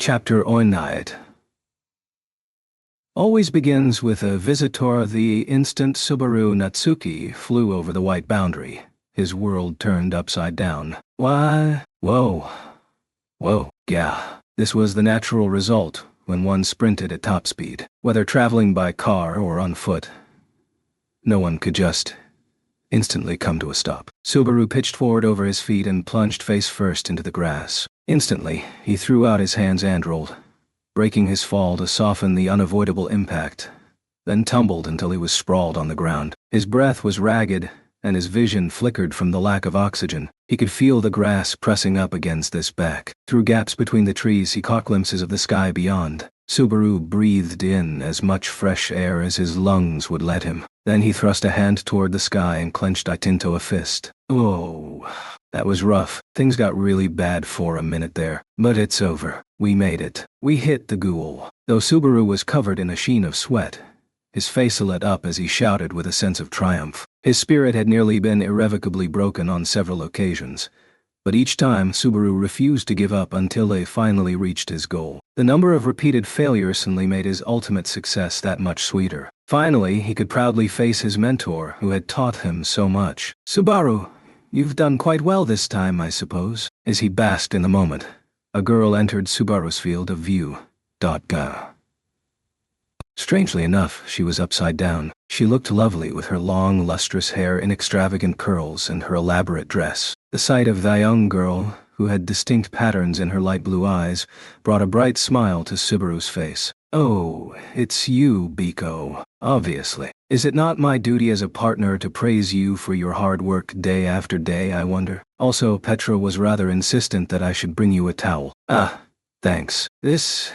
Chapter Oinite always begins with a visitor. The instant Subaru Natsuki flew over the white boundary, his world turned upside down. Why? Whoa. Whoa, yeah. This was the natural result when one sprinted at top speed, whether traveling by car or on foot. No one could just instantly come to a stop. Subaru pitched forward over his feet and plunged face first into the grass. Instantly, he threw out his hands and rolled, breaking his fall to soften the unavoidable impact, then tumbled until he was sprawled on the ground. His breath was ragged, and his vision flickered from the lack of oxygen. He could feel the grass pressing up against his back. Through gaps between the trees, he caught glimpses of the sky beyond. Subaru breathed in as much fresh air as his lungs would let him. Then he thrust a hand toward the sky and clenched it into a fist. Oh, that was rough. Things got really bad for a minute there. But it's over. We made it. We hit the ghoul. Though Subaru was covered in a sheen of sweat, his face lit up as he shouted with a sense of triumph. His spirit had nearly been irrevocably broken on several occasions, but each time Subaru refused to give up until they finally reached his goal. The number of repeated failures suddenly made his ultimate success that much sweeter. Finally, he could proudly face his mentor, who had taught him so much. "Subaru, you've done quite well this time, I suppose." As he basked in the moment, a girl entered Subaru's field of view. Strangely enough, she was upside down. She looked lovely with her long, lustrous hair in extravagant curls and her elaborate dress. The sight of the young girl, who had distinct patterns in her light blue eyes, brought a bright smile to Subaru's face. "Oh, it's you, Biko. Obviously. Is it not my duty as a partner to praise you for your hard work day after day, I wonder? Also, Petra was rather insistent that I should bring you a towel." "Ah, thanks. This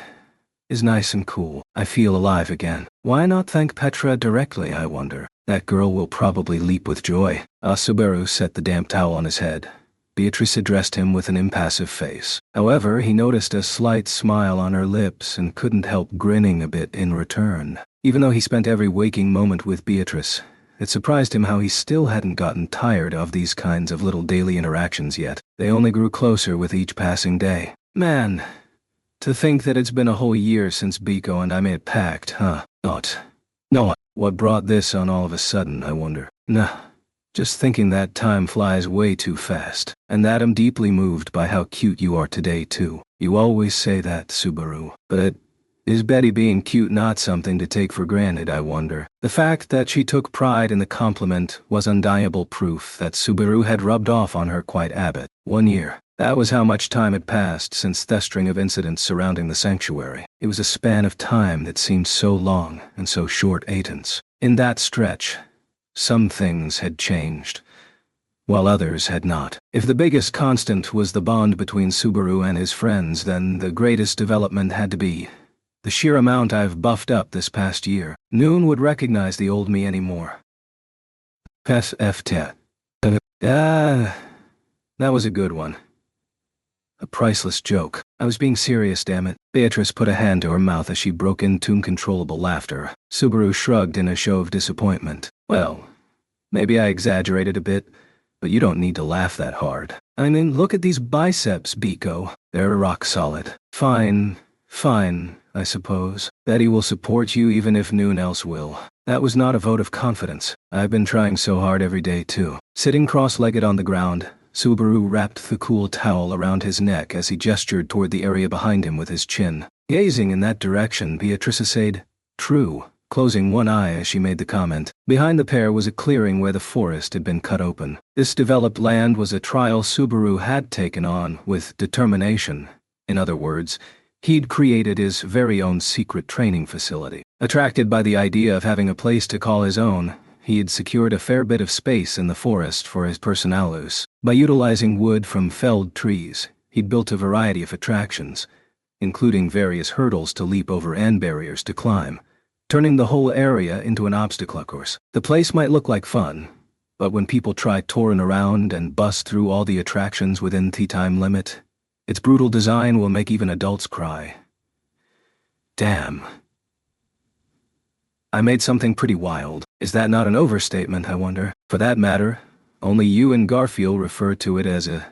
is nice and cool. I feel alive again." Why not thank Petra directly, I wonder? That girl will probably leap with joy. Subaru set the damp towel on his head. Beatrice addressed him with an impassive face. However, he noticed a slight smile on her lips and couldn't help grinning a bit in return. Even though he spent every waking moment with Beatrice, it surprised him how he still hadn't gotten tired of these kinds of little daily interactions yet. They only grew closer with each passing day. Man, to think that it's been a whole year since Biko and I made a pact, huh? No. What brought this on all of a sudden, I wonder? Nah. Just thinking that time flies way too fast. And that I'm deeply moved by how cute you are today, too. You always say that, Subaru. But is Betty being cute not something to take for granted, I wonder? The fact that she took pride in the compliment was undeniable proof that Subaru had rubbed off on her quite a bit. 1 year. That was how much time had passed since the string of incidents surrounding the sanctuary. It was a span of time that seemed so long and so short tense. In that stretch, some things had changed, while others had not. If the biggest constant was the bond between Subaru and his friends, then the greatest development had to be the sheer amount I've buffed up this past year. Noon would recognize the old me anymore. That was a good one. A priceless joke. I was being serious, damn it. Beatrice put a hand to her mouth as she broke into uncontrollable laughter. Subaru shrugged in a show of disappointment. Well, maybe I exaggerated a bit, but you don't need to laugh that hard. I mean, look at these biceps, Biko. They're rock solid. Fine, I suppose. Betty will support you even if no one else will. That was not a vote of confidence. I've been trying so hard every day, too. Sitting cross-legged on the ground, Subaru wrapped the cool towel around his neck as he gestured toward the area behind him with his chin. Gazing in that direction, Beatrice said, "True," closing one eye as she made the comment. Behind the pair was a clearing where the forest had been cut open. This developed land was a trial Subaru had taken on with determination. In other words, he'd created his very own secret training facility. Attracted by the idea of having a place to call his own, he had secured a fair bit of space in the forest for his personnel use. By utilizing wood from felled trees, he'd built a variety of attractions, including various hurdles to leap over and barriers to climb, turning the whole area into an obstacle course. The place might look like fun, but when people try touring around and bust through all the attractions within the time limit, its brutal design will make even adults cry. Damn. I made something pretty wild. Is that not an overstatement, I wonder? For that matter, only you and Garfield refer to it as a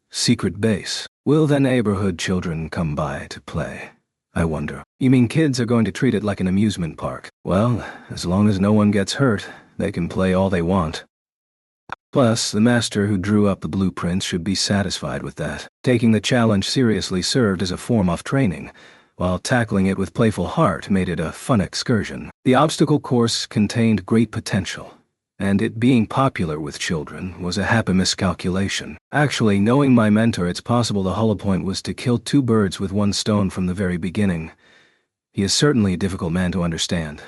secret base. Will the neighborhood children come by to play? I wonder. You mean kids are going to treat it like an amusement park? Well, as long as no one gets hurt, they can play all they want. Plus, the master who drew up the blueprints should be satisfied with that. Taking the challenge seriously served as a form of training, while tackling it with playful heart made it a fun excursion. The obstacle course contained great potential, and it being popular with children was a happy miscalculation. Actually, knowing my mentor, it's possible the hollow point was to kill two birds with one stone from the very beginning. He is certainly a difficult man to understand.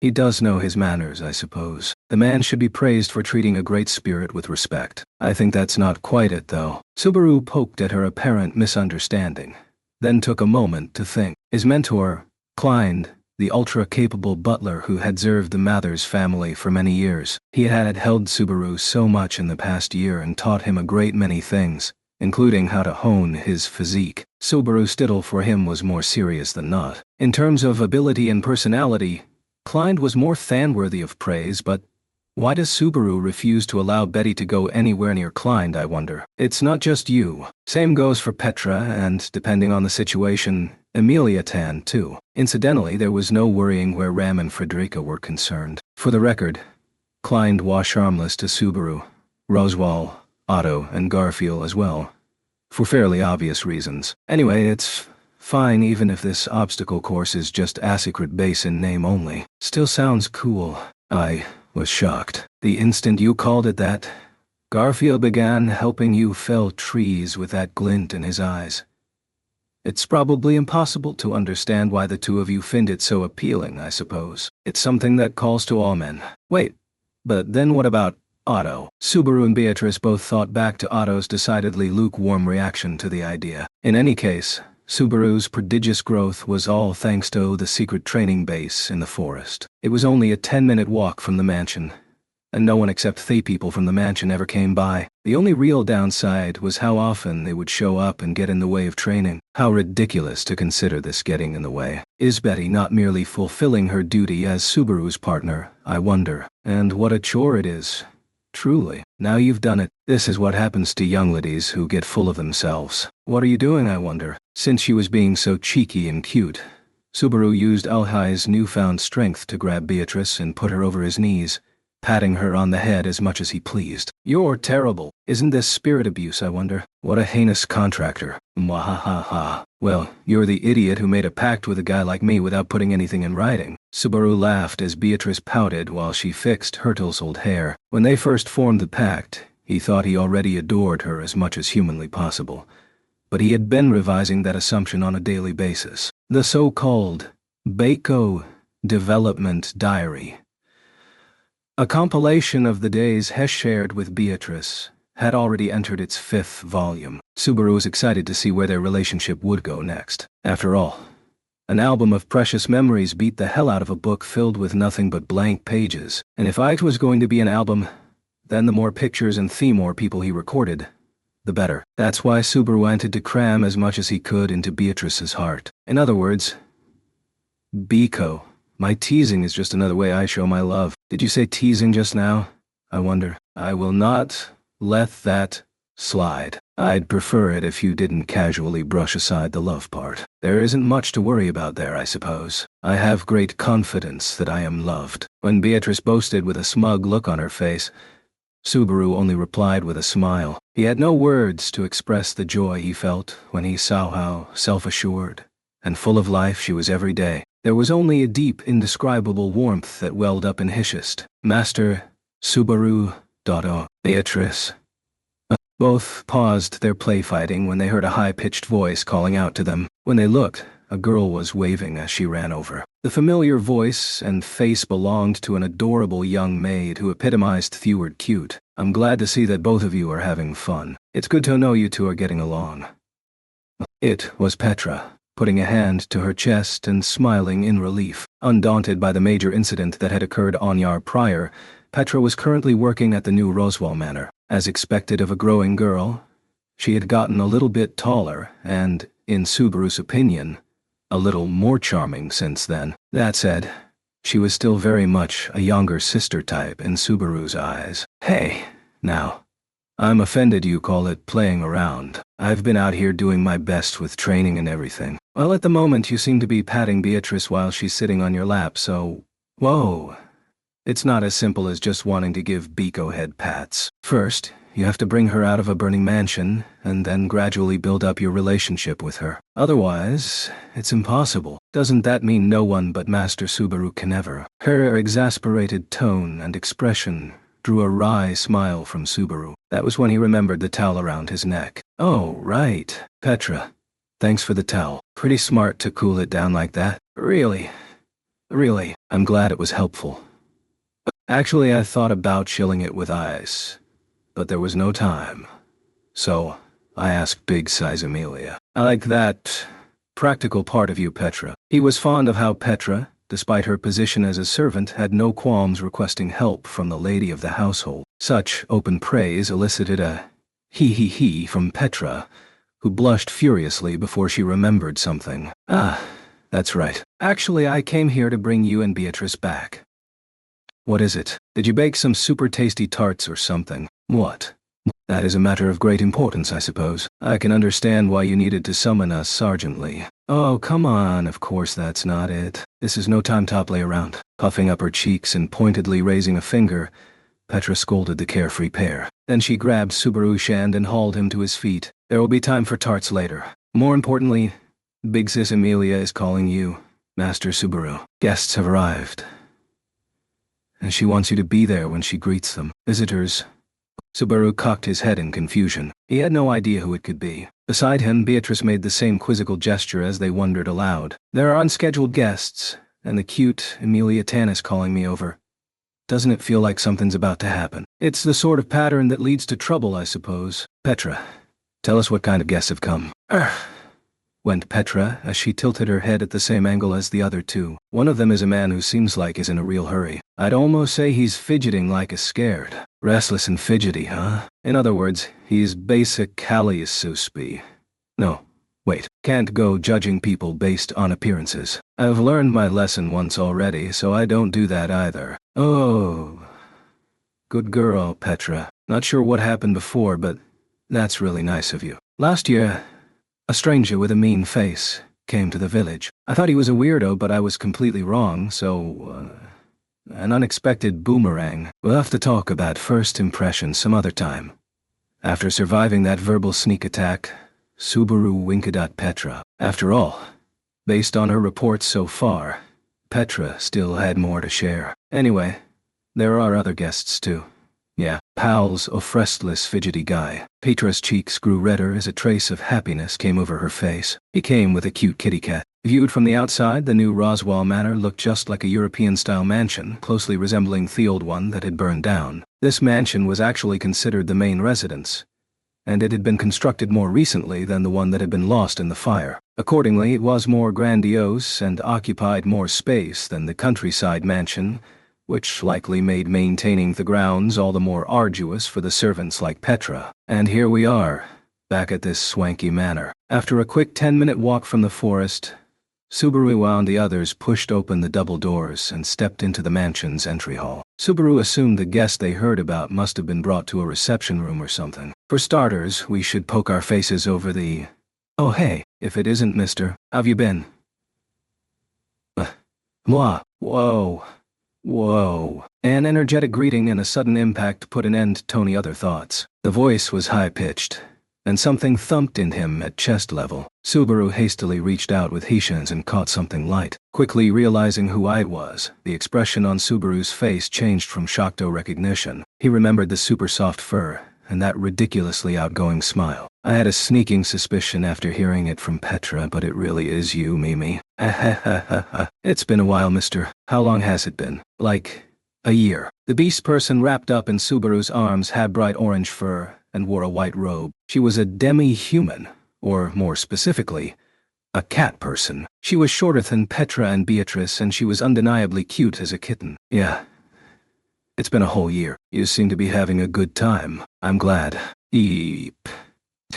He does know his manners, I suppose. The man should be praised for treating a great spirit with respect. I think that's not quite it, though. Subaru poked at her apparent misunderstanding, then took a moment to think. His mentor, Klein, the ultra-capable butler who had served the Mathers family for many years. He had helped Subaru so much in the past year and taught him a great many things, including how to hone his physique. Subaru's tittle for him was more serious than not. In terms of ability and personality, Klein was more fan-worthy of praise, but why does Subaru refuse to allow Betty to go anywhere near Klein, I wonder? It's not just you. Same goes for Petra and, depending on the situation, Emilia Tan, too. Incidentally, there was no worrying where Ram and Frederica were concerned. For the record, Klein was harmless to Subaru, Roswell, Otto, and Garfield as well, for fairly obvious reasons. Anyway, it's fine even if this obstacle course is just a secret base in name only. Still sounds cool. I was shocked. The instant you called it that, Garfield began helping you fell trees with that glint in his eyes. It's probably impossible to understand why the two of you find it so appealing, I suppose. It's something that calls to all men. Wait, but then what about Otto? Subaru and Beatrice both thought back to Otto's decidedly lukewarm reaction to the idea. In any case, Subaru's prodigious growth was all thanks to the secret training base in the forest. It was only a 10-minute walk from the mansion, and no one except the people from the mansion ever came by. The only real downside was how often they would show up and get in the way of training. How ridiculous to consider this getting in the way. Is Betty not merely fulfilling her duty as Subaru's partner, I wonder? And what a chore it is. Truly. Now you've done it. This is what happens to young ladies who get full of themselves. What are you doing, I wonder? Since she was being so cheeky and cute, Subaru used Alhai's newfound strength to grab Beatrice and put her over his knees, patting her on the head as much as he pleased. You're terrible. Isn't this spirit abuse, I wonder? What a heinous contractor. Mwahaha. Well, you're the idiot who made a pact with a guy like me without putting anything in writing. Subaru laughed as Beatrice pouted while she fixed her tousled hair. When they first formed the pact, he thought he already adored her as much as humanly possible. But he had been revising that assumption on a daily basis. The so-called Baco Development Diary, a compilation of the days Hesh shared with Beatrice, had already entered its 5th volume. Subaru was excited to see where their relationship would go next. After all, an album of precious memories beat the hell out of a book filled with nothing but blank pages. And if it was going to be an album, then the more pictures and the more people he recorded, the better. That's why Subaru wanted to cram as much as he could into Beatrice's heart. In other words, Biko. My teasing is just another way I show my love. Did you say teasing just now? I wonder. I will not let that slide. I'd prefer it if you didn't casually brush aside the love part. There isn't much to worry about there, I suppose. I have great confidence that I am loved. When Beatrice boasted with a smug look on her face, Subaru only replied with a smile. He had no words to express the joy he felt when he saw how self-assured and full of life she was every day. There was only a deep, indescribable warmth that welled up in his chest. Master Subaru, Beatrice. Both paused their play-fighting when they heard a high-pitched voice calling out to them. When they looked, a girl was waving as she ran over. The familiar voice and face belonged to an adorable young maid who epitomized the word cute. I'm glad to see that both of you are having fun. It's good to know you two are getting along. It was Petra, putting a hand to her chest and smiling in relief. Undaunted by the major incident that had occurred on Yar prior, Petra was currently working at the new Roswell Manor. As expected of a growing girl, she had gotten a little bit taller and, in Subaru's opinion, a little more charming since then. That said, she was still very much a younger sister type in Subaru's eyes. Hey, now, I'm offended you call it playing around. I've been out here doing my best with training and everything. Well, at the moment you seem to be patting Beatrice while she's sitting on your lap, so... Whoa. It's not as simple as just wanting to give Biko head pats. First, you have to bring her out of a burning mansion, and then gradually build up your relationship with her. Otherwise, it's impossible. Doesn't that mean no one but Master Subaru can ever? Her exasperated tone and expression drew a wry smile from Subaru. That was when he remembered the towel around his neck. Oh, right. Petra. Thanks for the towel. Pretty smart to cool it down like that. Really. I'm glad it was helpful. Actually, I thought about chilling it with ice, but there was no time. So, I asked Big Size Amelia. I like that practical part of you, Petra. He was fond of how Petra, despite her position as a servant, had no qualms requesting help from the lady of the household. Such open praise elicited a he from Petra, who blushed furiously before she remembered something. Ah, that's right. Actually, I came here to bring you and Beatrice back. What is it? Did you bake some super tasty tarts or something? What? That is a matter of great importance, I suppose. I can understand why you needed to summon us, Sergeant Lee. Oh, come on, of course that's not it. This is no time to play around. Puffing up her cheeks and pointedly raising a finger, Petra scolded the carefree pair. Then she grabbed Subaru's hand and hauled him to his feet. There will be time for tarts later. More importantly, Big Sis Amelia is calling you, Master Subaru. Guests have arrived, and she wants you to be there when she greets them. Visitors. Subaru cocked his head in confusion. He had no idea who it could be. Beside him, Beatrice made the same quizzical gesture as they wondered aloud. There are unscheduled guests, and the cute Amelia Tanis calling me over. Doesn't it feel like something's about to happen? It's the sort of pattern that leads to trouble, I suppose. Petra, tell us what kind of guests have come. Went Petra as she tilted her head at the same angle as the other two. One of them is a man who seems like he's in a real hurry. I'd almost say he's fidgeting like a scared. Restless and fidgety, huh? In other words, he's basic Callius Suspi. No, wait, can't go judging people based on appearances. I've learned my lesson once already, so I don't do that either. Oh. Good girl, Petra. Not sure what happened before, but that's really nice of you. Last year, a stranger with a mean face came to the village. I thought he was a weirdo, but I was completely wrong, so, an unexpected boomerang. We'll have to talk about first impressions some other time. After surviving that verbal sneak attack, Subaru winked at Petra. After all, based on her reports so far, Petra still had more to share. Anyway, there are other guests too. Yeah, Pal's a restless, fidgety guy. Petra's cheeks grew redder as a trace of happiness came over her face. He came with a cute kitty cat. Viewed from the outside, the new Roswell Manor looked just like a European-style mansion, closely resembling the old one that had burned down. This mansion was actually considered the main residence, and it had been constructed more recently than the one that had been lost in the fire. Accordingly, it was more grandiose and occupied more space than the countryside mansion, which likely made maintaining the grounds all the more arduous for the servants like Petra. And here we are, back at this swanky manor. After a quick 10-minute walk from the forest, Subaru and the others pushed open the double doors and stepped into the mansion's entry hall. Subaru assumed the guest they heard about must have been brought to a reception room or something. For starters, we should poke our faces over the... Oh hey, if it isn't Mr. How've you been? Moi. Whoa. An energetic greeting and a sudden impact put an end to Tony's other thoughts. The voice was high-pitched, and something thumped in him at chest level. Subaru hastily reached out with his hands and caught something light. Quickly realizing who I was, the expression on Subaru's face changed from shock to recognition. He remembered the super soft fur, and that ridiculously outgoing smile. I had a sneaking suspicion after hearing it from Petra, but it really is you, Mimi. It's been a while, mister. How long has it been? Like, a year. The beast person wrapped up in Subaru's arms had bright orange fur and wore a white robe. She was a demi-human, or more specifically, a cat person. She was shorter than Petra and Beatrice, and she was undeniably cute as a kitten. Yeah. It's been a whole year. You seem to be having a good time. I'm glad. Eep.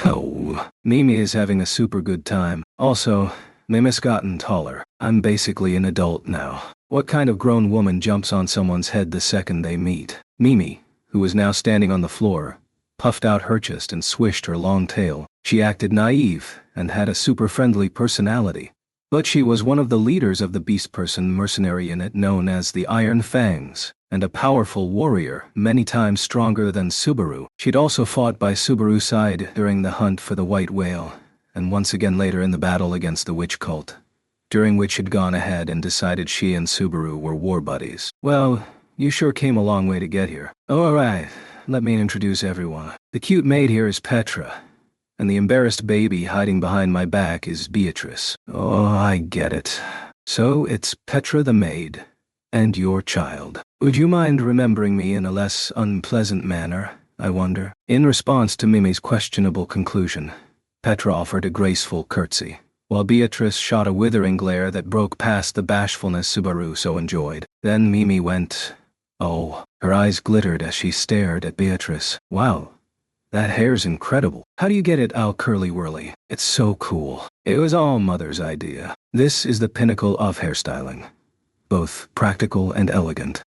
Oh, Mimi is having a super good time. Also, Mimi's gotten taller. I'm basically an adult now. What kind of grown woman jumps on someone's head the second they meet? Mimi, who was now standing on the floor, puffed out her chest and swished her long tail. She acted naive and had a super-friendly personality. But she was one of the leaders of the Beast Person mercenary unit known as the Iron Fangs, and a powerful warrior, many times stronger than Subaru. She'd also fought by Subaru's side during the hunt for the White Whale, and once again later in the battle against the witch cult, during which she'd gone ahead and decided she and Subaru were war buddies. Well, you sure came a long way to get here. Oh, alright, let me introduce everyone. The cute maid here is Petra, and the embarrassed baby hiding behind my back is Beatrice. Oh, I get it. So it's Petra the maid, and your child. Would you mind remembering me in a less unpleasant manner, I wonder? In response to Mimi's questionable conclusion, Petra offered a graceful curtsy, while Beatrice shot a withering glare that broke past the bashfulness Subaru so enjoyed. Then Mimi went, oh, her eyes glittered as she stared at Beatrice. Wow. That hair's incredible. How do you get it all curly-whirly? It's so cool. It was all Mother's idea. This is the pinnacle of hairstyling. Both practical and elegant.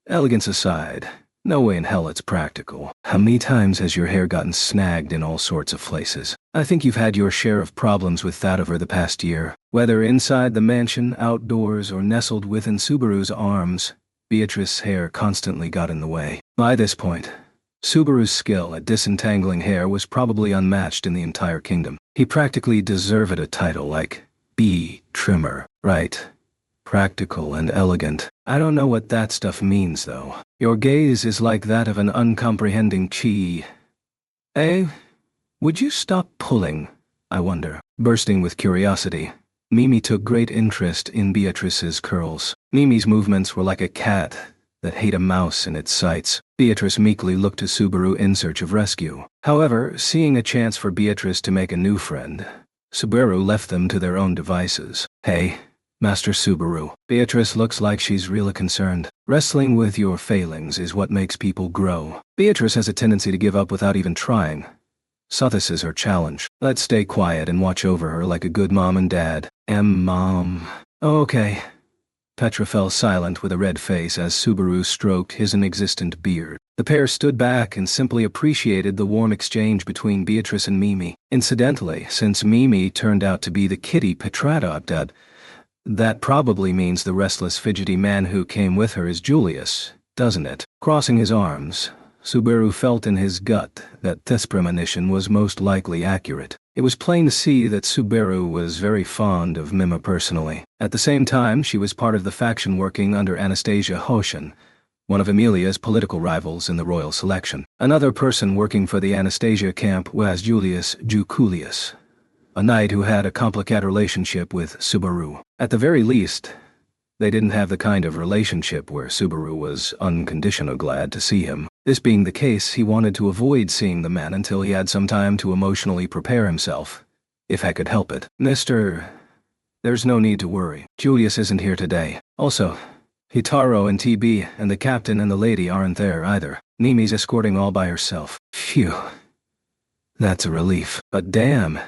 Elegance aside, no way in hell it's practical. How many times has your hair gotten snagged in all sorts of places? I think you've had your share of problems with that over the past year. Whether inside the mansion, outdoors, or nestled within Subaru's arms, Beatrice's hair constantly got in the way. By this point, Subaru's skill at disentangling hair was probably unmatched in the entire kingdom. He practically deserved a title like Bee Trimmer, right? Practical and elegant. I don't know what that stuff means, though. Your gaze is like that of an uncomprehending chi. Eh? Would you stop pulling, I wonder? Bursting with curiosity, Mimi took great interest in Beatrice's curls. Mimi's movements were like a cat that hate a mouse in its sights. Beatrice meekly looked to Subaru in search of rescue. However, seeing a chance for Beatrice to make a new friend, Subaru left them to their own devices. Hey, Master Subaru. Beatrice looks like she's really concerned. Wrestling with your failings is what makes people grow. Beatrice has a tendency to give up without even trying. So this is her challenge. Let's stay quiet and watch over her like a good mom and dad. Mom. Okay. Petra fell silent with a red face as Subaru stroked his inexistent beard. The pair stood back and simply appreciated the warm exchange between Beatrice and Mimi. Incidentally, since Mimi turned out to be the kitty Petra adopted, that probably means the restless, fidgety man who came with her is Julius, doesn't it? Crossing his arms, Subaru felt in his gut that this premonition was most likely accurate. It was plain to see that Subaru was very fond of Mima personally. At the same time, she was part of the faction working under Anastasia Hoshin, one of Emilia's political rivals in the royal selection. Another person working for the Anastasia camp was Julius Juculius, a knight who had a complicated relationship with Subaru. At the very least, they didn't have the kind of relationship where Subaru was unconditionally glad to see him. This being the case, he wanted to avoid seeing the man until he had some time to emotionally prepare himself, if I could help it. There's no need to worry. Julius isn't here today. Also, Hitaro and TB and the captain and the lady aren't there either. Mimi's escorting all by herself. Phew. That's a relief. But damn.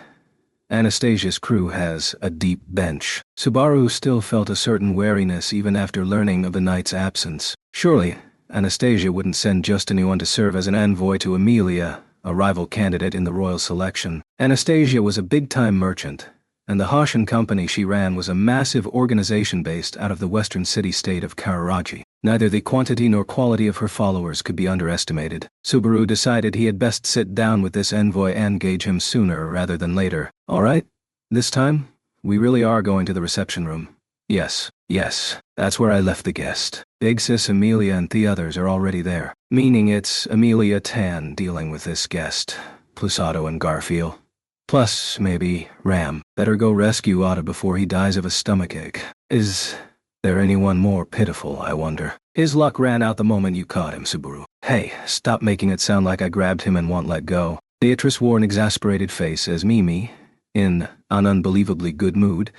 Anastasia's crew has a deep bench. Subaru still felt a certain wariness even after learning of the knight's absence. Surely, Anastasia wouldn't send just anyone to serve as an envoy to Emilia, a rival candidate in the royal selection. Anastasia was a big-time merchant, and the Hoshin company she ran was a massive organization based out of the western city-state of Kararaji. Neither the quantity nor quality of her followers could be underestimated. Subaru decided he had best sit down with this envoy and gauge him sooner rather than later. All right, this time, we really are going to the reception room. Yes, that's where I left the guest. Big Sis Emilia and the others are already there. Meaning it's Emilia Tan dealing with this guest, plus Otto and Garfield. Plus, maybe, Ram. Better go rescue Otto before he dies of a stomachache. Is there anyone more pitiful, I wonder? His luck ran out the moment you caught him, Subaru. Hey, stop making it sound like I grabbed him and won't let go. Beatrice wore an exasperated face as Mimi, in an unbelievably good mood,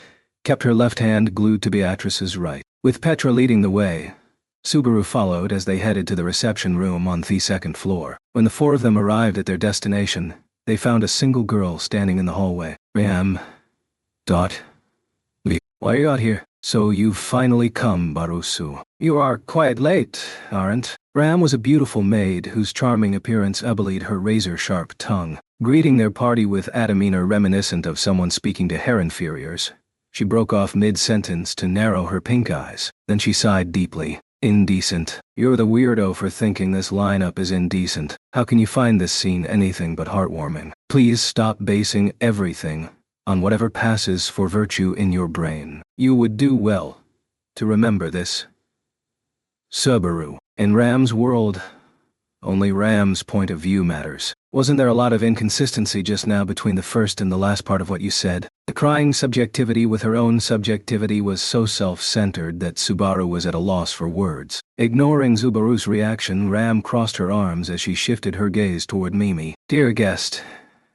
kept her left hand glued to Beatrice's right. With Petra leading the way, Subaru followed as they headed to the reception room on the second floor. When the four of them arrived at their destination, they found a single girl standing in the hallway. Ram. Why are you out here? So you've finally come, Barusu. You are quite late, aren't? Ram was a beautiful maid whose charming appearance embellied her razor-sharp tongue. Greeting their party with a demeanor reminiscent of someone speaking to her inferiors, she broke off mid-sentence to narrow her pink eyes. Then she sighed deeply. Indecent. You're the weirdo for thinking this lineup is indecent. How can you find this scene anything but heartwarming? Please stop basing everything on whatever passes for virtue in your brain. You would do well to remember this. Subaru. In Ram's world, only Ram's point of view matters. Wasn't there a lot of inconsistency just now between the first and the last part of what you said? The crying subjectivity with her own subjectivity was so self-centered that Subaru was at a loss for words. Ignoring Subaru's reaction, Ram crossed her arms as she shifted her gaze toward Mimi. Dear guest,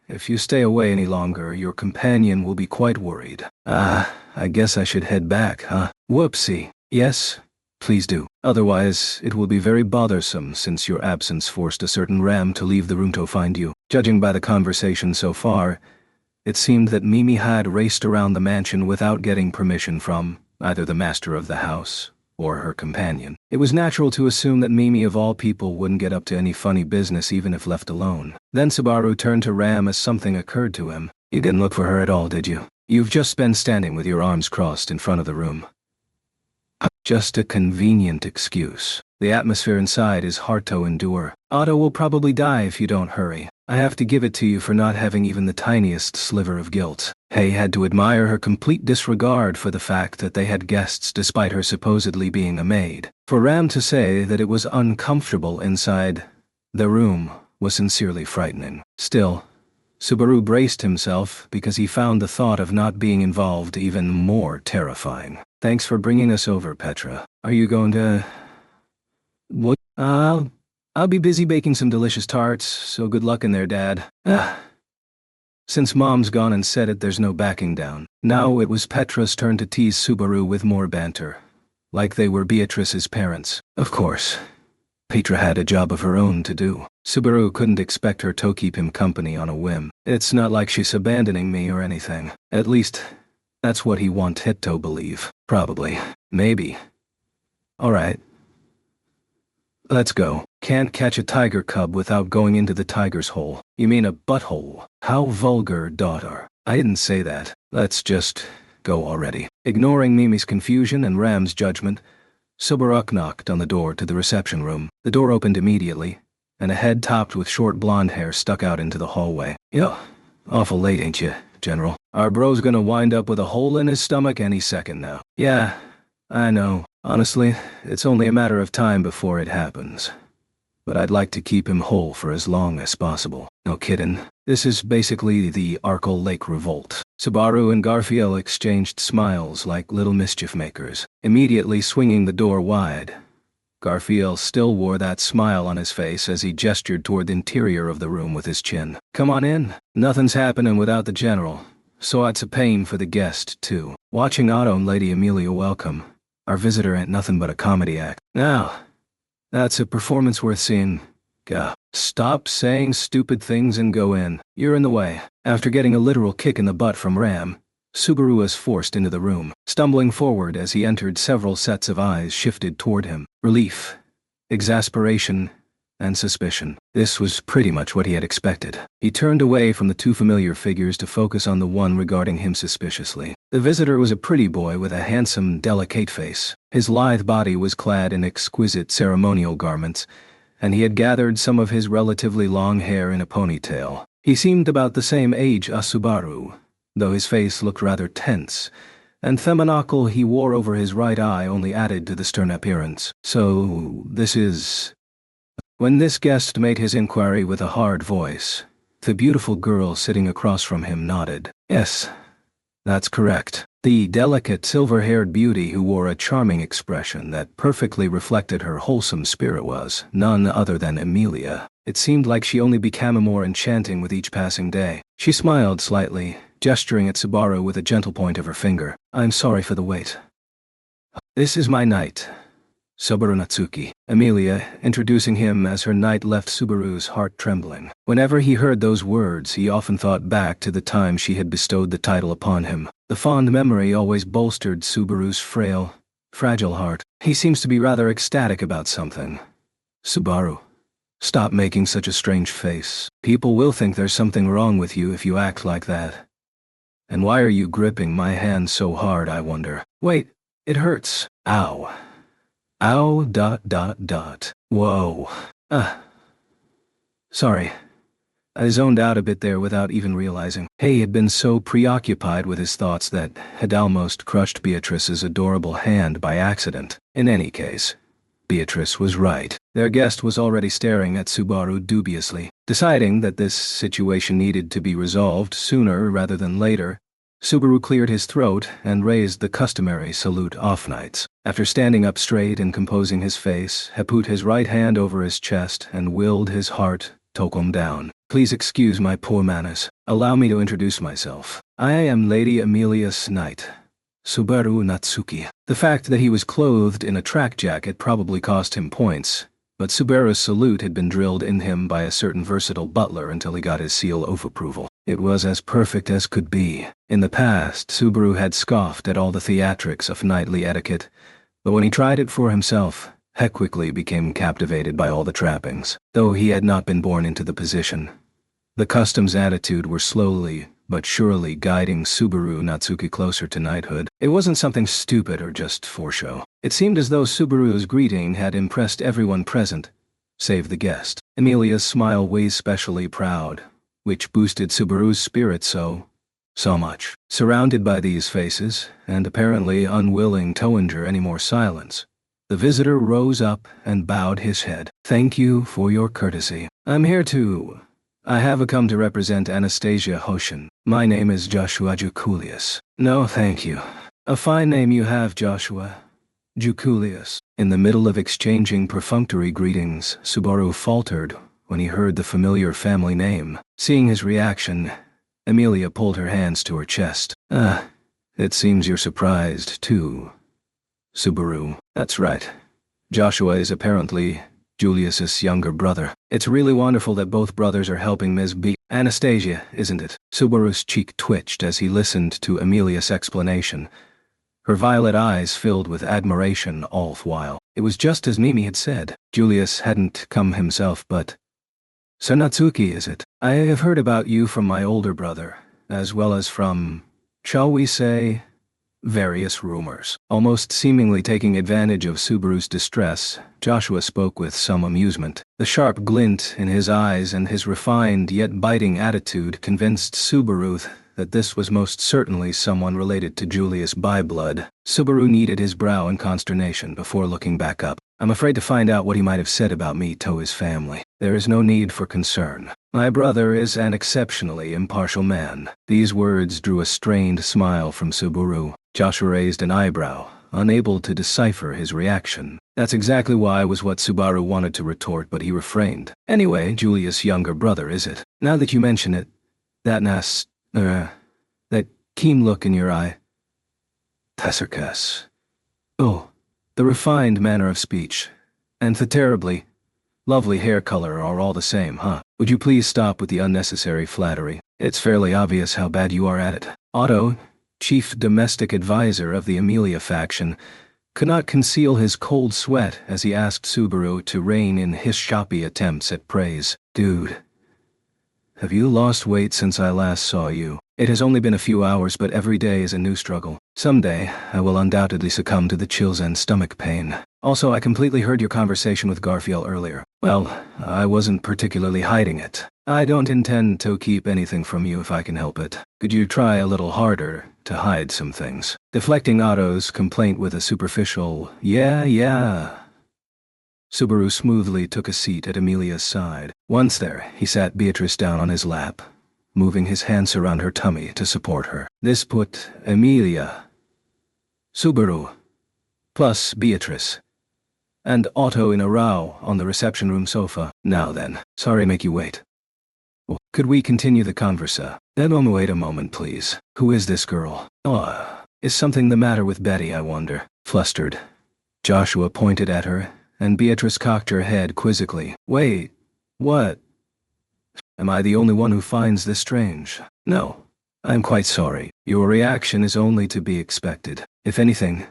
if you stay away any longer, your companion will be quite worried. I guess I should head back, huh? Whoopsie. Yes? Please do. Otherwise, it will be very bothersome since your absence forced a certain Ram to leave the room to find you. Judging by the conversation so far, it seemed that Mimi had raced around the mansion without getting permission from either the master of the house or her companion. It was natural to assume that Mimi of all people wouldn't get up to any funny business even if left alone. Then Subaru turned to Ram as something occurred to him. You didn't look for her at all, did you? You've just been standing with your arms crossed in front of the room. Just a convenient excuse. The atmosphere inside is hard to endure. Otto will probably die if you don't hurry. I have to give it to you for not having even the tiniest sliver of guilt. Hay had to admire her complete disregard for the fact that they had guests despite her supposedly being a maid. For Ram to say that it was uncomfortable inside the room was sincerely frightening. Still, Subaru braced himself because he found the thought of not being involved even more terrifying. Thanks for bringing us over, Petra. Are you going to... What? I'll be busy baking some delicious tarts, so good luck in there, Dad. Since Mom's gone and said it, there's no backing down. Now it was Petra's turn to tease Subaru with more banter. Like they were Beatrice's parents. Of course. Petra had a job of her own to do. Subaru couldn't expect her to keep him company on a whim. It's not like she's abandoning me or anything. At least, that's what he wanted to believe. Probably. Maybe. Alright. Let's go. Can't catch a tiger cub without going into the tiger's hole. You mean a butthole? How vulgar, daughter. I didn't say that. Let's just go already. Ignoring Mimi's confusion and Ram's judgment, Subaru knocked on the door to the reception room. The door opened immediately, and a head topped with short blonde hair stuck out into the hallway. Yo, awful late, ain't you, General? Our bro's gonna wind up with a hole in his stomach any second now. Yeah, I know. Honestly, it's only a matter of time before it happens. But I'd like to keep him whole for as long as possible. No kiddin'. This is basically the Arkell Lake Revolt. Subaru and Garfield exchanged smiles like little mischief makers, immediately swinging the door wide. Garfield still wore that smile on his face as he gestured toward the interior of the room with his chin. Come on in. Nothing's happening without the General, so it's a pain for the guest, too. Watching Otto and Lady Amelia welcome. Our visitor ain't nothing but a comedy act. Now, that's a performance worth seeing. Gah. Stop saying stupid things and go in. You're in the way. After getting a literal kick in the butt from Ram, Subaru was forced into the room. Stumbling forward as he entered, several sets of eyes shifted toward him. Relief, exasperation, and suspicion. This was pretty much what he had expected. He turned away from the two familiar figures to focus on the one regarding him suspiciously. The visitor was a pretty boy with a handsome, delicate face. His lithe body was clad in exquisite ceremonial garments, and he had gathered some of his relatively long hair in a ponytail. He seemed about the same age as Subaru, though his face looked rather tense, and the monocle he wore over his right eye only added to the stern appearance. So, this is... When this guest made his inquiry with a hard voice, the beautiful girl sitting across from him nodded. Yes, that's correct. The delicate silver-haired beauty who wore a charming expression that perfectly reflected her wholesome spirit was none other than Amelia. It seemed like she only became more enchanting with each passing day. She smiled slightly, gesturing at Subaru with a gentle point of her finger. I'm sorry for the wait. This is my knight, Subaru Natsuki. Amelia, introducing him as her knight, left Subaru's heart trembling. Whenever he heard those words, he often thought back to the time she had bestowed the title upon him. The fond memory always bolstered Subaru's fragile heart. He seems to be rather ecstatic about something. Subaru, stop making such a strange face. People will think there's something wrong with you if you act like that. And why are you gripping my hand so hard, I wonder? Wait, it hurts. Ow. Ow. Whoa. Sorry. I zoned out a bit there without even realizing. He had been so preoccupied with his thoughts that had almost crushed Beatrice's adorable hand by accident. In any case, Beatrice was right. Their guest was already staring at Subaru dubiously. Deciding that this situation needed to be resolved sooner rather than later, Subaru cleared his throat and raised the customary salute off nights. After standing up straight and composing his face, he put his right hand over his chest and willed his heart to calm down. Please excuse my poor manners. Allow me to introduce myself. I am Lady Amelia's knight, Subaru Natsuki. The fact that he was clothed in a track jacket probably cost him points, but Subaru's salute had been drilled in him by a certain versatile butler until he got his seal of approval. It was as perfect as could be. In the past, Subaru had scoffed at all the theatrics of knightly etiquette, but when he tried it for himself, he quickly became captivated by all the trappings. Though he had not been born into the position, the customs attitude were slowly but surely guiding Subaru Natsuki closer to knighthood. It wasn't something stupid or just for show. It seemed as though Subaru's greeting had impressed everyone present, save the guest. Amelia's smile was especially proud, which boosted Subaru's spirit so much. Surrounded by these faces, and apparently unwilling to endure any more silence, the visitor rose up and bowed his head. Thank you for your courtesy. I have come to represent Anastasia Hoshin. My name is Joshua Jukulius. No, thank you. A fine name you have, Joshua. Jukulius. In the middle of exchanging perfunctory greetings, Subaru faltered when he heard the familiar family name. Seeing his reaction, Amelia pulled her hands to her chest. It seems you're surprised, too. Subaru. That's right. Joshua is apparently Julius's younger brother. It's really wonderful that both brothers are helping Ms. B. Anastasia, isn't it? Subaru's cheek twitched as he listened to Amelia's explanation. Her violet eyes filled with admiration all the while. It was just as Mimi had said. Julius hadn't come himself, but... Sir Natsuki, is it? I have heard about you from my older brother, as well as from, shall we say, various rumors. Almost seemingly taking advantage of Subaru's distress, Joshua spoke with some amusement. The sharp glint in his eyes and his refined yet biting attitude convinced Subaru that this was most certainly someone related to Julius by blood. Subaru kneaded his brow in consternation before looking back up. I'm afraid to find out what he might have said about me to his family. There is no need for concern. My brother is an exceptionally impartial man. These words drew a strained smile from Subaru. Joshua raised an eyebrow, unable to decipher his reaction. That's exactly what Subaru wanted to retort, but he refrained. Anyway, Julius' younger brother, is it? Now that you mention it, that keen look in your eye. Tesserkas. Oh, the refined manner of speech, and the terribly lovely hair color are all the same, huh? Would you please stop with the unnecessary flattery? It's fairly obvious how bad you are at it. Otto, chief domestic advisor of the Amelia faction, could not conceal his cold sweat as he asked Subaru to rein in his shoppy attempts at praise. Dude, have you lost weight since I last saw you? It has only been a few hours, but every day is a new struggle. Someday, I will undoubtedly succumb to the chills and stomach pain. Also, I completely heard your conversation with Garfield earlier. Well, I wasn't particularly hiding it. I don't intend to keep anything from you if I can help it. Could you try a little harder to hide some things? Deflecting Otto's complaint with a superficial, yeah. Subaru smoothly took a seat at Amelia's side. Once there, he sat Beatrice down on his lap, moving his hands around her tummy to support her. This put Amelia, Subaru, plus Beatrice, and Otto in a row on the reception room sofa. Now then, sorry to make you wait. Could we continue the conversa? Wait a moment, please. Who is this girl? Is something the matter with Betty, I wonder? Flustered, Joshua pointed at her, and Beatrice cocked her head quizzically. Wait, what? Am I the only one who finds this strange? No, I'm quite sorry. Your reaction is only to be expected. If anything,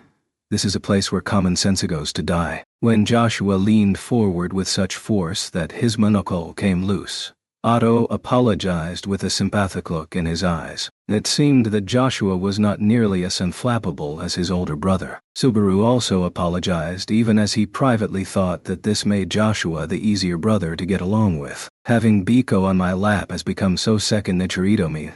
This is a place where common sense goes to die. When Joshua leaned forward with such force that his monocle came loose, Otto apologized with a sympathetic look in his eyes. It seemed that Joshua was not nearly as unflappable as his older brother. Subaru also apologized, even as he privately thought that this made Joshua the easier brother to get along with. Having Biko on my lap has become so second nature to me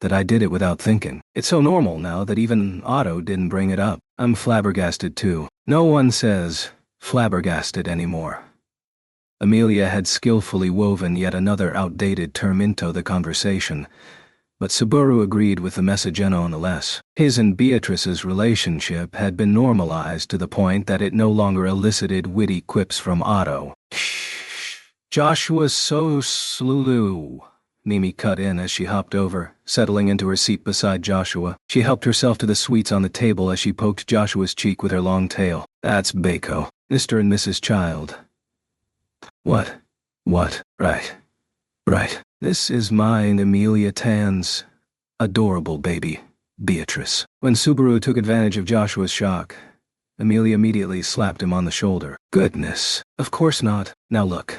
that I did it without thinking. It's so normal now that even Otto didn't bring it up. I'm flabbergasted too. No one says flabbergasted anymore. Amelia had skillfully woven yet another outdated term into the conversation, but Subaru agreed with the message nonetheless. His and Beatrice's relationship had been normalized to the point that it no longer elicited witty quips from Otto. Shh. Joshua's so slow. Mimi cut in as she hopped over, settling into her seat beside Joshua. She helped herself to the sweets on the table as she poked Joshua's cheek with her long tail. That's Bako. Mr. and Mrs. Child. What? Right. This is mine, Amelia Tan's adorable baby, Beatrice. When Subaru took advantage of Joshua's shock, Amelia immediately slapped him on the shoulder. Goodness, of course not. Now look.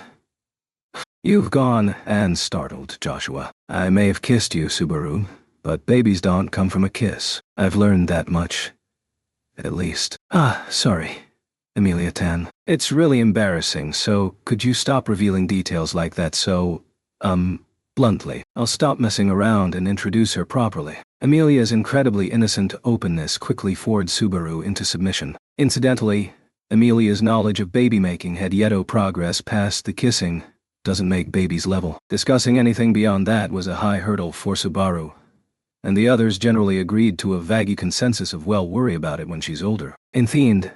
You've gone and startled Joshua. I may have kissed you, Subaru, but babies don't come from a kiss. I've learned that much. At least. Sorry. Amelia Tan. It's really embarrassing, so could you stop revealing details like that so, bluntly? I'll stop messing around and introduce her properly. Amelia's incredibly innocent openness quickly forced Subaru into submission. Incidentally, Amelia's knowledge of baby-making had yet progressed past the kissing doesn't make babies level. Discussing anything beyond that was a high hurdle for Subaru, and the others generally agreed to a vague consensus of well, worry about it when she's older. In the end,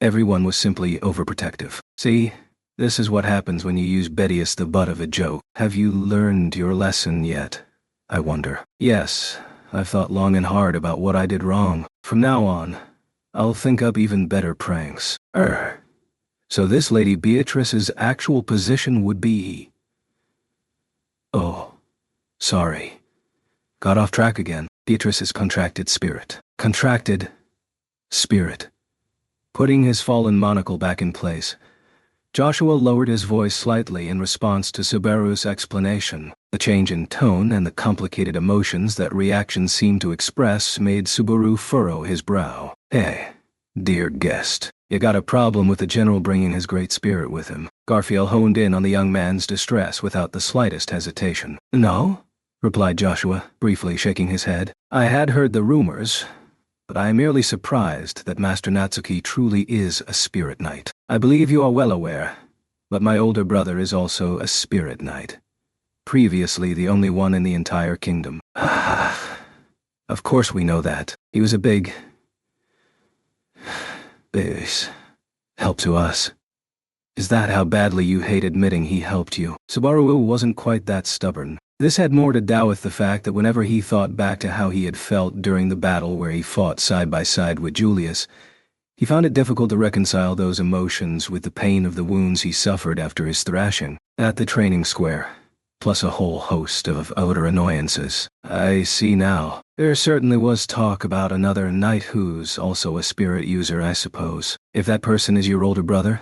everyone was simply overprotective. See, this is what happens when you use Betty as the butt of a joke. Have you learned your lesson yet? I wonder. Yes, I've thought long and hard about what I did wrong. From now on, I'll think up even better pranks. So this Lady Beatrice's actual position would be... Oh, sorry. Got off track again. Beatrice's contracted spirit. Contracted spirit. Putting his fallen monocle back in place, Joshua lowered his voice slightly in response to Subaru's explanation. The change in tone and the complicated emotions that reaction seemed to express made Subaru furrow his brow. Hey, dear guest, you got a problem with the general bringing his great spirit with him. Garfield honed in on the young man's distress without the slightest hesitation. No, replied Joshua, briefly shaking his head. I had heard the rumors, but I am merely surprised that Master Natsuki truly is a spirit knight. I believe you are well aware, but my older brother is also a spirit knight. Previously the only one in the entire kingdom. Of course we know that. He was a big help to us. Is that how badly you hate admitting he helped you? Subaru wasn't quite that stubborn. This had more to do with the fact that whenever he thought back to how he had felt during the battle where he fought side by side with Julius, he found it difficult to reconcile those emotions with the pain of the wounds he suffered after his thrashing at the training square, plus a whole host of other annoyances. I see now. There certainly was talk about another knight who's also a spirit user, I suppose. If that person is your older brother,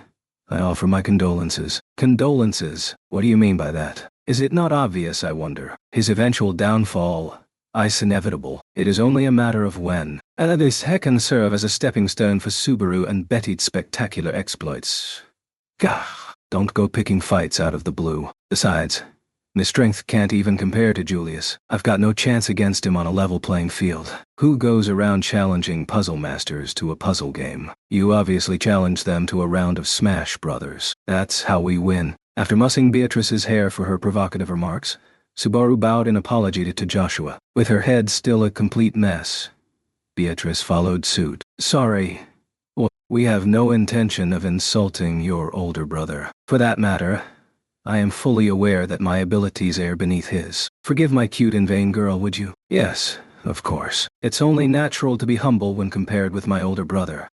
I offer my condolences. Condolences? What do you mean by that? Is it not obvious, I wonder? His eventual downfall is inevitable. It is only a matter of when. And this can serve as a stepping stone for Subaru and Betty's spectacular exploits. Gah! Don't go picking fights out of the blue. Besides, my strength can't even compare to Julius. I've got no chance against him on a level playing field. Who goes around challenging puzzle masters to a puzzle game? You obviously challenged them to a round of Smash Brothers. That's how we win. After mussing Beatrice's hair for her provocative remarks, Subaru bowed in apology to Joshua. With her head still a complete mess, Beatrice followed suit. Sorry. We have no intention of insulting your older brother. For that matter, I am fully aware that my abilities are beneath his. Forgive my cute and vain girl, would you? Yes, of course. It's only natural to be humble when compared with my older brother.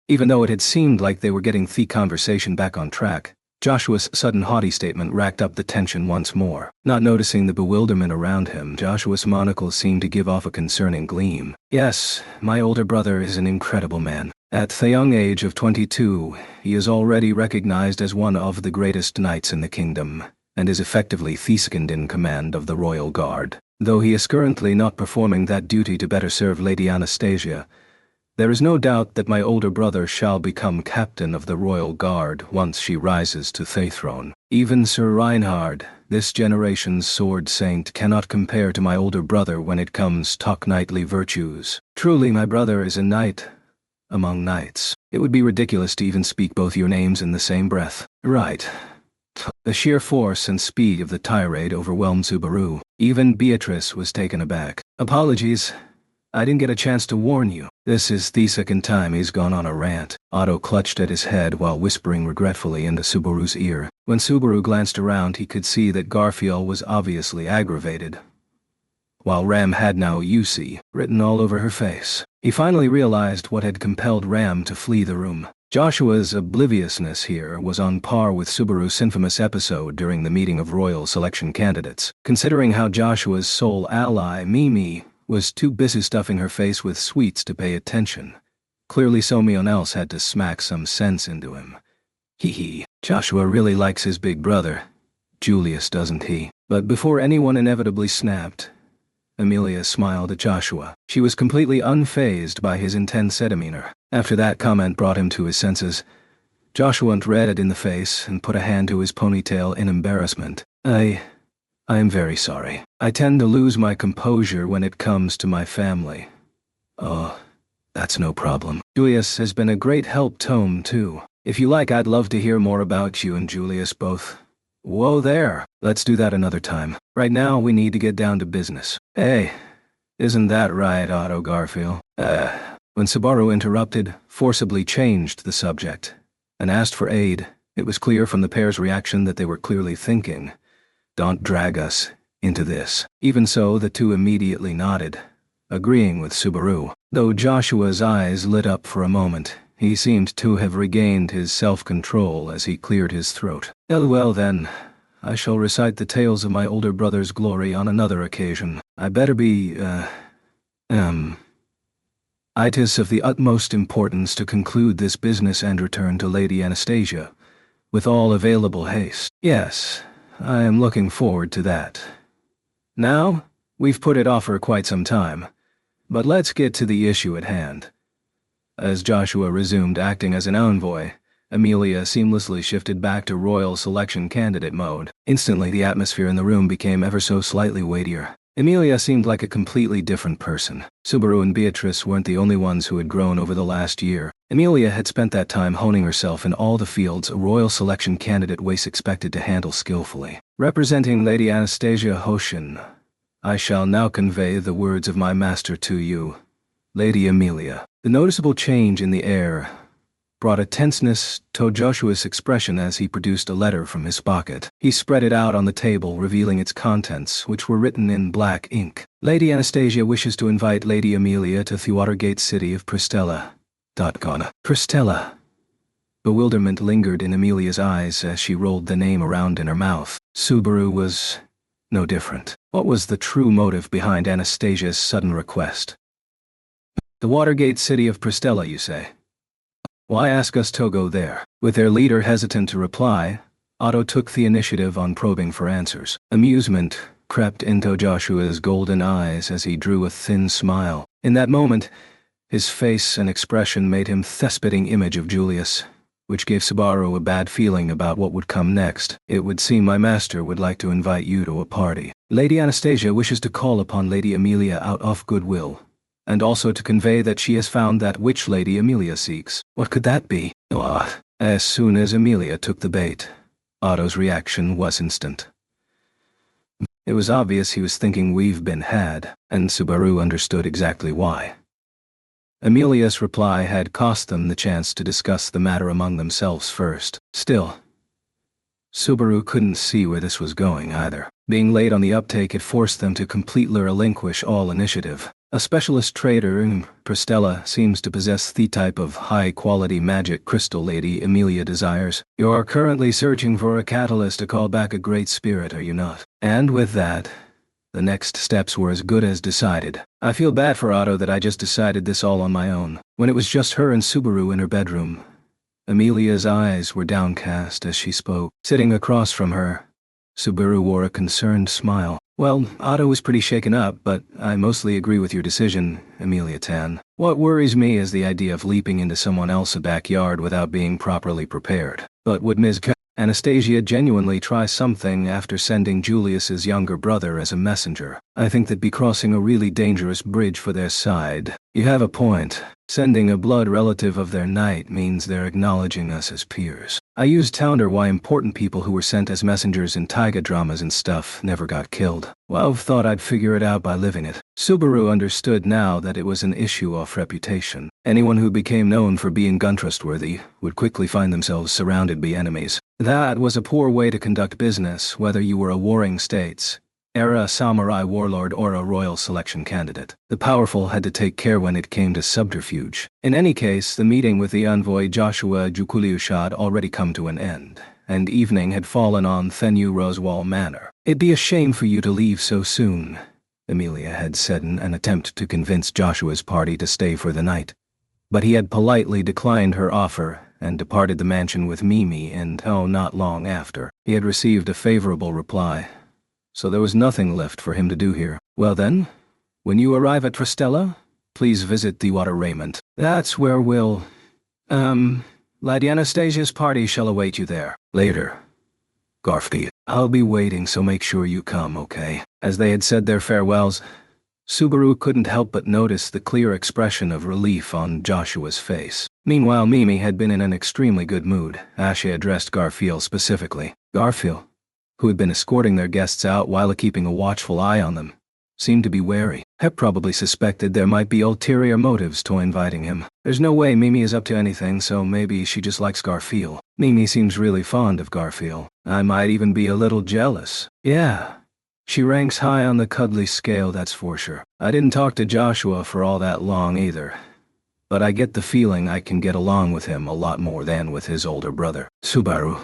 Even though it had seemed like they were getting the conversation back on track, Joshua's sudden haughty statement racked up the tension once more. Not noticing the bewilderment around him, Joshua's monocle seemed to give off a concerning gleam. Yes, my older brother is an incredible man. At the young age of 22, he is already recognized as one of the greatest knights in the kingdom, and is effectively the second in command of the royal guard. Though he is currently not performing that duty to better serve Lady Anastasia, there is no doubt that my older brother shall become captain of the royal guard once she rises to the throne. Even Sir Reinhard, this generation's sword saint, cannot compare to my older brother when it comes to knightly virtues. Truly, my brother is a knight among knights. It would be ridiculous to even speak both your names in the same breath. Right. The sheer force and speed of the tirade overwhelmed Subaru. Even Beatrice was taken aback. Apologies. I didn't get a chance to warn you. This is the second time he's gone on a rant. Otto clutched at his head while whispering regretfully into Subaru's ear. When Subaru glanced around, he could see that Garfield was obviously aggravated, while Ram had now UC written all over her face. He finally realized what had compelled Ram to flee the room. Joshua's obliviousness here was on par with Subaru's infamous episode during the meeting of royal selection candidates. Considering how Joshua's sole ally, Mimi, was too busy stuffing her face with sweets to pay attention, clearly someone else had to smack some sense into him. Hee. Joshua really likes his big brother, Julius, doesn't he? But before anyone inevitably snapped, Amelia smiled at Joshua. She was completely unfazed by his intense demeanor. After that comment brought him to his senses, Joshua went red in the face and put a hand to his ponytail in embarrassment. I am very sorry. I tend to lose my composure when it comes to my family. Oh, that's no problem. Julius has been a great help to him, too. If you like, I'd love to hear more about you and Julius both. Whoa there. Let's do that another time. Right now, we need to get down to business. Hey, isn't that right, Otto Garfield? When Subaru interrupted, forcibly changed the subject, and asked for aid, it was clear from the pair's reaction that they were clearly thinking, "Don't drag us into this." Even so, the two immediately nodded, agreeing with Subaru. Though Joshua's eyes lit up for a moment, he seemed to have regained his self-control as he cleared his throat. Well then, I shall recite the tales of my older brother's glory on another occasion. I better be, It is of the utmost importance to conclude this business and return to Lady Anastasia, with all available haste. Yes, I am looking forward to that. Now, we've put it off for quite some time, but let's get to the issue at hand. As Joshua resumed acting as an envoy, Amelia seamlessly shifted back to royal selection candidate mode. Instantly, the atmosphere in the room became ever so slightly weightier. Amelia seemed like a completely different person. Subaru and Beatrice weren't the only ones who had grown over the last year. Amelia had spent that time honing herself in all the fields a royal selection candidate was expected to handle skillfully. Representing Lady Anastasia Hoshin, I shall now convey the words of my master to you, Lady Amelia. The noticeable change in the air brought a tenseness to Joshua's expression as he produced a letter from his pocket. He spread it out on the table, revealing its contents, which were written in black ink. Lady Anastasia wishes to invite Lady Amelia to the Watergate city of Pristella. Pristella. Bewilderment lingered in Amelia's eyes as she rolled the name around in her mouth. Subaru was no different. What was the true motive behind Anastasia's sudden request? The Watergate city of Pristella, you say? Why ask us to go there? With their leader hesitant to reply, Otto took the initiative on probing for answers. Amusement crept into Joshua's golden eyes as he drew a thin smile. In that moment, his face and expression made him the spitting image of Julius, which gave Subaru a bad feeling about what would come next. It would seem my master would like to invite you to a party. Lady Anastasia wishes to call upon Lady Amelia out of goodwill, and also to convey that she has found that which Lady Amelia seeks. What could that be? As soon as Amelia took the bait, Otto's reaction was instant. It was obvious he was thinking we've been had, and Subaru understood exactly why. Amelia's reply had cost them the chance to discuss the matter among themselves first. Still, Subaru couldn't see where this was going either. Being late on the uptake had forced them to completely relinquish all initiative. A specialist trader in Pristella seems to possess the type of high-quality magic crystal Lady Emilia desires. You're currently searching for a catalyst to call back a great spirit, are you not? And with that, the next steps were as good as decided. I feel bad for Otto that I just decided this all on my own, when it was just her and Subaru in her bedroom. Emilia's eyes were downcast as she spoke. Sitting across from her, Subaru wore a concerned smile. Well, Otto was pretty shaken up, but I mostly agree with your decision, Emilia-tan. What worries me is the idea of leaping into someone else's backyard without being properly prepared. But would Ms. Anastasia genuinely try something after sending Julius's younger brother as a messenger? I think that'd be crossing a really dangerous bridge for their side. You have a point. Sending a blood relative of their knight means they're acknowledging us as peers. I used to wonder why important people who were sent as messengers in taiga dramas and stuff never got killed. Well, thought I'd figure it out by living it. Subaru understood now that it was an issue of reputation. Anyone who became known for being untrustworthy would quickly find themselves surrounded by enemies. That was a poor way to conduct business, whether you were a warring states, a samurai warlord, or a royal selection candidate. The powerful had to take care when it came to subterfuge. In any case, the meeting with the envoy Joshua Jukuliush had already come to an end, and evening had fallen on Thenyu Rosewall Manor. It'd be a shame for you to leave so soon, Emilia had said in an attempt to convince Joshua's party to stay for the night. But he had politely declined her offer and departed the mansion with Mimi, and not long after, he had received a favorable reply. So there was nothing left for him to do here. Well then, when you arrive at Tristella, please visit the Water Raiment. That's where Lady Anastasia's party shall await you there. Later. Garfield. I'll be waiting, so make sure you come, okay? As they had said their farewells, Subaru couldn't help but notice the clear expression of relief on Joshua's face. Meanwhile, Mimi had been in an extremely good mood. Ashe addressed Garfield specifically. Garfield, who had been escorting their guests out while keeping a watchful eye on them, seemed to be wary. Hep probably suspected there might be ulterior motives to inviting him. There's no way Mimi is up to anything, so maybe she just likes Garfield. Mimi seems really fond of Garfield. I might even be a little jealous. Yeah. She ranks high on the cuddly scale, that's for sure. I didn't talk to Joshua for all that long either, but I get the feeling I can get along with him a lot more than with his older brother. Subaru,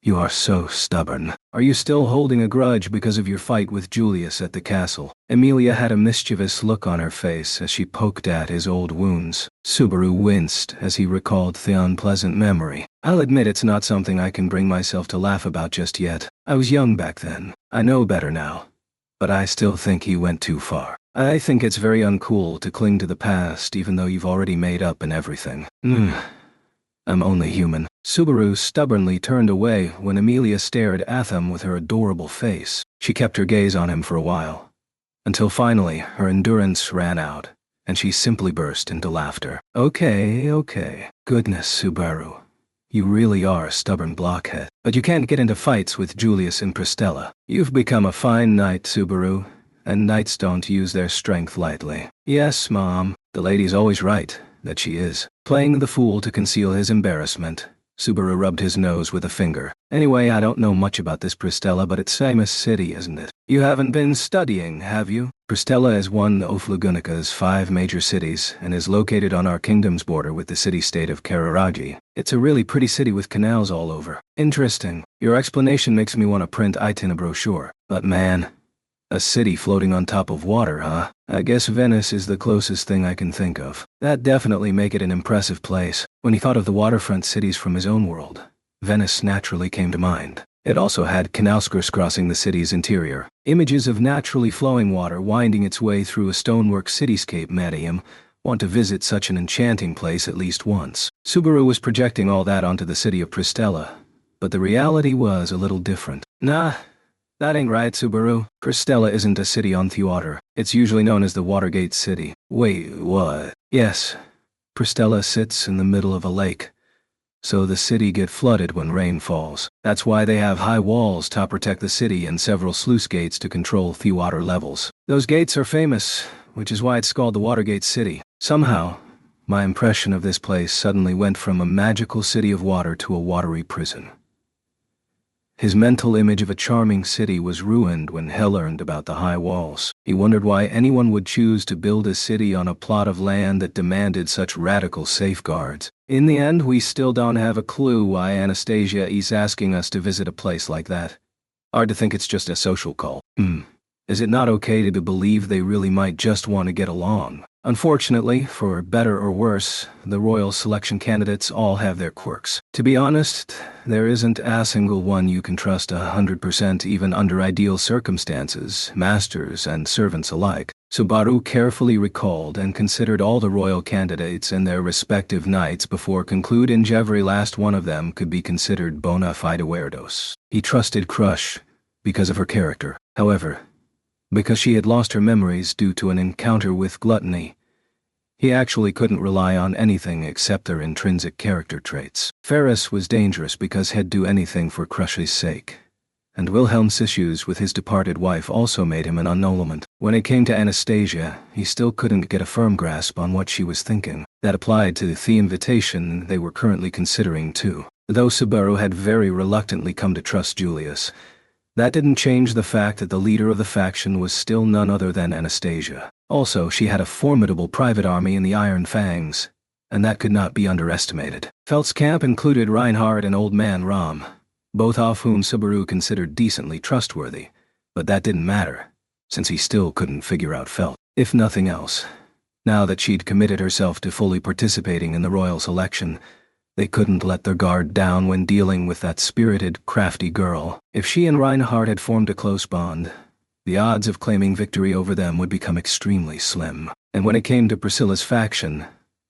you are so stubborn. Are you still holding a grudge because of your fight with Julius at the castle? Emilia had a mischievous look on her face as she poked at his old wounds. Subaru winced as he recalled the unpleasant memory. I'll admit it's not something I can bring myself to laugh about just yet. I was young back then. I know better now. But I still think he went too far. I think it's very uncool to cling to the past even though you've already made up and everything. I'm only human. Subaru stubbornly turned away when Emilia stared at him with her adorable face. She kept her gaze on him for a while, until finally her endurance ran out, and she simply burst into laughter. Okay. Goodness, Subaru. You really are a stubborn blockhead. But you can't get into fights with Julius and Pristella. You've become a fine knight, Subaru, and knights don't use their strength lightly. Yes, Mom, the lady's always right, that she is. Playing the fool to conceal his embarrassment, Subaru rubbed his nose with a finger. Anyway, I don't know much about this Pristella, but it's famous city, isn't it? You haven't been studying, have you? Pristella is one of Lagunika's 5 major cities and is located on our kingdom's border with the city-state of Kararaji. It's a really pretty city with canals all over. Interesting. Your explanation makes me want to print it in a brochure. But man, a city floating on top of water, huh? I guess Venice is the closest thing I can think of. That'd definitely make it an impressive place. When he thought of the waterfront cities from his own world, Venice naturally came to mind. It also had canals crisscrossing the city's interior. Images of naturally flowing water winding its way through a stonework cityscape made him want to visit such an enchanting place at least once. Subaru was projecting all that onto the city of Pristella, but the reality was a little different. Nah. That ain't right, Subaru. Pristella isn't a city on the water. It's usually known as the Watergate City. Wait, what? Yes. Pristella sits in the middle of a lake, so the city get flooded when rain falls. That's why they have high walls to protect the city and several sluice gates to control the water levels. Those gates are famous, which is why it's called the Watergate City. Somehow, my impression of this place suddenly went from a magical city of water to a watery prison. His mental image of a charming city was ruined when he learned about the high walls. He wondered why anyone would choose to build a city on a plot of land that demanded such radical safeguards. In the end, we still don't have a clue why Anastasia is asking us to visit a place like that. Hard to think it's just a social call. Is it not okay to believe they really might just want to get along? Unfortunately, for better or worse, the royal selection candidates all have their quirks. To be honest, there isn't a single one you can trust 100% even under ideal circumstances, masters and servants alike. Subaru carefully recalled and considered all the royal candidates and their respective knights before concluding every last one of them could be considered bona fide weirdos. He trusted Crush because of her character. However, because she had lost her memories due to an encounter with gluttony, he actually couldn't rely on anything except their intrinsic character traits. Ferris was dangerous because he'd do anything for Crush's sake, and Wilhelm's issues with his departed wife also made him an unknowlement. When it came to Anastasia, he still couldn't get a firm grasp on what she was thinking. That applied to the invitation they were currently considering too. Though Subaru had very reluctantly come to trust Julius, that didn't change the fact that the leader of the faction was still none other than Anastasia. Also, she had a formidable private army in the Iron Fangs, and that could not be underestimated. Felt's camp included Reinhard and Old Man Rom, both of whom Subaru considered decently trustworthy, but that didn't matter, since he still couldn't figure out Felt. If nothing else, now that she'd committed herself to fully participating in the royal selection, they couldn't let their guard down when dealing with that spirited, crafty girl. If she and Reinhard had formed a close bond, the odds of claiming victory over them would become extremely slim. And when it came to Priscilla's faction,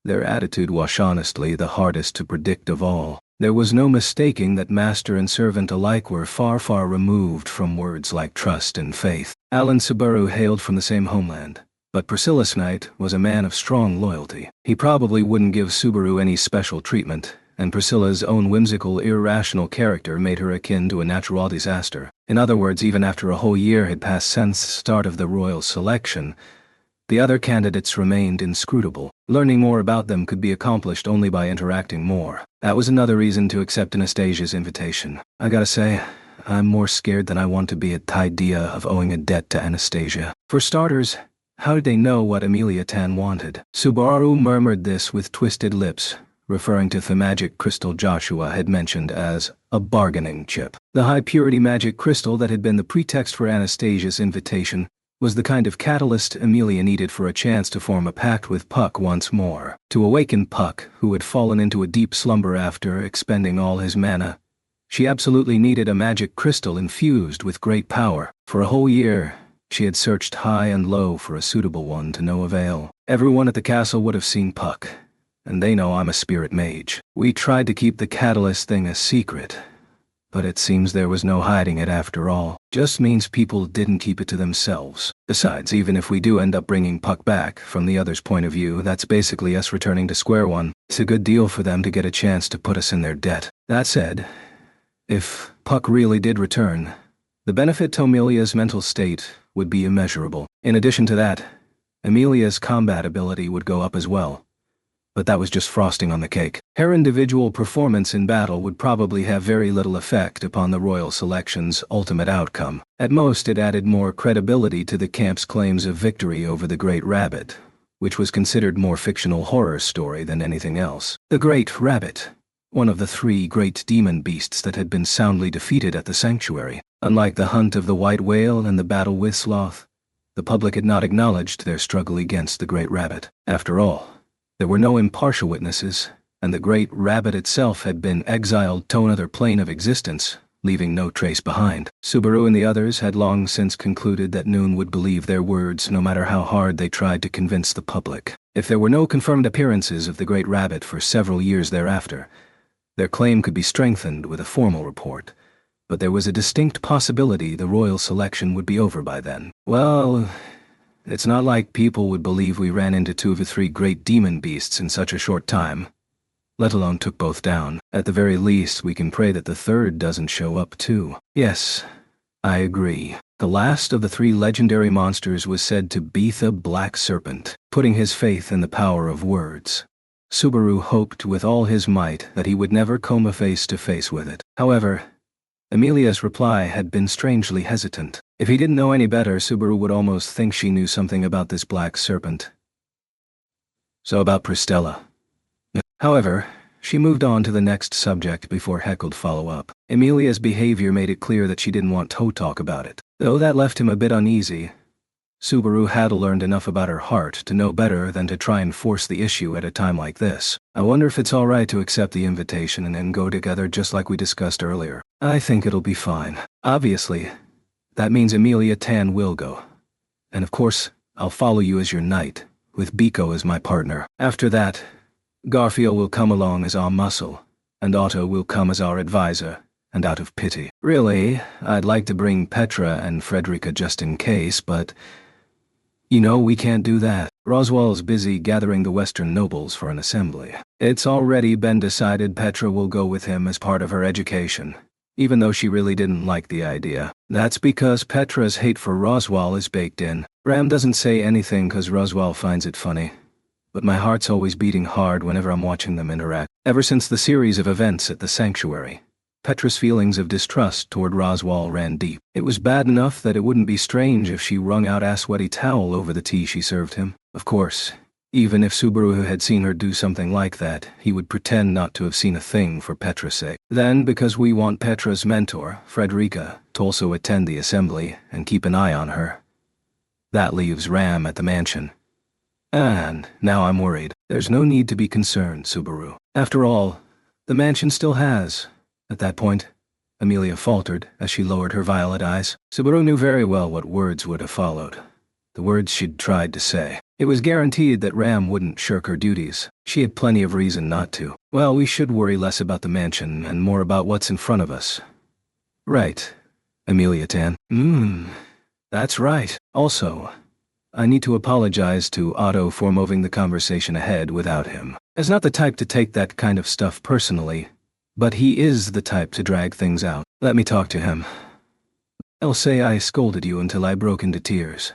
their attitude was honestly the hardest to predict of all. There was no mistaking that master and servant alike were far, far removed from words like trust and faith. Alan Subaru hailed from the same homeland, but Priscilla's knight was a man of strong loyalty. He probably wouldn't give Subaru any special treatment, and Priscilla's own whimsical, irrational character made her akin to a natural disaster. In other words, even after a whole year had passed since the start of the royal selection, the other candidates remained inscrutable. Learning more about them could be accomplished only by interacting more. That was another reason to accept Anastasia's invitation. I gotta say, I'm more scared than I want to be at the idea of owing a debt to Anastasia. For starters, how did they know what Amelia Tan wanted? Subaru murmured this with twisted lips, referring to the magic crystal Joshua had mentioned as a bargaining chip. The high-purity magic crystal that had been the pretext for Anastasia's invitation was the kind of catalyst Amelia needed for a chance to form a pact with Puck once more. To awaken Puck, who had fallen into a deep slumber after expending all his mana, she absolutely needed a magic crystal infused with great power. For a whole year, she had searched high and low for a suitable one to no avail. Everyone at the castle would have seen Puck, and they know I'm a spirit mage. We tried to keep the catalyst thing a secret, but it seems there was no hiding it after all. Just means people didn't keep it to themselves. Besides, even if we do end up bringing Puck back, from the other's point of view, that's basically us returning to square one. It's a good deal for them to get a chance to put us in their debt. That said, if Puck really did return, the benefit to Amelia's mental state would be immeasurable. In addition to that, Amelia's combat ability would go up as well. But that was just frosting on the cake. Her individual performance in battle would probably have very little effect upon the royal selection's ultimate outcome. At most, it added more credibility to the camp's claims of victory over the Great Rabbit, which was considered more fictional horror story than anything else. The Great Rabbit, one of the 3 great demon beasts that had been soundly defeated at the sanctuary. Unlike the hunt of the white whale and the battle with Sloth, the public had not acknowledged their struggle against the Great Rabbit. After all, there were no impartial witnesses, and the Great Rabbit itself had been exiled to another plane of existence, leaving no trace behind. Subaru and the others had long since concluded that Noon would believe their words no matter how hard they tried to convince the public. If there were no confirmed appearances of the Great Rabbit for several years thereafter, their claim could be strengthened with a formal report, but there was a distinct possibility the royal selection would be over by then. Well, it's not like people would believe we ran into 2 of the 3 great demon beasts in such a short time, let alone took both down. At the very least, we can pray that the 3rd doesn't show up too. Yes, I agree. The last of the 3 legendary monsters was said to be the Black Serpent. Putting his faith in the power of words, Subaru hoped with all his might that he would never come face to face with it. However, Amelia's reply had been strangely hesitant. If he didn't know any better, Subaru would almost think she knew something about this black serpent. So about Pristella. However, she moved on to the next subject before heckled follow-up. Amelia's behavior made it clear that she didn't want to talk about it. Though that left him a bit uneasy, Subaru had learned enough about her heart to know better than to try and force the issue at a time like this. I wonder if it's alright to accept the invitation and then go together just like we discussed earlier. I think it'll be fine. Obviously, that means Amelia Tan will go. And of course, I'll follow you as your knight, with Biko as my partner. After that, Garfield will come along as our muscle, and Otto will come as our advisor, and out of pity. Really, I'd like to bring Petra and Frederica just in case, but you know we can't do that. Roswell's busy gathering the Western nobles for an assembly. It's already been decided Petra will go with him as part of her education, even though she really didn't like the idea. That's because Petra's hate for Roswell is baked in. Ram doesn't say anything because Roswell finds it funny, but my heart's always beating hard whenever I'm watching them interact. Ever since the series of events at the sanctuary, Petra's feelings of distrust toward Roswell ran deep. It was bad enough that it wouldn't be strange if she wrung out a sweaty towel over the tea she served him. Of course, even if Subaru had seen her do something like that, he would pretend not to have seen a thing for Petra's sake. Then, because we want Petra's mentor, Frederica, to also attend the assembly and keep an eye on her, that leaves Ram at the mansion. And now I'm worried. There's no need to be concerned, Subaru. After all, the mansion still has. At that point, Amelia faltered as she lowered her violet eyes. Subaru knew very well what words would have followed. The words she'd tried to say. It was guaranteed that Ram wouldn't shirk her duties. She had plenty of reason not to. Well, we should worry less about the mansion and more about what's in front of us. Right, Amelia Tan. That's right. Also, I need to apologize to Otto for moving the conversation ahead without him. As not the type to take that kind of stuff personally, but he is the type to drag things out. Let me talk to him. I'll say I scolded you until I broke into tears.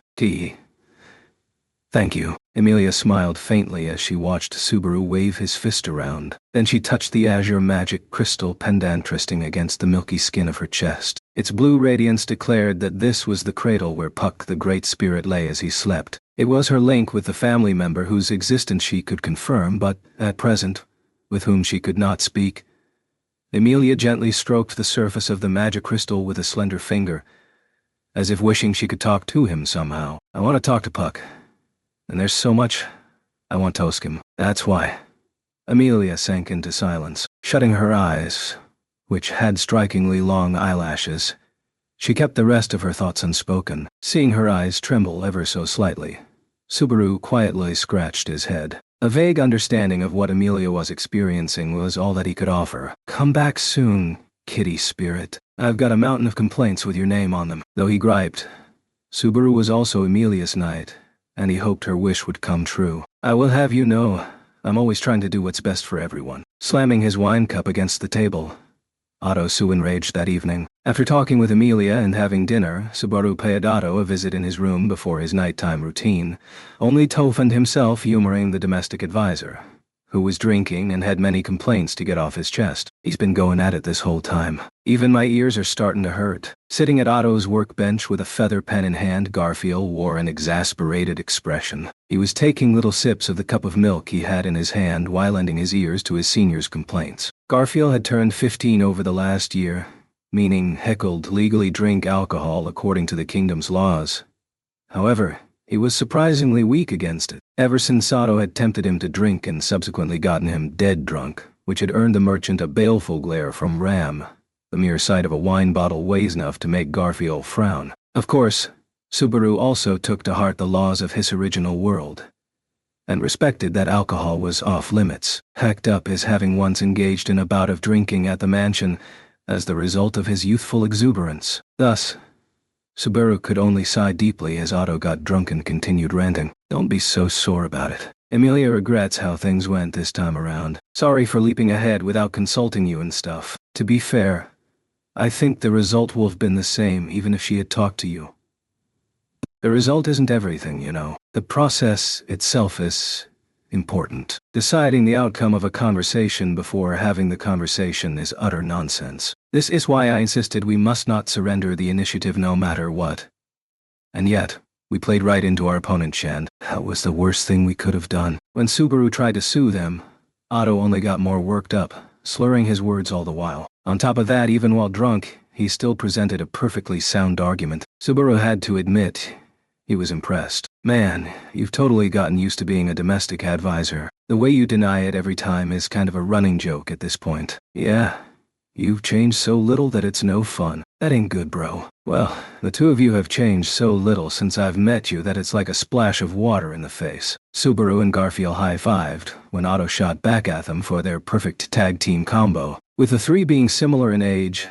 Thank you. Amelia smiled faintly as she watched Subaru wave his fist around. Then she touched the azure magic crystal pendant resting against the milky skin of her chest. Its blue radiance declared that this was the cradle where Puck the Great Spirit lay as he slept. It was her link with the family member whose existence she could confirm, but, at present, with whom she could not speak. Amelia gently stroked the surface of the magic crystal with a slender finger, as if wishing she could talk to him somehow. I want to talk to Puck. And there's so much I want to ask him. That's why. Amelia sank into silence, shutting her eyes, which had strikingly long eyelashes. She kept the rest of her thoughts unspoken, seeing her eyes tremble ever so slightly. Subaru quietly scratched his head. A vague understanding of what Amelia was experiencing was all that he could offer. Come back soon, kitty spirit. I've got a mountain of complaints with your name on them. Though he griped, Subaru was also Amelia's knight, and he hoped her wish would come true. I will have you know, I'm always trying to do what's best for everyone. Slamming his wine cup against the table, Otto so enraged that evening. After talking with Amelia and having dinner, Subaru paid Otto a visit in his room before his nighttime routine, only Tofand himself humoring the domestic advisor, who was drinking and had many complaints to get off his chest. He's been going at it this whole time. Even my ears are starting to hurt. Sitting at Otto's workbench with a feather pen in hand, Garfield wore an exasperated expression. He was taking little sips of the cup of milk he had in his hand while lending his ears to his senior's complaints. Garfield had turned 15 over the last year, meaning heckled legally drink alcohol according to the kingdom's laws. However, he was surprisingly weak against it. Ever since Otto had tempted him to drink and subsequently gotten him dead drunk, which had earned the merchant a baleful glare from Ram, the mere sight of a wine bottle weighs enough to make Garfield frown. Of course, Subaru also took to heart the laws of his original world, and respected that alcohol was off limits, hacked up as having once engaged in a bout of drinking at the mansion as the result of his youthful exuberance. Thus, Subaru could only sigh deeply as Otto got drunk and continued ranting. Don't be so sore about it. Amelia regrets how things went this time around. Sorry for leaping ahead without consulting you and stuff. To be fair, I think the result will have been the same even if she had talked to you. The result isn't everything, you know. The process itself is important. Deciding the outcome of a conversation before having the conversation is utter nonsense. This is why I insisted we must not surrender the initiative no matter what. And yet, we played right into our opponent's hand. That was the worst thing we could have done. When Subaru tried to soothe him, Otto only got more worked up, slurring his words all the while. On top of that, even while drunk, he still presented a perfectly sound argument. Subaru had to admit he was impressed. Man, you've totally gotten used to being a domestic advisor. The way you deny it every time is kind of a running joke at this point. Yeah, you've changed so little that it's no fun. That ain't good, bro. Well, the two of you have changed so little since I've met you that it's like a splash of water in the face. Subaru and Garfield high-fived when Otto shot back at them for their perfect tag team combo. With the three being similar in age,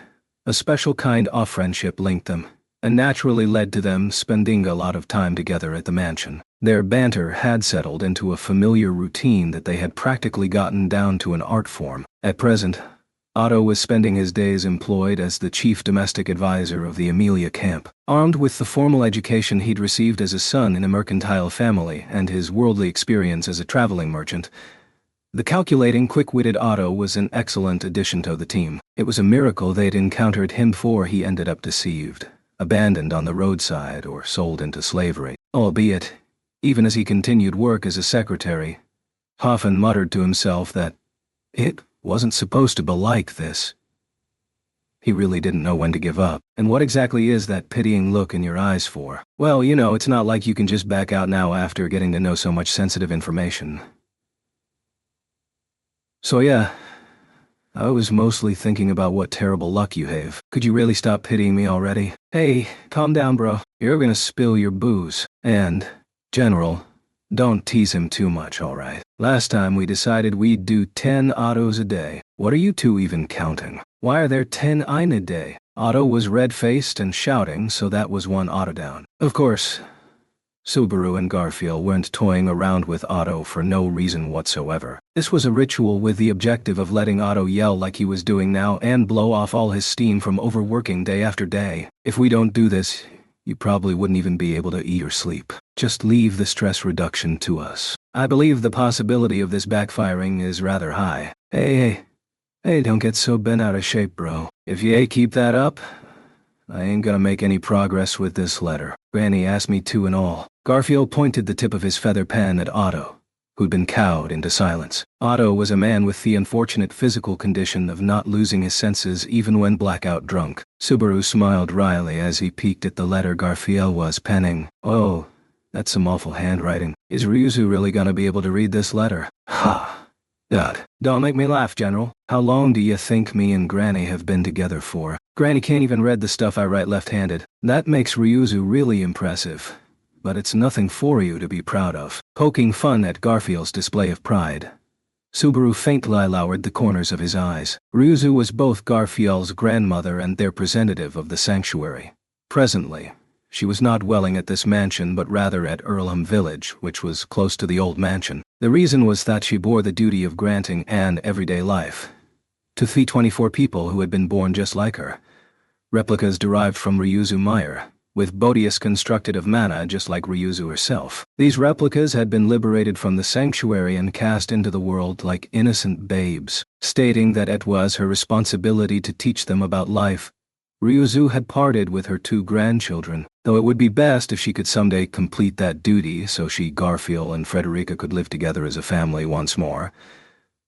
a special kind of friendship linked them, and naturally led to them spending a lot of time together at the mansion. Their banter had settled into a familiar routine that they had practically gotten down to an art form. At present, Otto was spending his days employed as the chief domestic advisor of the Amelia camp. Armed with the formal education he'd received as a son in a mercantile family and his worldly experience as a traveling merchant, the calculating, quick-witted Otto was an excellent addition to the team. It was a miracle they'd encountered him before he ended up deceived, abandoned on the roadside, or sold into slavery. Albeit, even as he continued work as a secretary, Hoffman muttered to himself that it wasn't supposed to be like this. He really didn't know when to give up. And what exactly is that pitying look in your eyes for? Well, you know, it's not like you can just back out now after getting to know so much sensitive information. So yeah, I was mostly thinking about what terrible luck you have. Could you really stop pitying me already? Hey, calm down, bro. You're gonna spill your booze. And, General, don't tease him too much, alright? Last time we decided we'd do 10 Ottos a day. What are you two even counting? Why are there 10 Ein a day? Otto was red-faced and shouting, so that was one Otto down. Of course, Subaru and Garfield weren't toying around with Otto for no reason whatsoever. This was a ritual with the objective of letting Otto yell like he was doing now and blow off all his steam from overworking day after day. If we don't do this, you probably wouldn't even be able to eat or sleep. Just leave the stress reduction to us. I believe the possibility of this backfiring is rather high. Hey, don't get so bent out of shape, bro. If you keep that up, I ain't gonna make any progress with this letter. Granny asked me to and all. Garfield pointed the tip of his feather pen at Otto, who'd been cowed into silence. Otto was a man with the unfortunate physical condition of not losing his senses even when blackout drunk. Subaru smiled wryly as he peeked at the letter Garfield was penning. Oh, that's some awful handwriting. Is Ryuzu really gonna be able to read this letter? Ha! God. Don't make me laugh, General. How long do you think me and Granny have been together for? Granny can't even read the stuff I write left-handed. That makes Ryuzu really impressive. But it's nothing for you to be proud of. Poking fun at Garfield's display of pride, Subaru faintly lowered the corners of his eyes. Ryuzu was both Garfield's grandmother and their representative of the sanctuary. Presently, she was not dwelling at this mansion but rather at Earlham Village, which was close to the old mansion. The reason was that she bore the duty of granting an everyday life to the 24 people who had been born just like her. Replicas derived from Ryuzu Meyer, with Bodius constructed of mana just like Ryuzu herself. These replicas had been liberated from the sanctuary and cast into the world like innocent babes. Stating that it was her responsibility to teach them about life, Ryuzu had parted with her 2 grandchildren, though it would be best if she could someday complete that duty so she, Garfield, and Frederica could live together as a family once more.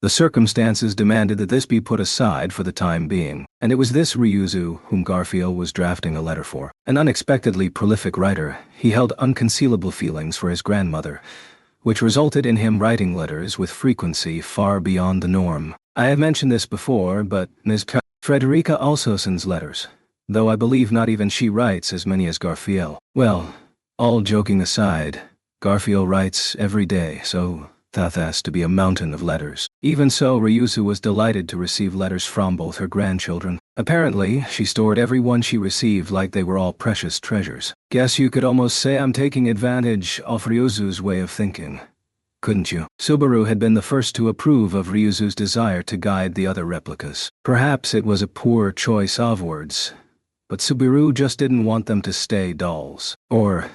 The circumstances demanded that this be put aside for the time being, and it was this Ryuzu whom Garfield was drafting a letter for. An unexpectedly prolific writer, he held unconcealable feelings for his grandmother, which resulted in him writing letters with frequency far beyond the norm. I have mentioned this before, but Ms. Frederica also sends letters, though I believe not even she writes as many as Garfield. Well, all joking aside, Garfield writes every day, so that has to be a mountain of letters. Even so, Ryuzu was delighted to receive letters from both her grandchildren. Apparently, she stored every one she received like they were all precious treasures. Guess you could almost say I'm taking advantage of Ryuzu's way of thinking, couldn't you? Subaru had been the first to approve of Ryuzu's desire to guide the other replicas. Perhaps it was a poor choice of words, but Subaru just didn't want them to stay dolls. Or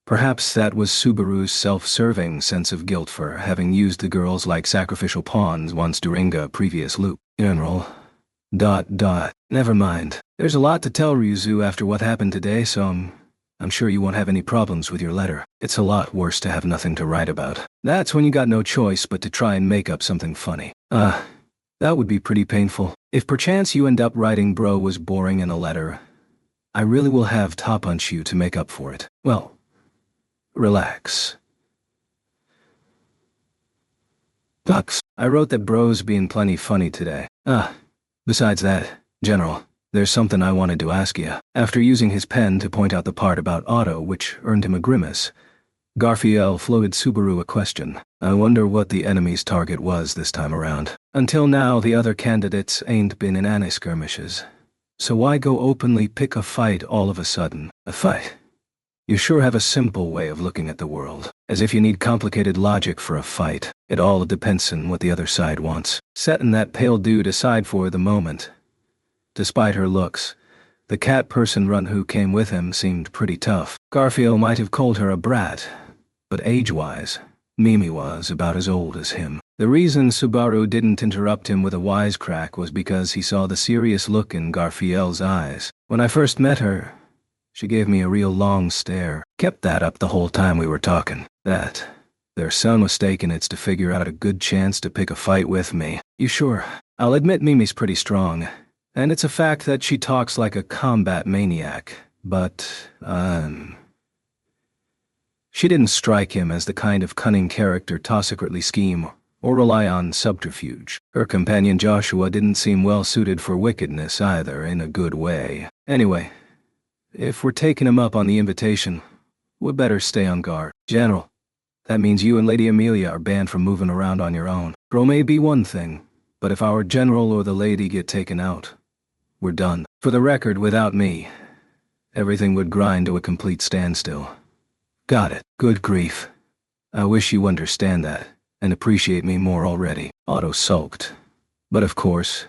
Perhaps that was Subaru's self-serving sense of guilt for having used the girls like sacrificial pawns once during a previous loop. General. ... Never mind. There's a lot to tell Ryuzu after what happened today, so I'm sure you won't have any problems with your letter. It's a lot worse to have nothing to write about. That's when you got no choice but to try and make up something funny. That would be pretty painful. If perchance you end up writing bro was boring in a letter, I really will have to punch you to make up for it. Well, relax. Ducks. I wrote that bro's being plenty funny today. Besides that, General, there's something I wanted to ask you. After using his pen to point out the part about Otto which earned him a grimace, Garfield floated Subaru a question. I wonder what the enemy's target was this time around. Until now, the other candidates ain't been in any skirmishes. So why go openly pick a fight all of a sudden? A fight? You sure have a simple way of looking at the world. As if you need complicated logic for a fight. It all depends on what the other side wants. Setting that pale dude aside for the moment. Despite her looks, the cat person runt who came with him seemed pretty tough. Garfield might have called her a brat, but age-wise, Mimi was about as old as him. The reason Subaru didn't interrupt him with a wisecrack was because he saw the serious look in Garfield's eyes. When I first met her, she gave me a real long stare. Kept that up the whole time we were talking. There's some mistaken it's to figure out a good chance to pick a fight with me. You sure? I'll admit Mimi's pretty strong, and it's a fact that she talks like a combat maniac, but, she didn't strike him as the kind of cunning character to secretly scheme or rely on subterfuge. Her companion Joshua didn't seem well suited for wickedness either, in a good way. Anyway, if we're taking him up on the invitation, we'd better stay on guard. General, that means you and Lady Amelia are banned from moving around on your own. Bro may be one thing, but if our general or the lady get taken out, we're done. For the record, without me, everything would grind to a complete standstill. Got it. Good grief. I wish you understand that, and appreciate me more already. Otto sulked. But of course,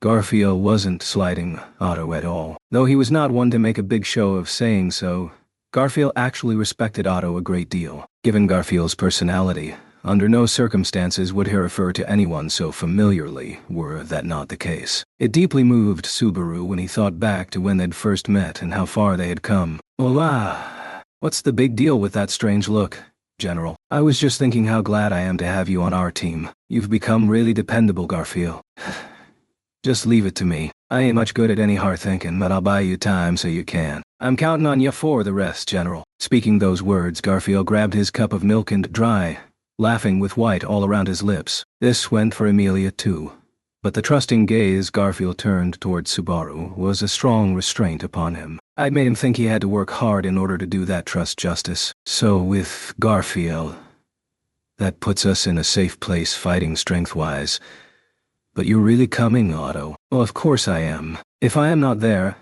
Garfield wasn't slighting Otto at all. Though he was not one to make a big show of saying so, Garfield actually respected Otto a great deal. Given Garfield's personality, under no circumstances would he refer to anyone so familiarly, were that not the case. It deeply moved Subaru when he thought back to when they'd first met and how far they had come. What's the big deal with that strange look, General? I was just thinking how glad I am to have you on our team. You've become really dependable, Garfield. Just leave it to me. I ain't much good at any hard thinking, but I'll buy you time so you can. I'm counting on you for the rest, General. Speaking those words, Garfield grabbed his cup of milk and dry, laughing with white all around his lips. This went for Amelia too. But the trusting gaze Garfield turned toward Subaru was a strong restraint upon him. I'd made him think he had to work hard in order to do that trust justice. So with Garfield, that puts us in a safe place fighting strength-wise. But you're really coming, Otto? Well, of course I am. If I am not there,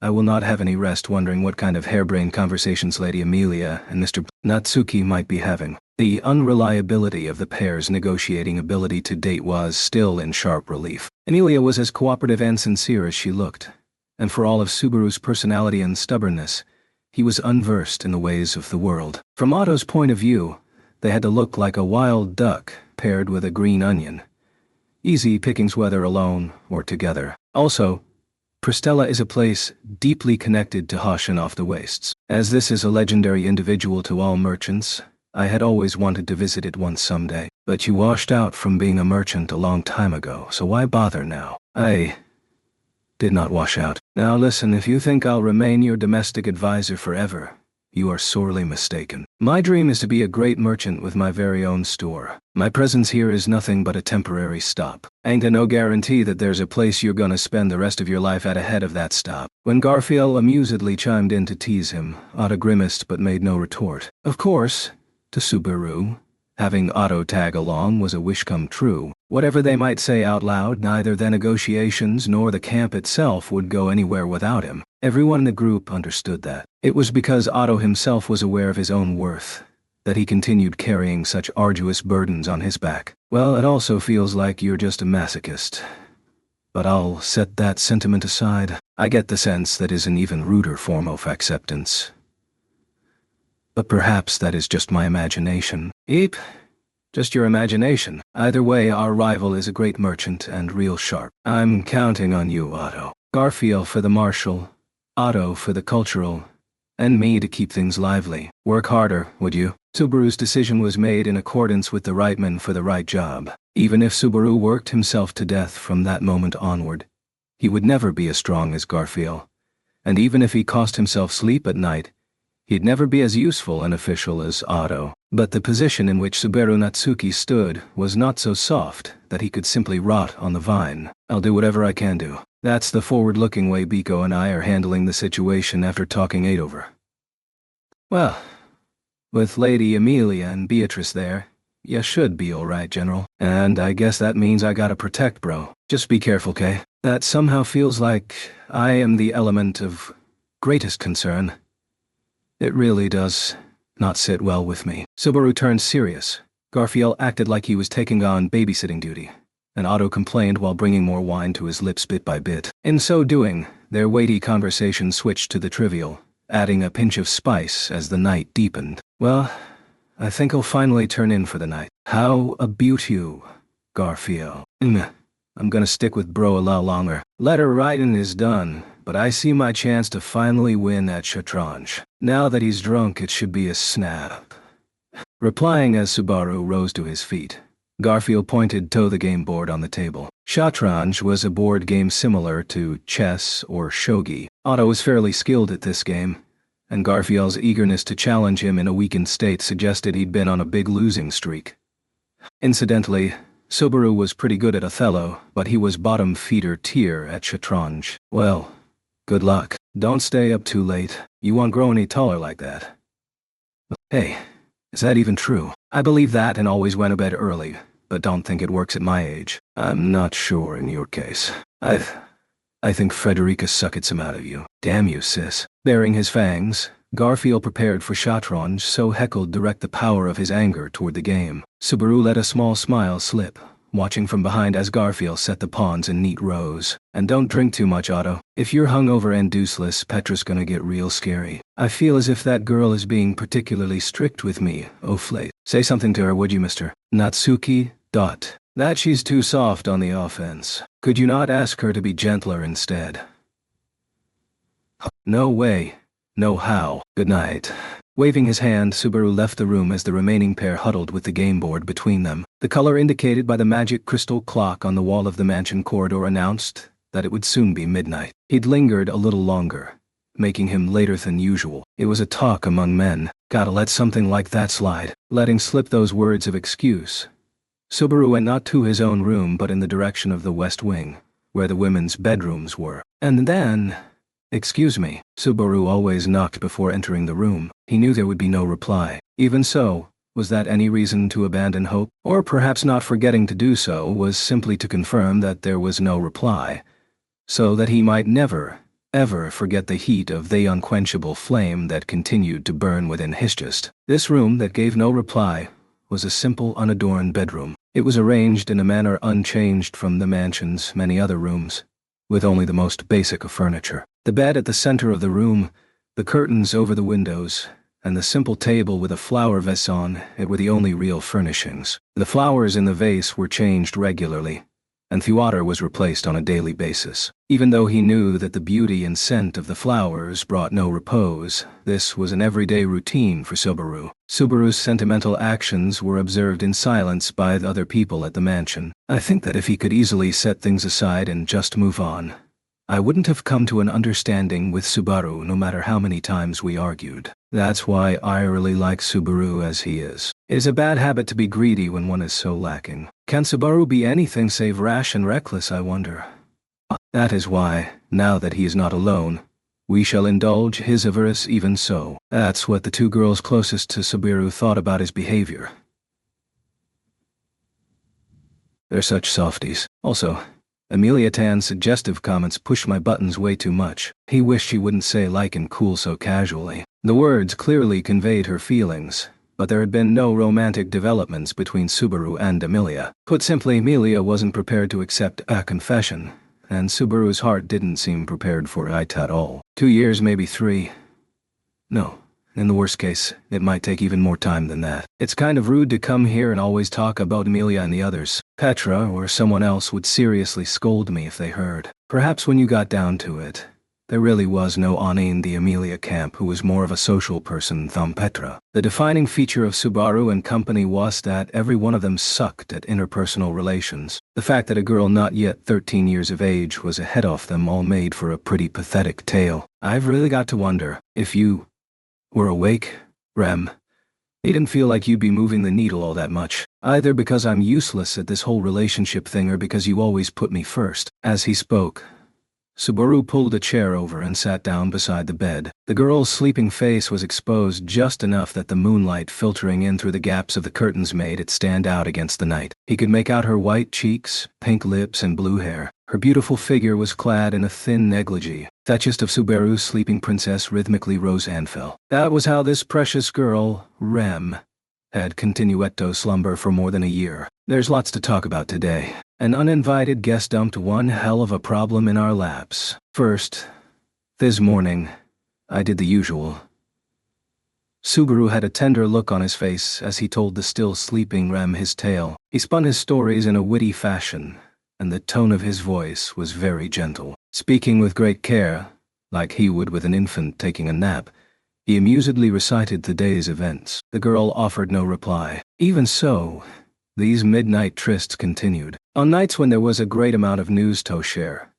I will not have any rest wondering what kind of harebrained conversations Lady Amelia and Mr. Natsuki might be having. The unreliability of the pair's negotiating ability to date was still in sharp relief. Amelia was as cooperative and sincere as she looked, and for all of Subaru's personality and stubbornness, he was unversed in the ways of the world. From Otto's point of view, they had to look like a wild duck paired with a green onion. Easy pickings whether alone or together. Also, Pristella is a place deeply connected to Hoshin off the Wastes. As this is a legendary individual to all merchants, I had always wanted to visit it once someday. But you washed out from being a merchant a long time ago, so why bother now? I did not wash out. Now listen, if you think I'll remain your domestic advisor forever, you are sorely mistaken. My dream is to be a great merchant with my very own store. My presence here is nothing but a temporary stop. Ain't a no guarantee that there's a place you're gonna spend the rest of your life at ahead of that stop. When Garfield amusedly chimed in to tease him, Otto grimaced but made no retort. Of course, to Subaru, having Otto tag along was a wish come true. Whatever they might say out loud, neither the negotiations nor the camp itself would go anywhere without him. Everyone in the group understood that. It was because Otto himself was aware of his own worth that he continued carrying such arduous burdens on his back. Well, it also feels like you're just a masochist. But I'll set that sentiment aside. I get the sense that is an even ruder form of acceptance. But perhaps that is just my imagination. Eep. Just your imagination. Either way, our rival is a great merchant and real sharp. I'm counting on you, Otto. Garfield for the martial, Otto for the cultural, and me to keep things lively. Work harder, would you? Subaru's decision was made in accordance with the right man for the right job. Even if Subaru worked himself to death from that moment onward, he would never be as strong as Garfield. And even if he cost himself sleep at night, he'd never be as useful and official as Otto. But the position in which Subaru Natsuki stood was not so soft that he could simply rot on the vine. I'll do whatever I can do. That's the forward-looking way Biko and I are handling the situation after talking it over. Well, with Lady Amelia and Beatrice there, you should be alright, General. And I guess that means I gotta protect, bro. Just be careful, Kay? That somehow feels like I am the element of greatest concern. It really does not sit well with me. Subaru turned serious. Garfield acted like he was taking on babysitting duty, and Otto complained while bringing more wine to his lips bit by bit. In so doing, their weighty conversation switched to the trivial, adding a pinch of spice as the night deepened. Well, I think I'll finally turn in for the night. How about you, Garfield? I'm gonna stick with bro a lot longer. Letter writing is done, but I see my chance to finally win at Shatranj. Now that he's drunk, it should be a snap. Replying as Subaru rose to his feet, Garfield pointed to the game board on the table. Shatranj was a board game similar to chess or shogi. Otto was fairly skilled at this game, and Garfield's eagerness to challenge him in a weakened state suggested he'd been on a big losing streak. Incidentally, Subaru was pretty good at Othello, but he was bottom feeder tier at Shatranj. Well, good luck. Don't stay up too late. You won't grow any taller like that. Hey, is that even true? I believe that and always went to bed early, but don't think it works at my age. I'm not sure in your case. I think Frederica sucked some out of you. Damn you, sis. Baring his fangs, Garfield prepared for Shatranj, so heckled direct the power of his anger toward the game. Subaru let a small smile slip, watching from behind as Garfield set the pawns in neat rows. And don't drink too much, Otto. If you're hungover and deuceless, Petra's gonna get real scary. I feel as if that girl is being particularly strict with me, Flate. Say something to her, would you, Mr. Natsuki? That she's too soft on the offense. Could you not ask her to be gentler instead? No way. No how. Good night. Waving his hand, Subaru left the room as the remaining pair huddled with the game board between them. The color indicated by the magic crystal clock on the wall of the mansion corridor announced that it would soon be midnight. He'd lingered a little longer, making him later than usual. It was a talk among men. Gotta let something like that slide. Letting slip those words of excuse, Subaru went not to his own room but in the direction of the west wing, where the women's bedrooms were. And then... Excuse me, Subaru always knocked before entering the room. He knew there would be no reply. Even so, was that any reason to abandon hope? Or perhaps not forgetting to do so was simply to confirm that there was no reply, so that he might never, ever forget the heat of the unquenchable flame that continued to burn within his chest. This room that gave no reply was a simple, unadorned bedroom. It was arranged in a manner unchanged from the mansion's many other rooms, with only the most basic of furniture. The bed at the center of the room, the curtains over the windows, and the simple table with a flower vase on it were the only real furnishings. The flowers in the vase were changed regularly, and the water was replaced on a daily basis. Even though he knew that the beauty and scent of the flowers brought no repose, this was an everyday routine for Subaru. Subaru's sentimental actions were observed in silence by the other people at the mansion. I think that if he could easily set things aside and just move on, I wouldn't have come to an understanding with Subaru no matter how many times we argued. That's why I really like Subaru as he is. It is a bad habit to be greedy when one is so lacking. Can Subaru be anything save rash and reckless, I wonder? That is why, now that he is not alone, we shall indulge his avarice even so. That's what the two girls closest to Subaru thought about his behavior. They're such softies. Also, Amelia Tan's suggestive comments push my buttons way too much. He wished she wouldn't say like and cool so casually. The words clearly conveyed her feelings, but there had been no romantic developments between Subaru and Amelia. Put simply, Amelia wasn't prepared to accept a confession, and Subaru's heart didn't seem prepared for it at all. 2 years, maybe 3. No, In the worst case, it might take even more time than that. It's kind of rude to come here and always talk about Amelia and the others. Petra or someone else would seriously scold me if they heard. Perhaps when you got down to it, there really was no Ani in the Amelia camp who was more of a social person than Petra. The defining feature of Subaru and company was that every one of them sucked at interpersonal relations. The fact that a girl not yet 13 years of age was ahead of them all made for a pretty pathetic tale. I've really got to wonder if you were awake, Rem. It didn't feel like you'd be moving the needle all that much, either because I'm useless at this whole relationship thing or because you always put me first. As he spoke, Subaru pulled a chair over and sat down beside the bed. The girl's sleeping face was exposed just enough that the moonlight filtering in through the gaps of the curtains made it stand out against the night. He could make out her white cheeks, pink lips, and blue hair. Her beautiful figure was clad in a thin negligee, thatchest of Subaru's sleeping princess rhythmically rose and fell. That was how this precious girl, Rem, had continuetto slumber for more than a year. There's lots to talk about today. An uninvited guest dumped one hell of a problem in our laps. First, this morning, I did the usual. Subaru had a tender look on his face as he told the still sleeping Rem his tale. He spun his stories in a witty fashion, and the tone of his voice was very gentle. Speaking with great care, like he would with an infant taking a nap, he amusedly recited the day's events. The girl offered no reply. Even so, these midnight trysts continued. On nights when there was a great amount of news to share,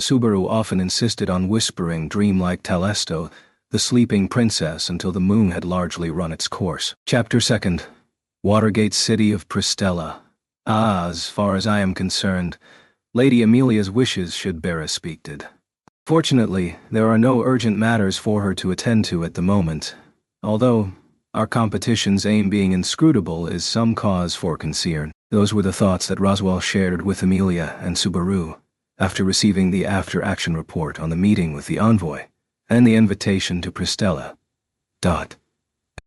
Subaru often insisted on whispering dreamlike Telesto, the sleeping princess, until the moon had largely run its course. Chapter 2. Watergate City of Pristella. As far as I am concerned, Lady Amelia's wishes should bear respected. Fortunately, there are no urgent matters for her to attend to at the moment, although our competition's aim being inscrutable is some cause for concern. Those were the thoughts that Roswell shared with Amelia and Subaru after receiving the after-action report on the meeting with the envoy and the invitation to Pristella.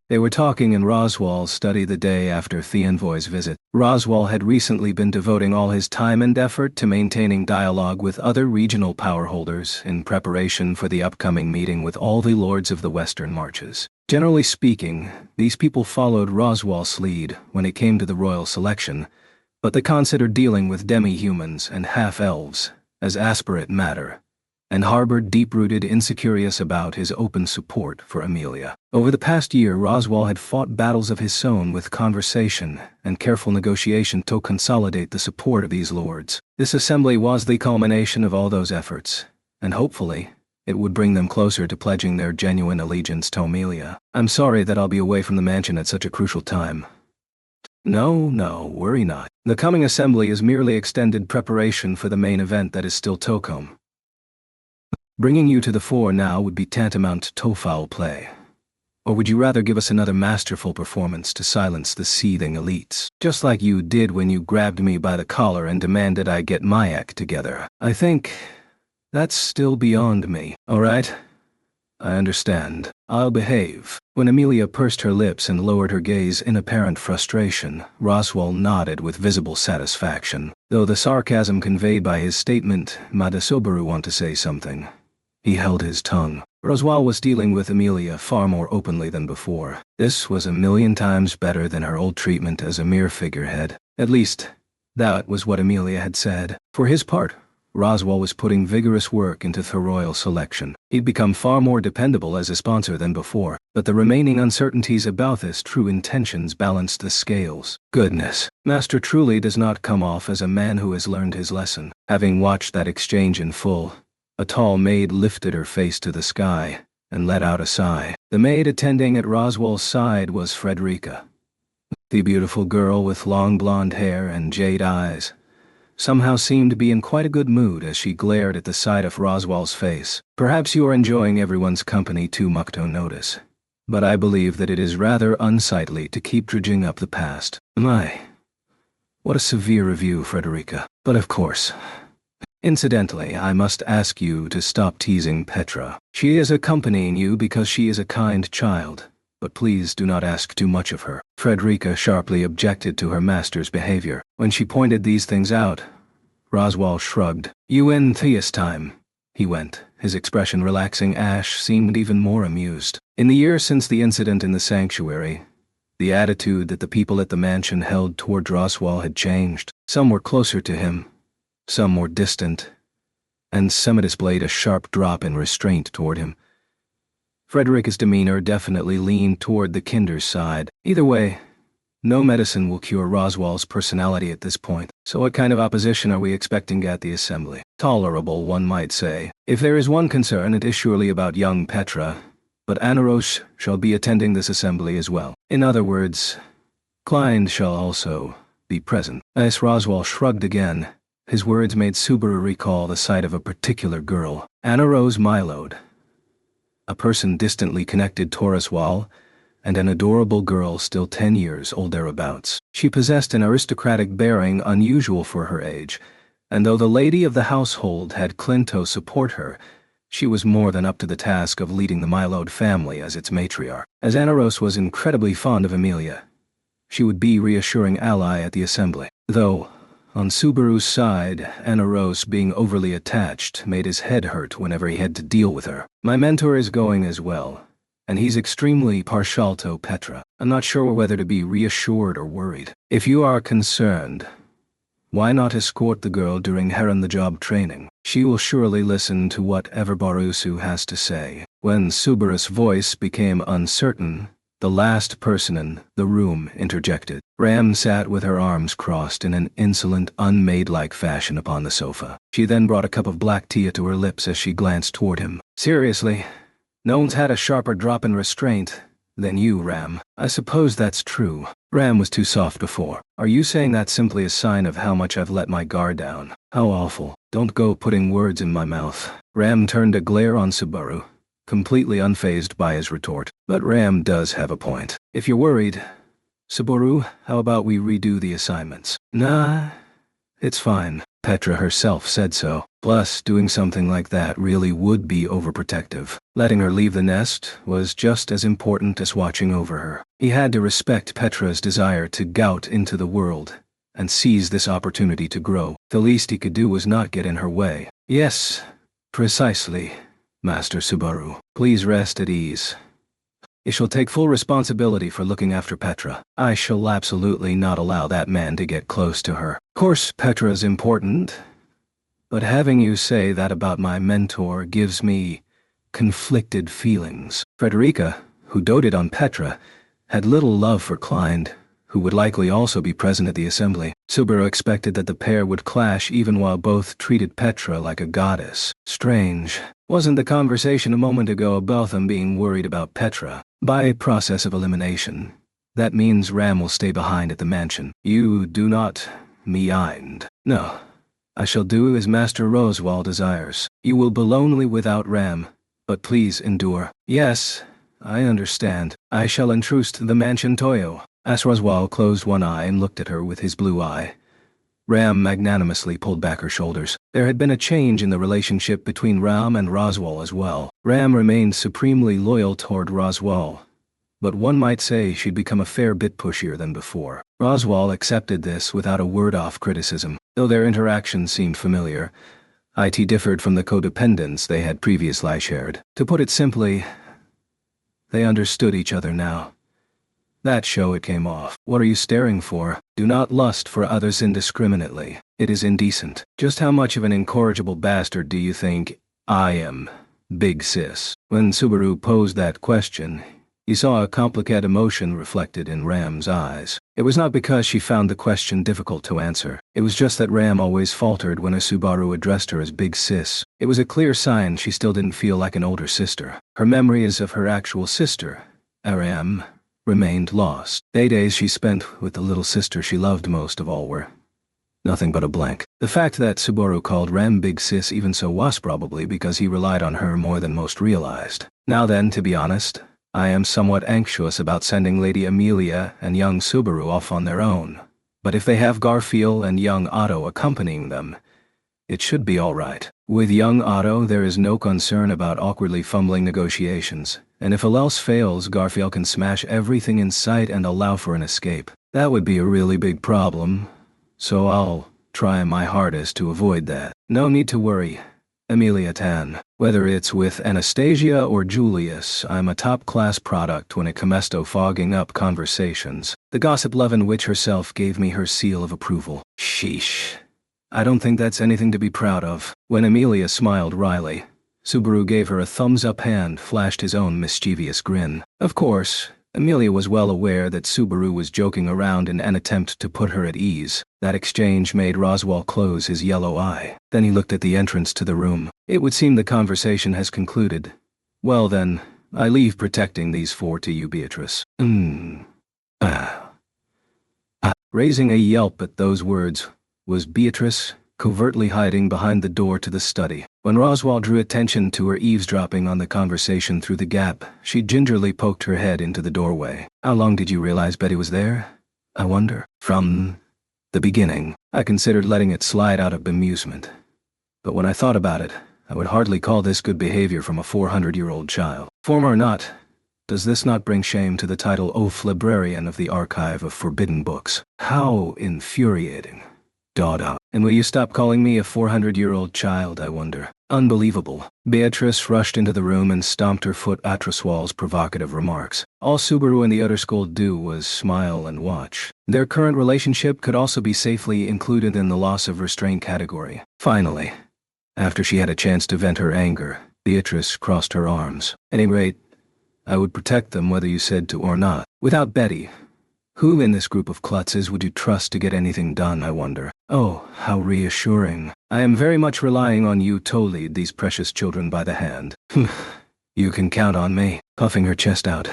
They were talking in Roswell's study the day after the envoy's visit. Roswell had recently been devoting all his time and effort to maintaining dialogue with other regional power holders in preparation for the upcoming meeting with all the lords of the Western Marches. Generally speaking, these people followed Roswell's lead when it came to the royal selection, but they considered dealing with demi-humans and half-elves as aspirate matter, and harbored deep-rooted insecurities about his open support for Amelia. Over the past year, Roswell had fought battles of his own with conversation and careful negotiation to consolidate the support of these lords. This assembly was the culmination of all those efforts, and hopefully, it would bring them closer to pledging their genuine allegiance to Amelia. I'm sorry that I'll be away from the mansion at such a crucial time. No, worry not. The coming assembly is merely extended preparation for the main event that is still to come. Bringing you to the fore now would be tantamount to foul play. Or would you rather give us another masterful performance to silence the seething elites, just like you did when you grabbed me by the collar and demanded I get my act together? I think that's still beyond me. All right, I understand. I'll behave. When Amelia pursed her lips and lowered her gaze in apparent frustration, Roswell nodded with visible satisfaction. Though the sarcasm conveyed by his statement made Subaru want to say something, he held his tongue. Roswell was dealing with Amelia far more openly than before. This was 1,000,000 times better than her old treatment as a mere figurehead. At least, that was what Amelia had said. For his part, Roswell was putting vigorous work into the royal selection. He'd become far more dependable as a sponsor than before, but the remaining uncertainties about his true intentions balanced the scales. Goodness, Master truly does not come off as a man who has learned his lesson. Having watched that exchange in full, a tall maid lifted her face to the sky and let out a sigh. The maid attending at Roswell's side was Frederica. The beautiful girl with long blonde hair and jade eyes somehow seemed to be in quite a good mood as she glared at the sight of Roswell's face. Perhaps you are enjoying everyone's company too much to notice, but I believe that it is rather unsightly to keep dredging up the past. My, what a severe review, Frederica. But of course, incidentally, I must ask you to stop teasing Petra. She is accompanying you because she is a kind child, but please do not ask too much of her. Frederica sharply objected to her master's behavior. When she pointed these things out, Roswell shrugged. You in Thea's time, he went, his expression relaxing. Ash seemed even more amused. In the years since the incident in the sanctuary, the attitude that the people at the mansion held toward Roswell had changed. Some were closer to him, some more distant, and some displayed a sharp drop in restraint toward him. Frederica's demeanor definitely leaned toward the kinder's side. Either way, no medicine will cure Roswell's personality at this point, so what kind of opposition are we expecting at the assembly? Tolerable, one might say. If there is one concern, it is surely about young Petra, but Anaros shall be attending this assembly as well. In other words, Klein shall also be present. As Roswell shrugged again, his words made Subaru recall the sight of a particular girl, Anaros Mylode, a person distantly connected to Roswell, and an adorable girl still 10 years old thereabouts. She possessed an aristocratic bearing unusual for her age, and though the lady of the household had Clinto support her, she was more than up to the task of leading the Mylode family as its matriarch. As Anaros was incredibly fond of Amelia, she would be a reassuring ally at the assembly. Though, on Subaru's side, Anaros being overly attached made his head hurt whenever he had to deal with her. My mentor is going as well, and he's extremely partial to Petra. I'm not sure whether to be reassured or worried. If you are concerned, why not escort the girl during her on-the-job training? She will surely listen to whatever Barusu has to say. When Subaru's voice became uncertain, the last person in the room interjected. Ram sat with her arms crossed in an insolent, unmaid-like fashion upon the sofa. She then brought a cup of black tea to her lips as she glanced toward him. Seriously, no one's had a sharper drop in restraint than you, Ram. I suppose that's true. Ram was too soft before. Are you saying that's simply a sign of how much I've let my guard down? How awful. Don't go putting words in my mouth. Ram turned a glare on Subaru, completely unfazed by his retort. But Ram does have a point. If you're worried, Subaru, how about we redo the assignments? Nah, it's fine. Petra herself said so. Plus, doing something like that really would be overprotective. Letting her leave the nest was just as important as watching over her. He had to respect Petra's desire to gout into the world and seize this opportunity to grow. The least he could do was not get in her way. Yes, precisely, Master Subaru. Please rest at ease. I shall take full responsibility for looking after Petra. I shall absolutely not allow that man to get close to her. Of course, Petra's important, but having you say that about my mentor gives me conflicted feelings. Frederica, who doted on Petra, had little love for Klein, who would likely also be present at the assembly. Subaru expected that the pair would clash even while both treated Petra like a goddess. Strange. Wasn't the conversation a moment ago about them being worried about Petra? By a process of elimination, that means Ram will stay behind at the mansion. You do not mind. No. I shall do as Master Roswell desires. You will be lonely without Ram, but please endure. Yes, I understand. I shall entrust the mansion Toyo. As Roswell closed one eye and looked at her with his blue eye, Ram magnanimously pulled back her shoulders. There had been a change in the relationship between Ram and Roswell as well. Ram remained supremely loyal toward Roswell, but one might say she'd become a fair bit pushier than before. Roswell accepted this without a word-off criticism. Though their interactions seemed familiar, it differed from the codependence they had previously shared. To put it simply, they understood each other now. That show it came off. What are you staring for? Do not lust for others indiscriminately. It is indecent. Just how much of an incorrigible bastard do you think I am, Big Sis? When Subaru posed that question, he saw a complicated emotion reflected in Ram's eyes. It was not because she found the question difficult to answer. It was just that Ram always faltered when a Subaru addressed her as Big Sis. It was a clear sign she still didn't feel like an older sister. Her memories of her actual sister, Aram, remained lost. The days she spent with the little sister she loved most of all were nothing but a blank. The fact that Subaru called Ram Big Sis even so was probably because he relied on her more than most realized. Now then, to be honest, I am somewhat anxious about sending Lady Amelia and young Subaru off on their own. But if they have Garfield and young Otto accompanying them, it should be all right. With young Otto, there is no concern about awkwardly fumbling negotiations, and if all else fails, Garfield can smash everything in sight and allow for an escape. That would be a really big problem, so I'll try my hardest to avoid that. No need to worry. Amelia Tan. Whether it's with Anastasia or Julius, I'm a top-class product when it comes to fogging up conversations. The gossip-loving witch herself gave me her seal of approval. Sheesh. I don't think that's anything to be proud of. When Amelia smiled wryly, Subaru gave her a thumbs-up hand, flashed his own mischievous grin. Of course, Amelia was well aware that Subaru was joking around in an attempt to put her at ease. That exchange made Roswell close his yellow eye. Then he looked at the entrance to the room. It would seem the conversation has concluded. Well then, I leave protecting these four to you, Beatrice. Raising a yelp at those words was Beatrice, covertly hiding behind the door to the study. When Roswell drew attention to her eavesdropping on the conversation through the gap, she gingerly poked her head into the doorway. How long did you realize Betty was there? I wonder. From the beginning, I considered letting it slide out of bemusement. But when I thought about it, I would hardly call this good behavior from a 400-year-old child. Form or not, does this not bring shame to the title Oaf Librarian of the Archive of Forbidden Books? How infuriating. Dada. And will you stop calling me a 400-year-old child, I wonder? Unbelievable. Beatrice rushed into the room and stomped her foot at Roswell's provocative remarks. All Subaru and the other school do was smile and watch. Their current relationship could also be safely included in the loss of restraint category. Finally, after she had a chance to vent her anger, Beatrice crossed her arms. At any rate, I would protect them whether you said to or not. Without Betty, who in this group of klutzes would you trust to get anything done, I wonder? Oh, how reassuring. I am very much relying on you to lead these precious children by the hand. You can count on me. Puffing her chest out,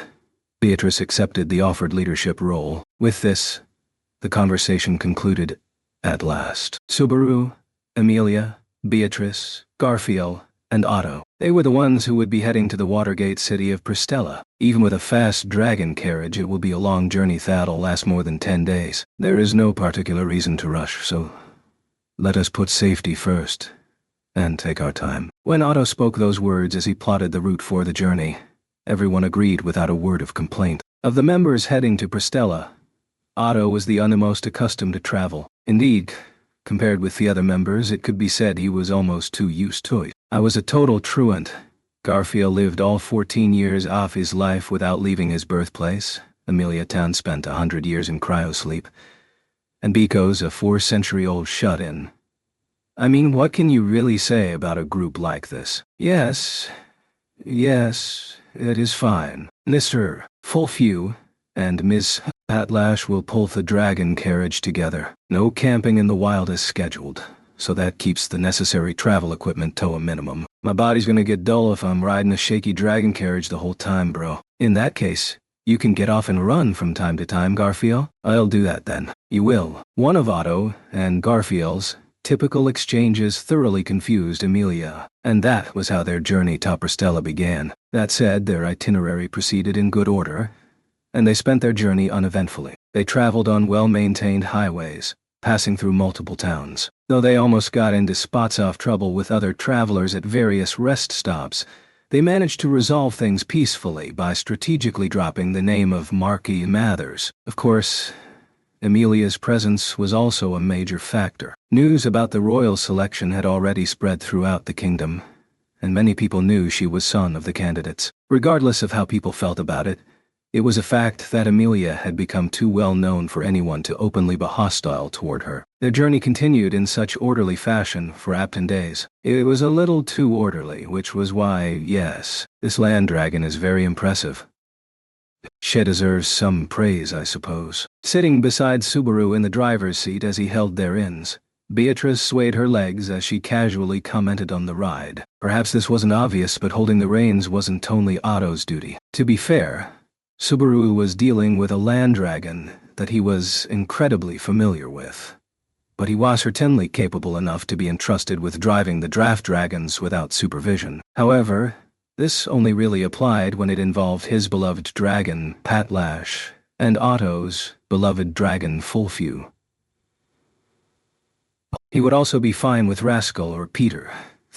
Beatrice accepted the offered leadership role. With this, the conversation concluded at last. Subaru, Amelia, Beatrice, Garfield, and Otto. They were the ones who would be heading to the Watergate city of Pristella. Even with a fast dragon carriage, it will be a long journey that'll last more than 10 days. There is no particular reason to rush, so let us put safety first and take our time. When Otto spoke those words as he plotted the route for the journey, everyone agreed without a word of complaint. Of the members heading to Pristella, Otto was the most accustomed to travel. Indeed, compared with the other members, it could be said he was almost too used to it. I was a total truant. Garfield lived all 14 years off his life without leaving his birthplace. Amelia Town spent 100 years in cryosleep. And Biko's a 4-century-old shut-in. I mean, what can you really say about a group like this? Yes, it is fine. Mr. Fulfew and Miss Patlash will pull the dragon carriage together. No camping in the wild is scheduled, so that keeps the necessary travel equipment to a minimum. My body's gonna get dull if I'm riding a shaky dragon carriage the whole time, bro. In that case, you can get off and run from time to time, Garfield. I'll do that then. You will. One of Otto and Garfield's typical exchanges thoroughly confused Amelia, and that was how their journey to Pristella began. That said, their itinerary proceeded in good order, and they spent their journey uneventfully. They traveled on well-maintained highways, passing through multiple towns. Though they almost got into spots of trouble with other travelers at various rest stops, they managed to resolve things peacefully by strategically dropping the name of Marquis Mathers. Of course, Amelia's presence was also a major factor. News about the royal selection had already spread throughout the kingdom, and many people knew she was son of the candidates. Regardless of how people felt about it, it was a fact that Amelia had become too well known for anyone to openly be hostile toward her. Their journey continued in such orderly fashion for 10 days. It was a little too orderly, which was why, yes, this land dragon is very impressive. She deserves some praise, I suppose. Sitting beside Subaru in the driver's seat as he held their ins, Beatrice swayed her legs as she casually commented on the ride. Perhaps this wasn't obvious, but holding the reins wasn't only Otto's duty. To be fair, Subaru was dealing with a land dragon that he was incredibly familiar with, but he was certainly capable enough to be entrusted with driving the draft dragons without supervision. However, this only really applied when it involved his beloved dragon, Patlash, and Otto's beloved dragon, Fulfew. He would also be fine with Rascal or Peter,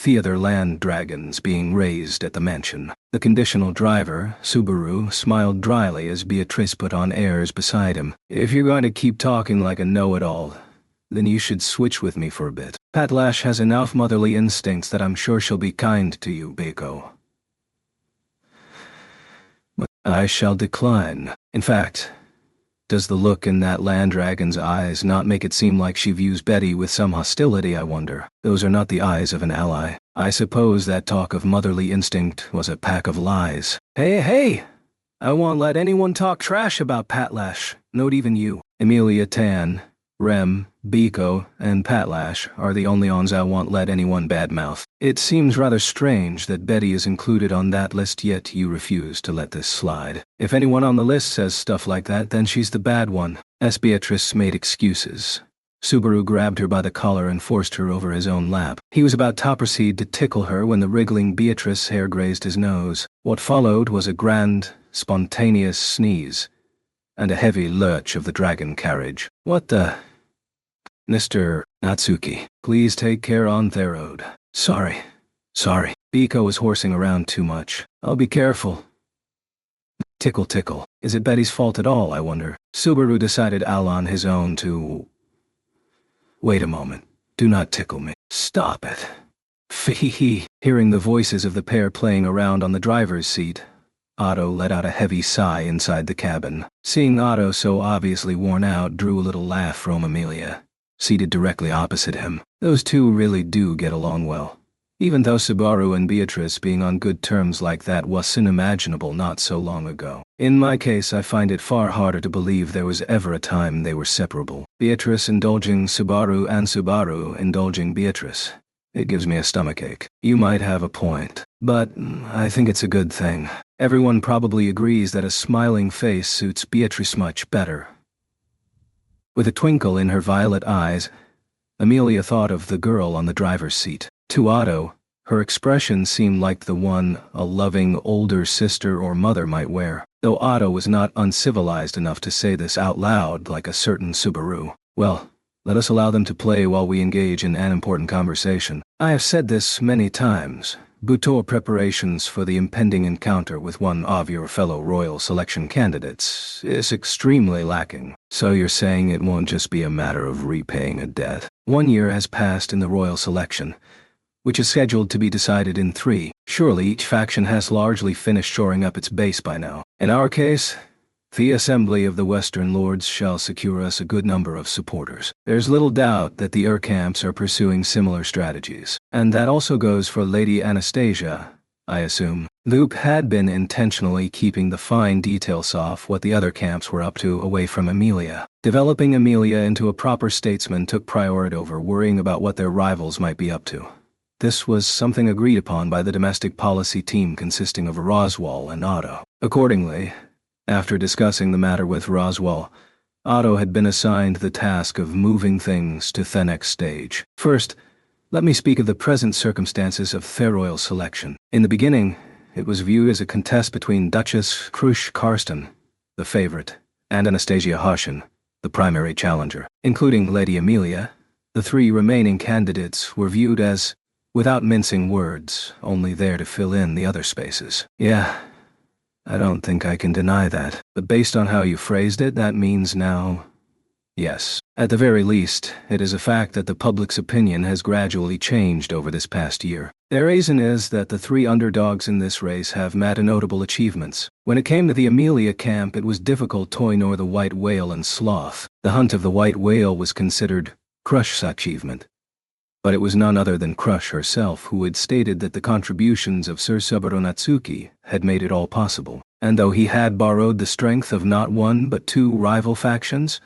the other land dragons being raised at the mansion. The conditional driver, Subaru, smiled dryly as Beatrice put on airs beside him. If you're going to keep talking like a know-it-all, Then you should switch with me for a bit. Patlash has enough motherly instincts that I'm sure she'll be kind to you, Bako. But I shall decline. In fact, does the look in that land dragon's eyes not make it seem like she views Betty with some hostility, I wonder? Those are not the eyes of an ally. I suppose that talk of motherly instinct was a pack of lies. Hey! I won't let anyone talk trash about Patlash, not even you. Amelia Tan, Rem, Biko, and Patlash are the only ones I won't let anyone badmouth. It seems rather strange that Betty is included on that list, yet you refuse to let this slide. If anyone on the list says stuff like that, then she's the bad one. As Beatrice made excuses, Subaru grabbed her by the collar and forced her over his own lap. He was about to proceed to tickle her when the wriggling Beatrice hair grazed his nose. What followed was a grand, spontaneous sneeze, and a heavy lurch of the dragon carriage. What the... Mr. Natsuki, please take care on the road. Sorry. Biko was horsing around too much. I'll be careful. Tickle. Is it Betty's fault at all, I wonder? Subaru decided on his own to... Wait a moment. Do not tickle me. Stop it. Fee. Hearing the voices of the pair playing around on the driver's seat, Otto let out a heavy sigh inside the cabin. Seeing Otto so obviously worn out drew a little laugh from Amelia, seated directly opposite him. Those two really do get along well. Even though Subaru and Beatrice being on good terms like that was unimaginable not so long ago. In my case, I find it far harder to believe there was ever a time they were separable. Beatrice indulging Subaru and Subaru indulging Beatrice. It gives me a stomachache. You might have a point, but I think it's a good thing. Everyone probably agrees that a smiling face suits Beatrice much better. With a twinkle in her violet eyes, Amelia thought of the girl on the driver's seat. To Otto, her expression seemed like the one a loving older sister or mother might wear, though Otto was not uncivilized enough to say this out loud like a certain Subaru. Well, let us allow them to play while we engage in an important conversation. I have said this many times. Butour preparations for the impending encounter with one of your fellow royal selection candidates is extremely lacking. So you're saying it won't just be a matter of repaying a debt. 1 year has passed in the royal selection, which is scheduled to be decided in 3. Surely each faction has largely finished shoring up its base by now. In our case, the Assembly of the Western Lords shall secure us a good number of supporters. There's little doubt that the camps are pursuing similar strategies. And that also goes for Lady Anastasia, I assume. Loop had been intentionally keeping the fine details off what the other camps were up to away from Amelia. Developing Amelia into a proper statesman took priority over worrying about what their rivals might be up to. This was something agreed upon by the domestic policy team consisting of Roswell and Otto. Accordingly, after discussing the matter with Roswell, Otto had been assigned the task of moving things to the next stage. First, let me speak of the present circumstances of the royal selection. In the beginning, it was viewed as a contest between Duchess Krush Karsten, the favorite, and Anastasia Harshen, the primary challenger. Including Lady Amelia, the 3 remaining candidates were viewed as, without mincing words, only there to fill in the other spaces. Yeah, I don't think I can deny that, but based on how you phrased it, that means now... Yes. At the very least, it is a fact that the public's opinion has gradually changed over this past year. The reason is that the 3 underdogs in this race have met notable achievements. When it came to the Amelia camp, it was difficult to ignore the white whale and sloth. The hunt of the white whale was considered Crush's achievement. But it was none other than Crush herself who had stated that the contributions of Sir Subaru Natsuki had made it all possible. And though he had borrowed the strength of not 1 but 2 rival factions,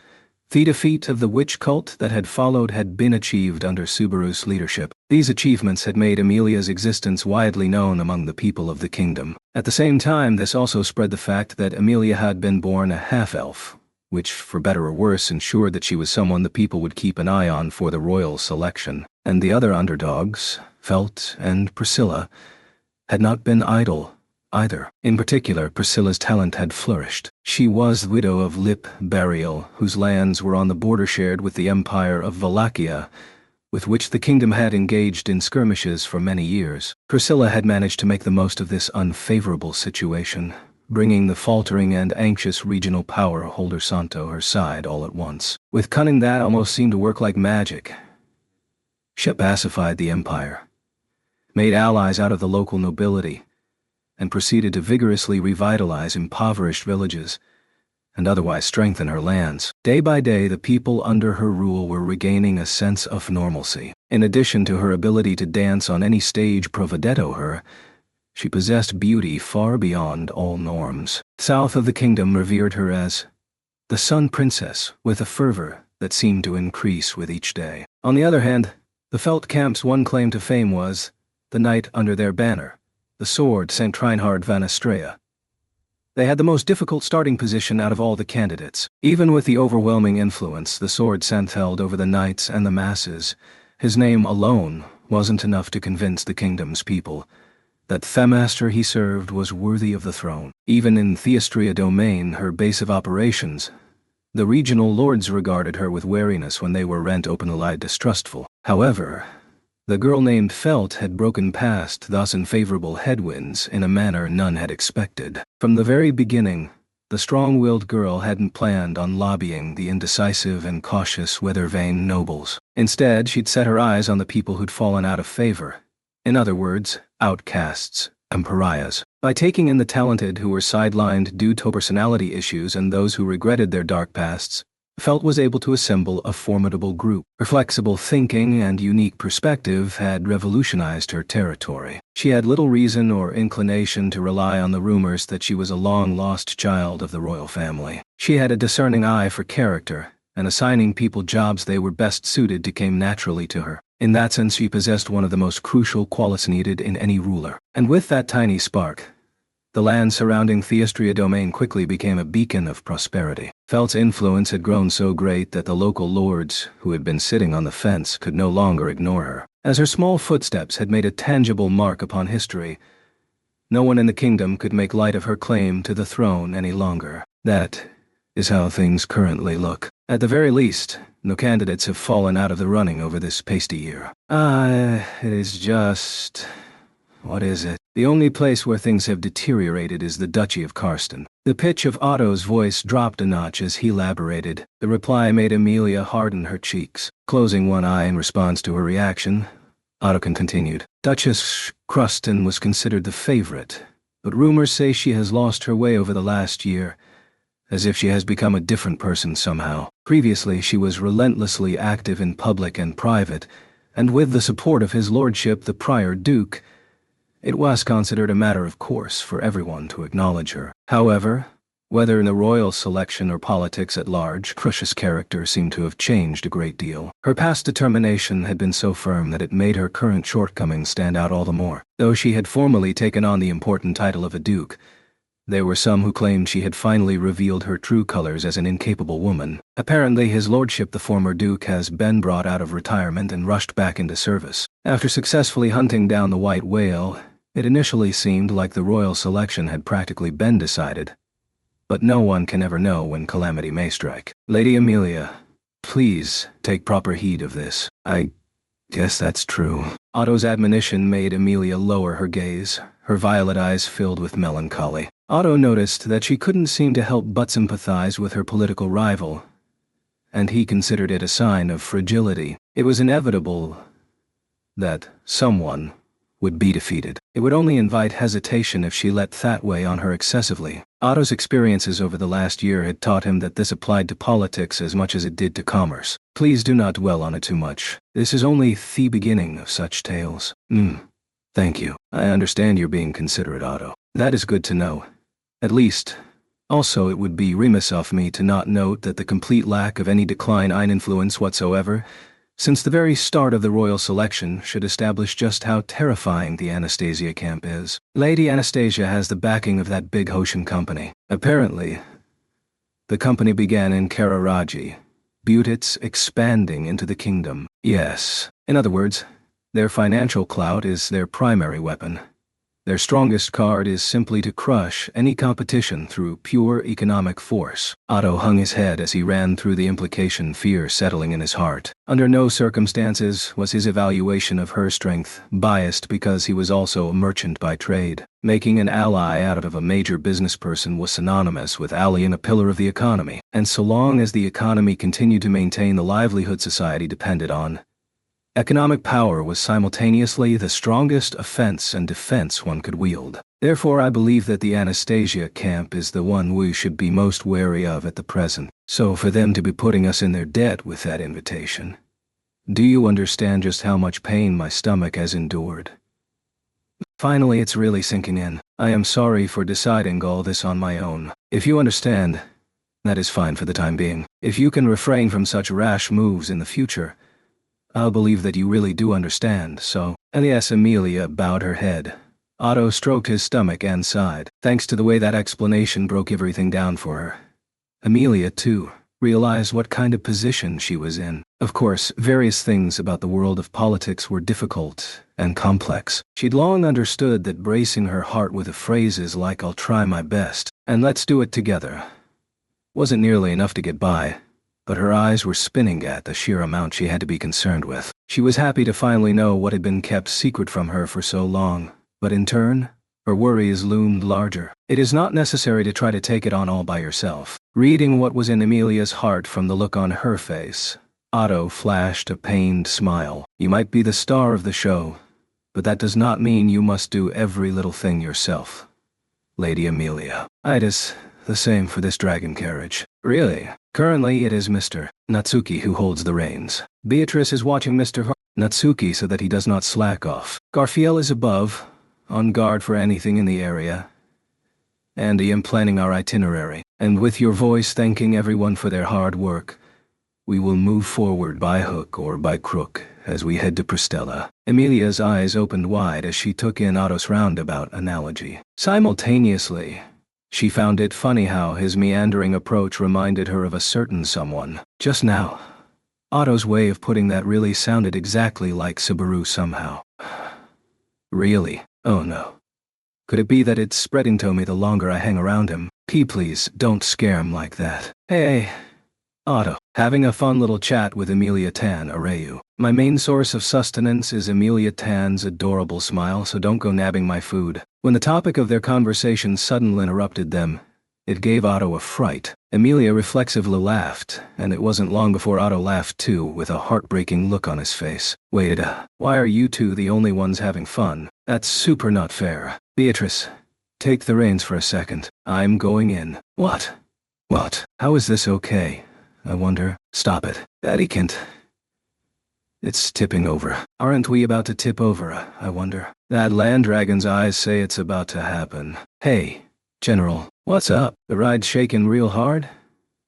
the defeat of the witch cult that had followed had been achieved under Subaru's leadership. These achievements had made Amelia's existence widely known among the people of the kingdom. At the same time, this also spread the fact that Amelia had been born a half-elf, which, for better or worse, ensured that she was someone the people would keep an eye on for the royal selection. And the other underdogs, Felt and Priscilla, had not been idle either. In particular, Priscilla's talent had flourished. She was the widow of Lip Burial, whose lands were on the border shared with the Empire of Wallachia, with which the kingdom had engaged in skirmishes for many years. Priscilla had managed to make the most of this unfavorable situation, bringing the faltering and anxious regional power holder Santo her side all at once. With cunning that almost seemed to work like magic, she pacified the empire, made allies out of the local nobility, and proceeded to vigorously revitalize impoverished villages and otherwise strengthen her lands. Day by day, the people under her rule were regaining a sense of normalcy. In addition to her ability to dance on any stage provedetto her, she possessed beauty far beyond all norms. South of the kingdom revered her as the Sun Princess, with a fervor that seemed to increase with each day. On the other hand, the Feldkamp's one claim to fame was the knight under their banner, the sword St. Reinhard van Astrea. They had the most difficult starting position out of all the candidates. Even with the overwhelming influence the sword Saint held over the knights and the masses, his name alone wasn't enough to convince the kingdom's people that the master he served was worthy of the throne. Even in Theastria domain, her base of operations, the regional lords regarded her with wariness when they were rent open-eyed distrustful. However, the girl named Felt had broken past thus unfavorable headwinds in a manner none had expected. From the very beginning, the strong-willed girl hadn't planned on lobbying the indecisive and cautious weather-vane nobles. Instead, she'd set her eyes on the people who'd fallen out of favor. In other words, outcasts and pariahs. By taking in the talented who were sidelined due to personality issues and those who regretted their dark pasts, Felt was able to assemble a formidable group. Her flexible thinking and unique perspective had revolutionized her territory. She had little reason or inclination to rely on the rumors that she was a long-lost child of the royal family. She had a discerning eye for character, and assigning people jobs they were best suited to came naturally to her. In that sense, she possessed one of the most crucial qualities needed in any ruler. And with that tiny spark, the land surrounding Theastria domain quickly became a beacon of prosperity. Felt's influence had grown so great that the local lords, who had been sitting on the fence, could no longer ignore her. As her small footsteps had made a tangible mark upon history, no one in the kingdom could make light of her claim to the throne any longer. That is how things currently look. At the very least, no candidates have fallen out of the running over this pasty year. It is just... what is it? The only place where things have deteriorated is the Duchy of Karsten. The pitch of Otto's voice dropped a notch as he elaborated. The reply made Amelia harden her cheeks. Closing one eye in response to her reaction, Otto continued. Duchess Karsten was considered the favorite, but rumors say she has lost her way over the last year, as if she has become a different person somehow. Previously, she was relentlessly active in public and private, and with the support of his lordship the Prior Duke, it was considered a matter of course for everyone to acknowledge her. However, whether in the royal selection or politics at large, Crush's character seemed to have changed a great deal. Her past determination had been so firm that it made her current shortcomings stand out all the more. Though she had formally taken on the important title of a duke, there were some who claimed she had finally revealed her true colors as an incapable woman. Apparently, his lordship the former duke has been brought out of retirement and rushed back into service. After successfully hunting down the white whale, it initially seemed like the royal selection had practically been decided, but no one can ever know when calamity may strike. Lady Amelia, please take proper heed of this. I guess that's true. Otto's admonition made Amelia lower her gaze, her violet eyes filled with melancholy. Otto noticed that she couldn't seem to help but sympathize with her political rival, and he considered it a sign of fragility. It was inevitable that someone would be defeated. It would only invite hesitation if she let that weigh on her excessively. Otto's experiences over the last year had taught him that this applied to politics as much as it did to commerce. Please do not dwell on it too much. This is only the beginning of such tales. Thank you. I understand you're being considerate, Otto. That is good to know. At least. Also, it would be remiss of me to not note that the complete lack of any decline in influence whatsoever since the very start of the royal selection should establish just how terrifying the Anastasia camp is. Lady Anastasia has the backing of that big Hoshin company. Apparently, the company began in Kararaji, Butitz expanding into the kingdom. Yes. In other words, their financial clout is their primary weapon. Their strongest card is simply to crush any competition through pure economic force. Otto hung his head as he ran through the implication, fear settling in his heart. Under no circumstances was his evaluation of her strength biased because he was also a merchant by trade. Making an ally out of a major business person was synonymous with allying a pillar of the economy, and so long as the economy continued to maintain the livelihood society depended on, economic power was simultaneously the strongest offense and defense one could wield. Therefore, I believe that the Anastasia camp is the one we should be most wary of at the present. So for them to be putting us in their debt with that invitation. Do you understand just how much pain my stomach has endured? Finally, it's really sinking in. I am sorry for deciding all this on my own. If you understand, that is fine for the time being. If you can refrain from such rash moves in the future, I'll believe that you really do understand, so. Yes, Amelia bowed her head. Otto stroked his stomach and sighed. Thanks to the way that explanation broke everything down for her. Amelia, too, realized what kind of position she was in. Of course, various things about the world of politics were difficult and complex. She'd long understood that bracing her heart with the phrases like "I'll try my best" and "let's do it together" wasn't nearly enough to get by, but her eyes were spinning at the sheer amount she had to be concerned with. She was happy to finally know what had been kept secret from her for so long, but in turn, her worries loomed larger. It is not necessary to try to take it on all by yourself. Reading what was in Amelia's heart from the look on her face, Otto flashed a pained smile. You might be the star of the show, but that does not mean you must do every little thing yourself, Lady Amelia. It is the same for this dragon carriage. Really? Currently it is Mr. Natsuki who holds the reins. Beatrice is watching Mr. Natsuki so that he does not slack off. Garfiel is above, on guard for anything in the area. And I am planning our itinerary. And with your voice thanking everyone for their hard work, we will move forward by hook or by crook as we head to Pristella. Amelia's eyes opened wide as she took in Otto's roundabout analogy. Simultaneously, she found it funny how his meandering approach reminded her of a certain someone. Just now, Otto's way of putting that really sounded exactly like Subaru somehow. Really? Oh no. Could it be that it's spreading to me the longer I hang around him? Please, don't scare him like that. Hey, Otto. Having a fun little chat with Amelia Tan Arayu. My main source of sustenance is Amelia Tan's adorable smile, so don't go nabbing my food. When the topic of their conversation suddenly interrupted them, it gave Otto a fright. Amelia reflexively laughed, and it wasn't long before Otto laughed too, with a heartbreaking look on his face. Wait, why are you two the only ones having fun? That's super not fair. Beatrice, take the reins for a second. I'm going in. What? What? How is this okay? I wonder. Stop it. Daddy can't. It's tipping over. Aren't we about to tip over, I wonder? That land dragon's eyes say it's about to happen. Hey, General, what's up? The ride's shaking real hard?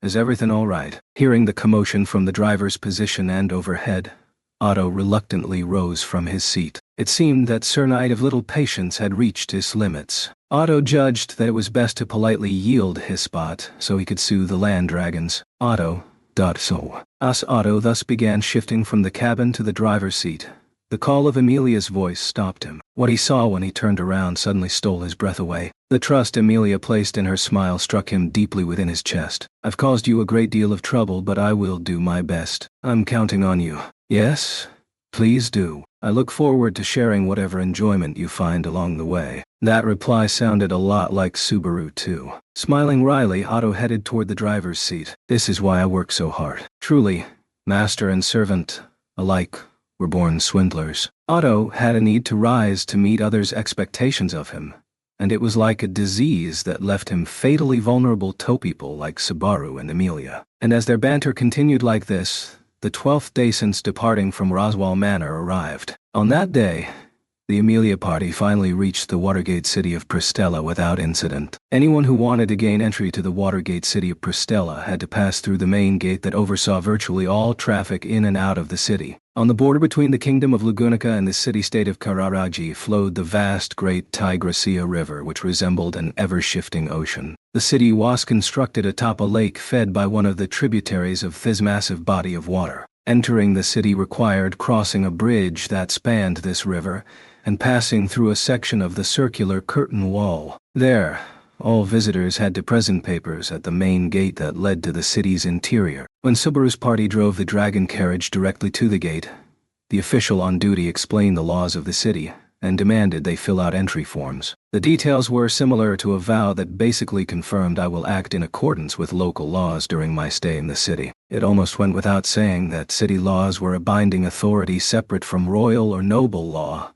Is everything all right? Hearing the commotion from the driver's position and overhead, Otto reluctantly rose from his seat. It seemed that Sir Knight of Little Patience had reached his limits. Otto judged that it was best to politely yield his spot so he could soothe the land dragons. Otto thus began shifting from the cabin to the driver's seat. The call of Amelia's voice stopped him. What he saw when he turned around suddenly stole his breath away. The trust Amelia placed in her smile struck him deeply within his chest. I've caused you a great deal of trouble, but I will do my best. I'm counting on you. Yes? Please do. I look forward to sharing whatever enjoyment you find along the way. That reply sounded a lot like Subaru too. Smiling wryly, Otto headed toward the driver's seat. This is why I work so hard. Truly, master and servant alike were born swindlers. Otto had a need to rise to meet others' expectations of him, and it was like a disease that left him fatally vulnerable to people like Subaru and Amelia. And as their banter continued like this, the 12th day since departing from Roswell Manor arrived. On that day, the Amelia party finally reached the Watergate city of Pristella without incident. Anyone who wanted to gain entry to the Watergate city of Pristella had to pass through the main gate that oversaw virtually all traffic in and out of the city. On the border between the kingdom of Lugunica and the city-state of Kararagi flowed the vast Great Tigrassia River, which resembled an ever-shifting ocean. The city was constructed atop a lake fed by one of the tributaries of this massive body of water. Entering the city required crossing a bridge that spanned this river and passing through a section of the circular curtain wall. There, all visitors had to present papers at the main gate that led to the city's interior. When Subaru's party drove the dragon carriage directly to the gate, the official on duty explained the laws of the city and demanded they fill out entry forms. The details were similar to a vow that basically confirmed I will act in accordance with local laws during my stay in the city. It almost went without saying that city laws were a binding authority separate from royal or noble law.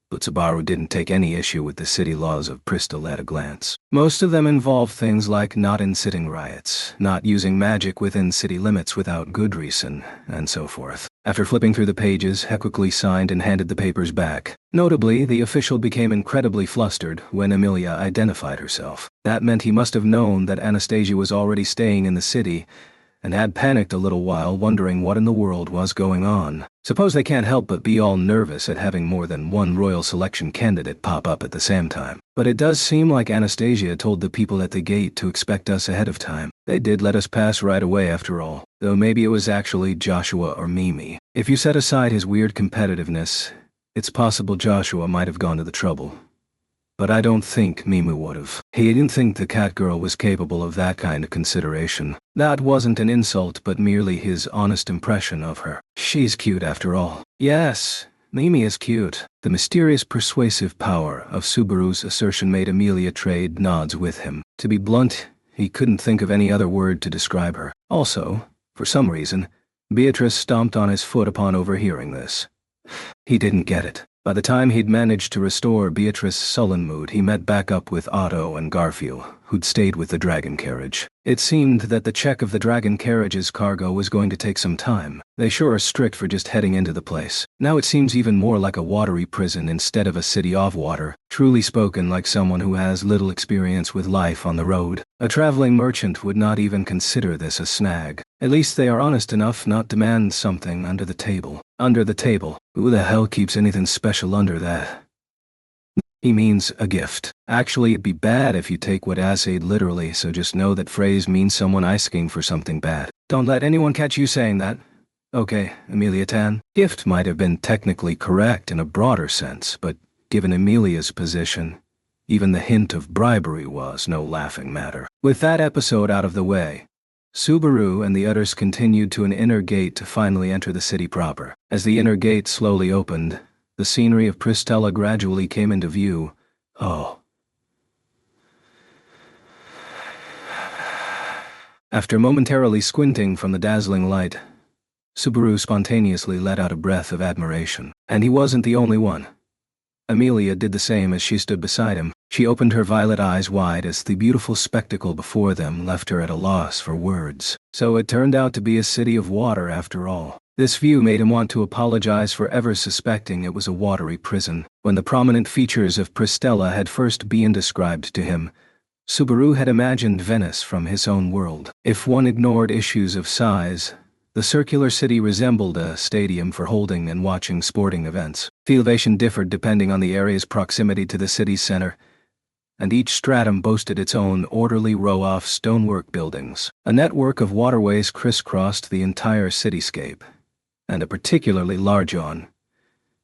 But Subaru didn't take any issue with the city laws of Bristol at a glance. Most of them involve things like not inciting riots, not using magic within city limits without good reason, and so forth. After flipping through the pages, he quickly signed and handed the papers back. Notably, the official became incredibly flustered when Amelia identified herself. That meant he must have known that Anastasia was already staying in the city, and had panicked a little while, wondering what in the world was going on. Suppose they can't help but be all nervous at having more than one royal selection candidate pop up at the same time. But it does seem like Anastasia told the people at the gate to expect us ahead of time. They did let us pass right away after all, though maybe it was actually Joshua or Mimi. If you set aside his weird competitiveness, it's possible Joshua might have gone to the trouble. But I don't think Mimi would've. He didn't think the cat girl was capable of that kind of consideration. That wasn't an insult, but merely his honest impression of her. She's cute after all. Yes, Mimi is cute. The mysterious persuasive power of Subaru's assertion made Amelia trade nods with him. To be blunt, he couldn't think of any other word to describe her. Also, for some reason, Beatrice stomped on his foot upon overhearing this. He didn't get it. By the time he'd managed to restore Beatrice's sullen mood, he met back up with Otto and Garfield, who'd stayed with the dragon carriage. It seemed that the check of the dragon carriage's cargo was going to take some time. They sure are strict for just heading into the place. Now it seems even more like a watery prison instead of a city of water, truly spoken like someone who has little experience with life on the road. A traveling merchant would not even consider this a snag. At least they are honest enough not to demand something under the table. Under the table? Who the hell keeps anything special under that? He means a gift. Actually, it'd be bad if you take what I said literally, so just know that phrase means someone asking for something bad. Don't let anyone catch you saying that. Okay, Amelia Tan. Gift might have been technically correct in a broader sense, but given Amelia's position, even the hint of bribery was no laughing matter. With that episode out of the way, Subaru and the others continued to an inner gate to finally enter the city proper. As the inner gate slowly opened, the scenery of Pristella gradually came into view. Oh. After momentarily squinting from the dazzling light, Subaru spontaneously let out a breath of admiration. And he wasn't the only one. Amelia did the same as she stood beside him. She opened her violet eyes wide as the beautiful spectacle before them left her at a loss for words. So it turned out to be a city of water after all. This view made him want to apologize for ever suspecting it was a watery prison. When the prominent features of Pristella had first been described to him, Subaru had imagined Venice from his own world. If one ignored issues of size, the circular city resembled a stadium for holding and watching sporting events. The elevation differed depending on the area's proximity to the city's center, and each stratum boasted its own orderly row-off stonework buildings. A network of waterways crisscrossed the entire cityscape, and a particularly large one,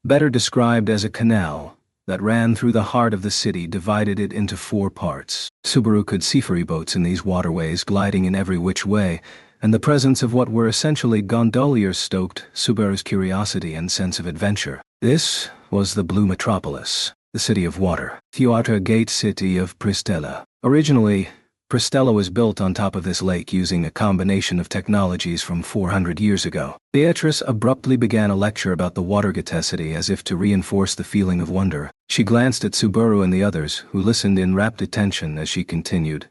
better described as a canal, that ran through the heart of the city, divided it into 4 parts. Subaru could see ferry boats in these waterways gliding in every which way, and the presence of what were essentially gondoliers stoked Subaru's curiosity and sense of adventure. This was the Blue Metropolis, the city of water, Theatre Gate City of Pristella. Originally, Pristella was built on top of this lake using a combination of technologies from 400 years ago. Beatrice abruptly began a lecture about the water goddessity as if to reinforce the feeling of wonder. She glanced at Subaru and the others, who listened in rapt attention as she continued.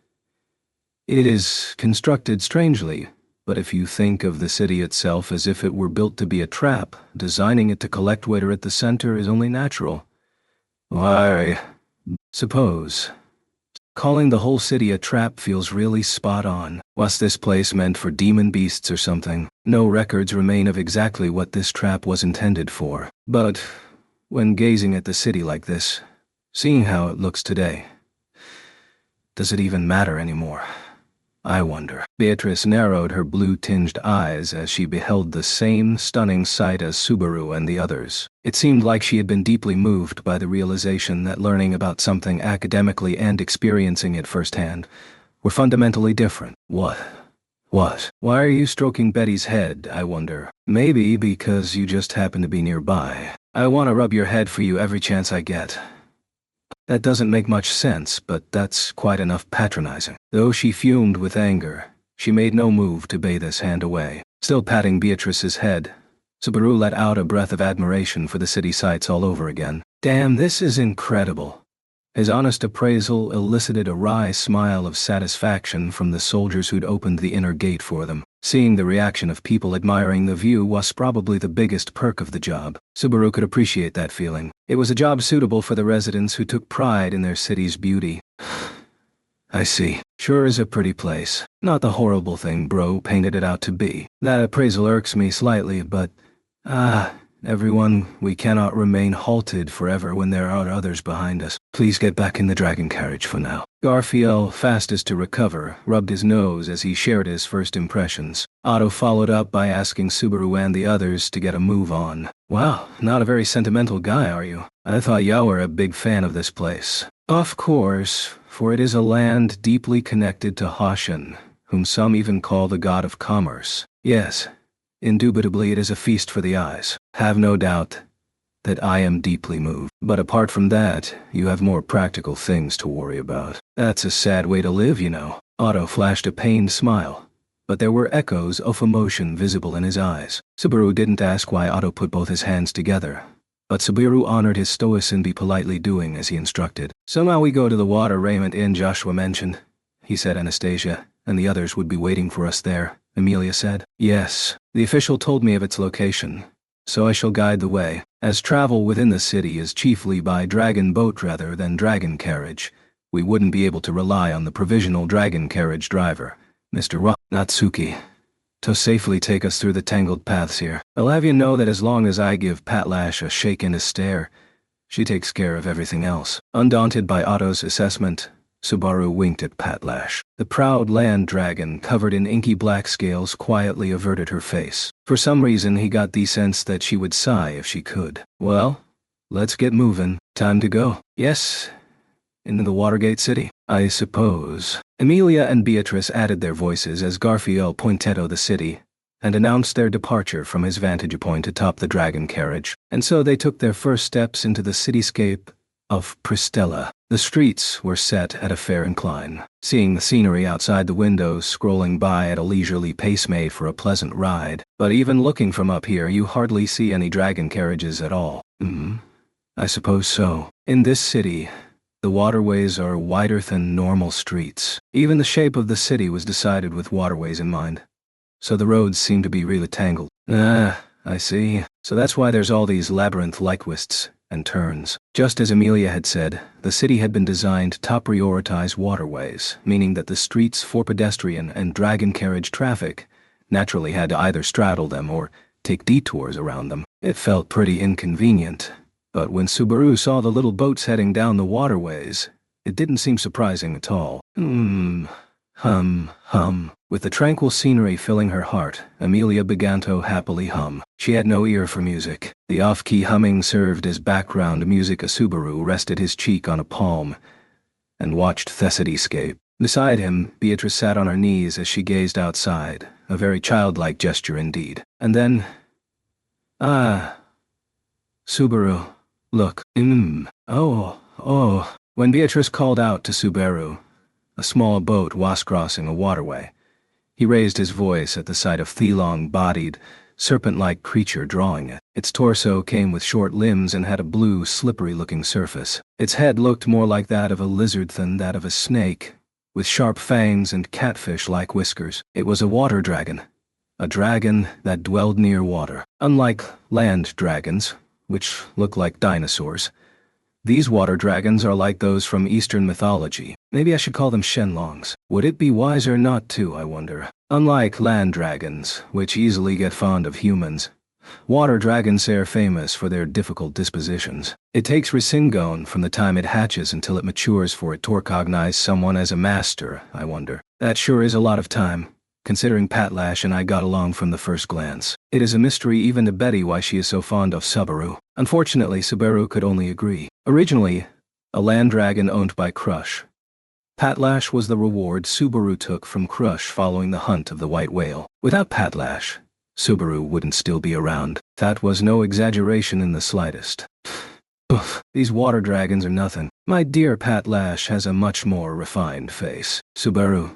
It is constructed strangely, but if you think of the city itself as if it were built to be a trap, designing it to collect water at the center is only natural. Why, suppose calling the whole city a trap feels really spot on. Was this place meant for demon beasts or something? No records remain of exactly what this trap was intended for. But when gazing at the city like this, seeing how it looks today, does it even matter anymore? I wonder. Beatrice narrowed her blue-tinged eyes as she beheld the same stunning sight as Subaru and the others. It seemed like she had been deeply moved by the realization that learning about something academically and experiencing it firsthand were fundamentally different. What? Why are you stroking Betty's head, I wonder? Maybe because you just happen to be nearby. I want to rub your head for you every chance I get. That doesn't make much sense, but that's quite enough patronizing. Though she fumed with anger, she made no move to bathe his hand away. Still patting Beatrice's head, Subaru let out a breath of admiration for the city sights all over again. Damn, this is incredible. His honest appraisal elicited a wry smile of satisfaction from the soldiers who'd opened the inner gate for them. Seeing the reaction of people admiring the view was probably the biggest perk of the job. Subaru could appreciate that feeling. It was a job suitable for the residents who took pride in their city's beauty. I see. Sure is a pretty place. Not the horrible thing Bro painted it out to be. That appraisal irks me slightly, but... everyone, we cannot remain halted forever when there are others behind us. Please get back in the dragon carriage for now. Garfield, fastest to recover, rubbed his nose as he shared his first impressions. Otto followed up by asking Subaru and the others to get a move on. Wow, not a very sentimental guy, are you? I thought y'all were a big fan of this place. Of course, for it is a land deeply connected to Hoshin, whom some even call the god of commerce. Yes. Indubitably it is a feast for the eyes. Have no doubt that I am deeply moved. But apart from that, you have more practical things to worry about. That's a sad way to live, you know. Otto flashed a pained smile, but there were echoes of emotion visible in his eyes. Subaru didn't ask why Otto put both his hands together, but Subaru honored his stoicism by politely doing as he instructed. Somehow we go to the water raiment inn Joshua mentioned, he said. Anastasia and the others would be waiting for us there, Amelia said. Yes, the official told me of its location, so I shall guide the way. As travel within the city is chiefly by dragon boat rather than dragon carriage, we wouldn't be able to rely on the provisional dragon carriage driver, Mr. Natsuki, to safely take us through the tangled paths here. I'll have you know that as long as I give Patlash a shake and a stare, she takes care of everything else. Undaunted by Otto's assessment, Subaru winked at Patlash. The proud land dragon covered in inky black scales quietly averted her face. For some reason he got the sense that she would sigh if she could. Well, let's get moving. Time to go. Yes, into the Watergate City, I suppose. Amelia and Beatrice added their voices as Garfield pointed out the city and announced their departure from his vantage point atop the dragon carriage. And so they took their first steps into the cityscape of Pristella. The streets were set at a fair incline. Seeing the scenery outside the windows scrolling by at a leisurely pace made for a pleasant ride. But even looking from up here you hardly see any dragon carriages at all. I suppose so. In this city, the waterways are wider than normal streets. Even the shape of the city was decided with waterways in mind. So the roads seem to be really tangled. I see. So that's why there's all these labyrinth-like twists and turns. Just as Amelia had said, the city had been designed to prioritize waterways, meaning that the streets for pedestrian and dragon carriage traffic naturally had to either straddle them or take detours around them. It felt pretty inconvenient, but when Subaru saw the little boats heading down the waterways, it didn't seem surprising at all. Hum. With the tranquil scenery filling her heart, Amelia began to happily hum. She had no ear for music. The off-key humming served as background music as Subaru rested his cheek on a palm and watched the cityscape. Beside him, Beatrice sat on her knees as she gazed outside, a very childlike gesture indeed. And then... Subaru, look. Oh. When Beatrice called out to Subaru, a small boat was crossing a waterway. He raised his voice at the sight of the long-bodied, serpent-like creature drawing it. Its torso came with short limbs and had a blue, slippery-looking surface. Its head looked more like that of a lizard than that of a snake, with sharp fangs and catfish-like whiskers. It was a water dragon, a dragon that dwelled near water. Unlike land dragons, which look like dinosaurs, these water dragons are like those from Eastern mythology. Maybe I should call them Shenlongs. Would it be wiser not to, I wonder? Unlike land dragons, which easily get fond of humans, water dragons are famous for their difficult dispositions. It takes Rasengan from the time it hatches until it matures for it to recognize someone as a master, I wonder. That sure is a lot of time, considering Patlash and I got along from the first glance. It is a mystery even to Betty why she is so fond of Subaru. Unfortunately, Subaru could only agree. Originally, a land dragon owned by Crush, Patlash was the reward Subaru took from Crush following the hunt of the white whale. Without Patlash, Subaru wouldn't still be around. That was no exaggeration in the slightest. These water dragons are nothing. My dear Pat Lash has a much more refined face. Subaru,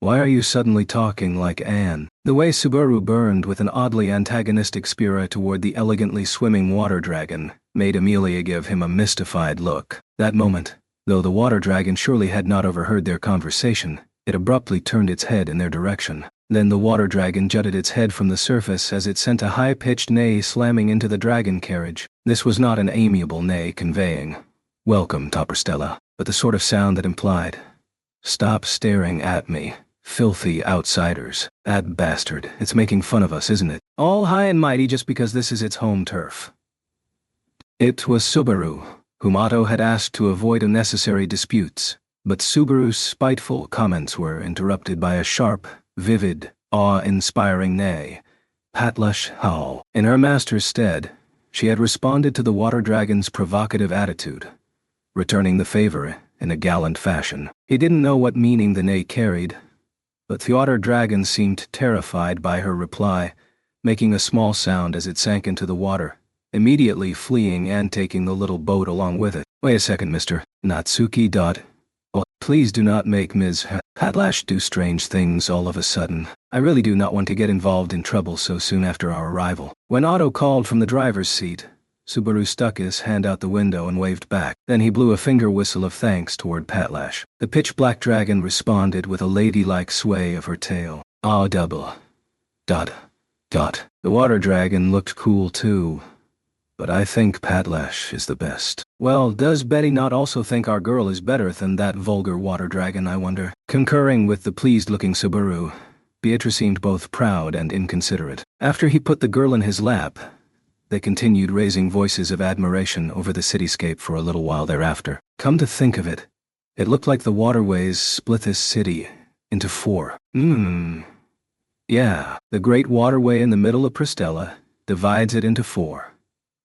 why are you suddenly talking like Anne? The way Subaru burned with an oddly antagonistic spirit toward the elegantly swimming water dragon made Amelia give him a mystified look. That moment, though the water dragon surely had not overheard their conversation, it abruptly turned its head in their direction. Then the water dragon jutted its head from the surface as it sent a high-pitched neigh slamming into the dragon carriage. This was not an amiable neigh conveying, "Welcome, Topperstella," but the sort of sound that implied, "Stop staring at me, filthy outsiders. That bastard, it's making fun of us, isn't it? All high and mighty just because this is its home turf." It was Subaru, whom Otto had asked to avoid unnecessary disputes, but Subaru's spiteful comments were interrupted by a sharp, vivid, awe-inspiring neigh. Patlush howl. In her master's stead, she had responded to the water dragon's provocative attitude, returning the favor in a gallant fashion. He didn't know what meaning the neigh carried, but the water dragon seemed terrified by her reply, making a small sound as it sank into the water, immediately fleeing and taking the little boat along with it. Wait a second, Mr. Natsuki. Oh, please do not make Ms. Patlash do strange things all of a sudden. I really do not want to get involved in trouble so soon after our arrival. When Otto called from the driver's seat, Subaru stuck his hand out the window and waved back. Then he blew a finger whistle of thanks toward Patlash. The pitch-black dragon responded with a ladylike sway of her tail. Ah, double. Dot. Dot. The water dragon looked cool too, but I think Patlash is the best. Well, does Betty not also think our girl is better than that vulgar water dragon, I wonder? Concurring with the pleased-looking Subaru, Beatrice seemed both proud and inconsiderate. After he put the girl in his lap, they continued raising voices of admiration over the cityscape for a little while thereafter. Come to think of it, it looked like the waterways split this city into 4. Yeah, the great waterway in the middle of Pristella divides it into 4.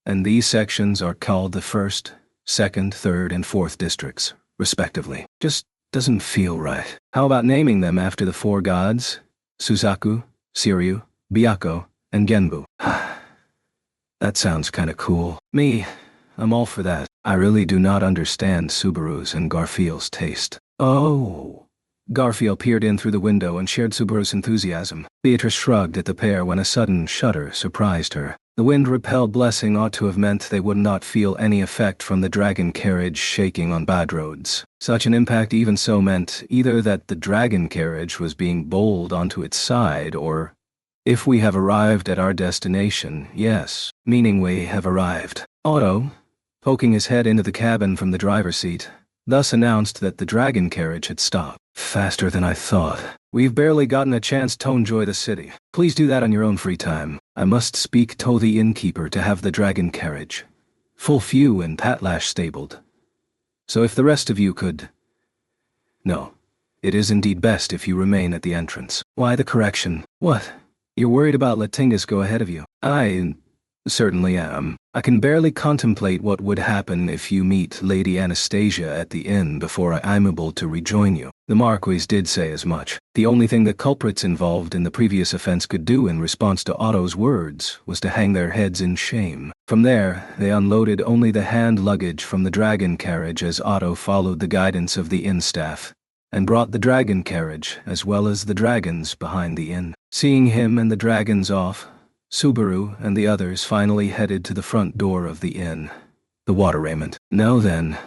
And these sections are called the 1st, 2nd, 3rd, and 4th districts, respectively. Just doesn't feel right. How about naming them after the 4 gods? Suzaku, Shiryu, Byakko, and Genbu. That sounds kinda cool. I'm all for that. I really do not understand Subaru's and Garfiel's taste. Oh. Garfield peered in through the window and shared Subaru's enthusiasm. Beatrice shrugged at the pair when a sudden shudder surprised her. The wind-repelled blessing ought to have meant they would not feel any effect from the dragon carriage shaking on bad roads. Such an impact even so meant either that the dragon carriage was being bowled onto its side or, if we have arrived at our destination, yes, meaning we have arrived. Otto, poking his head into the cabin from the driver's seat, thus announced that the dragon carriage had stopped. Faster than I thought. We've barely gotten a chance to enjoy the city. Please do that on your own free time. I must speak to the innkeeper to have the dragon carriage, full few and Patlash stabled. So if the rest of you could... No, it is indeed best if you remain at the entrance. Why the correction? What? You're worried about Latingus go ahead of you? I certainly am. I can barely contemplate what would happen if you meet Lady Anastasia at the inn before I'm able to rejoin you. The Marquis did say as much. The only thing the culprits involved in the previous offense could do in response to Otto's words was to hang their heads in shame. From there, they unloaded only the hand luggage from the dragon carriage as Otto followed the guidance of the inn staff, and brought the dragon carriage as well as the dragons behind the inn. Seeing him and the dragons off, Subaru and the others finally headed to the front door of the inn, the Water Raiment. Now then,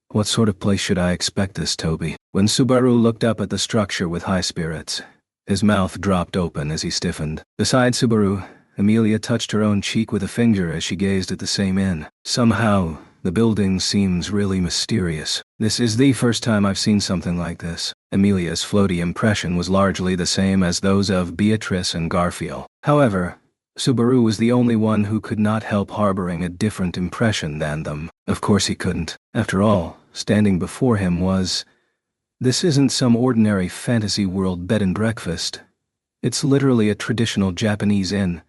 what sort of place should I expect this to be? When Subaru looked up at the structure with high spirits, his mouth dropped open as he stiffened. Beside Subaru, Amelia touched her own cheek with a finger as she gazed at the same inn. Somehow, the building seems really mysterious. This is the first time I've seen something like this. Amelia's floaty impression was largely the same as those of Beatrice and Garfield. However, Subaru was the only one who could not help harboring a different impression than them. Of course he couldn't. After all, standing before him was... This isn't some ordinary fantasy world bed and breakfast. It's literally a traditional Japanese inn.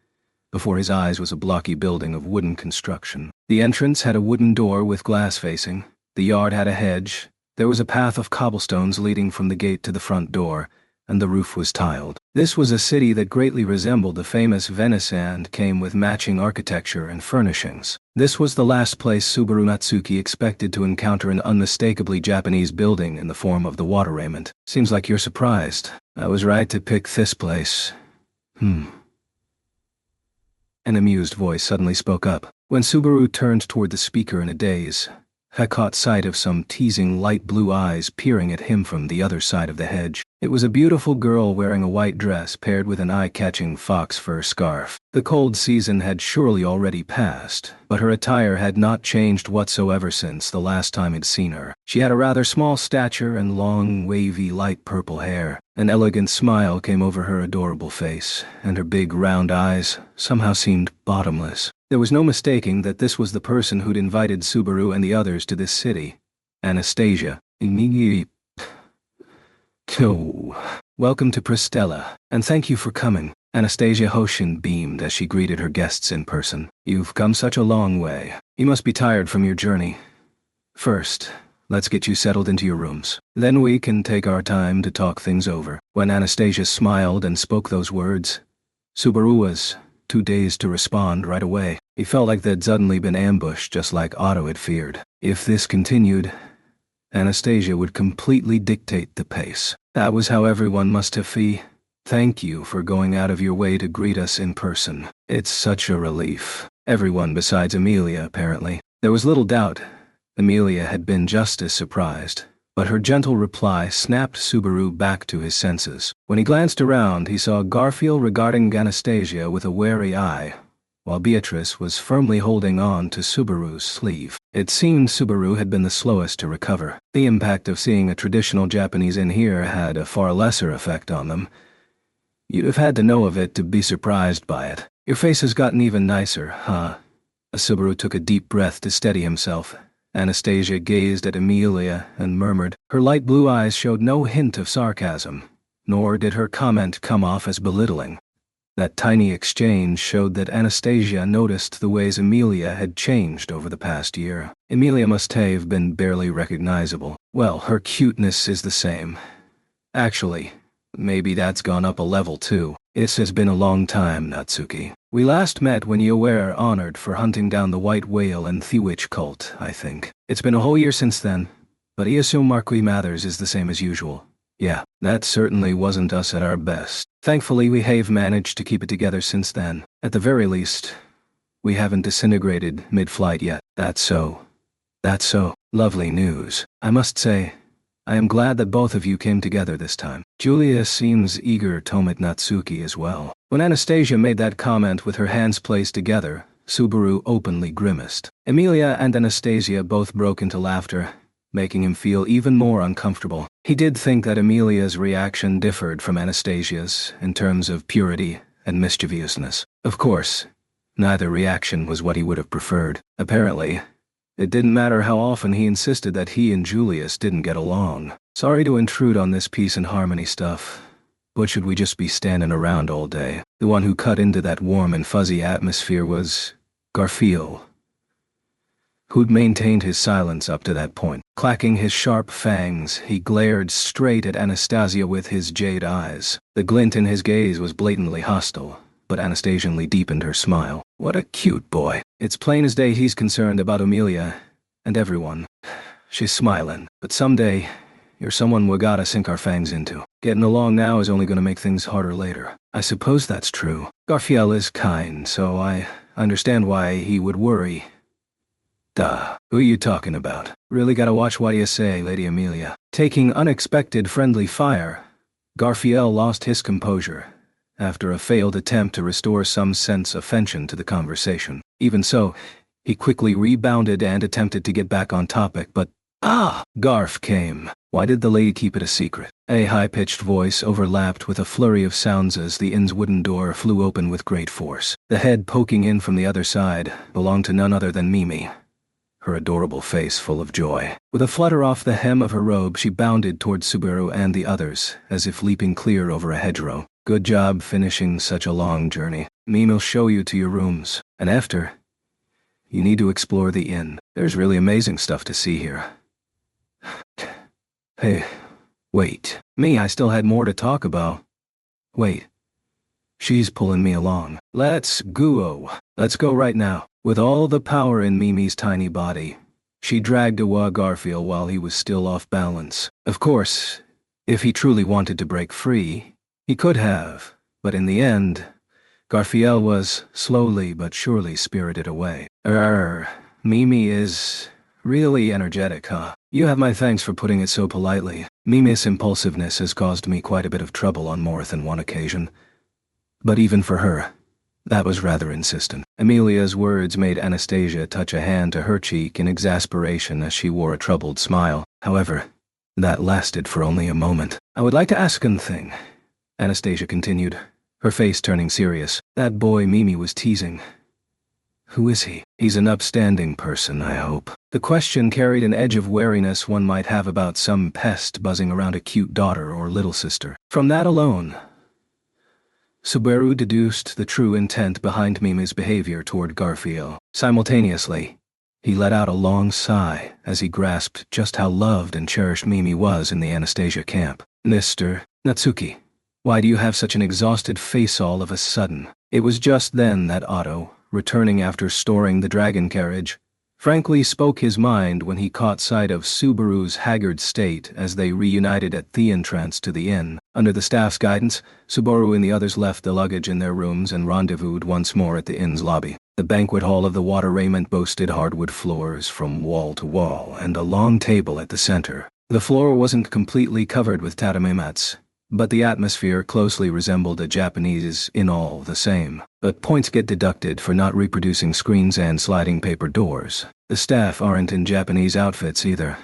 Before his eyes was a blocky building of wooden construction. The entrance had a wooden door with glass facing. The yard had a hedge. There was a path of cobblestones leading from the gate to the front door, and the roof was tiled. This was a city that greatly resembled the famous Venice and came with matching architecture and furnishings. This was the last place Subaru Natsuki expected to encounter an unmistakably Japanese building in the form of the water raiment. Seems like you're surprised. I was right to pick this place. An amused voice suddenly spoke up. When Subaru turned toward the speaker in a daze, he caught sight of some teasing light blue eyes peering at him from the other side of the hedge. It was a beautiful girl wearing a white dress paired with an eye-catching fox fur scarf. The cold season had surely already passed, but her attire had not changed whatsoever since the last time he'd seen her. She had a rather small stature and long, wavy, light purple hair. An elegant smile came over her adorable face, and her big round eyes somehow seemed bottomless. There was no mistaking that this was the person who'd invited Subaru and the others to this city. Anastasia. Welcome to Pristella, and thank you for coming. Anastasia Hoshin beamed as she greeted her guests in person. You've come such a long way. You must be tired from your journey. First, let's get you settled into your rooms. Then we can take our time to talk things over. When Anastasia smiled and spoke those words, Subaru was too dazed to respond right away. He felt like they'd suddenly been ambushed just like Otto had feared. If this continued, Anastasia would completely dictate the pace. That was how everyone must have felt. Thank you for going out of your way to greet us in person. It's such a relief. Everyone besides Amelia, apparently. There was little doubt Amelia had been just as surprised, but her gentle reply snapped Subaru back to his senses. When he glanced around, he saw Garfield regarding Anastasia with a wary eye, while Beatrice was firmly holding on to Subaru's sleeve. It seemed Subaru had been the slowest to recover. The impact of seeing a traditional Japanese in here had a far lesser effect on them. You'd have had to know of it to be surprised by it. Your face has gotten even nicer, huh? Subaru took a deep breath to steady himself. Anastasia gazed at Amelia and murmured. Her light blue eyes showed no hint of sarcasm, nor did her comment come off as belittling. That tiny exchange showed that Anastasia noticed the ways Amelia had changed over the past year. Amelia must have been barely recognizable. Well, her cuteness is the same. Actually, maybe that's gone up a level too. It has been a long time, Natsuki. We last met when you were honored for hunting down the White Whale and the Witch cult, I think. It's been a whole year since then, but I assume Marquis Mathers is the same as usual. Yeah, that certainly wasn't us at our best. Thankfully, we have managed to keep it together since then. At the very least, we haven't disintegrated mid-flight yet. That's so. Lovely news. I must say, I am glad that both of you came together this time. Julia seems eager to meet Natsuki as well. When Anastasia made that comment with her hands placed together, Subaru openly grimaced. Amelia and Anastasia both broke into laughter, making him feel even more uncomfortable. He did think that Amelia's reaction differed from Anastasia's in terms of purity and mischievousness. Of course, neither reaction was what he would have preferred. Apparently, it didn't matter how often he insisted that he and Julius didn't get along. Sorry to intrude on this peace and harmony stuff, but should we just be standing around all day? The one who cut into that warm and fuzzy atmosphere was Garfield, who'd maintained his silence up to that point. Clacking his sharp fangs, he glared straight at Anastasia with his jade eyes. The glint in his gaze was blatantly hostile, but Anastasia deepened her smile. What a cute boy. It's plain as day he's concerned about Amelia and everyone. She's smiling, but someday, you're someone we gotta sink our fangs into. Getting along now is only gonna make things harder later. I suppose that's true. Garfield is kind, so I understand why he would worry. Duh. Who are you talking about? Really gotta watch what you say, Lady Amelia. Taking unexpected friendly fire, Garfield lost his composure after a failed attempt to restore some sense of tension to the conversation. Even so, he quickly rebounded and attempted to get back on topic, but Garf came. Why did the lady keep it a secret? A high-pitched voice overlapped with a flurry of sounds as the inn's wooden door flew open with great force. The head poking in from the other side belonged to none other than Mimi, her adorable face full of joy. With a flutter off the hem of her robe, she bounded toward Subaru and the others, as if leaping clear over a hedgerow. Good job finishing such a long journey. Mimi'll show you to your rooms, and after, you need to explore the inn. There's really amazing stuff to see here. Hey, wait. I still had more to talk about. Wait. She's pulling me along. Let's go. Let's go right now. With all the power in Mimi's tiny body, she dragged away Garfield while he was still off balance. Of course, if he truly wanted to break free, he could have, but in the end, Garfield was slowly but surely spirited away. Mimi is really energetic, huh? You have my thanks for putting it so politely. Mimi's impulsiveness has caused me quite a bit of trouble on more than one occasion. But even for her, that was rather insistent. Amelia's words made Anastasia touch a hand to her cheek in exasperation as she wore a troubled smile. However, that lasted for only a moment. I would like to ask one thing, Anastasia continued, her face turning serious. That boy Mimi was teasing. Who is he? He's an upstanding person, I hope. The question carried an edge of wariness one might have about some pest buzzing around a cute daughter or little sister. From that alone, Subaru deduced the true intent behind Mimi's behavior toward Garfield. Simultaneously, he let out a long sigh as he grasped just how loved and cherished Mimi was in the Anastasia camp. Mr. Natsuki, why do you have such an exhausted face all of a sudden? It was just then that Otto, returning after storing the dragon carriage, frankly spoke his mind when he caught sight of Subaru's haggard state as they reunited at the entrance to the inn. Under the staff's guidance, Subaru and the others left the luggage in their rooms and rendezvoused once more at the inn's lobby. The banquet hall of the Water Raiment boasted hardwood floors from wall to wall and a long table at the center. The floor wasn't completely covered with tatami mats, but the atmosphere closely resembled a Japanese inn all the same. But points get deducted for not reproducing screens and sliding paper doors. The staff aren't in Japanese outfits either.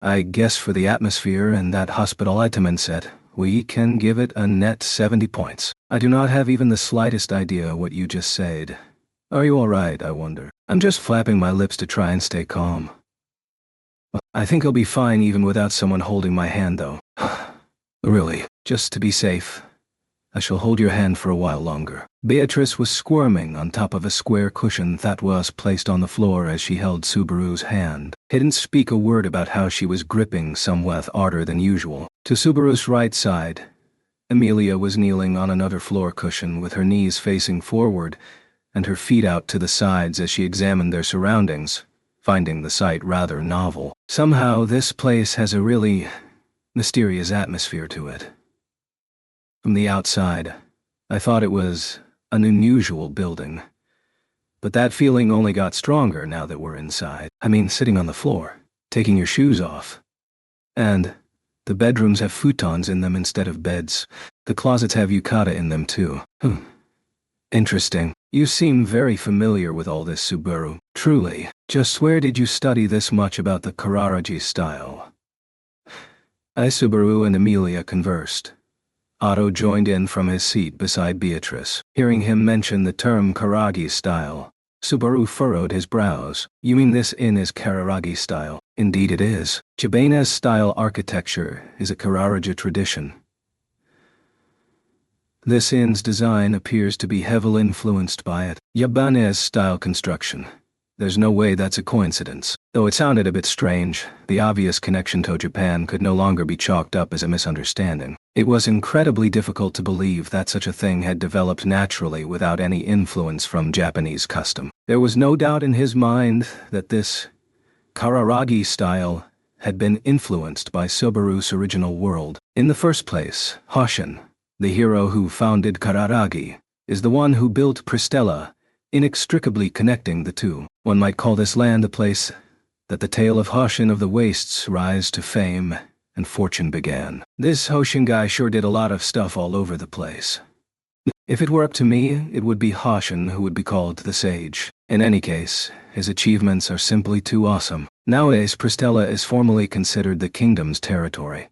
I guess for the atmosphere and that hospital item set, we can give it a net 70 points. I do not have even the slightest idea what you just said. Are you alright, I wonder? I'm just flapping my lips to try and stay calm. I think I'll be fine even without someone holding my hand though. Really, just to be safe, I shall hold your hand for a while longer. Beatrice was squirming on top of a square cushion that was placed on the floor as she held Subaru's hand. He didn't speak a word about how she was gripping somewhat harder than usual. To Subaru's right side, Amelia was kneeling on another floor cushion with her knees facing forward and her feet out to the sides as she examined their surroundings, finding the sight rather novel. Somehow this place has a really mysterious atmosphere to it. From the outside, I thought it was an unusual building, but that feeling only got stronger now that we're inside. I mean, sitting on the floor, taking your shoes off. And the bedrooms have futons in them instead of beds. The closets have yukata in them too. Interesting. You seem very familiar with all this, Subaru. Truly. Just where did you study this much about the Kararagi style? As Subaru and Amelia conversed, Otto joined in from his seat beside Beatrice. Hearing him mention the term Kararagi style, Subaru furrowed his brows. You mean this inn is Kararagi style? Indeed it is. Japanese style architecture is a Kararagi tradition. This inn's design appears to be heavily influenced by it. Japanese style construction. There's no way that's a coincidence. Though it sounded a bit strange, the obvious connection to Japan could no longer be chalked up as a misunderstanding. It was incredibly difficult to believe that such a thing had developed naturally without any influence from Japanese custom. There was no doubt in his mind that this Kararagi style had been influenced by Subaru's original world. In the first place, Hoshin, the hero who founded Kararagi, is the one who built Pristella, inextricably connecting the two. One might call this land a place that the tale of Hoshin of the Wastes rise to fame and fortune began. This Hoshin guy sure did a lot of stuff all over the place. If it were up to me, it would be Hoshin who would be called the Sage. In any case, his achievements are simply too awesome. Nowadays, Pristella is formally considered the kingdom's territory.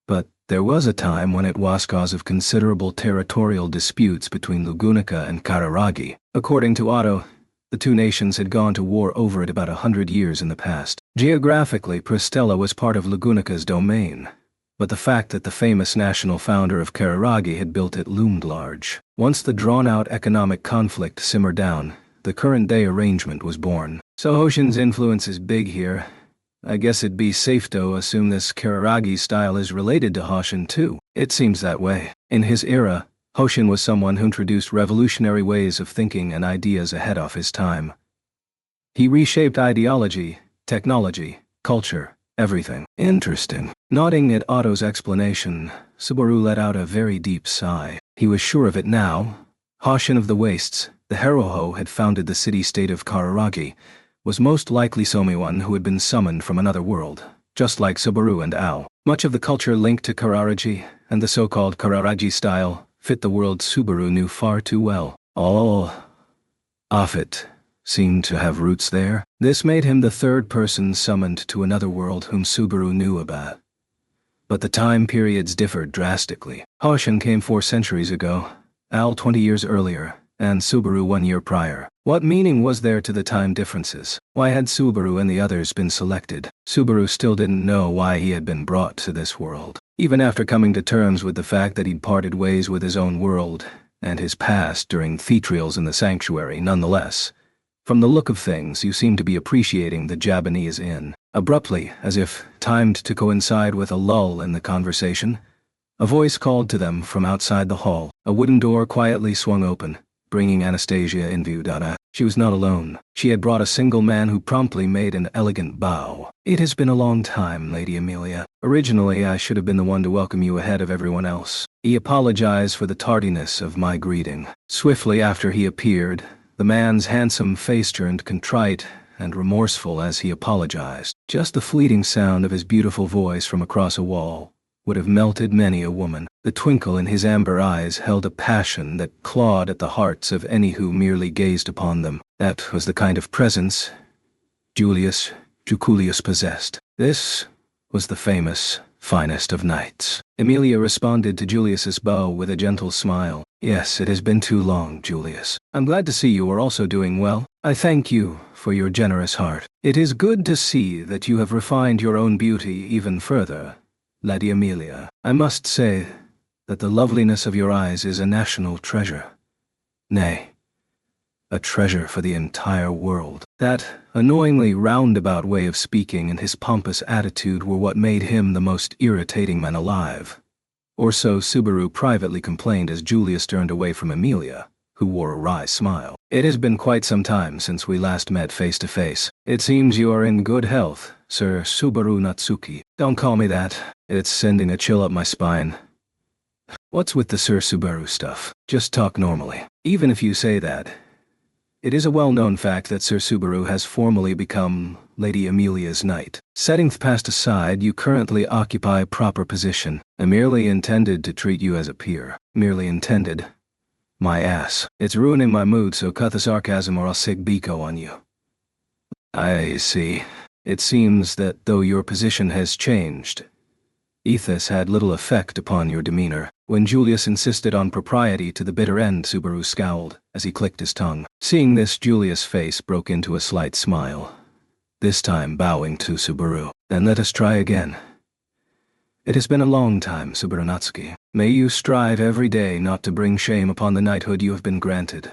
But there was a time when it was cause of considerable territorial disputes between Lugunica and Kararagi. According to Otto, the two nations had gone to war over it about 100 years in the past. Geographically, Pristella was part of Lugunica's domain, but the fact that the famous national founder of Kararagi had built it loomed large. Once the drawn-out economic conflict simmered down, the current-day arrangement was born. So Hoshin's influence is big here. I guess it'd be safe to assume this Kararagi style is related to Hoshin too. It seems that way. In his era, Hoshin was someone who introduced revolutionary ways of thinking and ideas ahead of his time. He reshaped ideology, technology, culture, everything. Interesting. Nodding at Otto's explanation, Subaru let out a very deep sigh. He was sure of it now. Hoshin of the Wastes, the Heroho had founded the city-state of Kararagi, was most likely someone who had been summoned from another world, just like Subaru and Ao. Much of the culture linked to Kararagi, and the so-called Kararagi style, fit the world Subaru knew far too well. All of it seemed to have roots there. This made him the third person summoned to another world whom Subaru knew about. But the time periods differed drastically. Hoshin came 4 centuries ago, Al 20 years earlier, and Subaru 1 year prior. What meaning was there to the time differences? Why had Subaru and the others been selected? Subaru still didn't know why he had been brought to this world. Even after coming to terms with the fact that he'd parted ways with his own world and his past during theatrials in the sanctuary, nonetheless, from the look of things, you seem to be appreciating the Japanese inn. Abruptly, as if timed to coincide with a lull in the conversation, a voice called to them from outside the hall. A wooden door quietly swung open, bringing Anastasia in view. She was not alone. She had brought a single man who promptly made an elegant bow. "It has been a long time, Lady Amelia. Originally, I should have been the one to welcome you ahead of everyone else." He apologized for the tardiness of my greeting. Swiftly after he appeared, the man's handsome face turned contrite and remorseful as he apologized. Just the fleeting sound of his beautiful voice from across a wall would have melted many a woman. The twinkle in his amber eyes held a passion that clawed at the hearts of any who merely gazed upon them. That was the kind of presence Julius Juculius possessed. This was the famous, finest of knights. Emilia responded to Julius's bow with a gentle smile. "Yes, it has been too long, Julius. I'm glad to see you are also doing well. I thank you for your generous heart. It is good to see that you have refined your own beauty even further, Lady Amelia. I must say that the loveliness of your eyes is a national treasure. Nay, a treasure for the entire world." That annoyingly roundabout way of speaking and his pompous attitude were what made him the most irritating man alive. Or so Subaru privately complained as Julius turned away from Emilia, who wore a wry smile. "It has been quite some time since we last met face to face. It seems you are in good health, Sir Subaru Natsuki." "Don't call me that. It's sending a chill up my spine." "What's with the Sir Subaru stuff? Just talk normally." "Even if you say that, it is a well-known fact that Sir Subaru has formally become Lady Amelia's knight. Setting the past aside, you currently occupy a proper position. I merely intended to treat you as a peer." "Merely intended? My ass. It's ruining my mood, so cut the sarcasm or I'll sick Biko on you." "I see. It seems that though your position has changed, ethos had little effect upon your demeanor." When Julius insisted on propriety to the bitter end, Subaru scowled as he clicked his tongue. Seeing this, Julius' face broke into a slight smile, this time bowing to Subaru. "Then let us try again. It has been a long time, Subaru Natsuki. May you strive every day not to bring shame upon the knighthood you have been granted."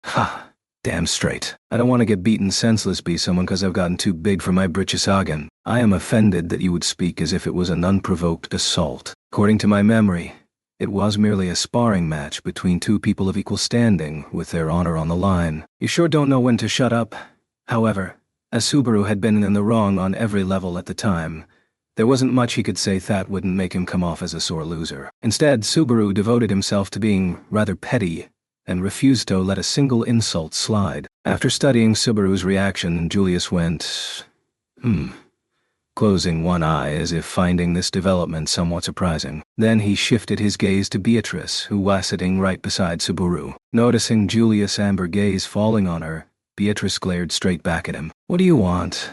"Ha! Damn straight. I don't want to get beaten senseless by someone because I've gotten too big for my britches again. I am offended that you would speak as if it was an unprovoked assault. According to my memory, it was merely a sparring match between two people of equal standing with their honor on the line. You sure don't know when to shut up." However, as Subaru had been in the wrong on every level at the time, there wasn't much he could say that wouldn't make him come off as a sore loser. Instead, Subaru devoted himself to being rather petty and refused to let a single insult slide. After studying Subaru's reaction, Julius went, closing one eye as if finding this development somewhat surprising. Then he shifted his gaze to Beatrice, who was sitting right beside Subaru. Noticing Julius' amber gaze falling on her, Beatrice glared straight back at him. "What do you want?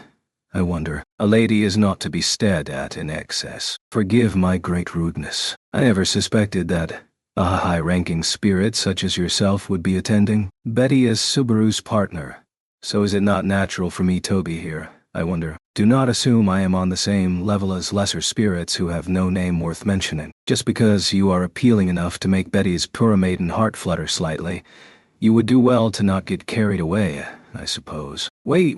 I wonder. A lady is not to be stared at in excess. Forgive my great rudeness. I never suspected that a high-ranking spirit such as yourself would be attending. Betty is Subaru's partner. So is it not natural for me to be here, I wonder? Do not assume I am on the same level as lesser spirits who have no name worth mentioning. Just because you are appealing enough to make Betty's poor maiden heart flutter slightly, you would do well to not get carried away, I suppose." Wait,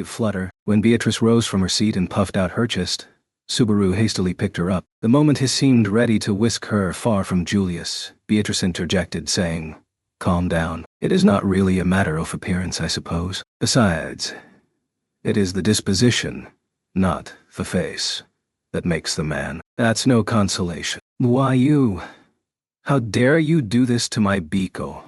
Flutter." When Beatrice rose from her seat and puffed out her chest, Subaru hastily picked her up. The moment he seemed ready to whisk her far from Julius, Beatrice interjected, saying, "Calm down. It is not really a matter of appearance, I suppose. Besides, it is the disposition, not the face, that makes the man. That's no consolation." "Why you? How dare you do this to my Biko?"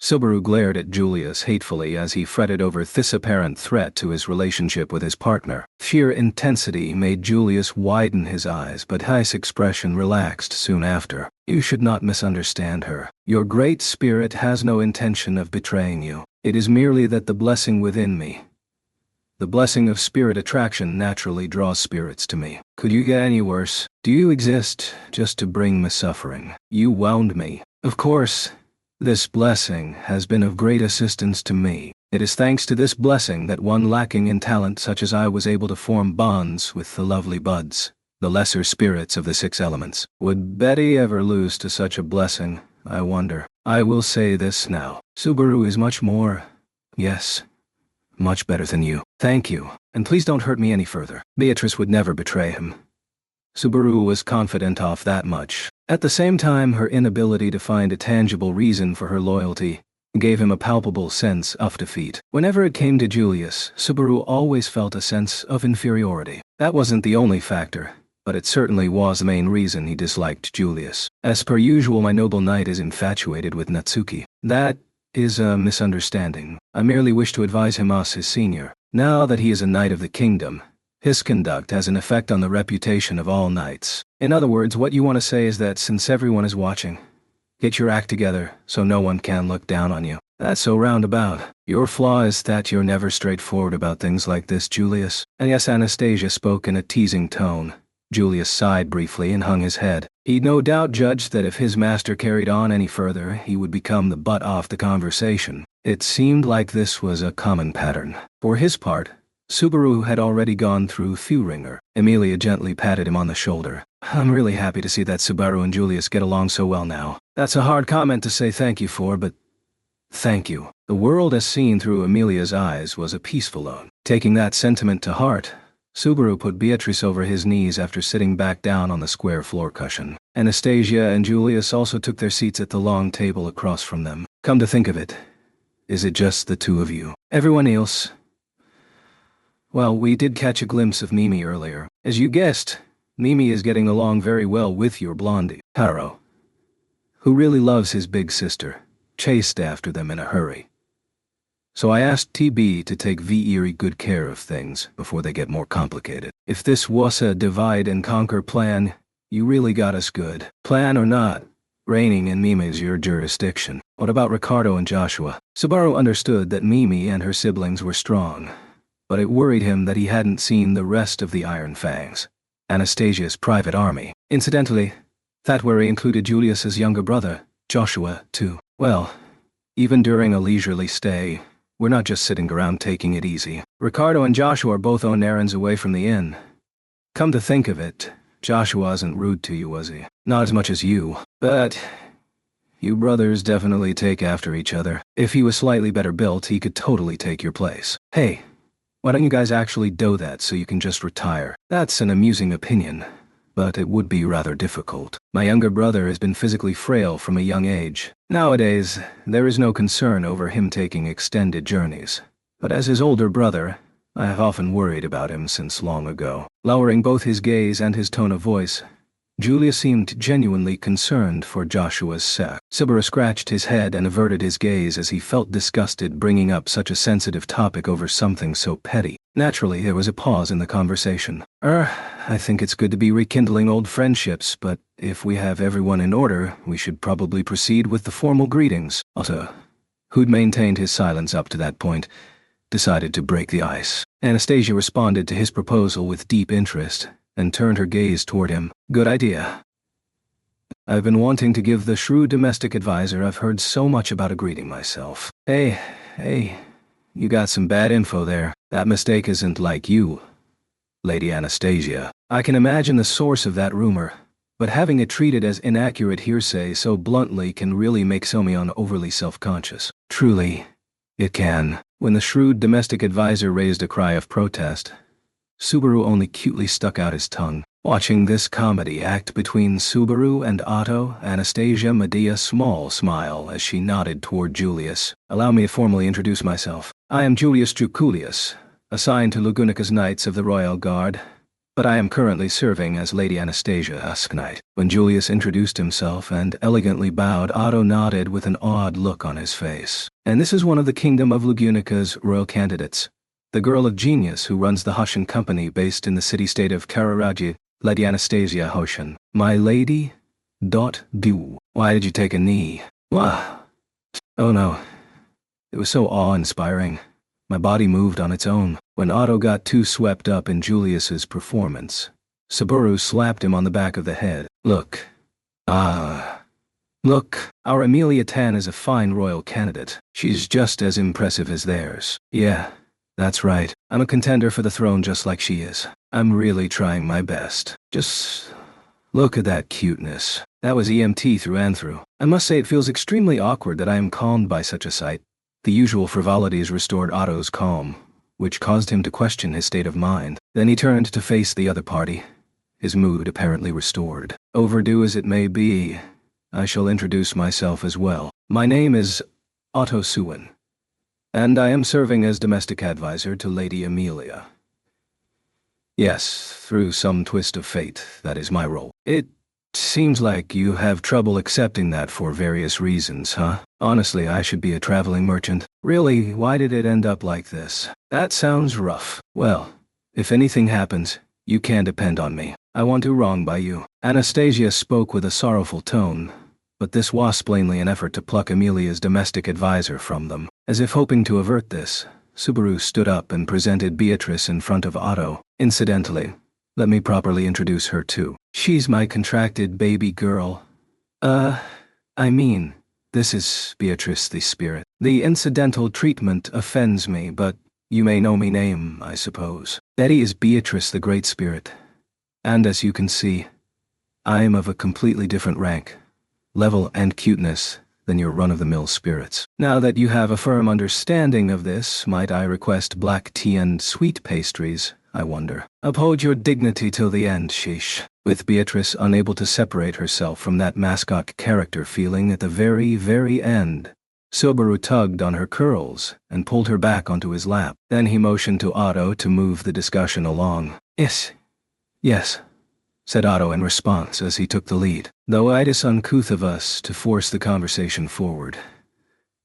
Subaru glared at Julius hatefully as he fretted over this apparent threat to his relationship with his partner. Sheer intensity made Julius widen his eyes, but his expression relaxed soon after. "You should not misunderstand her. Your great spirit has no intention of betraying you. It is merely that the blessing within me, the blessing of spirit attraction, naturally draws spirits to me. Could you get any worse? Do you exist just to bring me suffering? You wound me. Of course, this blessing has been of great assistance to me. It is thanks to this blessing that one lacking in talent such as I was able to form bonds with the lovely buds, the lesser spirits of the 6 elements. Would Betty ever lose to such a blessing, I wonder? I will say this now. Subaru is much more, yes, much better than you. Thank you, and please don't hurt me any further." Beatrice would never betray him. Subaru was confident of that much. At the same time, her inability to find a tangible reason for her loyalty gave him a palpable sense of defeat. Whenever it came to Julius, Subaru always felt a sense of inferiority. That wasn't the only factor, but it certainly was the main reason he disliked Julius. "As per usual, my noble knight is infatuated with Natsuki. That is a misunderstanding. I merely wish to advise him as his senior. Now that he is a knight of the kingdom, his conduct has an effect on the reputation of all knights. In other words, what you want to say is that since everyone is watching, get your act together so no one can look down on you." "That's so roundabout. Your flaw is that you're never straightforward about things like this, Julius." And yes, Anastasia spoke in a teasing tone. Julius sighed briefly and hung his head. He'd no doubt judged that if his master carried on any further, he would become the butt of the conversation. It seemed like this was a common pattern. For his part, Subaru had already gone through Thuringer. Emilia gently patted him on the shoulder. "I'm really happy to see that Subaru and Julius get along so well now. That's a hard comment to say thank you for, but thank you." The world as seen through Emilia's eyes was a peaceful one. Taking that sentiment to heart, Subaru put Beatrice over his knees after sitting back down on the square floor cushion. Anastasia and Julius also took their seats at the long table across from them. "Come to think of it, is it just the two of you? Everyone else? Well, we did catch a glimpse of Mimi earlier. As you guessed, Mimi is getting along very well with your blondie, Taro, who really loves his big sister, chased after them in a hurry. So I asked TB to take very good care of things before they get more complicated. If this was a divide and conquer plan, you really got us good. Plan or not, reigning in Mimi is your jurisdiction. What about Ricardo and Joshua?" Subaru understood that Mimi and her siblings were strong, but it worried him that he hadn't seen the rest of the Iron Fangs, Anastasia's private army. Incidentally, that worry included Julius's younger brother, Joshua, too. Well, even during a leisurely stay, we're not just sitting around taking it easy. Ricardo and Joshua are both on errands away from the inn. Come to think of it, Joshua wasn't rude to you, was he? Not as much as you. But you brothers definitely take after each other. If he was slightly better built, he could totally take your place. Hey, why don't you guys actually do that so you can just retire? That's an amusing opinion, but it would be rather difficult. My younger brother has been physically frail from a young age. Nowadays, there is no concern over him taking extended journeys. But as his older brother, I have often worried about him since long ago. Lowering both his gaze and his tone of voice, Julia seemed genuinely concerned for Joshua's sake. Subaru scratched his head and averted his gaze as he felt disgusted bringing up such a sensitive topic over something so petty. Naturally, there was a pause in the conversation. I think it's good to be rekindling old friendships, but if we have everyone in order, we should probably proceed with the formal greetings." Otto, who'd maintained his silence up to that point, decided to break the ice. Anastasia responded to his proposal with deep interest and turned her gaze toward him. "Good idea. I've been wanting to give the shrewd domestic advisor I've heard so much about a greeting myself." Hey, you got some bad info there. That mistake isn't like you, Lady Anastasia. I can imagine the source of that rumor, but having it treated as inaccurate hearsay so bluntly can really make Somion overly self-conscious. Truly, it can. When the shrewd domestic advisor raised a cry of protest, Subaru only cutely stuck out his tongue. Watching this comedy act between Subaru and Otto, Anastasia made a small smile as she nodded toward Julius. Allow me to formally introduce myself. I am Julius Druculius, assigned to Lagunica's Knights of the Royal Guard, but I am currently serving as Lady Anastasia Knight. When Julius introduced himself and elegantly bowed, Otto nodded with an odd look on his face. And this is one of the Kingdom of Lagunica's royal candidates, the girl of genius who runs the Hoshin Company based in the city-state of Kararaji, Lady Anastasia Hoshin. My lady? Do. Why did you take a knee? Wah. Oh no. It was so awe-inspiring. My body moved on its own. When Otto got too swept up in Julius's performance, Subaru slapped him on the back of the head. Look. Look, our Amelia Tan is a fine royal candidate. She's just as impressive as theirs. Yeah, that's right. I'm a contender for the throne just like she is. I'm really trying my best. Just look at that cuteness. That was EMT through and through. I must say it feels extremely awkward that I am calmed by such a sight. The usual frivolities restored Otto's calm, which caused him to question his state of mind. Then he turned to face the other party, his mood apparently restored. Overdue as it may be, I shall introduce myself as well. My name is Otto Suin, and I am serving as domestic advisor to Lady Amelia. Yes, through some twist of fate, that is my role. It seems like you have trouble accepting that for various reasons, huh? Honestly, I should be a traveling merchant. Really, why did it end up like this? That sounds rough. Well, if anything happens, you can depend on me. I won't do wrong by you. Anastasia spoke with a sorrowful tone, but this was plainly an effort to pluck Amelia's domestic advisor from them. As if hoping to avert this, Subaru stood up and presented Beatrice in front of Otto. Incidentally, let me properly introduce her too. She's my contracted baby girl. This is Beatrice the Spirit. The incidental treatment offends me, but you may know me name, I suppose. Betty is Beatrice the Great Spirit. And as you can see, I am of a completely different rank, level and cuteness than your run-of-the-mill spirits. Now that you have a firm understanding of this, might I request black tea and sweet pastries, I wonder. Uphold your dignity till the end, sheesh. With Beatrice unable to separate herself from that mascot character feeling at the very, very end, Subaru tugged on her curls and pulled her back onto his lap. Then he motioned to Otto to move the discussion along. Yes, said Otto in response as he took the lead. Though it is uncouth of us to force the conversation forward,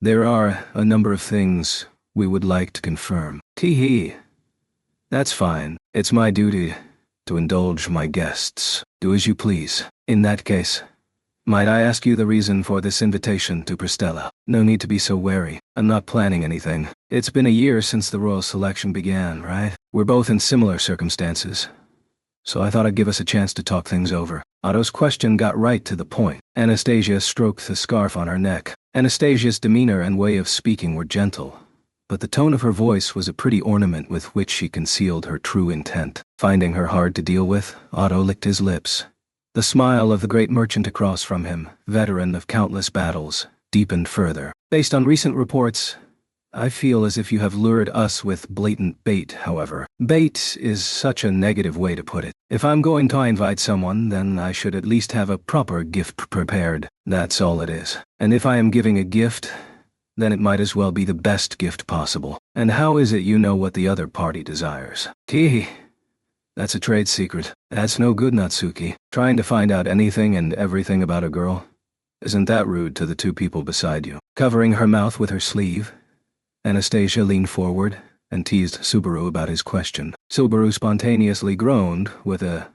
there are a number of things we would like to confirm. Tee-hee. That's fine. It's my duty to indulge my guests. Do as you please. In that case, might I ask you the reason for this invitation to Pristella? No need to be so wary. I'm not planning anything. It's been a year since the royal selection began, right? We're both in similar circumstances, so I thought I'd give us a chance to talk things over. Otto's question got right to the point. Anastasia stroked the scarf on her neck. Anastasia's demeanor and way of speaking were gentle, but the tone of her voice was a pretty ornament with which she concealed her true intent. Finding her hard to deal with, Otto licked his lips. The smile of the great merchant across from him, veteran of countless battles, deepened further. Based on recent reports, I feel as if you have lured us with blatant bait, however. Bait is such a negative way to put it. If I'm going to invite someone, then I should at least have a proper gift prepared. That's all it is. And if I am giving a gift, then it might as well be the best gift possible. And how is it you know what the other party desires? Tee. That's a trade secret. That's no good, Natsuki. Trying to find out anything and everything about a girl? Isn't that rude to the two people beside you? Covering her mouth with her sleeve, Anastasia leaned forward and teased Subaru about his question. Subaru spontaneously groaned with a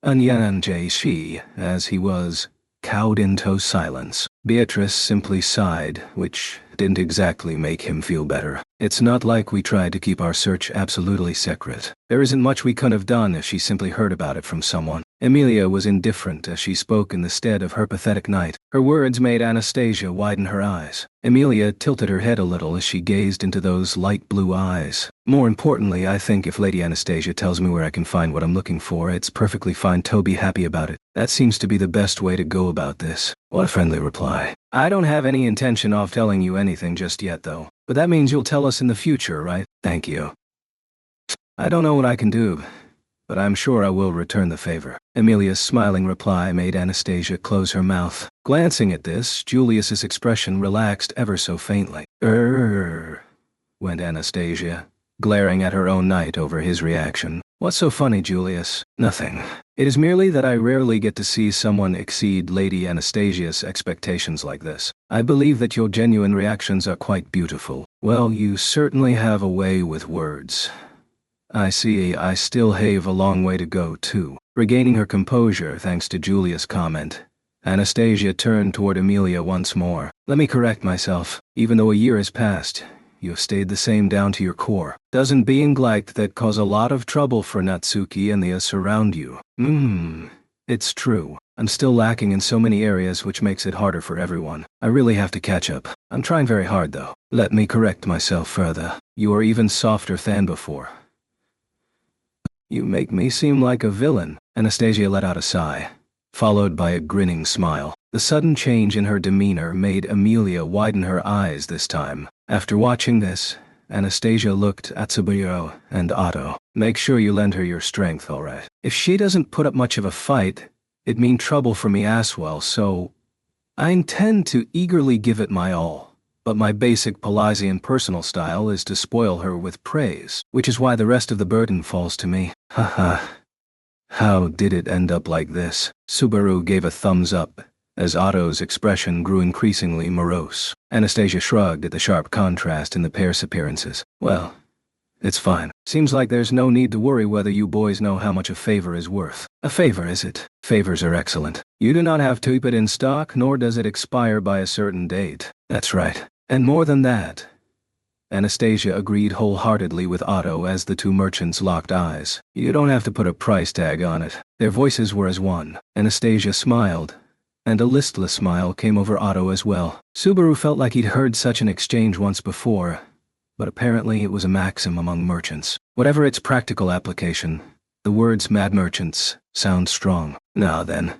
"Anyanjay-shi" as he was cowed into silence. Beatrice simply sighed, which didn't exactly make him feel better. It's not like we tried to keep our search absolutely secret. There isn't much we could have done if she simply heard about it from someone. Amelia was indifferent as she spoke in the stead of her pathetic knight. Her words made Anastasia widen her eyes. Amelia tilted her head a little as she gazed into those light blue eyes. More importantly, I think if Lady Anastasia tells me where I can find what I'm looking for, it's perfectly fine to be happy about it. That seems to be the best way to go about this. What a friendly reply. I don't have any intention of telling you anything just yet, though. But that means you'll tell us in the future, right? Thank you. I don't know what I can do, but I'm sure I will return the favor. Emilia's smiling reply made Anastasia close her mouth. Glancing at this, Julius's expression relaxed ever so faintly. Went Anastasia, glaring at her own knight over his reaction. What's so funny, Julius? Nothing. It is merely that I rarely get to see someone exceed Lady Anastasia's expectations like this. I believe that your genuine reactions are quite beautiful. Well, you certainly have a way with words. I see, I still have a long way to go, too. Regaining her composure thanks to Julius' comment, Anastasia turned toward Emilia once more. Let me correct myself. Even though a year has passed, you have stayed the same down to your core. Doesn't being liked that cause a lot of trouble for Natsuki and the us around you? It's true. I'm still lacking in so many areas, which makes it harder for everyone. I really have to catch up. I'm trying very hard, though. Let me correct myself further. You are even softer than before. You make me seem like a villain. Anastasia let out a sigh, followed by a grinning smile. The sudden change in her demeanor made Emilia widen her eyes this time. After watching this, Anastasia looked at Subaru and Otto. Make sure you lend her your strength, alright? If she doesn't put up much of a fight, it mean trouble for me as well, so I intend to eagerly give it my all. But my basic Palazian personal style is to spoil her with praise, which is why the rest of the burden falls to me. Haha. How did it end up like this? Subaru gave a thumbs up, as Otto's expression grew increasingly morose. Anastasia shrugged at the sharp contrast in the pair's appearances. Well, it's fine. Seems like there's no need to worry whether you boys know how much a favor is worth. A favor, is it? Favors are excellent. You do not have to keep it in stock, nor does it expire by a certain date. That's right. And more than that. Anastasia agreed wholeheartedly with Otto as the two merchants locked eyes. You don't have to put a price tag on it. Their voices were as one. Anastasia smiled, and a listless smile came over Otto as well. Subaru felt like he'd heard such an exchange once before, but apparently it was a maxim among merchants. Whatever its practical application, the words mad merchants sound strong. Now then,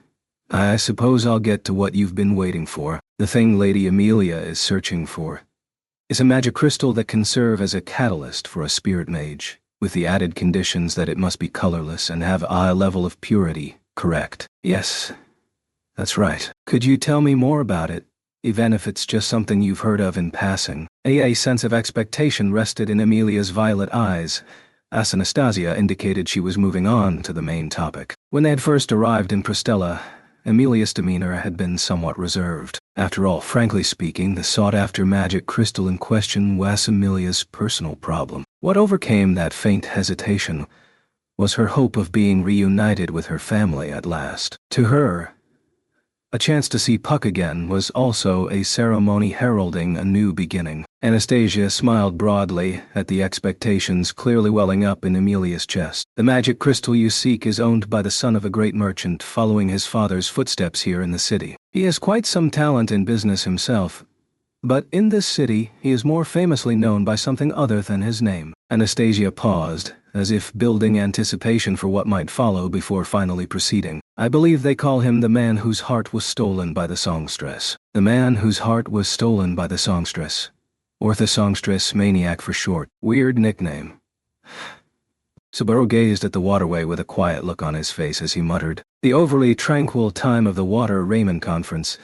I suppose I'll get to what you've been waiting for. The thing Lady Emilia is searching for is a magic crystal that can serve as a catalyst for a spirit mage, with the added conditions that it must be colorless and have a high level of purity, correct? Yes, that's right. Could you tell me more about it, even if it's just something you've heard of in passing? A sense of expectation rested in Emilia's violet eyes, as Anastasia indicated she was moving on to the main topic. When they had first arrived in Pristella, Emilia's demeanor had been somewhat reserved. After all, frankly speaking, the sought-after magic crystal in question was Emilia's personal problem. What overcame that faint hesitation was her hope of being reunited with her family at last. To her, a chance to see Puck again was also a ceremony heralding a new beginning. Anastasia smiled broadly at the expectations clearly welling up in Emilia's chest. The magic crystal you seek is owned by the son of a great merchant following his father's footsteps here in the city. He has quite some talent in business himself, but in this city he is more famously known by something other than his name. Anastasia paused, as if building anticipation for what might follow before finally proceeding. I believe they call him the man whose heart was stolen by the songstress. The man whose heart was stolen by the songstress. Or the songstress maniac for short. Weird nickname. Subaru gazed at the waterway with a quiet look on his face as he muttered. The overly tranquil time of the Water Raymond Conference,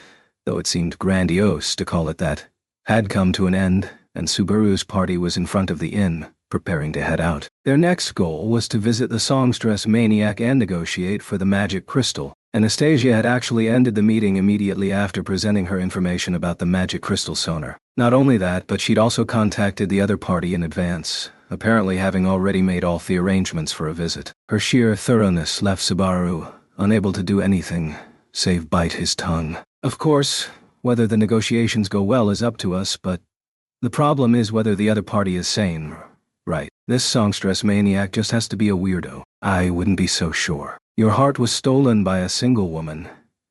though it seemed grandiose to call it that, had come to an end, and Subaru's party was in front of the inn, preparing to head out. Their next goal was to visit the songstress maniac and negotiate for the magic crystal. Anastasia had actually ended the meeting immediately after presenting her information about the magic crystal sonar. Not only that, but she'd also contacted the other party in advance, apparently having already made all the arrangements for a visit. Her sheer thoroughness left Subaru unable to do anything save bite his tongue. Of course, whether the negotiations go well is up to us, but the problem is whether the other party is sane. Right. This songstress maniac just has to be a weirdo. I wouldn't be so sure. Your heart was stolen by a single woman,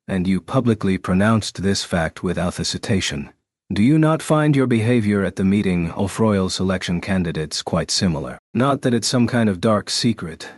and you publicly pronounced this fact without hesitation. Do you not find your behavior at the meeting of royal selection candidates quite similar? Not that it's some kind of dark secret,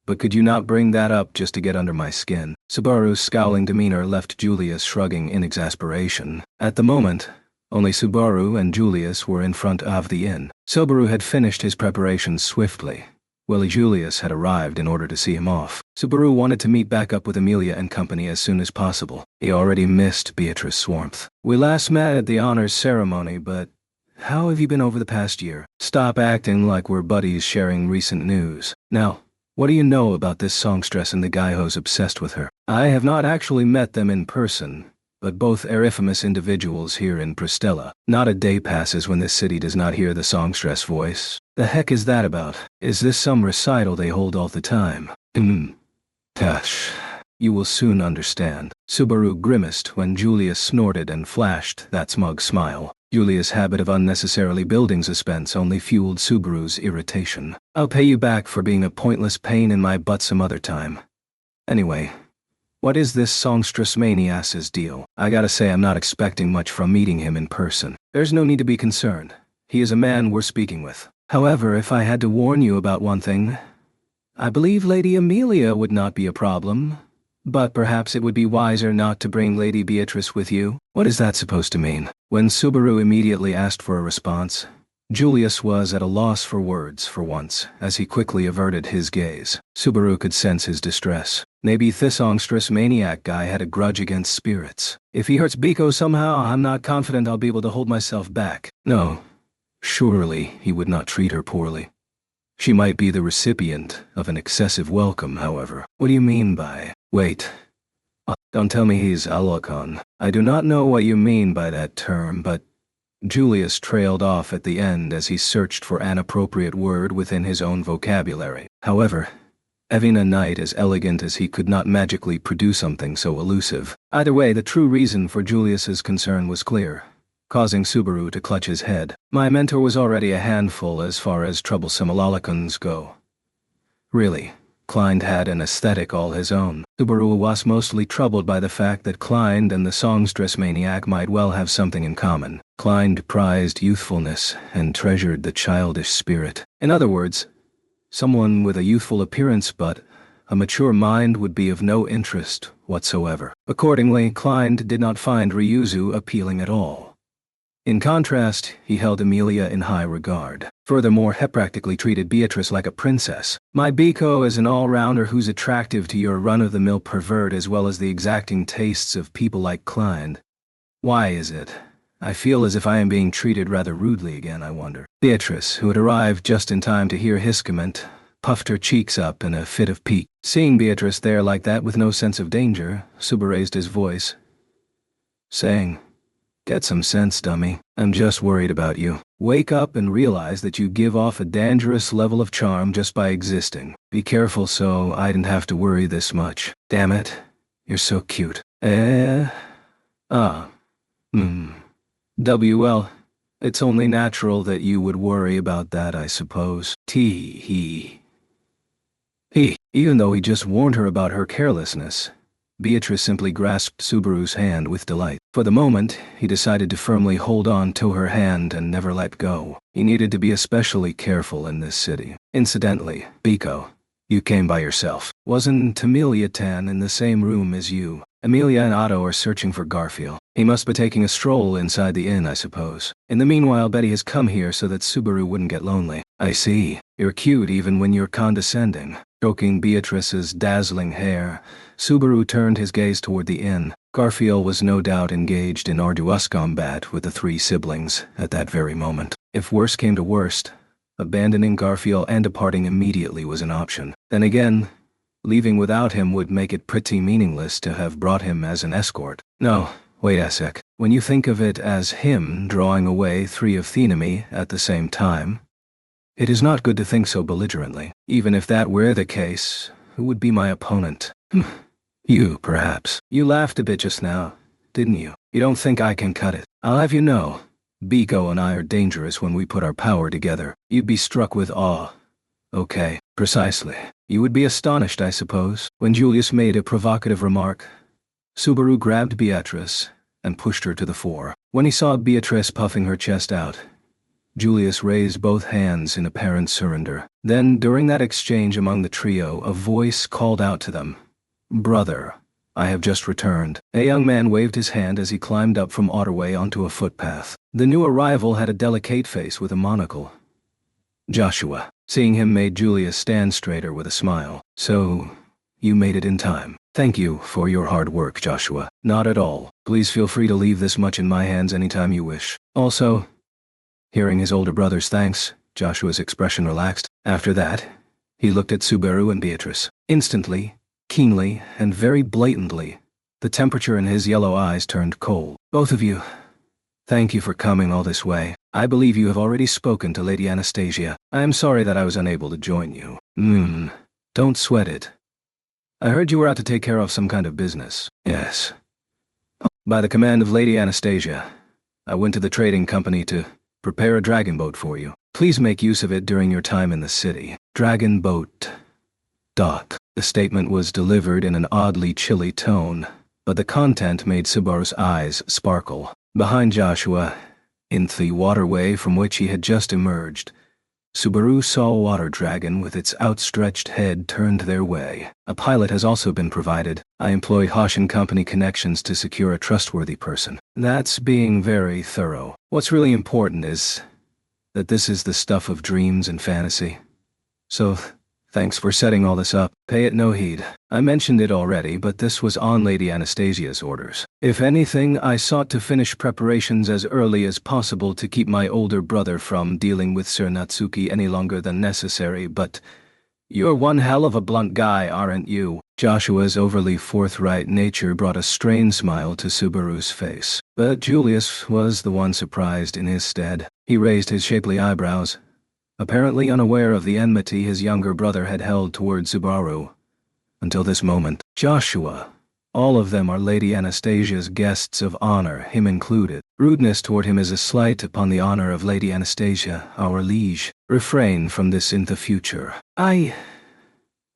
but could you not bring that up just to get under my skin? Subaru's scowling demeanor left Julius shrugging in exasperation. At the moment, only Subaru and Julius were in front of the inn. Subaru had finished his preparations swiftly, Willie Julius had arrived in order to see him off. Subaru wanted to meet back up with Amelia and company as soon as possible. He already missed Beatrice's warmth. We last met at the honors ceremony, but how have you been over the past year? Stop acting like we're buddies sharing recent news. Now, what do you know about this songstress and the guy who's obsessed with her? I have not actually met them in person, but both are infamous individuals here in Pristella. Not a day passes when this city does not hear the songstress voice. The heck is that about? Is this some recital they hold all the time? Gosh. You will soon understand. Subaru grimaced when Julius snorted and flashed that smug smile. Julius' habit of unnecessarily building suspense only fueled Subaru's irritation. I'll pay you back for being a pointless pain in my butt some other time. Anyway, what is this songstress maniac's deal? I gotta say I'm not expecting much from meeting him in person. There's no need to be concerned. He is a man we're speaking with. However, if I had to warn you about one thing, I believe Lady Amelia would not be a problem. But perhaps it would be wiser not to bring Lady Beatrice with you. What is that supposed to mean? When Subaru immediately asked for a response, Julius was at a loss for words for once, as he quickly averted his gaze. Subaru could sense his distress. Maybe this songstress maniac guy had a grudge against spirits. If he hurts Biko somehow, I'm not confident I'll be able to hold myself back. No, surely he would not treat her poorly. She might be the recipient of an excessive welcome, however. What do you mean by... Wait. Don't tell me he's Alokon. I do not know what you mean by that term, but... Julius trailed off at the end as he searched for an appropriate word within his own vocabulary. However, having a knight as elegant as he could not magically produce something so elusive. Either way, the true reason for Julius's concern was clear, causing Subaru to clutch his head. My mentor was already a handful as far as troublesome Alalakans go. Really, Klein had an aesthetic all his own. Subaru was mostly troubled by the fact that Klein and the songstress maniac might well have something in common. Klein prized youthfulness and treasured the childish spirit. In other words, someone with a youthful appearance but a mature mind would be of no interest whatsoever. Accordingly, Klein did not find Ryuzu appealing at all. In contrast, he held Amelia in high regard. Furthermore, he practically treated Beatrice like a princess. My Biko is an all-rounder who's attractive to your run-of-the-mill pervert as well as the exacting tastes of people like Klein. Why is it? I feel as if I am being treated rather rudely again, I wonder. Beatrice, who had arrived just in time to hear his comment, puffed her cheeks up in a fit of pique. Seeing Beatrice there like that with no sense of danger, Suba raised his voice, saying, "Get some sense, dummy. I'm just worried about you. Wake up and realize that you give off a dangerous level of charm just by existing. Be careful so I didn't have to worry this much. Damn it, you're so cute." WL, it's only natural that you would worry about that, I suppose. He. Even though he just warned her about her carelessness, Beatrice simply grasped Subaru's hand with delight. For the moment, he decided to firmly hold on to her hand and never let go. He needed to be especially careful in this city. Incidentally, Biko, you came by yourself. Wasn't Amelia-tan in the same room as you? Amelia and Otto are searching for Garfield. He must be taking a stroll inside the inn, I suppose. In the meanwhile, Betty has come here so that Subaru wouldn't get lonely. I see. You're cute even when you're condescending. Stroking Beatrice's dazzling hair, Subaru turned his gaze toward the inn. Garfield was no doubt engaged in arduous combat with the three siblings at that very moment. If worse came to worst, abandoning Garfield and departing immediately was an option. Then again, leaving without him would make it pretty meaningless to have brought him as an escort. No, wait a sec. When you think of it as him drawing away three of the enemy at the same time, it is not good to think so belligerently. Even if that were the case, who would be my opponent? You, perhaps. You laughed a bit just now, didn't you? You don't think I can cut it. I'll have you know, Biko and I are dangerous when we put our power together. You'd be struck with awe. Okay, precisely. You would be astonished, I suppose. When Julius made a provocative remark, Subaru grabbed Beatrice and pushed her to the fore. When he saw Beatrice puffing her chest out, Julius raised both hands in apparent surrender. Then, during that exchange among the trio, a voice called out to them, "Brother, I have just returned." A young man waved his hand as he climbed up from Otterway onto a footpath. The new arrival had a delicate face with a monocle. "Joshua." Seeing him made Julius stand straighter with a smile. So, you made it in time. Thank you for your hard work, Joshua. Not at all. Please feel free to leave this much in my hands anytime you wish. Also, hearing his older brother's thanks, Joshua's expression relaxed. After that, he looked at Subaru and Beatrice. Instantly, keenly, and very blatantly, the temperature in his yellow eyes turned cold. Both of you, thank you for coming all this way. I believe you have already spoken to Lady Anastasia. I am sorry that I was unable to join you. Don't sweat it. I heard you were out to take care of some kind of business. Yes. By the command of Lady Anastasia, I went to the trading company to prepare a dragon boat for you. Please make use of it during your time in the city. Dragon boat. The statement was delivered in an oddly chilly tone, but the content made Subaru's eyes sparkle. Behind Joshua, in the waterway from which he had just emerged, Subaru saw a water dragon with its outstretched head turned their way. A pilot has also been provided. I employ Hoshin Company connections to secure a trustworthy person. That's being very thorough. What's really important is that this is the stuff of dreams and fantasy. So, thanks for setting all this up. Pay it no heed. I mentioned it already, but this was on Lady Anastasia's orders. If anything, I sought to finish preparations as early as possible to keep my older brother from dealing with Sir Natsuki any longer than necessary, but you're one hell of a blunt guy, aren't you? Joshua's overly forthright nature brought a strained smile to Subaru's face. But Julius was the one surprised in his stead. He raised his shapely eyebrows, apparently unaware of the enmity his younger brother had held toward Subaru. Until this moment, Joshua, all of them are Lady Anastasia's guests of honor, him included. Rudeness toward him is a slight upon the honor of Lady Anastasia, our liege. Refrain from this in the future. I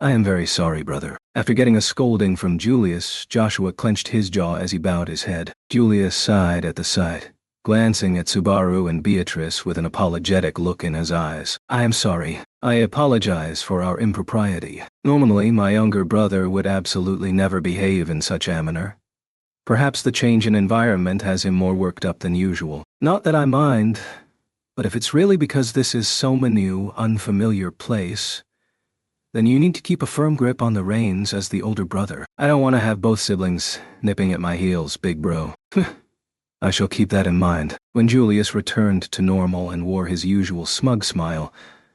am very sorry, brother. After getting a scolding from Julius, Joshua clenched his jaw as he bowed his head. Julius sighed at the sight, glancing at Subaru and Beatrice with an apologetic look in his eyes. I am sorry. I apologize for our impropriety. Normally, my younger brother would absolutely never behave in such a manner. Perhaps the change in environment has him more worked up than usual. Not that I mind, but if it's really because this is so new, unfamiliar place, then you need to keep a firm grip on the reins as the older brother. I don't want to have both siblings nipping at my heels, big bro. I shall keep that in mind. When Julius returned to normal and wore his usual smug smile,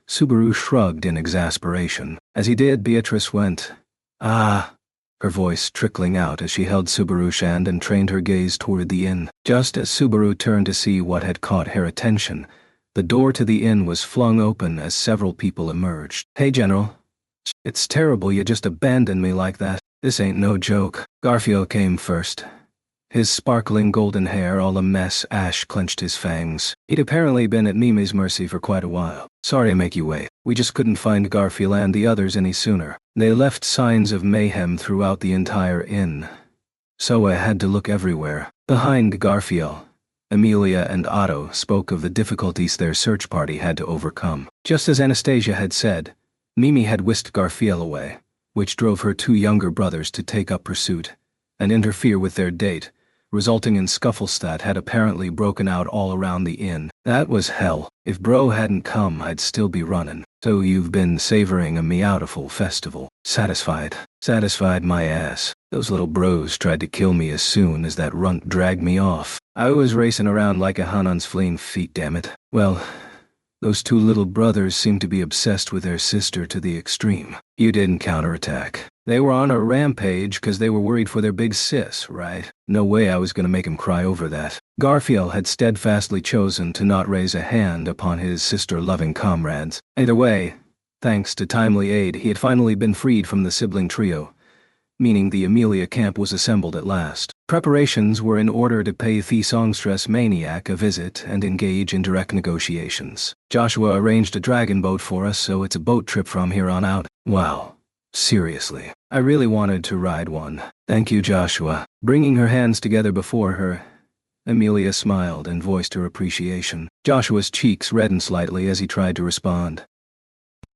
Subaru shrugged in exasperation. As he did, Beatrice went, "Ah," her voice trickling out as she held Subaru's hand and trained her gaze toward the inn. Just as Subaru turned to see what had caught her attention, the door to the inn was flung open as several people emerged. "Hey, General. It's terrible you just abandoned me like that. This ain't no joke." Garfield came first. His sparkling golden hair all a mess. Ash clenched his fangs. He'd apparently been at Mimi's mercy for quite a while. "Sorry to make you wait. We just couldn't find Garfield and the others any sooner. They left signs of mayhem throughout the entire inn, so I had to look everywhere." Behind Garfield, Amelia and Otto spoke of the difficulties their search party had to overcome. Just as Anastasia had said, Mimi had whisked Garfield away, which drove her two younger brothers to take up pursuit and interfere with their date, resulting in scuffles that had apparently broken out all around the inn. That was hell. If bro hadn't come, I'd still be running. "So you've been savoring a meowtiful festival. Satisfied?" "Satisfied my ass. Those little bros tried to kill me as soon as that runt dragged me off. I was racing around like a hun on fleeing feet, damn it. Well, those two little brothers seemed to be obsessed with their sister to the extreme. You didn't counterattack. They were on a rampage because they were worried for their big sis, right? No way I was going to make him cry over that." Garfield had steadfastly chosen to not raise a hand upon his sister-loving comrades. Either way, thanks to timely aid, he had finally been freed from the sibling trio, meaning the Amelia camp was assembled at last. Preparations were in order to pay the songstress maniac a visit and engage in direct negotiations. Joshua arranged a dragon boat for us, so it's a boat trip from here on out. Wow. Seriously, I really wanted to ride one. Thank you, Joshua. Bringing her hands together before her, Amelia smiled and voiced her appreciation. Joshua's cheeks reddened slightly as he tried to respond.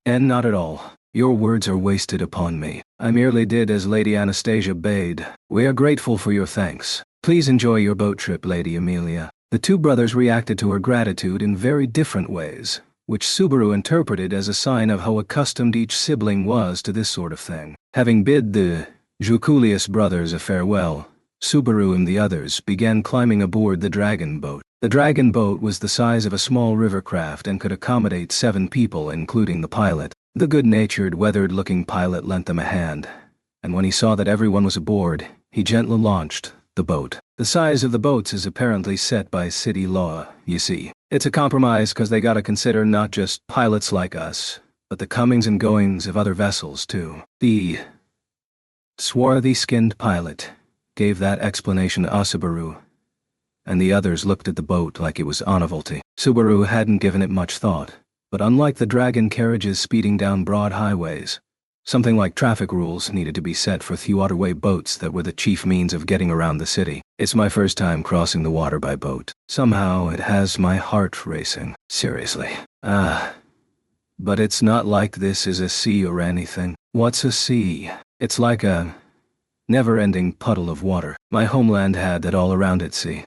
"And not at all. Your words are wasted upon me. I merely did as Lady Anastasia bade. We are grateful for your thanks. Please enjoy your boat trip, Lady Amelia." The two brothers reacted to her gratitude in very different ways. which Subaru interpreted as a sign of how accustomed each sibling was to this sort of thing. Having bid the Jukulius brothers a farewell, Subaru and the others began climbing aboard the dragon boat. The dragon boat was the size of a small river craft and could accommodate 7 people, including the pilot. The good-natured, weathered-looking pilot lent them a hand, and when he saw that everyone was aboard, he gently launched the boat. The size of the boats is apparently set by city law, you see. It's a compromise because they gotta consider not just pilots like us, but the comings and goings of other vessels too. The swarthy-skinned pilot gave that explanation to Subaru, and the others looked at the boat like it was a novelty. Subaru hadn't given it much thought, but unlike the dragon carriages speeding down broad highways, something like traffic rules needed to be set for waterway boats that were the chief means of getting around the city. It's my first time crossing the water by boat. Somehow it has my heart racing. Seriously. But it's not like this is a sea or anything. What's a sea? It's like a never-ending puddle of water. My homeland had that all around it, see?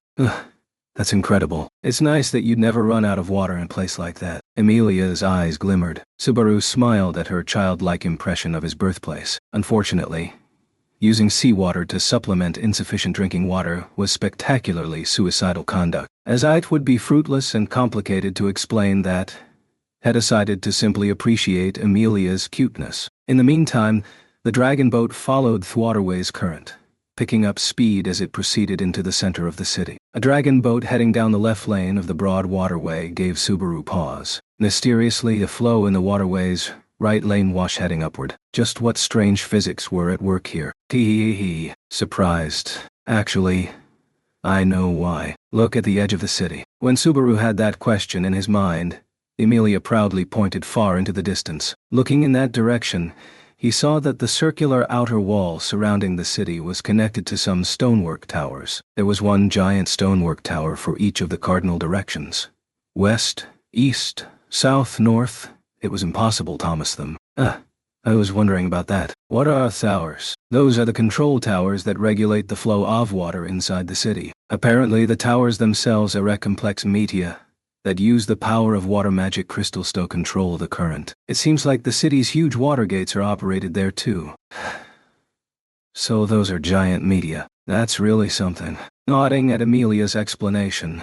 That's incredible. It's nice that you'd never run out of water in a place like that. Emilia's eyes glimmered. Subaru smiled at her childlike impression of his birthplace. Unfortunately, using seawater to supplement insufficient drinking water was spectacularly suicidal conduct. As it would be fruitless and complicated to explain that, had decided to simply appreciate Emilia's cuteness. In the meantime, the dragon boat followed the waterway's current, picking up speed as it proceeded into the center of the city. A dragon boat heading down the left lane of the broad waterway gave Subaru pause. Mysteriously, the flow in the waterway's right lane was heading upward. Just what strange physics were at work here? Tee-hee-hee. Surprised. Actually, I know why. Look at the edge of the city. When Subaru had that question in his mind, Emilia proudly pointed far into the distance. Looking in that direction, he saw that the circular outer wall surrounding the city was connected to some stonework towers. There was one giant stonework tower for each of the cardinal directions. West, east, south, north. It was impossible to miss them. I was wondering about that. What are towers? Those are the control towers that regulate the flow of water inside the city. Apparently the towers themselves are complex media that use the power of water magic crystals to control the current. It seems like the city's huge water gates are operated there too. So those are giant media. That's really something. Nodding at Emilia's explanation,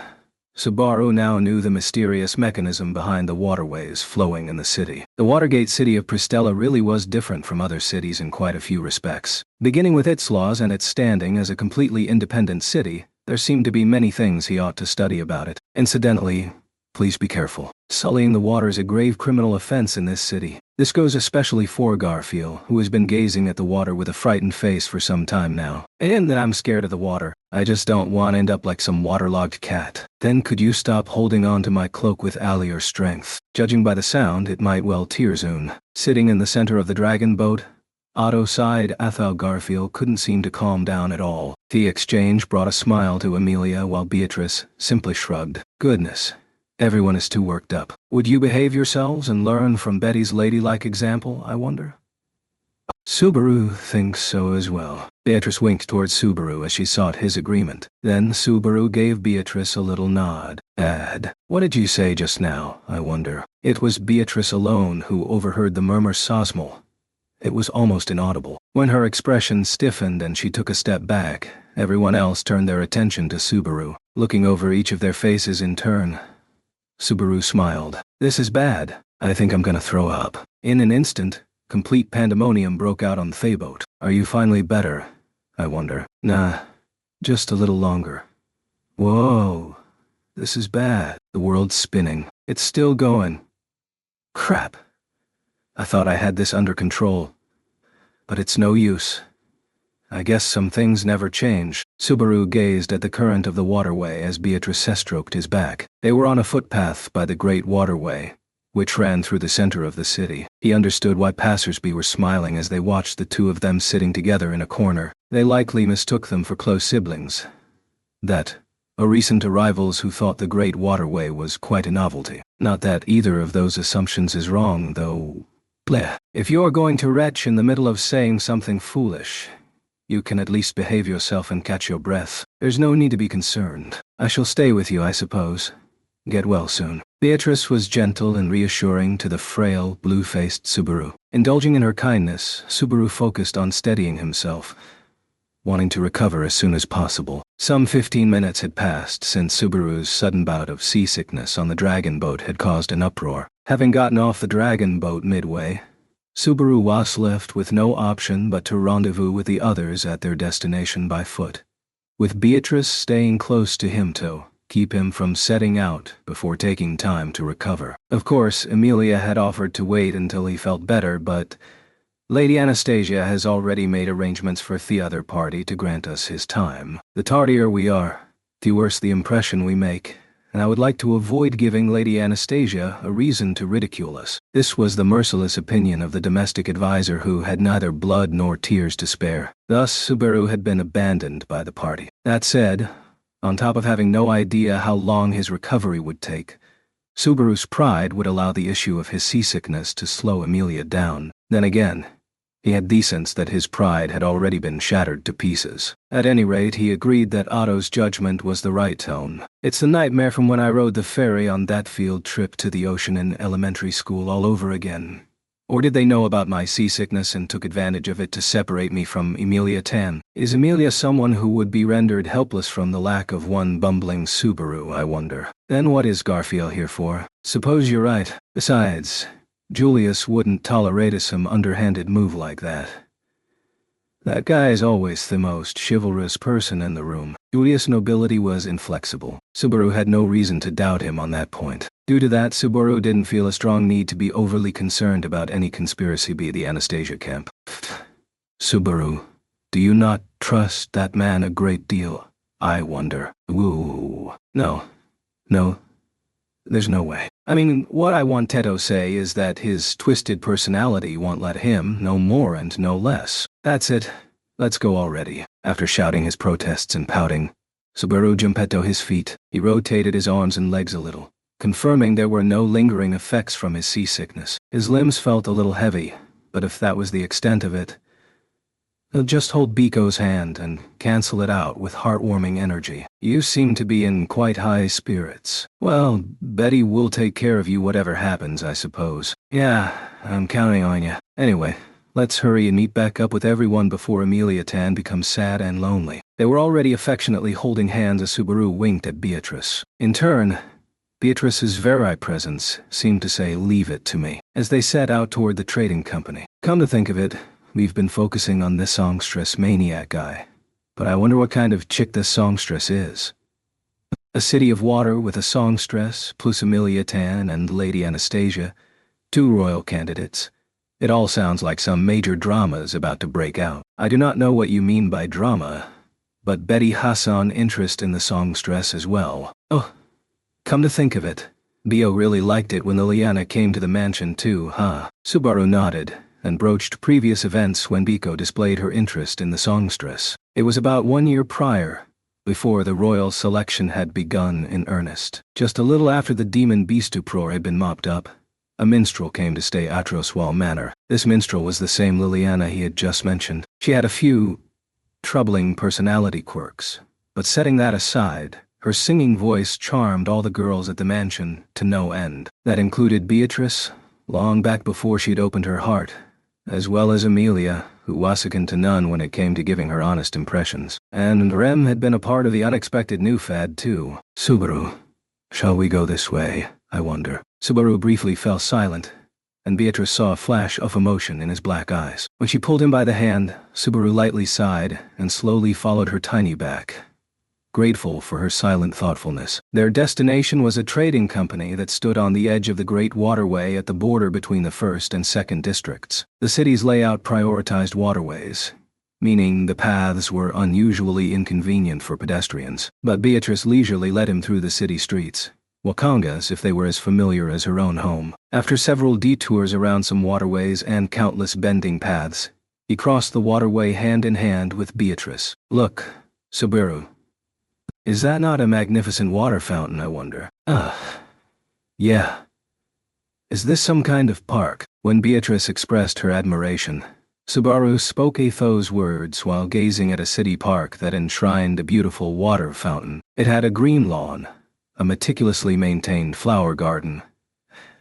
Subaru now knew the mysterious mechanism behind the waterways flowing in the city. The Watergate city of Pristella really was different from other cities in quite a few respects. Beginning with its laws and its standing as a completely independent city, there seemed to be many things he ought to study about it. Incidentally, please be careful. Sullying the water is a grave criminal offense in this city. This goes especially for Garfield, who has been gazing at the water with a frightened face for some time now. And that I'm scared of the water. I just don't want to end up like some waterlogged cat. Then could you stop holding on to my cloak with all your strength? Judging by the sound, it might well tear soon. Sitting in the center of the dragon boat, Otto sighed. Athel Garfield couldn't seem to calm down at all. The exchange brought a smile to Emilia while Beatrice simply shrugged. Goodness. Everyone is too worked up. Would you behave yourselves and learn from Betty's ladylike example, I wonder? Subaru thinks so as well. Beatrice winked towards Subaru as she sought his agreement. Then Subaru gave Beatrice a little nod. What did you say just now, I wonder? It was Beatrice alone who overheard the murmur Sosmal. It was almost inaudible. When her expression stiffened and she took a step back, everyone else turned their attention to Subaru, looking over each of their faces in turn. Subaru smiled. This is bad. I think I'm gonna throw up. In an instant, complete pandemonium broke out on the Thayboat. Are you finally better? I wonder. Nah, just a little longer. Whoa, this is bad. The world's spinning. It's still going. Crap. I thought I had this under control. But it's no use. I guess some things never change. Subaru gazed at the current of the waterway as Beatrice stroked his back. They were on a footpath by the great waterway, which ran through the center of the city. He understood why passersby were smiling as they watched the two of them sitting together in a corner. They likely mistook them for close siblings. That, or recent arrivals who thought the great waterway was quite a novelty. Not that either of those assumptions is wrong, though. Bleh. If you're going to retch in the middle of saying something foolish, you can at least behave yourself and catch your breath. There's no need to be concerned. I shall stay with you, I suppose. Get well soon. Beatrice was gentle and reassuring to the frail, blue-faced Subaru. Indulging in her kindness, Subaru focused on steadying himself, wanting to recover as soon as possible. Some 15 minutes had passed since Subaru's sudden bout of seasickness on the dragon boat had caused an uproar. Having gotten off the dragon boat midway, Subaru was left with no option but to rendezvous with the others at their destination by foot, with Beatrice staying close to him to keep him from setting out before taking time to recover. Of course, Emilia had offered to wait until he felt better, but Lady Anastasia has already made arrangements for the other party to grant us his time. The tardier we are, the worse the impression we make, and I would like to avoid giving Lady Anastasia a reason to ridicule us. This was the merciless opinion of the domestic advisor who had neither blood nor tears to spare. Thus, Subaru had been abandoned by the party. That said, on top of having no idea how long his recovery would take, Subaru's pride would allow the issue of his seasickness to slow Emilia down. Then again, he had the sense that his pride had already been shattered to pieces. At any rate, he agreed that Otto's judgment was the right tone. It's a nightmare from when I rode the ferry on that field trip to the ocean in elementary school all over again. Or did they know about my seasickness and took advantage of it to separate me from Emilia Tan? Is Emilia someone who would be rendered helpless from the lack of one bumbling Subaru, I wonder? Then what is Garfield here for? Suppose you're right. Besides, Julius wouldn't tolerate some underhanded move like that. That guy is always the most chivalrous person in the room. Julius' nobility was inflexible. Subaru had no reason to doubt him on that point. Due to that, Subaru didn't feel a strong need to be overly concerned about any conspiracy by the Anastasia camp. Subaru, do you not trust that man a great deal? I wonder. Ooh. No. There's no way. I mean, what I want to say is that his twisted personality won't let him, no more and no less. That's it. Let's go already. After shouting his protests and pouting, Subaru jumped to his feet. He rotated his arms and legs a little, confirming there were no lingering effects from his seasickness. His limbs felt a little heavy, but if that was the extent of it, he'll just hold Biko's hand and cancel it out with heartwarming energy. You seem to be in quite high spirits. Well, Betty will take care of you whatever happens, I suppose. Yeah, I'm counting on you. Anyway, let's hurry and meet back up with everyone before Emilia Tan becomes sad and lonely. They were already affectionately holding hands as Subaru winked at Beatrice. In turn, Beatrice's very presence seemed to say, "Leave it to me," as they set out toward the trading company. Come to think of it, we've been focusing on this songstress maniac guy, but I wonder what kind of chick this songstress is. A city of water with a songstress, plus Emilia Tan and Lady Anastasia, two royal candidates. It all sounds like some major drama is about to break out. I do not know what you mean by drama, but Betty has an interest in the songstress as well. Oh, come to think of it, Bio really liked it when Liliana came to the mansion too, huh? Subaru nodded and broached previous events when Biko displayed her interest in the songstress. It was about 1 year prior, before the royal selection had begun in earnest. Just a little after the demon Beastupror had been mopped up, a minstrel came to stay at Atroswell Manor. This minstrel was the same Liliana he had just mentioned. She had a few troubling personality quirks, but setting that aside, her singing voice charmed all the girls at the mansion to no end. That included Beatrice, long back before she'd opened her heart, as well as Emilia, who was second to none when it came to giving her honest impressions. And Rem had been a part of the unexpected new fad too. Subaru, shall we go this way, I wonder? Subaru briefly fell silent, and Beatrice saw a flash of emotion in his black eyes. When she pulled him by the hand, Subaru lightly sighed and slowly followed her tiny back, grateful for her silent thoughtfulness. Their destination was a trading company that stood on the edge of the great waterway at the border between the 1st and 2nd districts. The city's layout prioritized waterways, meaning the paths were unusually inconvenient for pedestrians. But Beatrice leisurely led him through the city streets, Wakangas if they were as familiar as her own home. After several detours around some waterways and countless bending paths, he crossed the waterway hand in hand with Beatrice. Look, Subaru. Is that not a magnificent water fountain, I wonder? Yeah. Is this some kind of park? When Beatrice expressed her admiration, Subaru spoke those words while gazing at a city park that enshrined a beautiful water fountain. It had a green lawn, a meticulously maintained flower garden,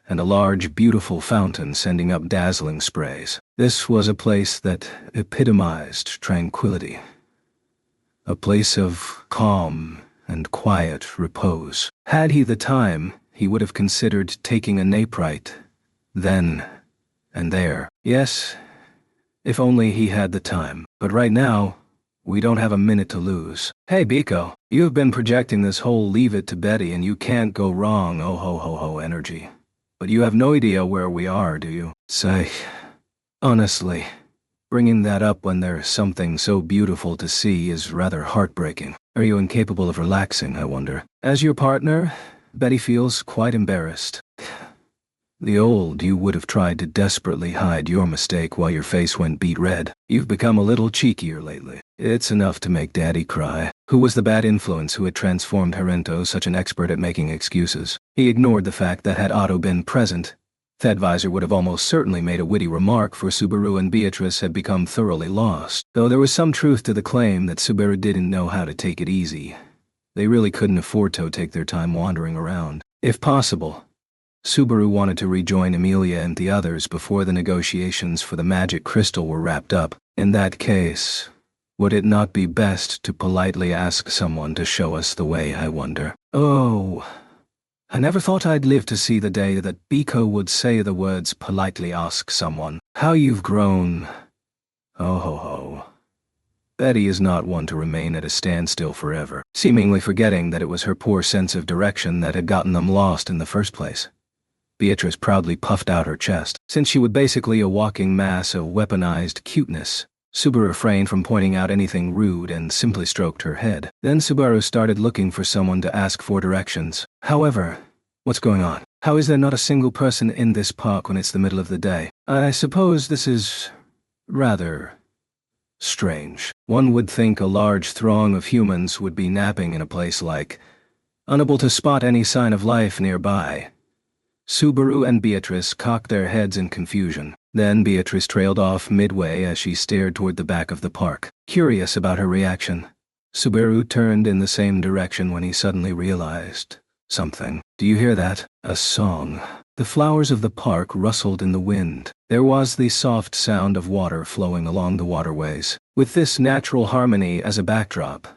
and a large, beautiful fountain sending up dazzling sprays. This was a place that epitomized tranquility. A place of calm and quiet repose. Had he the time, he would have considered taking a nape right then and there. Yes, if only he had the time. But right now, we don't have a minute to lose. Hey, Biko, you've been projecting this whole leave it to Betty and you can't go wrong oh ho ho ho energy. But you have no idea where we are, do you? Say, honestly, bringing that up when there's something so beautiful to see is rather heartbreaking. Are you incapable of relaxing, I wonder? As your partner, Betty feels quite embarrassed. The old you would have tried to desperately hide your mistake while your face went beet red. You've become a little cheekier lately. It's enough to make Daddy cry. Who was the bad influence who had transformed Herento such an expert at making excuses? He ignored the fact that had Otto been present, Thadvisor would have almost certainly made a witty remark, for Subaru and Beatrice had become thoroughly lost. Though there was some truth to the claim that Subaru didn't know how to take it easy. They really couldn't afford to take their time wandering around. If possible, Subaru wanted to rejoin Amelia and the others before the negotiations for the magic crystal were wrapped up. In that case, would it not be best to politely ask someone to show us the way, I wonder? Oh, I never thought I'd live to see the day that Biko would say the words politely ask someone. How you've grown. Oh ho ho. Betty is not one to remain at a standstill forever, seemingly forgetting that it was her poor sense of direction that had gotten them lost in the first place. Beatrice proudly puffed out her chest. Since she was basically a walking mass of weaponized cuteness, Subaru refrained from pointing out anything rude and simply stroked her head. Then Subaru started looking for someone to ask for directions. However, what's going on? How is there not a single person in this park when it's the middle of the day? I suppose this is rather strange. One would think a large throng of humans would be napping in a place like, unable to spot any sign of life nearby. Subaru and Beatrice cocked their heads in confusion. Then Beatrice trailed off midway as she stared toward the back of the park. Curious about her reaction, Subaru turned in the same direction when he suddenly realized something. Do you hear that? A song. The flowers of the park rustled in the wind. There was the soft sound of water flowing along the waterways. With this natural harmony as a backdrop,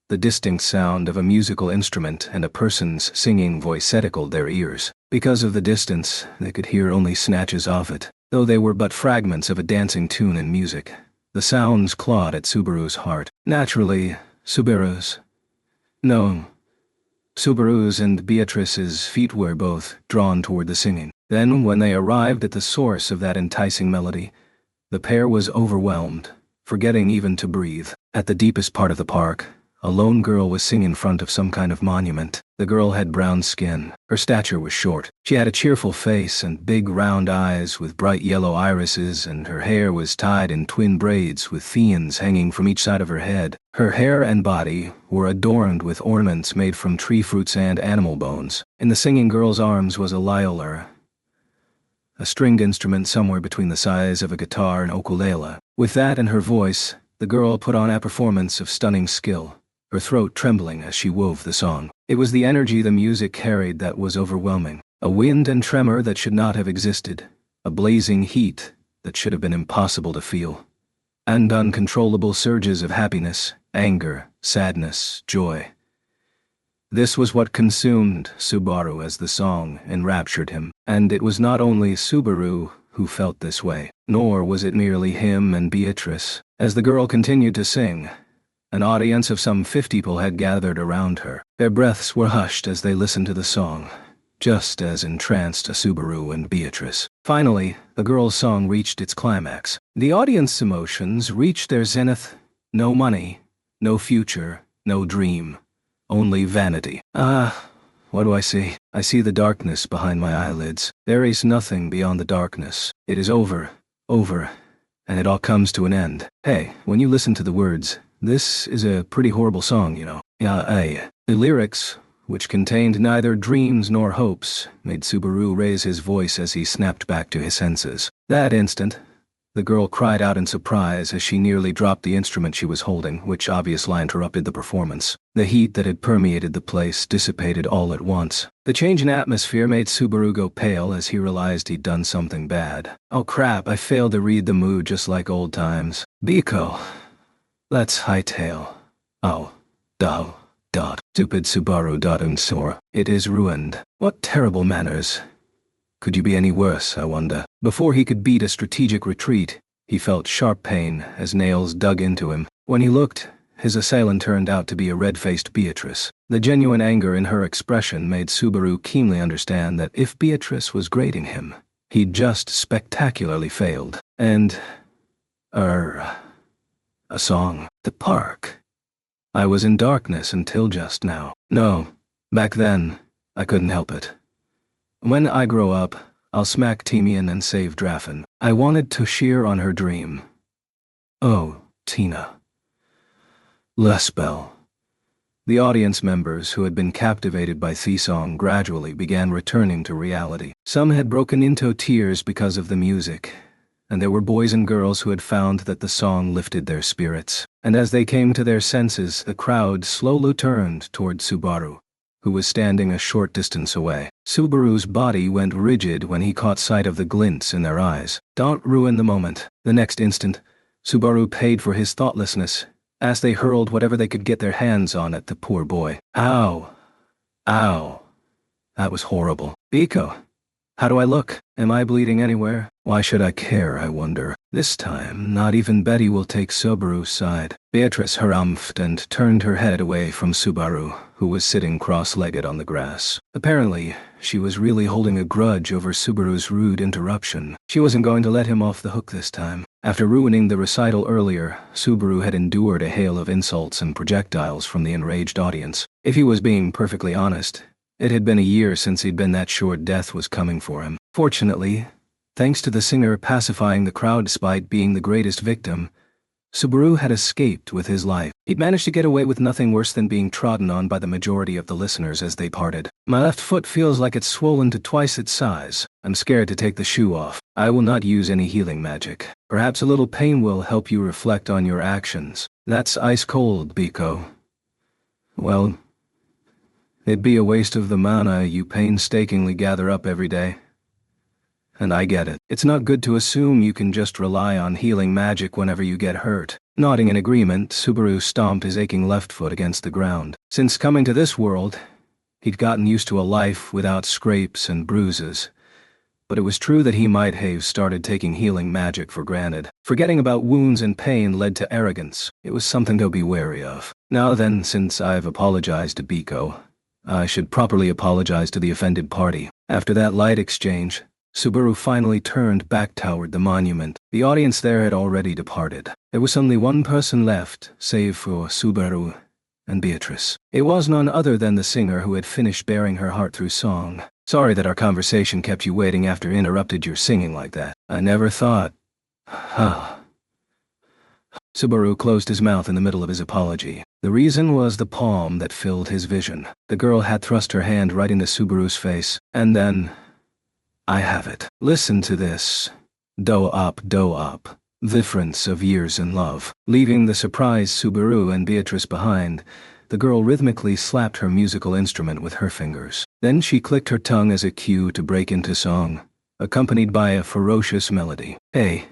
the distinct sound of a musical instrument and a person's singing voice tickled their ears. Because of the distance, they could hear only snatches of it, though they were but fragments of a dancing tune and music. The sounds clawed at Subaru's heart. Naturally, Subaru's and Beatrice's feet were both drawn toward the singing. Then, when they arrived at the source of that enticing melody, the pair was overwhelmed, forgetting even to breathe. At the deepest part of the park, a lone girl was singing in front of some kind of monument. The girl had brown skin. Her stature was short. She had a cheerful face and big round eyes with bright yellow irises, and her hair was tied in twin braids with fiends hanging from each side of her head. Her hair and body were adorned with ornaments made from tree fruits and animal bones. In the singing girl's arms was a lioler, a stringed instrument somewhere between the size of a guitar and ukulele. With that in her voice, the girl put on a performance of stunning skill, her throat trembling as she wove the song. It was the energy the music carried that was overwhelming. A wind and tremor that should not have existed. A blazing heat that should have been impossible to feel. And uncontrollable surges of happiness, anger, sadness, joy. This was what consumed Subaru as the song enraptured him. And it was not only Subaru who felt this way, nor was it merely him and Beatrice. As the girl continued to sing, an audience of some 50 people had gathered around her. Their breaths were hushed as they listened to the song, just as entranced Subaru and Beatrice. Finally, the girl's song reached its climax. The audience's emotions reached their zenith. No money, no future, no dream, only vanity. What do I see? I see the darkness behind my eyelids. There is nothing beyond the darkness. It is over, and it all comes to an end. Hey, when you listen to the words, this is a pretty horrible song, you know. The lyrics, which contained neither dreams nor hopes, made Subaru raise his voice as he snapped back to his senses. That instant, the girl cried out in surprise as she nearly dropped the instrument she was holding, which obviously interrupted the performance. The heat that had permeated the place dissipated all at once. The change in atmosphere made Subaru go pale as he realized he'd done something bad. Oh crap, I failed to read the mood just like old times. Biko. Let's hightail. Oh. Dao. Dot. Stupid Subaru. Unsora. It is ruined. What terrible manners. Could you be any worse, I wonder? Before he could beat a strategic retreat, he felt sharp pain as nails dug into him. When he looked, his assailant turned out to be a red-faced Beatrice. The genuine anger in her expression made Subaru keenly understand that if Beatrice was grading him, he'd just spectacularly failed. And, a song. The park. I was in darkness until just now. No, back then, I couldn't help it. When I grow up, I'll smack Timian and save Drafen. I wanted to shear on her dream. Oh, Tina. Lespel. The audience members who had been captivated by the song gradually began returning to reality. Some had broken into tears because of the music, and there were boys and girls who had found that the song lifted their spirits. And as they came to their senses, the crowd slowly turned toward Subaru, who was standing a short distance away. Subaru's body went rigid when he caught sight of the glints in their eyes. Don't ruin the moment. The next instant, Subaru paid for his thoughtlessness as they hurled whatever they could get their hands on at the poor boy. Ow. Ow. That was horrible. Biko. How do I look? Am I bleeding anywhere? Why should I care, I wonder? This time, not even Betty will take Subaru's side. Beatrice harumphed and turned her head away from Subaru, who was sitting cross-legged on the grass. Apparently, she was really holding a grudge over Subaru's rude interruption. She wasn't going to let him off the hook this time. After ruining the recital earlier, Subaru had endured a hail of insults and projectiles from the enraged audience. If he was being perfectly honest, it had been a year since he'd been that sure death was coming for him. Fortunately, thanks to the singer pacifying the crowd despite being the greatest victim, Subaru had escaped with his life. He'd managed to get away with nothing worse than being trodden on by the majority of the listeners as they parted. My left foot feels like it's swollen to twice its size. I'm scared to take the shoe off. I will not use any healing magic. Perhaps a little pain will help you reflect on your actions. That's ice cold, Biko. Well, it'd be a waste of the mana you painstakingly gather up every day. And I get it. It's not good to assume you can just rely on healing magic whenever you get hurt. Nodding in agreement, Subaru stomped his aching left foot against the ground. Since coming to this world, he'd gotten used to a life without scrapes and bruises. But it was true that he might have started taking healing magic for granted. Forgetting about wounds and pain led to arrogance. It was something to be wary of. Now then, since I've apologized to Biko, I should properly apologize to the offended party. After that light exchange, Subaru finally turned back toward the monument. The audience there had already departed. There was only one person left, save for Subaru and Beatrice. It was none other than the singer who had finished bearing her heart through song. Sorry that our conversation kept you waiting after interrupted your singing like that. I never thought. Subaru closed his mouth in the middle of his apology. The reason was the palm that filled his vision. The girl had thrust her hand right into Subaru's face, and then, I have it. Listen to this. Do up. Difference of years in love. Leaving the surprised Subaru and Beatrice behind, the girl rhythmically slapped her musical instrument with her fingers. Then she clicked her tongue as a cue to break into song, accompanied by a ferocious melody. Hey,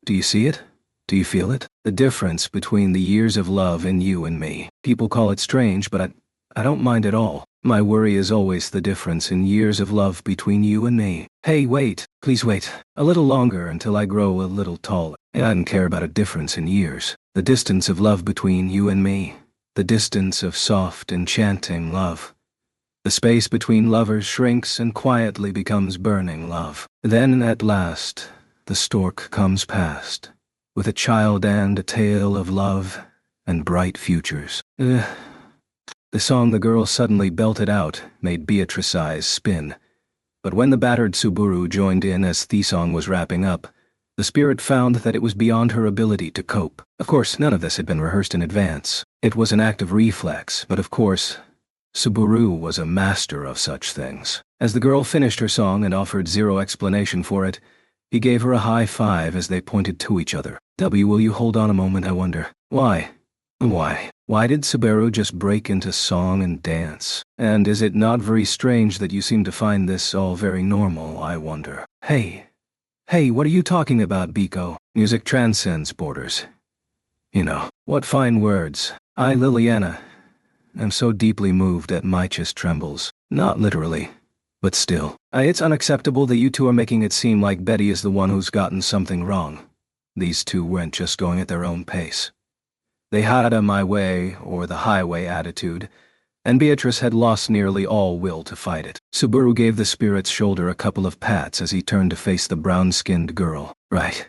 do you see it? Do you feel it? The difference between the years of love in you and me. People call it strange, but I don't mind at all. My worry is always the difference in years of love between you and me. Hey, wait. Please wait. A little longer until I grow a little taller. I don't care about a difference in years. The distance of love between you and me. The distance of soft, enchanting love. The space between lovers shrinks and quietly becomes burning love. Then, at last, the stork comes past, with a child and a tale of love and bright futures. The song the girl suddenly belted out made Beatrice's eyes spin. But when the battered Subaru joined in as the song was wrapping up, the spirit found that it was beyond her ability to cope. Of course, none of this had been rehearsed in advance. It was an act of reflex, but of course, Subaru was a master of such things. As the girl finished her song and offered zero explanation for it, He gave her a high five as they pointed to each other. W, will you hold on a moment, I wonder? Why? Why did Subaru just break into song and dance? And is it not very strange that you seem to find this all very normal, I wonder? Hey, what are you talking about, Biko? Music transcends borders. You know, what fine words. I, Liliana, am so deeply moved that my chest trembles. Not literally, but still. It's unacceptable that you two are making it seem like Betty is the one who's gotten something wrong. These two weren't just going at their own pace. They had a my way or the highway attitude, and Beatrice had lost nearly all will to fight it. Subaru gave the spirit's shoulder a couple of pats as he turned to face the brown-skinned girl. Right.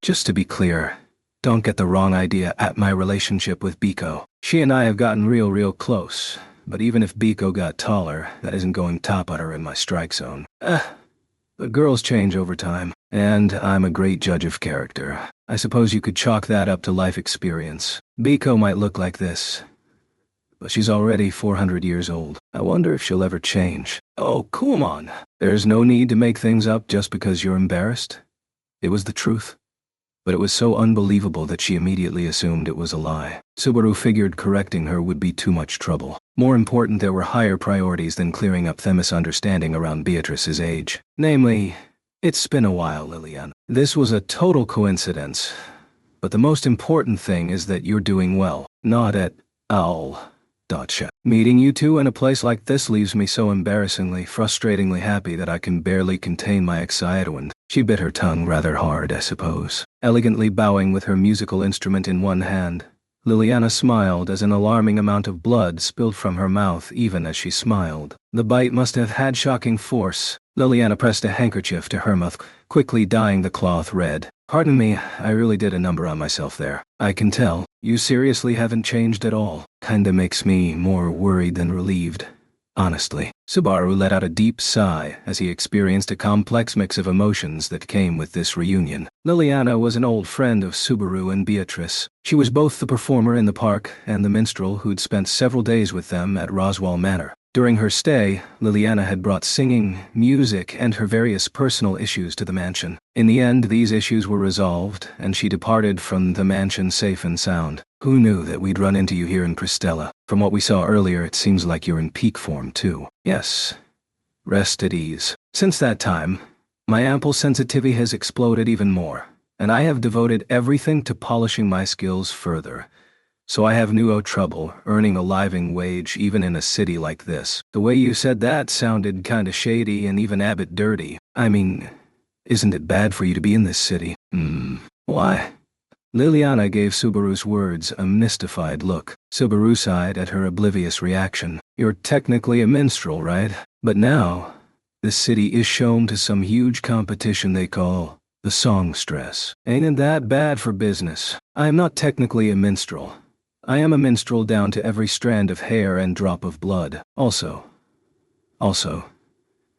Just to be clear, don't get the wrong idea at my relationship with Biko. She and I have gotten real close, but even if Biko got taller, that isn't going top on her in my strike zone. But girls change over time, and I'm a great judge of character. I suppose you could chalk that up to life experience. Biko might look like this, but she's already 400 years old. I wonder if she'll ever change. Oh, come on. There's no need to make things up just because you're embarrassed. It was the truth. But it was so unbelievable that she immediately assumed it was a lie. Subaru figured correcting her would be too much trouble. More important, there were higher priorities than clearing up the misunderstanding around Beatrice's age. Namely, it's been a while, Liliana. This was a total coincidence. But the most important thing is that you're doing well, not at all. Meeting you two in a place like this leaves me so embarrassingly, frustratingly happy that I can barely contain my excitement. She bit her tongue rather hard, I suppose. Elegantly bowing with her musical instrument in one hand, Liliana smiled as an alarming amount of blood spilled from her mouth even as she smiled. The bite must have had shocking force. Liliana pressed a handkerchief to her mouth, quickly dyeing the cloth red. Pardon me, I really did a number on myself there. I can tell. You seriously haven't changed at all. Kinda makes me more worried than relieved. Honestly. Subaru let out a deep sigh as he experienced a complex mix of emotions that came with this reunion. Liliana was an old friend of Subaru and Beatrice. She was both the performer in the park and the minstrel who'd spent several days with them at Roswell Manor. During her stay, Liliana had brought singing, music, and her various personal issues to the mansion. In the end, these issues were resolved, and she departed from the mansion safe and sound. Who knew that we'd run into you here in Cristela? From what we saw earlier, it seems like you're in peak form, too. Yes. Rest at ease. Since that time, my ample sensitivity has exploded even more, and I have devoted everything to polishing my skills further. So I have no trouble earning a living wage even in a city like this. The way you said that sounded kinda shady and even a bit dirty. I mean, isn't it bad for you to be in this city? Why? Liliana gave Subaru's words a mystified look. Subaru sighed at her oblivious reaction. You're technically a minstrel, right? But now, this city is shown to some huge competition they call the songstress. Ain't that bad for business? I am not technically a minstrel. I am a minstrel down to every strand of hair and drop of blood. Also,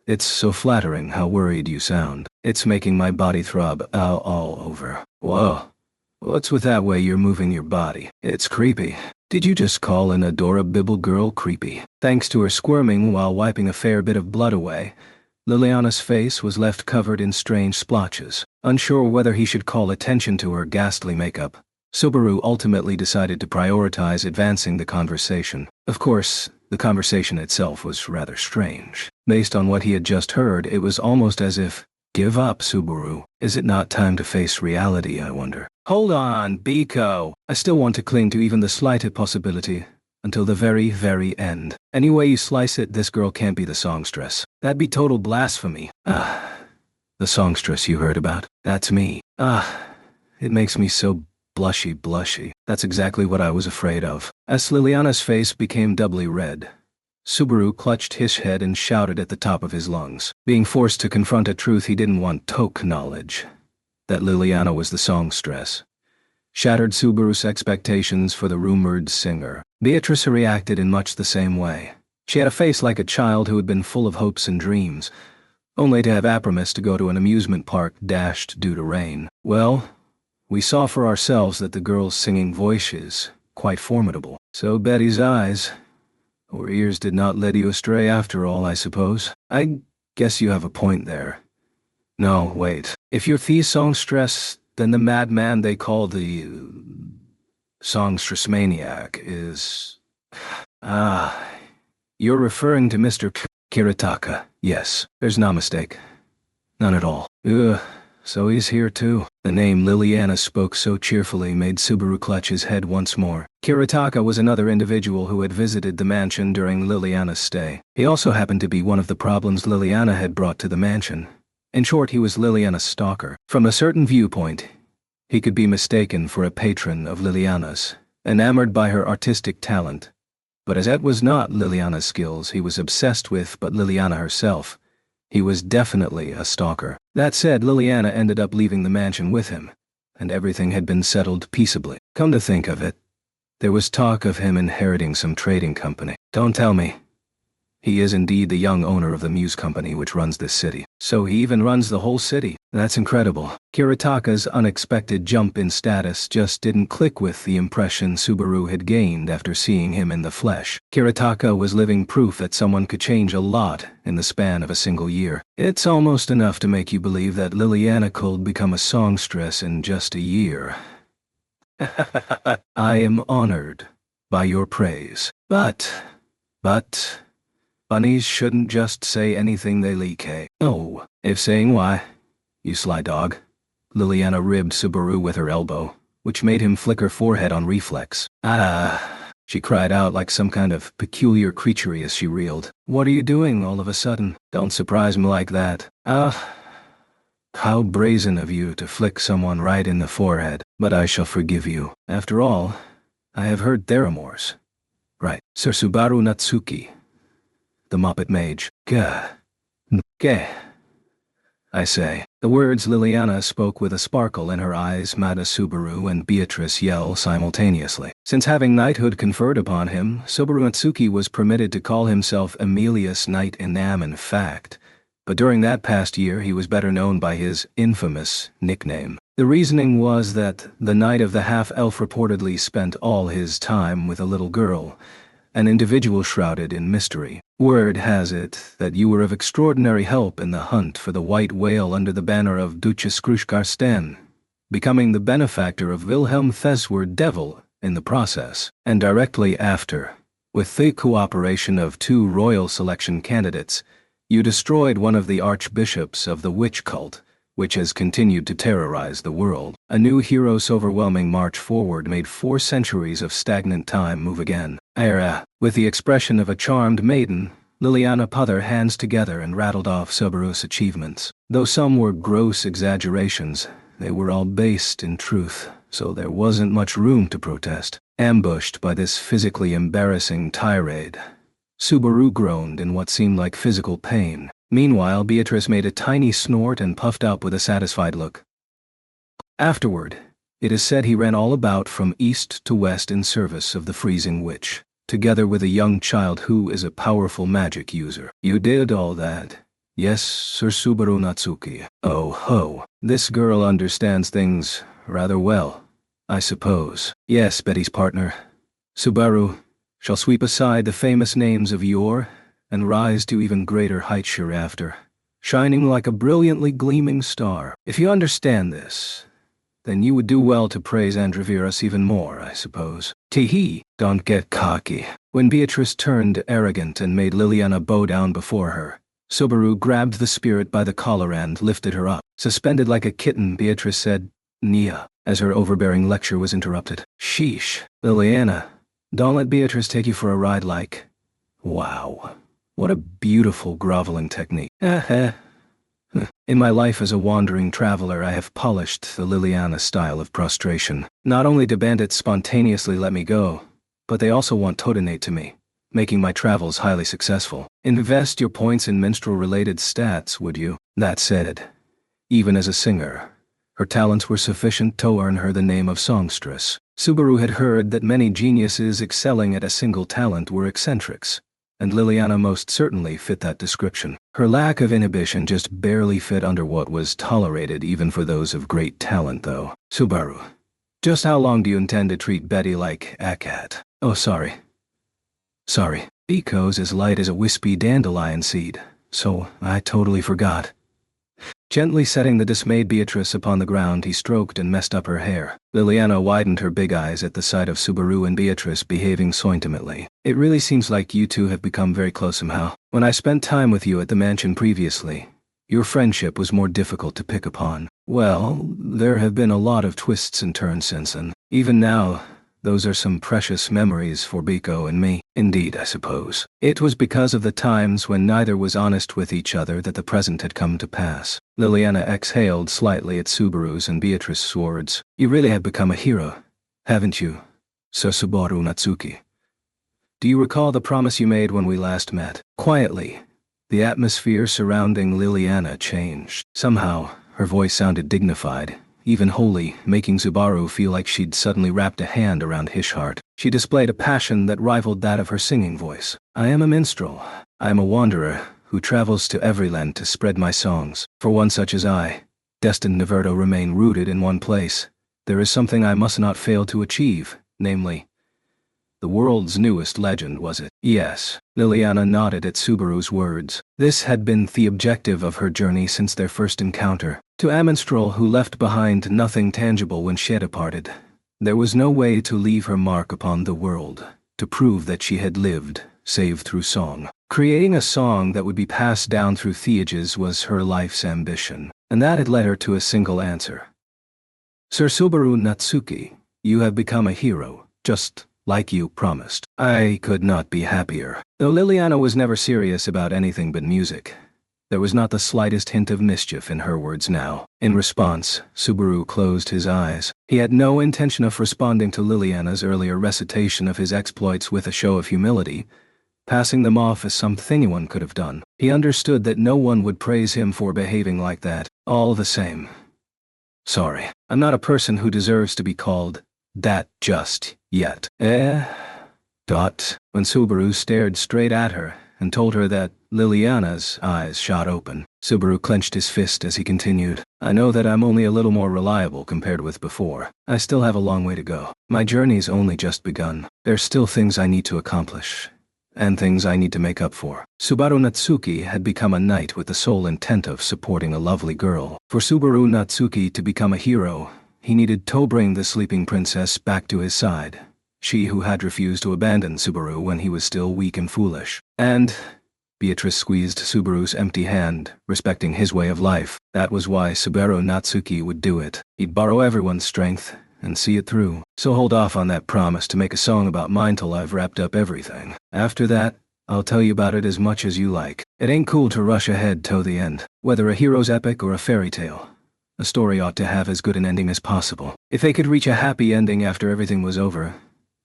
it's so flattering how worried you sound. It's making my body throb all over. Whoa. What's with that way you're moving your body? It's creepy. Did you just call an adorable girl creepy? Thanks to her squirming while wiping a fair bit of blood away, Liliana's face was left covered in strange splotches. Unsure whether he should call attention to her ghastly makeup, Subaru ultimately decided to prioritize advancing the conversation. Of course, the conversation itself was rather strange. Based on what he had just heard, it was almost as if, give up, Subaru. Is it not time to face reality, I wonder? Hold on, Biko. I still want to cling to even the slightest possibility, until the very end. Any way you slice it, this girl can't be the songstress. That'd be total blasphemy. The songstress you heard about? That's me. It makes me so blushy. That's exactly what I was afraid of. As Liliana's face became doubly red, Subaru clutched his head and shouted at the top of his lungs, being forced to confront a truth he didn't want to acknowledge. That Liliana was the songstress shattered Subaru's expectations for the rumored singer. Beatrice reacted in much the same way. She had a face like a child who had been full of hopes and dreams, only to have Apramus to go to an amusement park dashed due to rain. Well, we saw for ourselves that the girl's singing voice is quite formidable. So Betty's eyes or ears did not lead you astray after all, I suppose. I guess you have a point there. No, wait. If you're the songstress, then the madman they call the songstress maniac is... Ah, you're referring to Mr. Kiritaka. Yes, there's no mistake. None at all. Ugh, so he's here too. The name Liliana spoke so cheerfully made Subaru clutch his head once more. Kiritaka was another individual who had visited the mansion during Liliana's stay. He also happened to be one of the problems Liliana had brought to the mansion. In short, he was Liliana's stalker. From a certain viewpoint, he could be mistaken for a patron of Liliana's, enamored by her artistic talent. But as that was not Liliana's skills he was obsessed with, but Liliana herself, he was definitely a stalker. That said, Liliana ended up leaving the mansion with him, and everything had been settled peaceably. Come to think of it, there was talk of him inheriting some trading company. Don't tell me. He is indeed the young owner of the Muse Company which runs this city. So he even runs the whole city. That's incredible. Kiritaka's unexpected jump in status just didn't click with the impression Subaru had gained after seeing him in the flesh. Kiritaka was living proof that someone could change a lot in the span of a single year. It's almost enough to make you believe that Liliana could become a songstress in just a year. I am honored by your praise. But... bunnies shouldn't just say anything they like. Oh, if saying why, you sly dog. Liliana ribbed Subaru with her elbow, which made him flick her forehead on reflex. Ah, she cried out like some kind of peculiar creature as she reeled. What are you doing all of a sudden? Don't surprise me like that. How brazen of you to flick someone right in the forehead, but I shall forgive you. After all, I have heard Theramores. Right, Sir Subaru Natsuki, the Muppet Mage. Gah. I say. The words Liliana spoke with a sparkle in her eyes made Subaru and Beatrice yell simultaneously. Since having knighthood conferred upon him, Subaru Natsuki was permitted to call himself Emilius Knight in name and fact, but during that past year he was better known by his infamous nickname. The reasoning was that the Knight of the Half-Elf reportedly spent all his time with a little girl, an individual shrouded in mystery. Word has it that you were of extraordinary help in the hunt for the white whale under the banner of Duchess Krushkarsten, becoming the benefactor of Wilhelm Thesward Devil in the process, and directly after, with the cooperation of 2 royal selection candidates, you destroyed one of the archbishops of the witch cult, which has continued to terrorize the world. A new hero's overwhelming march forward made 4 centuries of stagnant time move again. With the expression of a charmed maiden, Liliana put her hands together and rattled off Subaru's achievements. Though some were gross exaggerations, they were all based in truth, so there wasn't much room to protest. Ambushed by this physically embarrassing tirade, Subaru groaned in what seemed like physical pain. Meanwhile, Beatrice made a tiny snort and puffed up with a satisfied look. Afterward, it is said he ran all about from east to west in service of the freezing witch, together with a young child who is a powerful magic user. You did all that? Yes, Sir Subaru Natsuki. Oh ho, this girl understands things rather well, I suppose. Yes, Betty's partner. Subaru shall sweep aside the famous names of yore and rise to even greater heights hereafter, shining like a brilliantly gleaming star. If you understand this, then you would do well to praise Androvirus even more, I suppose. Tee-hee, don't get cocky. When Beatrice turned arrogant and made Liliana bow down before her, Subaru grabbed the spirit by the collar and lifted her up. Suspended like a kitten, Beatrice said, Nia, as her overbearing lecture was interrupted. Sheesh, Liliana, don't let Beatrice take you for a ride like... Wow. What a beautiful groveling technique. In my life as a wandering traveler, I have polished the Liliana style of prostration. Not only do bandits spontaneously let me go, but they also want to donate to me, making my travels highly successful. Invest your points in minstrel-related stats, would you? That said, even as a singer, her talents were sufficient to earn her the name of songstress. Subaru had heard that many geniuses excelling at a single talent were eccentrics, and Liliana most certainly fit that description. Her lack of inhibition just barely fit under what was tolerated even for those of great talent, though. Subaru, just how long do you intend to treat Betty like a cat? Oh, sorry. Biko's as light as a wispy dandelion seed, so I totally forgot. Gently setting the dismayed Beatrice upon the ground, he stroked and messed up her hair. Liliana widened her big eyes at the sight of Subaru and Beatrice behaving so intimately. It really seems like you two have become very close somehow. When I spent time with you at the mansion previously, your friendship was more difficult to pick upon. Well, there have been a lot of twists and turns since then. Even now, those are some precious memories for Biko and me. Indeed, I suppose. It was because of the times when neither was honest with each other that the present had come to pass. Liliana exhaled slightly at Subaru's and Beatrice's words. You really have become a hero, haven't you, Sir Subaru Natsuki? Do you recall the promise you made when we last met? Quietly, the atmosphere surrounding Liliana changed. Somehow, her voice sounded dignified, even holy, making Subaru feel like she'd suddenly wrapped a hand around his heart. She displayed a passion that rivaled that of her singing voice. I am a minstrel. I am a wanderer who travels to every land to spread my songs. For one such as I, destined never to remain rooted in one place, there is something I must not fail to achieve, namely, the world's newest legend, was it? Yes. Liliana nodded at Subaru's words. This had been the objective of her journey since their first encounter. To a minstrel who left behind nothing tangible when she had departed, there was no way to leave her mark upon the world, to prove that she had lived, save through song. Creating a song that would be passed down through the ages was her life's ambition, and that had led her to a single answer. Sir Subaru Natsuki, you have become a hero, just like you promised. I could not be happier. Though Liliana was never serious about anything but music, there was not the slightest hint of mischief in her words now. In response, Subaru closed his eyes. He had no intention of responding to Liliana's earlier recitation of his exploits with a show of humility, passing them off as something anyone could have done. He understood that no one would praise him for behaving like that. All the same. Sorry, I'm not a person who deserves to be called that just yet. When Subaru stared straight at her and told her that, Liliana's eyes shot open. Subaru clenched his fist as he continued. I know that I'm only a little more reliable compared with before. I still have a long way to go. My journey's only just begun. There's still things I need to accomplish, and things I need to make up for. Subaru Natsuki had become a knight with the sole intent of supporting a lovely girl. For Subaru Natsuki to become a hero, he needed to bring the sleeping princess back to his side. She who had refused to abandon Subaru when he was still weak and foolish. And Beatrice squeezed Subaru's empty hand, respecting his way of life. That was why Subaru Natsuki would do it. He'd borrow everyone's strength and see it through. So hold off on that promise to make a song about mine till I've wrapped up everything. After that, I'll tell you about it as much as you like. It ain't cool to rush ahead to the end. Whether a hero's epic or a fairy tale, a story ought to have as good an ending as possible. If they could reach a happy ending after everything was over,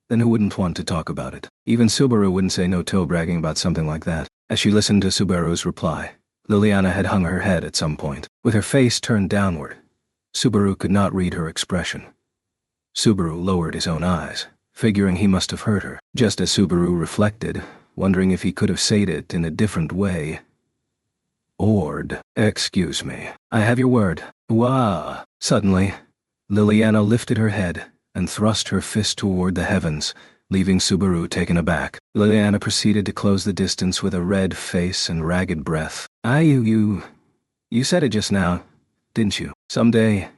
then who wouldn't want to talk about it? Even Subaru wouldn't say no to bragging about something like that. As she listened to Subaru's reply, Liliana had hung her head at some point, with her face turned downward. Subaru could not read her expression. Subaru lowered his own eyes, figuring he must have heard her. Just as Subaru reflected, wondering if he could have said it in a different way. Excuse me. I have your word. Wah. Suddenly, Liliana lifted her head and thrust her fist toward the heavens, leaving Subaru taken aback. Liliana proceeded to close the distance with a red face and ragged breath. You said it just now, didn't you? Someday,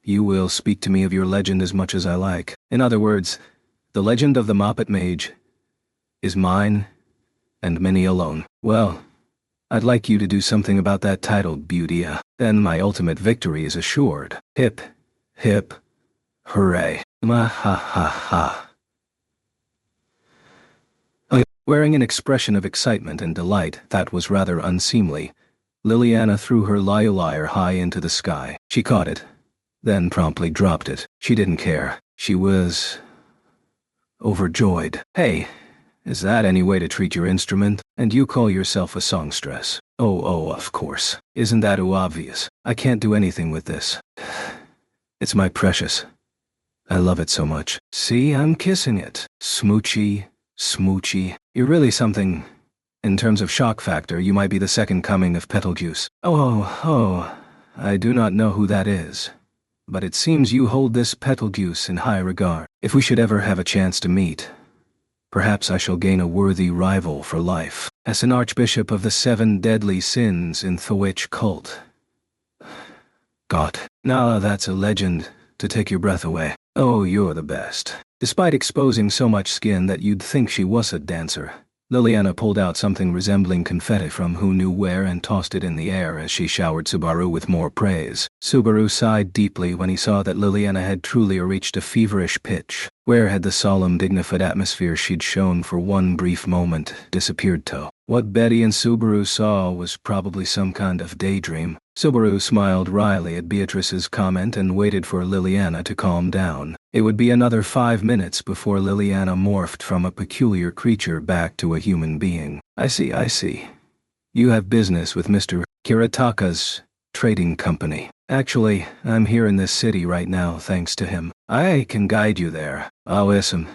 you will speak to me of your legend as much as I like. In other words, the legend of the Moppet Mage is mine and many alone. Well, I'd like you to do something about that title, beauty. Then my ultimate victory is assured. Hip, hip, hooray. Ha ha ha. Wearing an expression of excitement and delight that was rather unseemly, Liliana threw her lyre high into the sky. She caught it, then promptly dropped it. She didn't care. She was overjoyed. Hey, is that any way to treat your instrument? And you call yourself a songstress? Oh, of course. Isn't that obvious? I can't do anything with this. It's my precious. I love it so much. See, I'm kissing it. Smoochy, smoochy. You're really something. In terms of shock factor, you might be the second coming of Betelgeuse. Oh, I do not know who that is. But it seems you hold this Betelgeuse in high regard. If we should ever have a chance to meet, perhaps I shall gain a worthy rival for life. as an archbishop of the 7 deadly sins in the witch cult. God, now that's a legend to take your breath away. Oh, you're the best. Despite exposing so much skin that you'd think she was a dancer, Liliana pulled out something resembling confetti from who knew where and tossed it in the air as she showered Subaru with more praise. Subaru sighed deeply when he saw that Liliana had truly reached a feverish pitch. Where had the solemn, dignified atmosphere she'd shown for one brief moment disappeared to? What Betty and Subaru saw was probably some kind of daydream. Subaru smiled wryly at Beatrice's comment and waited for Liliana to calm down. It would be another 5 minutes before Liliana morphed from a peculiar creature back to a human being. I see. You have business with Mr. Kiritaka's trading company. Actually, I'm here in this city right now thanks to him. I can guide you there. Listen.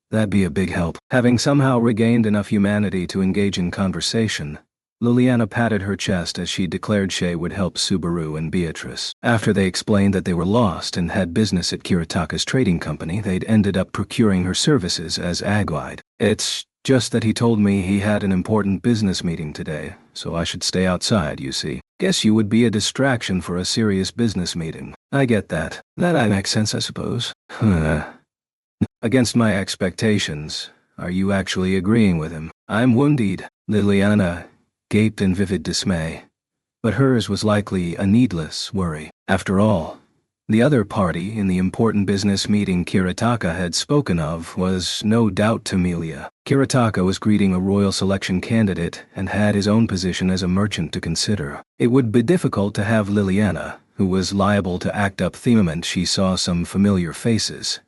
That'd be a big help. Having somehow regained enough humanity to engage in conversation, Liliana patted her chest as she declared she would help Subaru and Beatrice. After they explained that they were lost and had business at Kiritaka's trading company, they'd ended up procuring her services as a guide. It's just that he told me he had an important business meeting today, so I should stay outside, you see. Guess you would be a distraction for a serious business meeting. I get that. That makes sense, I suppose. Against my expectations, are you actually agreeing with him? I'm wounded. Liliana gaped in vivid dismay, but hers was likely a needless worry. After all, the other party in the important business meeting Kiritaka had spoken of was no doubt Tamilia. Kiritaka was greeting a royal selection candidate and had his own position as a merchant to consider. It would be difficult to have Liliana, who was liable to act up the moment she saw some familiar faces,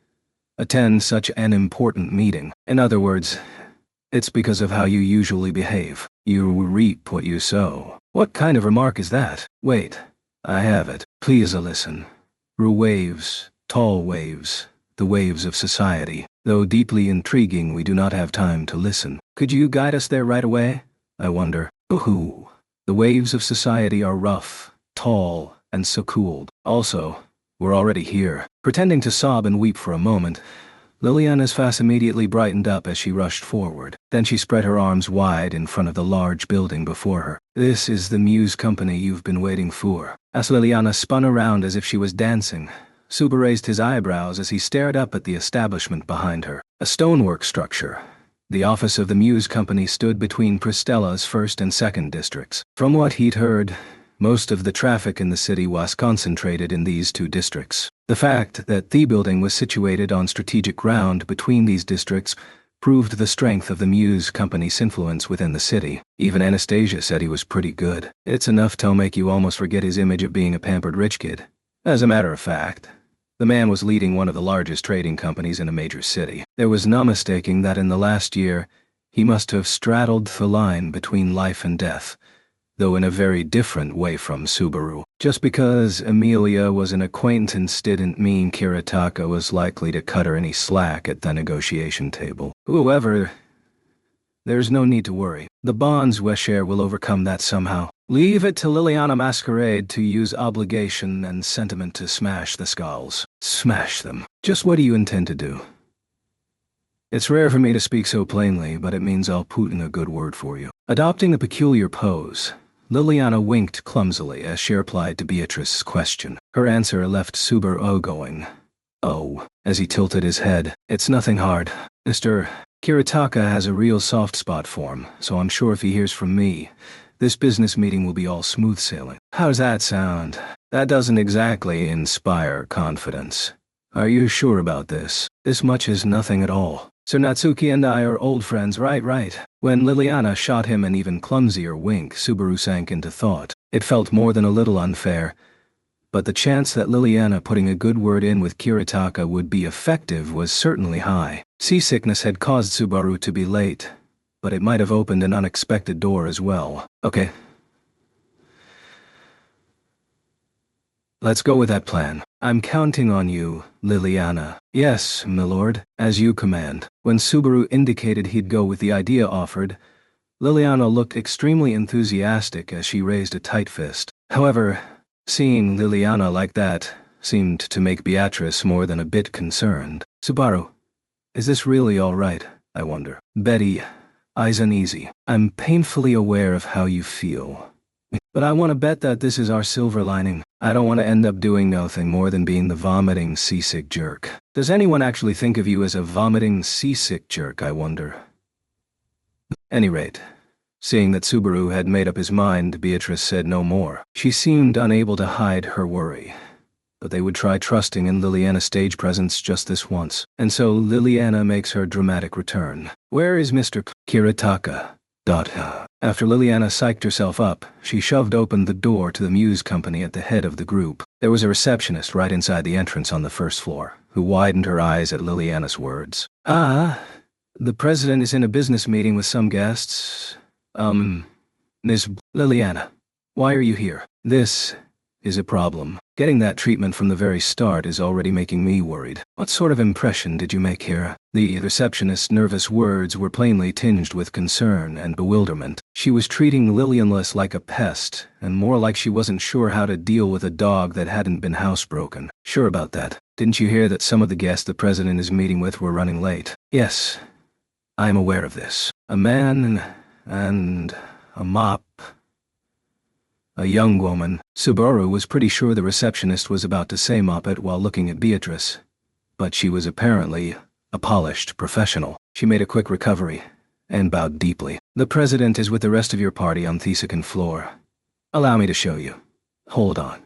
attend such an important meeting. In other words, it's because of how you usually behave. You reap what you sow. What kind of remark is that? Wait, I have it. Please listen. Through waves, tall waves, the waves of society. Though deeply intriguing, we do not have time to listen. Could you guide us there right away? I wonder. Ooh. The waves of society are rough, tall, and so cooled. Also, we're already here. Pretending to sob and weep for a moment, Liliana's face immediately brightened up as she rushed forward. Then she spread her arms wide in front of the large building before her. This is the Muse company you've been waiting for. As Liliana spun around as if she was dancing, Suba raised his eyebrows as he stared up at the establishment behind her. A stonework structure. The office of the Muse company stood between Pristella's 1st and 2nd districts. From what he'd heard, most of the traffic in the city was concentrated in these 2 districts. The fact that the building was situated on strategic ground between these districts proved the strength of the Muse company's influence within the city. Even Anastasia said he was pretty good. It's enough to make you almost forget his image of being a pampered rich kid. As a matter of fact, the man was leading one of the largest trading companies in a major city. There was no mistaking that in the last year, he must have straddled the line between life and death, though in a very different way from Subaru. Just because Emilia was an acquaintance didn't mean Kiritaka was likely to cut her any slack at the negotiation table. However, there's no need to worry. The bonds we share will overcome that somehow. Leave it to Liliana Masquerade to use obligation and sentiment to smash the skulls. Smash them. Just what do you intend to do? It's rare for me to speak so plainly, but it means I'll put in a good word for you. Adopting the peculiar pose, Liliana winked clumsily as she replied to Beatrice's question. Her answer left Subaru going, "Oh," as he tilted his head. "It's nothing hard. Mr. Kiritaka has a real soft spot for him, so I'm sure if he hears from me, this business meeting will be all smooth sailing." How's that sound? That doesn't exactly inspire confidence. Are you sure about this? This much is nothing at all. Sir Natsuki and I are old friends, right. When Liliana shot him an even clumsier wink, Subaru sank into thought. It felt more than a little unfair, but the chance that Liliana putting a good word in with Kiritaka would be effective was certainly high. Seasickness had caused Subaru to be late, but it might have opened an unexpected door as well. Okay. Let's go with that plan. I'm counting on you, Liliana. Yes, milord, as you command. When Subaru indicated he'd go with the idea offered, Liliana looked extremely enthusiastic as she raised a tight fist. However, seeing Liliana like that seemed to make Beatrice more than a bit concerned. Subaru, is this really all right, I wonder? Betty, eyes uneasy. I'm painfully aware of how you feel. But I want to bet that this is our silver lining. I don't want to end up doing nothing more than being the vomiting seasick jerk. Does anyone actually think of you as a vomiting seasick jerk, I wonder? Any rate, seeing that Subaru had made up his mind, Beatrice said no more. She seemed unable to hide her worry. But they would try trusting in Liliana's stage presence just this once. And so Liliana makes her dramatic return. Where is Mr. Kiritaka? After Liliana psyched herself up, she shoved open the door to the Muse Company at the head of the group. There was a receptionist right inside the entrance on the first floor, who widened her eyes at Liliana's words. The president is in a business meeting with some guests. Miss Liliana, why are you here? This is a problem. Getting that treatment from the very start is already making me worried. What sort of impression did you make here? The receptionist's nervous words were plainly tinged with concern and bewilderment. She was treating Lillian less like a pest, and more like she wasn't sure how to deal with a dog that hadn't been housebroken. Sure about that. Didn't you hear that some of the guests the president is meeting with were running late? Yes, I'm aware of this. A man and a mop. A young woman. Subaru was pretty sure the receptionist was about to say moppet while looking at Beatrice. But she was apparently a polished professional. She made a quick recovery and bowed deeply. The president is with the rest of your party on the second floor. Allow me to show you. Hold on.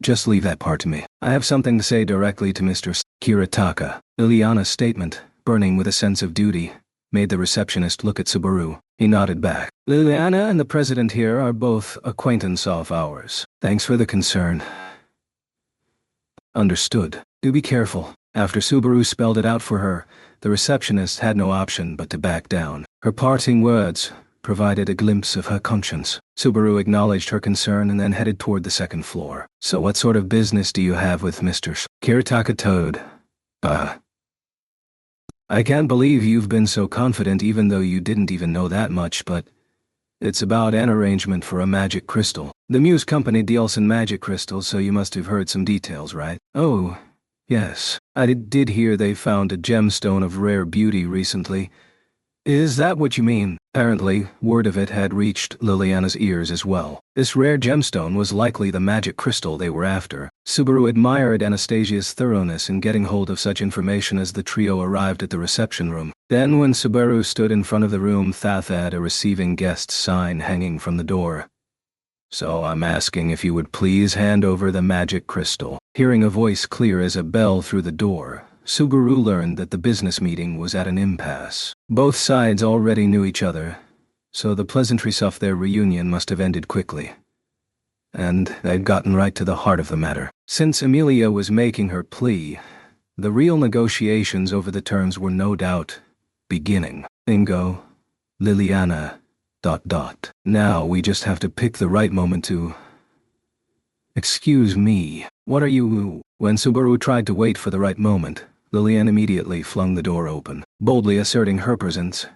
Just leave that part to me. I have something to say directly to Mr. Kiritaka. Liliana's statement, burning with a sense of duty, made the receptionist look at Subaru. He nodded back. Liliana and the president here are both acquaintance of ours. Thanks for the concern. Understood. Do be careful. After Subaru spelled it out for her, the receptionist had no option but to back down. Her parting words provided a glimpse of her conscience. Subaru acknowledged her concern and then headed toward the second floor. So what sort of business do you have with Mr. Kiritaka Toad? I can't believe you've been so confident even though you didn't even know that much, but it's about an arrangement for a magic crystal. The Muse Company deals in magic crystals, so you must have heard some details, right? Oh, yes. I did hear they found a gemstone of rare beauty recently. Is that what you mean? Apparently, word of it had reached Liliana's ears as well. This rare gemstone was likely the magic crystal they were after. Subaru admired Anastasia's thoroughness in getting hold of such information as the trio arrived at the reception room. Then when Subaru stood in front of the room, Thath had a receiving guest sign hanging from the door. So I'm asking if you would please hand over the magic crystal. Hearing a voice clear as a bell through the door, Subaru learned that the business meeting was at an impasse. Both sides already knew each other, so the pleasantries of their reunion must have ended quickly. And they'd gotten right to the heart of the matter. Since Emilia was making her plea, the real negotiations over the terms were no doubt beginning. Bingo. Liliana. ... Now we just have to pick the right moment to... Excuse me, what are you... When Subaru tried to wait for the right moment, Liliana immediately flung the door open. Boldly asserting her presence,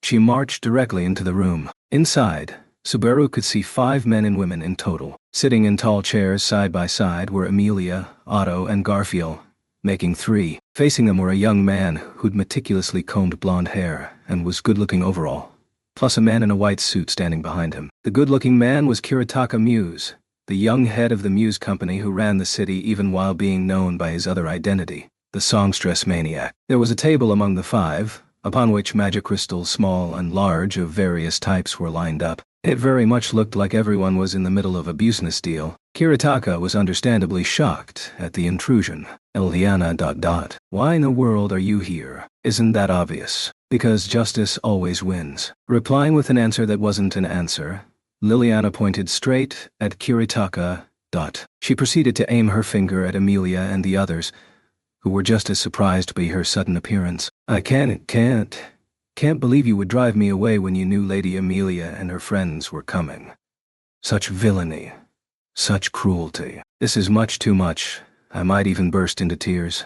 she marched directly into the room. Inside, Subaru could see 5 men and women in total. Sitting in tall chairs side by side were Emilia, Otto, and Garfield, making 3. Facing them were a young man who'd meticulously combed blonde hair and was good-looking overall, plus a man in a white suit standing behind him. The good-looking man was Kiritaka Muse, the young head of the Muse Company who ran the city even while being known by his other identity, the songstress maniac. There was a table among the 5, upon which magic crystals small and large of various types were lined up. It very much looked like everyone was in the middle of a business deal. Kiritaka was understandably shocked at the intrusion. Liliana ... Why in the world are you here? Isn't that obvious? Because justice always wins. Replying with an answer that wasn't an answer, Liliana pointed straight at Kiritaka. She proceeded to aim her finger at Emilia and the others, who were just as surprised by her sudden appearance. I can't believe you would drive me away when you knew Lady Emilia and her friends were coming. Such villainy. Such cruelty. This is much too much. I might even burst into tears.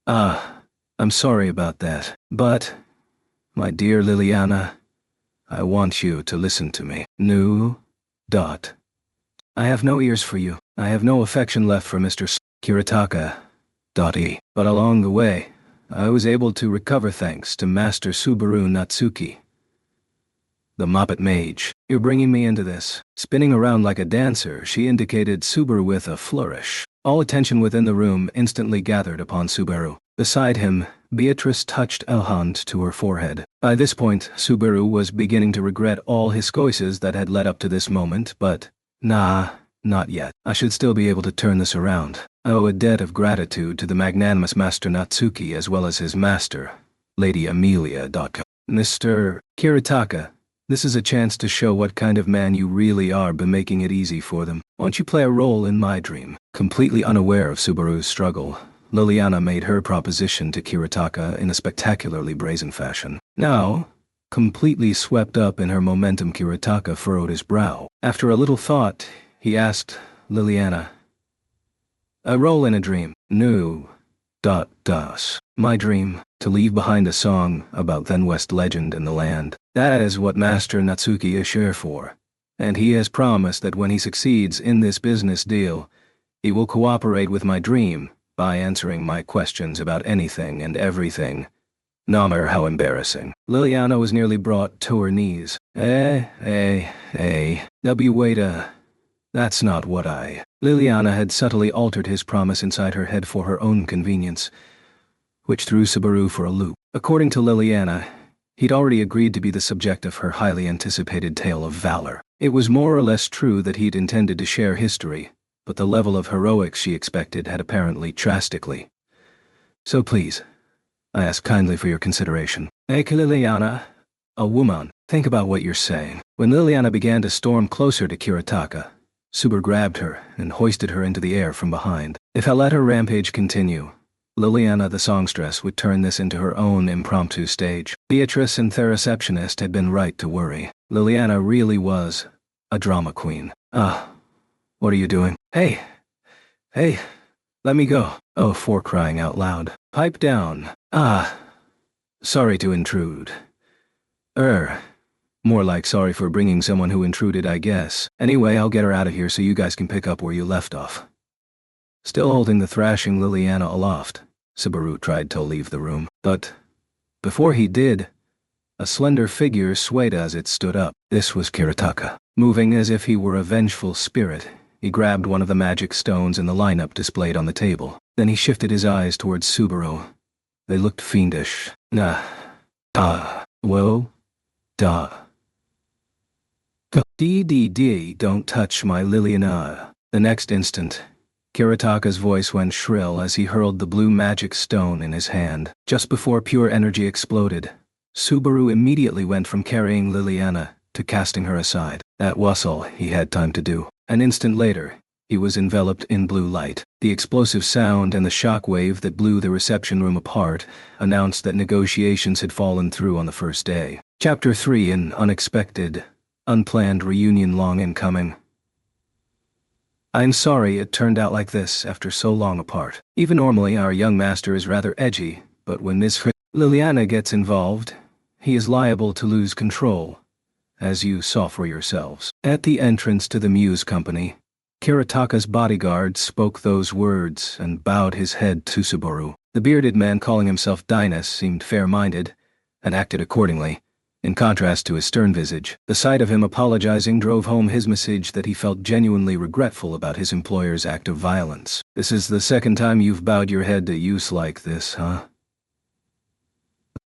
I'm sorry about that. But, my dear Liliana, I want you to listen to me. I have no ears for you. I have no affection left for Mr. Kiritaka. But along the way, I was able to recover thanks to Master Subaru Natsuki. The Muppet Mage. You're bringing me into this. Spinning around like a dancer, she indicated Subaru with a flourish. All attention within the room instantly gathered upon Subaru. Beside him, Beatrice touched a hand to her forehead. By this point, Subaru was beginning to regret all his choices that had led up to this moment, but nah, not yet. I should still be able to turn this around. I owe a debt of gratitude to the magnanimous Master Natsuki as well as his master, Lady Amelia. Mr. Kiritaka, this is a chance to show what kind of man you really are by making it easy for them. Won't you play a role in my dream? Completely unaware of Subaru's struggle, Liliana made her proposition to Kiritaka in a spectacularly brazen fashion. Now, completely swept up in her momentum, Kiritaka furrowed his brow. After a little thought, he asked Liliana, "A role in a dream? No. Das. My dream, to leave behind a song about then West legend in the land. That is what Master Natsuki is here for. And he has promised that when he succeeds in this business deal, he will cooperate with my dream by answering my questions about anything and everything. No matter how embarrassing." Liliana was nearly brought to her knees. Waiter. That's not what I... Liliana had subtly altered his promise inside her head for her own convenience, which threw Subaru for a loop. According to Liliana, he'd already agreed to be the subject of her highly anticipated tale of valor. It was more or less true that he'd intended to share history, but the level of heroics she expected had apparently drastically. "So please, I ask kindly for your consideration." Liliana, a woman, think about what you're saying. When Liliana began to storm closer to Kiritaka, Subaru grabbed her and hoisted her into the air from behind. If I let her rampage continue, Liliana the songstress would turn this into her own impromptu stage. Beatrice and the receptionist had been right to worry. Liliana really was a drama queen. What are you doing? Hey, let me go. Oh, for crying out loud. Pipe down. Sorry to intrude. More like sorry for bringing someone who intruded, I guess. Anyway, I'll get her out of here so you guys can pick up where you left off. Still holding the thrashing Liliana aloft, Subaru tried to leave the room. But before he did, a slender figure swayed as it stood up. This was Kiritaka. Moving as if he were a vengeful spirit, he grabbed one of the magic stones in the lineup displayed on the table. Then he shifted his eyes towards Subaru. They looked fiendish. Don't touch my Liliana. The next instant, Kiritaka's voice went shrill as he hurled the blue magic stone in his hand. Just before pure energy exploded, Subaru immediately went from carrying Liliana to casting her aside. That was all he had time to do. An instant later, he was enveloped in blue light. The explosive sound and the shock wave that blew the reception room apart announced that negotiations had fallen through on the first day. Chapter 3: An unexpected, unplanned reunion long in coming. I'm sorry it turned out like this after so long apart. Even normally our young master is rather edgy, but when Miss Liliana gets involved, he is liable to lose control, as you saw for yourselves. At the entrance to the Muse Company, Kiritaka's bodyguard spoke those words and bowed his head to Subaru. The bearded man calling himself Dinas seemed fair-minded, and acted accordingly. In contrast to his stern visage, the sight of him apologizing drove home his message that he felt genuinely regretful about his employer's act of violence. This is the second time you've bowed your head to use like this, huh?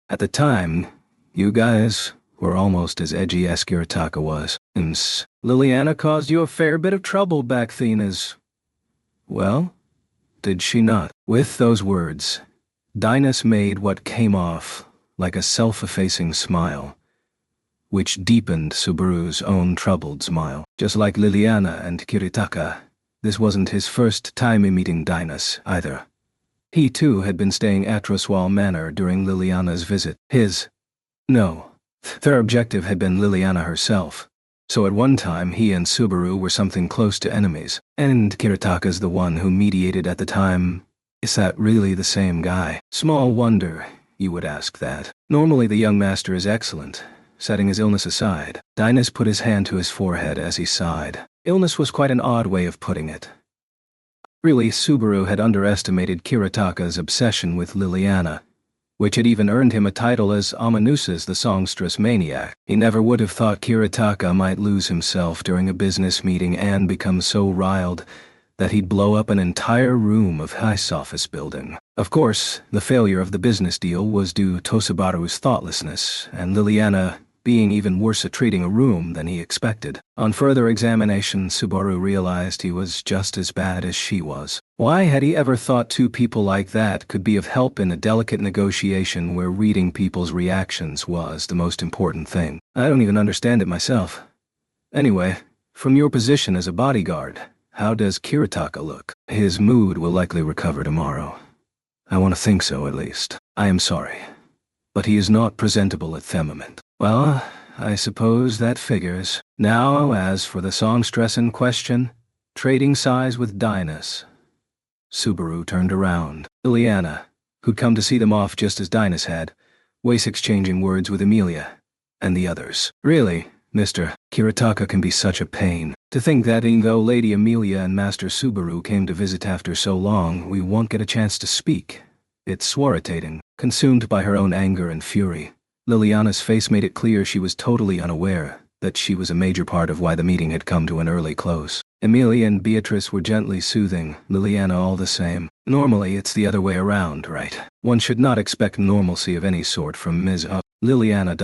At the time, you guys were almost as edgy as Kiritaka was. Liliana caused you a fair bit of trouble back then as... Well, did she not? With those words, Dinas made what came off like a self-effacing smile, which deepened Subaru's own troubled smile. Just like Liliana and Kiritaka, this wasn't his first time meeting Dinas either. He too had been staying at Roswell Manor during Liliana's visit. Their objective had been Liliana herself, so at one time he and Subaru were something close to enemies, and Kiritaka's the one who mediated at the time. Is that really the same guy? Small wonder you would ask that. Normally the young master is excellent, setting his illness aside. Dinas put his hand to his forehead as he sighed. Illness was quite an odd way of putting it. Really, Subaru had underestimated Kiritaka's obsession with Liliana, which had even earned him a title as Amanusa's the songstress maniac. He never would have thought Kiritaka might lose himself during a business meeting and become so riled that he'd blow up an entire room of his office building. Of course, the failure of the business deal was due to Subaru's thoughtlessness, and Liliana being even worse at treating a room than he expected. On further examination, Subaru realized he was just as bad as she was. Why had he ever thought two people like that could be of help in a delicate negotiation where reading people's reactions was the most important thing? I don't even understand it myself. Anyway, from your position as a bodyguard, how does Kiritaka look? His mood will likely recover tomorrow. I want to think so, at least. I am sorry, but he is not presentable at the moment. Well, I suppose that figures. Now, as for the songstress in question, trading size with Dynas. Subaru turned around. Liliana, who'd come to see them off just as Dynas had, was exchanging words with Emilia and the others. Really, Mr. Kiritaka can be such a pain. To think that even though Lady Emilia and Master Subaru came to visit after so long, we won't get a chance to speak. It's irritating. Consumed by her own anger and fury, Liliana's face made it clear she was totally unaware that she was a major part of why the meeting had come to an early close. Emilia and Beatrice were gently soothing Liliana all the same. Normally it's the other way around, right? One should not expect normalcy of any sort from Ms. Liliana ...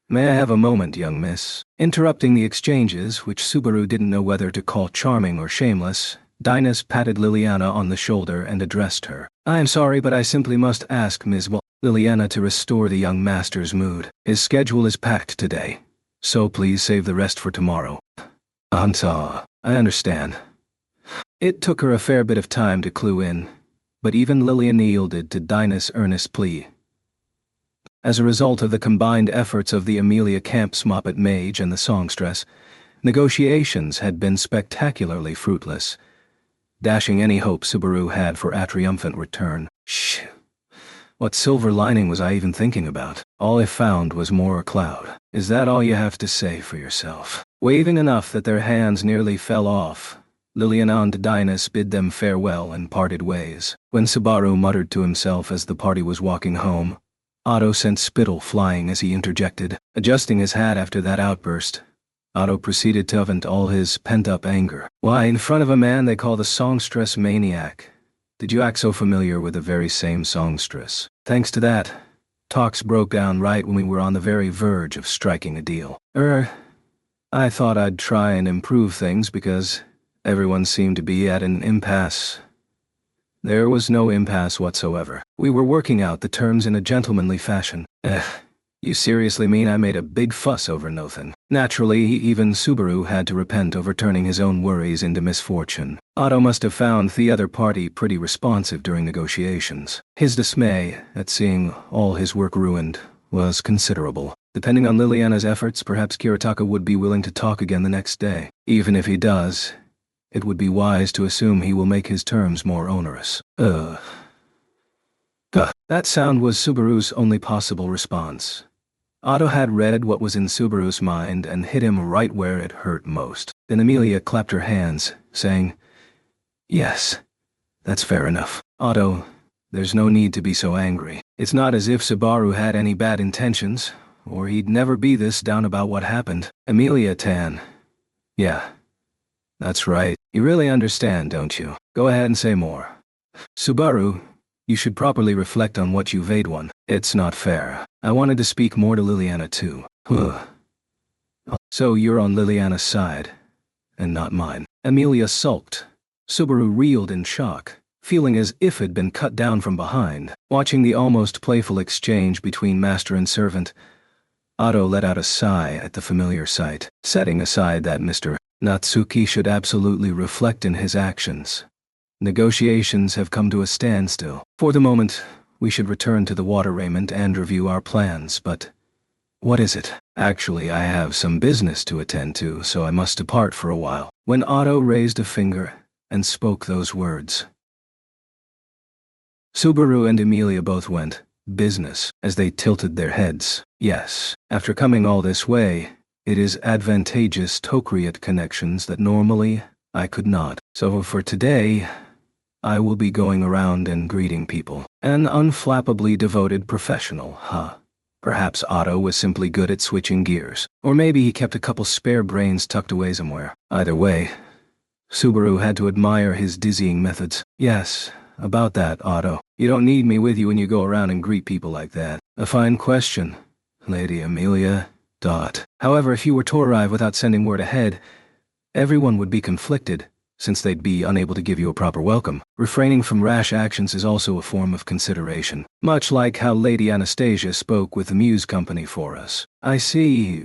May I have a moment, young miss? Interrupting the exchanges, which Subaru didn't know whether to call charming or shameless, Dynas patted Liliana on the shoulder and addressed her. I am sorry, but I simply must ask Ms. Liliana to restore the young master's mood. His schedule is packed today, so please save the rest for tomorrow. I understand. It took her a fair bit of time to clue in, but even Liliana yielded to Dynas' earnest plea. As a result of the combined efforts of the Emilia Camp's Moppet Mage and the songstress, negotiations had been spectacularly fruitless, dashing any hope Subaru had for a triumphant return. Shh. What silver lining was I even thinking about? All I found was more cloud. Is that all you have to say for yourself? Waving enough that their hands nearly fell off, Liliana and Dynas bid them farewell and parted ways. When Subaru muttered to himself as the party was walking home, Otto sent spittle flying as he interjected. Adjusting his hat after that outburst, Otto proceeded to vent all his pent-up anger. Why, in front of a man they call the songstress maniac. Did you act so familiar with the very same songstress? Thanks to that, talks broke down right when we were on the very verge of striking a deal. I thought I'd try and improve things because everyone seemed to be at an impasse. There was no impasse whatsoever. We were working out the terms in a gentlemanly fashion. You seriously mean I made a big fuss over nothing? Naturally, even Subaru had to repent over turning his own worries into misfortune. Otto must have found the other party pretty responsive during negotiations. His dismay at seeing all his work ruined was considerable. Depending on Liliana's efforts, perhaps Kiritaka would be willing to talk again the next day. Even if he does, it would be wise to assume he will make his terms more onerous. That sound was Subaru's only possible response. Otto had read what was in Subaru's mind and hit him right where it hurt most. Then Emilia clapped her hands, saying, Yes, that's fair enough. Otto, there's no need to be so angry. It's not as if Subaru had any bad intentions, or he'd never be this down about what happened. Emilia Tan. Yeah, that's right. You really understand, don't you? Go ahead and say more. Subaru, you should properly reflect on what you've weighed one. It's not fair. I wanted to speak more to Liliana too. So you're on Liliana's side, and not mine. Emilia sulked. Subaru reeled in shock, feeling as if it had been cut down from behind. Watching the almost playful exchange between master and servant, Otto let out a sigh at the familiar sight, setting aside that Mr. Natsuki should absolutely reflect in his actions. Negotiations have come to a standstill. For the moment, we should return to the water raiment and review our plans, but what is it? Actually, I have some business to attend to, so I must depart for a while. When Otto raised a finger and spoke those words, Subaru and Emilia both went, business, as they tilted their heads. Yes, after coming all this way, it is advantageous to create connections that normally I could not. So for today, I will be going around and greeting people. An unflappably devoted professional, huh? Perhaps Otto was simply good at switching gears. Or maybe he kept a couple spare brains tucked away somewhere. Either way, Subaru had to admire his dizzying methods. Yes, about that, Otto. You don't need me with you when you go around and greet people like that. A fine question, Lady Amelia. However, if you were to arrive without sending word ahead, everyone would be conflicted, since they'd be unable to give you a proper welcome. Refraining from rash actions is also a form of consideration, much like how Lady Anastasia spoke with the Muse Company for us. I see.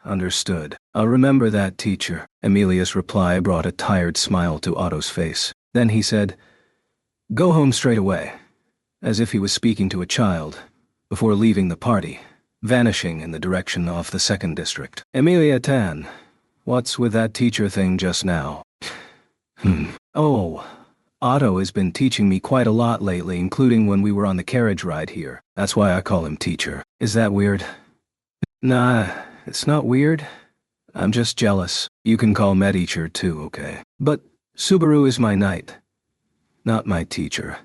Understood. I'll remember that, teacher. Amelia's reply brought a tired smile to Otto's face. Then he said, "Go home straight away," as if he was speaking to a child, before leaving the party, vanishing in the direction of the 2nd District. Amelia Tan, what's with that teacher thing just now? Oh, Otto has been teaching me quite a lot lately, including when we were on the carriage ride here. That's why I call him teacher. Is that weird? Nah, it's not weird. I'm just jealous. You can call me teacher too, okay? But Subaru is my knight, not my teacher.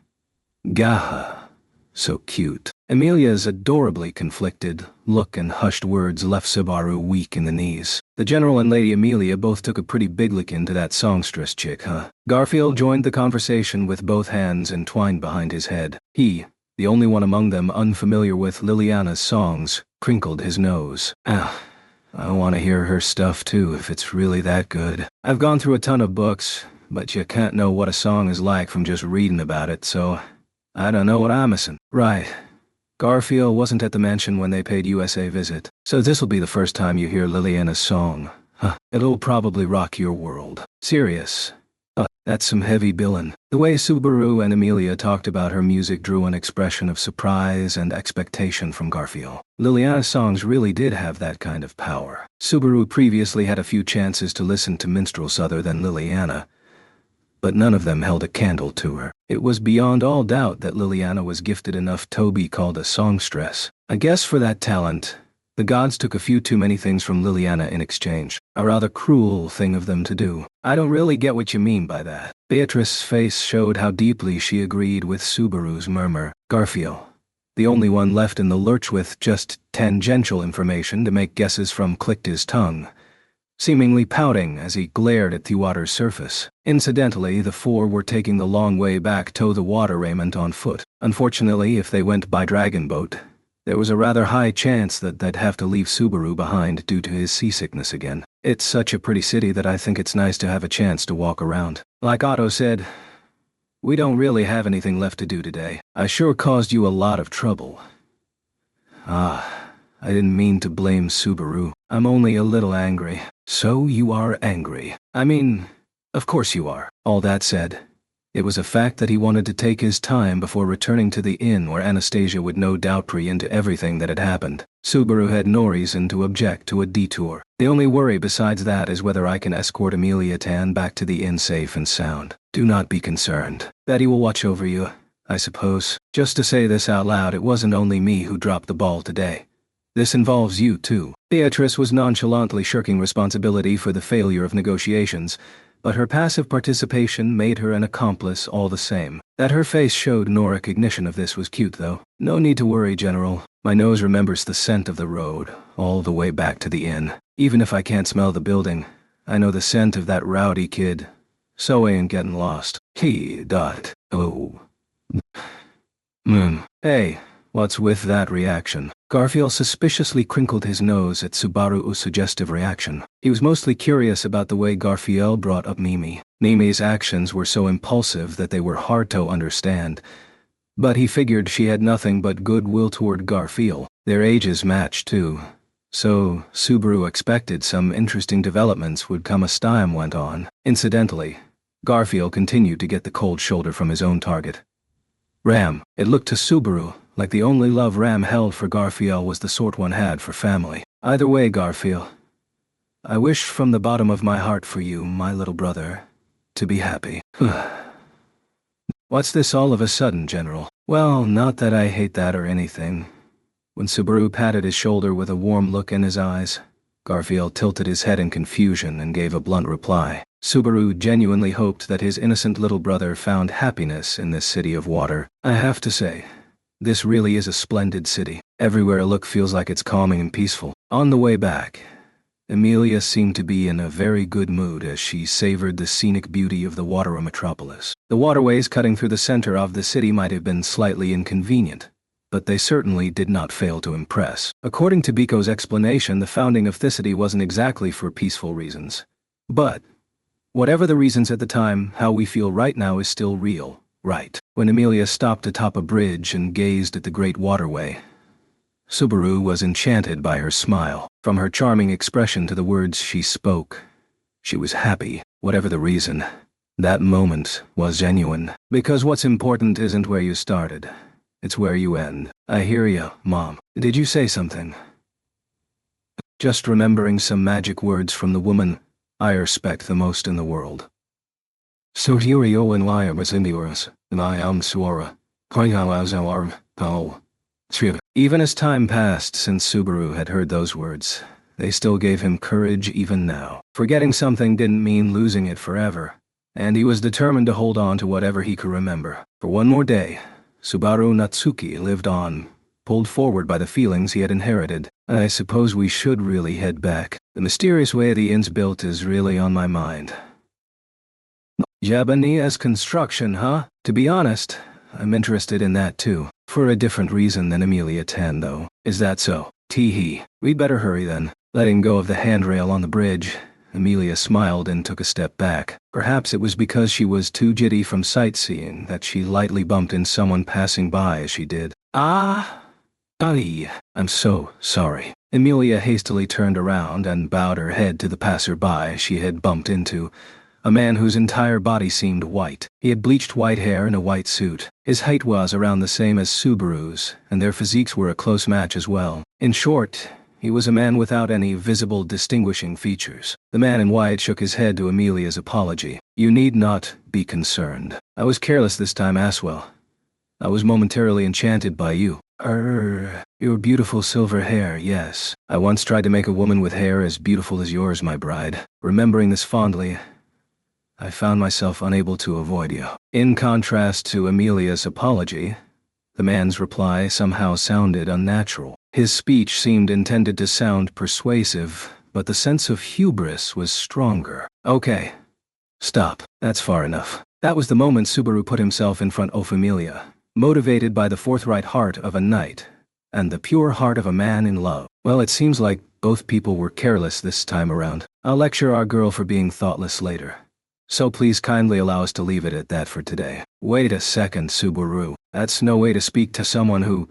Gaha. So cute. Amelia's adorably conflicted look and hushed words left Subaru weak in the knees. The General and Lady Amelia both took a pretty big lick into that songstress chick, huh? Garfield joined the conversation with both hands entwined behind his head. He, the only one among them unfamiliar with Liliana's songs, crinkled his nose. I want to hear her stuff too if it's really that good. I've gone through a ton of books, but you can't know what a song is like from just reading about it, so I don't know what I'm missing. Right. Garfield wasn't at the mansion when they paid USA a visit, so this'll be the first time you hear Liliana's song. It'll probably rock your world. Serious. That's some heavy billin'. The way Subaru and Amelia talked about her music drew an expression of surprise and expectation from Garfield. Liliana's songs really did have that kind of power. Subaru previously had a few chances to listen to minstrels other than Liliana, but none of them held a candle to her. It was beyond all doubt that Liliana was gifted enough to be called a songstress. I guess for that talent, the gods took a few too many things from Liliana in exchange. A rather cruel thing of them to do. I don't really get what you mean by that. Beatrice's face showed how deeply she agreed with Subaru's murmur. Garfield, the only one left in the lurch with just tangential information to make guesses from, clicked his tongue, seemingly pouting as he glared at the water's surface. Incidentally, the four were taking the long way back to the water raiment on foot. Unfortunately, if they went by dragon boat, there was a rather high chance that they'd have to leave Subaru behind due to his seasickness again. It's such a pretty city that I think it's nice to have a chance to walk around. Like Otto said, we don't really have anything left to do today. I sure caused you a lot of trouble. I didn't mean to blame Subaru. I'm only a little angry. So you are angry. I mean, of course you are. All that said, it was a fact that he wanted to take his time before returning to the inn where Anastasia would no doubt pry into everything that had happened. Subaru had no reason to object to a detour. The only worry besides that is whether I can escort Amelia Tan back to the inn safe and sound. Do not be concerned. Betty will watch over you, I suppose. Just to say this out loud, it wasn't only me who dropped the ball today. This involves you too. Beatrice was nonchalantly shirking responsibility for the failure of negotiations, but her passive participation made her an accomplice all the same. That her face showed no recognition of this was cute, though. No need to worry, General. My nose remembers the scent of the road, all the way back to the inn. Even if I can't smell the building, I know the scent of that rowdy kid. So I ain't getting lost. Oh. Hey, what's with that reaction? Garfield suspiciously crinkled his nose at Subaru's suggestive reaction. He was mostly curious about the way Garfield brought up Mimi. Mimi's actions were so impulsive that they were hard to understand, but he figured she had nothing but goodwill toward Garfield. Their ages matched too, so Subaru expected some interesting developments would come as time went on. Incidentally, Garfield continued to get the cold shoulder from his own target. Ram. It looked to Subaru like the only love Ram held for Garfield was the sort one had for family. Either way, Garfield, I wish from the bottom of my heart for you, my little brother, to be happy. What's this all of a sudden, General? Well, not that I hate that or anything. When Subaru patted his shoulder with a warm look in his eyes, Garfield tilted his head in confusion and gave a blunt reply. Subaru genuinely hoped that his innocent little brother found happiness in this city of water. I have to say, this really is a splendid city. Everywhere I look feels like it's calming and peaceful. On the way back, Amelia seemed to be in a very good mood as she savored the scenic beauty of the water metropolis. The waterways cutting through the center of the city might have been slightly inconvenient, but they certainly did not fail to impress. According to Biko's explanation, the founding of Thicity wasn't exactly for peaceful reasons. But whatever the reasons at the time, how we feel right now is still real, right? When Amelia stopped atop a bridge and gazed at the great waterway, Subaru was enchanted by her smile. From her charming expression to the words she spoke, she was happy, whatever the reason. That moment was genuine. Because what's important isn't where you started, it's where you end. I hear you, Mom. Did you say something? Just remembering some magic words from the woman I respect the most in the world. Sotirio and Laya Basindiorus, and I am Suara. Koyawazawarm, Pao. Even as time passed since Subaru had heard those words, they still gave him courage even now. Forgetting something didn't mean losing it forever, and he was determined to hold on to whatever he could remember. For one more day, Subaru Natsuki lived on, pulled forward by the feelings he had inherited. I suppose we should really head back. The mysterious way the inn's built is really on my mind. Japanese construction, huh? To be honest, I'm interested in that too. For a different reason than Amelia Tan, though. Is that so? Tee-hee. We'd better hurry then. Letting go of the handrail on the bridge, Amelia smiled and took a step back. Perhaps it was because she was too giddy from sightseeing that she lightly bumped into someone passing by as she did. I'm so sorry. Amelia hastily turned around and bowed her head to the passerby she had bumped into, a man whose entire body seemed white. He had bleached white hair and a white suit. His height was around the same as Subaru's, and their physiques were a close match as well. In short, he was a man without any visible distinguishing features. The man in white shook his head to Amelia's apology. You need not be concerned. I was careless this time, Aswell. I was momentarily enchanted by you. Your beautiful silver hair, yes. I once tried to make a woman with hair as beautiful as yours, my bride. Remembering this fondly, I found myself unable to avoid you. In contrast to Amelia's apology, the man's reply somehow sounded unnatural. His speech seemed intended to sound persuasive, but the sense of hubris was stronger. Okay. Stop. That's far enough. That was the moment Subaru put himself in front of Amelia, motivated by the forthright heart of a knight, and the pure heart of a man in love. Well, it seems like both people were careless this time around. I'll lecture our girl for being thoughtless later. So please kindly allow us to leave it at that for today. Wait a second, Subaru. That's no way to speak to someone who...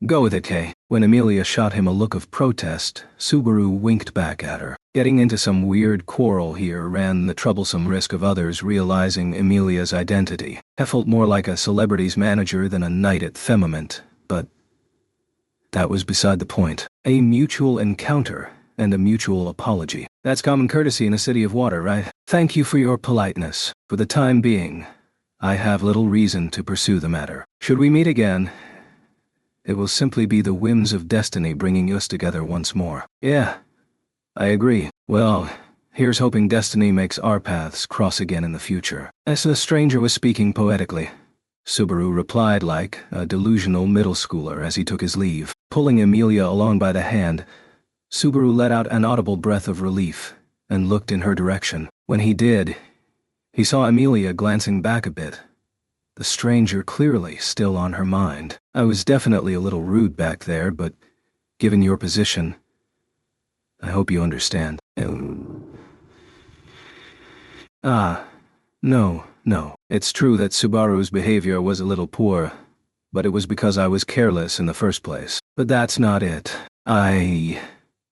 Go with it, Kay. When Amelia shot him a look of protest, Subaru winked back at her. Getting into some weird quarrel here ran the troublesome risk of others realizing Amelia's identity. He felt more like a celebrity's manager than a knight at Themament, but that was beside the point. A mutual encounter and a mutual apology. That's common courtesy in a city of water, right? Thank you for your politeness. For the time being, I have little reason to pursue the matter. Should we meet again, it will simply be the whims of destiny bringing us together once more. Yeah, I agree. Well, here's hoping destiny makes our paths cross again in the future. As the stranger was speaking poetically, Subaru replied like a delusional middle schooler as he took his leave. Pulling Amelia along by the hand, Subaru let out an audible breath of relief and looked in her direction. When he did, he saw Amelia glancing back a bit, the stranger clearly still on her mind. I was definitely a little rude back there, but given your position, I hope you understand. No. It's true that Subaru's behavior was a little poor, but it was because I was careless in the first place. But that's not it.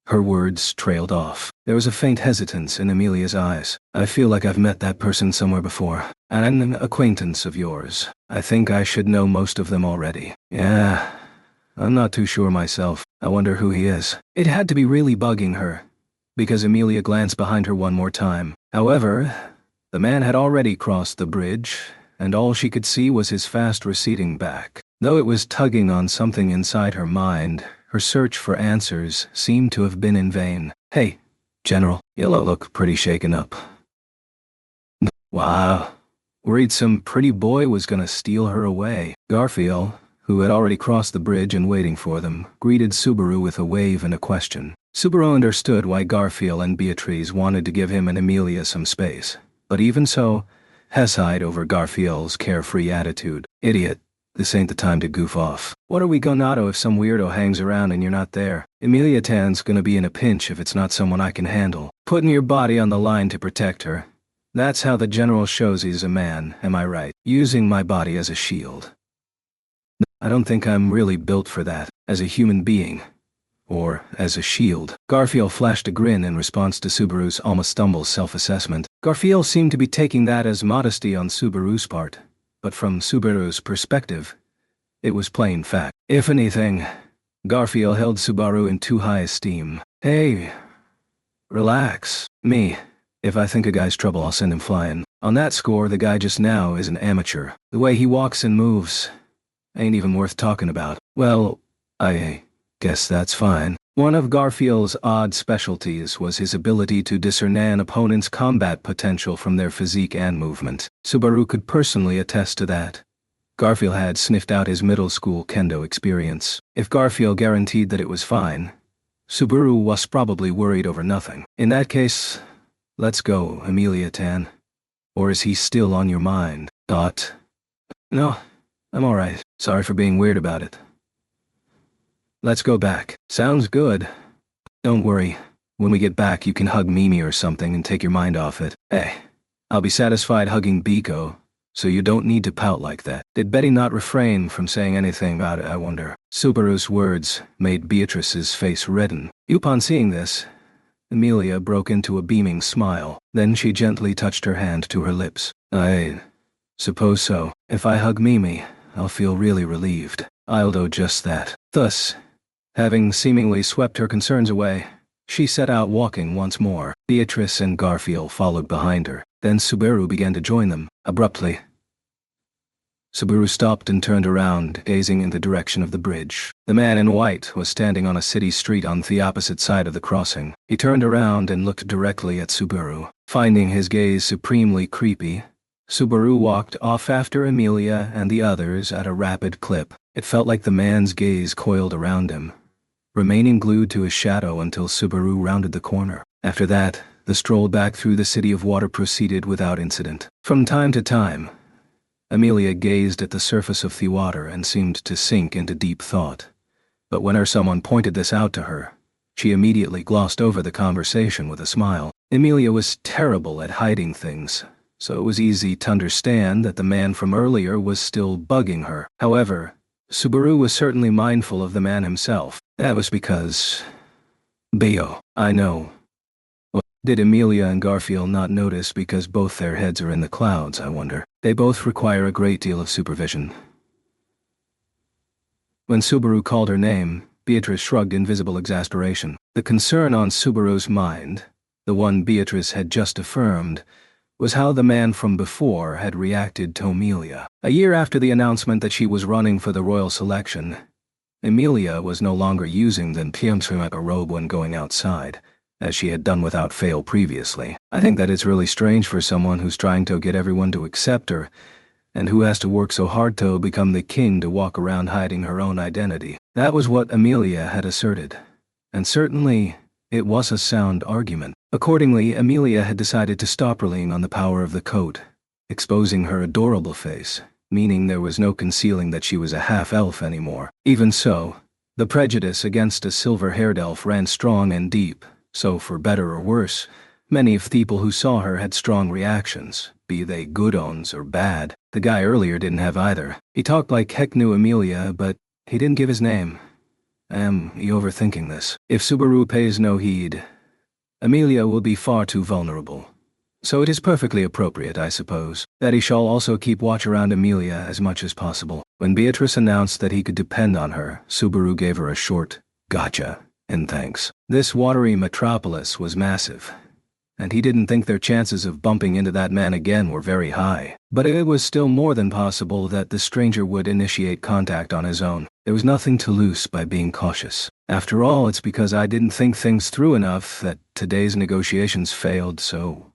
Her words trailed off. There was a faint hesitance in Amelia's eyes. I feel like I've met that person somewhere before. An acquaintance of yours. I think I should know most of them already. Yeah, I'm not too sure myself. I wonder who he is. It had to be really bugging her, because Amelia glanced behind her one more time. However, the man had already crossed the bridge, and all she could see was his fast receding back. Though it was tugging on something inside her mind, her search for answers seemed to have been in vain. Hey, General, you look pretty shaken up. Wow. Worried some pretty boy was gonna steal her away. Garfield, who had already crossed the bridge and waiting for them, greeted Subaru with a wave and a question. Subaru understood why Garfield and Beatrice wanted to give him and Amelia some space. But even so, Heside over Garfield's carefree attitude. Idiot. This ain't the time to goof off. What are we gonna do if some weirdo hangs around and you're not there? Amelia Tan's gonna be in a pinch if it's not someone I can handle. Putting your body on the line to protect her. That's how the general shows he's a man, am I right? Using my body as a shield. I don't think I'm really built for that, as a human being. Or as a shield. Garfield flashed a grin in response to Subaru's almost stumbled self-assessment. Garfield seemed to be taking that as modesty on Subaru's part. But from Subaru's perspective, it was plain fact. If anything, Garfield held Subaru in too high esteem. Hey, relax. If I think a guy's trouble, I'll send him flying. On that score, the guy just now is an amateur. The way he walks and moves ain't even worth talking about. Well, I guess that's fine. One of Garfield's odd specialties was his ability to discern an opponent's combat potential from their physique and movement. Subaru could personally attest to that. Garfield had sniffed out his middle school kendo experience. If Garfield guaranteed that it was fine, Subaru was probably worried over nothing. In that case, let's go, Amelia Tan. Or is he still on your mind? No, I'm alright. Sorry for being weird about it. Let's go back. Sounds good. Don't worry. When we get back, you can hug Mimi or something and take your mind off it. Hey, I'll be satisfied hugging Biko, so you don't need to pout like that. Did Betty not refrain from saying anything about it, I wonder? Subaru's words made Beatrice's face redden. Upon seeing this, Amelia broke into a beaming smile. Then she gently touched her hand to her lips. I suppose so. If I hug Mimi, I'll feel really relieved. I'll do just that. Thus, having seemingly swept her concerns away, she set out walking once more. Beatrice and Garfield followed behind her. Then Subaru began to join them. Abruptly, Subaru stopped and turned around, gazing in the direction of the bridge. The man in white was standing on a city street on the opposite side of the crossing. He turned around and looked directly at Subaru. Finding his gaze supremely creepy, Subaru walked off after Amelia and the others at a rapid clip. It felt like the man's gaze coiled around him, remaining glued to his shadow until Subaru rounded the corner. After that, the stroll back through the city of water proceeded without incident. From time to time, Amelia gazed at the surface of the water and seemed to sink into deep thought. But whenever someone pointed this out to her, she immediately glossed over the conversation with a smile. Amelia was terrible at hiding things, so it was easy to understand that the man from earlier was still bugging her. However, Subaru was certainly mindful of the man himself. That was because... Bio, I know. Did Amelia and Garfield not notice because both their heads are in the clouds, I wonder? They both require a great deal of supervision. When Subaru called her name, Beatrice shrugged in visible exasperation. The concern on Subaru's mind, the one Beatrice had just affirmed, was how the man from before had reacted to Amelia. A year after the announcement that she was running for the royal selection, Amelia was no longer using the Piemsumaka robe when going outside, as she had done without fail previously. I think that it's really strange for someone who's trying to get everyone to accept her, and who has to work so hard to become the king to walk around hiding her own identity. That was what Amelia had asserted, and certainly it was a sound argument. Accordingly, Amelia had decided to stop relying on the power of the coat, exposing her adorable face, meaning there was no concealing that she was a half-elf anymore. Even so, the prejudice against a silver-haired elf ran strong and deep, so for better or worse, many of the people who saw her had strong reactions, be they good ones or bad. The guy earlier didn't have either. He talked like heck knew Amelia, but he didn't give his name. Am I overthinking this? If Subaru pays no heed, Amelia will be far too vulnerable. So it is perfectly appropriate, I suppose, that he shall also keep watch around Amelia as much as possible. When Beatrice announced that he could depend on her, Subaru gave her a short, "Gotcha," and thanks. This watery metropolis was massive, and he didn't think their chances of bumping into that man again were very high. But it was still more than possible that the stranger would initiate contact on his own. There was nothing to lose by being cautious. After all, it's because I didn't think things through enough that today's negotiations failed, so,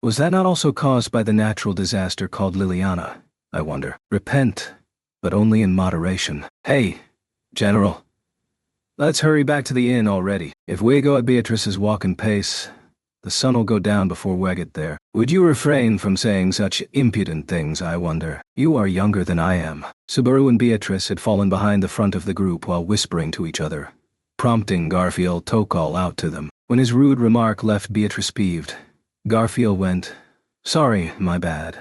was that not also caused by the natural disaster called Liliana, I wonder? Repent, but only in moderation. Hey, General. Let's hurry back to the inn already. If we go at Beatrice's walking pace, the sun'll go down before we get there. Would you refrain from saying such impudent things, I wonder? You are younger than I am. Subaru and Beatrice had fallen behind the front of the group while whispering to each other, prompting Garfield to call out to them. When his rude remark left Beatrice peeved, Garfield went, "Sorry, my bad,"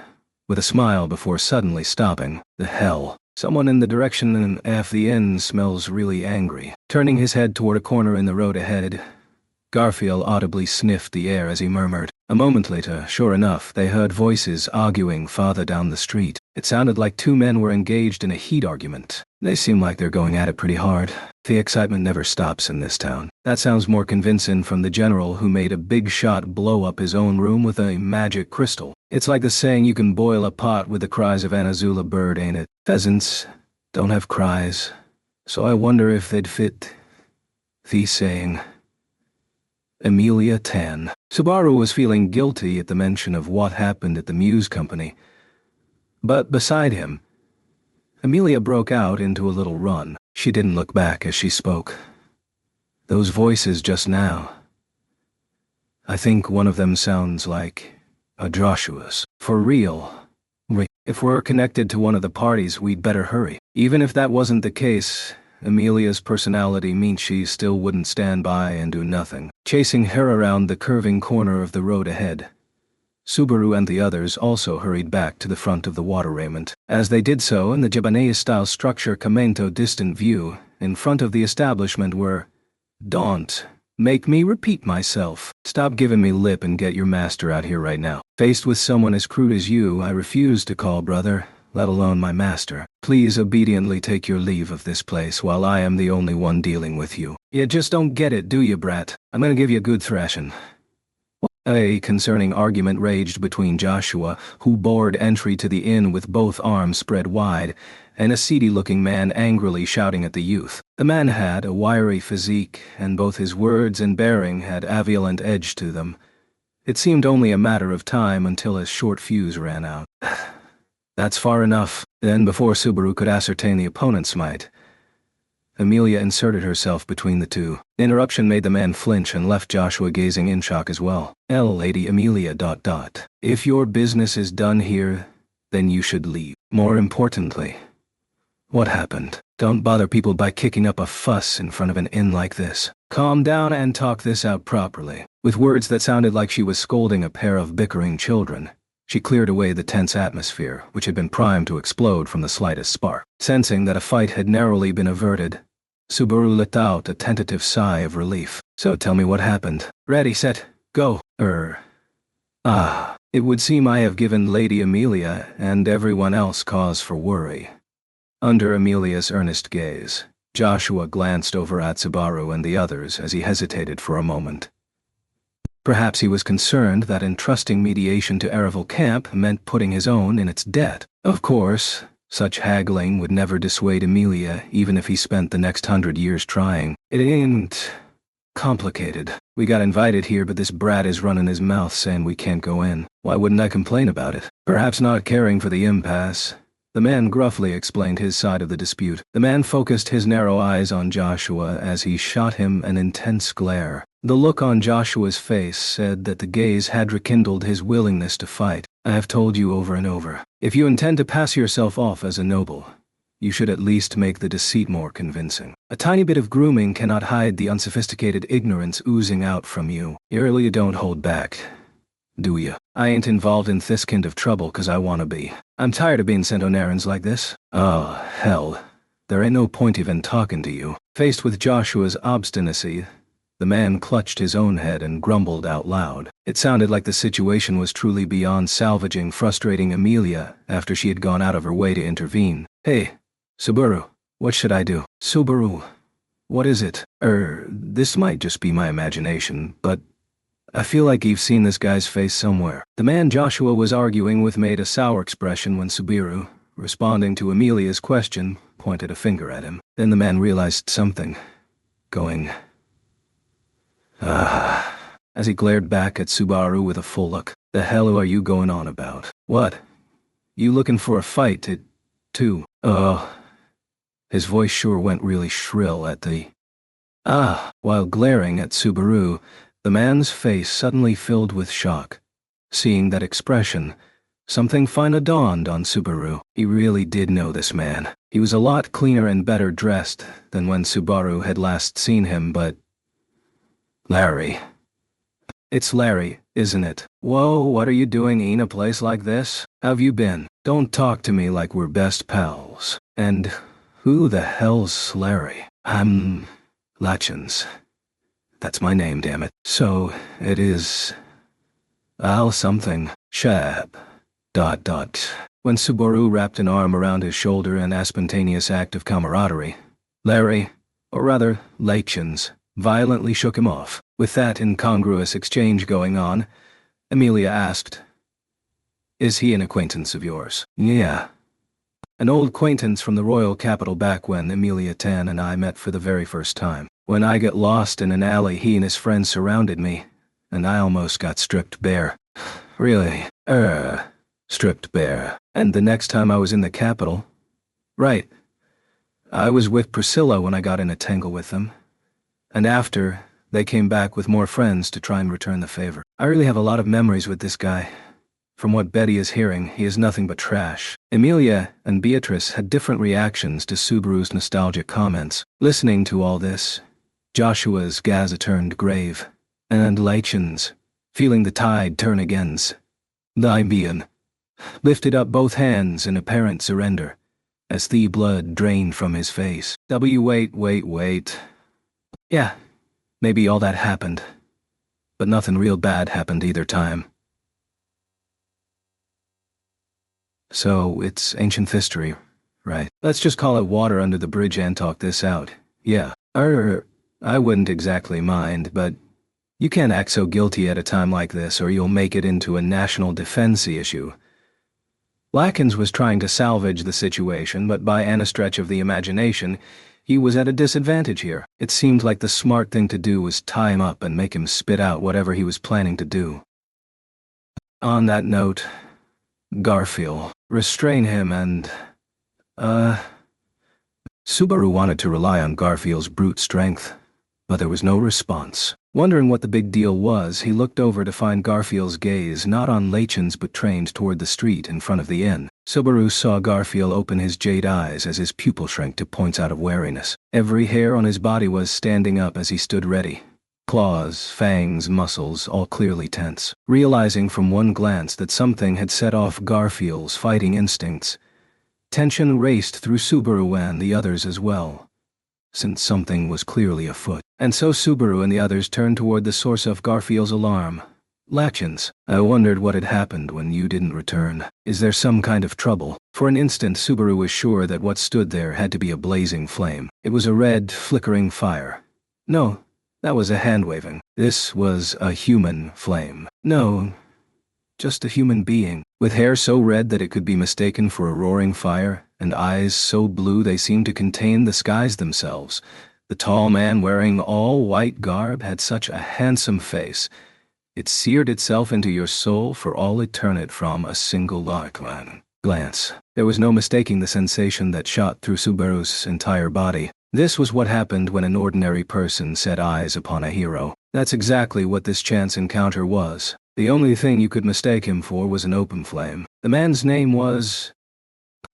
with a smile before suddenly stopping. The hell. Someone in the direction of the inn smells really angry. Turning his head toward a corner in the road ahead, Garfield audibly sniffed the air as he murmured. A moment later, sure enough, they heard voices arguing farther down the street. It sounded like two men were engaged in a heat argument. They seem like they're going at it pretty hard. The excitement never stops in this town. That sounds more convincing from the general who made a big shot blow up his own room with a magic crystal. It's like the saying you can boil a pot with the cries of an Azula bird, ain't it? Pheasants don't have cries, so I wonder if they'd fit the saying. Amelia Tan. Subaru was feeling guilty at the mention of what happened at the Muse Company. But beside him, Amelia broke out into a little run. She didn't look back as she spoke. Those voices just now. I think one of them sounds like a Joshua's. For real. If we're connected to one of the parties, we'd better hurry. Even if that wasn't the case, Amelia's personality means she still wouldn't stand by and do nothing. Chasing her around the curving corner of the road ahead, Subaru and the others also hurried back to the front of the water raiment. As they did so, in the Japanese-style structure Kamento distant view, in front of the establishment were, "Don't make me repeat myself. Stop giving me lip and get your master out here right now. Faced with someone as crude as you, I refuse to call brother, let alone my master. Please obediently take your leave of this place while I am the only one dealing with you. You just don't get it, do you, brat? I'm gonna give you a good thrashing." A concerning argument raged between Joshua, who barred entry to the inn with both arms spread wide, and a seedy-looking man angrily shouting at the youth. The man had a wiry physique, and both his words and bearing had a violent edge to them. It seemed only a matter of time until his short fuse ran out. That's far enough. Then, before Subaru could ascertain the opponent's might, Amelia inserted herself between the two. The interruption made the man flinch and left Joshua gazing in shock as well. Lady Amelia ... If your business is done here, then you should leave. More importantly, what happened? Don't bother people by kicking up a fuss in front of an inn like this. Calm down and talk this out properly. With words that sounded like she was scolding a pair of bickering children, she cleared away the tense atmosphere, which had been primed to explode from the slightest spark. Sensing that a fight had narrowly been averted, Subaru let out a tentative sigh of relief. So tell me what happened. Ready, set, go. It would seem I have given Lady Amelia and everyone else cause for worry. Under Amelia's earnest gaze, Joshua glanced over at Subaru and the others as he hesitated for a moment. Perhaps he was concerned that entrusting mediation to Araval Camp meant putting his own in its debt. Of course, such haggling would never dissuade Amelia, even if he spent the next 100 years trying. It ain't complicated. We got invited here, but this brat is running his mouth saying we can't go in. Why wouldn't I complain about it? Perhaps not caring for the impasse. The man gruffly explained his side of the dispute. The man focused his narrow eyes on Joshua as he shot him an intense glare. The look on Joshua's face said that the gaze had rekindled his willingness to fight. I have told you over and over, if you intend to pass yourself off as a noble, you should at least make the deceit more convincing. A tiny bit of grooming cannot hide the unsophisticated ignorance oozing out from you. You really don't hold back, do you? I ain't involved in this kind of trouble 'cause I wanna be. I'm tired of being sent on errands like this. Oh, hell. There ain't no point even talking to you. Faced with Joshua's obstinacy, the man clutched his own head and grumbled out loud. It sounded like the situation was truly beyond salvaging, frustrating Amelia after she had gone out of her way to intervene. Hey, Subaru, what should I do? Subaru, what is it? This might just be my imagination, but I feel like you've seen this guy's face somewhere. The man Joshua was arguing with made a sour expression when Subiru, responding to Amelia's question, pointed a finger at him. Then the man realized something. Going, as he glared back at Subaru with a full look. The hell are you going on about? What? You looking for a fight, too? His voice sure went really shrill at the... While glaring at Subaru, the man's face suddenly filled with shock. Seeing that expression, something fine dawned on Subaru. He really did know this man. He was a lot cleaner and better dressed than when Subaru had last seen him, but... Larry. It's Larry, isn't it? Whoa, what are you doing in a place like this? How've you been? Don't talk to me like we're best pals. And who the hell's Larry? I'm... Latchins. That's my name, damn it. So, it is... Al something. Shab. ... When Subaru wrapped an arm around his shoulder in a spontaneous act of camaraderie, Larry, or rather, Latchins, violently shook him off. With that incongruous exchange going on, Amelia asked, "Is he an acquaintance of yours?" "Yeah." An old acquaintance from the royal capital back when Amelia Tan and I met for the very first time. When I got lost in an alley, he and his friends surrounded me, and I almost got stripped bare. Really? Stripped bare. And the next time I was in the capital... Right. I was with Priscilla when I got in a tangle with them. And after, they came back with more friends to try and return the favor. I really have a lot of memories with this guy. From what Betty is hearing, he is nothing but trash. Amelia and Beatrice had different reactions to Subaru's nostalgic comments. Listening to all this, Joshua's gaze turned grave, and Latchins, feeling the tide turn against the Ibian, lifted up both hands in apparent surrender, as the blood drained from his face. Wait. Yeah, maybe all that happened, but nothing real bad happened either time. So, it's ancient history, right? Let's just call it water under the bridge and talk this out. Yeah. I wouldn't exactly mind, but you can't act so guilty at a time like this or you'll make it into a national defense issue. Lackins was trying to salvage the situation, but by any stretch of the imagination, he was at a disadvantage here. It seemed like the smart thing to do was tie him up and make him spit out whatever he was planning to do. On that note, Garfield, restrain him and... Subaru wanted to rely on Garfield's brute strength, but there was no response. Wondering what the big deal was, he looked over to find Garfield's gaze not on Latchins but trained toward the street in front of the inn. Subaru saw Garfield open his jade eyes as his pupil shrank to points out of wariness. Every hair on his body was standing up as he stood ready. Claws, fangs, muscles, all clearly tense. Realizing from one glance that something had set off Garfield's fighting instincts, tension raced through Subaru and the others as well, since something was clearly afoot. And so Subaru and the others turned toward the source of Garfield's alarm. Latchins, I wondered what had happened when you didn't return. Is there some kind of trouble? For an instant Subaru was sure that what stood there had to be a blazing flame. It was a red, flickering fire. No, that was a hand waving. This was a human flame. No, just a human being, with hair so red that it could be mistaken for a roaring fire, and eyes so blue they seemed to contain the skies themselves. The tall man wearing all white garb had such a handsome face. It seared itself into your soul for all eternity from a single glance. There was no mistaking the sensation that shot through Subaru's entire body. This was what happened when an ordinary person set eyes upon a hero. That's exactly what this chance encounter was. The only thing you could mistake him for was an open flame. The man's name was...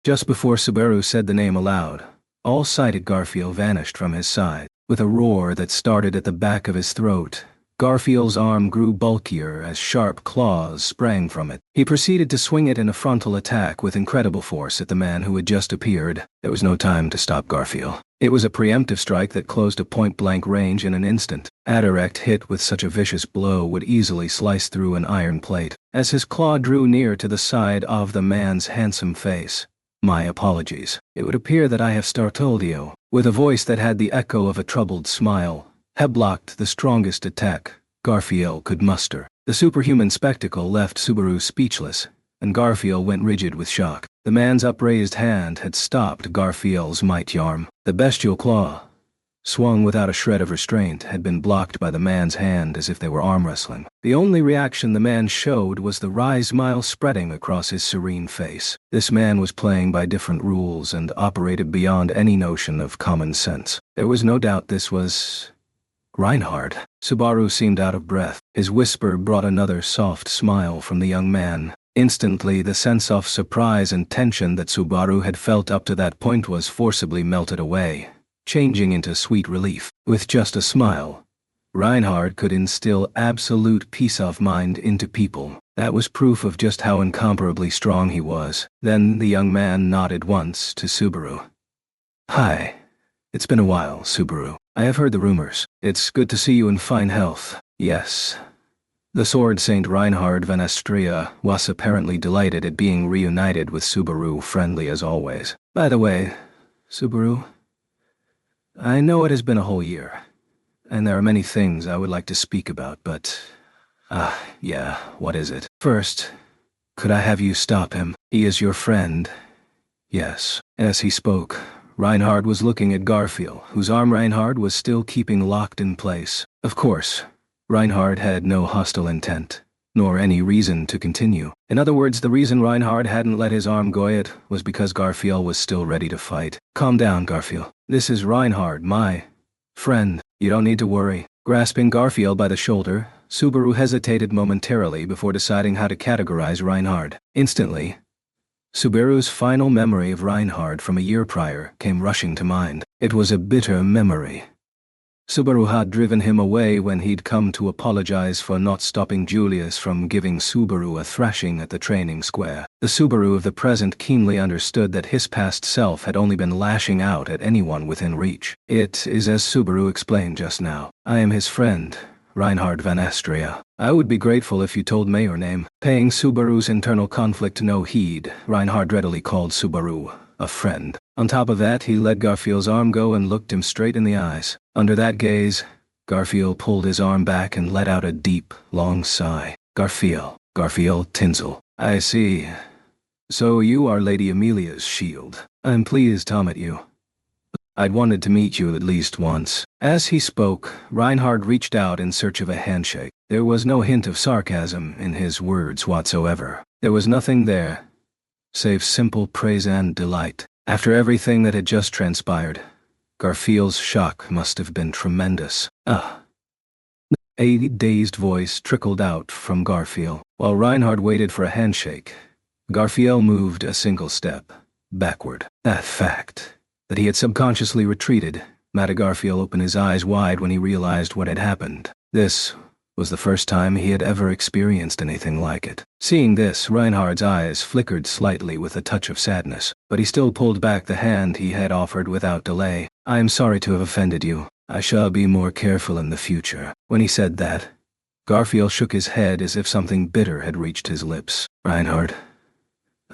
Just before Subaru said the name aloud, all sighted Garfield vanished from his side. With a roar that started at the back of his throat, Garfield's arm grew bulkier as sharp claws sprang from it. He proceeded to swing it in a frontal attack with incredible force at the man who had just appeared. There was no time to stop Garfield. It was a preemptive strike that closed a point-blank range in an instant. A direct hit with such a vicious blow would easily slice through an iron plate. As his claw drew near to the side of the man's handsome face, my apologies. It would appear that I have startled you. With a voice that had the echo of a troubled smile, Heb blocked the strongest attack Garfield could muster. The superhuman spectacle left Subaru speechless, and Garfield went rigid with shock. The man's upraised hand had stopped Garfield's mighty arm. The bestial claw, swung without a shred of restraint, had been blocked by the man's hand as if they were arm wrestling. The only reaction the man showed was the wry smile spreading across his serene face. This man was playing by different rules and operated beyond any notion of common sense. There was no doubt this was Reinhard. Subaru seemed out of breath. His whisper brought another soft smile from the young man. Instantly, the sense of surprise and tension that Subaru had felt up to that point was forcibly melted away, changing into sweet relief. With just a smile, Reinhard could instill absolute peace of mind into people. That was proof of just how incomparably strong he was. Then the young man nodded once to Subaru. "Hi. It's been a while, Subaru. I have heard the rumors. It's good to see you in fine health." "Yes." The Sword Saint Reinhard van Astria was apparently delighted at being reunited with Subaru, friendly as always. "By the way, Subaru, I know it has been a whole year, and there are many things I would like to speak about, but... yeah, what is it? First, could I have you stop him? He is your friend." "Yes." As he spoke, Reinhard was looking at Garfield, whose arm Reinhard was still keeping locked in place. Of course, Reinhard had no hostile intent, nor any reason to continue. In other words, the reason Reinhard hadn't let his arm go yet was because Garfield was still ready to fight. "Calm down, Garfield. This is Reinhard, my friend. You don't need to worry." Grasping Garfield by the shoulder, Subaru hesitated momentarily before deciding how to categorize Reinhard. Instantly, Subaru's final memory of Reinhard from a year prior came rushing to mind. It was a bitter memory. Subaru had driven him away when he'd come to apologize for not stopping Julius from giving Subaru a thrashing at the training square. The Subaru of the present keenly understood that his past self had only been lashing out at anyone within reach. "It is as Subaru explained just now. I am his friend, Reinhard van Astria. I would be grateful if you told me your name." Paying Subaru's internal conflict no heed, Reinhard readily called Subaru a friend. On top of that, he let Garfield's arm go and looked him straight in the eyes. Under that gaze, Garfield pulled his arm back and let out a deep, long sigh. Garfield Tinsel. "I see. So you are Lady Amelia's shield. I'm pleased to meet you. I'd wanted to meet you at least once." As he spoke, Reinhard reached out in search of a handshake. There was no hint of sarcasm in his words whatsoever. There was nothing there, save simple praise and delight. After everything that had just transpired, Garfield's shock must have been tremendous. A dazed voice trickled out from Garfield. While Reinhard waited for a handshake, Garfield moved a single step backward. That fact, that he had subconsciously retreated, made Garfield open his eyes wide when he realized what had happened. This was the first time he had ever experienced anything like it. Seeing this, Reinhard's eyes flickered slightly with a touch of sadness, but he still pulled back the hand he had offered without delay. "I am sorry to have offended you. I shall be more careful in the future." When he said that, Garfield shook his head as if something bitter had reached his lips. "Reinhard,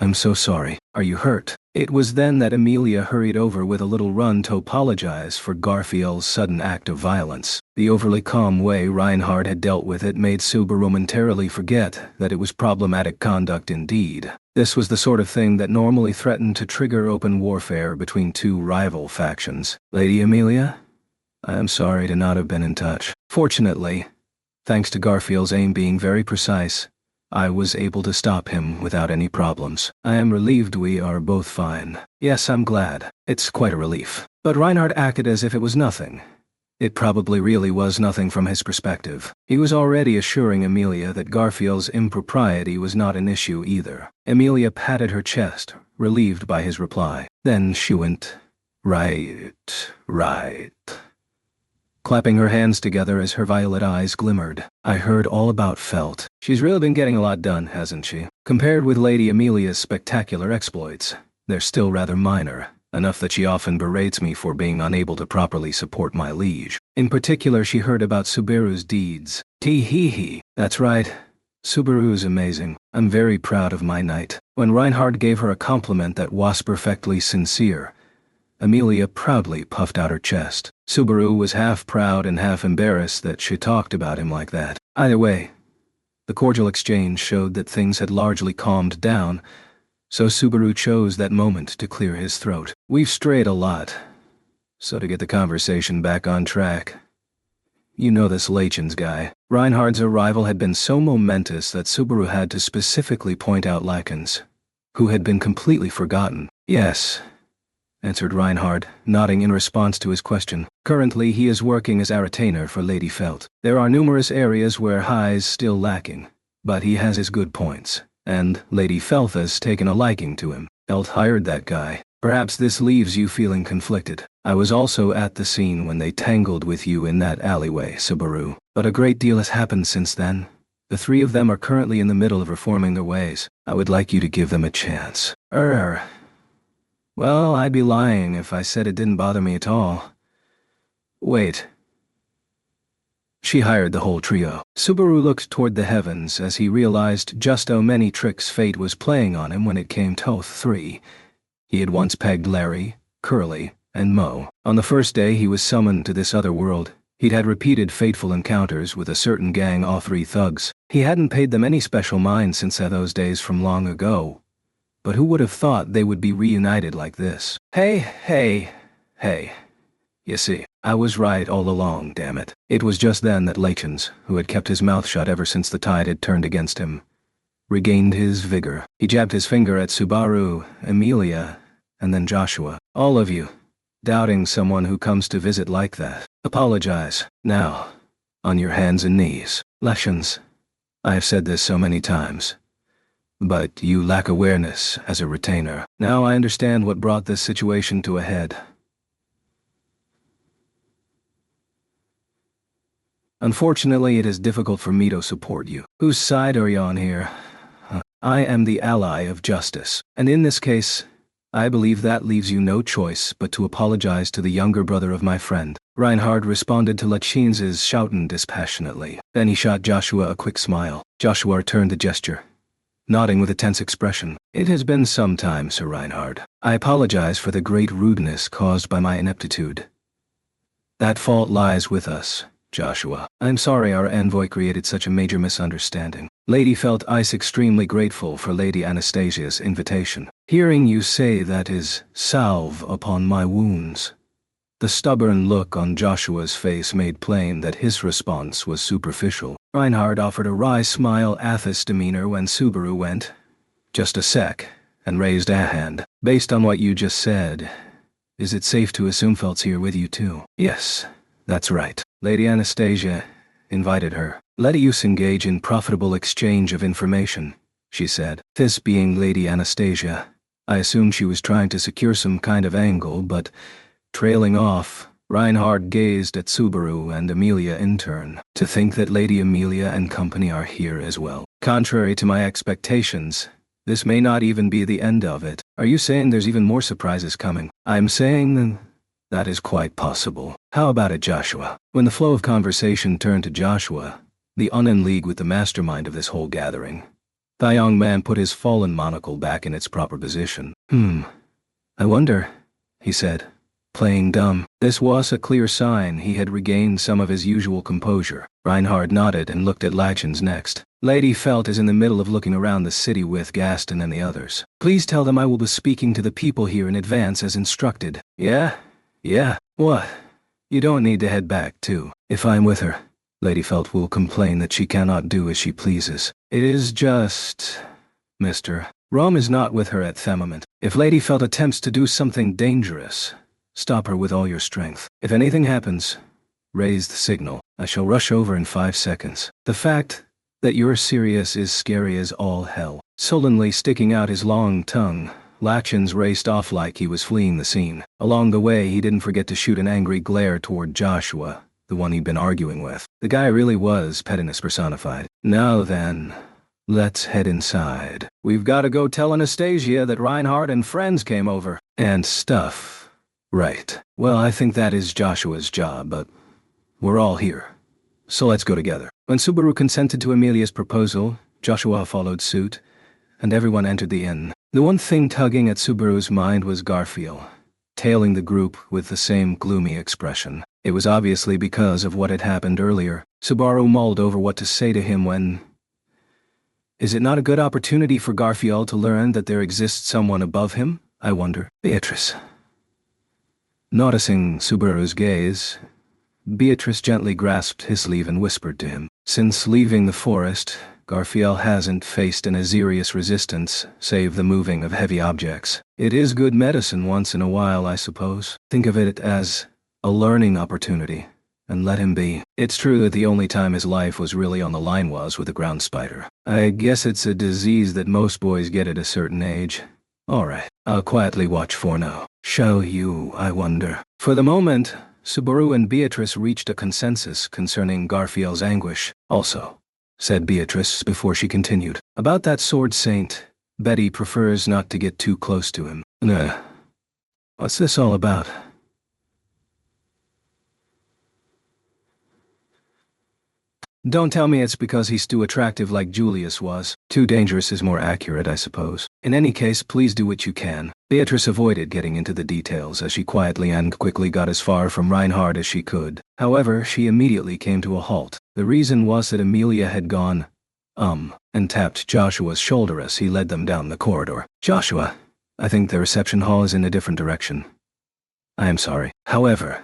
I'm so sorry. Are you hurt?" It was then that Amelia hurried over with a little run to apologize for Garfield's sudden act of violence. The overly calm way Reinhard had dealt with it made Subaru momentarily forget that it was problematic conduct indeed. This was the sort of thing that normally threatened to trigger open warfare between two rival factions. "Lady Amelia, I am sorry to not have been in touch. Fortunately, thanks to Garfield's aim being very precise, I was able to stop him without any problems. I am relieved we are both fine." "Yes, I'm glad. It's quite a relief." But Reinhard acted as if it was nothing. It probably really was nothing from his perspective. He was already assuring Amelia that Garfield's impropriety was not an issue either. Amelia patted her chest, relieved by his reply. Then she went, right, clapping her hands together as her violet eyes glimmered. "I heard all about Felt. She's really been getting a lot done, hasn't she? Compared with Lady Amelia's spectacular exploits, they're still rather minor, enough that she often berates me for being unable to properly support my liege. In particular, she heard about Subaru's deeds. Tee-hee-hee. That's right. Subaru's amazing. I'm very proud of my knight." When Reinhard gave her a compliment that was perfectly sincere, Amelia proudly puffed out her chest. Subaru was half proud and half embarrassed that she talked about him like that. Either way, the cordial exchange showed that things had largely calmed down, so Subaru chose that moment to clear his throat. We've strayed a lot, so to get the conversation back on track, you know this Lachens guy. Reinhard's arrival had been so momentous that Subaru had to specifically point out Lachens, who had been completely forgotten. Yes, answered Reinhard, nodding in response to his question. Currently he is working as a retainer for Lady Felt. There are numerous areas where High's still lacking, but he has his good points, and Lady Felt has taken a liking to him. Felt hired that guy. Perhaps this leaves you feeling conflicted. I was also at the scene when they tangled with you in that alleyway, Subaru. But a great deal has happened since then. The three of them are currently in the middle of reforming their ways. I would like you to give them a chance. Well, I'd be lying if I said it didn't bother me at all. Wait. She hired the whole trio. Subaru looked toward the heavens as he realized just how many tricks fate was playing on him when it came to 3. He had once pegged Larry, Curly, and Mo. On the first day he was summoned to this other world, he'd had repeated fateful encounters with a certain gang of 3 thugs. He hadn't paid them any special mind since those days from long ago. But who would have thought they would be reunited like this? Hey. You see, I was right all along, damn it. It was just then that Lachens, who had kept his mouth shut ever since the tide had turned against him, regained his vigor. He jabbed his finger at Subaru, Amelia, and then Joshua. All of you, doubting someone who comes to visit like that. Apologize. Now, on your hands and knees. Lachens, I have said this so many times, but you lack awareness as a retainer. Now I understand what brought this situation to a head. Unfortunately, it is difficult for me to support you. Whose side are you on here? I am the ally of justice, and in this case, I believe that leaves you no choice but to apologize to the younger brother of my friend. Reinhard responded to Lachens's shouting dispassionately. Then he shot Joshua a quick smile. Joshua returned the gesture, nodding with a tense expression. It has been some time, Sir Reinhard. I apologize for the great rudeness caused by my ineptitude. That fault lies with us, Joshua. I'm sorry our envoy created such a major misunderstanding. Lady Felt Ice extremely grateful for Lady Anastasia's invitation. Hearing you say that is salve upon my wounds. The stubborn look on Joshua's face made plain that his response was superficial. Reinhard offered a wry smile Athos demeanor when Subaru went, "Just a sec," and raised a hand. Based on what you just said, is it safe to assume Felt's here with you too? Yes, that's right. Lady Anastasia invited her. Let us engage in profitable exchange of information, she said. This being Lady Anastasia, I assumed she was trying to secure some kind of angle, but trailing off, Reinhard gazed at Subaru and Amelia in turn. To think that Lady Amelia and company are here as well. Contrary to my expectations, this may not even be the end of it. Are you saying there's even more surprises coming? I'm saying that is quite possible. How about it, Joshua? When the flow of conversation turned to Joshua, the un in league with the mastermind of this whole gathering, the young man put his fallen monocle back in its proper position. I wonder, he said, playing dumb. This was a clear sign he had regained some of his usual composure. Reinhard nodded and looked at Lachens next. Lady Felt is in the middle of looking around the city with Gaston and the others. Please tell them I will be speaking to the people here in advance as instructed. Yeah? What? You don't need to head back, too. If I'm with her, Lady Felt will complain that she cannot do as she pleases. It is just... Mr. Rome is not with her at the moment. If Lady Felt attempts to do something dangerous, stop her with all your strength. If anything happens, raise the signal. I shall rush over in 5 seconds. The fact that you're serious is scary as all hell. Sullenly sticking out his long tongue, Lachens raced off like he was fleeing the scene. Along the way, he didn't forget to shoot an angry glare toward Joshua, the one he'd been arguing with. The guy really was pettiness personified. Now then, let's head inside. We've got to go tell Anastasia that Reinhard and friends came over. And stuff. Right. Well, I think that is Joshua's job, but we're all here. So let's go together. When Subaru consented to Amelia's proposal, Joshua followed suit, and everyone entered the inn. The one thing tugging at Subaru's mind was Garfield. hailing the group with the same gloomy expression. It was obviously because of what had happened earlier. Subaru mulled over what to say to him when... Is it not a good opportunity for Garfield to learn that there exists someone above him, I wonder? Beatrice. Noticing Subaru's gaze, Beatrice gently grasped his sleeve and whispered to him. Since leaving the forest, Garfield hasn't faced an serious resistance, save the moving of heavy objects. It is good medicine once in a while, I suppose. Think of it as a learning opportunity, and let him be. It's true that the only time his life was really on the line was with a ground spider. I guess it's a disease that most boys get at a certain age. Alright, I'll quietly watch for now. Shall you, I wonder? For the moment, Subaru and Beatrice reached a consensus concerning Garfield's anguish. Also, said Beatrice before she continued, about that sword saint, Betty prefers not to get too close to him. What's this all about? Don't tell me it's because he's too attractive like Julius was. Too dangerous is more accurate, I suppose. In any case, please do what you can. Beatrice avoided getting into the details as she quietly and quickly got as far from Reinhard as she could. However, she immediately came to a halt. The reason was that Amelia had gone, and tapped Joshua's shoulder as he led them down the corridor. Joshua, I think the reception hall is in a different direction. I am sorry. However,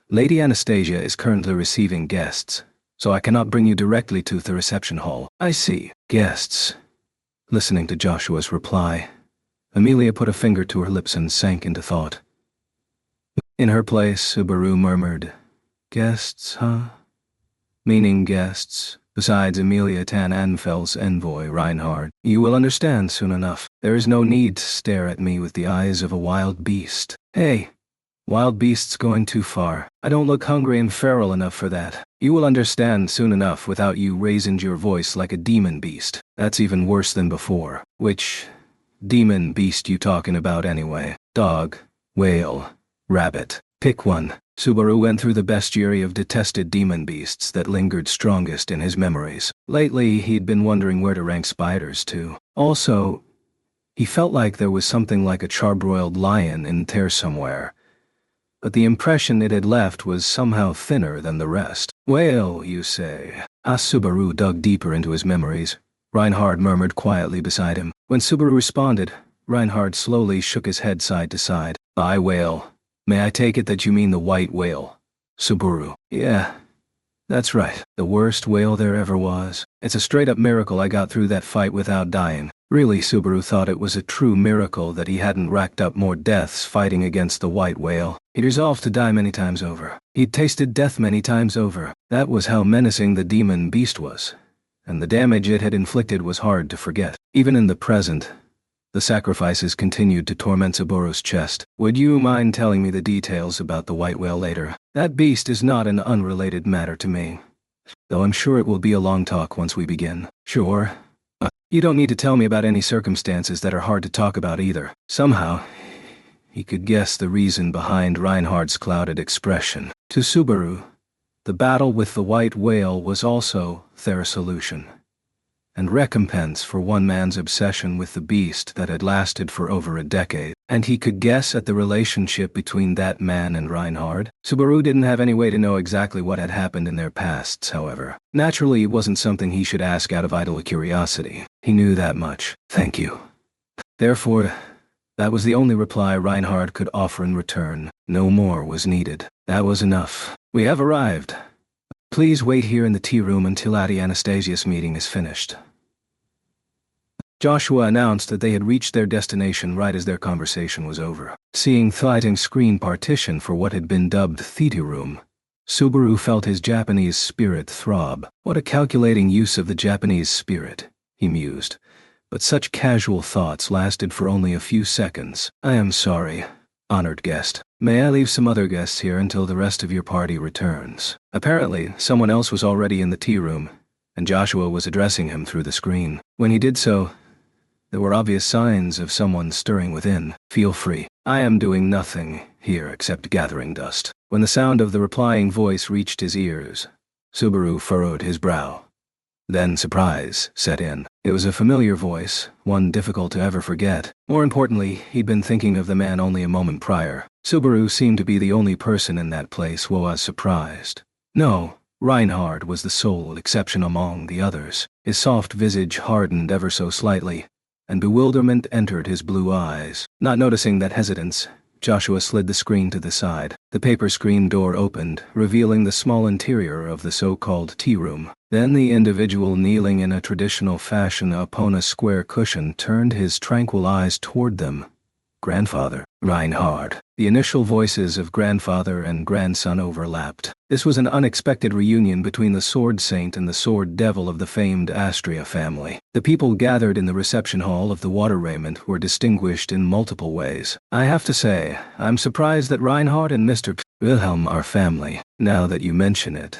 Lady Anastasia is currently receiving guests, so I cannot bring you directly to the reception hall. I see. Guests. Listening to Joshua's reply, Amelia put a finger to her lips and sank into thought. In her place, Subaru murmured, Guests, huh? Meaning guests, besides Amelia Tan Anfel's envoy, Reinhard. You will understand soon enough. There is no need to stare at me with the eyes of a wild beast. Hey, wild beast's going too far. I don't look hungry and feral enough for that. You will understand soon enough without you raising your voice like a demon beast. That's even worse than before. Which demon beast you talking about anyway? Dog, whale, rabbit. Pick one. Subaru went through the bestiary of detested demon beasts that lingered strongest in his memories. Lately, he'd been wondering where to rank spiders too. Also, he felt like there was something like a charbroiled lion in there somewhere, but the impression it had left was somehow thinner than the rest. Whale, you say? As Subaru dug deeper into his memories, Reinhard murmured quietly beside him. When Subaru responded, Reinhard slowly shook his head side to side. I whale. May I take it that you mean the white whale? Subaru. Yeah, that's right. The worst whale there ever was. It's a straight-up miracle I got through that fight without dying. Really, Subaru thought it was a true miracle that he hadn't racked up more deaths fighting against the white whale. He'd resolved to die many times over. He'd tasted death many times over. That was how menacing the demon beast was, and the damage it had inflicted was hard to forget. Even in the present, the sacrifices continued to torment Subaru's chest. Would you mind telling me the details about the white whale later? That beast is not an unrelated matter to me, though I'm sure it will be a long talk once we begin. Sure. You don't need to tell me about any circumstances that are hard to talk about either. Somehow, he could guess the reason behind Reinhard's clouded expression. To Subaru, the battle with the white whale was also their solution, and recompense for one man's obsession with the beast that had lasted for over a decade. And he could guess at the relationship between that man and Reinhard. Subaru didn't have any way to know exactly what had happened in their pasts, however. Naturally, it wasn't something he should ask out of idle curiosity. He knew that much. Thank you. Therefore, that was the only reply Reinhard could offer in return. No more was needed. That was enough. We have arrived. Please wait here in the tea room until Lady Anastasia's meeting is finished. Joshua announced that they had reached their destination right as their conversation was over. Seeing Thlighting's screen partition for what had been dubbed Theater Room, Subaru felt his Japanese spirit throb. What a calculating use of the Japanese spirit, he mused. But such casual thoughts lasted for only a few seconds. I am sorry, honored guest. May I leave some other guests here until the rest of your party returns? Apparently, someone else was already in the tea room, and Joshua was addressing him through the screen. When he did so, there were obvious signs of someone stirring within. Feel free. I am doing nothing here except gathering dust. When the sound of the replying voice reached his ears, Subaru furrowed his brow. Then surprise set in. It was a familiar voice, one difficult to ever forget. More importantly, he'd been thinking of the man only a moment prior. Subaru seemed to be the only person in that place who was surprised. No, Reinhard was the sole exception among the others. His soft visage hardened ever so slightly, and bewilderment entered his blue eyes. Not noticing that hesitance, Joshua slid the screen to the side. The paper screen door opened, revealing the small interior of the so-called tea room. Then the individual kneeling in a traditional fashion upon a square cushion turned his tranquil eyes toward them. Grandfather, Reinhard. The initial voices of grandfather and grandson overlapped. This was an unexpected reunion between the sword saint and the sword devil of the famed Astria family. The people gathered in the reception hall of the Water Raiment were distinguished in multiple ways. I have to say, I'm surprised that Reinhard and Mr. Wilhelm are family. Now that you mention it,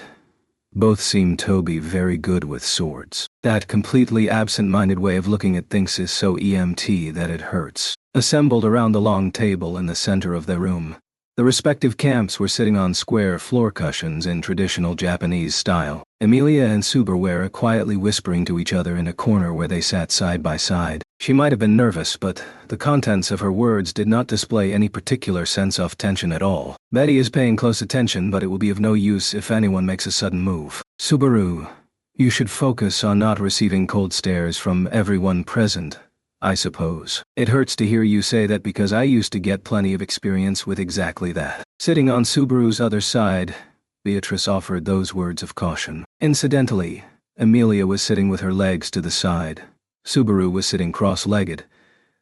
both seem to be very good with swords. That completely absent-minded way of looking at things is so EMT that it hurts. Assembled around the long table in the center of the room, the respective camps were sitting on square floor cushions in traditional Japanese style. Emilia and Suber were quietly whispering to each other in a corner where they sat side by side. She might have been nervous, but the contents of her words did not display any particular sense of tension at all. Betty is paying close attention, but it will be of no use if anyone makes a sudden move. Subaru, you should focus on not receiving cold stares from everyone present, I suppose. It hurts to hear you say that because I used to get plenty of experience with exactly that. Sitting on Subaru's other side, Beatrice offered those words of caution. Incidentally, Emilia was sitting with her legs to the side. Subaru was sitting cross-legged,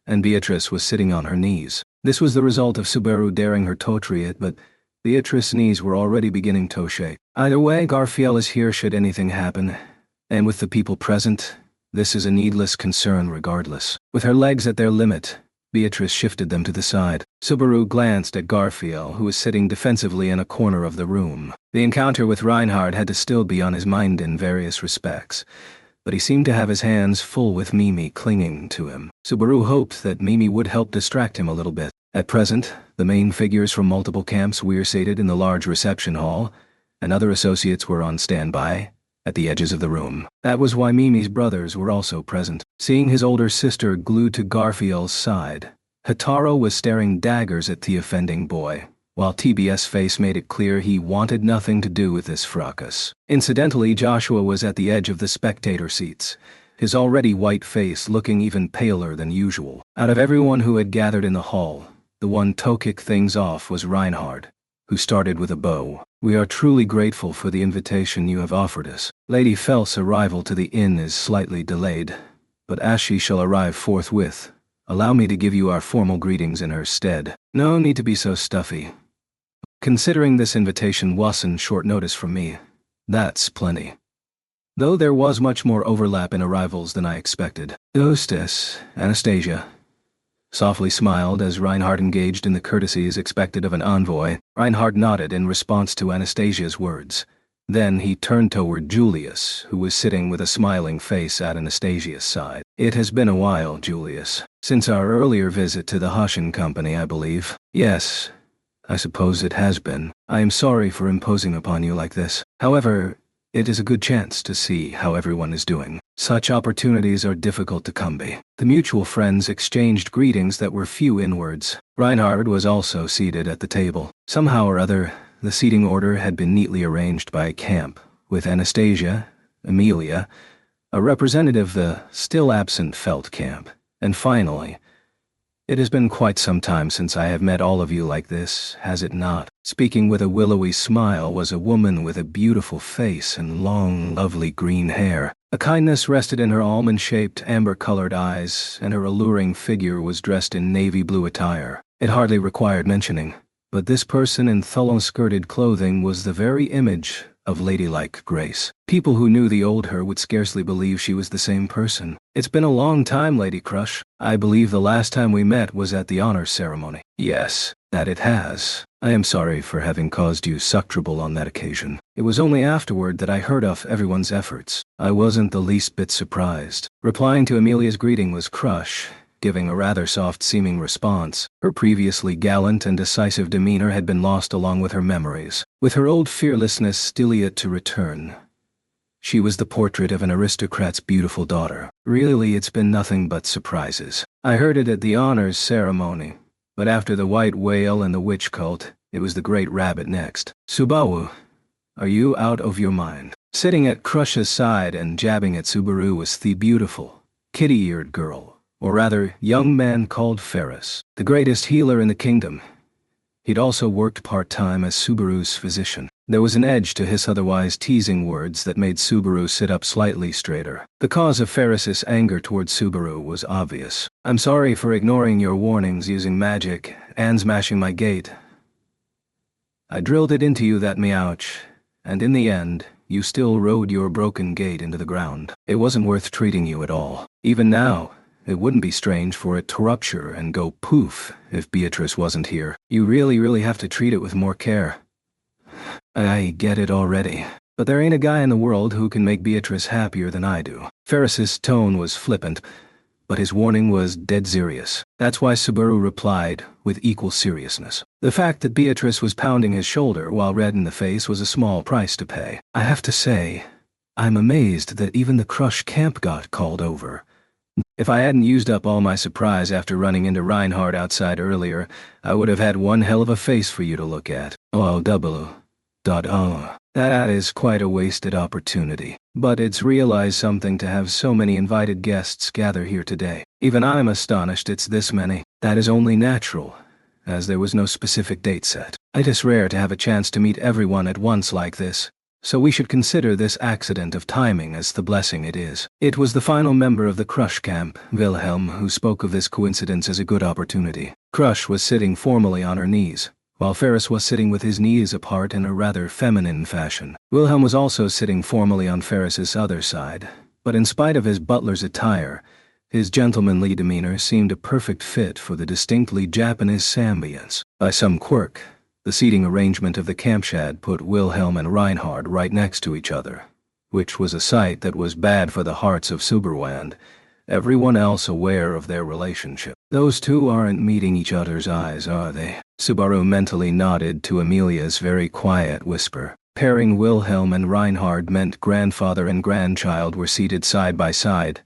and Beatrice was sitting on her knees. This was the result of Subaru daring her to try it, but Beatrice's knees were already beginning to shake. Either way, Garfield is here should anything happen, and with the people present, this is a needless concern regardless. With her legs at their limit, Beatrice shifted them to the side. Subaru glanced at Garfield, who was sitting defensively in a corner of the room. The encounter with Reinhard had to still be on his mind in various respects, but he seemed to have his hands full with Mimi clinging to him. Subaru hoped that Mimi would help distract him a little bit. At present, the main figures from multiple camps were seated in the large reception hall, and other associates were on standby at the edges of the room. That was why Mimi's brothers were also present. Seeing his older sister glued to Garfield's side, Hataro was staring daggers at the offending boy, while TBS' face made it clear he wanted nothing to do with this fracas. Incidentally, Joshua was at the edge of the spectator seats, his already white face looking even paler than usual. Out of everyone who had gathered in the hall, the one to kick things off was Reinhard, who started with a bow. We are truly grateful for the invitation you have offered us. Lady Fel's arrival to the inn is slightly delayed, but as she shall arrive forthwith, allow me to give you our formal greetings in her stead. No need to be so stuffy. Considering this invitation wasn't short notice from me, that's plenty. Though there was much more overlap in arrivals than I expected. Hostess, Anastasia, softly smiled as Reinhard engaged in the courtesies expected of an envoy. Reinhard nodded in response to Anastasia's words. Then he turned toward Julius, who was sitting with a smiling face at Anastasia's side. It has been a while, Julius. Since our earlier visit to the Hoshin Company, I believe. Yes, I suppose it has been. I am sorry for imposing upon you like this. However, it is a good chance to see how everyone is doing. Such opportunities are difficult to come by. The mutual friends exchanged greetings that were few in words. Reinhard was also seated at the table. Somehow or other, the seating order had been neatly arranged by camp, with Anastasia, Emilia, a representative of the still absent Felt camp, and finally, it has been quite some time since I have met all of you like this, has it not? Speaking with a willowy smile was a woman with a beautiful face and long, lovely green hair. A kindness rested in her almond-shaped, amber-colored eyes, and her alluring figure was dressed in navy blue attire. It hardly required mentioning, but this person in thulon-skirted clothing was the very image of ladylike grace. People who knew the old her would scarcely believe she was the same person. It's been a long time, Lady Crush. I believe the last time we met was at the honor ceremony. Yes, that it has. I am sorry for having caused you such trouble on that occasion. It was only afterward that I heard of everyone's efforts. I wasn't the least bit surprised. Replying to Emilia's greeting was Crush, giving a rather soft-seeming response. Her previously gallant and decisive demeanor had been lost along with her memories, with her old fearlessness still yet to return. She was the portrait of an aristocrat's beautiful daughter. Really, it's been nothing but surprises. I heard it at the honors ceremony, but after the white whale and the witch cult, it was the great rabbit next. Subaru, are you out of your mind? Sitting at Crush's side and jabbing at Subaru was the beautiful, kitty-eared girl, or rather, young man called Ferris, the greatest healer in the kingdom. He'd also worked part-time as Subaru's physician. There was an edge to his otherwise teasing words that made Subaru sit up slightly straighter. The cause of Ferris's anger towards Subaru was obvious. I'm sorry for ignoring your warnings using magic and smashing my gate. I drilled it into you, that meouch, and in the end, you still rode your broken gate into the ground. It wasn't worth treating you at all. Even now, it wouldn't be strange for it to rupture and go poof if Beatrice wasn't here. You really have to treat it with more care. I get it already, but there ain't a guy in the world who can make Beatrice happier than I do. Ferris's tone was flippant, but his warning was dead serious. That's why Subaru replied with equal seriousness. The fact that Beatrice was pounding his shoulder while red in the face was a small price to pay. I have to say, I'm amazed that even the Crush camp got called over. If I hadn't used up all my surprise after running into Reinhardt outside earlier, I would have had one hell of a face for you to look at. That is quite a wasted opportunity. But it's realized something to have so many invited guests gather here today. Even I'm astonished it's this many. That is only natural, as there was no specific date set. It is rare to have a chance to meet everyone at once like this, so we should consider this accident of timing as the blessing it is. It was the final member of the Crush camp, Wilhelm, who spoke of this coincidence as a good opportunity. Crush was sitting formally on her knees, while Ferris was sitting with his knees apart in a rather feminine fashion. Wilhelm was also sitting formally on Ferris's other side, but in spite of his butler's attire, his gentlemanly demeanor seemed a perfect fit for the distinctly Japanese ambience. By some quirk, the seating arrangement of the campshad put Wilhelm and Reinhard right next to each other, which was a sight that was bad for the hearts of Subaru and everyone else aware of their relationship. Those two aren't meeting each other's eyes, are they? Subaru mentally nodded to Amelia's very quiet whisper. Pairing Wilhelm and Reinhard meant grandfather and grandchild were seated side by side,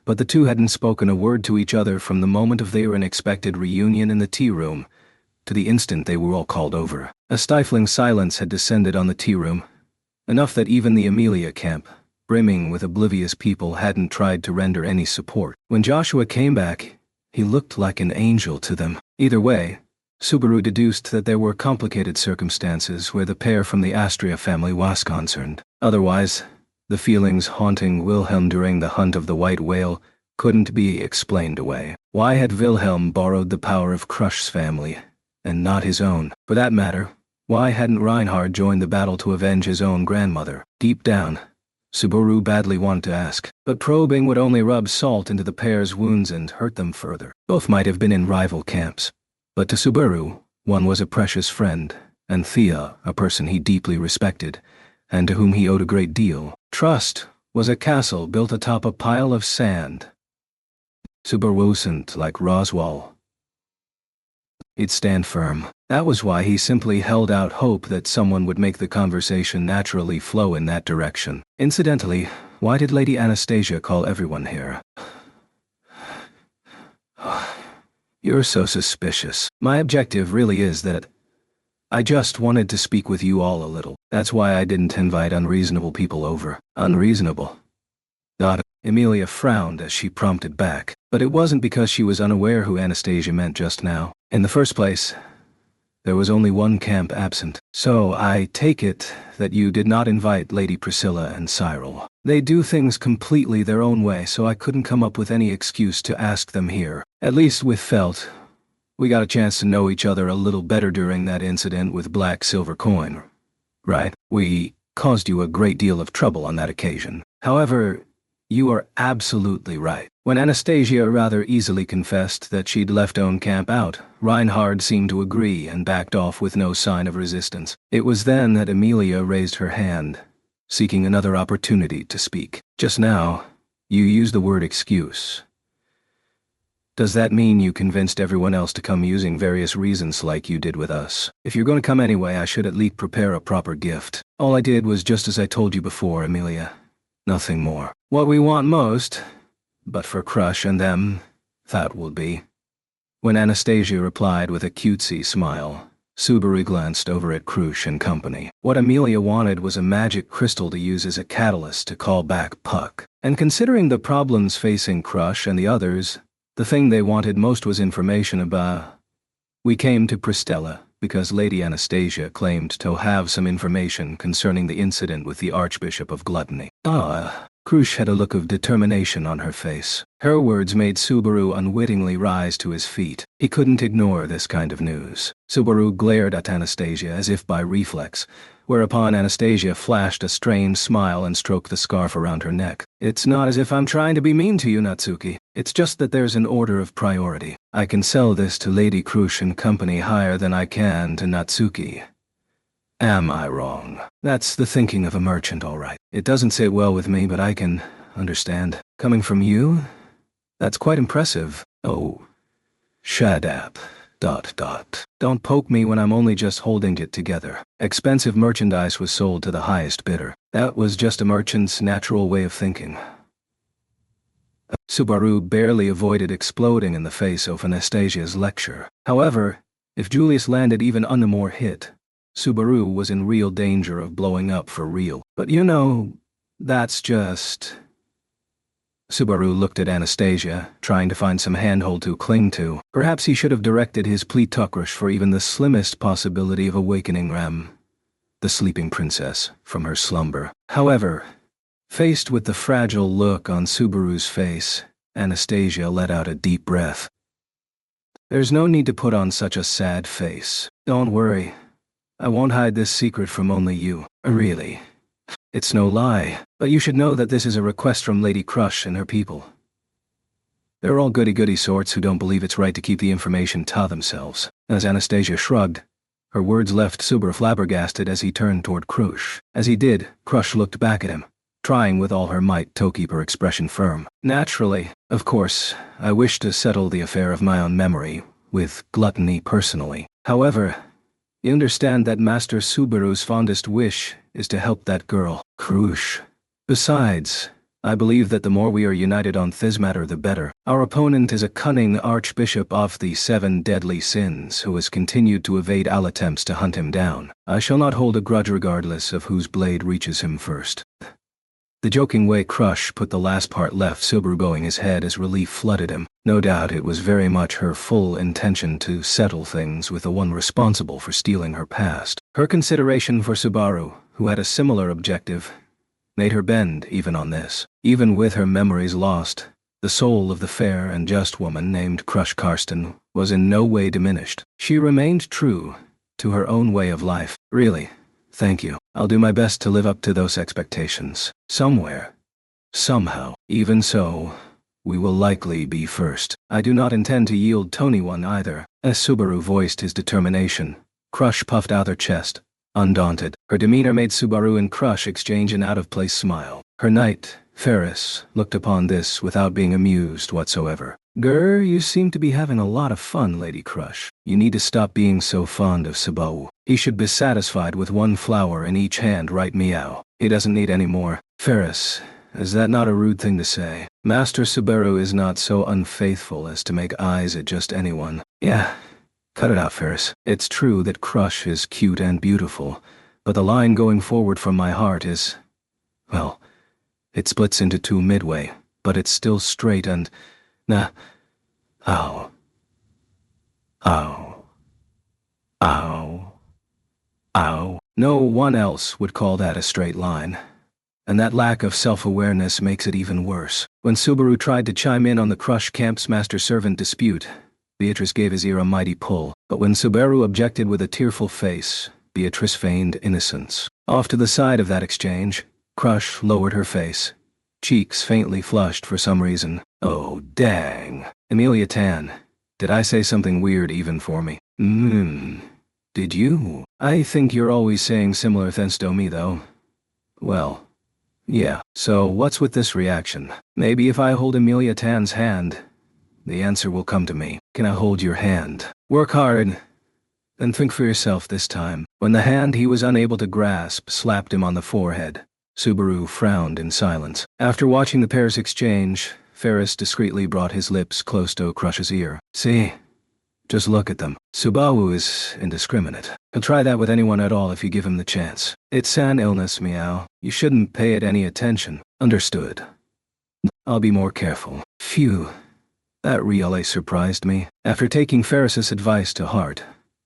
but the two hadn't spoken a word to each other from the moment of their unexpected reunion in the tea room to the instant they were all called over. A stifling silence had descended on the tea room, enough that even the Amelia camp, brimming with oblivious people, hadn't tried to render any support. When Joshua came back, he looked like an angel to them. Either way, Subaru deduced that there were complicated circumstances where the pair from the Astria family was concerned. Otherwise, the feelings haunting Wilhelm during the hunt of the white whale couldn't be explained away. Why had Wilhelm borrowed the power of Crush's family, and not his own? For that matter, why hadn't Reinhard joined the battle to avenge his own grandmother? Deep down, Subaru badly wanted to ask, but probing would only rub salt into the pair's wounds and hurt them further. Both might have been in rival camps, but to Subaru, one was a precious friend, and Thea a person he deeply respected, and to whom he owed a great deal. Trust was a castle built atop a pile of sand. Subaru wasn't like Roswell. He'd stand firm. That was why he simply held out hope that someone would make the conversation naturally flow in that direction. Incidentally, why did Lady Anastasia call everyone here? You're so suspicious. My objective really is that I just wanted to speak with you all a little. That's why I didn't invite unreasonable people over. Unreasonable? Amelia frowned as she prompted back, but it wasn't because she was unaware who Anastasia meant just now. In the first place, there was only one camp absent, so I take it that you did not invite Lady Priscilla and Cyril. They do things completely their own way, so I couldn't come up with any excuse to ask them here. At least with Felt, we got a chance to know each other a little better during that incident with Black Silver Coin. Right? We caused you a great deal of trouble on that occasion. However, you are absolutely right. When Anastasia rather easily confessed that she'd left own camp out, Reinhard seemed to agree and backed off with no sign of resistance. It was then that Amelia raised her hand, seeking another opportunity to speak. Just now, you used the word excuse. Does that mean you convinced everyone else to come using various reasons like you did with us? If you're going to come anyway, I should at least prepare a proper gift. All I did was just as I told you before, Amelia. Nothing more. What we want most but for Crush and them, that will be. When Anastasia replied with a cutesy smile, Subaru glanced over at Crush and company. What Amelia wanted was a magic crystal to use as a catalyst to call back Puck. And considering the problems facing Crush and the others, the thing they wanted most was information about. We came to Pristella because Lady Anastasia claimed to have some information concerning the incident with the Archbishop of Gluttony. Crush had a look of determination on her face. Her words made Subaru unwittingly rise to his feet. He couldn't ignore this kind of news. Subaru glared at Anastasia as if by reflex, whereupon Anastasia flashed a strained smile and stroked the scarf around her neck. It's not as if I'm trying to be mean to you, Natsuki. It's just that there's an order of priority. I can sell this to Lady Crush and company higher than I can to Natsuki. Am I wrong? That's the thinking of a merchant, all right. It doesn't sit well with me, but I can understand. Coming from you? That's quite impressive. Oh. Shut up. ... Don't poke me when I'm only just holding it together. Expensive merchandise was sold to the highest bidder. That was just a merchant's natural way of thinking. Subaru barely avoided exploding in the face of Anastasia's lecture. However, if Julius landed even one more hit, Subaru was in real danger of blowing up for real. But you know, that's just... Subaru looked at Anastasia, trying to find some handhold to cling to. Perhaps he should have directed his pleitokrush for even the slimmest possibility of awakening the sleeping princess, from her slumber. However, faced with the fragile look on Subaru's face, Anastasia let out a deep breath. There's no need to put on such a sad face. Don't worry. I won't hide this secret from only you. Really. It's no lie, but you should know that this is a request from Lady Crush and her people. They're all goody-goody sorts who don't believe it's right to keep the information to themselves. As Anastasia shrugged, her words left Subaru flabbergasted as he turned toward Crush. As he did, Crush looked back at him, trying with all her might to keep her expression firm. Naturally, of course, I wish to settle the affair of my own memory, with Gluttony personally. However, you understand that Master Subaru's fondest wish is to help that girl, Crush. Besides, I believe that the more we are united on this matter the better. Our opponent is a cunning archbishop of the 7 deadly sins who has continued to evade all attempts to hunt him down. I shall not hold a grudge regardless of whose blade reaches him first. The joking way Crush put the last part left Subaru bowing his head as relief flooded him. No doubt it was very much her full intention to settle things with the one responsible for stealing her past. Her consideration for Subaru, who had a similar objective, made her bend even on this. Even with her memories lost, the soul of the fair and just woman named Crush Karsten was in no way diminished. She remained true to her own way of life. Really, thank you. I'll do my best to live up to those expectations. Somewhere. Somehow. Even so, we will likely be first. I do not intend to yield to anyone either. As Subaru voiced his determination, Crush puffed out her chest, undaunted. Her demeanor made Subaru and Crush exchange an out-of-place smile. Her knight, Ferris, looked upon this without being amused whatsoever. Grr, you seem to be having a lot of fun, Lady Crush. You need to stop being so fond of Subaru. He should be satisfied with one flower in each hand, right, meow? He doesn't need any more. Ferris, is that not a rude thing to say? Master Subaru is not so unfaithful as to make eyes at just anyone. Yeah, cut it out, Ferris. It's true that Crush is cute and beautiful, but the line going forward from my heart is, well, it splits into two midway, but it's still straight and, nah, ow, ow, ow, ow. No one else would call that a straight line. And that lack of self-awareness makes it even worse. When Subaru tried to chime in on the Crush Camp's master-servant dispute, Beatrice gave his ear a mighty pull. But when Subaru objected with a tearful face, Beatrice feigned innocence. Off to the side of that exchange, Crush lowered her face, cheeks faintly flushed for some reason. Oh, dang. Amelia Tan, did I say something weird even for me? Did you? I think you're always saying similar things to me, though. Well, yeah. So what's with this reaction? Maybe if I hold Amelia Tan's hand, the answer will come to me. Can I hold your hand? Work hard, and think for yourself this time. When the hand he was unable to grasp slapped him on the forehead, Subaru frowned in silence. After watching the pair's exchange, Ferris discreetly brought his lips close to Crush's ear. See? Just look at them. Subaru is indiscriminate. He'll try that with anyone at all if you give him the chance. It's an illness, meow. You shouldn't pay it any attention. Understood. I'll be more careful. Phew. That really surprised me. After taking Ferris's advice to heart,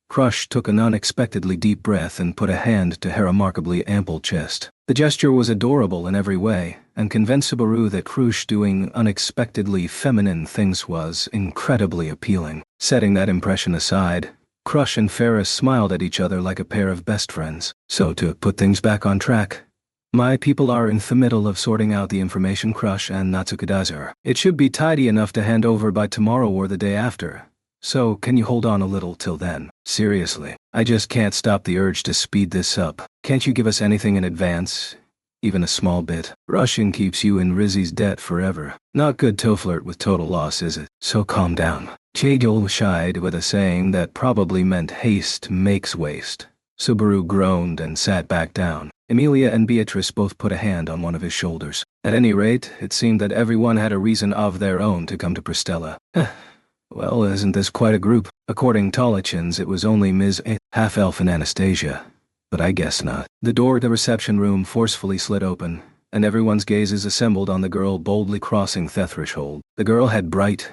Crush took an unexpectedly deep breath and put a hand to her remarkably ample chest. The gesture was adorable in every way, and convinced Subaru that Crush doing unexpectedly feminine things was incredibly appealing. Setting that impression aside, Crush and Ferris smiled at each other like a pair of best friends. So to put things back on track, my people are in the middle of sorting out the information Crush and Natsukadoes. It should be tidy enough to hand over by tomorrow or the day after. So can you hold on a little till then? Seriously, I just can't stop the urge to speed this up. Can't you give us anything in advance? Even a small bit. Rushing keeps you in Rizzy's debt forever. Not good to flirt with total loss, is it? So calm down. Chagel shied with a saying that probably meant haste makes waste. Subaru groaned and sat back down. Emilia and Beatrice both put a hand on one of his shoulders. At any rate, it seemed that everyone had a reason of their own to come to Pristella. Well, isn't this quite a group? According to Tolachins, it was only Ms. Half-Elf and Anastasia. But I guess not. The door to the reception room forcefully slid open, and everyone's gazes assembled on the girl boldly crossing the threshold. The girl had bright,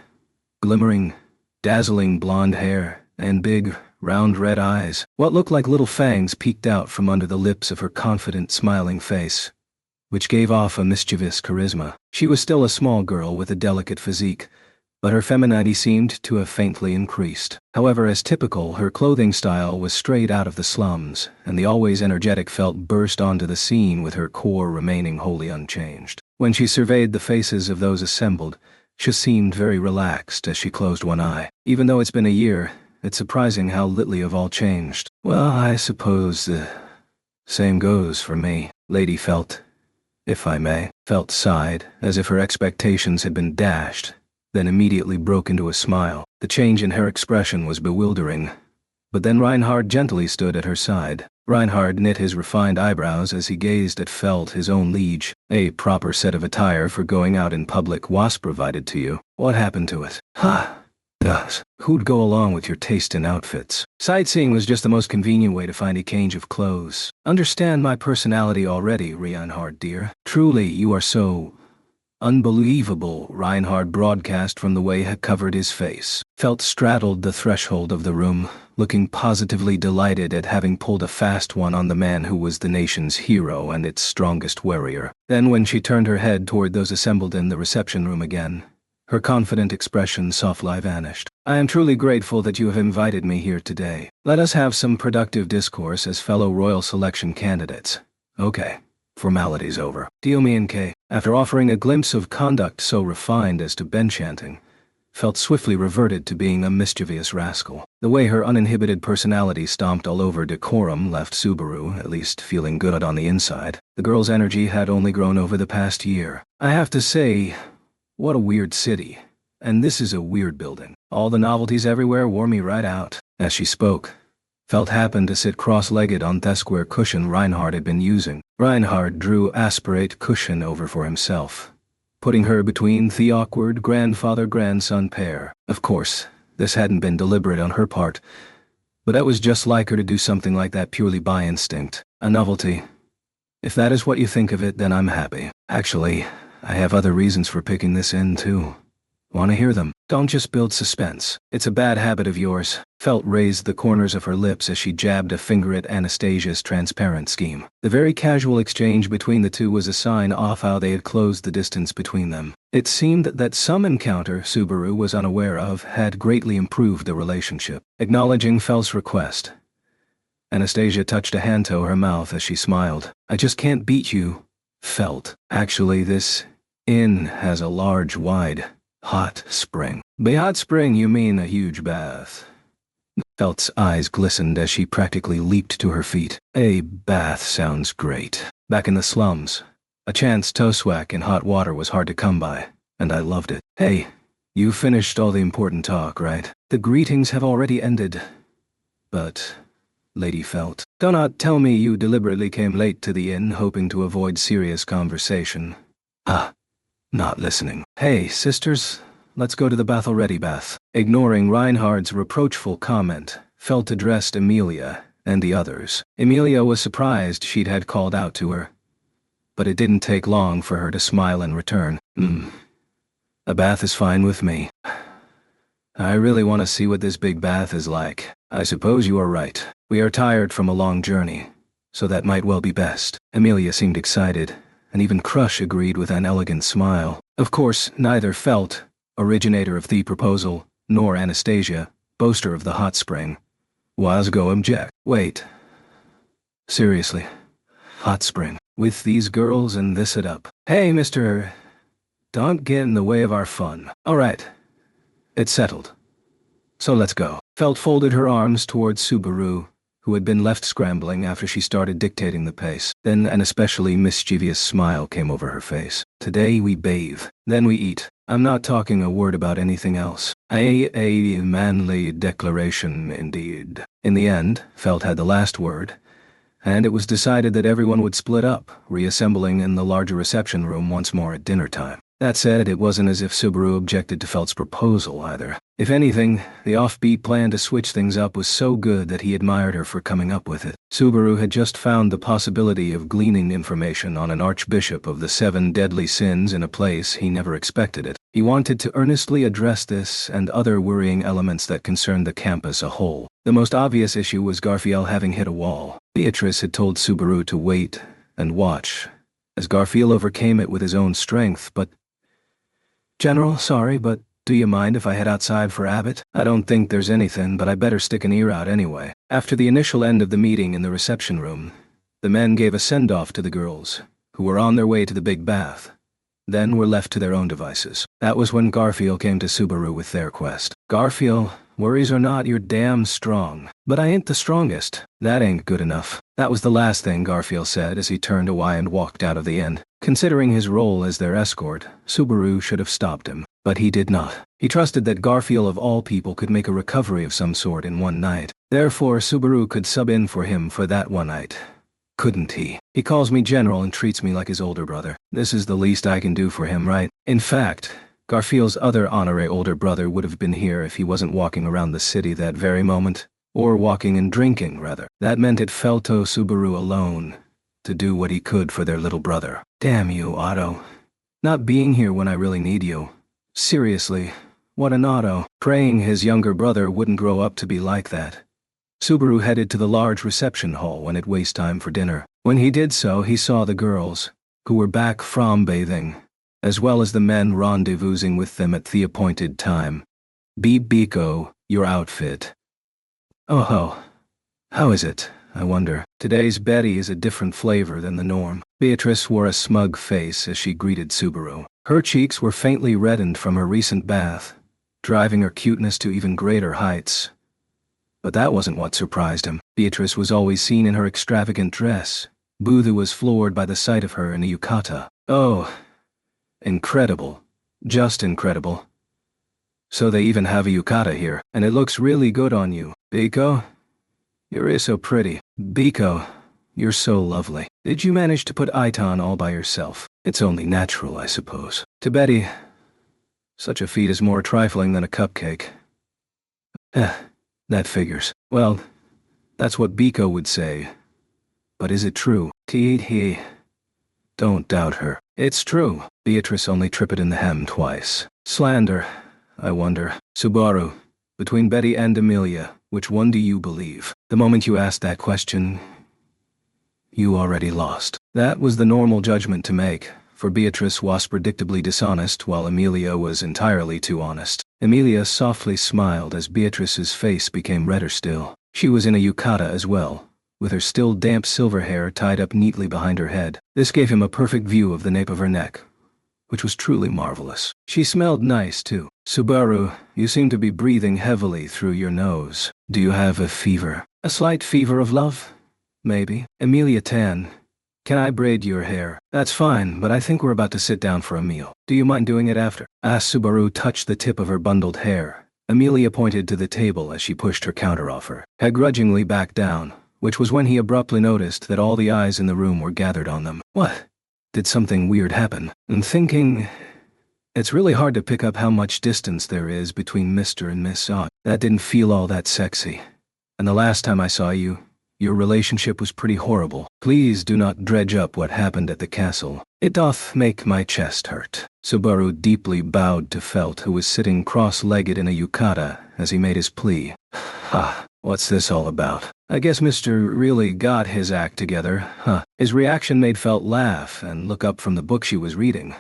glimmering, dazzling blonde hair, and big, round red eyes. What looked like little fangs peeked out from under the lips of her confident, smiling face, which gave off a mischievous charisma. She was still a small girl with a delicate physique, but her femininity seemed to have faintly increased. However, as typical, her clothing style was straight out of the slums, and the always energetic Felt burst onto the scene with her core remaining wholly unchanged. When she surveyed the faces of those assembled, she seemed very relaxed as she closed one eye. Even though it's been a year, it's surprising how little have all changed. Well, I suppose the same goes for me, Lady Felt, if I may. Felt sighed, as if her expectations had been dashed, then immediately broke into a smile. The change in her expression was bewildering. But then Reinhard gently stood at her side. Reinhard knit his refined eyebrows as he gazed at Felt, his own liege. A proper set of attire for going out in public was provided to you. What happened to it? Does. Who'd go along with your taste in outfits? Sightseeing was just the most convenient way to find a change of clothes. Understand my personality already, Reinhard dear. Truly, you are so unbelievable, Reinhard broadcast from the way he covered his face. Felt straddled the threshold of the room, looking positively delighted at having pulled a fast one on the man who was the nation's hero and its strongest warrior. Then when she turned her head toward those assembled in the reception room again, her confident expression softly vanished. I am truly grateful that you have invited me here today. Let us have some productive discourse as fellow royal selection candidates. Okay. Formalities over. Diomi and K, after offering a glimpse of conduct so refined as to benchanting, Felt swiftly reverted to being a mischievous rascal. The way her uninhibited personality stomped all over decorum left Subaru, at least, feeling good on the inside. The girl's energy had only grown over the past year. I have to say, what a weird city. And this is a weird building. All the novelties everywhere wore me right out. As she spoke, Felt happened to sit cross-legged on the square cushion Reinhard had been using. Reinhard drew aspirate cushion over for himself, putting her between the awkward grandfather-grandson pair. Of course, this hadn't been deliberate on her part, but that was just like her to do something like that purely by instinct. A novelty. If that is what you think of it, then I'm happy. Actually, I have other reasons for picking this in too. Want to hear them? Don't just build suspense. It's a bad habit of yours. Felt raised the corners of her lips as she jabbed a finger at Anastasia's transparent scheme. The very casual exchange between the two was a sign of how they had closed the distance between them. It seemed that some encounter Subaru was unaware of had greatly improved the relationship. Acknowledging Felt's request, Anastasia touched a hand to her mouth as she smiled. I just can't beat you, Felt. Actually, this inn has a large, wide, hot spring. By hot spring, you mean a huge bath. Felt's eyes glistened as she practically leaped to her feet. A bath sounds great. Back in the slums, a chance toe swack in hot water was hard to come by, and I loved it. Hey, you finished all the important talk, right? The greetings have already ended. But, Lady Felt, do not tell me you deliberately came late to the inn hoping to avoid serious conversation. not listening. Hey, sisters, let's go to the bath already, Beth. Ignoring Reinhard's reproachful comment, Felt addressed Amelia and the others. Amelia was surprised she'd had called out to her, but it didn't take long for her to smile and return. A bath is fine with me. I really want to see what this big bath is like. I suppose you are right. We are tired from a long journey, so that might well be best. Amelia seemed excited, and even Crush agreed with an elegant smile. Of course, neither Felt, originator of the proposal, nor Anastasia, boaster of the hot spring, was go object. Wait. Seriously. Hot spring. With these girls and this it up. Hey, mister. Don't get in the way of our fun. Alright. It's settled. So let's go. Felt folded her arms towards Subaru, who had been left scrambling after she started dictating the pace. Then an especially mischievous smile came over her face. Today we bathe. Then we eat. I'm not talking a word about anything else. A manly declaration indeed. In the end, Felt had the last word, and it was decided that everyone would split up, reassembling in the larger reception room once more at dinner time. That said, it wasn't as if Subaru objected to Felt's proposal either. If anything, the offbeat plan to switch things up was so good that he admired her for coming up with it. Subaru had just found the possibility of gleaning information on an archbishop of the 7 deadly sins in a place he never expected it. He wanted to earnestly address this and other worrying elements that concerned the campus a whole. The most obvious issue was Garfield having hit a wall. Beatrice had told Subaru to wait and watch, as Garfield overcame it with his own strength, but General, sorry, but do you mind if I head outside for Abbott? I don't think there's anything, but I better stick an ear out anyway. After the initial end of the meeting in the reception room, the men gave a send-off to the girls, who were on their way to the big bath, then were left to their own devices. That was when Garfield came to Subaru with their quest. Garfield, worries or not, you're damn strong. But I ain't the strongest. That ain't good enough. That was the last thing Garfield said as he turned away and walked out of the inn. Considering his role as their escort, Subaru should have stopped him, but he did not. He trusted that Garfield of all people could make a recovery of some sort in one night. Therefore, Subaru could sub in for him for that one night. Couldn't he? He calls me General and treats me like his older brother. This is the least I can do for him, right? In fact, Garfield's other honorary older brother would have been here if he wasn't walking around the city that very moment. Or walking and drinking, rather. That meant it fell to Subaru alone to do what he could for their little brother. Damn you, Otto. Not being here when I really need you. Seriously, what an Otto. Praying his younger brother wouldn't grow up to be like that. Subaru headed to the large reception hall when it was time for dinner. When he did so, he saw the girls, who were back from bathing, as well as the men rendezvousing with them at the appointed time. Biko, your outfit. Oh ho. How is it, I wonder? Today's Betty is a different flavor than the norm. Beatrice wore a smug face as she greeted Subaru. Her cheeks were faintly reddened from her recent bath, driving her cuteness to even greater heights. But that wasn't what surprised him. Beatrice was always seen in her extravagant dress. Boothoo was floored by the sight of her in a yukata. Oh, incredible. Just incredible. So they even have a yukata here, and it looks really good on you. Biko? You're so pretty. Biko, you're so lovely. Did you manage to put Iton all by yourself? It's only natural, I suppose. To Betty, such a feat is more trifling than a cupcake. That figures. Well, that's what Biko would say. But is it true? Tee. Don't doubt her. It's true. Beatrice only tripped in the hem twice. Slander, I wonder. Subaru, between Betty and Amelia, which one do you believe? The moment you asked that question, you already lost. That was the normal judgment to make, for Beatrice was predictably dishonest while Amelia was entirely too honest. Amelia softly smiled as Beatrice's face became redder still. She was in a yukata as well, with her still damp silver hair tied up neatly behind her head. This gave him a perfect view of the nape of her neck, which was truly marvelous. She smelled nice, too. Subaru, you seem to be breathing heavily through your nose. Do you have a fever? A slight fever of love? Maybe. Amelia Tan, can I braid your hair? That's fine, but I think we're about to sit down for a meal. Do you mind doing it after? As Subaru touched the tip of her bundled hair, Amelia pointed to the table as she pushed her counteroffer. Had grudgingly backed down, which was when he abruptly noticed that all the eyes in the room were gathered on them. What? Did something weird happen? And thinking It's really hard to pick up how much distance there is between Mr. and Miss Ott. That didn't feel all that sexy. And the last time I saw you, your relationship was pretty horrible. Please do not dredge up what happened at the castle. It doth make my chest hurt." Subaru deeply bowed to Felt, who was sitting cross-legged in a yukata, as he made his plea. "Ha, what's this all about? I guess Mr. really got his act together, huh?" His reaction made Felt laugh and look up from the book she was reading,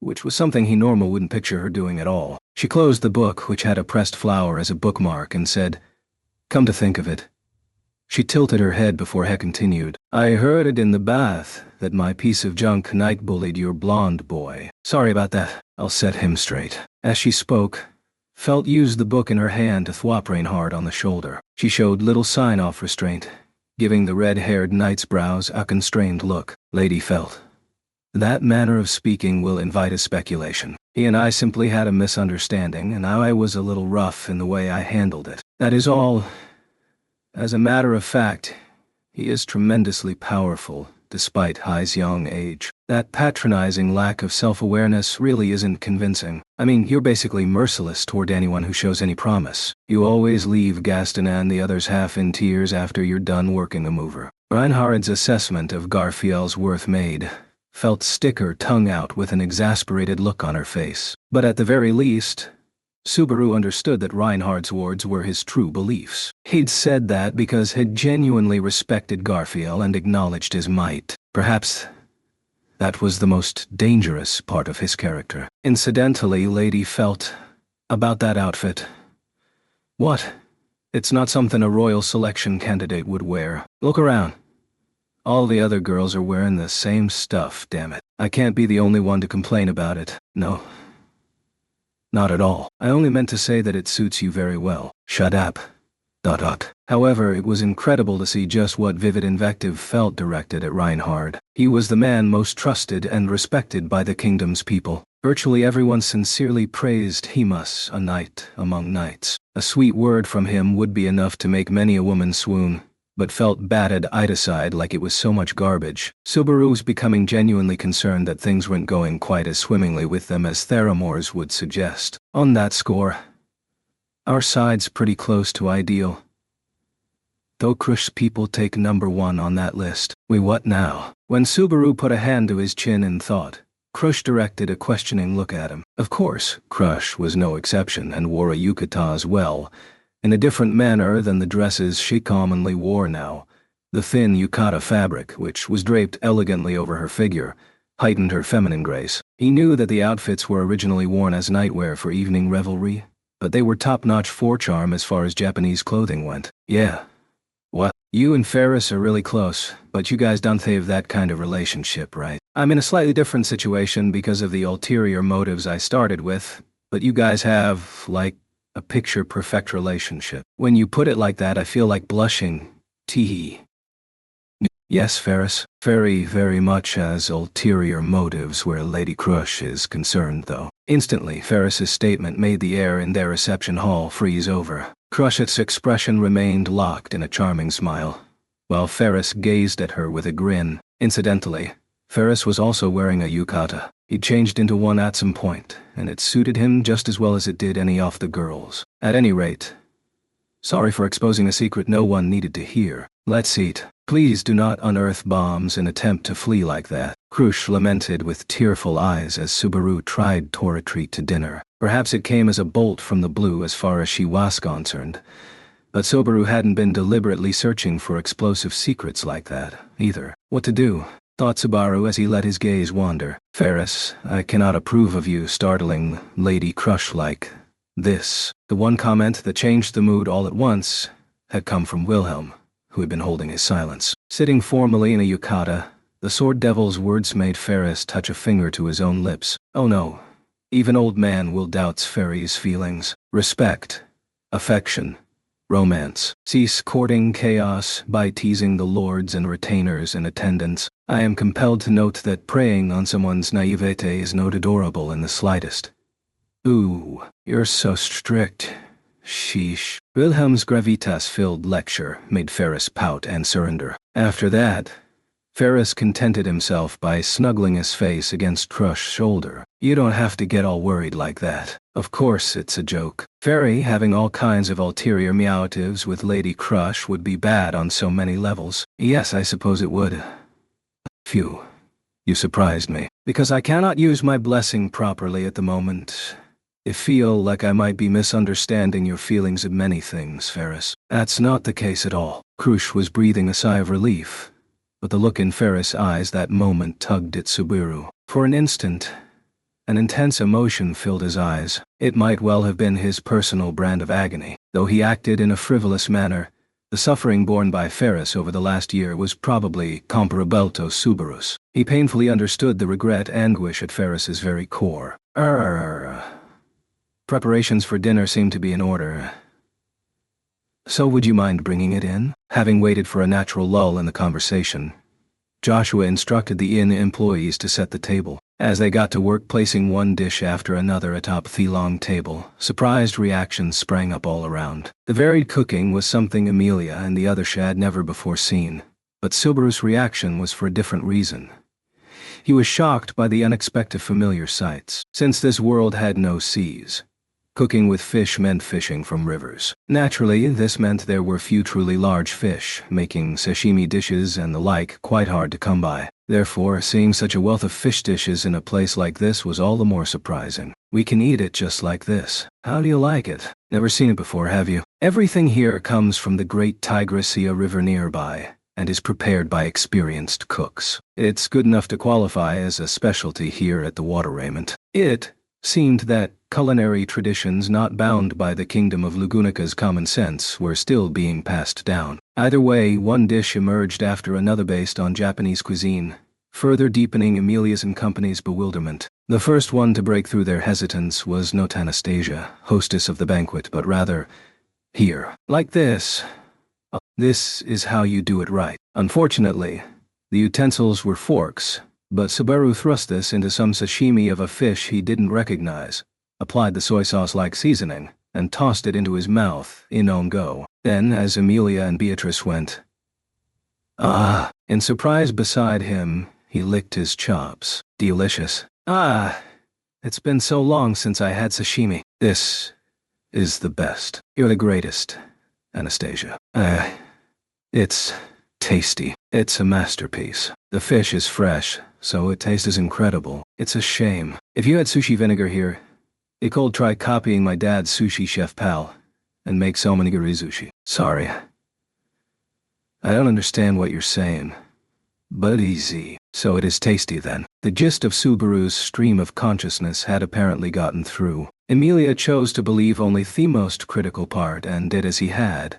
which was something he normally wouldn't picture her doing at all. She closed the book, which had a pressed flower as a bookmark, and said, "Come to think of it." She tilted her head before Heck continued. "I heard it in the bath that my piece of junk night bullied your blonde boy. Sorry about that. I'll set him straight." As she spoke, Felt used the book in her hand to thwap Reinhard on the shoulder. She showed little sign of restraint, giving the red-haired knight's brows a constrained look. "Lady Felt, that manner of speaking will invite a speculation. He and I simply had a misunderstanding, and I was a little rough in the way I handled it. That is all. As a matter of fact, he is tremendously powerful, despite his young age. That patronizing lack of self-awareness really isn't convincing. I mean, you're basically merciless toward anyone who shows any promise. You always leave Gaston and the others half in tears after you're done working a mover." Reinhard's assessment of Garfiel's worth made Felt stick her tongue out with an exasperated look on her face. But at the very least, Subaru understood that Reinhard's words were his true beliefs. He'd said that because he'd genuinely respected Garfiel and acknowledged his might. Perhaps that was the most dangerous part of his character. Incidentally, Lady Felt, about that outfit. What? It's not something a royal selection candidate would wear. Look around. All the other girls are wearing the same stuff, damn it. I can't be the only one to complain about it. No. Not at all. I only meant to say that it suits you very well. Shut up. ... However, it was incredible to see just what vivid invective Felt directed at Reinhard. He was the man most trusted and respected by the kingdom's people. Virtually everyone sincerely praised Hemus, a knight among knights. A sweet word from him would be enough to make many a woman swoon, but Felt batted it aside like it was so much garbage. Subaru was becoming genuinely concerned that things weren't going quite as swimmingly with them as Theramores would suggest. On that score, our side's pretty close to ideal. Though Krush's people take number one on that list. We what now? When Subaru put a hand to his chin in thought, Krush directed a questioning look at him. Of course, Krush was no exception and wore a yukata as well, in a different manner than the dresses she commonly wore now. The thin yukata fabric, which was draped elegantly over her figure, heightened her feminine grace. He knew that the outfits were originally worn as nightwear for evening revelry, but they were top-notch forecharm as far as Japanese clothing went. Yeah. What? You and Ferris are really close, but you guys don't have that kind of relationship, right? I'm in a slightly different situation because of the ulterior motives I started with, but you guys have, like, a picture-perfect relationship. When you put it like that, I feel like blushing. Teehee. Yes, Ferris. Very, very much as ulterior motives where Lady Krush is concerned, though. Instantly, Ferris's statement made the air in their reception hall freeze over. Krush's expression remained locked in a charming smile, while Ferris gazed at her with a grin. Incidentally, Ferris was also wearing a yukata. He'd changed into one at some point, and it suited him just as well as it did any of the girls. At any rate, sorry for exposing a secret no one needed to hear. Let's eat. Please do not unearth bombs and attempt to flee like that. Krush lamented with tearful eyes as Subaru tried to retreat to dinner. Perhaps it came as a bolt from the blue as far as she was concerned, but Subaru hadn't been deliberately searching for explosive secrets like that, either. What to do? Thought Subaru as he let his gaze wander. Ferris, I cannot approve of you startling Lady Krush like this. The one comment that changed the mood all at once had come from Wilhelm, who had been holding his silence. Sitting formally in a yukata, the sword devil's words made Ferris touch a finger to his own lips. Oh no. Even old man will doubt Ferry's feelings. Respect. Affection. Romance. Cease courting chaos by teasing the lords and retainers in attendance. I am compelled to note that preying on someone's naivete is not adorable in the slightest. Ooh, you're so strict. Sheesh. Wilhelm's gravitas-filled lecture made Ferris pout and surrender. After that, Ferris contented himself by snuggling his face against Crush's shoulder. You don't have to get all worried like that. Of course it's a joke. Fairy having all kinds of ulterior motives with Lady Crush would be bad on so many levels. Yes, I suppose it would. Phew. You surprised me. Because I cannot use my blessing properly at the moment. I feel like I might be misunderstanding your feelings of many things, Ferris. That's not the case at all. Crush was breathing a sigh of relief, but the look in Ferris' eyes that moment tugged at Subaru. For an instant, an intense emotion filled his eyes. It might well have been his personal brand of agony. Though he acted in a frivolous manner, the suffering borne by Ferris over the last year was probably comparable to Subaru's. He painfully understood the regret anguish at Ferris's very core. Preparations for dinner seem to be in order. So would you mind bringing it in? Having waited for a natural lull in the conversation, Joshua instructed the inn employees to set the table. As they got to work placing one dish after another atop the long table, surprised reactions sprang up all around. The varied cooking was something Amelia and the others had never before seen, but Subaru's reaction was for a different reason. He was shocked by the unexpected familiar sights. Since this world had no seas, cooking with fish meant fishing from rivers. Naturally, this meant there were few truly large fish, making sashimi dishes and the like quite hard to come by. Therefore, seeing such a wealth of fish dishes in a place like this was all the more surprising. We can eat it just like this. How do you like it? Never seen it before, have you? Everything here comes from the great Tigrissia River nearby, and is prepared by experienced cooks. It's good enough to qualify as a specialty here at the Water Raiment. It seemed that culinary traditions not bound by the kingdom of Lagunica's common sense were still being passed down. Either way, one dish emerged after another based on Japanese cuisine, further deepening Amelia's and company's bewilderment. The first one to break through their hesitance was not Anastasia, hostess of the banquet, but rather, here. Like this. This is how you do it right. Unfortunately, the utensils were forks, but Subaru thrust this into some sashimi of a fish he didn't recognize, applied the soy sauce-like seasoning, and tossed it into his mouth in on go. Then, as Amelia and Beatrice went, in surprise beside him, he licked his chops. Delicious. It's been so long since I had sashimi. This is the best. You're the greatest, Anastasia. It's tasty. It's a masterpiece. The fish is fresh, so it tastes incredible. It's a shame. If you had sushi vinegar here, you could try copying my dad's sushi chef pal and make so many sushi. Sorry. I don't understand what you're saying, but easy. So it is tasty then. The gist of Subaru's stream of consciousness had apparently gotten through. Amelia chose to believe only the most critical part and did as he had,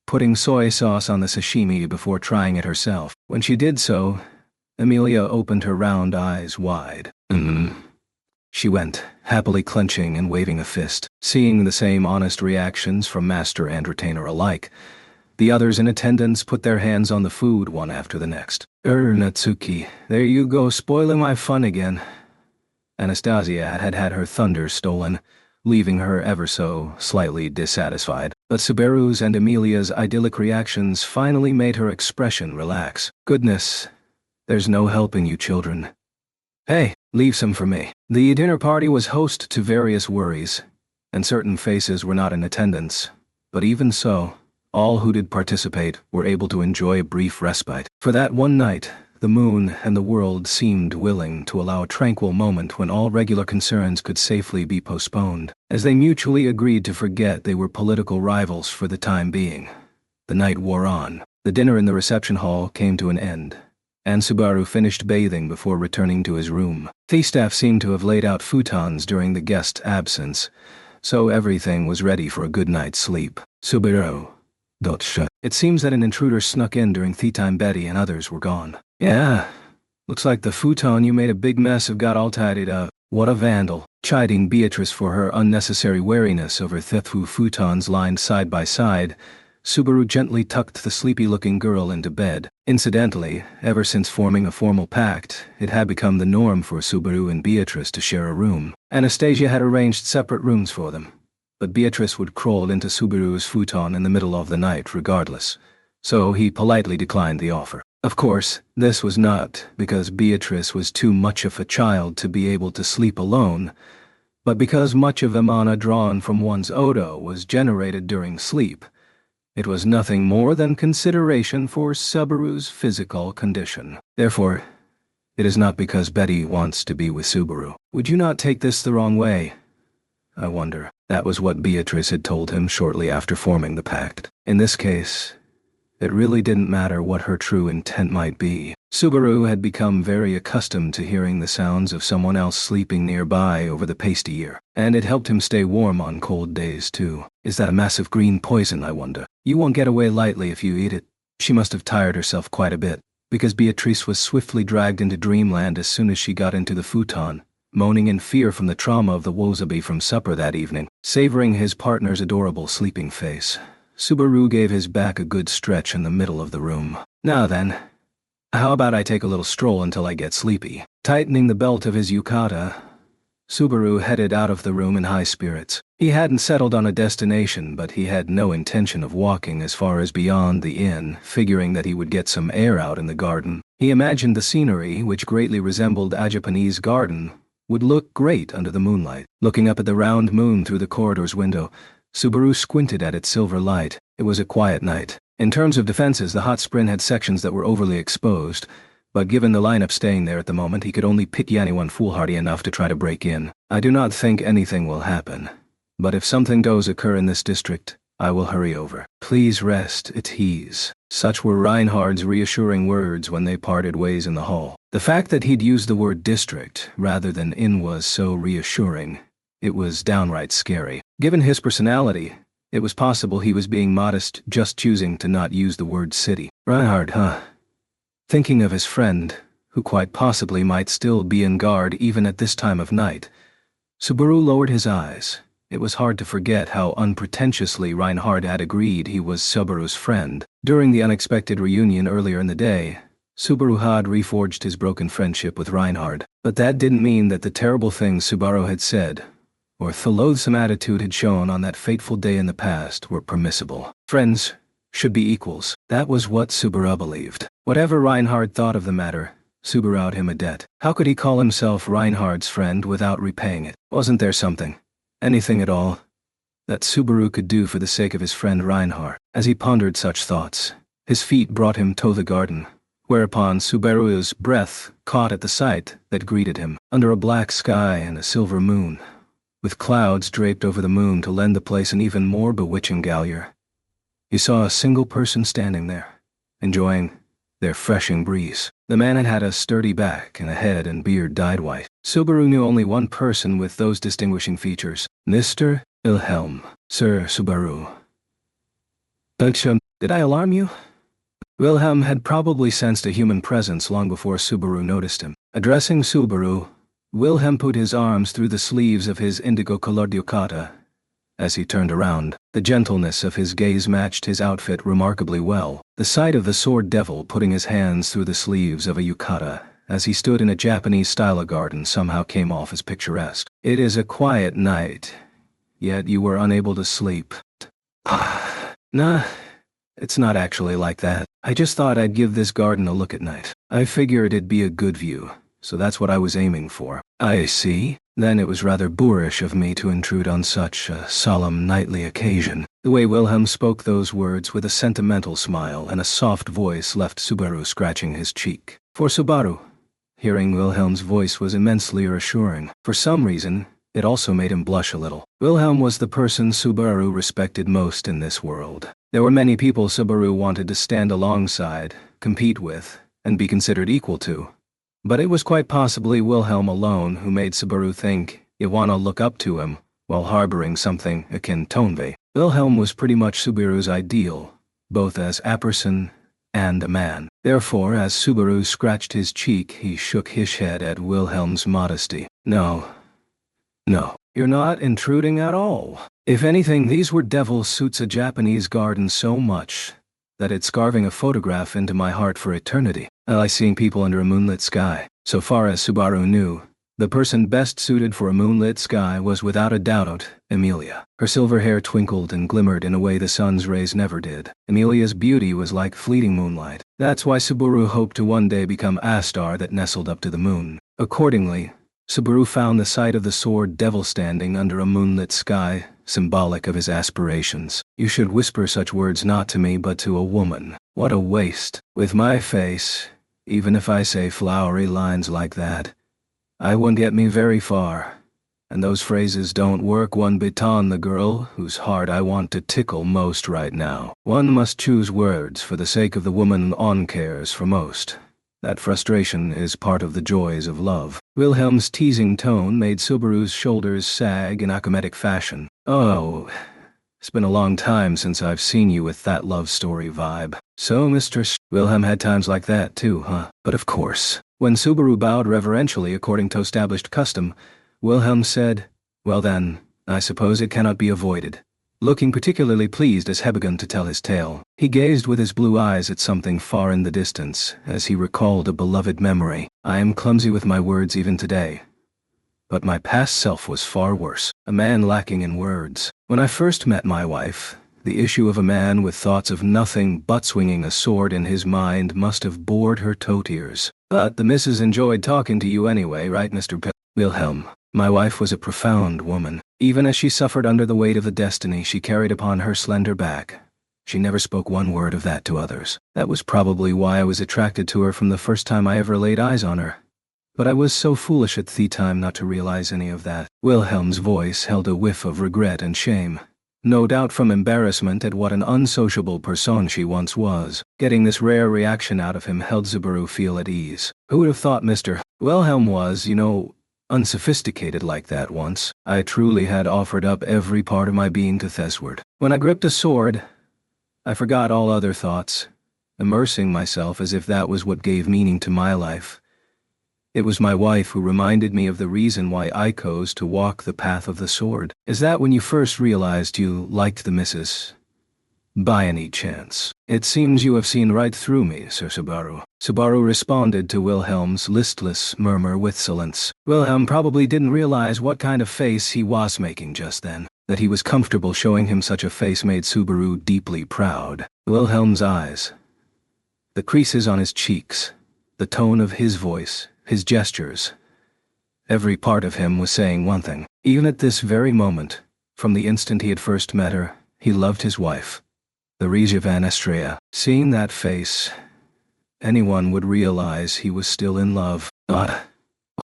putting soy sauce on the sashimi before trying it herself. When she did so, Amelia opened her round eyes wide. She went, happily clenching and waving a fist. Seeing the same honest reactions from master and retainer alike, the others in attendance put their hands on the food one after the next. Natsuki, there you go spoiling my fun again. Anastasia had had her thunder stolen, leaving her ever so slightly dissatisfied. But Subaru's and Amelia's idyllic reactions finally made her expression relax. Goodness, there's no helping you children. Hey, leave some for me. The dinner party was host to various worries, and certain faces were not in attendance. But even so, all who did participate were able to enjoy a brief respite. For that one night, the moon and the world seemed willing to allow a tranquil moment when all regular concerns could safely be postponed. As they mutually agreed to forget they were political rivals for the time being, the night wore on. The dinner in the reception hall came to an end, and Subaru finished bathing before returning to his room. The staff seemed to have laid out futons during the guest's absence, so everything was ready for a good night's sleep. Subaru. It seems that an intruder snuck in during tea time. Betty and others were gone. Yeah, looks like the futon you made a big mess of got all tidied up. What a vandal. Chiding Beatrice for her unnecessary wariness over two futons lined side by side, Subaru gently tucked the sleepy-looking girl into bed. Incidentally, ever since forming a formal pact, it had become the norm for Subaru and Beatrice to share a room. Anastasia had arranged separate rooms for them, but Beatrice would crawl into Subaru's futon in the middle of the night regardless, so he politely declined the offer. Of course, this was not because Beatrice was too much of a child to be able to sleep alone, but because much of the mana drawn from one's Odo was generated during sleep. It was nothing more than consideration for Subaru's physical condition. Therefore, it is not because Betty wants to be with Subaru. Would you not take this the wrong way? I wonder. That was what Beatrice had told him shortly after forming the pact. In this case, it really didn't matter what her true intent might be. Subaru had become very accustomed to hearing the sounds of someone else sleeping nearby over the past year, and it helped him stay warm on cold days too. Is that a massive green poison, I wonder? You won't get away lightly if you eat it. She must have tired herself quite a bit, because Beatrice was swiftly dragged into dreamland as soon as she got into the futon, moaning in fear from the trauma of the wasabi from supper that evening, savoring his partner's adorable sleeping face. Subaru gave his back a good stretch in the middle of the room. Now then, how about I take a little stroll until I get sleepy? Tightening the belt of his yukata, Subaru headed out of the room in high spirits. He hadn't settled on a destination, but he had no intention of walking as far as beyond the inn, figuring that he would get some air out in the garden. He imagined the scenery, which greatly resembled a Japanese garden, would look great under the moonlight. Looking up at the round moon through the corridor's window, Subaru squinted at its silver light. It was a quiet night. In terms of defenses, the hot spring had sections that were overly exposed, but given the lineup staying there at the moment, he could only pity anyone foolhardy enough to try to break in. I do not think anything will happen, but if something does occur in this district, I will hurry over. Please rest at ease. Such were Reinhard's reassuring words when they parted ways in the hall. The fact that he'd used the word district rather than inn was so reassuring. It was downright scary. Given his personality, it was possible he was being modest, just choosing to not use the word city. Reinhard, huh? Thinking of his friend, who quite possibly might still be in guard even at this time of night, Subaru lowered his eyes. It was hard to forget how unpretentiously Reinhard had agreed he was Subaru's friend. During the unexpected reunion earlier in the day, Subaru had reforged his broken friendship with Reinhard, but that didn't mean that the terrible things Subaru had said, or the loathsome attitude had shown on that fateful day in the past, were permissible. Friends should be equals. That was what Subaru believed. Whatever Reinhard thought of the matter, Subaru owed him a debt. How could he call himself Reinhard's friend without repaying it? Wasn't there something, anything at all, that Subaru could do for the sake of his friend Reinhard? As he pondered such thoughts, his feet brought him to the garden, whereupon Subaru's breath caught at the sight that greeted him. Under a black sky and a silver moon, with clouds draped over the moon to lend the place an even more bewitching galure, he saw a single person standing there, enjoying their freshing breeze. The man had had a sturdy back and a head and beard dyed white. Subaru knew only one person with those distinguishing features, Mr. Wilhelm. Sir Subaru. Did I alarm you? Wilhelm had probably sensed a human presence long before Subaru noticed him. Addressing Subaru, Wilhelm put his arms through the sleeves of his indigo-colored yukata. As he turned around, the gentleness of his gaze matched his outfit remarkably well. The sight of the sword devil putting his hands through the sleeves of a yukata as he stood in a Japanese-style garden somehow came off as picturesque. It is a quiet night, yet you were unable to sleep. Nah, it's not actually like that. I just thought I'd give this garden a look at night. I figured it'd be a good view, so that's what I was aiming for. I see. Then it was rather boorish of me to intrude on such a solemn nightly occasion. The way Wilhelm spoke those words with a sentimental smile and a soft voice left Subaru scratching his cheek. For Subaru, hearing Wilhelm's voice was immensely reassuring. For some reason, it also made him blush a little. Wilhelm was the person Subaru respected most in this world. There were many people Subaru wanted to stand alongside, compete with, and be considered equal to. But it was quite possibly Wilhelm alone who made Subaru think you want to look up to him while harboring something akin to envy. Wilhelm was pretty much Subaru's ideal, both as a person and a man. Therefore, as Subaru scratched his cheek, he shook his head at Wilhelm's modesty. No, you're not intruding at all. If anything, these were devil suits a Japanese garden so much that it's carving a photograph into my heart for eternity. I like seeing people under a moonlit sky. So far as Subaru knew, the person best suited for a moonlit sky was without a doubt Emilia. Her silver hair twinkled and glimmered in a way the sun's rays never did. Emilia's beauty was like fleeting moonlight. That's why Subaru hoped to one day become a star that nestled up to the moon. Accordingly, Subaru found the sight of the sword devil standing under a moonlit sky, symbolic of his aspirations. You should whisper such words not to me but to a woman. What a waste. With my face, even if I say flowery lines like that, I won't get me very far. And those phrases don't work one bit on the girl whose heart I want to tickle most right now. One must choose words for the sake of the woman one cares for most. That frustration is part of the joys of love. Wilhelm's teasing tone made Subaru's shoulders sag in acomatic fashion. Oh, it's been a long time since I've seen you with that love story vibe. So, Wilhelm had times like that too, huh? But of course. When Subaru bowed reverentially according to established custom, Wilhelm said, "Well then, I suppose it cannot be avoided." Looking particularly pleased as he began to tell his tale, he gazed with his blue eyes at something far in the distance, as he recalled a beloved memory. I am clumsy with my words even today. But my past self was far worse, a man lacking in words. When I first met my wife, the issue of a man with thoughts of nothing but swinging a sword in his mind must have bored her toe ears. But the missus enjoyed talking to you anyway, right, Mr. Wilhelm? My wife was a profound woman. Even as she suffered under the weight of the destiny she carried upon her slender back, she never spoke one word of that to others. That was probably why I was attracted to her from the first time I ever laid eyes on her. But I was so foolish at the time not to realize any of that. Wilhelm's voice held a whiff of regret and shame. No doubt from embarrassment at what an unsociable person she once was. Getting this rare reaction out of him held Subaru feel at ease. Who would have thought Mr. Wilhelm was, unsophisticated like that once? I truly had offered up every part of my being to Thesward. When I gripped a sword, I forgot all other thoughts, immersing myself as if that was what gave meaning to my life. It was my wife who reminded me of the reason why I chose to walk the path of the sword. Is that when you first realized you liked the missus? By any chance? It seems you have seen right through me, Sir Subaru. Subaru responded to Wilhelm's listless murmur with silence. Wilhelm probably didn't realize what kind of face he was making just then. That he was comfortable showing him such a face made Subaru deeply proud. Wilhelm's eyes, the creases on his cheeks, the tone of his voice, his gestures. Every part of him was saying one thing. Even at this very moment, from the instant he had first met her, he loved his wife, the Regia van Estrea. Seeing that face, anyone would realize he was still in love.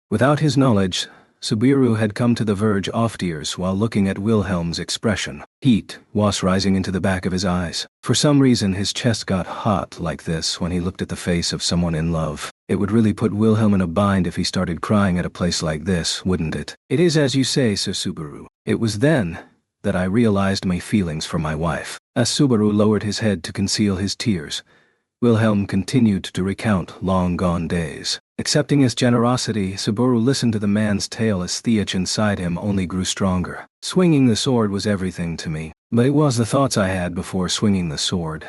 Without his knowledge, Subaru had come to the verge of tears while looking at Wilhelm's expression. Heat was rising into the back of his eyes. For some reason his chest got hot like this when he looked at the face of someone in love. It would really put Wilhelm in a bind if he started crying at a place like this, wouldn't it? It is as you say, Sir Subaru. It was then that I realized my feelings for my wife. As Subaru lowered his head to conceal his tears, Wilhelm continued to recount long-gone days. Accepting his generosity, Subaru listened to the man's tale as the itch inside him only grew stronger. Swinging the sword was everything to me, but it was the thoughts I had before swinging the sword,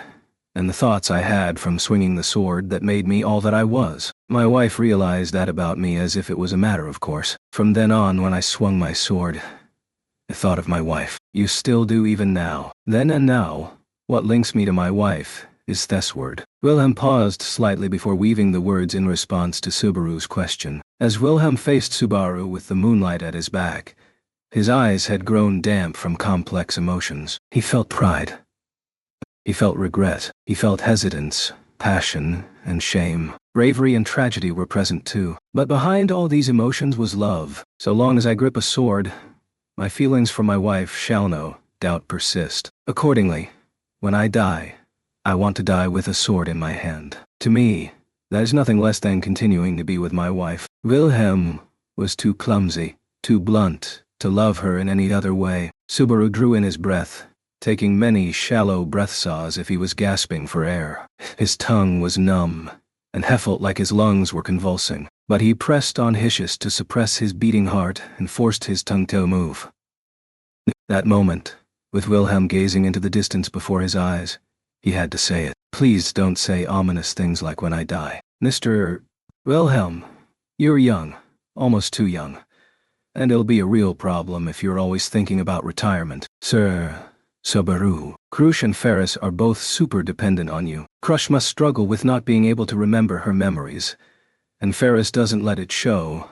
and the thoughts I had from swinging the sword that made me all that I was. My wife realized that about me as if it was a matter of course. From then on, when I swung my sword, I thought of my wife. You still do even now. Then and now, what links me to my wife is Thesward. Wilhelm paused slightly before weaving the words in response to Subaru's question. As Wilhelm faced Subaru with the moonlight at his back, his eyes had grown damp from complex emotions. He felt pride. He felt regret. He felt hesitance, passion, and shame. Bravery and tragedy were present too. But behind all these emotions was love. So long as I grip a sword, my feelings for my wife shall no doubt persist. Accordingly, when I die, I want to die with a sword in my hand. To me, that is nothing less than continuing to be with my wife. Wilhelm was too clumsy, too blunt, to love her in any other way. Subaru drew in his breath, taking many shallow breaths as if he was gasping for air. His tongue was numb, and he felt like his lungs were convulsing. But he pressed on hisses to suppress his beating heart and forced his tongue to move. That moment, with Wilhelm gazing into the distance before his eyes, he had to say it. Please don't say ominous things like when I die. Mr. Wilhelm, you're young, almost too young, and it'll be a real problem if you're always thinking about retirement. Sir Subaru. Krush and Ferris are both super dependent on you. Krush must struggle with not being able to remember her memories, and Ferris doesn't let it show,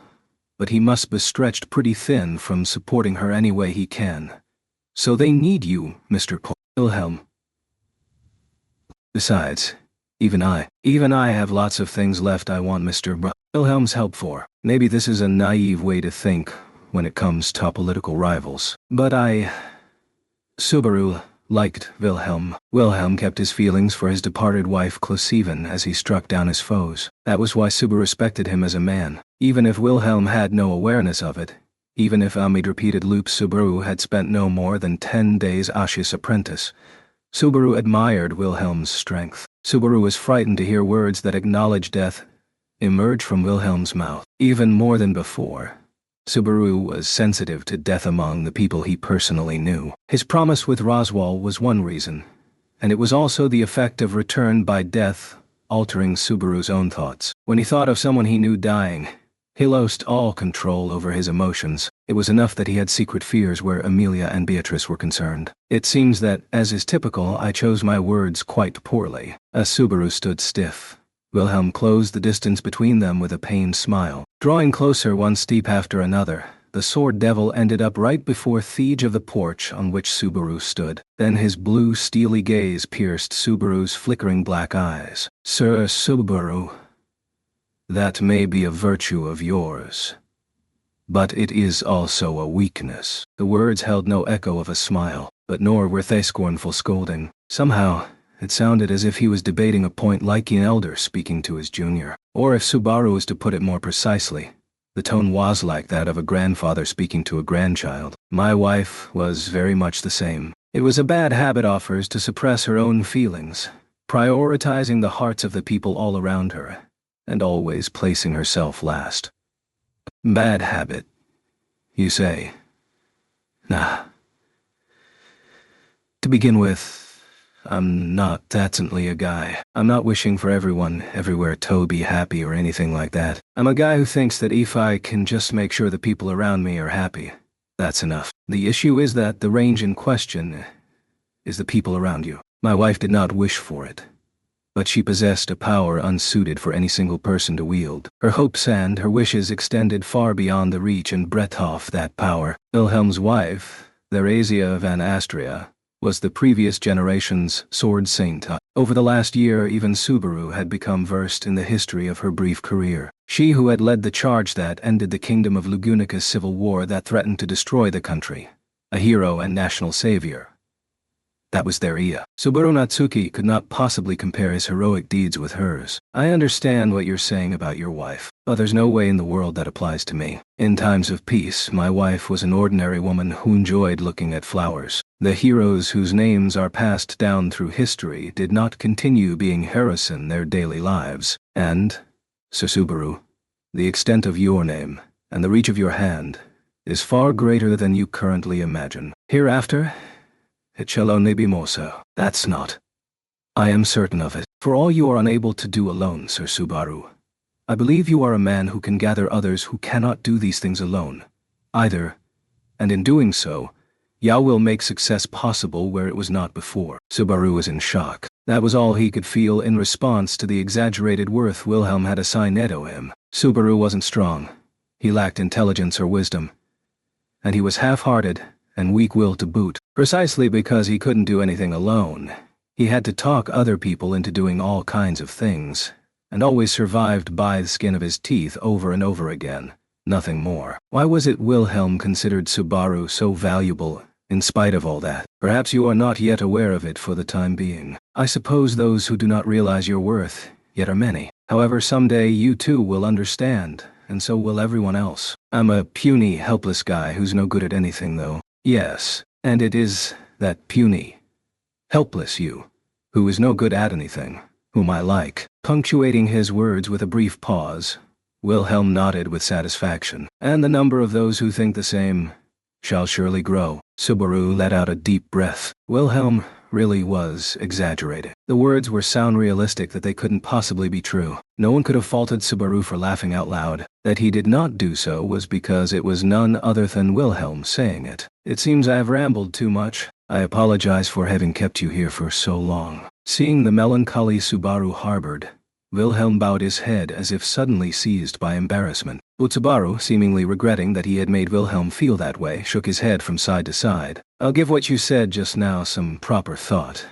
but he must be stretched pretty thin from supporting her any way he can. So they need you, Mr. Wilhelm. Besides, even I have lots of things left I want Mr. Wilhelm's help for. Maybe this is a naive way to think when it comes to political rivals, but Subaru liked Wilhelm. Wilhelm kept his feelings for his departed wife close even as he struck down his foes. That was why Subaru respected him as a man, even if Wilhelm had no awareness of it. Even if amid repeated loops Subaru had spent no more than 10 days Ashi's apprentice, Subaru admired Wilhelm's strength. Subaru was frightened to hear words that acknowledged death emerge from Wilhelm's mouth. Even more than before, Subaru was sensitive to death among the people he personally knew. His promise with Roswell was one reason, and it was also the effect of return by death altering Subaru's own thoughts. When he thought of someone he knew dying, he lost all control over his emotions. It was enough that he had secret fears where Amelia and Beatrice were concerned. It seems that, as is typical, I chose my words quite poorly. As Subaru stood stiff, Wilhelm closed the distance between them with a pained smile. Drawing closer one step after another, the sword devil ended up right before the edge of the porch on which Subaru stood. Then his blue steely gaze pierced Subaru's flickering black eyes. Sir Subaru, that may be a virtue of yours, but it is also a weakness. The words held no echo of a smile, but nor were they scornful scolding. Somehow, it sounded as if he was debating a point like an elder speaking to his junior. Or if Subaru was to put it more precisely, the tone was like that of a grandfather speaking to a grandchild. My wife was very much the same. It was a bad habit of hers to suppress her own feelings, prioritizing the hearts of the people all around her, and always placing herself last. Bad habit, you say? Nah. To begin with, I'm not decently a guy. I'm not wishing for everyone, everywhere to be happy or anything like that. I'm a guy who thinks that if I can just make sure the people around me are happy, that's enough. The issue is that the range in question is the people around you. My wife did not wish for it, but she possessed a power unsuited for any single person to wield. Her hopes and her wishes extended far beyond the reach and breadth of that power. Wilhelm's wife, Theresia van Astria, was the previous generation's sword saint. Over the last year, even Subaru had become versed in the history of her brief career. She who had led the charge that ended the kingdom of Lugunica's civil war that threatened to destroy the country. A hero and national savior. That was their Ia. Subaru Natsuki could not possibly compare his heroic deeds with hers. I understand what you're saying about your wife, but there's no way in the world that applies to me. In times of peace, my wife was an ordinary woman who enjoyed looking at flowers. The heroes whose names are passed down through history did not continue being heroes in their daily lives. And, Sir Subaru, the extent of your name, and the reach of your hand, is far greater than you currently imagine. Hereafter, it shall only be more so. That's not. I am certain of it. For all you are unable to do alone, Sir Subaru, I believe you are a man who can gather others who cannot do these things alone, either, and in doing so, Yao will make success possible where it was not before. Subaru was in shock. That was all he could feel in response to the exaggerated worth Wilhelm had assigned to him. Subaru wasn't strong. He lacked intelligence or wisdom. And he was half-hearted and weak-willed to boot. Precisely because he couldn't do anything alone, he had to talk other people into doing all kinds of things, and always survived by the skin of his teeth over and over again. Nothing more. Why was it Wilhelm considered Subaru so valuable, in spite of all that? Perhaps you are not yet aware of it for the time being. I suppose those who do not realize your worth yet are many. However, someday you too will understand, and so will everyone else. I'm a puny, helpless guy who's no good at anything, though. Yes, and it is that puny, helpless you, who is no good at anything, whom I like. Punctuating his words with a brief pause, Wilhelm nodded with satisfaction. And the number of those who think the same shall surely grow. Subaru let out a deep breath. Wilhelm really was exaggerating. The words were sound realistic that they couldn't possibly be true. No one could have faulted Subaru for laughing out loud. That he did not do so was because it was none other than Wilhelm saying it. It seems I have rambled too much. I apologize for having kept you here for so long. Seeing the melancholy Subaru harbored, Wilhelm bowed his head as if suddenly seized by embarrassment. Utsubaru, seemingly regretting that he had made Wilhelm feel that way, shook his head from side to side. I'll give what you said just now some proper thought.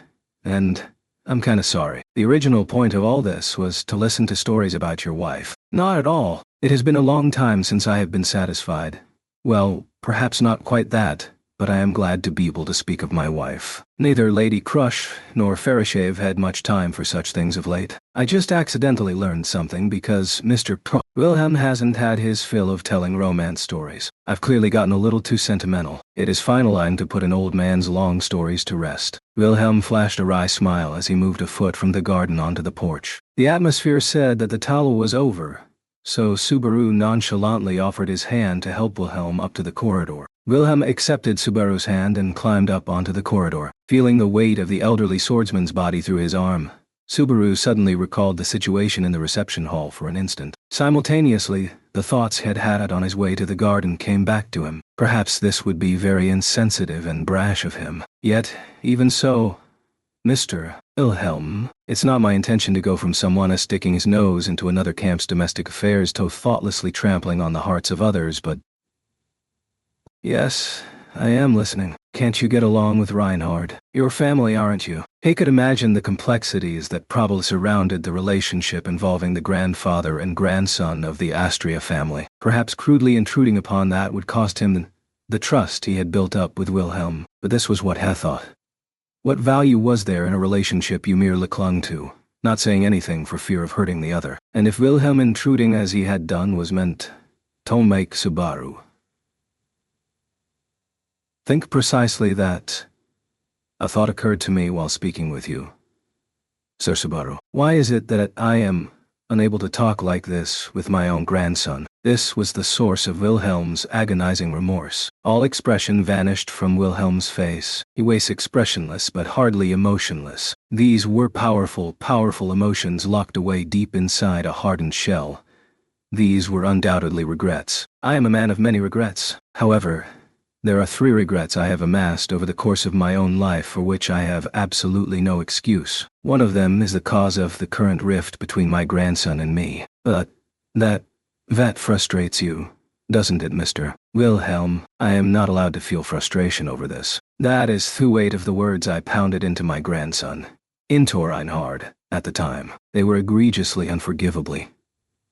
And I'm kinda sorry. The original point of all this was to listen to stories about your wife. Not at all. It has been a long time since I have been satisfied. Well, perhaps not quite that, but I am glad to be able to speak of my wife. Neither Lady Crush nor Farashev had much time for such things of late. I just accidentally learned something because Mr. Wilhelm hasn't had his fill of telling romance stories. I've clearly gotten a little too sentimental. It is final line to put an old man's long stories to rest. Wilhelm flashed a wry smile as he moved a foot from the garden onto the porch. The atmosphere said that the towel was over, so Subaru nonchalantly offered his hand to help Wilhelm up to the corridor. Wilhelm accepted Subaru's hand and climbed up onto the corridor, feeling the weight of the elderly swordsman's body through his arm. Subaru suddenly recalled the situation in the reception hall for an instant. Simultaneously, the thoughts he had had on his way to the garden came back to him. Perhaps this would be very insensitive and brash of him. Yet, even so, Mr. Wilhelm, it's not my intention to go from someone sticking his nose into another camp's domestic affairs to thoughtlessly trampling on the hearts of others, but... Yes, I am listening. Can't you get along with Reinhard? Your family, aren't you? He could imagine the complexities that probably surrounded the relationship involving the grandfather and grandson of the Astria family. Perhaps crudely intruding upon that would cost him the trust he had built up with Wilhelm. But this was what he thought. What value was there in a relationship you merely clung to, not saying anything for fear of hurting the other? And if Wilhelm intruding as he had done was meant to make Subaru think precisely that, a thought occurred to me while speaking with you. Sir Subaru, why is it that I am unable to talk like this with my own grandson? This was the source of Wilhelm's agonizing remorse. All expression vanished from Wilhelm's face. He was expressionless but hardly emotionless. These were powerful, powerful emotions locked away deep inside a hardened shell. These were undoubtedly regrets. I am a man of many regrets. However, there are 3 regrets I have amassed over the course of my own life for which I have absolutely no excuse. One of them is the cause of the current rift between my grandson and me. But that frustrates you, doesn't it, Mr. Wilhelm? I am not allowed to feel frustration over this. That is the weight of the words I pounded into my grandson. Into Reinhard, at the time. They were egregiously, unforgivably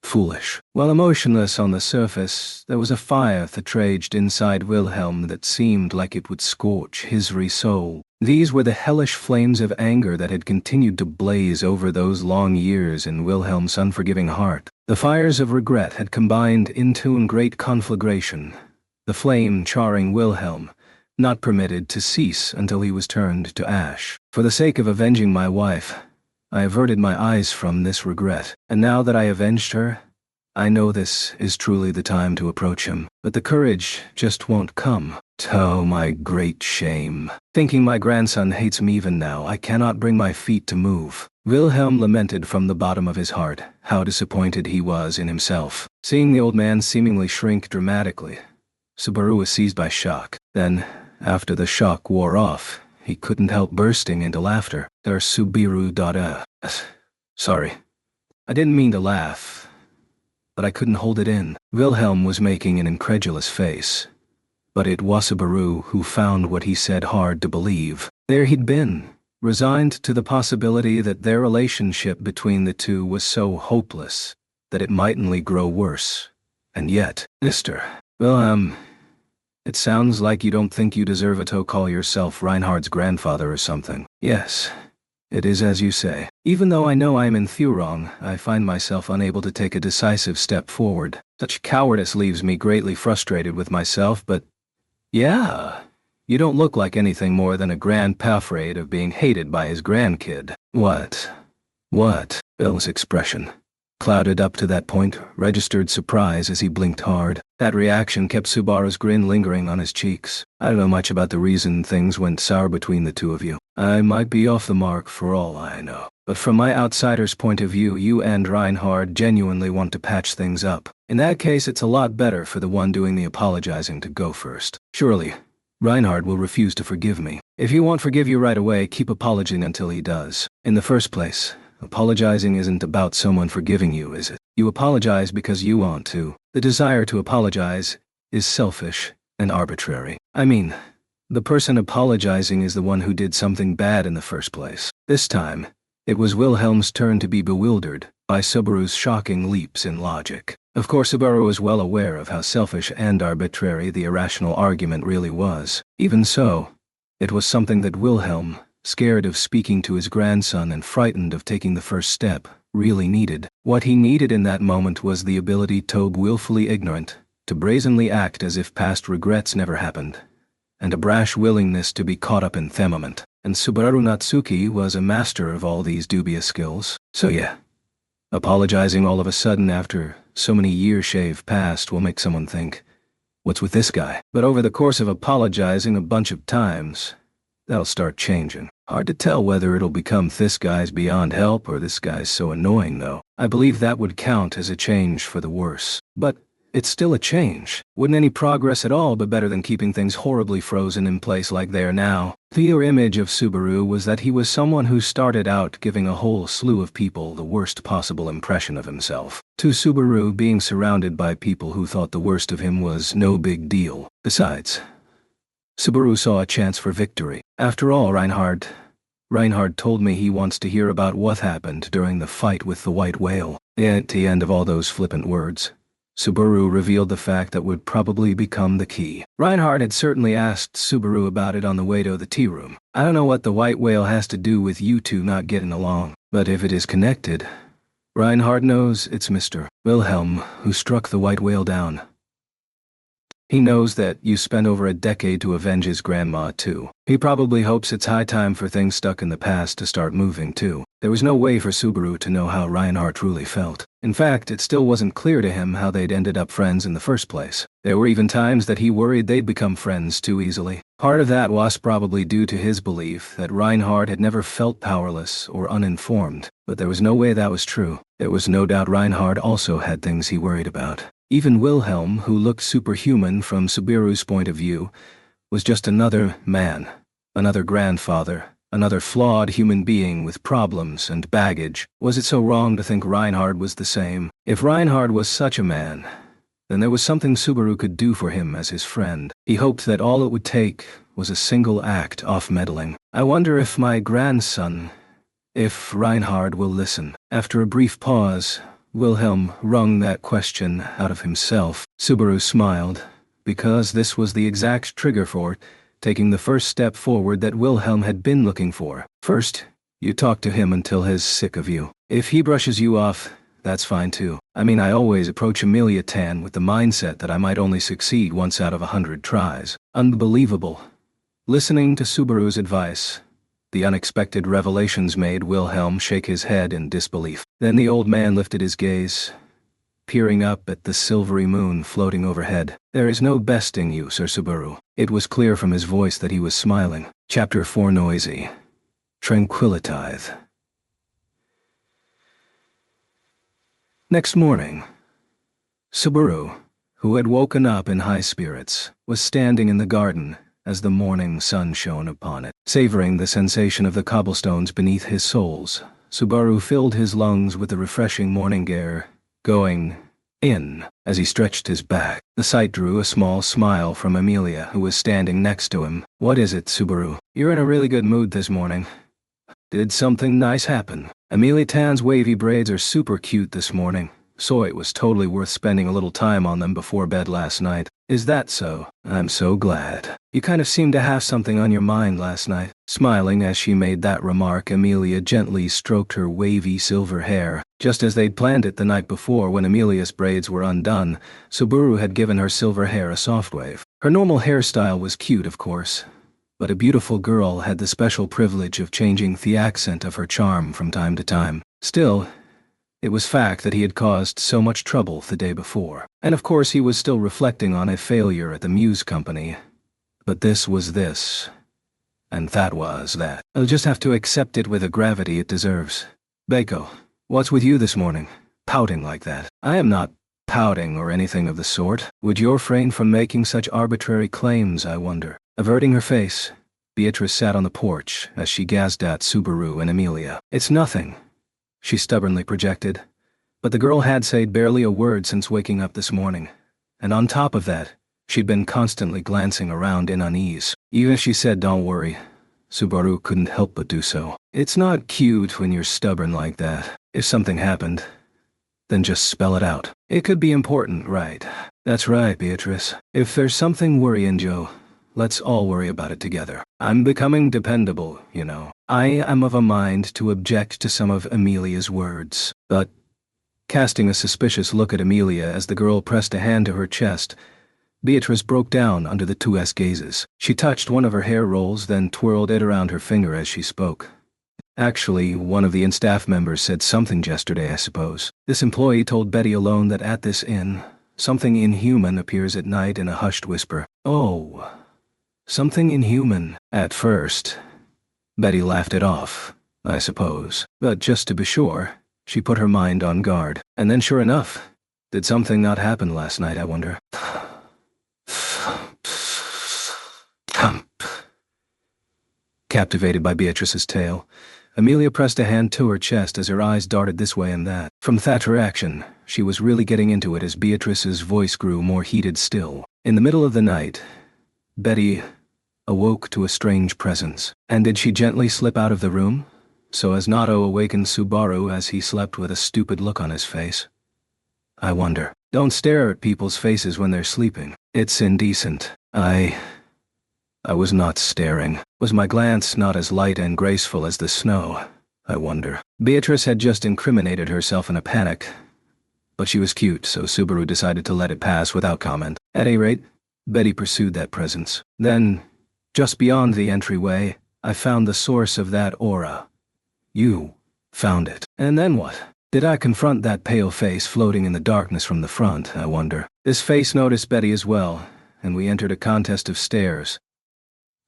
foolish. While emotionless on the surface, there was a fire that raged inside Wilhelm that seemed like it would scorch his very soul. These were the hellish flames of anger that had continued to blaze over those long years in Wilhelm's unforgiving heart. The fires of regret had combined into a great conflagration, the flame charring Wilhelm, not permitted to cease until he was turned to ash. For the sake of avenging my wife, I averted my eyes from this regret, and now that I avenged her, I know this is truly the time to approach him. But the courage just won't come. Oh, my great shame. Thinking my grandson hates me even now, I cannot bring my feet to move. Wilhelm lamented from the bottom of his heart how disappointed he was in himself. Seeing the old man seemingly shrink dramatically, Subaru was seized by shock. Then, after the shock wore off, he couldn't help bursting into laughter. Subaru. Sorry. I didn't mean to laugh, but I couldn't hold it in. Wilhelm was making an incredulous face, but it was Subaru who found what he said hard to believe. There he'd been, resigned to the possibility that their relationship between the two was so hopeless that it mightn't grow worse. And yet, Mr. Wilhelm, it sounds like you don't think you deserve to call yourself Reinhard's grandfather or something. Yes, it is as you say. Even though I know I am in the wrong, I find myself unable to take a decisive step forward. Such cowardice leaves me greatly frustrated with myself, but yeah, you don't look like anything more than a grandpa afraid of being hated by his grandkid. What? Bill's expression clouded up to that point, registered surprise as he blinked hard. That reaction kept Subaru's grin lingering on his cheeks. I don't know much about the reason things went sour between the two of you. I might be off the mark for all I know. But from my outsider's point of view, you and Reinhard genuinely want to patch things up. In that case, it's a lot better for the one doing the apologizing to go first. Surely, Reinhard will refuse to forgive me. If he won't forgive you right away, keep apologizing until he does. In the first place, apologizing isn't about someone forgiving you, is it? You apologize because you want to. The desire to apologize is selfish and arbitrary. I mean, the person apologizing is the one who did something bad in the first place. This time, it was Wilhelm's turn to be bewildered by Subaru's shocking leaps in logic. Of course, Subaru was well aware of how selfish and arbitrary the irrational argument really was. Even so, it was something that Wilhelm, scared of speaking to his grandson and frightened of taking the first step, really needed. What he needed in that moment was the ability to be willfully ignorant, to brazenly act as if past regrets never happened, and a brash willingness to be caught up in thimblement. And Subaru Natsuki was a master of all these dubious skills. So yeah, apologizing all of a sudden after so many years shave past will make someone think, what's with this guy? But over the course of apologizing a bunch of times, that'll start changing. Hard to tell whether it'll become this guy's beyond help or this guy's so annoying though. I believe that would count as a change for the worse. But it's still a change. Wouldn't any progress at all be better than keeping things horribly frozen in place like they are now? The image of Subaru was that he was someone who started out giving a whole slew of people the worst possible impression of himself. To Subaru, being surrounded by people who thought the worst of him was no big deal. Besides, Subaru saw a chance for victory. After all, Reinhard told me he wants to hear about what happened during the fight with the white whale. At the end of all those flippant words, Subaru revealed the fact that would probably become the key. Reinhard had certainly asked Subaru about it on the way to the tea room. I don't know what the white whale has to do with you two not getting along, but if it is connected, Reinhard knows it's Mr. Wilhelm who struck the white whale down. He knows that you spent over a decade to avenge his grandma too. He probably hopes it's high time for things stuck in the past to start moving too. There was no way for Subaru to know how Reinhard truly felt. In fact, it still wasn't clear to him how they'd ended up friends in the first place. There were even times that he worried they'd become friends too easily. Part of that was probably due to his belief that Reinhard had never felt powerless or uninformed, but there was no way that was true. There was no doubt Reinhard also had things he worried about. Even Wilhelm, who looked superhuman from Subaru's point of view, was just another man, another grandfather, another flawed human being with problems and baggage. Was it so wrong to think Reinhard was the same? If Reinhard was such a man, then there was something Subaru could do for him as his friend. He hoped that all it would take was a single act off meddling. I wonder if my grandson, if Reinhard will listen. After a brief pause, Wilhelm wrung that question out of himself. Subaru smiled, because this was the exact trigger for taking the first step forward that Wilhelm had been looking for. First, you talk to him until he's sick of you. If he brushes you off, that's fine too. I mean, I always approach Amelia Tan with the mindset that I might only succeed once out of 100 tries. Unbelievable. Listening to Subaru's advice, the unexpected revelations made Wilhelm shake his head in disbelief. Then the old man lifted his gaze, peering up at the silvery moon floating overhead. There is no besting you, Sir Subaru. It was clear from his voice that he was smiling. Chapter 4 Noisy. Tranquillitide. Next morning, Subaru, who had woken up in high spirits, was standing in the garden as the morning sun shone upon it. Savoring the sensation of the cobblestones beneath his soles, Subaru filled his lungs with the refreshing morning air, going in as he stretched his back. The sight drew a small smile from Amelia, who was standing next to him. What is it, Subaru? You're in a really good mood this morning. Did something nice happen? Amelia Tan's wavy braids are super cute this morning, so it was totally worth spending a little time on them before bed last night. Is that so? I'm so glad. You kind of seemed to have something on your mind last night. Smiling as she made that remark, Amelia gently stroked her wavy silver hair. Just as they'd planned it the night before when Amelia's braids were undone, Subaru had given her silver hair a soft wave. Her normal hairstyle was cute, of course, but a beautiful girl had the special privilege of changing the accent of her charm from time to time. Still, It was fact that he had caused so much trouble the day before. And of course he was still reflecting on a failure at the Muse Company. But this was this. And that was that. I'll just have to accept it with the gravity it deserves. Beiko, what's with you this morning? Pouting like that. I am not pouting or anything of the sort. Would you refrain from making such arbitrary claims, I wonder? Averting her face, Beatrice sat on the porch as she gazed at Subaru and Amelia. It's nothing, she stubbornly projected. But the girl had said barely a word since waking up this morning. And on top of that, she'd been constantly glancing around in unease. Even if she said don't worry, Subaru couldn't help but do so. It's not cute when you're stubborn like that. If something happened, then just spell it out. It could be important, right? That's right, Beatrice. If there's something worrying Joe, let's all worry about it together. I'm becoming dependable, you know. I am of a mind to object to some of Amelia's words. But, casting a suspicious look at Amelia as the girl pressed a hand to her chest, Beatrice broke down under the 2's gazes. She touched one of her hair rolls, then twirled it around her finger as she spoke. Actually, one of the inn staff members said something yesterday, I suppose. This employee told Betty alone that at this inn, something inhuman appears at night in a hushed whisper. Oh, something inhuman. At first, Betty laughed it off, I suppose. But just to be sure, she put her mind on guard. And then sure enough, did something not happen last night, I wonder? Captivated by Beatrice's tale, Amelia pressed a hand to her chest as her eyes darted this way and that. From that reaction, she was really getting into it as Beatrice's voice grew more heated still. In the middle of the night, Betty awoke to a strange presence. And did she gently slip out of the room, so as not to awaken Subaru as he slept with a stupid look on his face? I wonder. Don't stare at people's faces when they're sleeping. It's indecent. I was not staring. Was my glance not as light and graceful as the snow? I wonder. Beatrice had just incriminated herself in a panic, but she was cute, so Subaru decided to let it pass without comment. At any rate, Betty pursued that presence. Then, just beyond the entryway, I found the source of that aura. You found it. And then what? Did I confront that pale face floating in the darkness from the front, I wonder? This face noticed Betty as well, and we entered a contest of stares.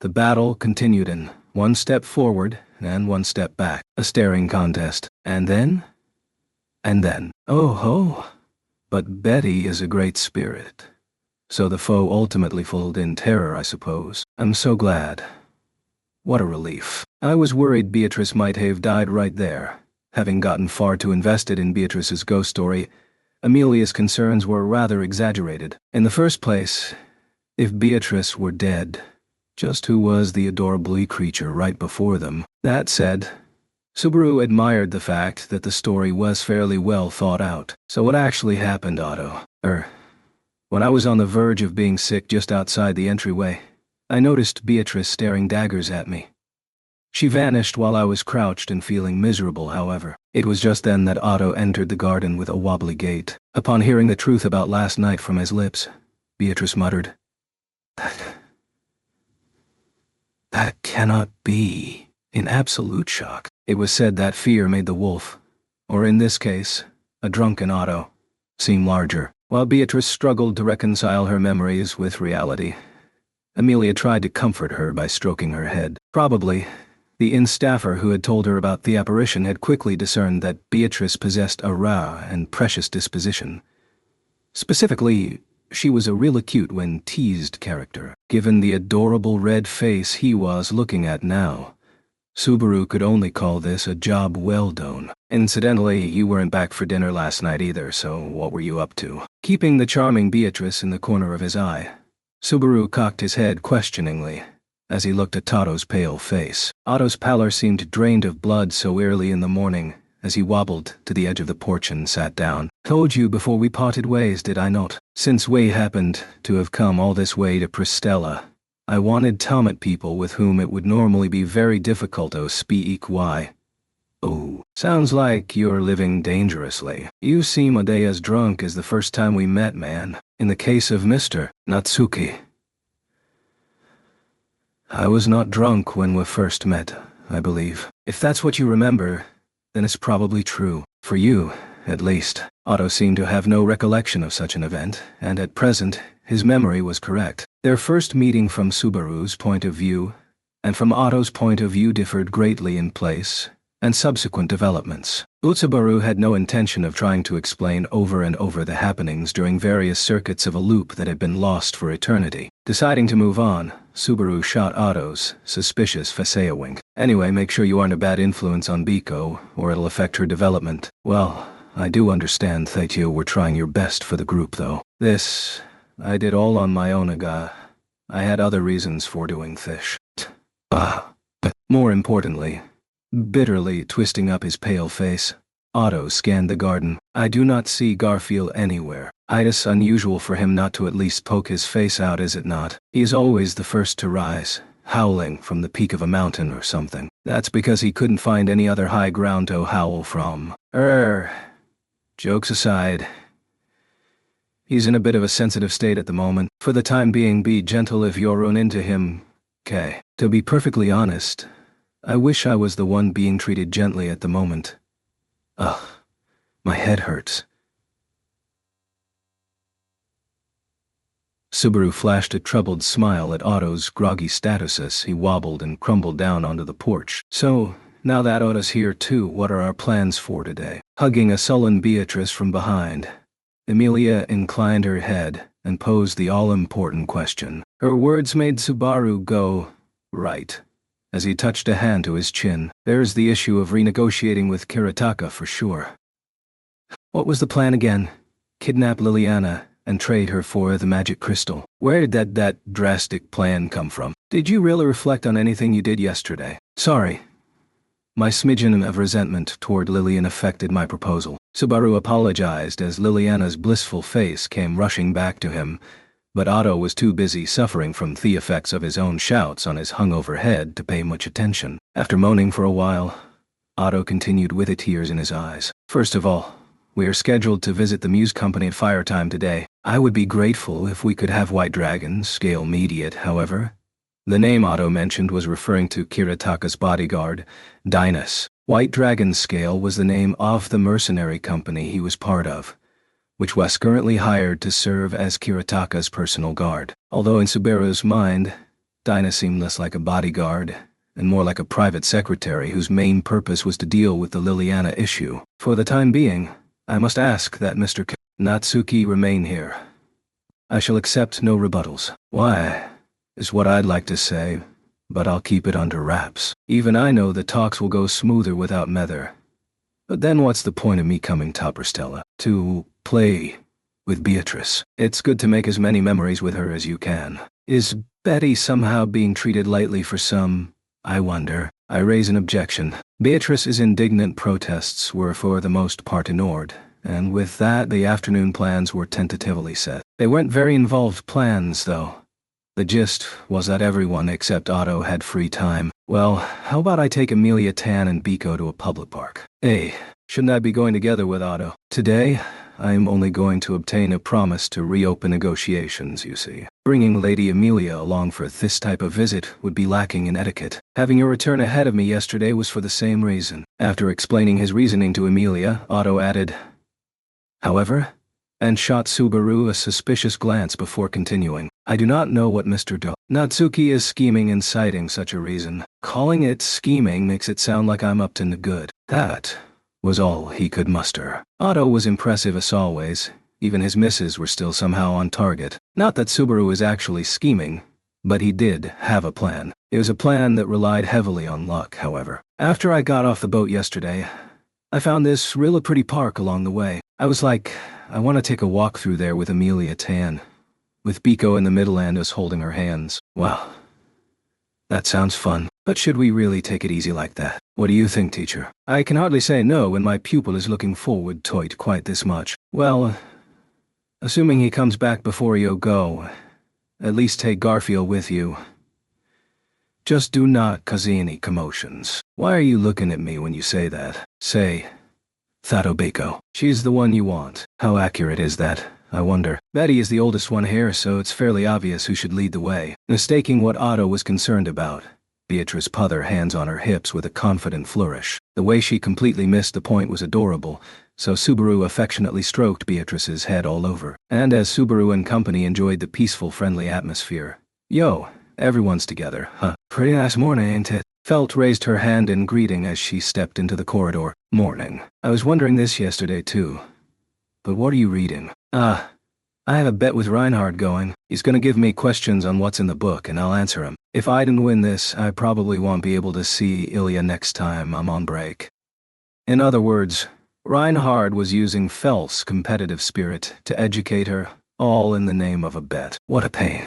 The battle continued in one step forward and one step back, a staring contest. And then? Oh ho! But Betty is a great spirit. So the foe ultimately folded in terror, I suppose. I'm so glad. What a relief. I was worried Beatrice might have died right there. Having gotten far too invested in Beatrice's ghost story, Amelia's concerns were rather exaggerated. In the first place, if Beatrice were dead, just who was the adorable creature right before them? That said, Subaru admired the fact that the story was fairly well thought out. So what actually happened, Otto? When I was on the verge of being sick just outside the entryway, I noticed Beatrice staring daggers at me. She vanished while I was crouched and feeling miserable, however. It was just then that Otto entered the garden with a wobbly gait. Upon hearing the truth about last night from his lips, Beatrice muttered, That cannot be. In absolute shock. It was said that fear made the wolf, or in this case, a drunken Otto, seem larger. While Beatrice struggled to reconcile her memories with reality, Amelia tried to comfort her by stroking her head. Probably, the inn staffer who had told her about the apparition had quickly discerned that Beatrice possessed a rare and precious disposition. Specifically, she was a real acute when teased character. Given the adorable red face he was looking at now, Subaru could only call this a job well done. Incidentally, you weren't back for dinner last night either, so what were you up to? Keeping the charming Beatrice in the corner of his eye, Subaru cocked his head questioningly as he looked at Otto's pale face. Otto's pallor seemed drained of blood so early in the morning as he wobbled to the edge of the porch and sat down. Told you before we parted ways, did I not? Since we happened to have come all this way to Pristella, I wanted Tomet people with whom it would normally be very difficult to speak. Why? Oh, sounds like you're living dangerously. You seem a day as drunk as the first time we met, man. In the case of Mr. Natsuki. I was not drunk when we first met, I believe. If that's what you remember, then it's probably true. For you, at least. Otto seemed to have no recollection of such an event, and at present, his memory was correct. Their first meeting from Subaru's point of view, and from Otto's point of view, differed greatly in place and subsequent developments. Subaru had no intention of trying to explain over and over the happenings during various circuits of a loop that had been lost for eternity. Deciding to move on, Subaru shot Otto's suspicious face a wink. Anyway, make sure you aren't a bad influence on Biko, or it'll affect her development. Well, I do understand that you were trying your best for the group, though. This, I did all on my own, Aga. I had other reasons for doing this. More importantly, bitterly twisting up his pale face, Otto scanned the garden. I do not see Garfield anywhere. It is unusual for him not to at least poke his face out, is it not? He is always the first to rise, howling from the peak of a mountain or something. That's because he couldn't find any other high ground to howl from. Jokes aside, he's in a bit of a sensitive state at the moment. For the time being, be gentle if you're run into him. Okay. To be perfectly honest, I wish I was the one being treated gently at the moment. Ugh, my head hurts. Subaru flashed a troubled smile at Otto's groggy status as he wobbled and crumbled down onto the porch. So, now that Otto's here too, what are our plans for today? Hugging a sullen Beatrice from behind, Emilia inclined her head and posed the all-important question. Her words made Subaru go, right, as he touched a hand to his chin. There's the issue of renegotiating with Kiritaka for sure. What was the plan again? Kidnap Liliana and trade her for the magic crystal. Where did that drastic plan come from? Did you really reflect on anything you did yesterday? Sorry. My smidgen of resentment toward Lilian affected my proposal. Subaru apologized as Liliana's blissful face came rushing back to him, but Otto was too busy suffering from the effects of his own shouts on his hungover head to pay much attention. After moaning for a while, Otto continued with the tears in his eyes. First of all, we are scheduled to visit the Muse Company at fire time today. I would be grateful if we could have White Dragon scale mediate, however. The name Otto mentioned was referring to Kiritaka's bodyguard, Dinas. White Dragon scale was the name of the mercenary company he was part of, which was currently hired to serve as Kiritaka's personal guard. Although in Subaru's mind, Dinas seemed less like a bodyguard and more like a private secretary whose main purpose was to deal with the Liliana issue. For the time being, I must ask that Mr. Natsuki remain here. I shall accept no rebuttals. Why, is what I'd like to say, but I'll keep it under wraps. Even I know the talks will go smoother without Mether. But then what's the point of me coming to Stella? To play with Beatrice. It's good to make as many memories with her as you can. Is Betty somehow being treated lightly for some, I wonder? I raise an objection. Beatrice's indignant protests were for the most part ignored, and with that the afternoon plans were tentatively set. They weren't very involved plans, though. The gist was that everyone except Otto had free time. Well, how about I take Emilia Tan and Biko to a public park? Hey, shouldn't I be going together with Otto? Today, I'm only going to obtain a promise to reopen negotiations, you see. Bringing Lady Emilia along for this type of visit would be lacking in etiquette. Having your return ahead of me yesterday was for the same reason. After explaining his reasoning to Emilia, Otto added, however, and shot Subaru a suspicious glance before continuing. I do not know what Mr. Natsuki is scheming in citing such a reason. Calling it scheming makes it sound like I'm up to no good. That was all he could muster. Otto was impressive as always. Even his misses were still somehow on target. Not that Subaru was actually scheming, but he did have a plan. It was a plan that relied heavily on luck, however. After I got off the boat yesterday, I found this really pretty park along the way. I was like, I want to take a walk through there with Emilia Tan, with Biko in the middle and us holding her hands. Wow. That sounds fun. But should we really take it easy like that? What do you think, teacher? I can hardly say no when my pupil is looking forward to it quite this much. Well, assuming he comes back before you go, at least take Garfield with you. Just do not cause any commotions. Why are you looking at me when you say that? Say, Thato Biko. She's the one you want. How accurate is that, I wonder? Betty is the oldest one here, so it's fairly obvious who should lead the way. Mistaking what Otto was concerned about, Beatrice put her hands on her hips with a confident flourish. The way she completely missed the point was adorable, so Subaru affectionately stroked Beatrice's head all over. And as Subaru and company enjoyed the peaceful, friendly atmosphere, "Yo, everyone's together, huh? Pretty nice morning, ain't it?" Felt raised her hand in greeting as she stepped into the corridor. "Morning. I was wondering this yesterday too. But what are you reading?" I have a bet with Reinhard going. He's gonna give me questions on what's in the book and I'll answer him. If I didn't win this, I probably won't be able to see Ilya next time I'm on break." In other words, Reinhard was using Felt's competitive spirit to educate her, all in the name of a bet. "What a pain,"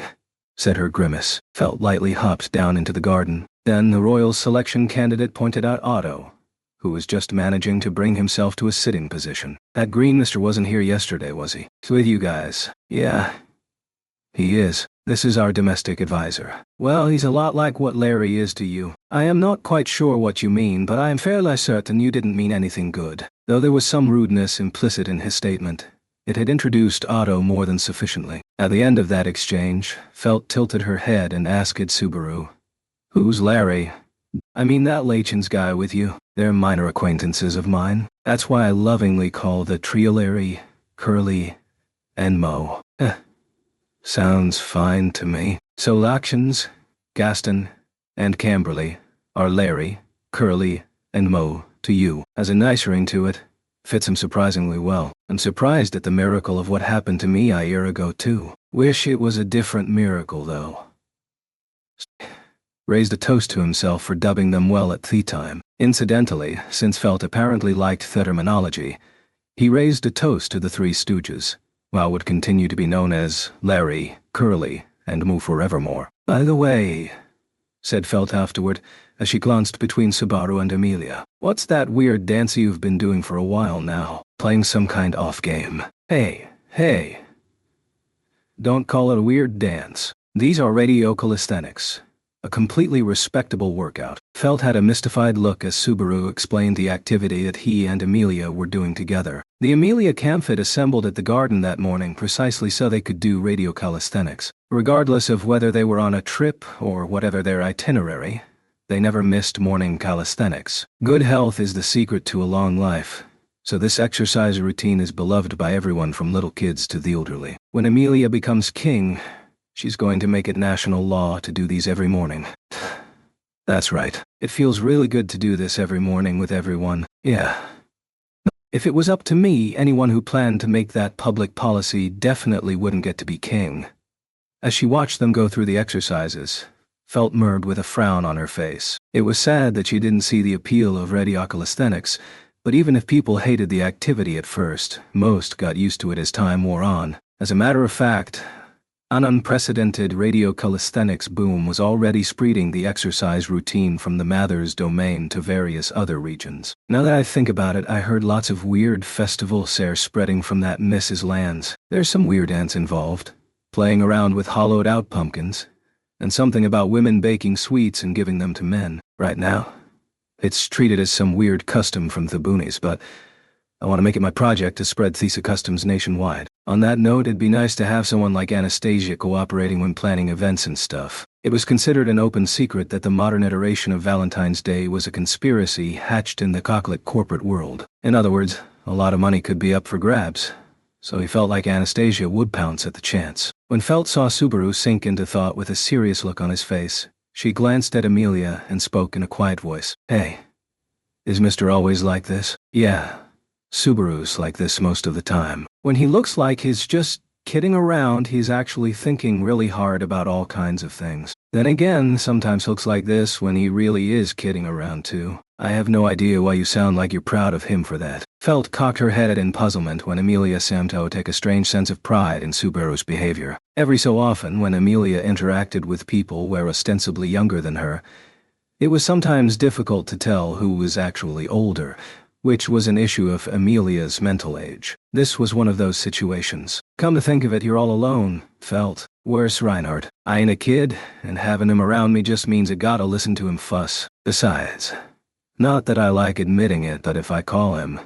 said her grimace. Felt lightly hopped down into the garden. Then the royal selection candidate pointed out Otto, who was just managing to bring himself to a sitting position. "That green mister wasn't here yesterday, was he? He's with you guys." "Yeah, he is. This is our domestic advisor." "Well, he's a lot like what Larry is to you. I am not quite sure what you mean, but I am fairly certain you didn't mean anything good." Though there was some rudeness implicit in his statement, it had introduced Otto more than sufficiently. At the end of that exchange, Felt tilted her head and asked Subaru, "Who's Larry?" "I mean that Lachen's guy with you. They're minor acquaintances of mine. That's why I lovingly call the trio Larry, Curly, and Mo." Sounds fine to me. So Lachens, Gaston, and Camberley are Larry, Curly, and Mo to you. Has a nice ring to it. Fits him surprisingly well. I'm surprised at the miracle of what happened to me a year ago too. Wish it was a different miracle though. Raised a toast to himself for dubbing them well at tea time. Incidentally, since Felt apparently liked the terminology, he raised a toast to the Three Stooges, while would continue to be known as Larry, Curly, and Moo forevermore. "By the way," said Felt afterward, as she glanced between Subaru and Amelia, "what's that weird dance you've been doing for a while now? Playing some kind off game?" Hey. Don't call it a weird dance. These are radio calisthenics. A completely respectable workout. Felt had a mystified look as Subaru explained the activity that he and Amelia were doing together. The Amelia Camfit assembled at the garden that morning precisely so they could do radio calisthenics. Regardless of whether they were on a trip or whatever their itinerary, they never missed morning calisthenics. Good health is the secret to a long life, so this exercise routine is beloved by everyone from little kids to the elderly. When Amelia becomes king, she's going to make it national law to do these every morning. That's right. It feels really good to do this every morning with everyone. Yeah. If it was up to me, anyone who planned to make that public policy definitely wouldn't get to be king. As she watched them go through the exercises, Felt murmured with a frown on her face. It was sad that she didn't see the appeal of radio calisthenics, but even if people hated the activity at first, most got used to it as time wore on. As a matter of fact, an unprecedented radio calisthenics boom was already spreading the exercise routine from the Mathers domain to various other regions. Now that I think about it, I heard lots of weird festivals spreading from that Mrs. Lands. There's some weird ants involved, playing around with hollowed-out pumpkins, and something about women baking sweets and giving them to men. Right now, it's treated as some weird custom from the boonies, but I want to make it my project to spread Thesa customs nationwide. On that note, it'd be nice to have someone like Anastasia cooperating when planning events and stuff. It was considered an open secret that the modern iteration of Valentine's Day was a conspiracy hatched in the cocklet corporate world. In other words, a lot of money could be up for grabs, so he felt like Anastasia would pounce at the chance. When Felt saw Subaru sink into thought with a serious look on his face, she glanced at Amelia and spoke in a quiet voice. "Hey, is Mr. always like this?" "Yeah. Subaru's like this most of the time. When he looks like he's just kidding around, he's actually thinking really hard about all kinds of things. Then again, sometimes looks like this when he really is kidding around too. I have no idea why you sound like you're proud of him for that." Felt cocked her head in puzzlement when Amelia seemed to take a strange sense of pride in Subaru's behavior. Every so often, when Amelia interacted with people who were ostensibly younger than her, it was sometimes difficult to tell who was actually older, which was an issue of Amelia's mental age. This was one of those situations. Come to think of it, you're all alone, Felt. Worse, Reinhard. I ain't a kid, and having him around me just means I gotta listen to him fuss. Besides, not that I like admitting it, but if I call him,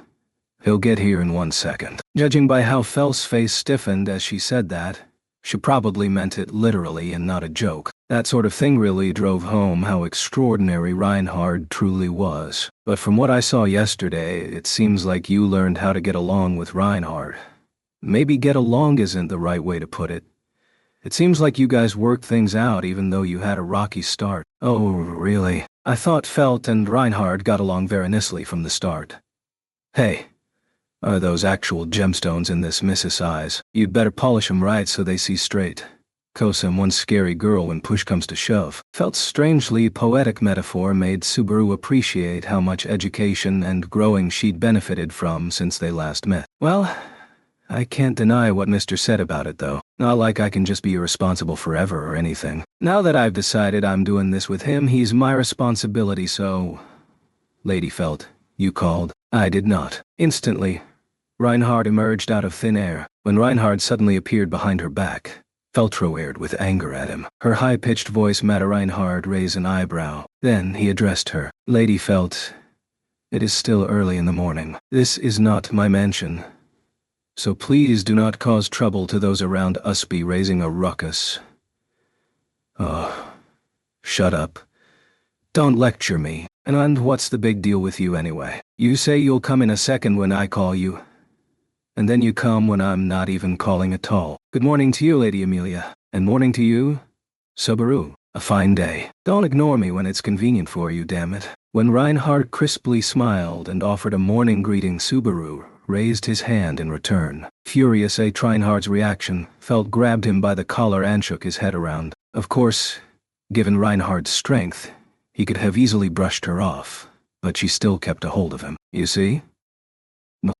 he'll get here in 1 second. Judging by how Felt's face stiffened as she said that, She probably meant it literally and not a joke. That sort of thing really drove home how extraordinary Reinhard truly was. But from what I saw yesterday, it seems like you learned how to get along with Reinhard. Maybe get along isn't the right way to put it. It seems like you guys worked things out even though you had a rocky start. Oh, really? I thought Felt and Reinhard got along very nicely from the start. Hey, are those actual gemstones in this Mrs. Eyes? You'd better polish 'em right so they see straight. 'Cause I'm one scary girl when push comes to shove. Felt's strangely poetic metaphor made Subaru appreciate how much education and growing she'd benefited from since they last met. Well, I can't deny what Mr. said about it though. Not like I can just be irresponsible forever or anything. Now that I've decided I'm doing this with him, he's my responsibility, so... Lady Felt, you called. I did not. Instantly, Reinhard emerged out of thin air. When Reinhard suddenly appeared behind her back, Felt roared with anger at him. Her high-pitched voice made Reinhard raise an eyebrow. Then he addressed her. Lady Felt, it is still early in the morning. This is not my mansion. So please do not cause trouble to those around us be raising a ruckus. Oh, shut up. Don't lecture me. And what's the big deal with you anyway? You say you'll come in a second when I call you. And then you come when I'm not even calling at all. Good morning to you, Lady Amelia. And morning to you, Subaru. A fine day. Don't ignore me when it's convenient for you, damn it. When Reinhard crisply smiled and offered a morning greeting, Subaru raised his hand in return. Furious at Reinhard's reaction, Felt grabbed him by the collar and shook his head around. Of course, given Reinhard's strength, he could have easily brushed her off, but she still kept a hold of him. You see?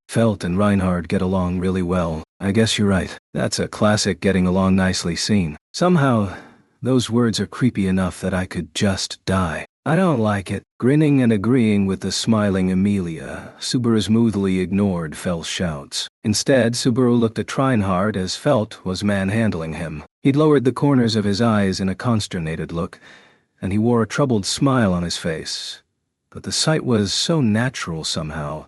Felt and Reinhard get along really well. I guess you're right. That's a classic getting along nicely scene. Somehow, those words are creepy enough that I could just die. I don't like it. Grinning and agreeing with the smiling Amelia, Subaru smoothly ignored Felt's shouts. Instead, Subaru looked at Reinhard as Felt was manhandling him. He'd lowered the corners of his eyes in a consternated look, and he wore a troubled smile on his face. But the sight was so natural somehow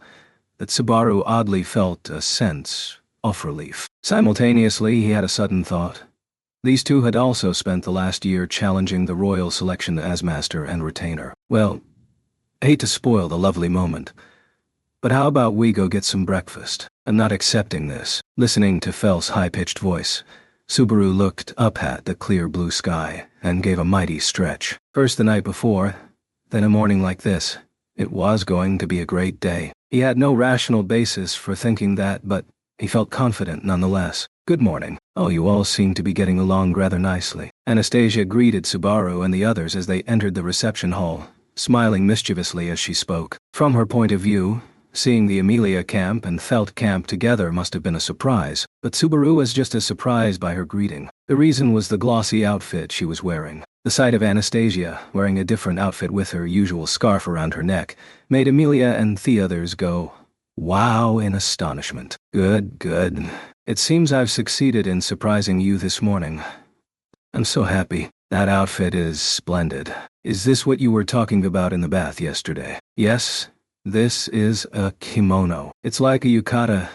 that Subaru oddly felt a sense of relief. Simultaneously, he had a sudden thought. These two had also spent the last year challenging the royal selection as master and retainer. Well, I hate to spoil the lovely moment, but how about we go get some breakfast? I'm not accepting this. Listening to Felt's high-pitched voice, Subaru looked up at the clear blue sky and gave a mighty stretch. First the night before, then a morning like this. It was going to be a great day. He had no rational basis for thinking that, but he felt confident nonetheless. Good morning. Oh, you all seem to be getting along rather nicely. Anastasia greeted Subaru and the others as they entered the reception hall, smiling mischievously as she spoke. From her point of view, seeing the Amelia camp and Felt camp together must have been a surprise, but Subaru was just as surprised by her greeting. The reason was the glossy outfit she was wearing. The sight of Anastasia, wearing a different outfit with her usual scarf around her neck, made Amelia and the others go, wow, in astonishment. Good, good. It seems I've succeeded in surprising you this morning. I'm so happy. That outfit is splendid. Is this what you were talking about in the bath yesterday? Yes, this is a kimono. It's like a yukata,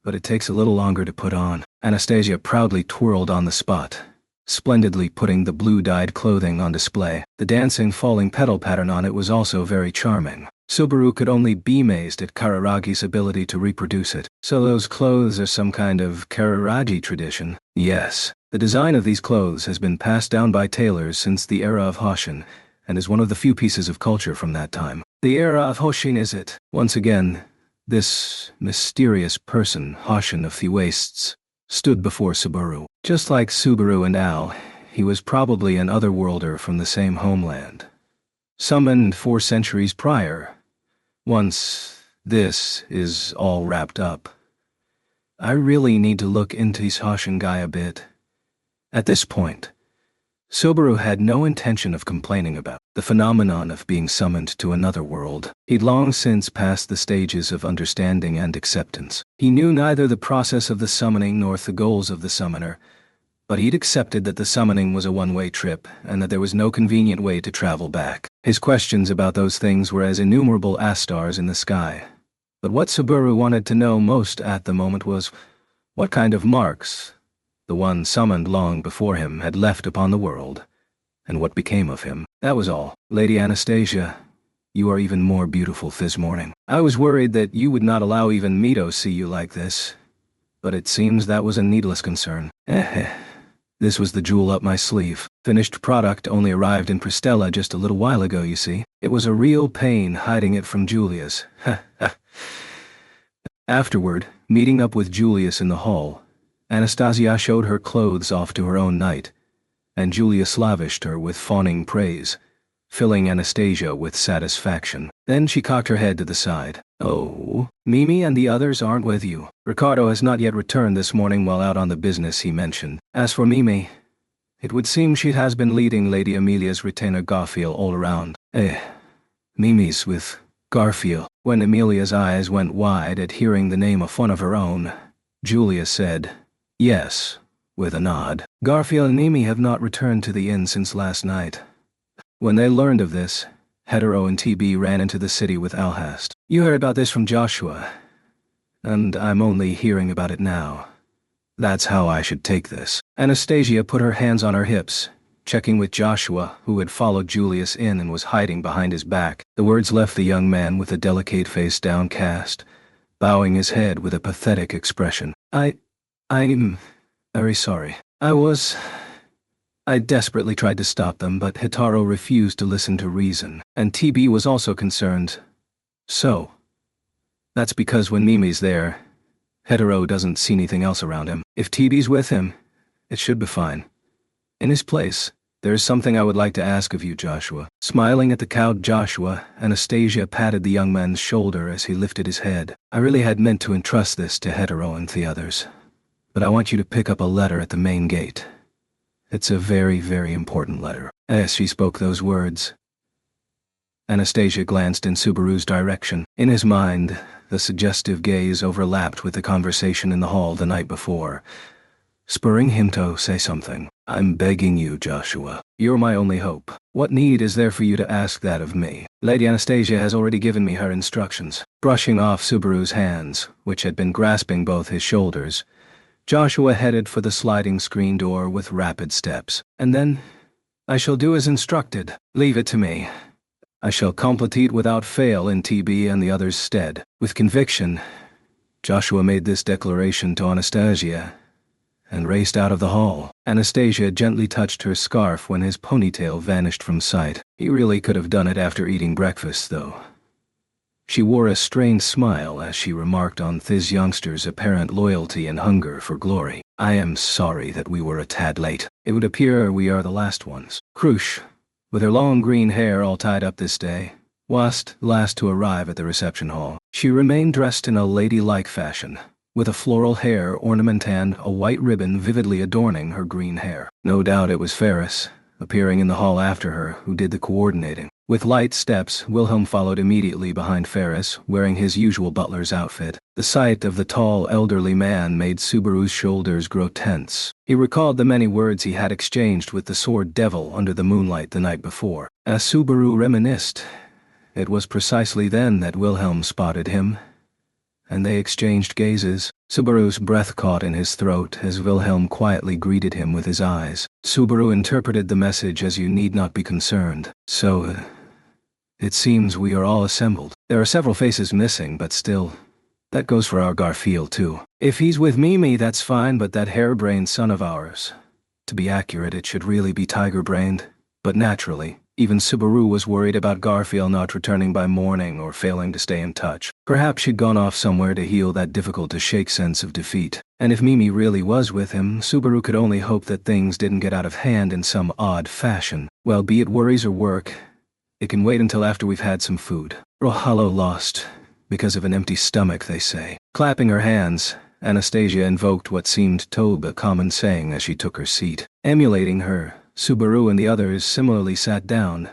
but it takes a little longer to put on. Anastasia proudly twirled on the spot, splendidly putting the blue-dyed clothing on display. The dancing falling petal pattern on it was also very charming. Subaru could only be amazed at Kararagi's ability to reproduce it. So those clothes are some kind of Kararagi tradition? Yes. The design of these clothes has been passed down by tailors since the era of Hoshin, and is one of the few pieces of culture from that time. The era of Hoshin is it? Once again, this mysterious person, Hoshin of the Wastes, stood before Subaru. Just like Subaru and Al, he was probably an otherworlder from the same homeland. Summoned 4 centuries prior. Once this is all wrapped up, I really need to look into this Hoshin guy a bit. At this point, Subaru had no intention of complaining about the phenomenon of being summoned to another world. He'd long since passed the stages of understanding and acceptance. He knew neither the process of the summoning nor the goals of the summoner, but he'd accepted that the summoning was a one-way trip and that there was no convenient way to travel back. His questions about those things were as innumerable as stars in the sky. But what Subaru wanted to know most at the moment was what kind of marks The one summoned long before him had left upon the world. And what became of him? That was all. Lady Anastasia, you are even more beautiful this morning. I was worried that you would not allow even me to see you like this. But it seems that was a needless concern. This was the jewel up my sleeve. Finished product only arrived in Pristella just a little while ago, you see. It was a real pain hiding it from Julius. Afterward, meeting up with Julius in the hall, Anastasia showed her clothes off to her own knight, and Julius lavished her with fawning praise, filling Anastasia with satisfaction. Then she cocked her head to the side. Oh, Mimi and the others aren't with you. Ricardo has not yet returned this morning while out on the business he mentioned. As for Mimi, it would seem she has been leading Lady Amelia's retainer Garfield all around. Mimi's with Garfield. When Amelia's eyes went wide at hearing the name of one of her own, Julia said, yes, with a nod. Garfield and Mimi have not returned to the inn since last night. When they learned of this, Hetero and TB ran into the city with Alhast. You heard about this from Joshua, and I'm only hearing about it now. That's how I should take this. Anastasia put her hands on her hips, checking with Joshua, who had followed Julius in and was hiding behind his back. The words left the young man with a delicate face downcast, bowing his head with a pathetic expression. I'm very sorry. I desperately tried to stop them, but Hitaro refused to listen to reason, and TB was also concerned. So, that's because when Mimi's there, Hetero doesn't see anything else around him. If TB's with him, it should be fine. In his place, there's something I would like to ask of you, Joshua. Smiling at the cowed Joshua, Anastasia patted the young man's shoulder as he lifted his head. I really had meant to entrust this to Hetero and the others, but I want you to pick up a letter at the main gate. It's a very, very important letter. As she spoke those words, Anastasia glanced in Subaru's direction. In his mind, the suggestive gaze overlapped with the conversation in the hall the night before, spurring him to say something. I'm begging you, Joshua. You're my only hope. What need is there for you to ask that of me? Lady Anastasia has already given me her instructions. Brushing off Subaru's hands, which had been grasping both his shoulders, Joshua headed for the sliding screen door with rapid steps. And then, I shall do as instructed. Leave it to me. I shall complete without fail in TB and the others' stead. With conviction, Joshua made this declaration to Anastasia and raced out of the hall. Anastasia gently touched her scarf when his ponytail vanished from sight. He really could have done it after eating breakfast, though. She wore a strained smile as she remarked on this youngster's apparent loyalty and hunger for glory. I am sorry that we were a tad late. It would appear we are the last ones. Krush, with her long green hair all tied up this day, was last to arrive at the reception hall. She remained dressed in a ladylike fashion, with a floral hair ornament and a white ribbon vividly adorning her green hair. No doubt it was Ferris, appearing in the hall after her, who did the coordinating. With light steps, Wilhelm followed immediately behind Ferris, wearing his usual butler's outfit. The sight of the tall, elderly man made Subaru's shoulders grow tense. He recalled the many words he had exchanged with the sword devil under the moonlight the night before. As Subaru reminisced, it was precisely then that Wilhelm spotted him, and they exchanged gazes. Subaru's breath caught in his throat as Wilhelm quietly greeted him with his eyes. Subaru interpreted the message as you need not be concerned. So, it seems we are all assembled. There are several faces missing, but still, that goes for our Garfield too. If he's with Mimi, that's fine, but that harebrained son of ours. To be accurate, it should really be tiger-brained. But naturally, even Subaru was worried about Garfield not returning by morning or failing to stay in touch. Perhaps she'd gone off somewhere to heal that difficult-to-shake sense of defeat. And if Mimi really was with him, Subaru could only hope that things didn't get out of hand in some odd fashion. Well, be it worries or work, it can wait until after we've had some food. Rohalo lost, because of an empty stomach, they say. Clapping her hands, Anastasia invoked what seemed to be a common saying as she took her seat. Emulating her, Subaru and the others similarly sat down.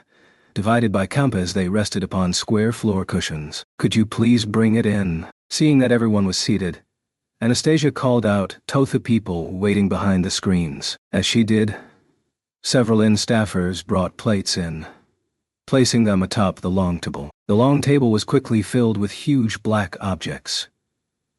Divided by compass, they rested upon square floor cushions. Could you please bring it in? Seeing that everyone was seated, Anastasia called out to the people waiting behind the screens. As she did, several inn staffers brought plates in, placing them atop the long table. The long table was quickly filled with huge black objects.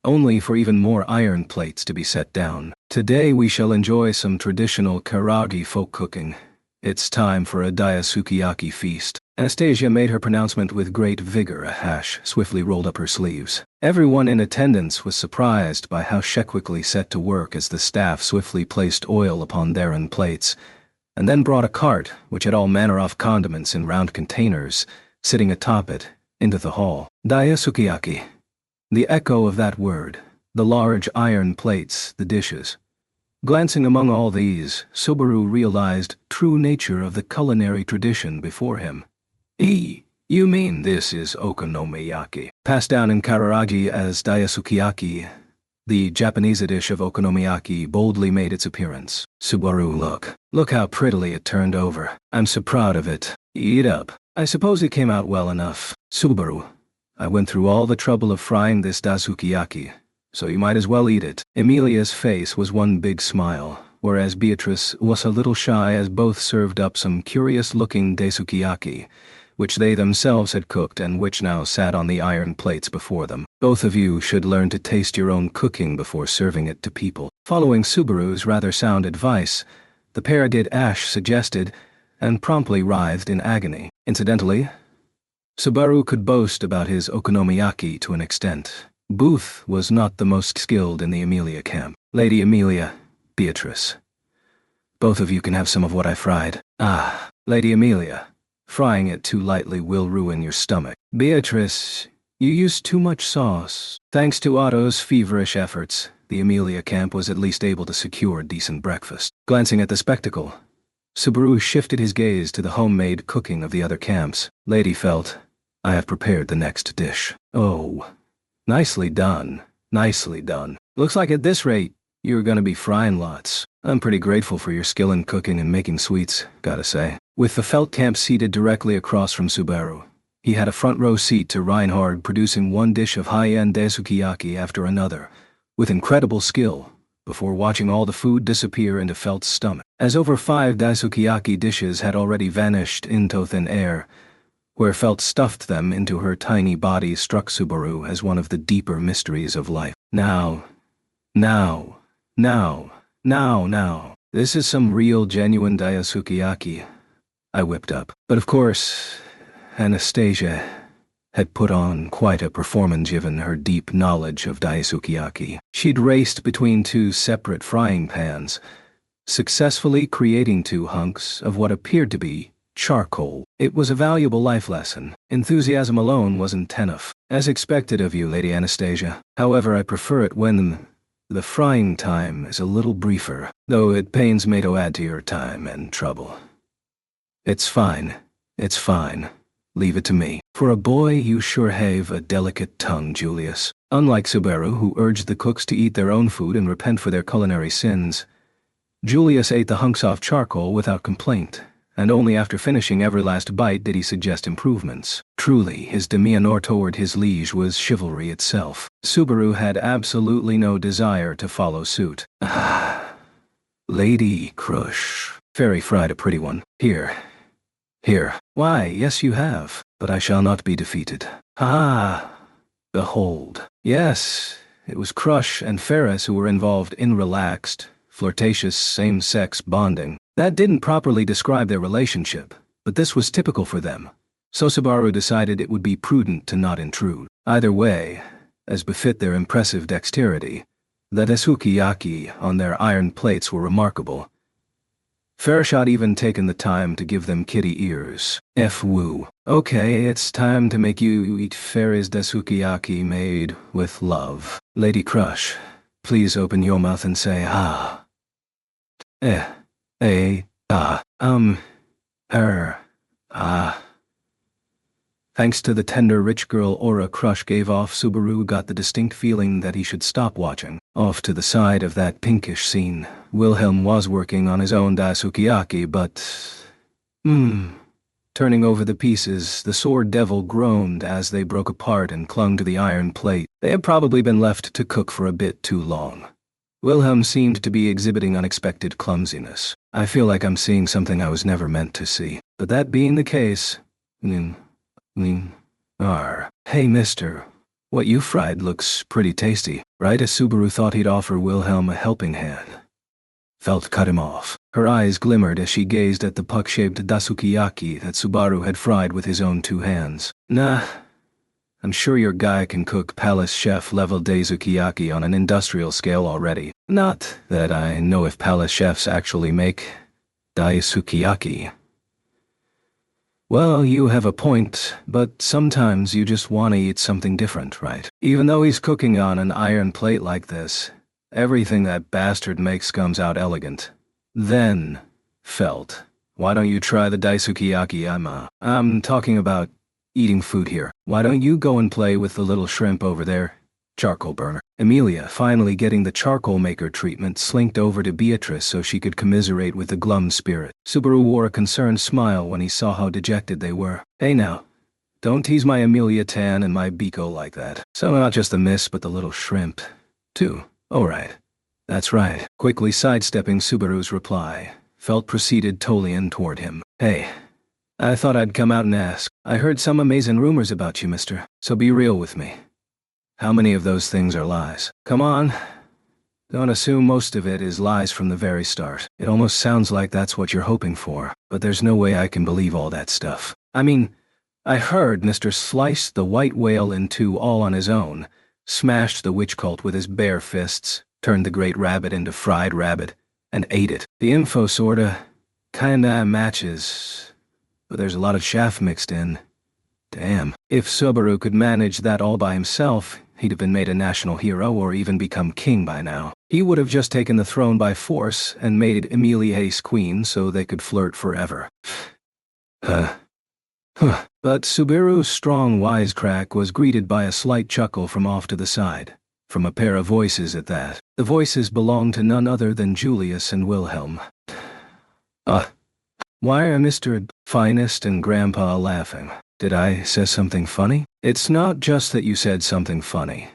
only for even more iron plates to be set down. Today we shall enjoy some traditional Karagi folk cooking. It's time for a daisukiyaki feast. Anastasia made her pronouncement with great vigor. A hash swiftly rolled up her sleeves. Everyone in attendance was surprised by how she quickly set to work as the staff swiftly placed oil upon their own plates, and then brought a cart, which had all manner of condiments in round containers, sitting atop it, into the hall. Daisukiyaki. The echo of that word, the large iron plates, the dishes. Glancing among all these, Subaru realized true nature of the culinary tradition before him. You mean this is okonomiyaki, passed down in Kararagi as daisukiyaki. The Japanese dish of okonomiyaki boldly made its appearance. Subaru, look how prettily it turned over. I'm so proud of it. Eat up. I suppose it came out well enough. Subaru, I went through all the trouble of frying this daisukiyaki, so you might as well eat it. Emilia's face was one big smile, whereas Beatrice was a little shy as both served up some curious-looking daisukiyaki, which they themselves had cooked and which now sat on the iron plates before them. Both of you should learn to taste your own cooking before serving it to people. Following Subaru's rather sound advice, the pair did Ash suggested, and promptly writhed in agony. Incidentally, Subaru could boast about his okonomiyaki to an extent. Booth was not the most skilled in the Emilia camp. Lady Emilia, Beatrice, both of you can have some of what I fried. Lady Emilia, frying it too lightly will ruin your stomach. Beatrice, you used too much sauce. Thanks to Otto's feverish efforts, the Emilia camp was at least able to secure a decent breakfast. Glancing at the spectacle, Subaru shifted his gaze to the homemade cooking of the other camps. Lady Felt, I have prepared the next dish. Oh, nicely done, nicely done. Looks like at this rate, you're gonna be frying lots. I'm pretty grateful for your skill in cooking and making sweets, gotta say. With the Felt camp seated directly across from Subaru, he had a front row seat to Reinhard producing one dish of high-end daisukiyaki after another, with incredible skill, before watching all the food disappear into Felt's stomach. As over 5 daisukiyaki dishes had already vanished into thin air, where Felt stuffed them into her tiny body struck Subaru as one of the deeper mysteries of life. Now. This is some real genuine daisukiyaki, I whipped up. But of course, Anastasia had put on quite a performance given her deep knowledge of daisukiyaki. She'd raced between 2 separate frying pans, successfully creating 2 hunks of what appeared to be charcoal. It was a valuable life lesson. Enthusiasm alone wasn't enough. As expected of you, Lady Anastasia. However, I prefer it when the frying time is a little briefer, though it pains me to add to your time and trouble. It's fine. Leave it to me. For a boy, you sure have a delicate tongue, Julius. Unlike Subaru, who urged the cooks to eat their own food and repent for their culinary sins, Julius ate the hunks off charcoal without complaint, and only after finishing every last bite did he suggest improvements. Truly, his demeanor toward his liege was chivalry itself. Subaru had absolutely no desire to follow suit. Lady Crush. Fairy fried a pretty one. Here. Why, yes you have, but I shall not be defeated. Behold. Yes, it was Crush and Ferris who were involved in relaxed, flirtatious same-sex bonding. That didn't properly describe their relationship, but this was typical for them, so Subaru decided it would be prudent to not intrude. Either way, as befit their impressive dexterity, the daisukiyaki on their iron plates were remarkable. Ferris had even taken the time to give them kitty ears. F-woo. Okay, it's time to make you eat Fairy's daisukiyaki made with love. Lady Crush, please open your mouth and say Thanks to the tender rich girl aura Crush gave off, Subaru got the distinct feeling that he should stop watching. Off to the side of that pinkish scene, Wilhelm was working on his own daisukiyaki, but turning over the pieces, the sword devil groaned as they broke apart and clung to the iron plate. They had probably been left to cook for a bit too long. Wilhelm seemed to be exhibiting unexpected clumsiness. I feel like I'm seeing something I was never meant to see. But that being the case, hey mister, What you fried looks pretty tasty, right? As Subaru thought he'd offer Wilhelm a helping hand, Felt cut him off. Her eyes glimmered as she gazed at the puck-shaped dasukiyaki that Subaru had fried with his own 2 hands. Nah, I'm sure your guy can cook palace chef-level daisukiyaki on an industrial scale already. Not that I know if palace chefs actually make daisukiyaki. Well, you have a point, but sometimes you just want to eat something different, right? Even though he's cooking on an iron plate like this, everything that bastard makes comes out elegant. Then, felt, why don't you try the daisukiyaki? I'm talking about eating food here. Why don't you go and play with the little shrimp over there? Charcoal burner. Emilia, finally getting the charcoal maker treatment, slinked over to Beatrice so she could commiserate with the glum spirit. Subaru wore a concerned smile when he saw how dejected they were. Hey now, don't tease my Emilia Tan and my Biko like that. So not just the miss but the little shrimp, too. Oh right. That's right. Quickly sidestepping Subaru's reply, Felt proceeded Tolian toward him. Hey, I thought I'd come out and ask. I heard some amazing rumors about you, mister. So be real with me. How many of those things are lies? Come on. Don't assume most of it is lies from the very start. It almost sounds like that's what you're hoping for, but there's no way I can believe all that stuff. I mean, I heard Mr. sliced the white whale in 2 all on his own, smashed the witch cult with his bare fists, turned the great rabbit into fried rabbit, and ate it. The info kinda matches, but there's a lot of chaff mixed in. Damn. If Subaru could manage that all by himself, he'd have been made a national hero or even become king by now. He would have just taken the throne by force and made Emilia his queen so they could flirt forever. But Subaru's strong wisecrack was greeted by a slight chuckle from off to the side, from a pair of voices at that. The voices belonged to none other than Julius and Wilhelm. Why are Mr. Finest and Grandpa laughing? Did I say something funny? It's not just that you said something funny.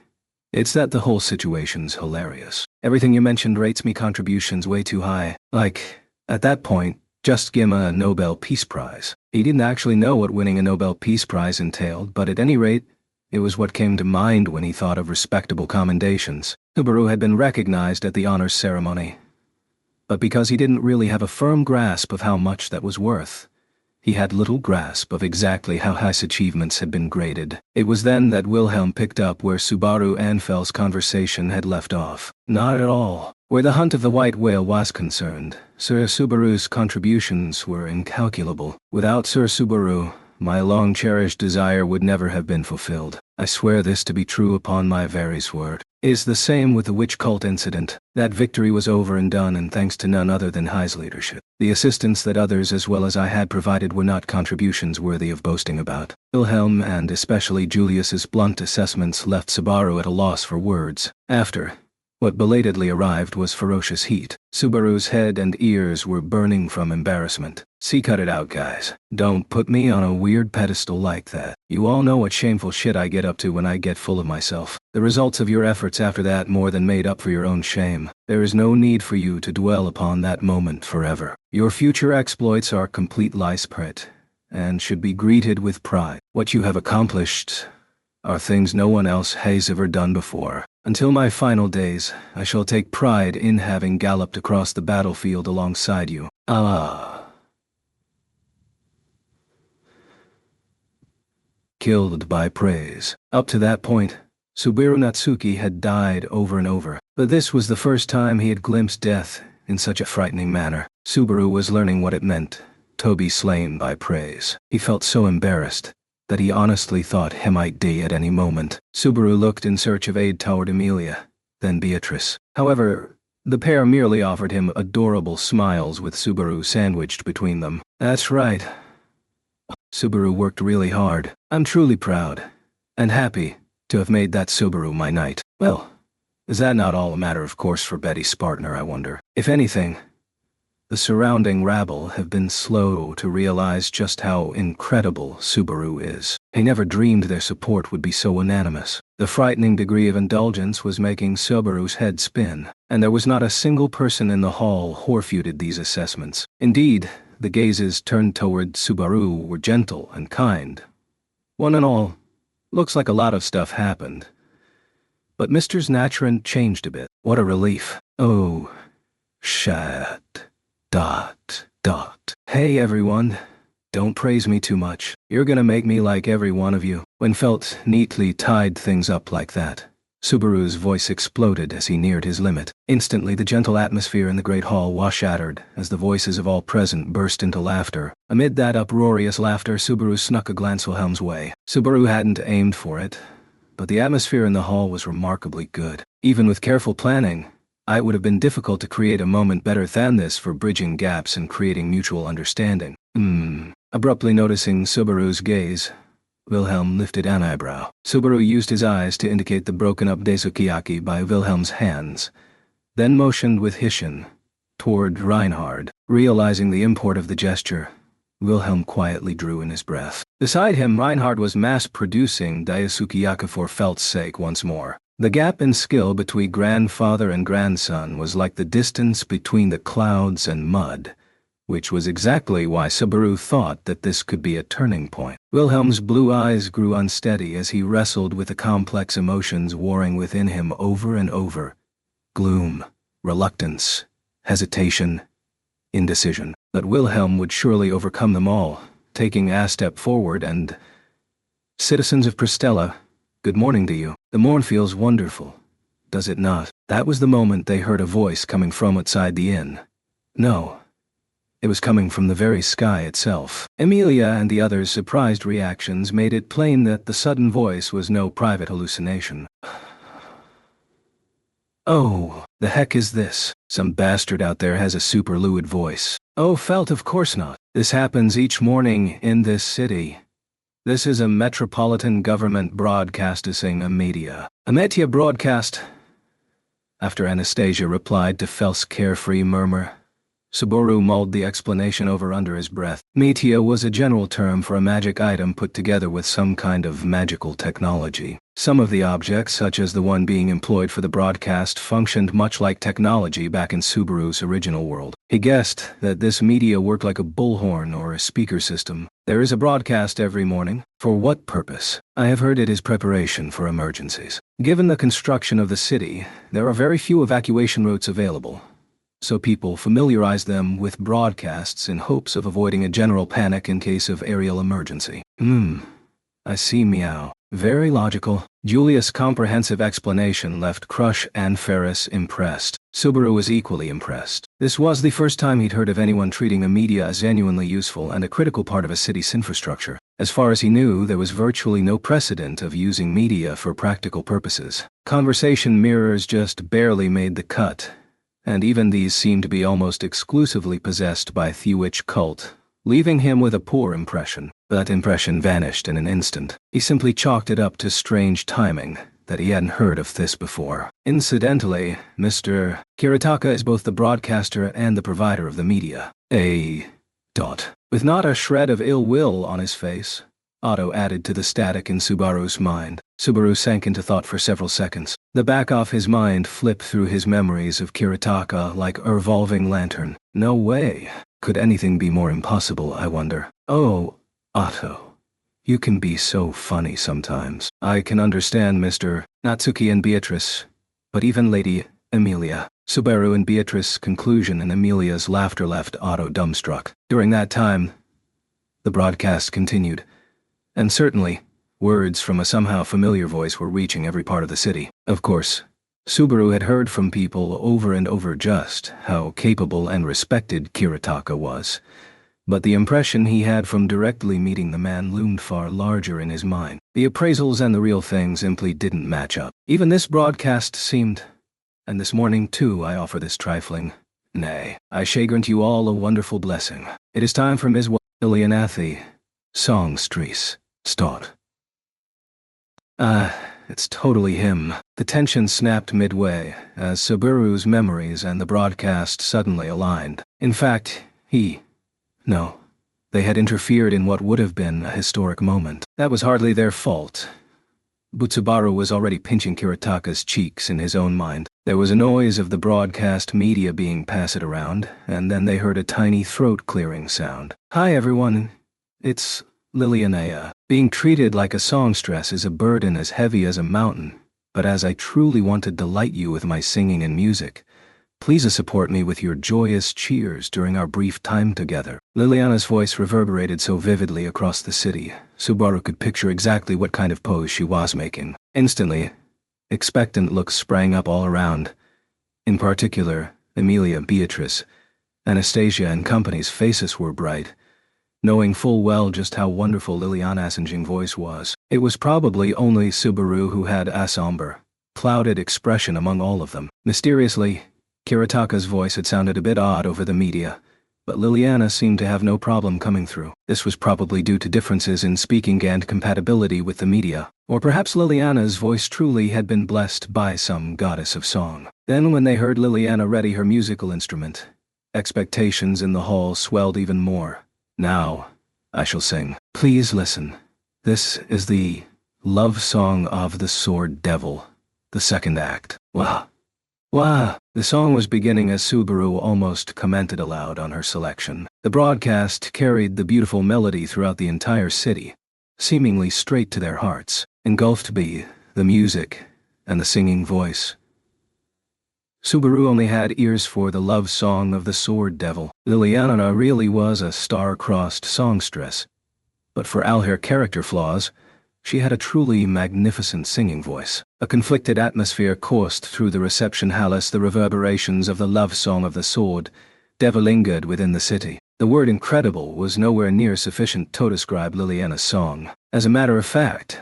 It's that the whole situation's hilarious. Everything you mentioned rates me contributions way too high. Like, at that point, just give him a Nobel Peace Prize. He didn't actually know what winning a Nobel Peace Prize entailed, but at any rate, it was what came to mind when he thought of respectable commendations. Subaru had been recognized at the honors ceremony. But because he didn't really have a firm grasp of how much that was worth, he had little grasp of exactly how his achievements had been graded. It was then that Wilhelm picked up where Subaru and Fell's conversation had left off. Not at all. Where the hunt of the white whale was concerned, Sir Subaru's contributions were incalculable. Without Sir Subaru, my long-cherished desire would never have been fulfilled. I swear this to be true upon my very word. Is the same with the witch cult incident. That victory was over and done, and thanks to none other than High's leadership. The assistance that others as well as I had provided were not contributions worthy of boasting about. Wilhelm and especially Julius's blunt assessments left Subaru at a loss for words. After what belatedly arrived was ferocious heat. Subaru's head and ears were burning from embarrassment. See, cut it out, guys. Don't put me on a weird pedestal like that. You all know what shameful shit I get up to when I get full of myself. The results of your efforts after that more than made up for your own shame. There is no need for you to dwell upon that moment forever. Your future exploits are complete liesprit, and should be greeted with pride. What you have accomplished are things no one else has ever done before. Until my final days, I shall take pride in having galloped across the battlefield alongside you. Killed by praise. Up to that point, Subaru Natsuki had died over and over, but this was the first time he had glimpsed death in such a frightening manner. Subaru was learning what it meant to be slain by praise. He felt so embarrassed that he honestly thought he might die at any moment. Subaru looked in search of aid toward Emilia, then Beatrice. However, the pair merely offered him adorable smiles with Subaru sandwiched between them. That's right. Subaru worked really hard. I'm truly proud and happy to have made that Subaru my knight. Well, is that not all a matter of course for Betty's partner, I wonder? If anything, the surrounding rabble have been slow to realize just how incredible Subaru is. They never dreamed their support would be so unanimous. The frightening degree of indulgence was making Subaru's head spin, and there was not a single person in the hall who refuted these assessments. Indeed, the gazes turned toward Subaru were gentle and kind. One and all, Looks like a lot of stuff happened. But Mr. Znatran changed a bit. What a relief. Oh, shit. Dot. Hey everyone. Don't praise me too much. You're gonna make me like every one of you. When Felt neatly tied things up like that, Subaru's voice exploded as he neared his limit. Instantly the gentle atmosphere in the great hall was shattered as the voices of all present burst into laughter. Amid that uproarious laughter, Subaru snuck a glance Wilhelm's way. Subaru hadn't aimed for it, but the atmosphere in the hall was remarkably good. Even with careful planning, it would have been difficult to create a moment better than this for bridging gaps and creating mutual understanding. Abruptly noticing Subaru's gaze, Wilhelm lifted an eyebrow. Subaru used his eyes to indicate the broken-up daisukiyaki by Wilhelm's hands, then motioned with Hishin toward Reinhard. Realizing the import of the gesture, Wilhelm quietly drew in his breath. Beside him, Reinhard was mass-producing daisukiyaki for Felt's sake once more. The gap in skill between grandfather and grandson was like the distance between the clouds and mud, which was exactly why Subaru thought that this could be a turning point. Wilhelm's blue eyes grew unsteady as he wrestled with the complex emotions warring within him over and over. Gloom, reluctance, hesitation, indecision. But Wilhelm would surely overcome them all, taking a step forward and... Citizens of Pristella, good morning to you. The morn feels wonderful, does it not? That was the moment they heard a voice coming from outside the inn. No. It was coming from the very sky itself. Emilia and the others' surprised reactions made it plain that the sudden voice was no private hallucination. Oh, the heck is this? Some bastard out there has a superluid voice. Oh, Felt, of course not. This happens each morning in this city. This is a metropolitan government broadcasting a media. A media broadcast. After Anastasia replied to Felt's carefree murmur, Subaru mulled the explanation over under his breath. Meteor was a general term for a magic item put together with some kind of magical technology. Some of the objects, such as the one being employed for the broadcast, functioned much like technology back in Subaru's original world. He guessed that this media worked like a bullhorn or a speaker system. There is a broadcast every morning. For what purpose? I have heard it is preparation for emergencies. Given the construction of the city, there are very few evacuation routes available, so people familiarize them with broadcasts in hopes of avoiding a general panic in case of aerial emergency. I see, meow. Very logical. Julia's comprehensive explanation left Crush and Ferris impressed. Subaru was equally impressed. This was the first time he'd heard of anyone treating the media as genuinely useful and a critical part of a city's infrastructure. As far as he knew, there was virtually no precedent of using media for practical purposes. Conversation mirrors just barely made the cut, and even these seemed to be almost exclusively possessed by the witch cult, leaving him with a poor impression. That impression vanished in an instant. He simply chalked it up to strange timing, that he hadn't heard of this before. Incidentally, Mr. Kiritaka is both the broadcaster and the provider of the media. With not a shred of ill will on his face, Otto added to the static in Subaru's mind. Subaru sank into thought for several seconds. The back of his mind flipped through his memories of Kiritaka like a revolving lantern. No way. Could anything be more impossible, I wonder? Oh, Otto. You can be so funny sometimes. I can understand Mr. Natsuki and Beatrice, but even Lady Emilia. Subaru and Beatrice's conclusion and Emilia's laughter left Otto dumbstruck. During that time, the broadcast continued, and certainly, words from a somehow familiar voice were reaching every part of the city. Of course, Subaru had heard from people over and over just how capable and respected Kiritaka was, but the impression he had from directly meeting the man loomed far larger in his mind. The appraisals and the real thing simply didn't match up. Even this broadcast seemed... And this morning, too, I offer this trifling... Nay, I shall grant you all a wonderful blessing. It is time for Ms. Ilianathi. Songstrees. Start. It's totally him. The tension snapped midway, as Subaru's memories and the broadcast suddenly aligned. In fact, No. They had interfered in what would have been a historic moment. That was hardly their fault. Butsubaru was already pinching Kiritaka's cheeks in his own mind. There was a noise of the broadcast media being passed around, and then they heard a tiny throat-clearing sound. Hi everyone. It's Liliana, being treated like a songstress is a burden as heavy as a mountain, but as I truly want to delight you with my singing and music, please support me with your joyous cheers during our brief time together. Liliana's voice reverberated so vividly across the city, Subaru could picture exactly what kind of pose she was making. Instantly, expectant looks sprang up all around. In particular, Emilia, Beatrice, Anastasia and company's faces were bright, knowing full well just how wonderful Liliana's singing voice was. It was probably only Subaru who had a somber, clouded expression among all of them. Mysteriously, Kiritaka's voice had sounded a bit odd over the media, but Liliana seemed to have no problem coming through. This was probably due to differences in speaking and compatibility with the media, or perhaps Liliana's voice truly had been blessed by some goddess of song. Then when they heard Liliana ready her musical instrument, expectations in the hall swelled even more. Now, I shall sing. Please listen. This is the love song of the Sword Devil, the second act. Wah! Wah! The song was beginning as Subaru almost commented aloud on her selection. The broadcast carried the beautiful melody throughout the entire city, seemingly straight to their hearts, engulfed by the music and the singing voice. Subaru only had ears for the love song of the Sword Devil. Liliana really was a star-crossed songstress, but for all her character flaws, she had a truly magnificent singing voice. A conflicted atmosphere coursed through the reception hall as the reverberations of the love song of the Sword Devil lingered within the city. The word incredible was nowhere near sufficient to describe Liliana's song. As a matter of fact,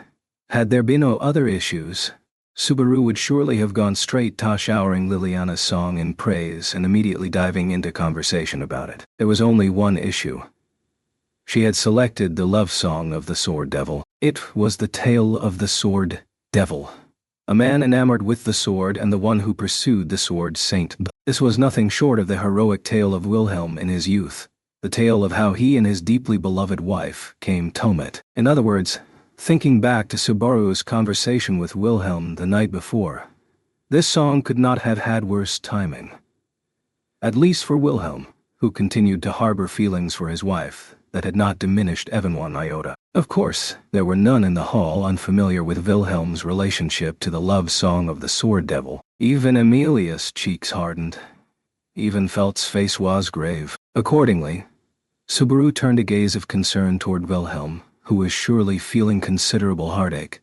had there been no other issues, Subaru would surely have gone straight to showering Liliana's song in praise and immediately diving into conversation about it. There was only one issue. She had selected the love song of the Sword Devil. It was the tale of the Sword Devil, a man enamored with the sword and the one who pursued the sword saint. This was nothing short of the heroic tale of Wilhelm in his youth, the tale of how he and his deeply beloved wife came to meet. In other words, thinking back to Subaru's conversation with Wilhelm the night before, this song could not have had worse timing. At least for Wilhelm, who continued to harbor feelings for his wife that had not diminished even one iota. Of course, there were none in the hall unfamiliar with Wilhelm's relationship to the love song of the Sword Devil. Even Emilia's cheeks hardened. Even Felt's face was grave. Accordingly, Subaru turned a gaze of concern toward Wilhelm, who was surely feeling considerable heartache.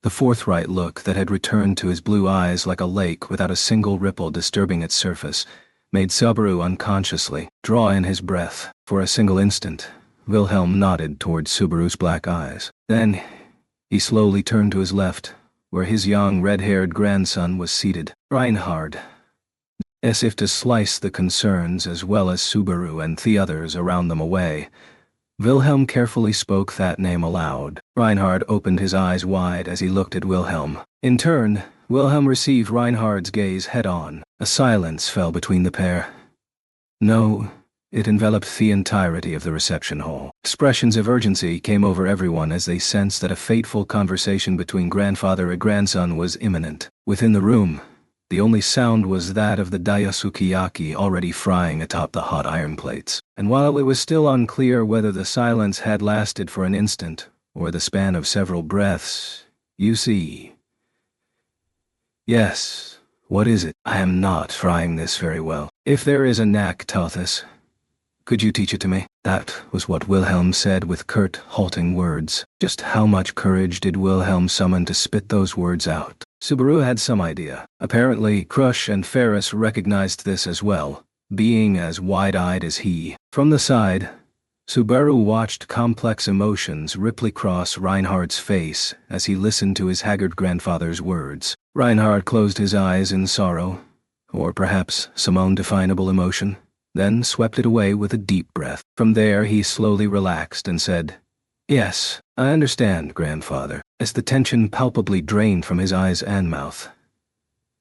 The forthright look that had returned to his blue eyes like a lake without a single ripple disturbing its surface made Subaru unconsciously draw in his breath. For a single instant, Wilhelm nodded toward Subaru's black eyes. Then, he slowly turned to his left, where his young red-haired grandson was seated, Reinhard. As if to slice the concerns as well as Subaru and the others around them away, Wilhelm carefully spoke that name aloud. Reinhard opened his eyes wide as he looked at Wilhelm. In turn, Wilhelm received Reinhard's gaze head-on. A silence fell between the pair. No, it enveloped the entirety of the reception hall. Expressions of urgency came over everyone as they sensed that a fateful conversation between grandfather and grandson was imminent. Within the room, the only sound was that of the daisukiyaki already frying atop the hot iron plates. And while it was still unclear whether the silence had lasted for an instant or the span of several breaths, you see. Yes, what is it? I am not frying this very well. If there is a knack to this, could you teach it to me? That was what Wilhelm said with curt, halting words. Just how much courage did Wilhelm summon to spit those words out? Subaru had some idea. Apparently, Crush and Ferris recognized this as well, being as wide-eyed as he. From the side, Subaru watched complex emotions ripple across Reinhard's face as he listened to his haggard grandfather's words. Reinhard closed his eyes in sorrow, or perhaps some undefinable emotion, then swept it away with a deep breath. From there he slowly relaxed and said, "Yes, I understand, grandfather," as the tension palpably drained from his eyes and mouth.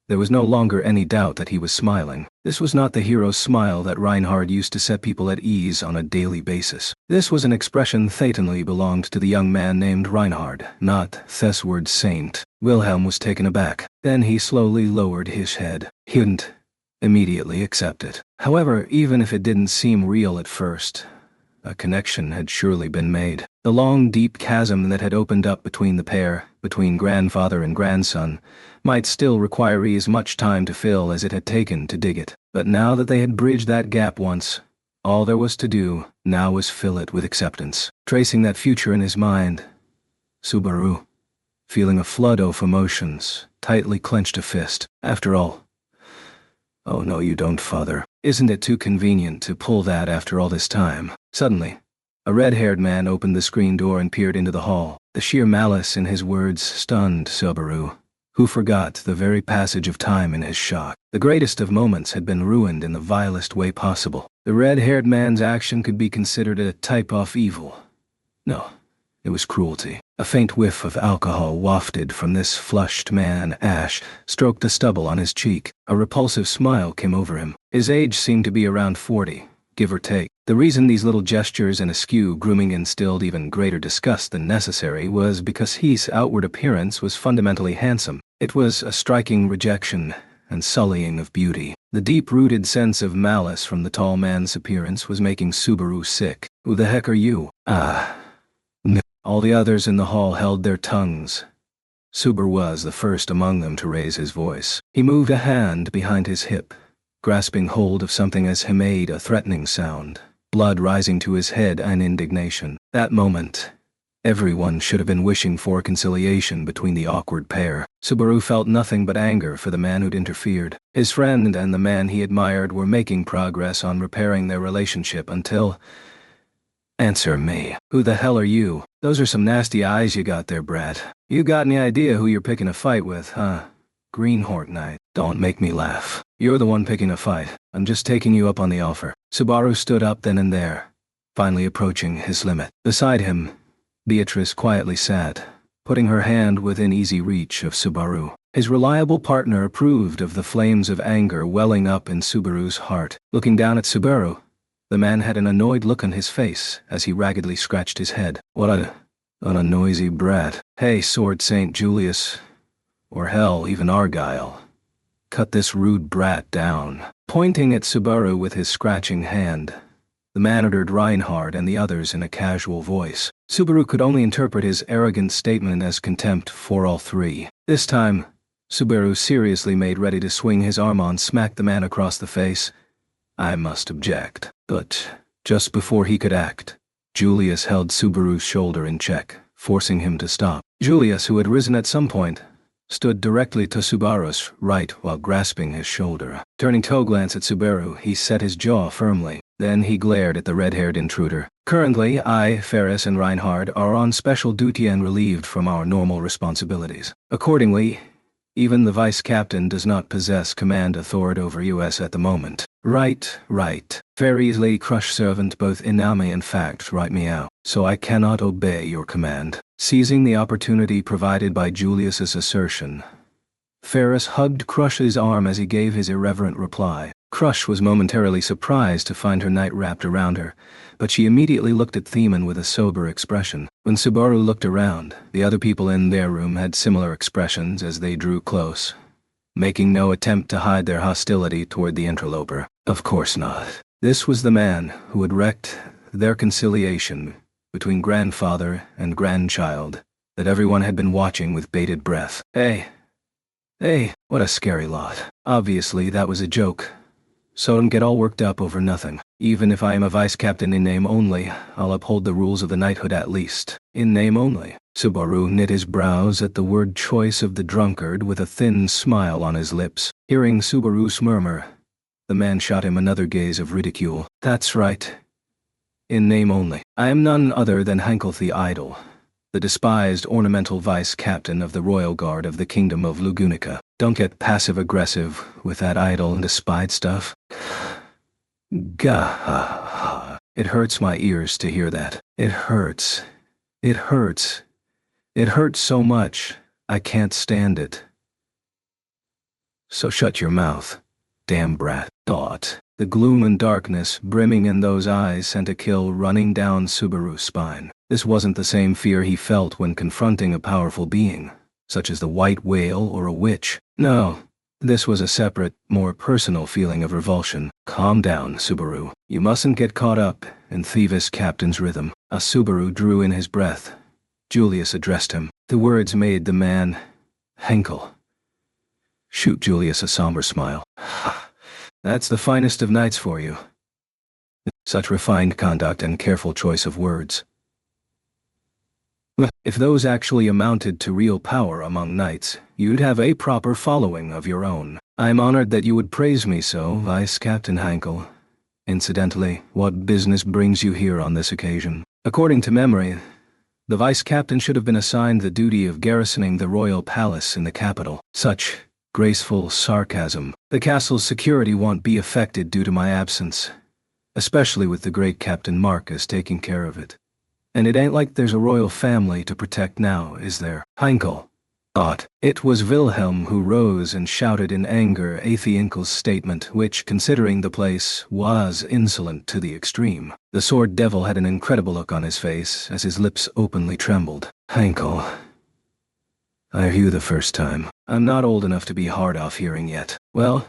There was no longer any doubt that he was smiling. This was not the hero's smile that Reinhard used to set people at ease on a daily basis. This was an expression fatally belonged to the young man named Reinhard, not Thesward's saint. Wilhelm was taken aback. Then he slowly lowered his head. He didn't immediately accept it. However, even if it didn't seem real at first, a connection had surely been made. The long, deep chasm that had opened up between the pair, between grandfather and grandson, might still require as much time to fill as it had taken to dig it. But now that they had bridged that gap once, all there was to do now was fill it with acceptance. Tracing that future in his mind, Subaru, feeling a flood of emotions, tightly clenched a fist. After all, oh no you don't, father. Isn't it too convenient to pull that after all this time? Suddenly, a red-haired man opened the screen door and peered into the hall. The sheer malice in his words stunned Subaru, who forgot the very passage of time in his shock. The greatest of moments had been ruined in the vilest way possible. The red-haired man's action could be considered a type of evil. No, it was cruelty. A faint whiff of alcohol wafted from this flushed man. Ash stroked the stubble on his cheek. A repulsive smile came over him. His age seemed to be around 40, give or take. The reason these little gestures and askew grooming instilled even greater disgust than necessary was because his outward appearance was fundamentally handsome. It was a striking rejection and sullying of beauty. The deep-rooted sense of malice from the tall man's appearance was making Subaru sick. Who the heck are you? All the others in the hall held their tongues. Subaru was the first among them to raise his voice. He moved a hand behind his hip, grasping hold of something as he made a threatening sound, blood rising to his head and indignation. That moment, everyone should have been wishing for conciliation between the awkward pair. Subaru felt nothing but anger for the man who'd interfered. His friend and the man he admired were making progress on repairing their relationship until... Answer me. Who the hell are you? Those are some nasty eyes you got there, brat. You got any idea who you're picking a fight with, huh? Greenhorn Knight. Don't make me laugh. You're the one picking a fight. I'm just taking you up on the offer. Subaru stood up then and there, finally approaching his limit. Beside him, Beatrice quietly sat, putting her hand within easy reach of Subaru. His reliable partner approved of the flames of anger welling up in Subaru's heart. Looking down at Subaru, the man had an annoyed look on his face as he raggedly scratched his head. What a noisy brat. Hey, Sword St. Julius, or hell, even Argyle. Cut this rude brat down. Pointing at Subaru with his scratching hand, the man ordered Reinhard and the others in a casual voice. Subaru could only interpret his arrogant statement as contempt for all three. This time, Subaru seriously made ready to swing his arm on, smack the man across the face. I must object. But just before he could act, Julius held Subaru's shoulder in check, forcing him to stop. Julius, who had risen at some point, stood directly to Subaru's right while grasping his shoulder. Turning to glance at Subaru, he set his jaw firmly. Then he glared at the red-haired intruder. Currently, I, Ferris, and Reinhard are on special duty and relieved from our normal responsibilities. Accordingly, even the vice captain does not possess command authority over us at the moment. Right. Fairies Lady Crush servant both Inami and fact right meow. So I cannot obey your command. Seizing the opportunity provided by Julius's assertion, Ferris hugged Crush's arm as he gave his irreverent reply. Crush was momentarily surprised to find her knight wrapped around her, but she immediately looked at Theman with a sober expression. When Subaru looked around, the other people in their room had similar expressions as they drew close, making no attempt to hide their hostility toward the interloper. Of course not. This was the man who had wrecked their conciliation between grandfather and grandchild that everyone had been watching with bated breath. Hey, what a scary lot. Obviously that was a joke, so don't get all worked up over nothing. Even if I am a vice captain in name only, I'll uphold the rules of the knighthood at least. In name only. Subaru knit his brows at the word choice of the drunkard with a thin smile on his lips. Hearing Subaru's murmur, the man shot him another gaze of ridicule. That's right. In name only. I am none other than Hankel the Idol, the despised ornamental vice captain of the royal guard of the kingdom of Lugunica. Don't get passive-aggressive with that idle and despite stuff. Gah. It hurts my ears to hear that. It hurts. It hurts so much, I can't stand it. So shut your mouth, damn brat. Thought. The gloom and darkness brimming in those eyes sent a chill running down Subaru's spine. This wasn't the same fear he felt when confronting a powerful being, such as the white whale or a witch. No, This was a separate, more personal feeling of revulsion. Calm down, Subaru. You mustn't get caught up in thievish captain's rhythm. Subaru drew in his breath. Julius addressed him. The words made the man Henkel. Shoot Julius a somber smile. That's the finest of nights for you. Such refined conduct and careful choice of words. If those actually amounted to real power among knights, you'd have a proper following of your own. I'm honored that you would praise me so, Vice Captain Henkel. Incidentally, what business brings you here on this occasion? According to memory, the vice captain should have been assigned the duty of garrisoning the royal palace in the capital. Such graceful sarcasm. The castle's security won't be affected due to my absence, especially with the great Captain Marcus taking care of it. And it ain't like there's a royal family to protect now, is there? Henkel. It was Wilhelm who rose and shouted in anger at Henkel's statement, which, considering the place, was insolent to the extreme. The sword devil had an incredible look on his face as his lips openly trembled. Henkel. I hear you the first time. I'm not old enough to be hard off hearing yet. Well,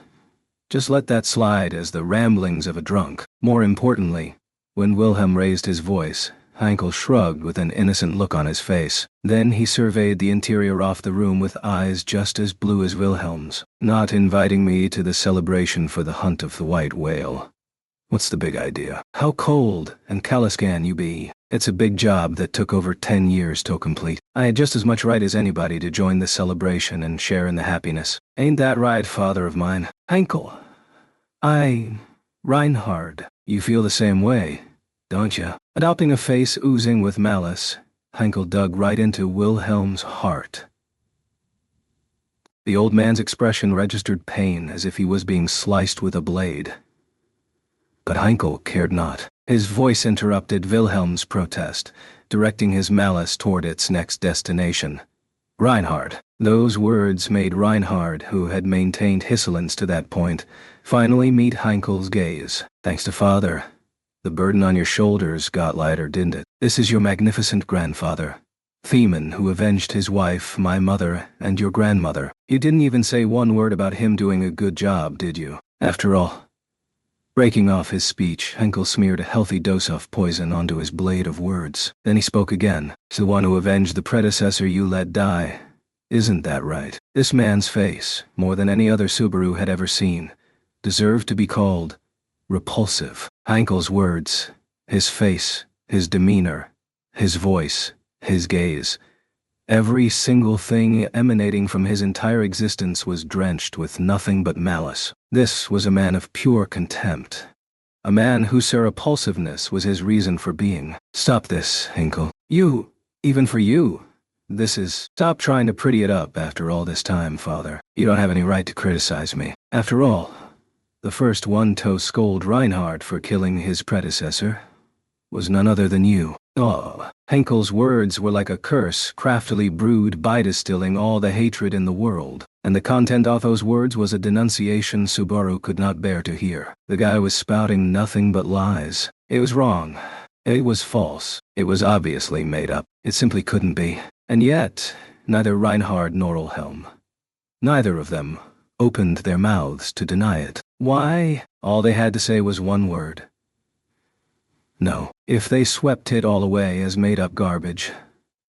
just let that slide as the ramblings of a drunk. More importantly, when Wilhelm raised his voice, Henkel shrugged with an innocent look on his face. Then he surveyed the interior of the room with eyes just as blue as Wilhelm's. Not inviting me to the celebration for the hunt of the white whale. What's the big idea? How cold and callous can you be? It's a big job that took over 10 years to complete. I had just as much right as anybody to join the celebration and share in the happiness. Ain't that right, father of mine? Henkel. Reinhard. You feel the same way, don't you? Adopting a face oozing with malice, Henkel dug right into Wilhelm's heart. The old man's expression registered pain as if he was being sliced with a blade. But Henkel cared not. His voice interrupted Wilhelm's protest, directing his malice toward its next destination. Reinhard. Those words made Reinhard, who had maintained insolence to that point, finally meet Henkel's gaze. Thanks to father. The burden on your shoulders got lighter, didn't it? This is your magnificent grandfather, Theman, who avenged his wife, my mother, and your grandmother. You didn't even say one word about him doing a good job, did you? After all. Breaking off his speech, Henkel smeared a healthy dose of poison onto his blade of words. Then he spoke again. It's the one who avenged the predecessor you let die. Isn't that right? This man's face, more than any other Subaru had ever seen, deserved to be called repulsive. Henkel's words, his face, his demeanor, his voice, his gaze, every single thing emanating from his entire existence was drenched with nothing but malice. This was a man of pure contempt. A man whose repulsiveness was his reason for being. Stop this, Henkel. Even for you. Stop trying to pretty it up after all this time, father. You don't have any right to criticize me. After all, the first one to scold Reinhard for killing his predecessor was none other than you. Henkel's words were like a curse craftily brewed by distilling all the hatred in the world, and the content of those words was a denunciation Subaru could not bear to hear. The guy was spouting nothing but lies. It was wrong. It was false. It was obviously made up. It simply couldn't be. And yet, neither Reinhard nor Wilhelm, neither of them, opened their mouths to deny it. Why? All they had to say was one word. No. If they swept it all away as made-up garbage,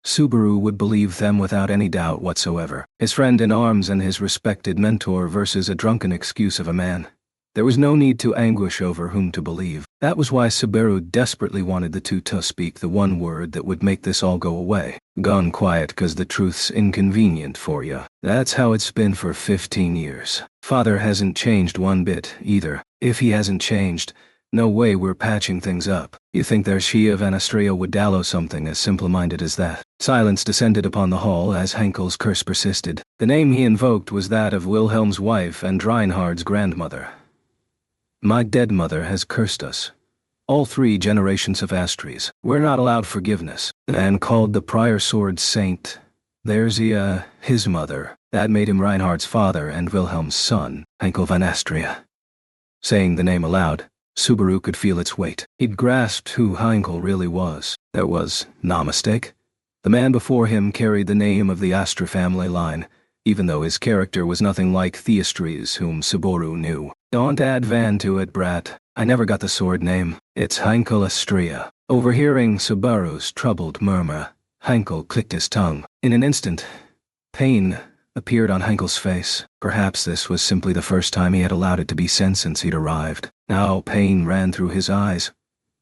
Subaru would believe them without any doubt whatsoever. His friend in arms and his respected mentor versus a drunken excuse of a man. There was no need to anguish over whom to believe. That was why Subaru desperately wanted the two to speak the one word that would make this all go away. Gone quiet 'cause the truth's inconvenient for you. That's how it's been for 15 years. Father hasn't changed one bit, either. If he hasn't changed, no way we're patching things up. You think their Shia Van Astrea would dallow something as simple-minded as that? Silence descended upon the hall as Henkel's curse persisted. The name he invoked was that of Wilhelm's wife and Reinhard's grandmother. My dead mother has cursed us. All 3 generations of Astries. We're not allowed forgiveness. And called the prior sword saint. There's his mother. That made him Reinhard's father and Wilhelm's son, Henkel Van Astrea. Saying the name aloud, Subaru could feel its weight. He'd grasped who Henkel really was. There was no mistake. The man before him carried the name of the Astra family line, even though his character was nothing like Theostrys, whom Subaru knew. Don't add Van to it, brat. I never got the sword name. It's Heinkel Astrea. Overhearing Subaru's troubled murmur, Heinkel clicked his tongue. In an instant, pain appeared on Heinkel's face. Perhaps this was simply the first time he had allowed it to be since he'd arrived. Now pain ran through his eyes,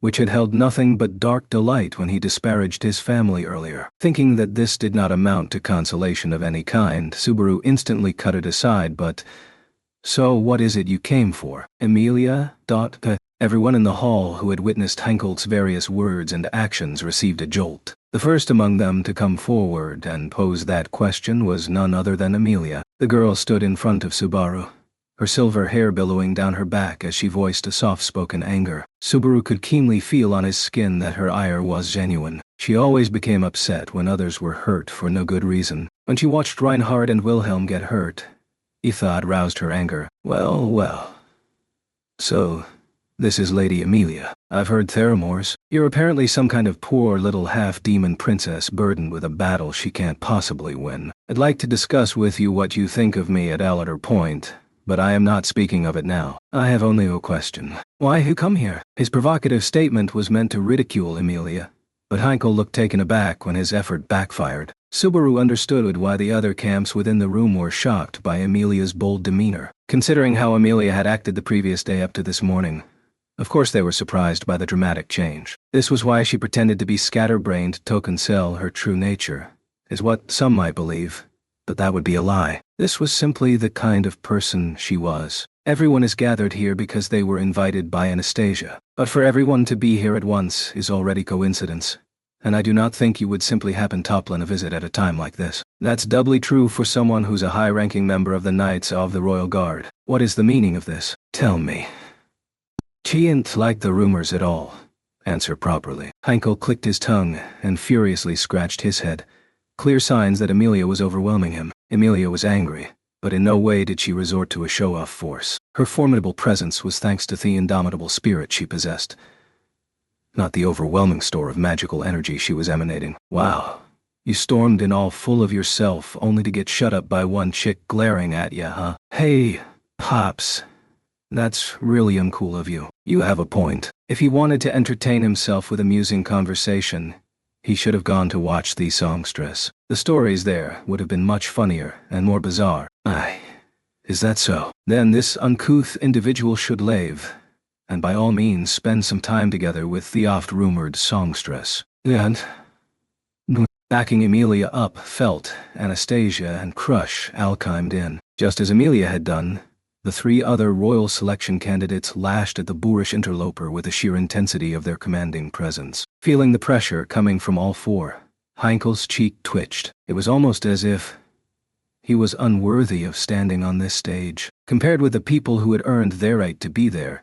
which had held nothing but dark delight when he disparaged his family earlier. Thinking that this did not amount to consolation of any kind, Subaru instantly cut it aside. But, so what is it you came for? Emilia? Everyone in the hall who had witnessed Heinkel's various words and actions received a jolt. The first among them to come forward and pose that question was none other than Emilia. The girl stood in front of Subaru, her silver hair billowing down her back as she voiced a soft-spoken anger. Subaru could keenly feel on his skin that her ire was genuine. She always became upset when others were hurt for no good reason. When she watched Reinhard and Wilhelm get hurt, he thought roused her anger. Well. So, this is Lady Emilia. I've heard Theramores. You're apparently some kind of poor little half-demon princess burdened with a battle she can't possibly win. I'd like to discuss with you what you think of me at Alater Point, but I am not speaking of it now. I have only a question. Why you come here? His provocative statement was meant to ridicule Emilia, but Heinkel looked taken aback when his effort backfired. Subaru understood why the other camps within the room were shocked by Emilia's bold demeanor. Considering how Emilia had acted the previous day up to this morning, of course they were surprised by the dramatic change. This was why she pretended to be scatterbrained to conceal her true nature, is what some might believe, but that would be a lie. This was simply the kind of person she was. Everyone is gathered here because they were invited by Anastasia, but for everyone to be here at once is already coincidence, and I do not think you would simply happen Toplin a visit at a time like this. That's doubly true for someone who's a high-ranking member of the Knights of the Royal Guard. What is the meaning of this? Tell me. She ain't like the rumors at all. Answer properly. Heinkel clicked his tongue and furiously scratched his head. Clear signs that Emilia was overwhelming him. Emilia was angry, but in no way did she resort to a show-off force. Her formidable presence was thanks to the indomitable spirit she possessed, not the overwhelming store of magical energy she was emanating. Wow. You stormed in all full of yourself only to get shut up by one chick glaring at ya, huh? Hey, Pops. That's really uncool of you. You have a point. If he wanted to entertain himself with amusing conversation, he should have gone to watch the songstress. The stories there would have been much funnier and more bizarre. Aye. Is that so? Then this uncouth individual should leave, and by all means spend some time together with the oft-rumored songstress. And backing Emilia up, Felt, Anastasia, and Crush alchimed in. Just as Emilia had done, the three other royal selection candidates lashed at the boorish interloper with the sheer intensity of their commanding presence. Feeling the pressure coming from all four, Heinkel's cheek twitched. It was almost as if he was unworthy of standing on this stage. Compared with the people who had earned their right to be there,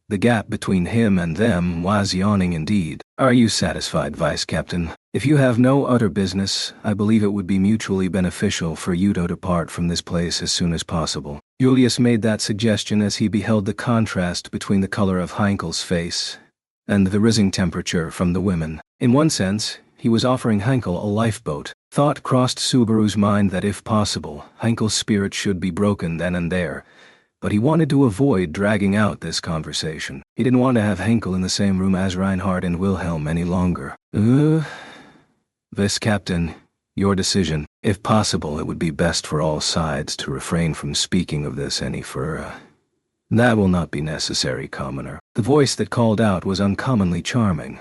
the gap between him and them was yawning indeed. Are you satisfied, Vice Captain? If you have no other business, I believe it would be mutually beneficial for you to depart from this place as soon as possible. Julius made that suggestion as he beheld the contrast between the color of Heinkel's face and the rising temperature from the women. In one sense, he was offering Heinkel a lifeboat. Thought crossed Subaru's mind that if possible, Heinkel's spirit should be broken then and there, but he wanted to avoid dragging out this conversation. He didn't want to have Heinkel in the same room as Reinhard and Wilhelm any longer. Vice Captain, your decision. If possible, it would be best for all sides to refrain from speaking of this any further. That will not be necessary, Commoner. The voice that called out was uncommonly charming,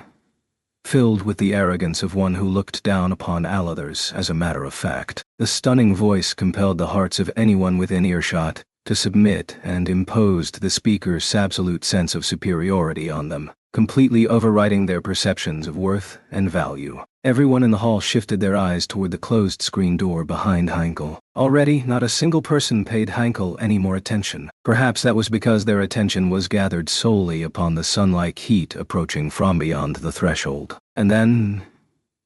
filled with the arrogance of one who looked down upon others as a matter of fact. The stunning voice compelled the hearts of anyone within earshot to submit and imposed the speaker's absolute sense of superiority on them, completely overriding their perceptions of worth and value. Everyone in the hall shifted their eyes toward the closed screen door behind Heinkel. Already, not a single person paid Heinkel any more attention. Perhaps that was because their attention was gathered solely upon the sun-like heat approaching from beyond the threshold. And then,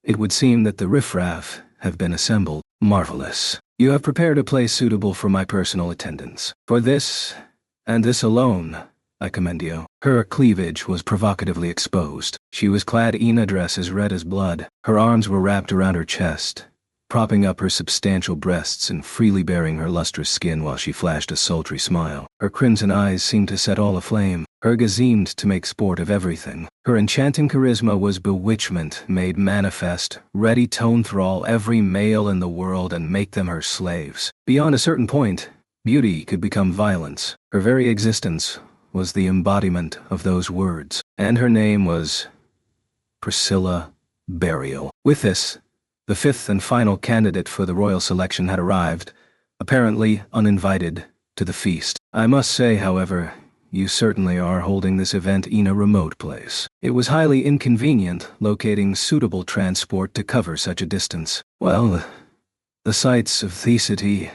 it would seem that the riffraff have been assembled. Marvelous. You have prepared a place suitable for my personal attendance. For this, and this alone, I commend you. Her cleavage was provocatively exposed. She was clad in a dress as red as blood. Her arms were wrapped around her chest, propping up her substantial breasts and freely baring her lustrous skin while she flashed a sultry smile. Her crimson eyes seemed to set all aflame. Her gaze seemed to make sport of everything. Her enchanting charisma was bewitchment made manifest, ready to enthrall every male in the world and make them her slaves. Beyond a certain point, beauty could become violence. Her very existence was the embodiment of those words, and her name was Priscilla Burial. With this, the fifth and final candidate for the royal selection had arrived, apparently uninvited, to the feast. I must say, however, you certainly are holding this event in a remote place. It was highly inconvenient locating suitable transport to cover such a distance. Well, the sights of the city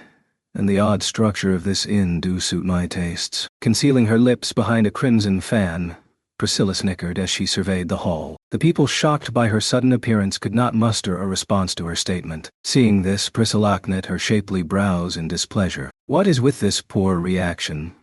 and the odd structure of this inn do suit my tastes. Concealing her lips behind a crimson fan, Priscilla snickered as she surveyed the hall. The people shocked by her sudden appearance could not muster a response to her statement. Seeing this, Priscilla knit her shapely brows in displeasure. What is with this poor reaction?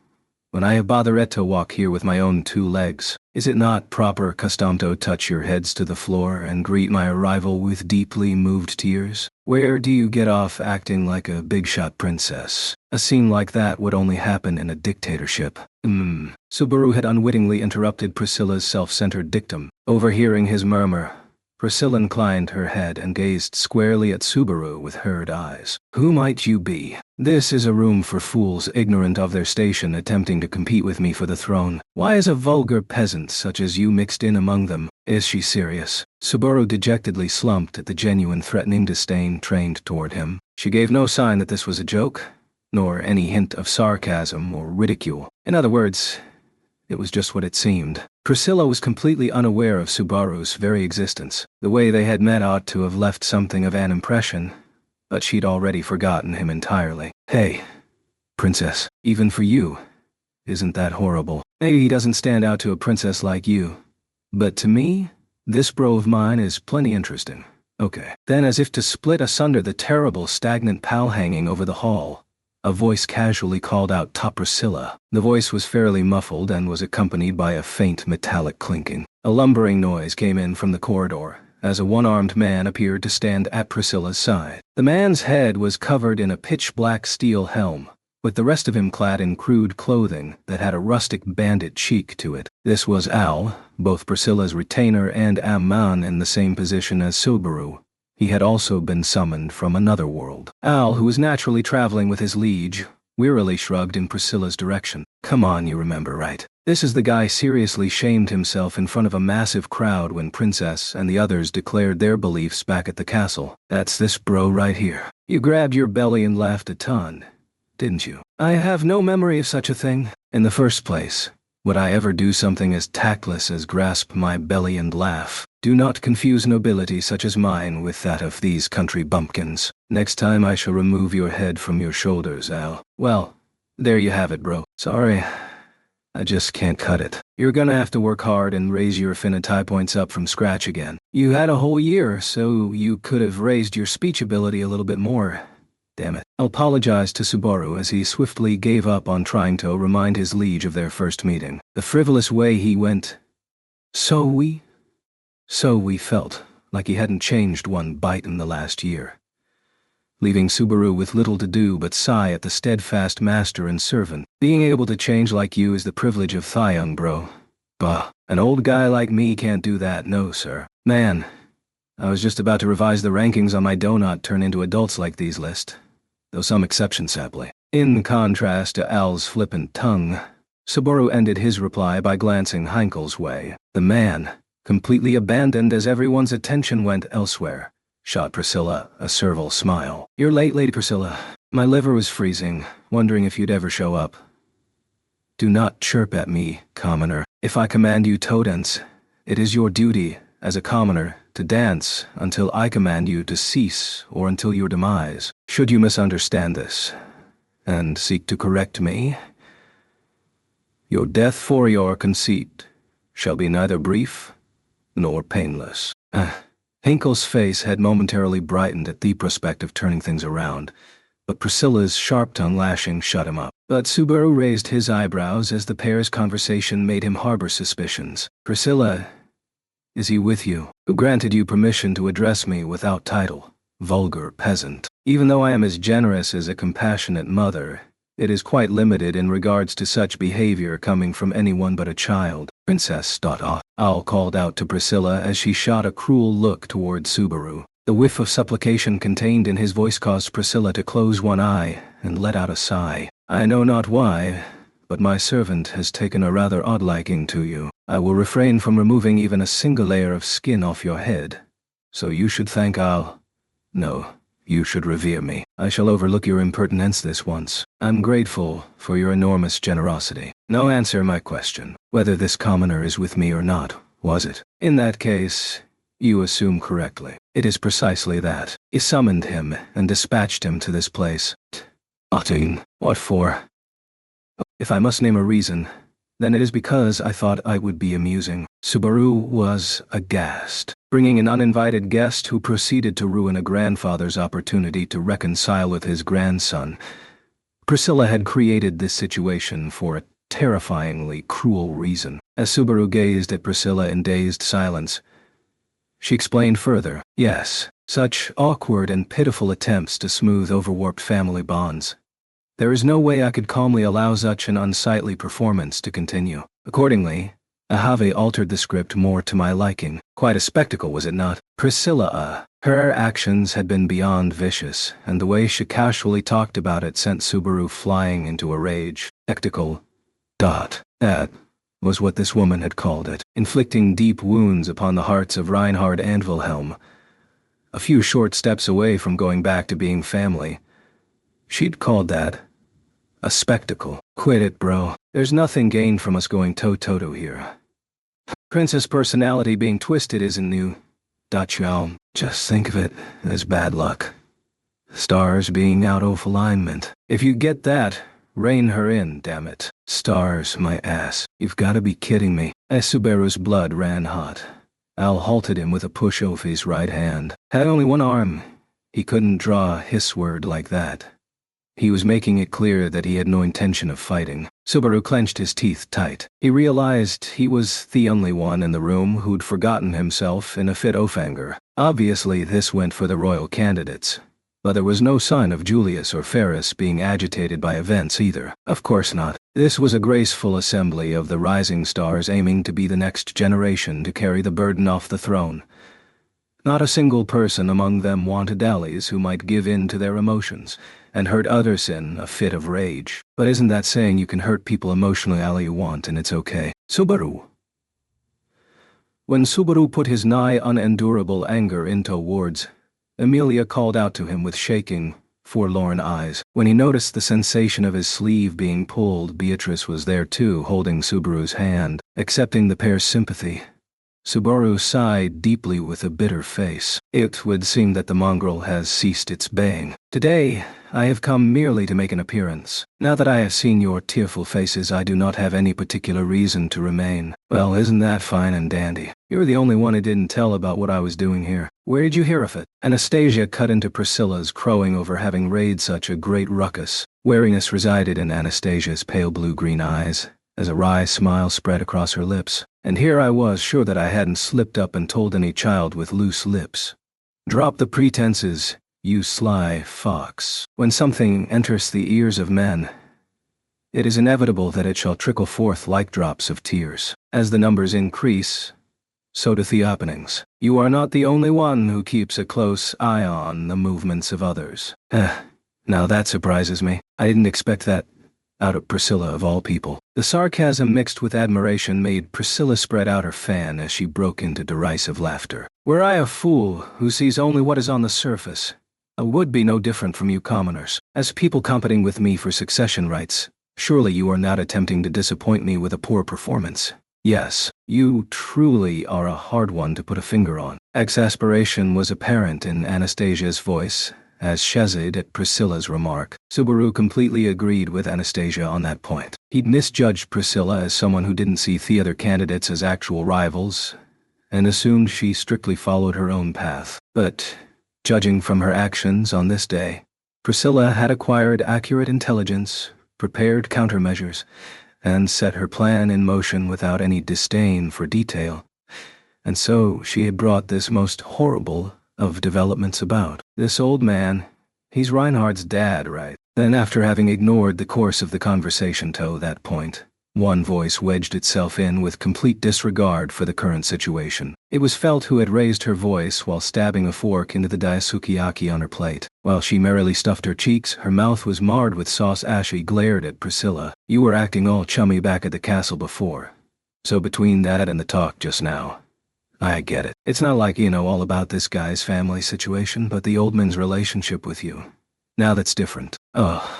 When I have bothered to walk here with my own 2 legs, is it not proper custom to touch your heads to the floor and greet my arrival with deeply moved tears? Where do you get off acting like a big-shot princess? A scene like that would only happen in a dictatorship. Subaru had unwittingly interrupted Priscilla's self-centered dictum. Overhearing his murmur, Priscilla inclined her head and gazed squarely at Subaru with hard eyes. Who might you be? This is a room for fools ignorant of their station attempting to compete with me for the throne. Why is a vulgar peasant such as you mixed in among them? Is she serious? Subaru dejectedly slumped at the genuine threatening disdain trained toward him. She gave no sign that this was a joke, nor any hint of sarcasm or ridicule. In other words, it was just what it seemed. Priscilla was completely unaware of Subaru's very existence. The way they had met ought to have left something of an impression, but she'd already forgotten him entirely. Hey, princess, even for you, isn't that horrible? Maybe he doesn't stand out to a princess like you, but to me, this bro of mine is plenty interesting. Okay. Then, as if to split asunder the terrible stagnant pall hanging over the hall, a voice casually called out to Priscilla. The voice was fairly muffled and was accompanied by a faint metallic clinking. A lumbering noise came in from the corridor, as a one-armed man appeared to stand at Priscilla's side. The man's head was covered in a pitch-black steel helm, with the rest of him clad in crude clothing that had a rustic bandit chic to it. This was Al, both Priscilla's retainer and Amman in the same position as Subaru. He had also been summoned from another world. Al, who was naturally traveling with his liege, wearily shrugged in Priscilla's direction. Come on, you remember, right? This is the guy seriously shamed himself in front of a massive crowd when Princess and the others declared their beliefs back at the castle. That's this bro right here. You grabbed your belly and laughed a ton, didn't you? I have no memory of such a thing. In the first place, would I ever do something as tactless as grasp my belly and laugh? Do not confuse nobility such as mine with that of these country bumpkins. Next time I shall remove your head from your shoulders, Al. Well, there you have it, bro. Sorry, I just can't cut it. You're gonna have to work hard and raise your affinity points up from scratch again. You had a whole year, so you could have raised your speech ability a little bit more. Damn it. I'll apologize to Subaru as he swiftly gave up on trying to remind his liege of their first meeting. The frivolous way he went, So we felt like he hadn't changed one bite in the last year, leaving Subaru with little to do but sigh at the steadfast master and servant. Being able to change like you is the privilege of young bro. Bah, an old guy like me can't do that, no sir. Man, I was just about to revise the rankings on my donut turn into adults like these list, though some exceptions sadly. In contrast to Al's flippant tongue, Subaru ended his reply by glancing Heinkel's way. The man, completely abandoned as everyone's attention went elsewhere, shot Priscilla a servile smile. You're late, Lady Priscilla. My liver was freezing, wondering if you'd ever show up. Do not chirp at me, commoner. If I command you to dance, it is your duty, as a commoner, to dance until I command you to cease or until your demise. Should you misunderstand this, and seek to correct me, your death for your conceit shall be neither brief nor painless. Hinkle's face had momentarily brightened at the prospect of turning things around, but Priscilla's sharp-tongued lashing shut him up. But Subaru raised his eyebrows as the pair's conversation made him harbor suspicions. Priscilla, is he with you? Who granted you permission to address me without title? vulgar peasant. Even though I am as generous as a compassionate mother, it is quite limited in regards to such behavior coming from anyone but a child. Princess Al called out to Priscilla as she shot a cruel look toward Subaru. The whiff of supplication contained in his voice caused Priscilla to close one eye and let out a sigh. I know not why, but my servant has taken a rather odd liking to you. I will refrain from removing even a single layer of skin off your head. So you should thank No, you should revere me. I shall overlook your impertinence this once. I'm grateful for your enormous generosity. Now answer my question. Whether this commoner is with me or not, was it? In that case, you assume correctly. It is precisely that. You summoned him and dispatched him to this place. What for? If I must name a reason, then it is because I thought I would be amusing. Subaru was aghast, bringing an uninvited guest who proceeded to ruin a grandfather's opportunity to reconcile with his grandson. Priscilla had created this situation for a terrifyingly cruel reason. As Subaru gazed at Priscilla in dazed silence, she explained further. Yes, such awkward and pitiful attempts to smooth overwarped family bonds. There is no way I could calmly allow such an unsightly performance to continue. Accordingly, Ahave altered the script more to my liking. Quite a spectacle, was it not? Priscilla, her actions had been beyond vicious, and the way she casually talked about it sent Subaru flying into a rage. Spectacle. That was what this woman had called it, inflicting deep wounds upon the hearts of Reinhard and Wilhelm. A few short steps away from going back to being family. She'd called that a spectacle. Quit it, bro. There's nothing gained from us going toe-to-toe here. Princess personality being twisted isn't new. Just think of it as bad luck. Stars being out of alignment. If you get that, rein her in, damn it. Stars, my ass. You've gotta be kidding me. As Subaru's blood ran hot, Al halted him with a push of his right hand. Had only one arm. He couldn't draw a hiss word like that. He was making it clear that he had no intention of fighting. Subaru clenched his teeth tight. He realized he was the only one in the room who'd forgotten himself in a fit of anger. Obviously, this went for the royal candidates. But there was no sign of Julius or Ferris being agitated by events either. Of course not. This was a graceful assembly of the rising stars aiming to be the next generation to carry the burden off the throne. Not a single person among them wanted allies who might give in to their emotions and hurt others in a fit of rage. But isn't that saying you can hurt people emotionally all you want and it's okay? Subaru. When Subaru put his nigh unendurable anger into words, Emilia called out to him with shaking, forlorn eyes. When he noticed the sensation of his sleeve being pulled, Beatrice was there too, holding Subaru's hand, accepting the pair's sympathy. Subaru sighed deeply with a bitter face. It would seem that the mongrel has ceased its baying. Today, I have come merely to make an appearance. Now that I have seen your tearful faces, I do not have any particular reason to remain. Well, isn't that fine and dandy? You're the only one who didn't tell about what I was doing here. Where did you hear of it? Anastasia cut into Priscilla's crowing over having raised such a great ruckus. Wariness resided in Anastasia's pale blue-green eyes, as a wry smile spread across her lips. And here I was sure that I hadn't slipped up and told any child with loose lips. Drop the pretenses, you sly fox. When something enters the ears of men, it is inevitable that it shall trickle forth like drops of tears. As the numbers increase, so do the openings. You are not the only one who keeps a close eye on the movements of others. Now that surprises me. I didn't expect that out of Priscilla of all people. The sarcasm mixed with admiration made Priscilla spread out her fan as she broke into derisive laughter. Were I a fool who sees only what is on the surface, I would be no different from you commoners. As people competing with me for succession rights, surely you are not attempting to disappoint me with a poor performance. Yes, you truly are a hard one to put a finger on. Exasperation was apparent in Anastasia's voice as Shezid at Priscilla's remark. Subaru completely agreed with Anastasia on that point. He'd misjudged Priscilla as someone who didn't see the other candidates as actual rivals, and assumed she strictly followed her own path. But, judging from her actions on this day, Priscilla had acquired accurate intelligence, prepared countermeasures, and set her plan in motion without any disdain for detail. And so she had brought this most horrible of developments about. This old man, he's Reinhard's dad, right? Then after having ignored the course of the conversation to that point, one voice wedged itself in with complete disregard for the current situation. It was Felt who had raised her voice while stabbing a fork into the daisukiyaki on her plate. While she merrily stuffed her cheeks, her mouth was marred with sauce as she glared at Priscilla. You were acting all chummy back at the castle before. So between that and the talk just now, I get it. It's not like you know all about this guy's family situation, but the old man's relationship with you. Now that's different. Ugh.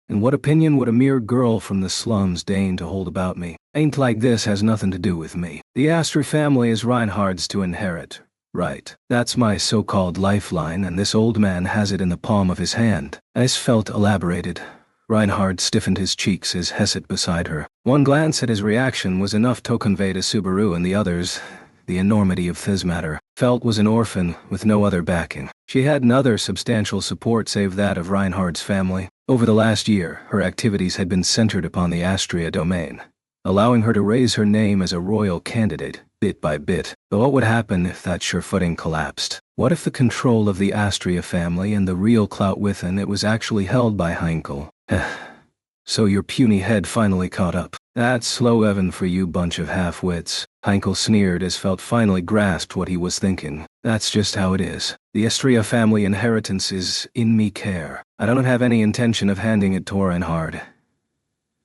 And what opinion would a mere girl from the slums deign to hold about me? Ain't like this has nothing to do with me. The Astri family is Reinhard's to inherit. Right. That's my so-called lifeline, and this old man has it in the palm of his hand. As Felt elaborated, Reinhard stiffened his cheeks as Hess sat beside her. One glance at his reaction was enough to convey to Subaru and the others the enormity of this matter. Felt was an orphan with no other backing. She had no other substantial support save that of Reinhard's family. Over the last year, her activities had been centered upon the Astria domain, allowing her to raise her name as a royal candidate, bit by bit. But what would happen if that sure footing collapsed? What if the control of the Astria family and the real clout within it was actually held by Heinkel? So your puny head finally caught up. That's slow Evan for you bunch of half-wits. Heinkel sneered as Felt finally grasped what he was thinking. That's just how it is. The Astria family inheritance is in me care. I don't have any intention of handing it to Reinhard.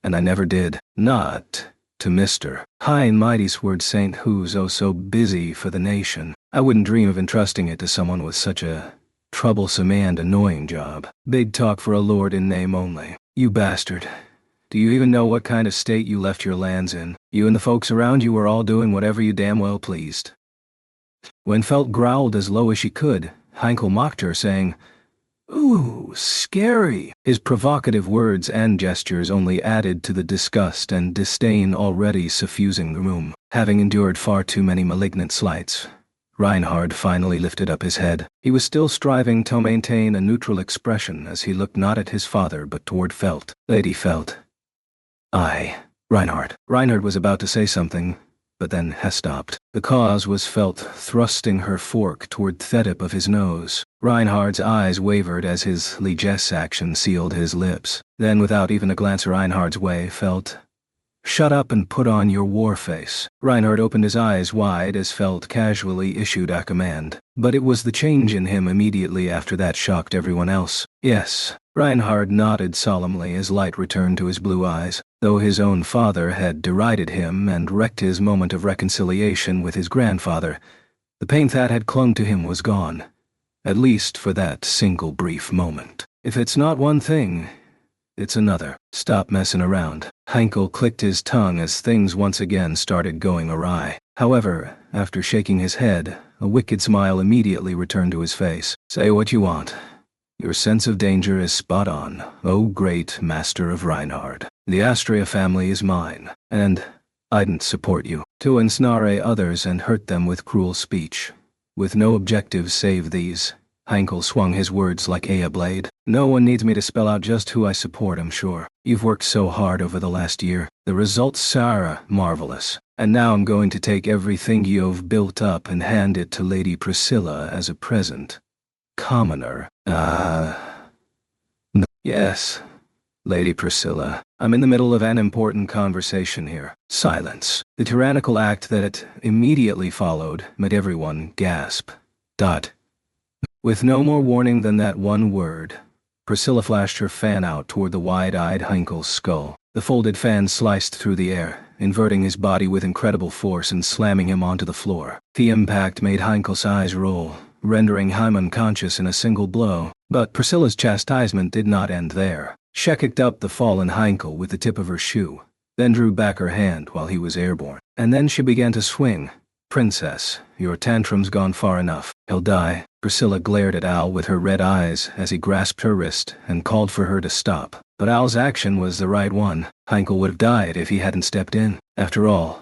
And I never did. Not to Mr. High and Mighty Sword Saint who's oh so busy for the nation. I wouldn't dream of entrusting it to someone with such a troublesome and annoying job. Big talk for a lord in name only. You bastard. Do you even know what kind of state you left your lands in? You and the folks around you were all doing whatever you damn well pleased. When Felt growled as low as she could, Heinkel mocked her, saying, "Ooh, scary." His provocative words and gestures only added to the disgust and disdain already suffusing the room. Having endured far too many malignant slights, Reinhard finally lifted up his head. He was still striving to maintain a neutral expression as he looked not at his father but toward Felt. Lady Felt. Reinhard. Reinhard was about to say something, but then Hess stopped. The cause was Felt thrusting her fork toward the tip of his nose. Reinhard's eyes wavered as his liegesse action sealed his lips. Then without even a glance Reinhard's way, Felt, "Shut up and put on your war face." Reinhard opened his eyes wide as Felt casually issued a command. But it was the change in him immediately after that shocked everyone else. Yes. Reinhard nodded solemnly as light returned to his blue eyes. Though his own father had derided him and wrecked his moment of reconciliation with his grandfather, the pain that had clung to him was gone. At least for that single brief moment. If it's not one thing, it's another. Stop messing around. Heinkel clicked his tongue as things once again started going awry. However, after shaking his head, a wicked smile immediately returned to his face. Say what you want. Your sense of danger is spot on, oh great master of Reinhard. The Astria family is mine, and I didn't support you to ensnare others and hurt them with cruel speech. With no objectives save these, Heinkel swung his words like a blade. No one needs me to spell out just who I support, I'm sure. You've worked so hard over the last year. The results are marvelous. And now I'm going to take everything you've built up and hand it to Lady Priscilla as a present. Commoner. Yes, Lady Priscilla. I'm in the middle of an important conversation here. Silence. The tyrannical act that it immediately followed made everyone gasp. With no more warning than that one word, Priscilla flashed her fan out toward the wide-eyed Heinkel's skull. The folded fan sliced through the air, inverting his body with incredible force and slamming him onto the floor. The impact made Heinkel's eyes roll, rendering him unconscious in a single blow. But Priscilla's chastisement did not end there. She kicked up the fallen Heinkel with the tip of her shoe, then drew back her hand while he was airborne. And then she began to swing. Princess, your tantrum's gone far enough. He'll die. Priscilla glared at Al with her red eyes as he grasped her wrist and called for her to stop. But Al's action was the right one. Heinkel would have died if he hadn't stepped in. After all,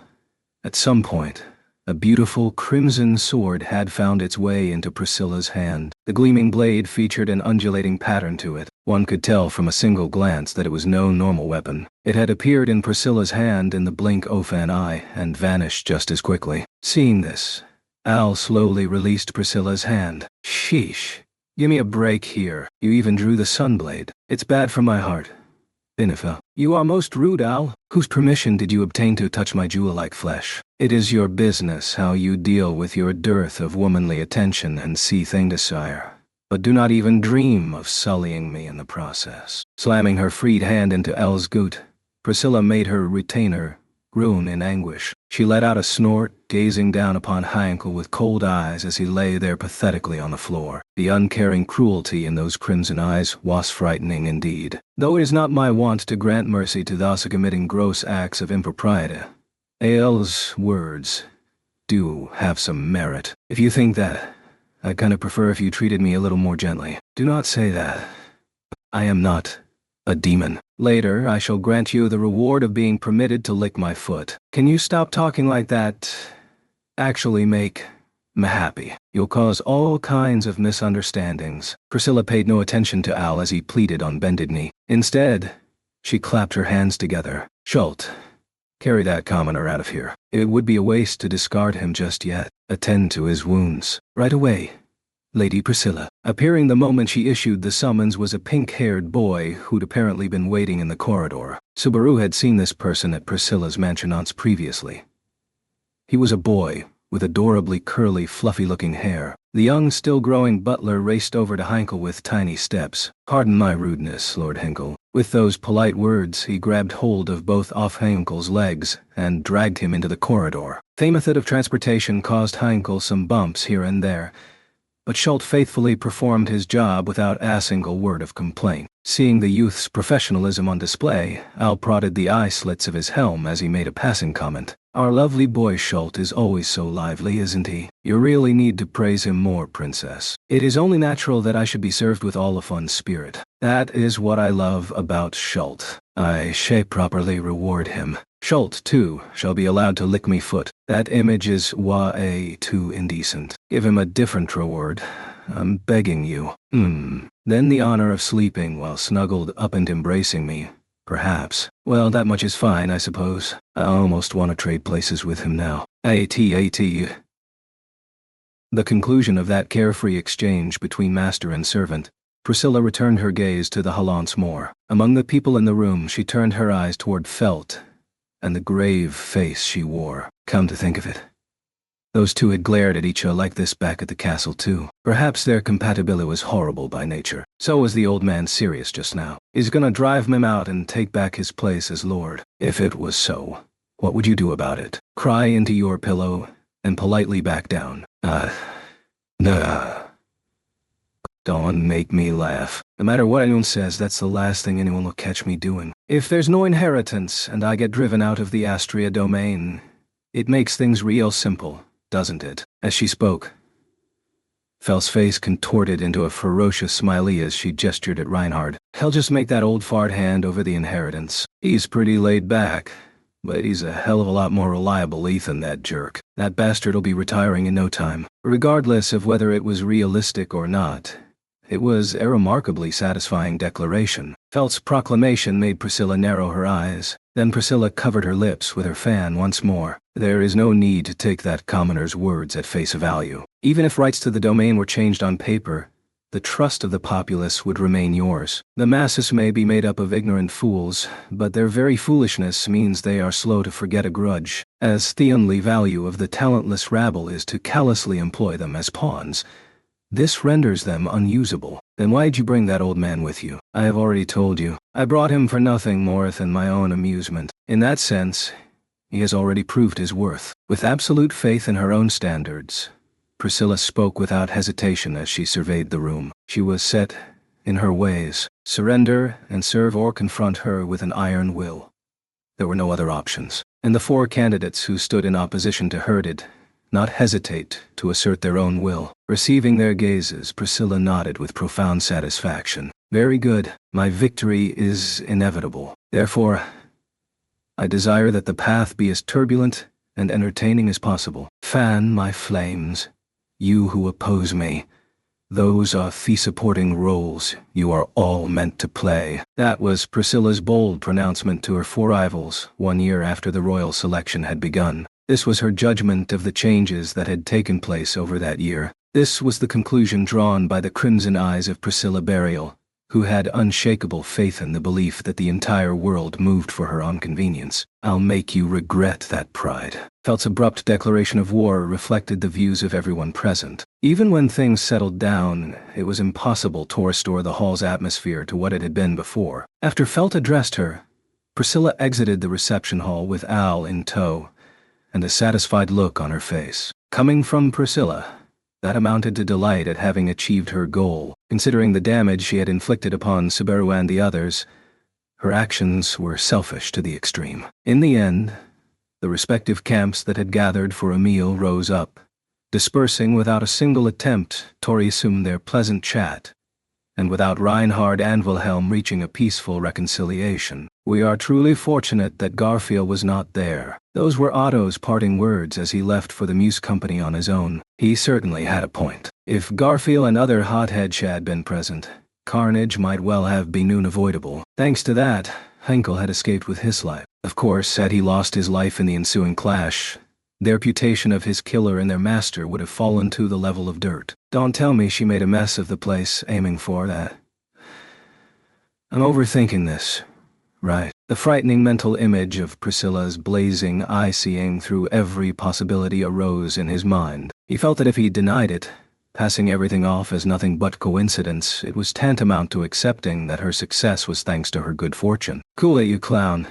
at some point, a beautiful crimson sword had found its way into Priscilla's hand. The gleaming blade featured an undulating pattern to it. One could tell from a single glance that it was no normal weapon. It had appeared in Priscilla's hand in the blink of an eye and vanished just as quickly. Seeing this, Al slowly released Priscilla's hand. Sheesh. Give me a break here. You even drew the sunblade. It's bad for my heart. Binifa. You are most rude, Al. Whose permission did you obtain to touch my jewel-like flesh? It is your business how you deal with your dearth of womanly attention and sea-thing desire. But do not even dream of sullying me in the process. Slamming her freed hand into Al's goot, Priscilla made her retainer groan in anguish. She let out a snort, gazing down upon Heinkel with cold eyes as he lay there pathetically on the floor. The uncaring cruelty in those crimson eyes was frightening indeed. Though it is not my wont to grant mercy to those committing gross acts of impropriety, Al's words do have some merit. If you think that, I'd kind of prefer if you treated me a little more gently. Do not say that. I am not a demon. Later, I shall grant you the reward of being permitted to lick my foot. Can you stop talking like that? Actually make me happy. You'll cause all kinds of misunderstandings. Priscilla paid no attention to Al as he pleaded on bended knee. Instead, she clapped her hands together. Schult, carry that commoner out of here. It would be a waste to discard him just yet. Attend to his wounds. Right away, Lady Priscilla. Appearing the moment she issued the summons was a pink-haired boy who'd apparently been waiting in the corridor. Subaru had seen this person at Priscilla's mansionance previously. He was a boy with adorably curly, fluffy-looking hair. The young, still-growing butler raced over to Heinkel with tiny steps. Pardon my rudeness, Lord Heinkel. With those polite words, he grabbed hold of both of Heinkel's legs and dragged him into the corridor. The method of transportation caused Heinkel some bumps here and there, but Schult faithfully performed his job without a single word of complaint. Seeing the youth's professionalism on display, Al prodded the eye slits of his helm as he made a passing comment. Our lovely boy Schult is always so lively, isn't he? You really need to praise him more, Princess. It is only natural that I should be served with all a fun spirit. That is what I love about Schult. I shall properly reward him. Schult, too, shall be allowed to lick me foot. That image is way too indecent. Give him a different reward. I'm begging you. Then the honor of sleeping while snuggled up and embracing me. Perhaps. Well, that much is fine, I suppose. I almost want to trade places with him now. The conclusion of that carefree exchange between master and servant, Priscilla returned her gaze to the Halance Moor. Among the people in the room, she turned her eyes toward Felt and the grave face she wore. Come to think of it, those two had glared at each other like this back at the castle too. Perhaps their compatibility was horrible by nature. So was the old man serious just now. He's gonna drive him out and take back his place as lord. If it was so, what would you do about it? Cry into your pillow and politely back down. Don't make me laugh. No matter what anyone says, that's the last thing anyone will catch me doing. If there's no inheritance and I get driven out of the Astria domain, it makes things real simple, doesn't it? As she spoke, Felt's face contorted into a ferocious smiley as she gestured at Reinhard. He'll just make that old fart hand over the inheritance. He's pretty laid back, but he's a hell of a lot more reliable than that jerk. That bastard'll be retiring in no time. Regardless of whether it was realistic or not, it was a remarkably satisfying declaration. Felt's proclamation made Priscilla narrow her eyes. Then Priscilla covered her lips with her fan once more. There is no need to take that commoner's words at face value. Even if rights to the domain were changed on paper, the trust of the populace would remain yours. The masses may be made up of ignorant fools, but their very foolishness means they are slow to forget a grudge. As the only value of the talentless rabble is to callously employ them as pawns, this renders them unusable. Then why'd you bring that old man with you? I have already told you. I brought him for nothing more than my own amusement. In that sense, he has already proved his worth. With absolute faith in her own standards, Priscilla spoke without hesitation as she surveyed the room. She was set in her ways. Surrender and serve or confront her with an iron will. There were no other options. And the four candidates who stood in opposition to her did not hesitate to assert their own will. Receiving their gazes, Priscilla nodded with profound satisfaction. Very good. My victory is inevitable. Therefore, I desire that the path be as turbulent and entertaining as possible. Fan my flames, you who oppose me. Those are the supporting roles you are all meant to play. That was Priscilla's bold pronouncement to her four rivals 1 year after the royal selection had begun. This was her judgment of the changes that had taken place over that year. This was the conclusion drawn by the crimson eyes of Priscilla Burial, who had unshakable faith in the belief that the entire world moved for her own convenience. "I'll make you regret that pride." Felt's abrupt declaration of war reflected the views of everyone present. Even when things settled down, it was impossible to restore the hall's atmosphere to what it had been before. After Felt addressed her, Priscilla exited the reception hall with Al in tow, and a satisfied look on her face. Coming from Priscilla, that amounted to delight at having achieved her goal. Considering the damage she had inflicted upon Subaru and the others, her actions were selfish to the extreme. In the end, the respective camps that had gathered for a meal rose up, dispersing without a single attempt to resume their pleasant chat, and without Reinhard and Wilhelm reaching a peaceful reconciliation. "We are truly fortunate that Garfield was not there." Those were Otto's parting words as he left for the Muse Company on his own. He certainly had a point. If Garfield and other hotheads had been present, carnage might well have been unavoidable. Thanks to that, Henkel had escaped with his life. Of course, had he lost his life in the ensuing clash, the reputation of his killer and their master would have fallen to the level of dirt. Don't tell me she made a mess of the place aiming for that. I'm overthinking this, right? The frightening mental image of Priscilla's blazing eye seeing through every possibility arose in his mind. He felt that if he denied it, passing everything off as nothing but coincidence, it was tantamount to accepting that her success was thanks to her good fortune. Cool it, you clown.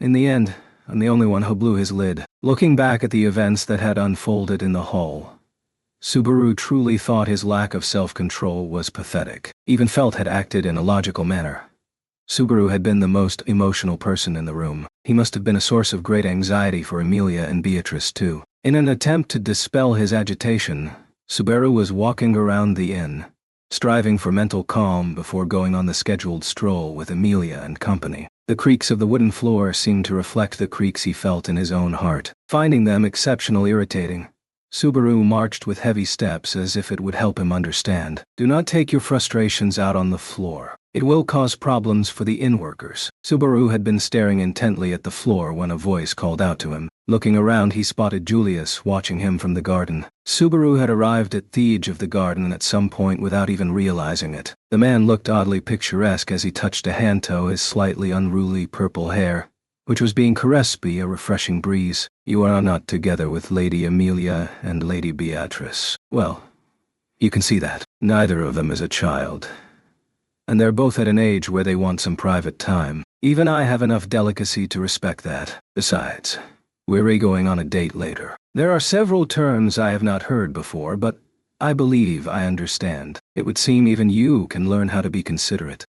In the end, I'm the only one who blew his lid. Looking back at the events that had unfolded in the hall, Subaru truly thought his lack of self-control was pathetic. Even Felt had acted in a logical manner. Subaru had been the most emotional person in the room. He must have been a source of great anxiety for Amelia and Beatrice too. In an attempt to dispel his agitation, Subaru was walking around the inn, striving for mental calm before going on the scheduled stroll with Amelia and company. The creaks of the wooden floor seemed to reflect the creaks he felt in his own heart. Finding them exceptionally irritating, Subaru marched with heavy steps as if it would help him understand. "Do not take your frustrations out on the floor. It will cause problems for the inn workers." Subaru had been staring intently at the floor when a voice called out to him. Looking around, he spotted Julius watching him from the garden. Subaru had arrived at the edge of the garden at some point without even realizing it. The man looked oddly picturesque as he touched a hand to his slightly unruly purple hair, which was being caressed by a refreshing breeze. "You are not together with Lady Amelia and Lady Beatrice. Well, you can see that. Neither of them is a child, and they're both at an age where they want some private time. Even I have enough delicacy to respect that. Besides, we're going on a date later. There are several terms I have not heard before, but I believe I understand. It would seem even you can learn how to be considerate."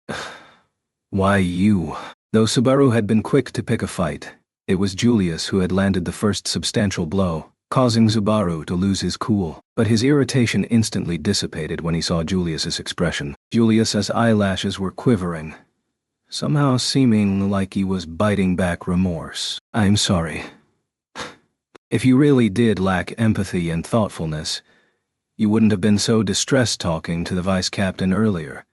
Why you? Though Subaru had been quick to pick a fight, it was Julius who had landed the first substantial blow, causing Subaru to lose his cool. But his irritation instantly dissipated when he saw Julius's expression. Julius's eyelashes were quivering, somehow seeming like he was biting back remorse. "I'm sorry. If you really did lack empathy and thoughtfulness, you wouldn't have been so distressed talking to the vice captain earlier.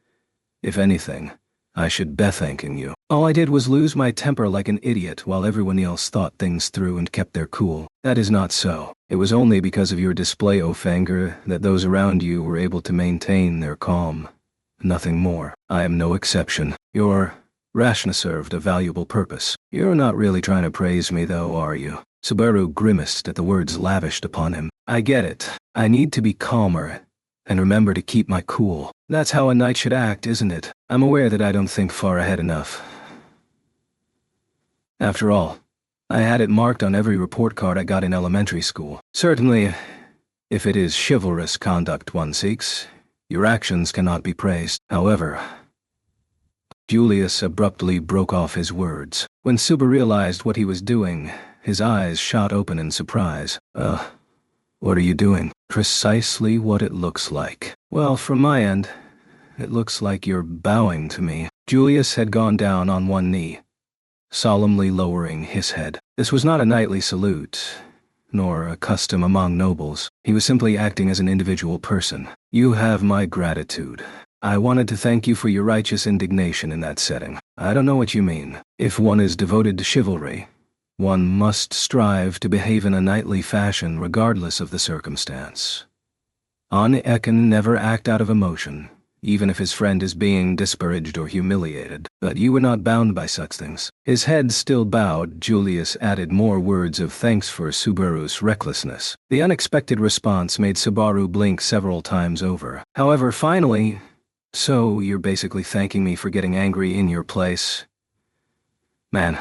If anything, I should be thanking you. All I did was lose my temper like an idiot while everyone else thought things through and kept their cool. That is not so. It was only because of your display of anger that those around you were able to maintain their calm. Nothing more. I am no exception. Your rashness served a valuable purpose. You're not really trying to praise me though, are you?" Subaru grimaced at the words lavished upon him. "I get it. I need to be calmer and remember to keep my cool. That's how a knight should act, isn't it? I'm aware that I don't think far ahead enough. After all, I had it marked on every report card I got in elementary school. Certainly, if it is chivalrous conduct one seeks, your actions cannot be praised. However..." Julius abruptly broke off his words. When Suba realized what he was doing, his eyes shot open in surprise. What are you doing?" "Precisely what it looks like." "Well, from my end, it looks like you're bowing to me." Julius had gone down on one knee, solemnly lowering his head. This was not a knightly salute, nor a custom among nobles. He was simply acting as an individual person. "You have my gratitude. I wanted to thank you for your righteous indignation in that setting. I don't know what you mean. If one is devoted to chivalry, One must strive to behave in a knightly fashion regardless of the circumstance. Ane can never act out of emotion, even if his friend is being disparaged or humiliated, but you were not bound by such things. His head still bowed, Julius added more words of thanks for Subaru's recklessness. The unexpected response made Subaru blink several times over. However, finally, "So you're basically thanking me for getting angry in your place? Man,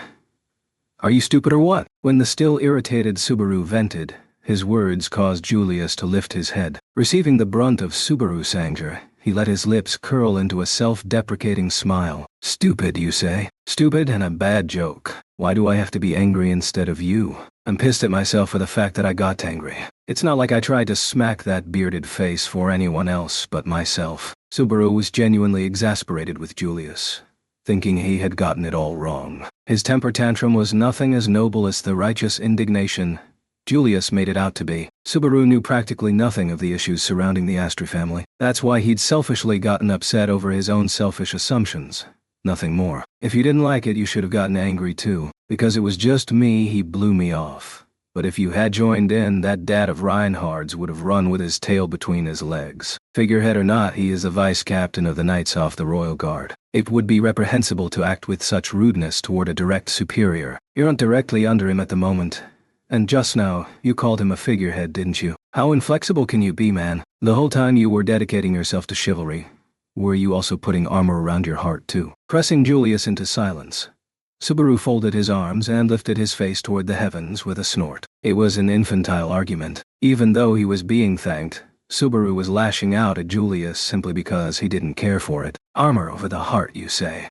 are you stupid or what?" When the still irritated Subaru vented, his words caused Julius to lift his head. Receiving the brunt of Subaru's anger, he let his lips curl into a self-deprecating smile. "Stupid, you say? Stupid and a bad joke. Why do I have to be angry instead of you? I'm pissed at myself for the fact that I got angry. It's not like I tried to smack that bearded face for anyone else but myself." Subaru was genuinely exasperated with Julius, thinking he had gotten it all wrong. His temper tantrum was nothing as noble as the righteous indignation Julius made it out to be. Subaru knew practically nothing of the issues surrounding the Astri family. That's why he'd selfishly gotten upset over his own selfish assumptions. Nothing more. If you didn't like it, you should have gotten angry too. Because it was just me, he blew me off. But if you had joined in, that dad of Reinhard's would have run with his tail between his legs. Figurehead or not, he is the vice captain of the Knights of the Royal Guard. It would be reprehensible to act with such rudeness toward a direct superior. You're not directly under him at the moment. And just now, you called him a figurehead, didn't you? How inflexible can you be, man? The whole time you were dedicating yourself to chivalry, were you also putting armor around your heart too? Pressing Julius into silence, Subaru folded his arms and lifted his face toward the heavens with a snort. It was an infantile argument. Even though he was being thanked, Subaru was lashing out at Julius simply because he didn't care for it. Armor over the heart, you say?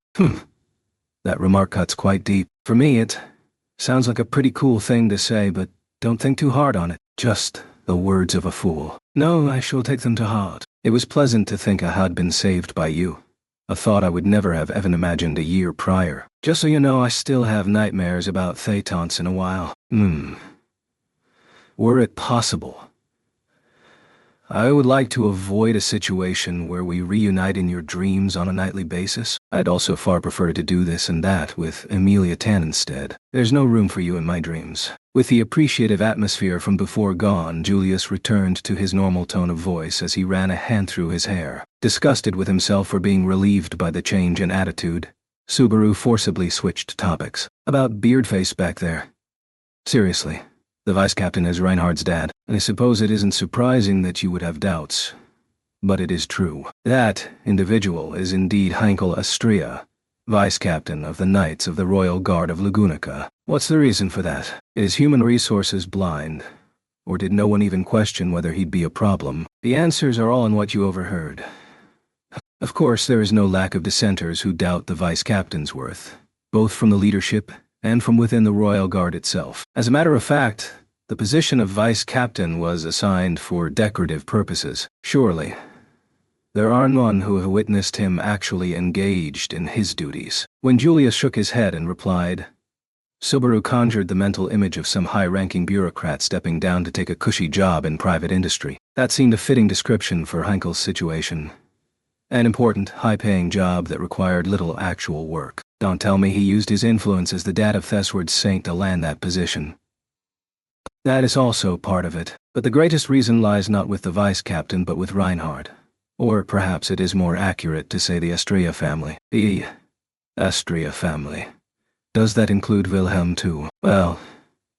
That remark cuts quite deep. For me, it sounds like a pretty cool thing to say, but don't think too hard on it. Just the words of a fool. No, I shall take them to heart. It was pleasant to think I had been saved by you. A thought I would never have even imagined a year prior. Just so you know, I still have nightmares about Thetans in a while. Were it possible, I would like to avoid a situation where we reunite in your dreams on a nightly basis. I'd also far prefer to do this and that with Emilia Tan instead. There's no room for you in my dreams. With the appreciative atmosphere from before gone, Julius returned to his normal tone of voice as he ran a hand through his hair. Disgusted with himself for being relieved by the change in attitude, Subaru forcibly switched topics. About Beardface back there. Seriously. The vice captain is Reinhard's dad, and I suppose it isn't surprising that you would have doubts. But it is true. That individual is indeed Heinkel Astria, vice captain of the Knights of the Royal Guard of Lugunica. What's the reason for that? Is human resources blind? Or did no one even question whether he'd be a problem? The answers are all in what you overheard. Of course, there is no lack of dissenters who doubt the vice captain's worth, both from the leadership and from within the Royal Guard itself. As a matter of fact, the position of vice captain was assigned for decorative purposes. Surely, there are none who have witnessed him actually engaged in his duties. When Julius shook his head and replied, Subaru conjured the mental image of some high-ranking bureaucrat stepping down to take a cushy job in private industry. That seemed a fitting description for Heinkel's situation. An important, high-paying job that required little actual work. Don't tell me he used his influence as the dad of Thesward's saint to land that position. That is also part of it, but the greatest reason lies not with the vice-captain but with Reinhard. Or perhaps it is more accurate to say the Astria family. The Astria family. Does that include Wilhelm too? Well,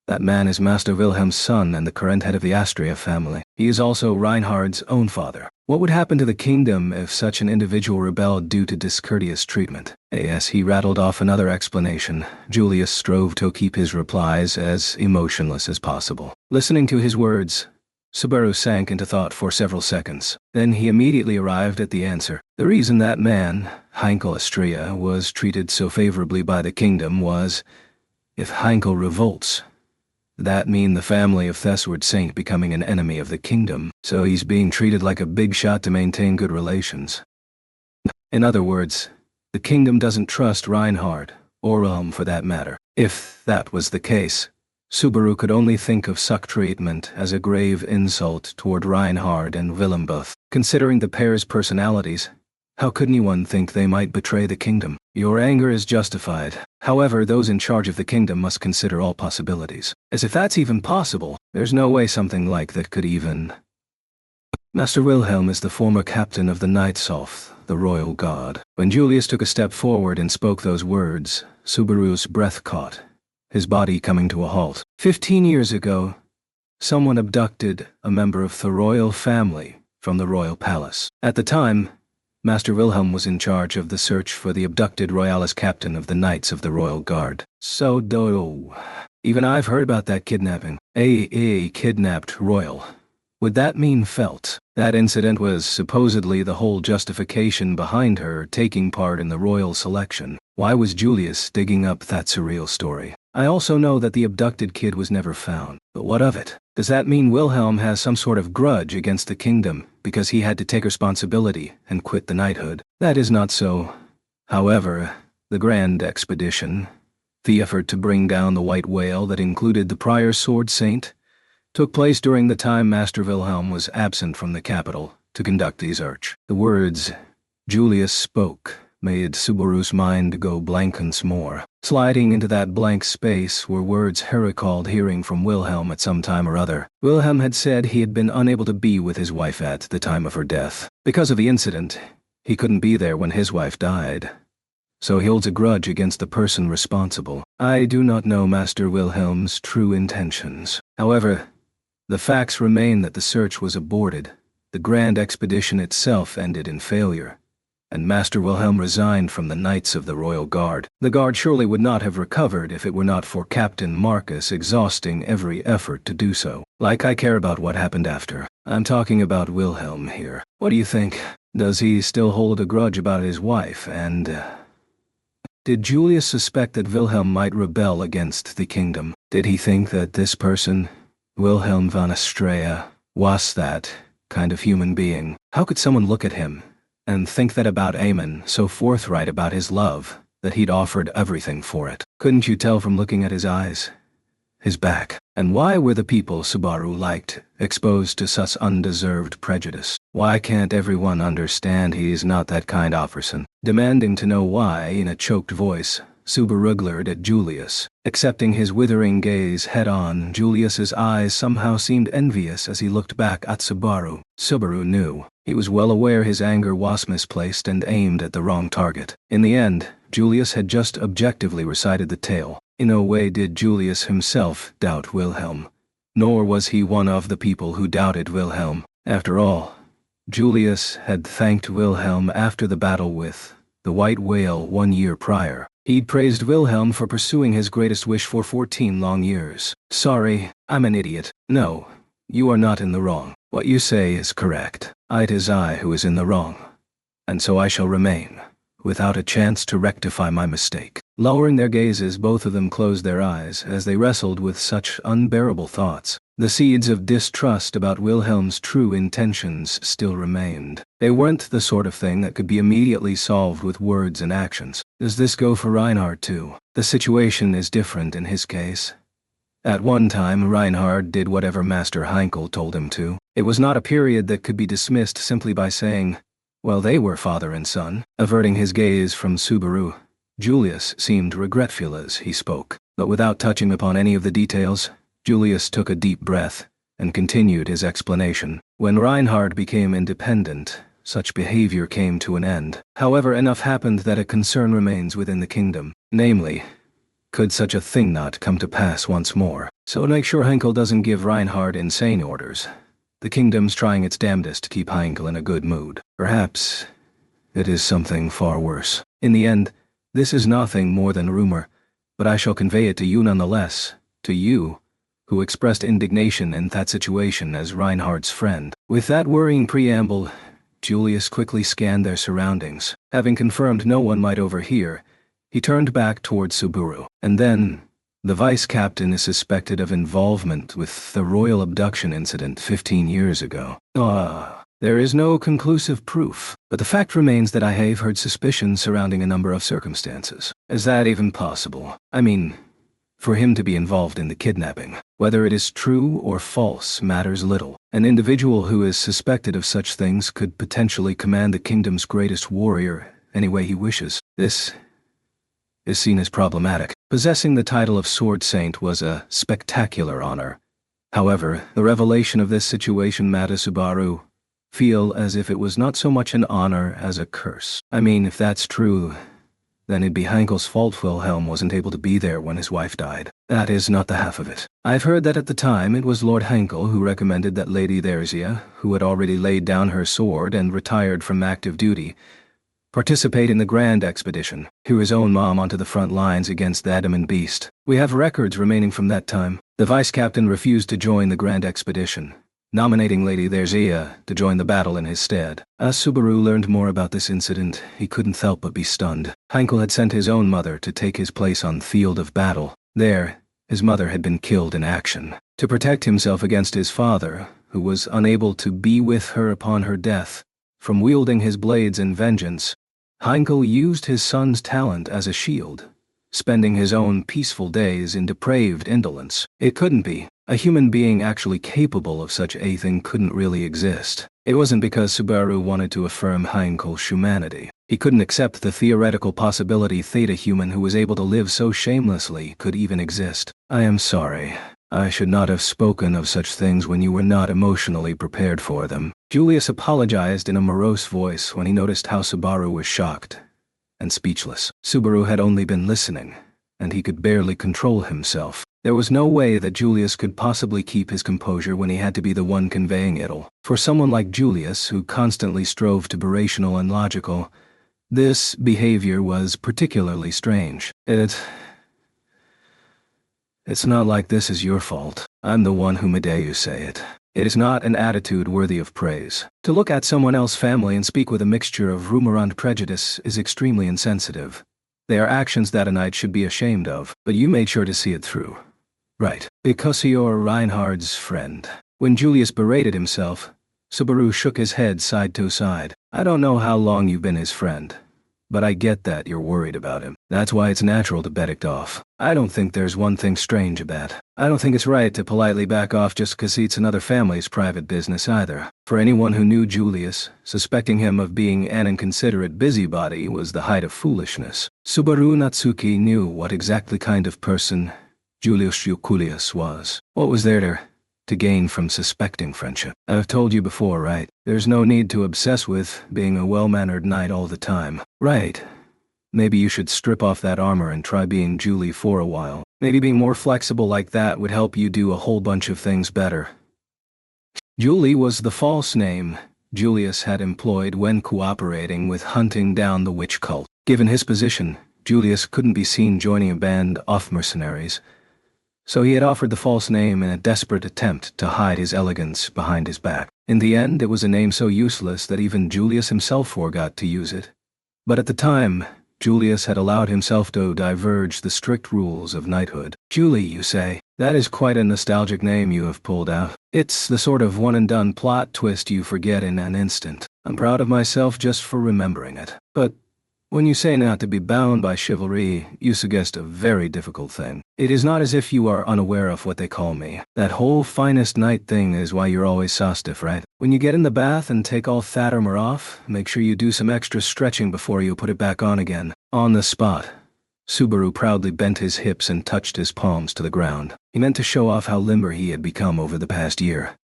that man is Master Wilhelm's son and the current head of the Astria family. He is also Reinhard's own father. What would happen to the kingdom if such an individual rebelled due to discourteous treatment? As he rattled off another explanation, Julius strove to keep his replies as emotionless as possible. Listening to his words, Subaru sank into thought for several seconds. Then he immediately arrived at the answer. The reason that man, Heinkel Astria, was treated so favorably by the kingdom was, if Heinkel revolts, that mean the family of Thesward Saint becoming an enemy of the kingdom, so he's being treated like a big shot to maintain good relations. In other words, the kingdom doesn't trust Reinhard, or Wilhelm for that matter. If that was the case, Subaru could only think of such treatment as a grave insult toward Reinhard and Wilhelm both. Considering the pair's personalities, how could anyone think they might betray the kingdom? Your anger is justified. However, those in charge of the kingdom must consider all possibilities. As if that's even possible, there's no way something like that could even... Master Wilhelm is the former captain of the Knights of the Royal Guard. When Julius took a step forward and spoke those words, Subaru's breath caught, his body coming to a halt. 15 years ago, someone abducted a member of the royal family from the royal palace. At the time, Master Wilhelm was in charge of the search for the abducted royalist captain of the Knights of the Royal Guard. So even I've heard about that kidnapping. A kidnapped royal. Would that mean felt? That incident was supposedly the whole justification behind her taking part in the royal selection. Why was Julius digging up that surreal story? I also know that the abducted kid was never found. But what of it? Does that mean Wilhelm has some sort of grudge against the kingdom because he had to take responsibility and quit the knighthood? That is not so. However, the grand expedition, the effort to bring down the white whale that included the prior sword saint, took place during the time Master Wilhelm was absent from the capital to conduct the search. The words Julius spoke made Subaru's mind go blank once more. Sliding into that blank space were words he recalled hearing from Wilhelm at some time or other. Wilhelm had said he had been unable to be with his wife at the time of her death. Because of the incident, he couldn't be there when his wife died. So he holds a grudge against the person responsible. I do not know Master Wilhelm's true intentions. However, the facts remain that the search was aborted, the grand expedition itself ended in failure, and Master Wilhelm resigned from the Knights of the Royal Guard. The Guard surely would not have recovered if it were not for Captain Marcus exhausting every effort to do so. Like I care about what happened after. I'm talking about Wilhelm here. What do you think? Does he still hold a grudge about his wife, and... Did Julius suspect that Wilhelm might rebel against the kingdom? Did he think that this person, Wilhelm von Astrea, was that kind of human being? How could someone look at him and think that about Aemon, so forthright about his love, that he'd offered everything for it? Couldn't you tell from looking at his eyes, his back? And why were the people Subaru liked exposed to such undeserved prejudice? Why can't everyone understand he's not that kind of person? Demanding to know why, in a choked voice, Subaru glared at Julius. Accepting his withering gaze head-on, Julius's eyes somehow seemed envious as he looked back at Subaru. Subaru knew. He was well aware his anger was misplaced and aimed at the wrong target. In the end, Julius had just objectively recited the tale. In no way did Julius himself doubt Wilhelm. Nor was he one of the people who doubted Wilhelm. After all, Julius had thanked Wilhelm after the battle with the White Whale 1 year prior. He'd praised Wilhelm for pursuing his greatest wish for 14 long years. Sorry, I'm an idiot. No, you are not in the wrong. What you say is correct. It is I who is in the wrong. And so I shall remain, without a chance to rectify my mistake. Lowering their gazes, both of them closed their eyes as they wrestled with such unbearable thoughts. The seeds of distrust about Wilhelm's true intentions still remained. They weren't the sort of thing that could be immediately solved with words and actions. Does this go for Reinhard too? The situation is different in his case. At one time, Reinhard did whatever Master Heinkel told him to. It was not a period that could be dismissed simply by saying, well, they were father and son. Averting his gaze from Subaru, Julius seemed regretful as he spoke, but without touching upon any of the details, Julius took a deep breath and continued his explanation. When Reinhard became independent, such behavior came to an end. However, enough happened that a concern remains within the kingdom. Namely, could such a thing not come to pass once more? So to make sure Heinkel doesn't give Reinhard insane orders, the kingdom's trying its damnedest to keep Heinkel in a good mood. Perhaps it is something far worse. In the end, this is nothing more than rumor, but I shall convey it to you nonetheless, to you, who expressed indignation in that situation as Reinhard's friend. With that worrying preamble, Julius quickly scanned their surroundings. Having confirmed no one might overhear, he turned back towards Subaru. And then, the vice-captain is suspected of involvement with the royal abduction incident 15 years ago. There is no conclusive proof, but the fact remains that I have heard suspicions surrounding a number of circumstances. Is that even possible? I mean, for him to be involved in the kidnapping. Whether it is true or false matters little. An individual who is suspected of such things could potentially command the kingdom's greatest warrior any way he wishes. This is seen as problematic. Possessing the title of Sword Saint was a spectacular honor. However, the revelation of this situation made Subaru feel as if it was not so much an honor as a curse. I mean, if that's true, then it'd be Hankel's fault Wilhelm wasn't able to be there when his wife died. That is not the half of it. I've heard that at the time it was Lord Hankel who recommended that Lady Theresia, who had already laid down her sword and retired from active duty, participate in the grand expedition, threw his own mom onto the front lines against the Adamant beast. We have records remaining from that time. The vice-captain refused to join the grand expedition, nominating Lady Theresia to join the battle in his stead. As Subaru learned more about this incident, he couldn't help but be stunned. Hankel had sent his own mother to take his place on the field of battle. There, his mother had been killed in action. To protect himself against his father, who was unable to be with her upon her death, from wielding his blades in vengeance, Hankel used his son's talent as a shield, spending his own peaceful days in depraved indolence. It couldn't be. A human being actually capable of such a thing couldn't really exist. It wasn't because Subaru wanted to affirm Hankel's humanity. He couldn't accept the theoretical possibility Theta human who was able to live so shamelessly could even exist. I am sorry. I should not have spoken of such things when you were not emotionally prepared for them. Julius apologized in a morose voice when he noticed how Subaru was shocked and speechless. Subaru had only been listening, and he could barely control himself. There was no way that Julius could possibly keep his composure when he had to be the one conveying it all. For someone like Julius, who constantly strove to be rational and logical, this behavior was particularly strange. It's not like this is your fault. I'm the one who made you say it. It is not an attitude worthy of praise. To look at someone else's family and speak with a mixture of rumor and prejudice is extremely insensitive. They are actions that a knight should be ashamed of, but you made sure to see it through. Right, because you're Reinhard's friend. When Julius berated himself, Subaru shook his head side to side. I don't know how long you've been his friend, but I get that you're worried about him. That's why it's natural to back off. I don't think there's one thing strange about that. I don't think it's right to politely back off just because it's another family's private business either. For anyone who knew Julius, suspecting him of being an inconsiderate busybody was the height of foolishness. Subaru Natsuki knew what exactly kind of person Julius Julius was. What was there to gain from suspecting friendship? I've told you before, right? There's no need to obsess with being a well-mannered knight all the time. Right. Maybe you should strip off that armor and try being Julie for a while. Maybe being more flexible like that would help you do a whole bunch of things better. Julie was the false name Julius had employed when cooperating with hunting down the witch cult. Given his position, Julius couldn't be seen joining a band of mercenaries, so he had offered the false name in a desperate attempt to hide his elegance behind his back. In the end, it was a name so useless that even Julius himself forgot to use it. But at the time, Julius had allowed himself to diverge the strict rules of knighthood. Julie, you say? That is quite a nostalgic name you have pulled out. It's the sort of one-and-done plot twist you forget in an instant. I'm proud of myself just for remembering it. But when you say not to be bound by chivalry, you suggest a very difficult thing. It is not as if you are unaware of what they call me. That whole finest knight thing is why you're always so stiff, right? When you get in the bath and take all that armor off, make sure you do some extra stretching before you put it back on again. On the spot. Subaru proudly bent his hips and touched his palms to the ground. He meant to show off how limber he had become over the past year.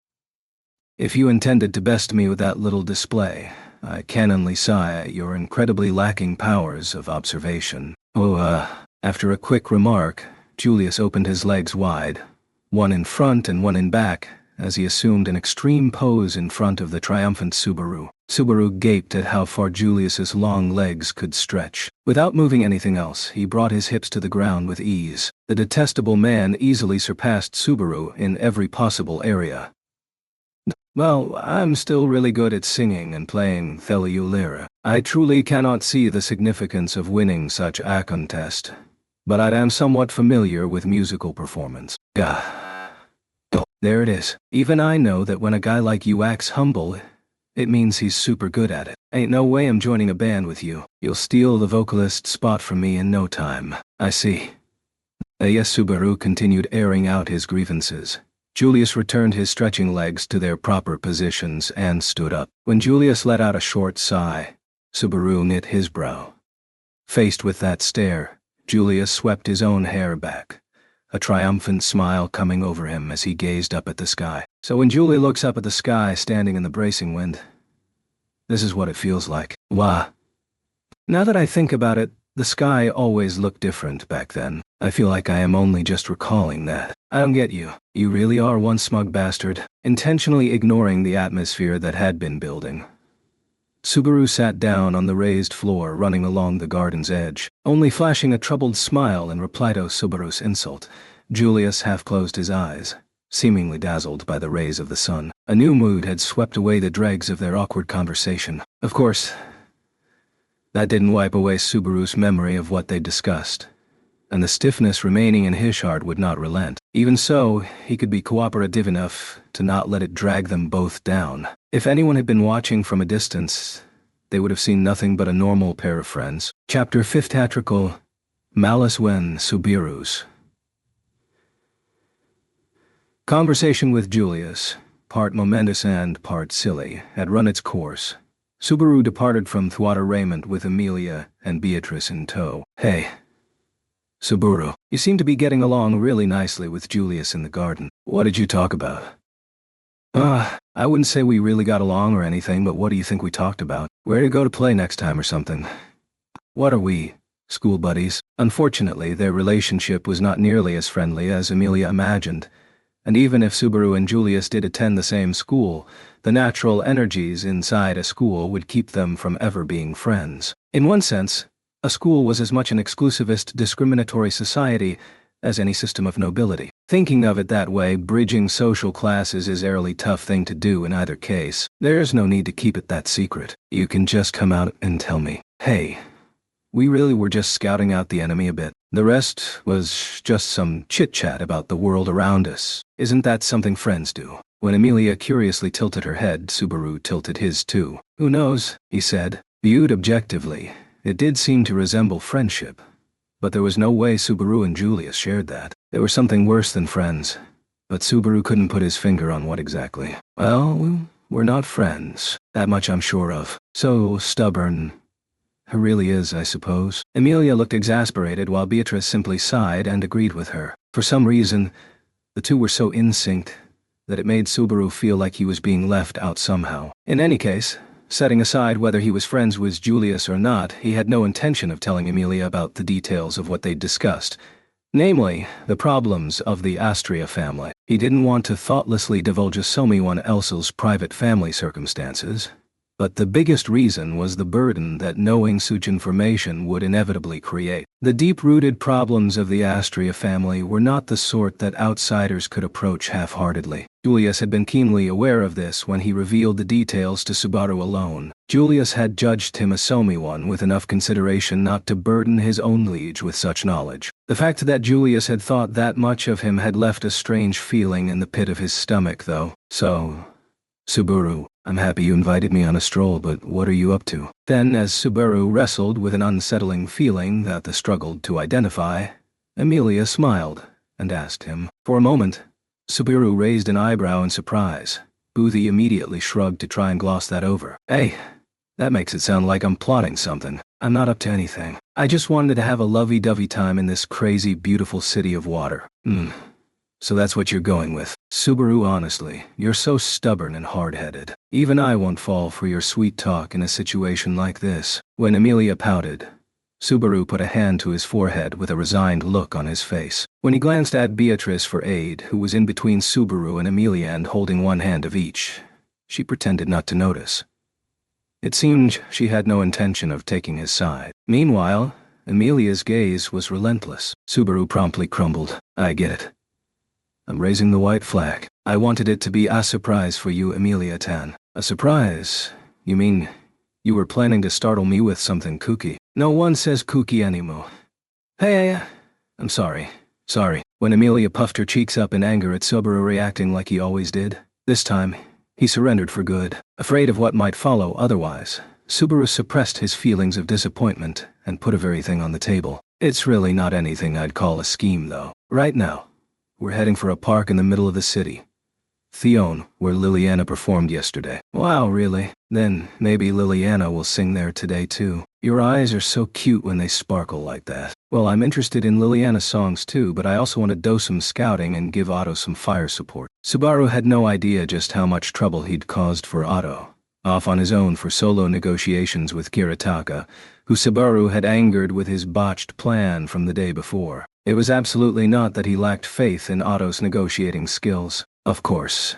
If you intended to best me with that little display, I can only sigh at your incredibly lacking powers of observation. After a quick remark, Julius opened his legs wide, one in front and one in back, as he assumed an extreme pose in front of the triumphant Subaru. Subaru gaped at how far Julius's long legs could stretch. Without moving anything else, he brought his hips to the ground with ease. The detestable man easily surpassed Subaru in every possible area. Well, I'm still really good at singing and playing Theliulira. I truly cannot see the significance of winning such a contest, but I am somewhat familiar with musical performance. There it is. Even I know that when a guy like you acts humble, it means he's super good at it. Ain't no way I'm joining a band with you. You'll steal the vocalist spot from me in no time. I see. Yes, Subaru continued airing out his grievances. Julius returned his stretching legs to their proper positions and stood up. When Julius let out a short sigh, Subaru knit his brow. Faced with that stare, Julius swept his own hair back, a triumphant smile coming over him as he gazed up at the sky. So when Julie looks up at the sky standing in the bracing wind, this is what it feels like. Wah. Now that I think about it, the sky always looked different back then. I feel like I am only just recalling that. I don't get you. You really are one smug bastard, intentionally ignoring the atmosphere that had been building. Subaru sat down on the raised floor running along the garden's edge, only flashing a troubled smile in reply to Subaru's insult. Julius half closed his eyes, seemingly dazzled by the rays of the sun. A new mood had swept away the dregs of their awkward conversation. Of course, that didn't wipe away Subaru's memory of what they'd discussed, and the stiffness remaining in his heart would not relent. Even so, he could be cooperative enough to not let it drag them both down. If anyone had been watching from a distance, they would have seen nothing but a normal pair of friends. Chapter 5 Theatrical Malice when Subarus. Conversation with Julius, part momentous and part silly, had run its course. Subaru departed from Thwada Raymond with Amelia and Beatrice in tow. Hey, Subaru, you seem to be getting along really nicely with Julius in the garden. What did you talk about? I wouldn't say we really got along or anything, but what do you think we talked about? Where to go to play next time or something? What are we? School buddies? Unfortunately, their relationship was not nearly as friendly as Amelia imagined, and even if Subaru and Julius did attend the same school, the natural energies inside a school would keep them from ever being friends. In one sense, a school was as much an exclusivist, discriminatory society as any system of nobility. Thinking of it that way, bridging social classes is a really tough thing to do in either case. There's no need to keep it that secret. You can just come out and tell me, hey, we really were just scouting out the enemy a bit. The rest was just some chit-chat about the world around us. Isn't that something friends do? When Amelia curiously tilted her head, Subaru tilted his too. Who knows, he said. Viewed objectively, it did seem to resemble friendship. But there was no way Subaru and Julius shared that. They were something worse than friends. But Subaru couldn't put his finger on what exactly. Well, we're not friends. That much I'm sure of. So stubborn. He really is, I suppose. Amelia looked exasperated while Beatrice simply sighed and agreed with her. For some reason, the two were so in sync that it made Subaru feel like he was being left out somehow. In any case, setting aside whether he was friends with Julius or not, he had no intention of telling Amelia about the details of what they'd discussed. Namely, the problems of the Astria family. He didn't want to thoughtlessly divulge someone else's private family circumstances. But the biggest reason was the burden that knowing such information would inevitably create. The deep-rooted problems of the Astria family were not the sort that outsiders could approach half-heartedly. Julius had been keenly aware of this when he revealed the details to Subaru alone. Julius had judged him as someone with enough consideration not to burden his own liege with such knowledge. The fact that Julius had thought that much of him had left a strange feeling in the pit of his stomach, though. So, Subaru, I'm happy you invited me on a stroll, but what are you up to? Then, as Subaru wrestled with an unsettling feeling that the struggled to identify, Amelia smiled and asked him. For a moment, Subaru raised an eyebrow in surprise. Boothie immediately shrugged to try and gloss that over. Hey, that makes it sound like I'm plotting something. I'm not up to anything. I just wanted to have a lovey-dovey time in this crazy, beautiful city of water. So that's what you're going with. Subaru, honestly, you're so stubborn and hard-headed. Even I won't fall for your sweet talk in a situation like this. When Amelia pouted, Subaru put a hand to his forehead with a resigned look on his face. When he glanced at Beatrice for aid, who was in between Subaru and Amelia and holding one hand of each, she pretended not to notice. It seemed she had no intention of taking his side. Meanwhile, Amelia's gaze was relentless. Subaru promptly crumbled. I get it. I'm raising the white flag. I wanted it to be a surprise for you, Amelia Tan. A surprise? You mean you were planning to startle me with something kooky? No one says kooky anymore. Hey, I'm sorry. Sorry. When Amelia puffed her cheeks up in anger at Subaru reacting like he always did, this time, he surrendered for good. Afraid of what might follow otherwise, Subaru suppressed his feelings of disappointment and put everything on the table. It's really not anything I'd call a scheme, though. Right now, we're heading for a park in the middle of the city. Thione, where Liliana performed yesterday. Wow, really? Then maybe Liliana will sing there today too. Your eyes are so cute when they sparkle like that. Well, I'm interested in Liliana's songs too, but I also want to do some scouting and give Otto some fire support. Subaru had no idea just how much trouble he'd caused for Otto, off on his own for solo negotiations with Kiritaka, who Subaru had angered with his botched plan from the day before. It was absolutely not that he lacked faith in Otto's negotiating skills. Of course,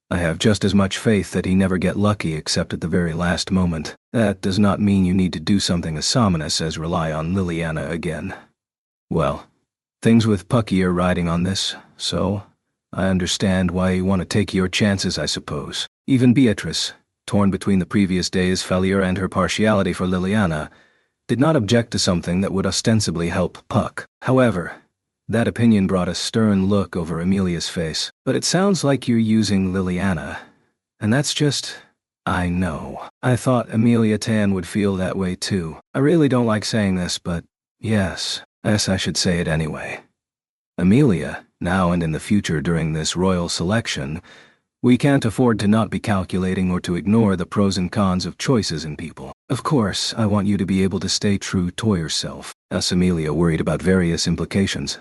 I have just as much faith that he never get lucky except at the very last moment. That does not mean you need to do something as ominous as rely on Liliana again. Well, things with Pucky are riding on this, so I understand why you want to take your chances, I suppose. Even Beatrice, torn between the previous day's failure and her partiality for Liliana, did not object to something that would ostensibly help Puck. However, that opinion brought a stern look over Amelia's face. But it sounds like you're using Liliana. And that's just... I know. I thought Amelia Tan would feel that way too. I really don't like saying this, but yes, I should say it anyway. Amelia, now and in the future during this royal selection, we can't afford to not be calculating or to ignore the pros and cons of choices in people. Of course, I want you to be able to stay true to yourself. As Amelia worried about various implications,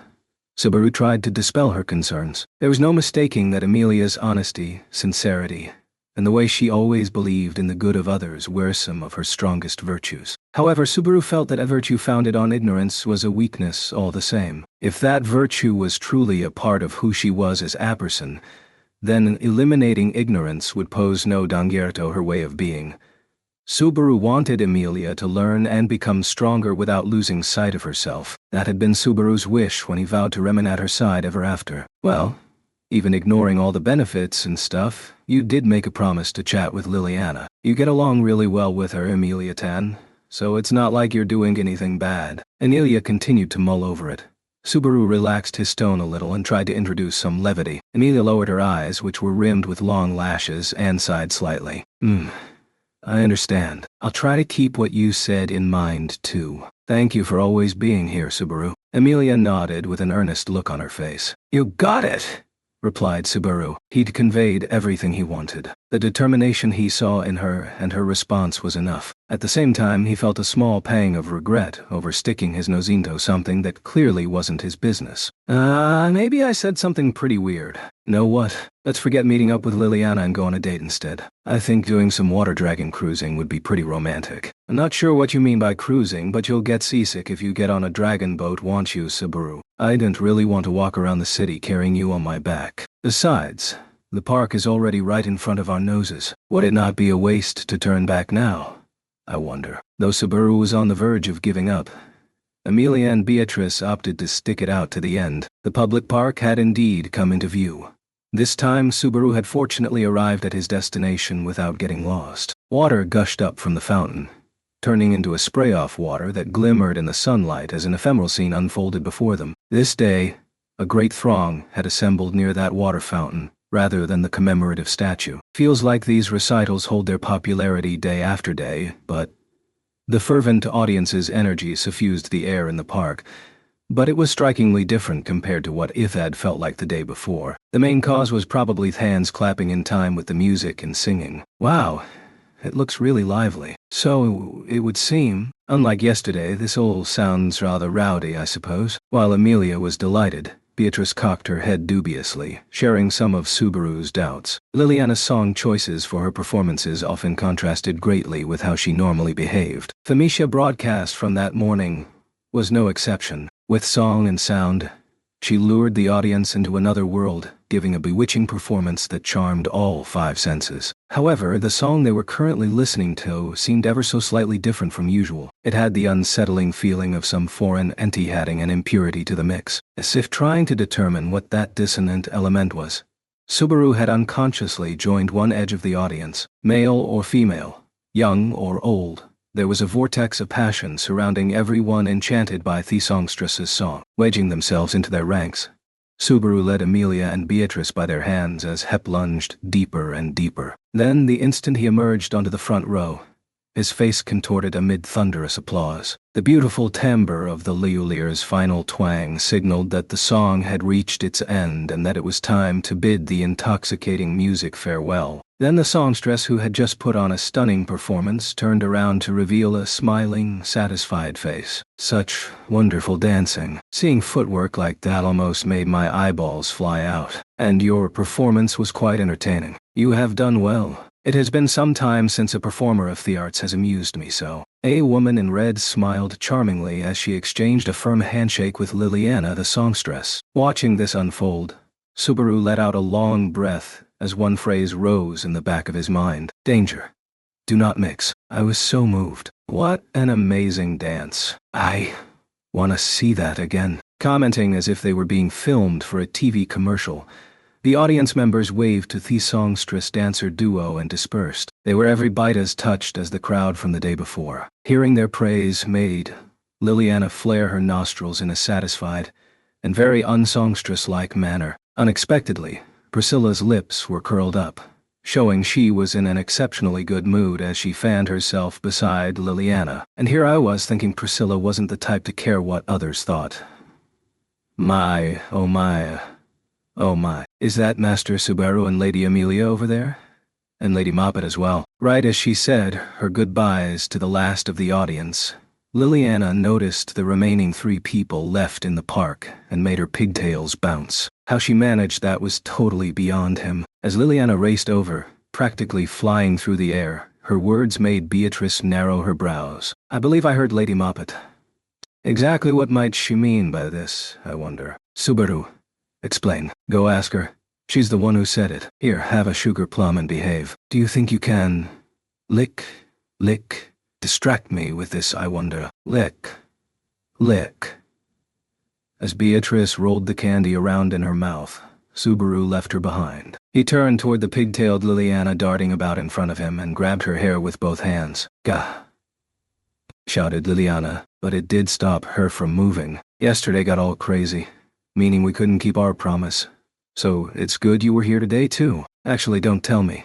Subaru tried to dispel her concerns. There was no mistaking that Amelia's honesty, sincerity, and the way she always believed in the good of others were some of her strongest virtues. However, Subaru felt that a virtue founded on ignorance was a weakness all the same. If that virtue was truly a part of who she was as a person, then eliminating ignorance would pose no danger to her way of being. Subaru wanted Amelia to learn and become stronger without losing sight of herself. That had been Subaru's wish when he vowed to remain at her side ever after. Well, even ignoring all the benefits and stuff, you did make a promise to chat with Liliana. You get along really well with her, Amelia Tan, so it's not like you're doing anything bad. Amelia continued to mull over it. Subaru relaxed his tone a little and tried to introduce some levity. Amelia lowered her eyes, which were rimmed with long lashes, and sighed slightly. I understand. I'll try to keep what you said in mind, too. Thank you for always being here, Subaru. Amelia nodded with an earnest look on her face. You got it, replied Subaru. He'd conveyed everything he wanted. The determination he saw in her and her response was enough. At the same time, he felt a small pang of regret over sticking his nose into something that clearly wasn't his business. Maybe I said something pretty weird. Know what? Let's forget meeting up with Liliana and go on a date instead. I think doing some water dragon cruising would be pretty romantic. I'm not sure what you mean by cruising, but you'll get seasick if you get on a dragon boat, won't you, Subaru? I didn't really want to walk around the city carrying you on my back. Besides, the park is already right in front of our noses. Would it not be a waste to turn back now? I wonder. Though Subaru was on the verge of giving up, Amelia and Beatrice opted to stick it out to the end. The public park had indeed come into view. This time, Subaru had fortunately arrived at his destination without getting lost. Water gushed up from the fountain, turning into a spray-off water that glimmered in the sunlight as an ephemeral scene unfolded before them. This day, a great throng had assembled near that water fountain, rather than the commemorative statue. Feels like these recitals hold their popularity day after day, but the fervent audience's energy suffused the air in the park. But it was strikingly different compared to what Ithad felt like the day before. The main cause was probably hands clapping in time with the music and singing. Wow, it looks really lively. So, it would seem, unlike yesterday, this all sounds rather rowdy, I suppose. While Amelia was delighted, Beatrice cocked her head dubiously, sharing some of Subaru's doubts. Liliana's song choices for her performances often contrasted greatly with how she normally behaved. Themisia broadcast from that morning was no exception. With song and sound, she lured the audience into another world, giving a bewitching performance that charmed all five senses. However, the song they were currently listening to seemed ever so slightly different from usual. It had the unsettling feeling of some foreign entity adding an impurity to the mix, as if trying to determine what that dissonant element was. Subaru had unconsciously joined one edge of the audience, male or female, young or old. There was a vortex of passion surrounding everyone enchanted by the songstress's song. Wedging themselves into their ranks, Subaru led Amelia and Beatrice by their hands as Hep lunged deeper and deeper. Then, the instant he emerged onto the front row, his face contorted amid thunderous applause. The beautiful timbre of the liulier's final twang signaled that the song had reached its end and that it was time to bid the intoxicating music farewell. Then the songstress, who had just put on a stunning performance, turned around to reveal a smiling, satisfied face. Such wonderful dancing. Seeing footwork like that almost made my eyeballs fly out. And your performance was quite entertaining. You have done well. It has been some time since a performer of the arts has amused me so. A woman in red smiled charmingly as she exchanged a firm handshake with Liliana, the songstress. Watching this unfold, Subaru let out a long breath as one phrase rose in the back of his mind. Danger. Do not mix. I was so moved. What an amazing dance. I want to see that again. Commenting as if they were being filmed for a TV commercial, the audience members waved to the songstress dancer duo and dispersed. They were every bite as touched as the crowd from the day before. Hearing their praise made Liliana flare her nostrils in a satisfied and very unsongstress-like manner. Unexpectedly, Priscilla's lips were curled up, showing she was in an exceptionally good mood as she fanned herself beside Liliana. And here I was thinking Priscilla wasn't the type to care what others thought. My, oh my, oh my. Is that Master Subaru and Lady Amelia over there? And Lady Moppet as well. Right as she said her goodbyes to the last of the audience, Liliana noticed the remaining 3 people left in the park and made her pigtails bounce. How she managed that was totally beyond him. As Liliana raced over, practically flying through the air, her words made Beatrice narrow her brows. I believe I heard Lady Moppet. Exactly what might she mean by this, I wonder. Subaru, explain. Go ask her. She's the one who said it. Here, have a sugar plum and behave. Do you think you can lick, distract me with this, I wonder? Lick. As Beatrice rolled the candy around in her mouth, Subaru left her behind. He turned toward the pigtailed Liliana darting about in front of him and grabbed her hair with both hands. Gah! Shouted Liliana, but it did stop her from moving. Yesterday got all crazy, meaning we couldn't keep our promise. So it's good you were here today too. Actually, don't tell me.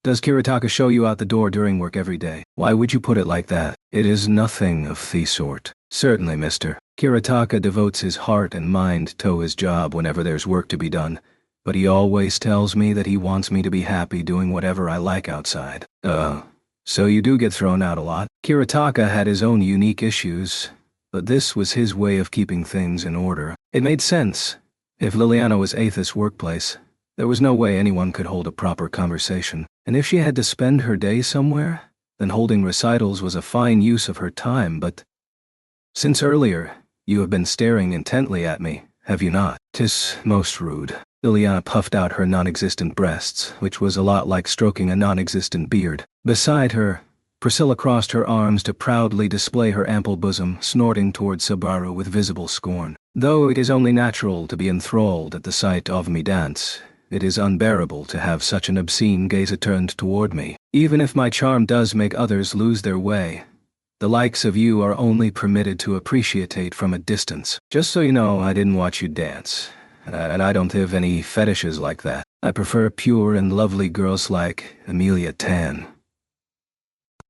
Does Kiritaka show you out the door during work every day? Why would you put it like that? It is nothing of the sort. Certainly, mister. Kiritaka devotes his heart and mind to his job whenever there's work to be done, but he always tells me that he wants me to be happy doing whatever I like outside. So you do get thrown out a lot. Kiritaka had his own unique issues, but this was his way of keeping things in order. It made sense. If Liliana was Aethys' workplace, there was no way anyone could hold a proper conversation. And if she had to spend her day somewhere, then holding recitals was a fine use of her time, but since earlier, you have been staring intently at me, have you not? 'Tis most rude. Liliana puffed out her non-existent breasts, which was a lot like stroking a non-existent beard. Beside her, Priscilla crossed her arms to proudly display her ample bosom, snorting toward Subaru with visible scorn. Though it is only natural to be enthralled at the sight of me dance, it is unbearable to have such an obscene gaze turned toward me. Even if my charm does make others lose their way, the likes of you are only permitted to appreciate from a distance. Just so you know, I didn't watch you dance, and I don't have any fetishes like that. I prefer pure and lovely girls like Amelia Tan.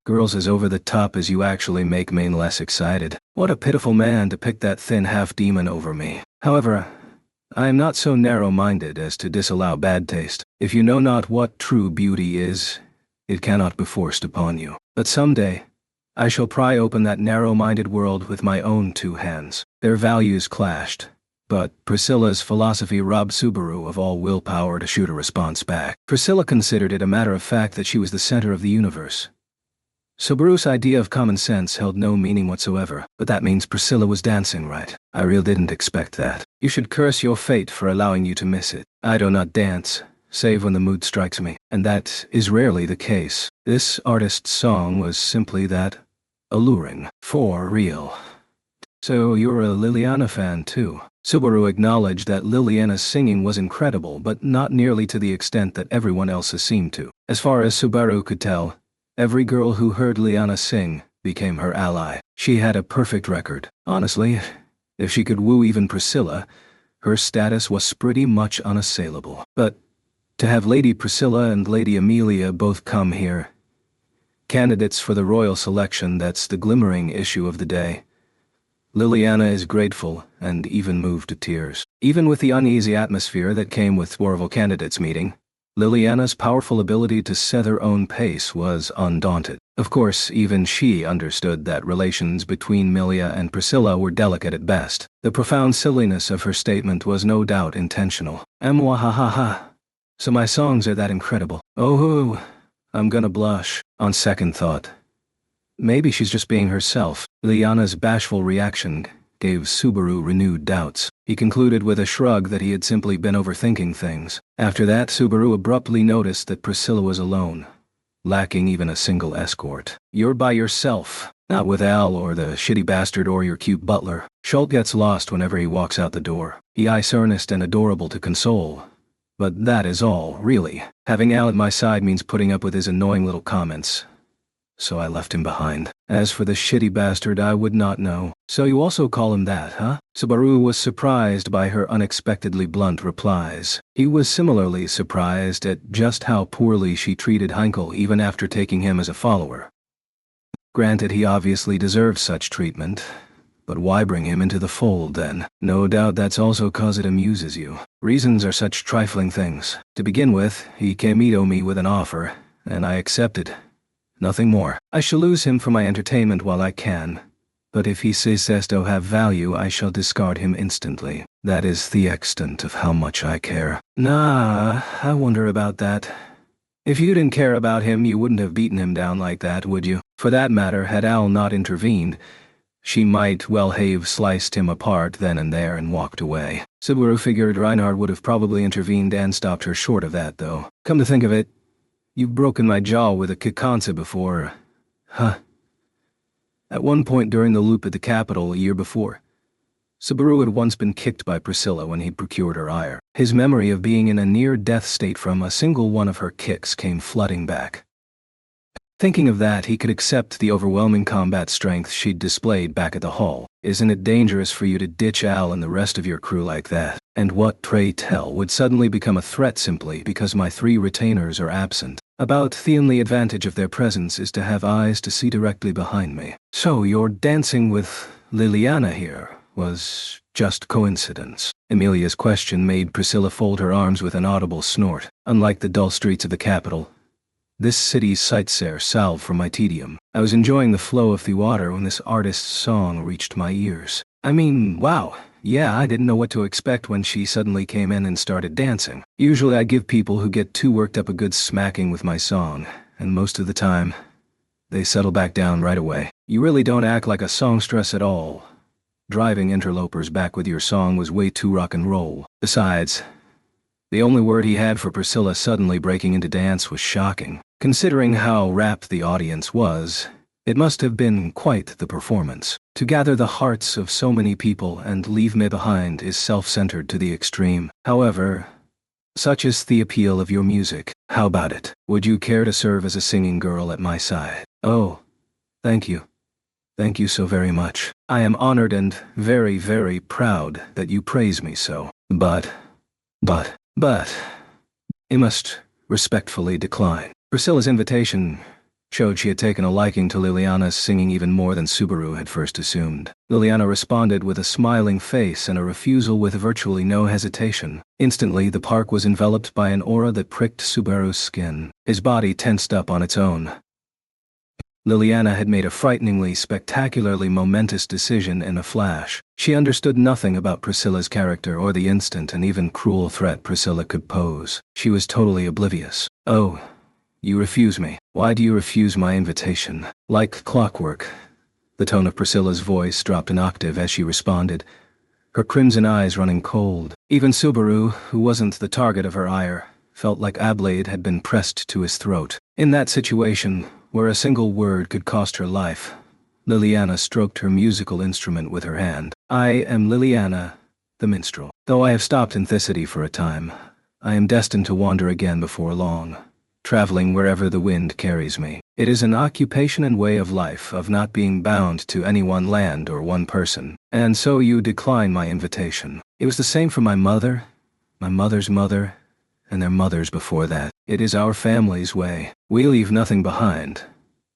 Girls as over the top as you actually make me less excited. What a pitiful man to pick that thin half-demon over me. However, I am not so narrow-minded as to disallow bad taste. If you know not what true beauty is, it cannot be forced upon you. But someday, I shall pry open that narrow-minded world with my own 2 hands. Their values clashed, but Priscilla's philosophy robbed Subaru of all willpower to shoot a response back. Priscilla considered it a matter of fact that she was the center of the universe. Subaru's idea of common sense held no meaning whatsoever, but that means Priscilla was dancing right. I really didn't expect that. You should curse your fate for allowing you to miss it. I do not dance, save when the mood strikes me, and that is rarely the case. This artist's song was simply that, alluring. For real. So you're a Liliana fan too. Subaru acknowledged that Liliana's singing was incredible, but not nearly to the extent that everyone else seemed to. As far as Subaru could tell, every girl who heard Liliana sing became her ally. She had a perfect record. Honestly, if she could woo even Priscilla, her status was pretty much unassailable. But to have Lady Priscilla and Lady Amelia both come here, candidates for the royal selection. That's the glimmering issue of the day. Liliana is grateful and even moved to tears. Even with the uneasy atmosphere that came with Warval candidates meeting, Liliana's powerful ability to set her own pace was undaunted. Of course, even she understood that relations between Milia and Priscilla were delicate at best. The profound silliness of her statement was no doubt intentional. Mwahaha. So my songs are that incredible. Oh, I'm gonna blush. On second thought, maybe she's just being herself. Liliana's bashful reaction gave Subaru renewed doubts. He concluded with a shrug that he had simply been overthinking things. After that, Subaru abruptly noticed that Priscilla was alone, lacking even a single escort. You're by yourself, not with Al or the shitty bastard or your cute butler. Schult gets lost whenever he walks out the door. He is earnest and adorable to console, but that is all, really. Having Al at my side means putting up with his annoying little comments, so I left him behind. As for the shitty bastard, I would not know. So you also call him that, huh? Subaru was surprised by her unexpectedly blunt replies. He was similarly surprised at just how poorly she treated Heinkel even after taking him as a follower. Granted, he obviously deserved such treatment, but why bring him into the fold then? No doubt that's also cause it amuses you. Reasons are such trifling things. To begin with, he came me with an offer, and I accepted. Nothing more. I shall lose him for my entertainment while I can, but if he says to have value, I shall discard him instantly. That is the extent of how much I care. Nah, I wonder about that. If you didn't care about him, you wouldn't have beaten him down like that, would you? For that matter, had Al not intervened, she might well have sliced him apart then and there and walked away. Subaru figured Reinhard would have probably intervened and stopped her short of that, though. Come to think of it, you've broken my jaw with a kikansa before, huh? At one point during the loop at the capital a year before, Subaru had once been kicked by Priscilla when he procured her ire. His memory of being in a near-death state from a single one of her kicks came flooding back. Thinking of that, he could accept the overwhelming combat strength she'd displayed back at the hall. Isn't it dangerous for you to ditch Al and the rest of your crew like that? And what, pray tell, would suddenly become a threat simply because my 3 retainers are absent? About the only advantage of their presence is to have eyes to see directly behind me. So your dancing with Liliana here was just coincidence? Emilia's question made Priscilla fold her arms with an audible snort. Unlike the dull streets of the capital, this city's sights are salve for my tedium. I was enjoying the flow of the water when this artist's song reached my ears. I mean, wow. Yeah, I didn't know what to expect when she suddenly came in and started dancing. Usually I give people who get too worked up a good smacking with my song, and most of the time, they settle back down right away. You really don't act like a songstress at all. Driving interlopers back with your song was way too rock and roll. Besides, the only word he had for Priscilla suddenly breaking into dance was shocking. Considering how rapt the audience was, it must have been quite the performance. To gather the hearts of so many people and leave me behind is self-centered to the extreme. However, such is the appeal of your music. How about it? Would you care to serve as a singing girl at my side? Oh, thank you. Thank you so very much. I am honored and very, very proud that you praise me so. But, I must respectfully decline. Priscilla's invitation showed she had taken a liking to Liliana's singing even more than Subaru had first assumed. Liliana responded with a smiling face and a refusal with virtually no hesitation. Instantly, the park was enveloped by an aura that pricked Subaru's skin. His body tensed up on its own. Liliana had made a frighteningly, spectacularly momentous decision in a flash. She understood nothing about Priscilla's character or the instant and even cruel threat Priscilla could pose. She was totally oblivious. Oh, you refuse me. Why do you refuse my invitation? Like clockwork, the tone of Priscilla's voice dropped an octave as she responded, her crimson eyes running cold. Even Subaru, who wasn't the target of her ire, felt like a blade had been pressed to his throat. In that situation, where a single word could cost her life, Liliana stroked her musical instrument with her hand. I am Liliana, the minstrel. Though I have stopped in this city for a time, I am destined to wander again before long, traveling wherever the wind carries me. It is an occupation and way of life of not being bound to any one land or one person. And so you decline my invitation. It was the same for my mother, my mother's mother, and their mothers before that. It is our family's way. We leave nothing behind.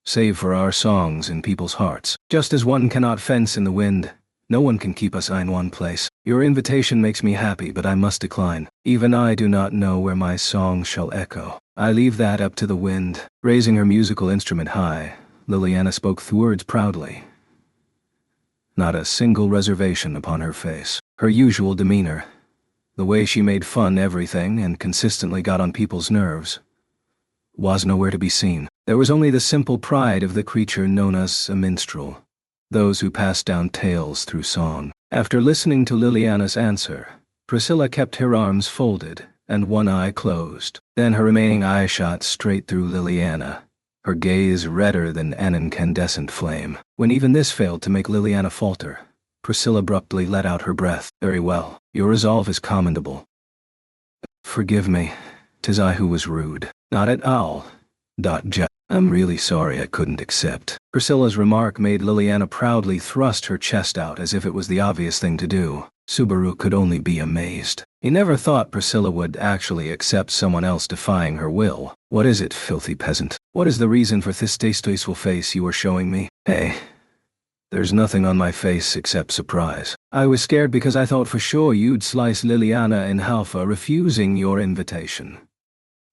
save for our songs in people's hearts. Just as one cannot fence in the wind, no one can keep us in one place. Your invitation makes me happy, but I must decline. Even I do not know where my song shall echo. I leave that up to the wind." Raising her musical instrument high, Liliana spoke the words proudly. Not a single reservation upon her face. Her usual demeanor, the way she made fun everything and consistently got on people's nerves, was nowhere to be seen. There was only the simple pride of the creature known as a minstrel, those who pass down tales through song. After listening to Liliana's answer, Priscilla kept her arms folded and one eye closed. Then her remaining eye shot straight through Liliana, her gaze redder than an incandescent flame. When even this failed to make Liliana falter, Priscilla abruptly let out her breath. "Very well, your resolve is commendable. Forgive me, 'tis I who was rude." "Not at all. I'm really sorry I couldn't accept." Priscilla's remark made Liliana proudly thrust her chest out as if it was the obvious thing to do. Subaru could only be amazed. He never thought Priscilla would actually accept someone else defying her will. "What is it, filthy peasant? What is the reason for this distasteful face you are showing me?" "Hey, there's nothing on my face except surprise. I was scared because I thought for sure you'd slice Liliana in half for refusing your invitation."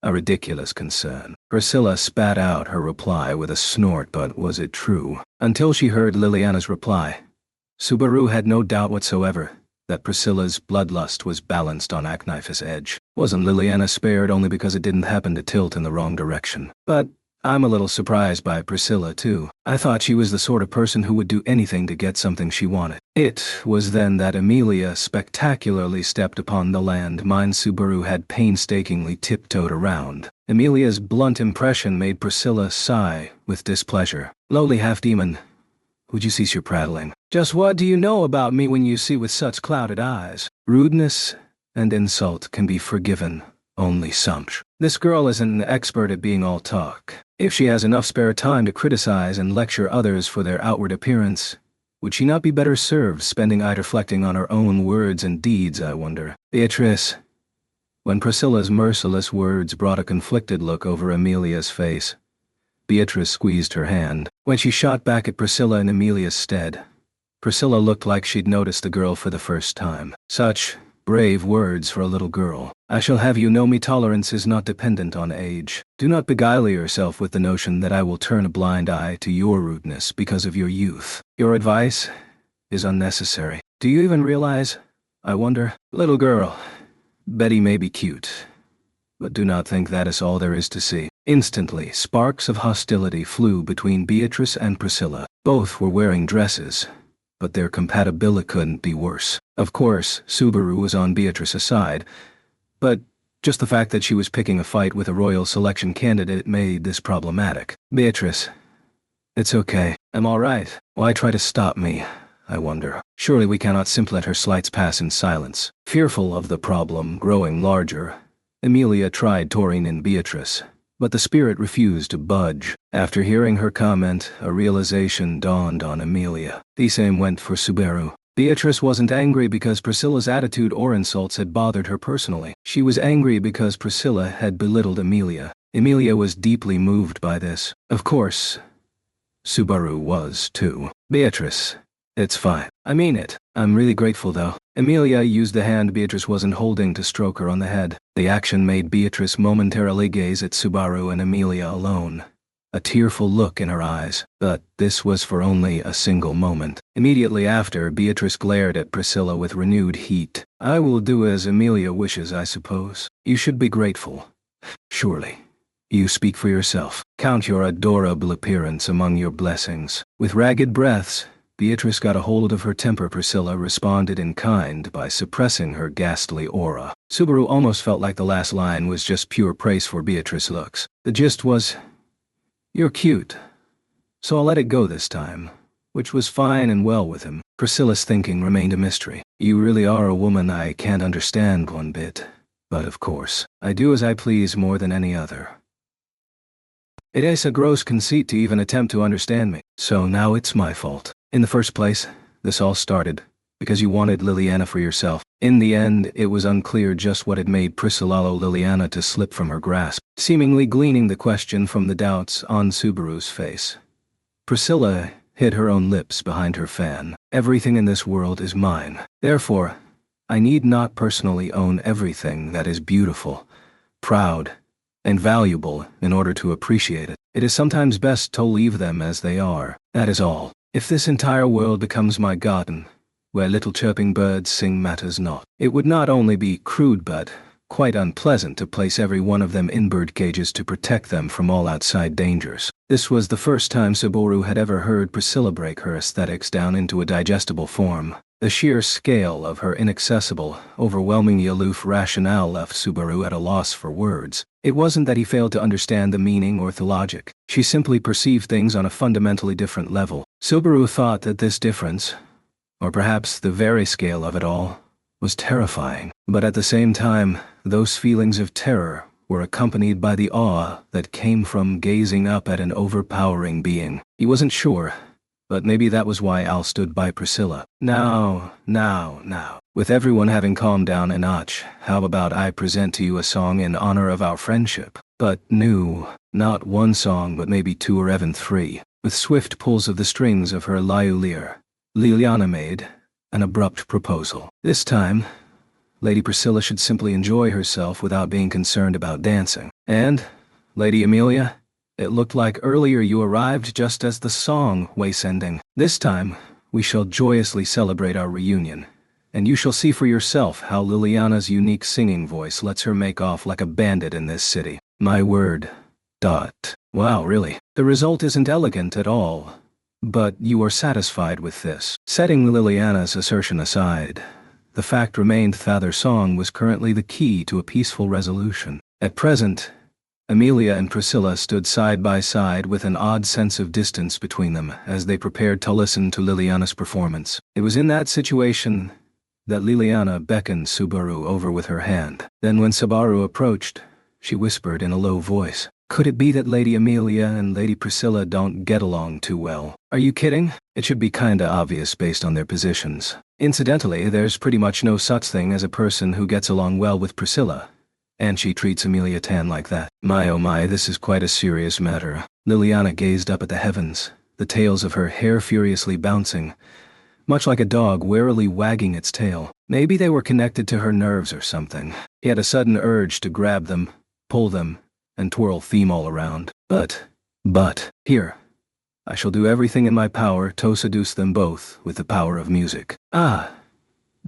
A ridiculous concern. Priscilla spat out her reply with a snort, but was it true? Until she heard Liliana's reply, Subaru had no doubt whatsoever that Priscilla's bloodlust was balanced on a knife's edge. Wasn't Liliana spared only because it didn't happen to tilt in the wrong direction? But I'm a little surprised by Priscilla, too. I thought she was the sort of person who would do anything to get something she wanted. It was then that Emilia spectacularly stepped upon the landmine Subaru had painstakingly tiptoed around. Emilia's blunt impression made Priscilla sigh with displeasure. "Lowly half-demon, would you cease your prattling? Just what do you know about me when you see with such clouded eyes?" Rudeness and insult can be forgiven, only sumptuous. This girl is an expert at being all talk. If she has enough spare time to criticize and lecture others for their outward appearance, would she not be better served spending it reflecting on her own words and deeds, I wonder? "Beatrice." When Priscilla's merciless words brought a conflicted look over Emilia's face, Beatrice squeezed her hand. When she shot back at Priscilla in Emilia's stead, Priscilla looked like she'd noticed the girl for the first time. Such brave words for a little girl. "I shall have you know me tolerance is not dependent on age. Do not beguile yourself with the notion that I will turn a blind eye to your rudeness because of your youth. Your advice is unnecessary. Do you even realize, I wonder? Little girl, Betty may be cute, but do not think that is all there is to see." Instantly, sparks of hostility flew between Beatrice and Priscilla. Both were wearing dresses, but their compatibility couldn't be worse. Of course, Subaru was on Beatrice's side, but just the fact that she was picking a fight with a royal selection candidate made this problematic. "Beatrice, it's okay. I'm all right. Why try to stop me, I wonder? Surely we cannot simply let her slights pass in silence." Fearful of the problem growing larger, Emilia tried Taurine in Beatrice, but the spirit refused to budge. After hearing her comment, a realization dawned on Emilia. The same went for Subaru. Beatrice wasn't angry because Priscilla's attitude or insults had bothered her personally. She was angry because Priscilla had belittled Emilia. Emilia was deeply moved by this. Of course, Subaru was too. "Beatrice, it's fine. I mean it. I'm really grateful though." Emilia used the hand Beatrice wasn't holding to stroke her on the head. The action made Beatrice momentarily gaze at Subaru and Emilia alone, a tearful look in her eyes. But this was for only a single moment. Immediately after, Beatrice glared at Priscilla with renewed heat. "I will do as Emilia wishes, I suppose. You should be grateful. Surely. You speak for yourself. Count your adorable appearance among your blessings." With ragged breaths, Beatrice got a hold of her temper. Priscilla responded in kind by suppressing her ghastly aura. Subaru almost felt like the last line was just pure praise for Beatrice's looks. The gist was, "You're cute, so I'll let it go this time," which was fine and well with him. Priscilla's thinking remained a mystery. "You really are a woman I can't understand one bit, but of course, I do as I please more than any other. It is a gross conceit to even attempt to understand me, so now it's my fault. In the first place, this all started because you wanted Liliana for yourself. In the end, it was unclear just what had made Priscilalo Liliana to slip from her grasp, seemingly gleaning the question from the doubts on Subaru's face. Priscilla hid her own lips behind her fan. Everything in this world is mine. Therefore, I need not personally own everything that is beautiful, proud, and valuable in order to appreciate it. It is sometimes best to leave them as they are. That is all. If this entire world becomes my garden, where little chirping birds sing matters not, it would not only be crude but quite unpleasant to place every one of them in bird cages to protect them from all outside dangers. This was the first time Subaru had ever heard Priscilla break her aesthetics down into a digestible form. The sheer scale of her inaccessible, overwhelmingly aloof rationale left Subaru at a loss for words. It wasn't that he failed to understand the meaning or the logic. She simply perceived things on a fundamentally different level. Subaru thought that this difference, or perhaps the very scale of it all, was terrifying. But at the same time, those feelings of terror were accompanied by the awe that came from gazing up at an overpowering being. He wasn't sure, but maybe that was why Al stood by Priscilla. Now. With everyone having calmed down a notch, how about I present to you a song in honor of our friendship? But new, not one song but maybe two or even three. With swift pulls of the strings of her lyre, Liliana made an abrupt proposal. This time, Lady Priscilla should simply enjoy herself without being concerned about dancing. And, Lady Amelia, it looked like earlier you arrived just as the song was ending. This time, we shall joyously celebrate our reunion, and you shall see for yourself how Liliana's unique singing voice lets her make off like a bandit in this city. My word. Wow, really? The result isn't elegant at all. But you are satisfied with this. Setting Liliana's assertion aside, the fact remained that their song was currently the key to a peaceful resolution. At present, Amelia and Priscilla stood side by side with an odd sense of distance between them as they prepared to listen to Liliana's performance. It was in that situation that Liliana beckoned Subaru over with her hand. Then when Subaru approached, she whispered in a low voice, "Could it be that Lady Amelia and Lady Priscilla don't get along too well?" "Are you kidding? It should be kinda obvious based on their positions. Incidentally, there's pretty much no such thing as a person who gets along well with Priscilla, and she treats Amelia Tan like that. My oh my, this is quite a serious matter." Liliana gazed up at the heavens, the tails of her hair furiously bouncing, much like a dog warily wagging its tail. Maybe they were connected to her nerves or something. He had a sudden urge to grab them, pull them, and twirl theme all around. But, here. I shall do everything in my power to seduce them both with the power of music. Ah,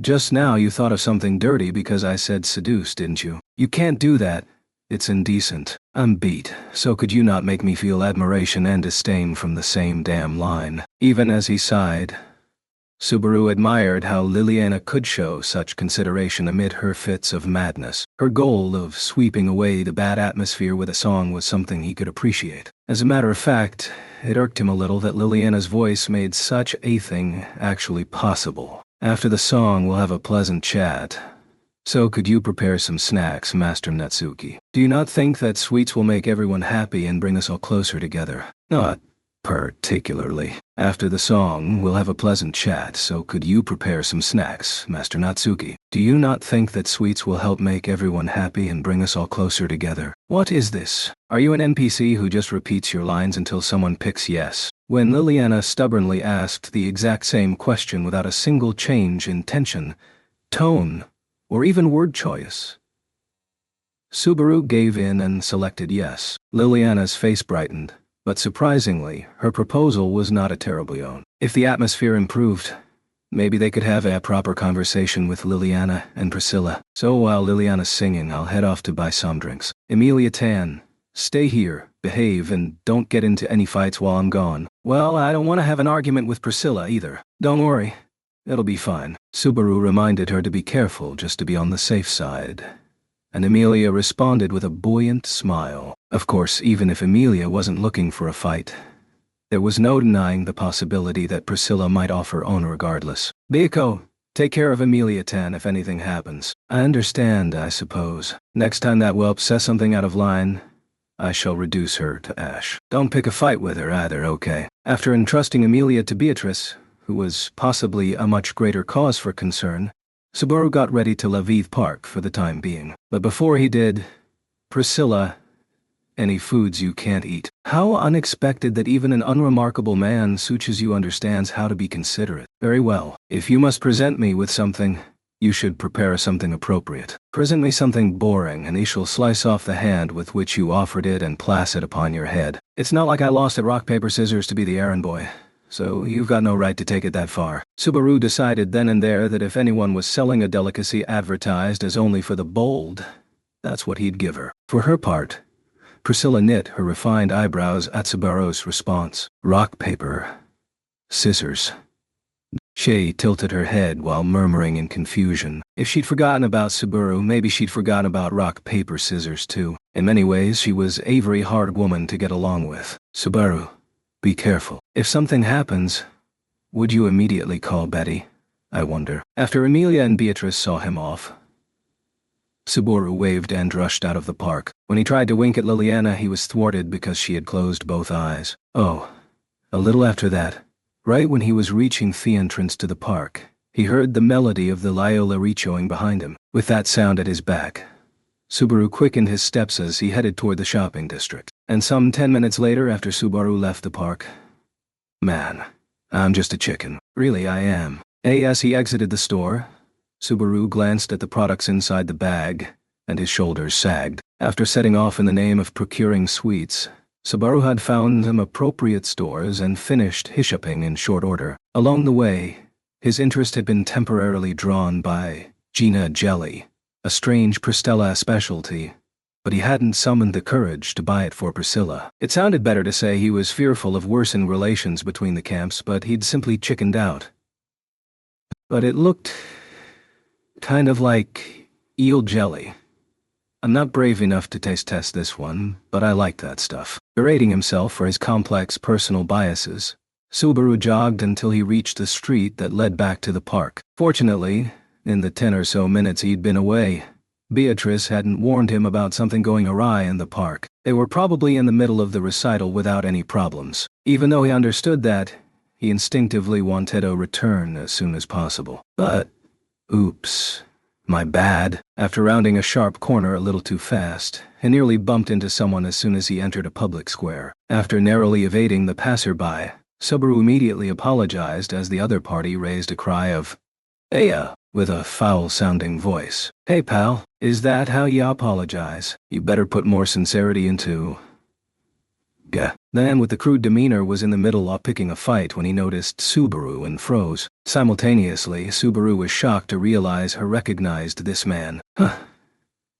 just now you thought of something dirty because I said seduce, didn't you? You can't do that. It's indecent. I'm beat, so could you not make me feel admiration and disdain from the same damn line? Even as he sighed, Subaru admired how Liliana could show such consideration amid her fits of madness. Her goal of sweeping away the bad atmosphere with a song was something he could appreciate. As a matter of fact, it irked him a little that Liliana's voice made such a thing actually possible. After the song, we'll have a pleasant chat. So could you prepare some snacks, Master Natsuki? Do you not think that sweets will make everyone happy and bring us all closer together? Not particularly. After the song, we'll have a pleasant chat, so could you prepare some snacks, Master Natsuki? Do you not think that sweets will help make everyone happy and bring us all closer together? What is this? Are you an NPC who just repeats your lines until someone picks yes? When Liliana stubbornly asked the exact same question without a single change in tension, tone, or even word choice, Subaru gave in and selected yes. Liliana's face brightened. But surprisingly, her proposal was not a terribly own. If the atmosphere improved, maybe they could have a proper conversation with Liliana and Priscilla. So while Liliana's singing, I'll head off to buy some drinks. Amelia Tan, stay here, behave, and don't get into any fights while I'm gone. Well, I don't want to have an argument with Priscilla either. Don't worry, it'll be fine. Subaru reminded her to be careful just to be on the safe side. And Amelia responded with a buoyant smile. Of course, even if Amelia wasn't looking for a fight, there was no denying the possibility that Priscilla might offer on regardless. Biko, take care of Amelia Tan if anything happens. I understand, I suppose. Next time that whelp says something out of line, I shall reduce her to ash. Don't pick a fight with her either, okay? After entrusting Amelia to Beatrice, who was possibly a much greater cause for concern, Subaru got ready to leave park for the time being. But before he did, Priscilla, any foods you can't eat. How unexpected that even an unremarkable man such as you understands how to be considerate. Very well. If you must present me with something, you should prepare something appropriate. Present me something boring, and he shall slice off the hand with which you offered it and place it upon your head. It's not like I lost at rock, paper, scissors to be the errand boy, so you've got no right to take it that far. Subaru decided then and there that if anyone was selling a delicacy advertised as only for the bold, that's what he'd give her. For her part, Priscilla knit her refined eyebrows at Subaru's response. Rock, paper, scissors. She tilted her head while murmuring in confusion. If she'd forgotten about Subaru, maybe she'd forgotten about rock, paper, scissors too. In many ways, she was a very hard woman to get along with. Subaru, be careful. If something happens, would you immediately call Betty? I wonder. After Amelia and Beatrice saw him off, Subaru waved and rushed out of the park. When he tried to wink at Liliana, he was thwarted because she had closed both eyes. Oh, a little after that, right when he was reaching the entrance to the park, he heard the melody of the Loyola rechoing behind him. With that sound at his back, Subaru quickened his steps as he headed toward the shopping district. And some 10 minutes later, after Subaru left the park, man, I'm just a chicken. Really, I am. As he exited the store, Subaru glanced at the products inside the bag, and his shoulders sagged. After setting off in the name of procuring sweets, Subaru had found some appropriate stores and finished his shopping in short order. Along the way, his interest had been temporarily drawn by Gina Jelly, a strange Pristella specialty, but he hadn't summoned the courage to buy it for Priscilla. It sounded better to say he was fearful of worsening relations between the camps, but he'd simply chickened out. But it looked kind of like eel jelly. I'm not brave enough to taste test this one, but I like that stuff. Berating himself for his complex personal biases, Subaru jogged until he reached the street that led back to the park. Fortunately, in the 10 or so minutes he'd been away, Beatrice hadn't warned him about something going awry in the park. They were probably in the middle of the recital without any problems. Even though he understood that, he instinctively wanted a return as soon as possible. But oops, my bad. After rounding a sharp corner a little too fast, he nearly bumped into someone as soon as he entered a public square. After narrowly evading the passerby, Subaru immediately apologized as the other party raised a cry of, "Heya," with a foul-sounding voice. "Hey pal, is that how you apologize? You better put more sincerity into..." Yeah. The man with the crude demeanor was in the middle of picking a fight when he noticed Subaru and froze. Simultaneously, Subaru was shocked to realize he recognized this man. Huh.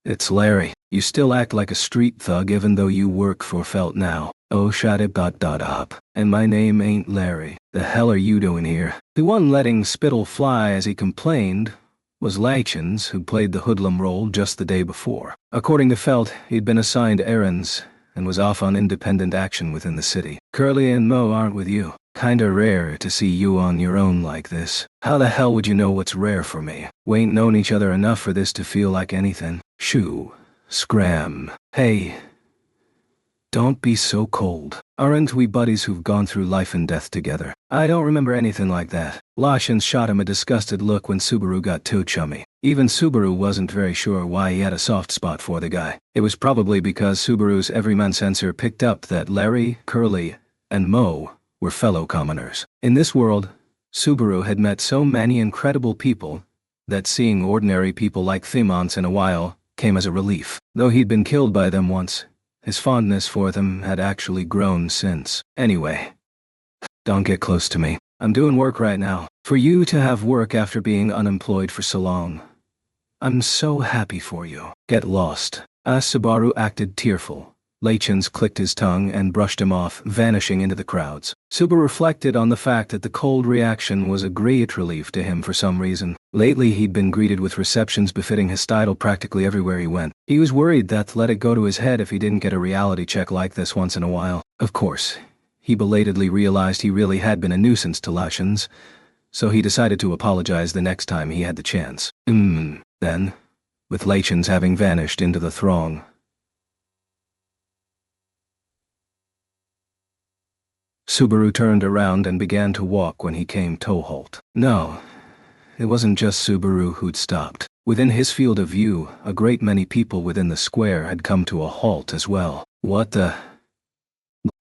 It's Larry. You still act like a street thug even though you work for Felt now. Oh shut it up. And my name ain't Larry. The hell are you doing here? The one letting spittle fly as he complained was Lachins, who played the hoodlum role just the day before. According to Felt, he'd been assigned errands and was off on independent action within the city. Curly and Mo aren't with you. Kinda rare to see you on your own like this. How the hell would you know what's rare for me? We ain't known each other enough for this to feel like anything. Shoo. Scram. Hey. Don't be so cold. Aren't we buddies who've gone through life and death together? I don't remember anything like that. Lachins shot him a disgusted look when Subaru got too chummy. Even Subaru wasn't very sure why he had a soft spot for the guy. It was probably because Subaru's everyman sensor picked up that Larry, Curly, and Mo were fellow commoners. In this world, Subaru had met so many incredible people that seeing ordinary people like them once in a while came as a relief. Though he'd been killed by them once, his fondness for them had actually grown since. Anyway, don't get close to me. I'm doing work right now. For you to have work after being unemployed for so long, I'm so happy for you. Get lost. As Subaru acted tearful, Lachins clicked his tongue and brushed him off, vanishing into the crowds. Subaru reflected on the fact that the cold reaction was a great relief to him for some reason. Lately he'd been greeted with receptions befitting his title practically everywhere he went. He was worried that let it go to his head if he didn't get a reality check like this once in a while. Of course, he belatedly realized he really had been a nuisance to Lachins, so he decided to apologize the next time he had the chance. Then, with Lachins having vanished into the throng, Subaru turned around and began to walk when he came to a halt. No, it wasn't just Subaru who'd stopped. Within his field of view, a great many people within the square had come to a halt as well. What the?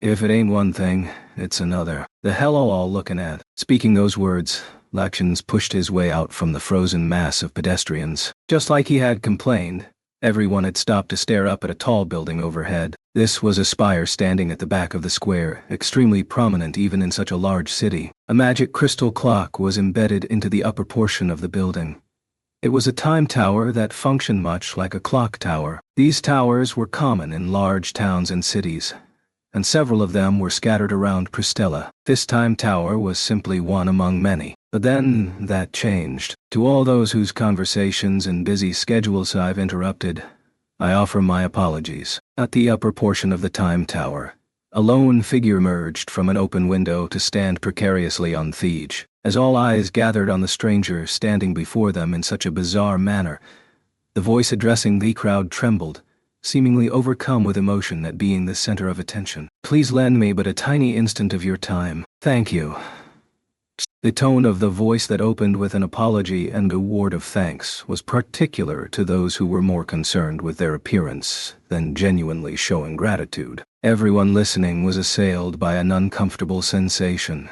If it ain't one thing, it's another. The hell are all looking at? Speaking those words, Lakshans pushed his way out from the frozen mass of pedestrians. Just like he had complained, everyone had stopped to stare up at a tall building overhead. This was a spire standing at the back of the square, extremely prominent even in such a large city. A magic crystal clock was embedded into the upper portion of the building. It was a time tower that functioned much like a clock tower. These towers were common in large towns and cities, and several of them were scattered around Pristella. This time tower was simply one among many. But then that changed. To all those whose conversations and busy schedules I've interrupted, I offer my apologies. At the upper portion of the time tower, a lone figure emerged from an open window to stand precariously on Thiege. As all eyes gathered on the stranger standing before them in such a bizarre manner, the voice addressing the crowd trembled, seemingly overcome with emotion at being the center of attention. Please lend me but a tiny instant of your time. Thank you. The tone of the voice that opened with an apology and a word of thanks was particular to those who were more concerned with their appearance than genuinely showing gratitude. Everyone listening was assailed by an uncomfortable sensation,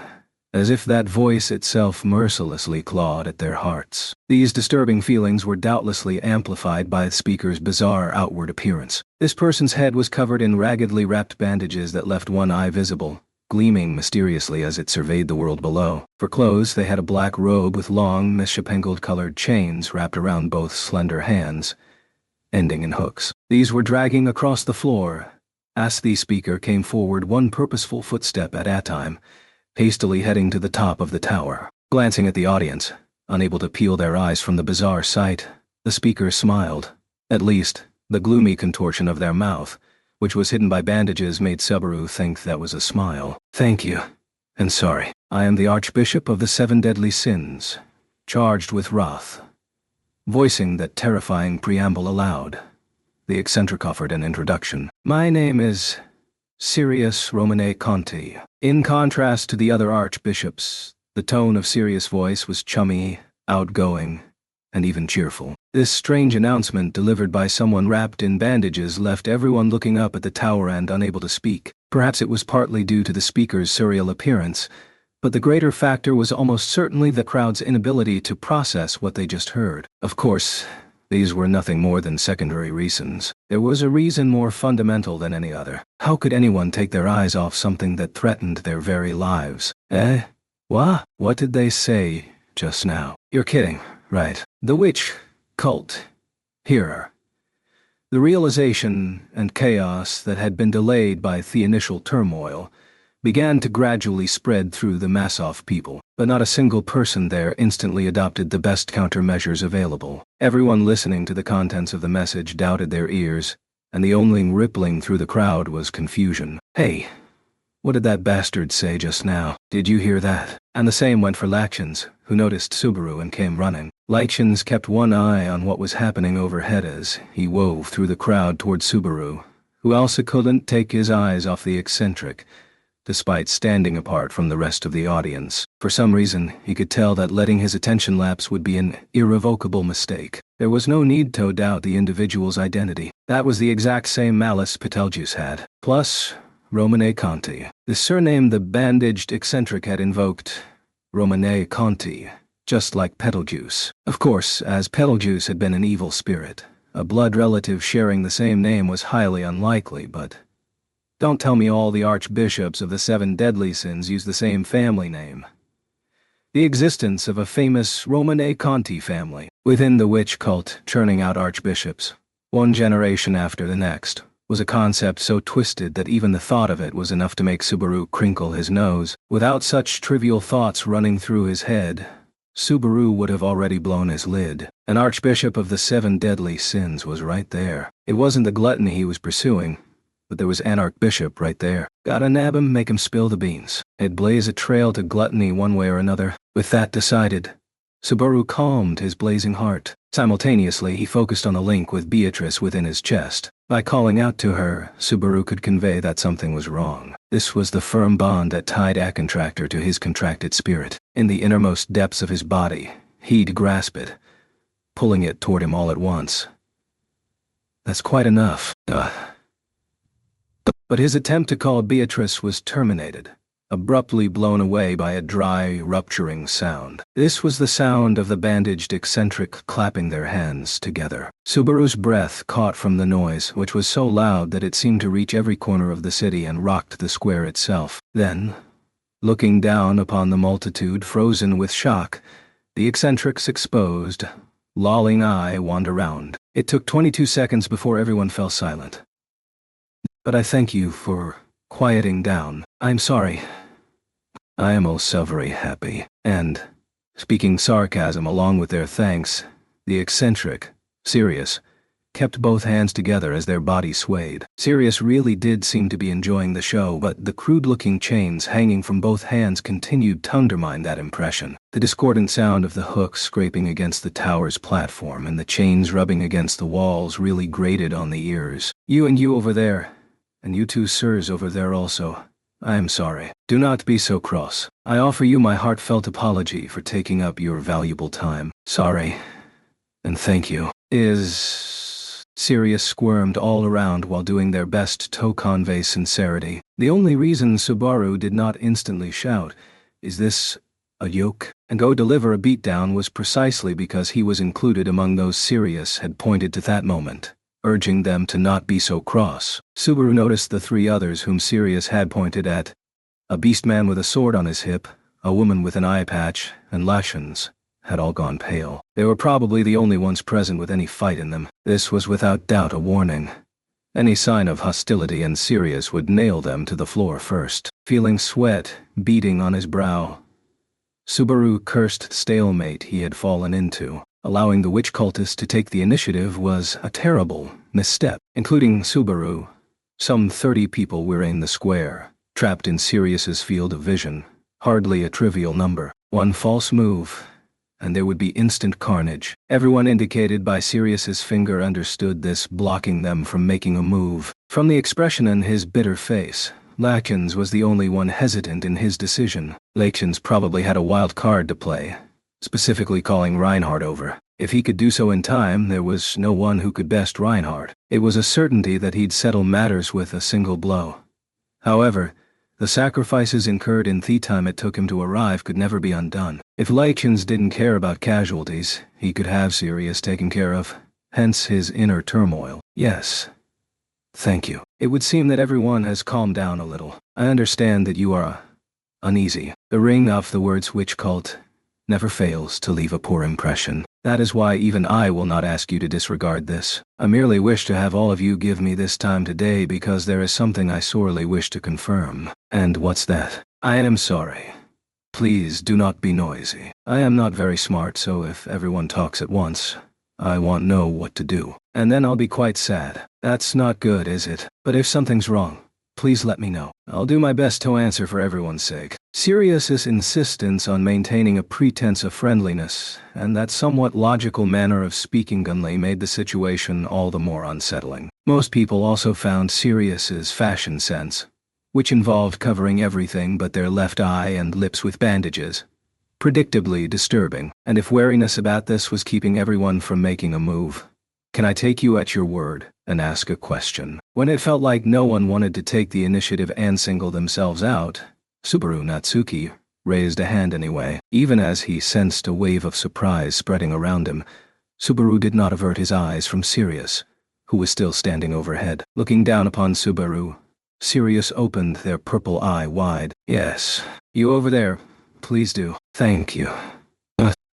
as if that voice itself mercilessly clawed at their hearts. These disturbing feelings were doubtlessly amplified by the speaker's bizarre outward appearance. This person's head was covered in raggedly wrapped bandages that left one eye visible, gleaming mysteriously as it surveyed the world below. For clothes, they had a black robe with long, mischief-colored chains wrapped around both slender hands, ending in hooks. These were dragging across the floor as the speaker came forward one purposeful footstep at a time, hastily heading to the top of the tower. Glancing at the audience, unable to peel their eyes from the bizarre sight, the speaker smiled. At least, the gloomy contortion of their mouth, which was hidden by bandages, made Subaru think that was a smile. Thank you, and sorry. I am the Archbishop of the Seven Deadly Sins, charged with wrath. Voicing that terrifying preamble aloud, the eccentric offered an introduction. My name is Sirius Romane Conti. In contrast to the other archbishops, the tone of Sirius' voice was chummy, outgoing, and even cheerful. This strange announcement delivered by someone wrapped in bandages left everyone looking up at the tower and unable to speak. Perhaps it was partly due to the speaker's surreal appearance, but the greater factor was almost certainly the crowd's inability to process what they just heard. Of course, these were nothing more than secondary reasons. There was a reason more fundamental than any other. How could anyone take their eyes off something that threatened their very lives? What did they say just now? You're kidding, right? The witch cult. Hearer. The realization and chaos that had been delayed by the initial turmoil began to gradually spread through the mass of people, but not a single person there instantly adopted the best countermeasures available. Everyone listening to the contents of the message doubted their ears, and the only rippling through the crowd was confusion. Hey, what did that bastard say just now? Did you hear that? And the same went for Lakshans, who noticed Subaru and came running. Lakshans kept one eye on what was happening overhead as he wove through the crowd toward Subaru, who also couldn't take his eyes off the eccentric, despite standing apart from the rest of the audience. For some reason, he could tell that letting his attention lapse would be an irrevocable mistake. There was no need to doubt the individual's identity. That was the exact same malice Betelgeuse had. Plus, Romane Conti. The surname the bandaged eccentric had invoked, Romane Conti, just like Betelgeuse. Of course, as Betelgeuse had been an evil spirit, a blood relative sharing the same name was highly unlikely, but don't tell me all the archbishops of the Seven Deadly Sins use the same family name. The existence of a famous Romane Conti family within the witch cult churning out archbishops, one generation after the next, was a concept so twisted that even the thought of it was enough to make Subaru crinkle his nose. Without such trivial thoughts running through his head, Subaru would have already blown his lid. An archbishop of the Seven Deadly Sins was right there. It wasn't the gluttony he was pursuing, but there was an archbishop right there. Gotta nab him, make him spill the beans. It'd blaze a trail to gluttony one way or another. With that decided, Subaru calmed his blazing heart. Simultaneously, he focused on the link with Beatrice within his chest. By calling out to her, Subaru could convey that something was wrong. This was the firm bond that tied a contractor to his contracted spirit. In the innermost depths of his body, He'd grasp it, pulling it toward him all at once. That's quite enough. But his attempt to call Beatrice was terminated, abruptly blown away by a dry, rupturing sound. This was the sound of the bandaged eccentric clapping their hands together. Subaru's breath caught from the noise, which was so loud that it seemed to reach every corner of the city and rocked the square itself. Then, looking down upon the multitude frozen with shock, the eccentric's exposed, lolling eye wandered around. It took 22 seconds before everyone fell silent. But I thank you for quieting down. I'm sorry. I am also very happy. And, speaking sarcasm along with their thanks, the eccentric, Sirius, kept both hands together as their bodies swayed. Sirius really did seem to be enjoying the show, but the crude-looking chains hanging from both hands continued to undermine that impression. The discordant sound of the hooks scraping against the tower's platform and the chains rubbing against the walls really grated on the ears. You and you over there, and you two sirs over there also. I am sorry. Do not be so cross. I offer you my heartfelt apology for taking up your valuable time. Sorry. And thank you. Sirius squirmed all around while doing their best to convey sincerity. The only reason Subaru did not instantly shout, "Is this a yoke?" and go deliver a beatdown was precisely because he was included among those Sirius had pointed to that moment, urging them to not be so cross. Subaru noticed the three others whom Sirius had pointed at: a beastman with a sword on his hip, a woman with an eye patch, and Lashans had all gone pale. They were probably the only ones present with any fight in them. This was without doubt a warning. Any sign of hostility and Sirius would nail them to the floor first. Feeling sweat beading on his brow, Subaru cursed the stalemate he had fallen into. Allowing the witch cultist to take the initiative was a terrible misstep. Including Subaru, some 30 people were in the square, trapped in Sirius's field of vision. Hardly a trivial number. One false move, and there would be instant carnage. Everyone indicated by Sirius's finger understood this, blocking them from making a move. From the expression in his bitter face, Lachans was the only one hesitant in his decision. Lachans probably had a wild card to play, specifically calling Reinhardt over. If he could do so in time, there was no one who could best Reinhardt. It was a certainty that he'd settle matters with a single blow. However, the sacrifices incurred in the time it took him to arrive could never be undone. If Lachans didn't care about casualties, he could have Sirius taken care of, hence his inner turmoil. Yes. Thank you. It would seem that everyone has calmed down a little. I understand that you are uneasy. The ring of the words witch cult never fails to leave a poor impression. That is why even I will not ask you to disregard this. I merely wish to have all of you give me this time today because there is something I sorely wish to confirm. And what's that? I am sorry. Please do not be noisy. I am not very smart, so if everyone talks at once, I won't know what to do. And then I'll be quite sad. That's not good, is it? But if something's wrong, please let me know. I'll do my best to answer for everyone's sake. Sirius's insistence on maintaining a pretense of friendliness and that somewhat logical manner of speaking gunly made the situation all the more unsettling. Most people also found Sirius's fashion sense, which involved covering everything but their left eye and lips with bandages, predictably disturbing. And if wariness about this was keeping everyone from making a move, can I take you at your word and ask a question? When it felt like no one wanted to take the initiative and single themselves out, Subaru Natsuki raised a hand anyway. Even as he sensed a wave of surprise spreading around him, Subaru did not avert his eyes from Sirius, who was still standing overhead. Looking down upon Subaru, Sirius opened their purple eye wide. Yes, you over there, please do. Thank you.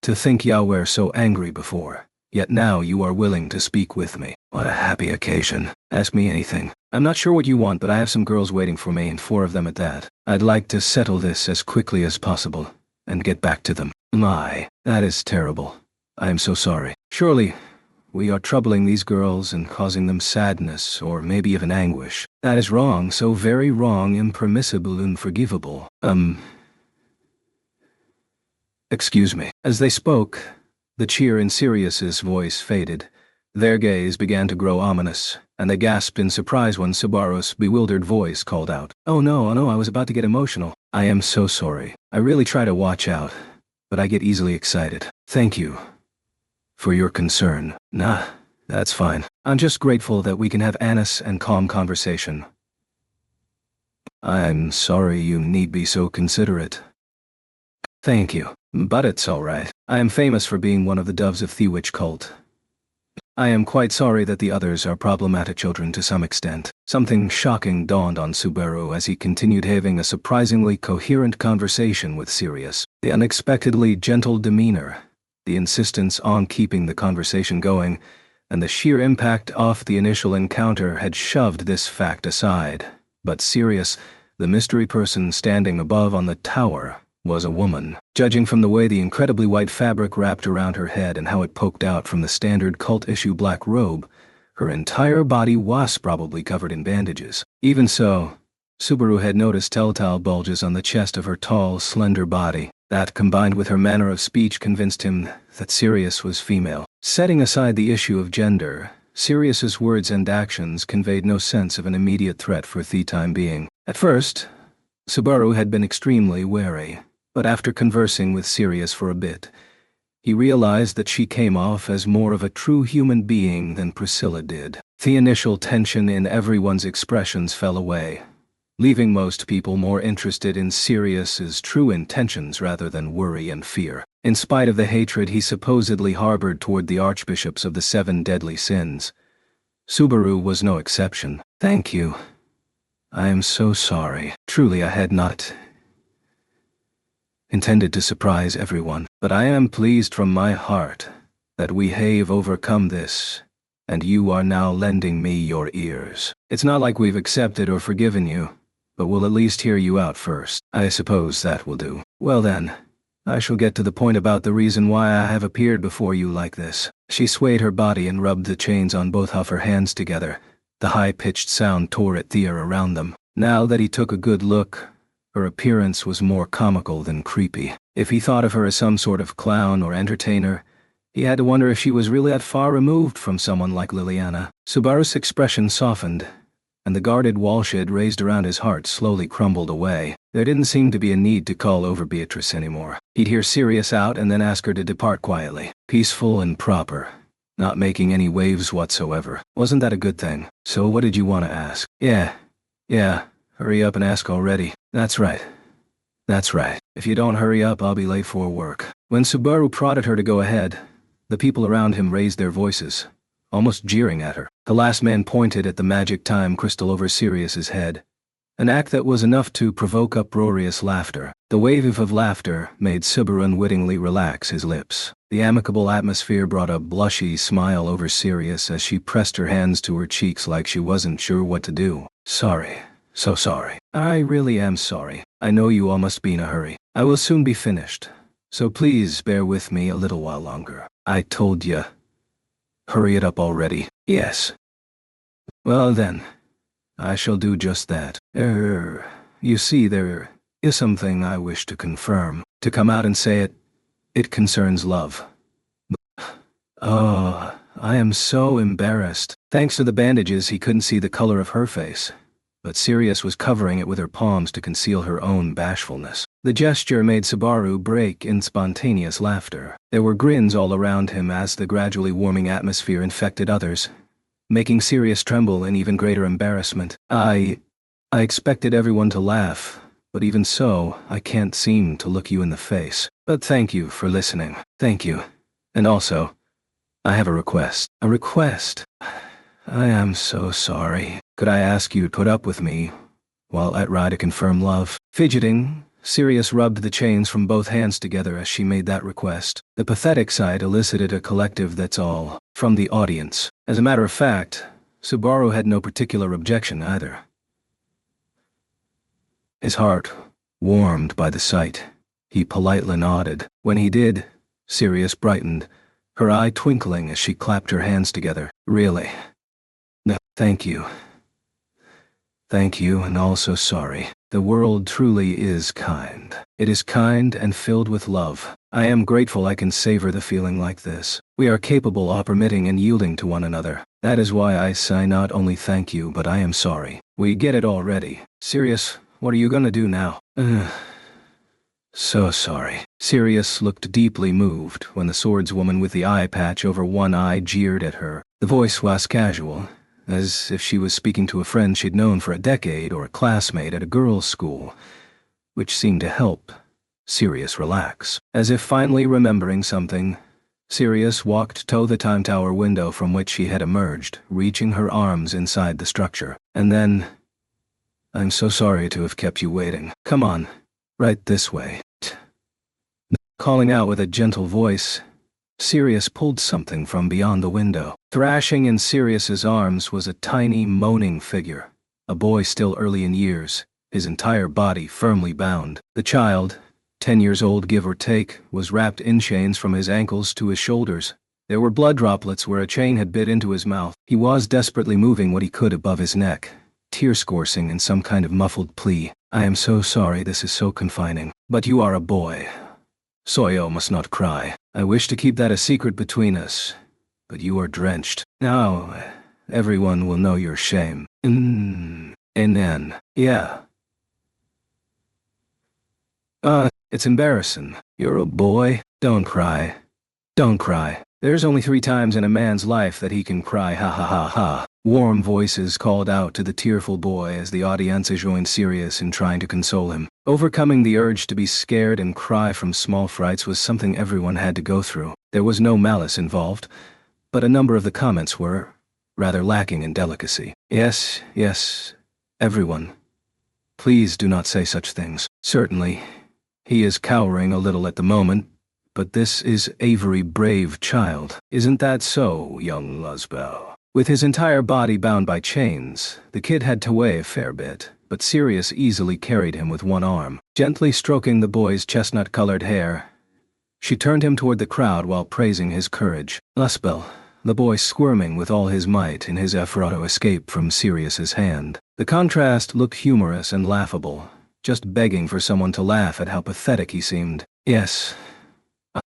To think you were so angry before, yet now you are willing to speak with me. What a happy occasion. Ask me anything. I'm not sure what you want, but I have some girls waiting for me, and 4 of them at that. I'd like to settle this as quickly as possible and get back to them. My, that is terrible. I am so sorry. Surely, we are troubling these girls and causing them sadness or maybe even anguish. That is wrong, so very wrong, impermissible, unforgivable. Excuse me. As they spoke, the cheer in Sirius's voice faded. Their gaze began to grow ominous, and they gasped in surprise when Subaru's bewildered voice called out, "Oh no, I was about to get emotional. I am so sorry. I really try to watch out, but I get easily excited. Thank you for your concern. Nah, that's fine. I'm just grateful that we can have honest and calm conversation. I'm sorry you need be so considerate. Thank you, but it's alright. I am famous for being one of the doves of the witch cult. I am quite sorry that the others are problematic children to some extent. Something shocking dawned on Subaru as he continued having a surprisingly coherent conversation with Sirius. The unexpectedly gentle demeanor, the insistence on keeping the conversation going, and the sheer impact of the initial encounter had shoved this fact aside. But Sirius, the mystery person standing above on the tower, was a woman. Judging from the way the incredibly white fabric wrapped around her head and how it poked out from the standard cult-issue black robe, her entire body was probably covered in bandages. Even so, Subaru had noticed telltale bulges on the chest of her tall, slender body. That, combined with her manner of speech, convinced him that Sirius was female. Setting aside the issue of gender, Sirius's words and actions conveyed no sense of an immediate threat for the time being. At first, Subaru had been extremely wary. But after conversing with Sirius for a bit, he realized that she came off as more of a true human being than Priscilla did. The initial tension in everyone's expressions fell away, leaving most people more interested in Sirius's true intentions rather than worry and fear. In spite of the hatred he supposedly harbored toward the archbishops of the 7 deadly sins, Subaru was no exception. Thank you. I am so sorry. Truly I had not intended to surprise everyone, but I am pleased from my heart that we have overcome this, and you are now lending me your ears. It's not like we've accepted or forgiven you, but we'll at least hear you out first. I suppose that will do. Well then, I shall get to the point about the reason why I have appeared before you like this. She swayed her body and rubbed the chains on both of her hands together. The high-pitched sound tore at the air around them. Now that he took a good look, her appearance was more comical than creepy. If he thought of her as some sort of clown or entertainer, he had to wonder if she was really that far removed from someone like Liliana. Subaru's expression softened, and the guarded wall she had raised around his heart slowly crumbled away. There didn't seem to be a need to call over Beatrice anymore. He'd hear Sirius out and then ask her to depart quietly, peaceful and proper, not making any waves whatsoever. Wasn't that a good thing? So what did you want to ask? Yeah, hurry up and ask already. That's right. If you don't hurry up, I'll be late for work. When Subaru prodded her to go ahead, the people around him raised their voices, almost jeering at her. The last man pointed at the magic time crystal over Sirius's head, an act that was enough to provoke uproarious laughter. The wave of laughter made Subaru unwittingly relax his lips. The amicable atmosphere brought a blushy smile over Sirius as she pressed her hands to her cheeks like she wasn't sure what to do. Sorry. So sorry. I really am sorry. I know you all must be in a hurry. I will soon be finished, so please bear with me a little while longer. I told ya. Hurry it up already. Yes. Well then, I shall do just that. You see, there is something I wish to confirm. To come out and say it, it concerns love. Oh, I am so embarrassed. Thanks to the bandages, he couldn't see the color of her face, but Sirius was covering it with her palms to conceal her own bashfulness. The gesture made Subaru break in spontaneous laughter. There were grins all around him as the gradually warming atmosphere infected others, making Sirius tremble in even greater embarrassment. I expected everyone to laugh, but even so, I can't seem to look you in the face. But thank you for listening. Thank you. And also, I have a request. A request? I am so sorry. Could I ask you to put up with me while I try to confirm love? Fidgeting, Sirius rubbed the chains from both hands together as she made that request. The pathetic sight elicited a collective "that's all" from the audience. As a matter of fact, Subaru had no particular objection either. His heart warmed by the sight. He politely nodded. When he did, Sirius brightened, her eye twinkling as she clapped her hands together. Really? No, thank you. Thank you, and also sorry. The world truly is kind. It is kind and filled with love. I am grateful I can savor the feeling like this. We are capable of permitting and yielding to one another. That is why I say not only thank you, but I am sorry. We get it already. Sirius, what are you gonna do now? So sorry. Sirius looked deeply moved when the swordswoman with the eye patch over one eye jeered at her. The voice was casual, as if she was speaking to a friend she'd known for a decade or a classmate at a girls' school, which seemed to help Sirius relax. As if finally remembering something, Sirius walked to the time tower window from which she had emerged, reaching her arms inside the structure. And then, "I'm so sorry to have kept you waiting. Come on, right this way." Calling out with a gentle voice, Sirius pulled something from beyond the window. Thrashing in Sirius's arms was a tiny, moaning figure, a boy still early in years, his entire body firmly bound. The child, 10 years old give or take, was wrapped in chains from his ankles to his shoulders. There were blood droplets where a chain had bit into his mouth. He was desperately moving what he could above his neck, tears coursing in some kind of muffled plea. "I am so sorry this is so confining. But you are a boy. Soyo must not cry. I wish to keep that a secret between us, but you are drenched. Now, everyone will know your shame." Yeah. It's embarrassing. You're a boy. Don't cry. Don't cry. There's only 3 times in a man's life that he can cry, ha ha ha ha. Warm voices called out to the tearful boy as the audience joined Sirius in trying to console him. Overcoming the urge to be scared and cry from small frights was something everyone had to go through. There was no malice involved, but a number of the comments were rather lacking in delicacy. Yes, everyone. Please do not say such things. Certainly, he is cowering a little at the moment, but this is a very brave child. Isn't that so, young Luzbel? With his entire body bound by chains, the kid had to weigh a fair bit, but Sirius easily carried him with one arm. Gently stroking the boy's chestnut-colored hair, she turned him toward the crowd while praising his courage. Luzbel, the boy squirming with all his might in his effort to escape from Sirius's hand. The contrast looked humorous and laughable, just begging for someone to laugh at how pathetic he seemed. Yes.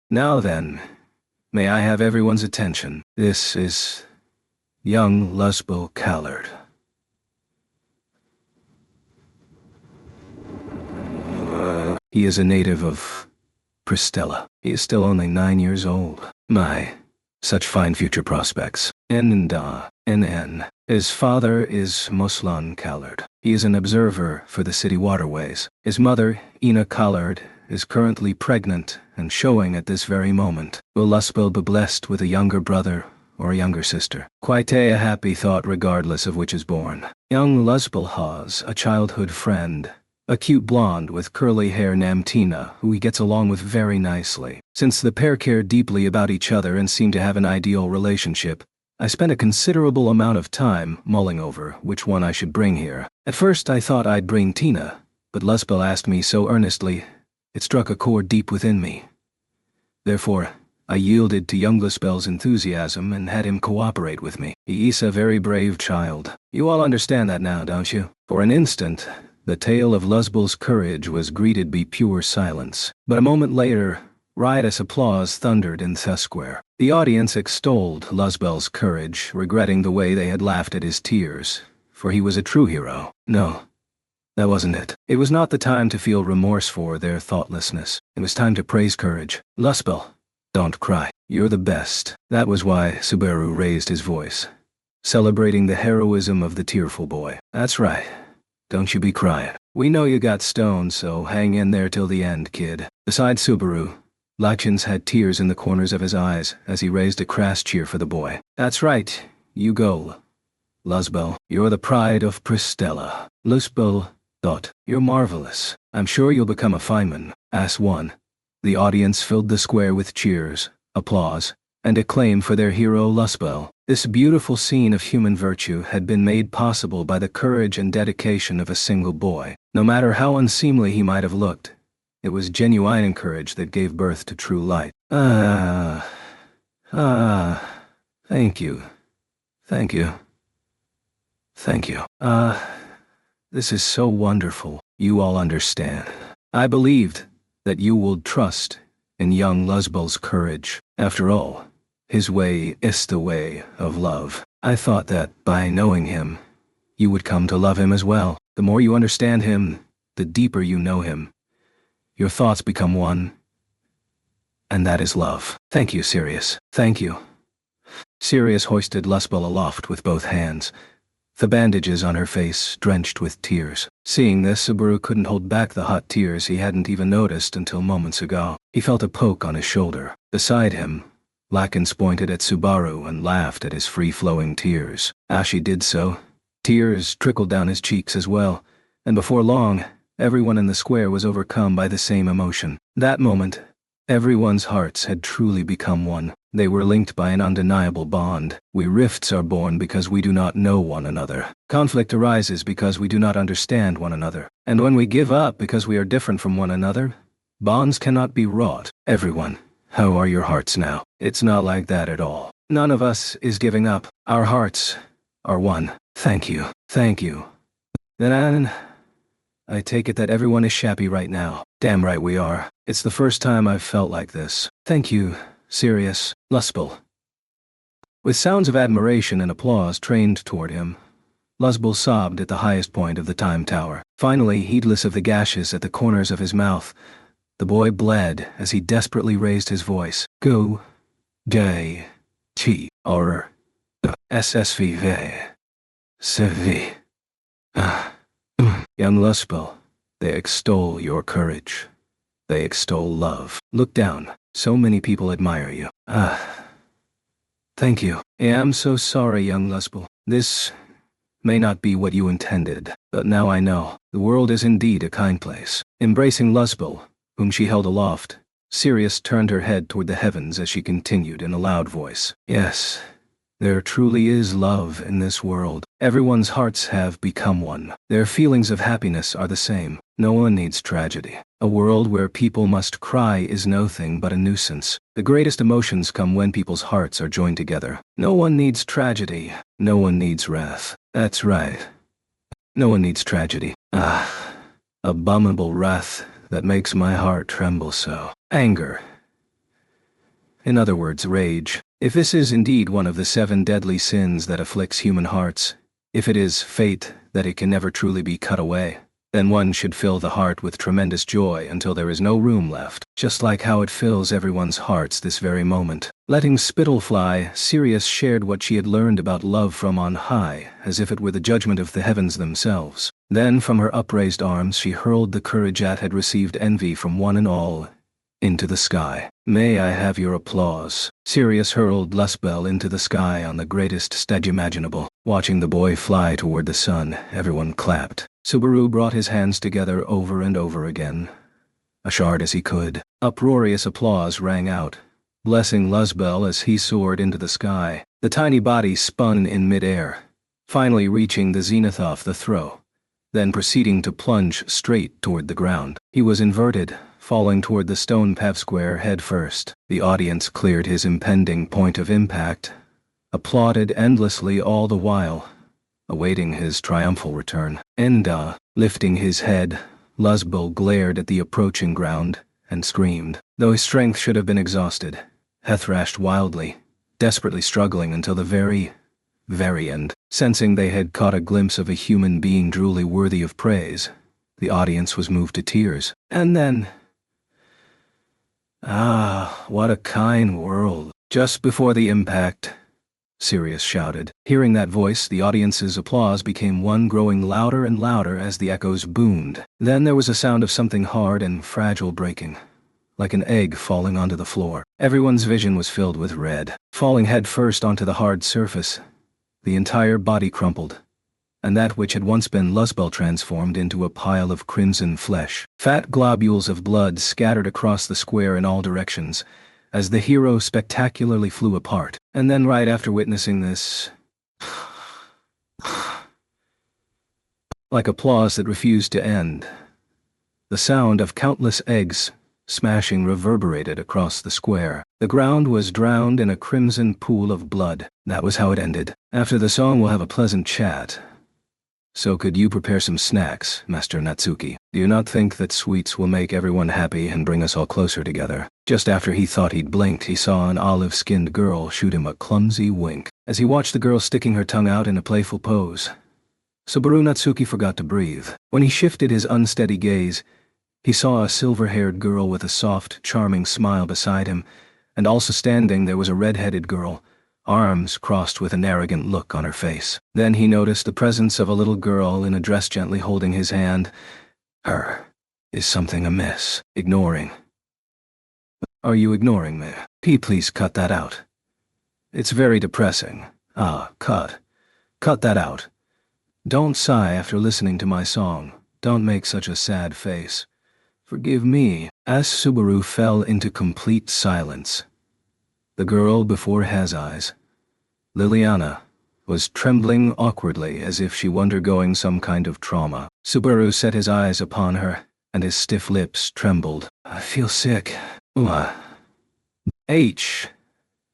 Now then, may I have everyone's attention? This is young Luzbel Callard. He is a native of Pristella. He is still only 9 years old. My, such fine future prospects. NN. His father is Moslan Callard. He is an observer for the city waterways. His mother, Ina Callard, is currently pregnant and showing at this very moment. Will Luzbel be blessed with a younger brother or a younger sister? Quite a happy thought regardless of which is born. Young Luzbel has a childhood friend, a cute blonde with curly hair named Tina, who he gets along with very nicely. Since the pair care deeply about each other and seem to have an ideal relationship, I spent a considerable amount of time mulling over which one I should bring here. At first I thought I'd bring Tina, but Luzbel asked me so earnestly, it struck a chord deep within me. Therefore, I yielded to young Luzbel's enthusiasm and had him cooperate with me. He is a very brave child. You all understand that now, don't you? For an instant, the tale of Luzbel's courage was greeted by pure silence. But a moment later, riotous applause thundered in the square. The audience extolled Luzbel's courage, regretting the way they had laughed at his tears, for he was a true hero. No, that wasn't it. It was not the time to feel remorse for their thoughtlessness. It was time to praise courage. Luzbel, don't cry. You're the best. That was why Subaru raised his voice, celebrating the heroism of the tearful boy. That's right. Don't you be crying. We know you got stoned, so hang in there till the end, kid. Besides Subaru, Lachins had tears in the corners of his eyes as he raised a crass cheer for the boy. That's right. You go, Luzbel. You're the pride of Pristella. Luzbel thought, you're marvelous. I'm sure you'll become a fineman. As one. The audience filled the square with cheers, applause, and acclaim for their hero Luzbel. This beautiful scene of human virtue had been made possible by the courage and dedication of a single boy. No matter how unseemly he might have looked, it was genuine courage that gave birth to true light. Thank you. Thank you. Thank you. This is so wonderful. You all understand. I believed that you would trust in young Luzbel's courage. After all, his way is the way of love. I thought that, by knowing him, you would come to love him as well. The more you understand him, the deeper you know him. Your thoughts become one. And that is love. Thank you, Sirius. Thank you. Sirius hoisted Lustbel aloft with both hands, the bandages on her face drenched with tears. Seeing this, Subaru couldn't hold back the hot tears he hadn't even noticed until moments ago. He felt a poke on his shoulder. Beside him, Lakens pointed at Subaru and laughed at his free-flowing tears. As she did so, tears trickled down his cheeks as well, and before long, everyone in the square was overcome by the same emotion. That moment, everyone's hearts had truly become one. They were linked by an undeniable bond. We rifts are born because we do not know one another. Conflict arises because we do not understand one another. And when we give up because we are different from one another, bonds cannot be wrought. Everyone, how are your hearts now? It's not like that at all. None of us is giving up. Our hearts are one. Thank you. Thank you. Then I take it that everyone is shabby right now. Damn right we are. It's the first time I've felt like this. Thank you, Sirius, Lustbel. With sounds of admiration and applause trained toward him, Lustbel sobbed at the highest point of the time tower. Finally, heedless of the gashes at the corners of his mouth, the boy bled as he desperately raised his voice. Go, day, chi, or SSVV, sevi. Young Lustbel, they extol your courage. They extol love. Look down. So many people admire you. Thank you. I am so sorry, young Lustbel. This may not be what you intended, but now I know. The world is indeed a kind place. Embracing Lustbel, whom she held aloft, Sirius turned her head toward the heavens as she continued in a loud voice. Yes, there truly is love in this world. Everyone's hearts have become one. Their feelings of happiness are the same. No one needs tragedy. A world where people must cry is no thing but a nuisance. The greatest emotions come when people's hearts are joined together. No one needs tragedy. No one needs wrath. That's right. No one needs tragedy. Abominable wrath that makes my heart tremble so. Anger. In other words, rage. If this is indeed one of the 7 deadly sins that afflicts human hearts, if it is fate that it can never truly be cut away, then one should fill the heart with tremendous joy until there is no room left, just like how it fills everyone's hearts this very moment. Letting spittle fly, Sirius shared what she had learned about love from on high, as if it were the judgment of the heavens themselves. Then from her upraised arms she hurled the courage that had received envy from one and all into the sky. May I have your applause? Sirius hurled Lustbel into the sky on the greatest stage imaginable. Watching the boy fly toward the sun, everyone clapped. Subaru brought his hands together over and over again, as hard as he could. Uproarious applause rang out, blessing Lustbel as he soared into the sky. The tiny body spun in midair, finally reaching the zenith of the throw, then proceeding to plunge straight toward the ground. He was inverted, falling toward the stone pav square head first. The audience cleared his impending point of impact, applauded endlessly all the while, awaiting his triumphal return. Lifting his head, Lustbel glared at the approaching ground and screamed. Though his strength should have been exhausted, he thrashed wildly, desperately struggling until the very end. Sensing they had caught a glimpse of a human being truly worthy of praise, the audience was moved to tears. And then, what a kind world. Just before the impact, Sirius shouted. Hearing that voice, the audience's applause became one growing louder and louder as the echoes boomed. Then there was a sound of something hard and fragile breaking, like an egg falling onto the floor. Everyone's vision was filled with red. Falling head first onto the hard surface, the entire body crumpled, and that which had once been Lustbel transformed into a pile of crimson flesh. Fat globules of blood scattered across the square in all directions, as the hero spectacularly flew apart. And then right after witnessing this, like applause that refused to end, the sound of countless eggs smashing reverberated across the square. The ground was drowned in a crimson pool of blood. That was how it ended. After the song we'll have a pleasant chat. So could you prepare some snacks, Master Natsuki? Do you not think that sweets will make everyone happy and bring us all closer together? Just after he thought he'd blinked, he saw an olive-skinned girl shoot him a clumsy wink. As he watched the girl sticking her tongue out in a playful pose, Subaru Natsuki forgot to breathe. When he shifted his unsteady gaze, He saw a silver-haired girl with a soft, charming smile beside him, and also standing there was a red-headed girl, arms crossed with an arrogant look on her face. Then he noticed the presence of a little girl in a dress gently holding his hand. Her. Is something amiss? Ignoring. Are you ignoring me? Please cut that out. It's very depressing. Cut. Cut that out. Don't sigh after listening to my song. Don't make such a sad face. Forgive me. As Subaru fell into complete silence, the girl before his eyes, Liliana, was trembling awkwardly as if she were undergoing some kind of trauma. Subaru set his eyes upon her, and his stiff lips trembled. I feel sick.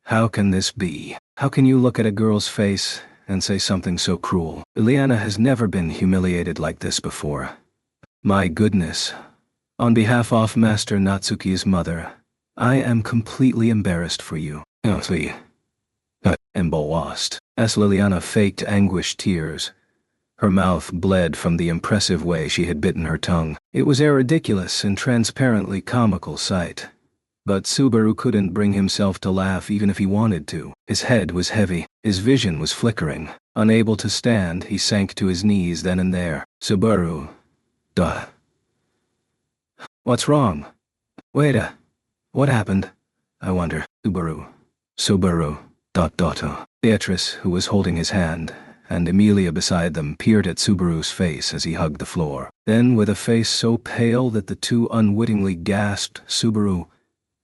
How can this be? How can you look at a girl's face and say something so cruel? Liliana has never been humiliated like this before. My goodness. On behalf of Master Natsuki's mother, I am completely embarrassed for you. Embarrassed. As Liliana faked anguished tears, her mouth bled from the impressive way she had bitten her tongue. It was a ridiculous and transparently comical sight. But Subaru couldn't bring himself to laugh even if he wanted to. His head was heavy, his vision was flickering. Unable to stand, he sank to his knees then and there. Subaru. Duh. What's wrong? What happened? I wonder. Subaru. Beatrice, who was holding his hand, and Emilia beside them, peered at Subaru's face as he hugged the floor. Then, with a face so pale that the two unwittingly gasped, Subaru,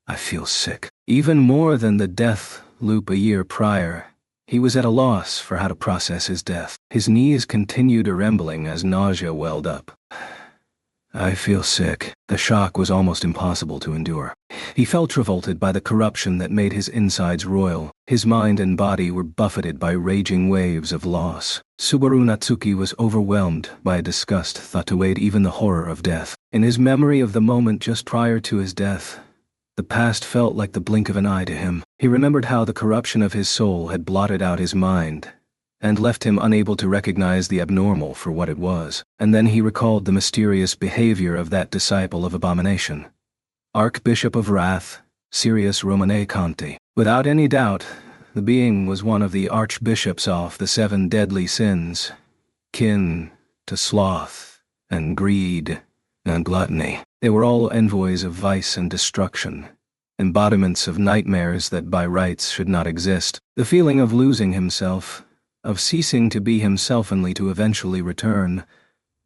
I feel sick. Even more than the death loop a year prior, he was at a loss for how to process his death. His knees continued trembling as nausea welled up. I feel sick. The shock was almost impossible to endure. He felt revolted by the corruption that made his insides roil. His mind and body were buffeted by raging waves of loss. Subaru Natsuki was overwhelmed by a disgust that outweighed even the horror of death. In his memory of the moment just prior to his death, the past felt like the blink of an eye to him. He remembered how the corruption of his soul had blotted out his mind and left him unable to recognize the abnormal for what it was. And then he recalled the mysterious behavior of that disciple of abomination, Archbishop of Wrath, Sirius Romane Conti. Without any doubt, the being was one of the archbishops of the 7 deadly sins, kin to sloth and greed and gluttony. They were all envoys of vice and destruction, embodiments of nightmares that by rights should not exist. The feeling of losing himself, of ceasing to be himself only to eventually return,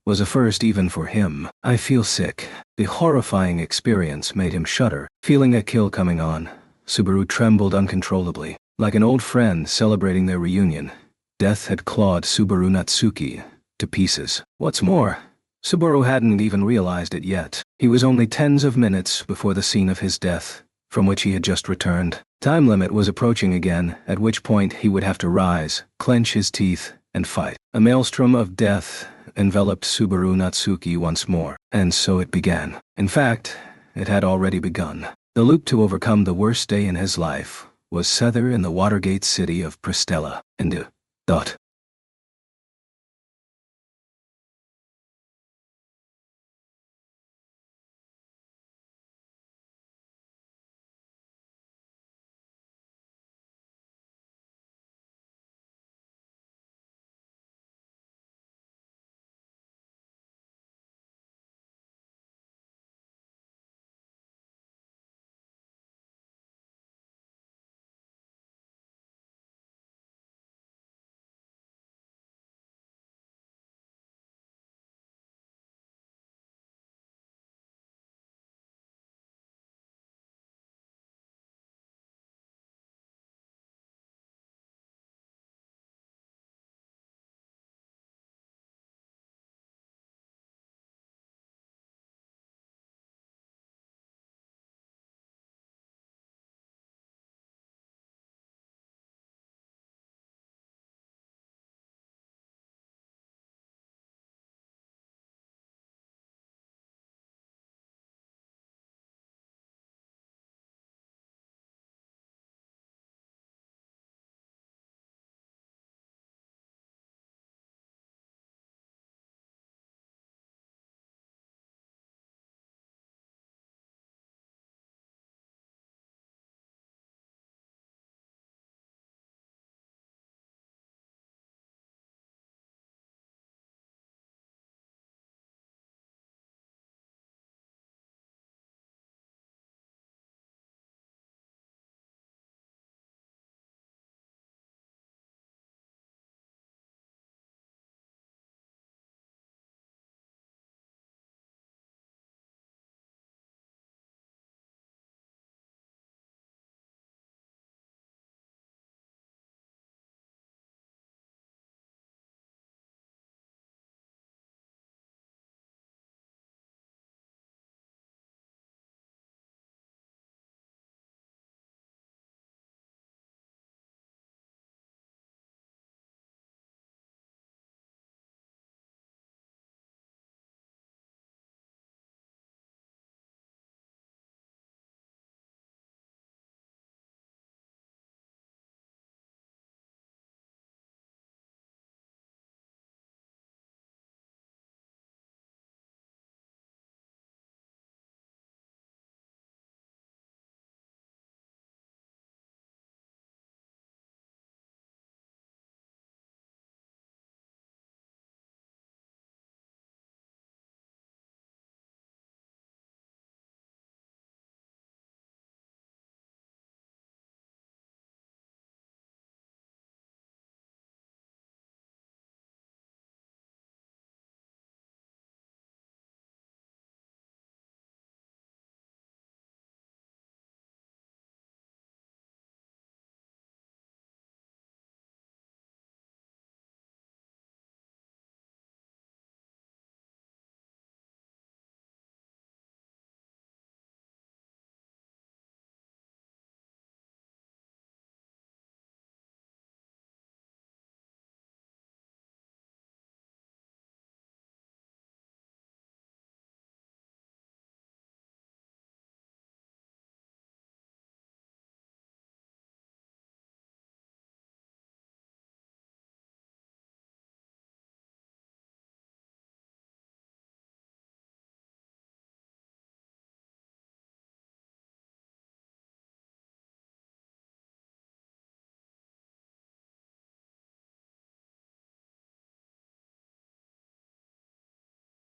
was a first even for him. I feel sick. The horrifying experience made him shudder. Feeling a kill coming on, Subaru trembled uncontrollably. Like an old friend celebrating their reunion, death had clawed Subaru Natsuki to pieces. What's more, Subaru hadn't even realized it yet. He was only tens of minutes before the scene of his death, from which he had just returned. Time limit was approaching again, at which point he would have to rise, clench his teeth, and fight. A maelstrom of death enveloped Subaru Natsuki once more, and so it began. In fact, it had already begun. The loop to overcome the worst day in his life was settled in the Watergate city of Prestella, and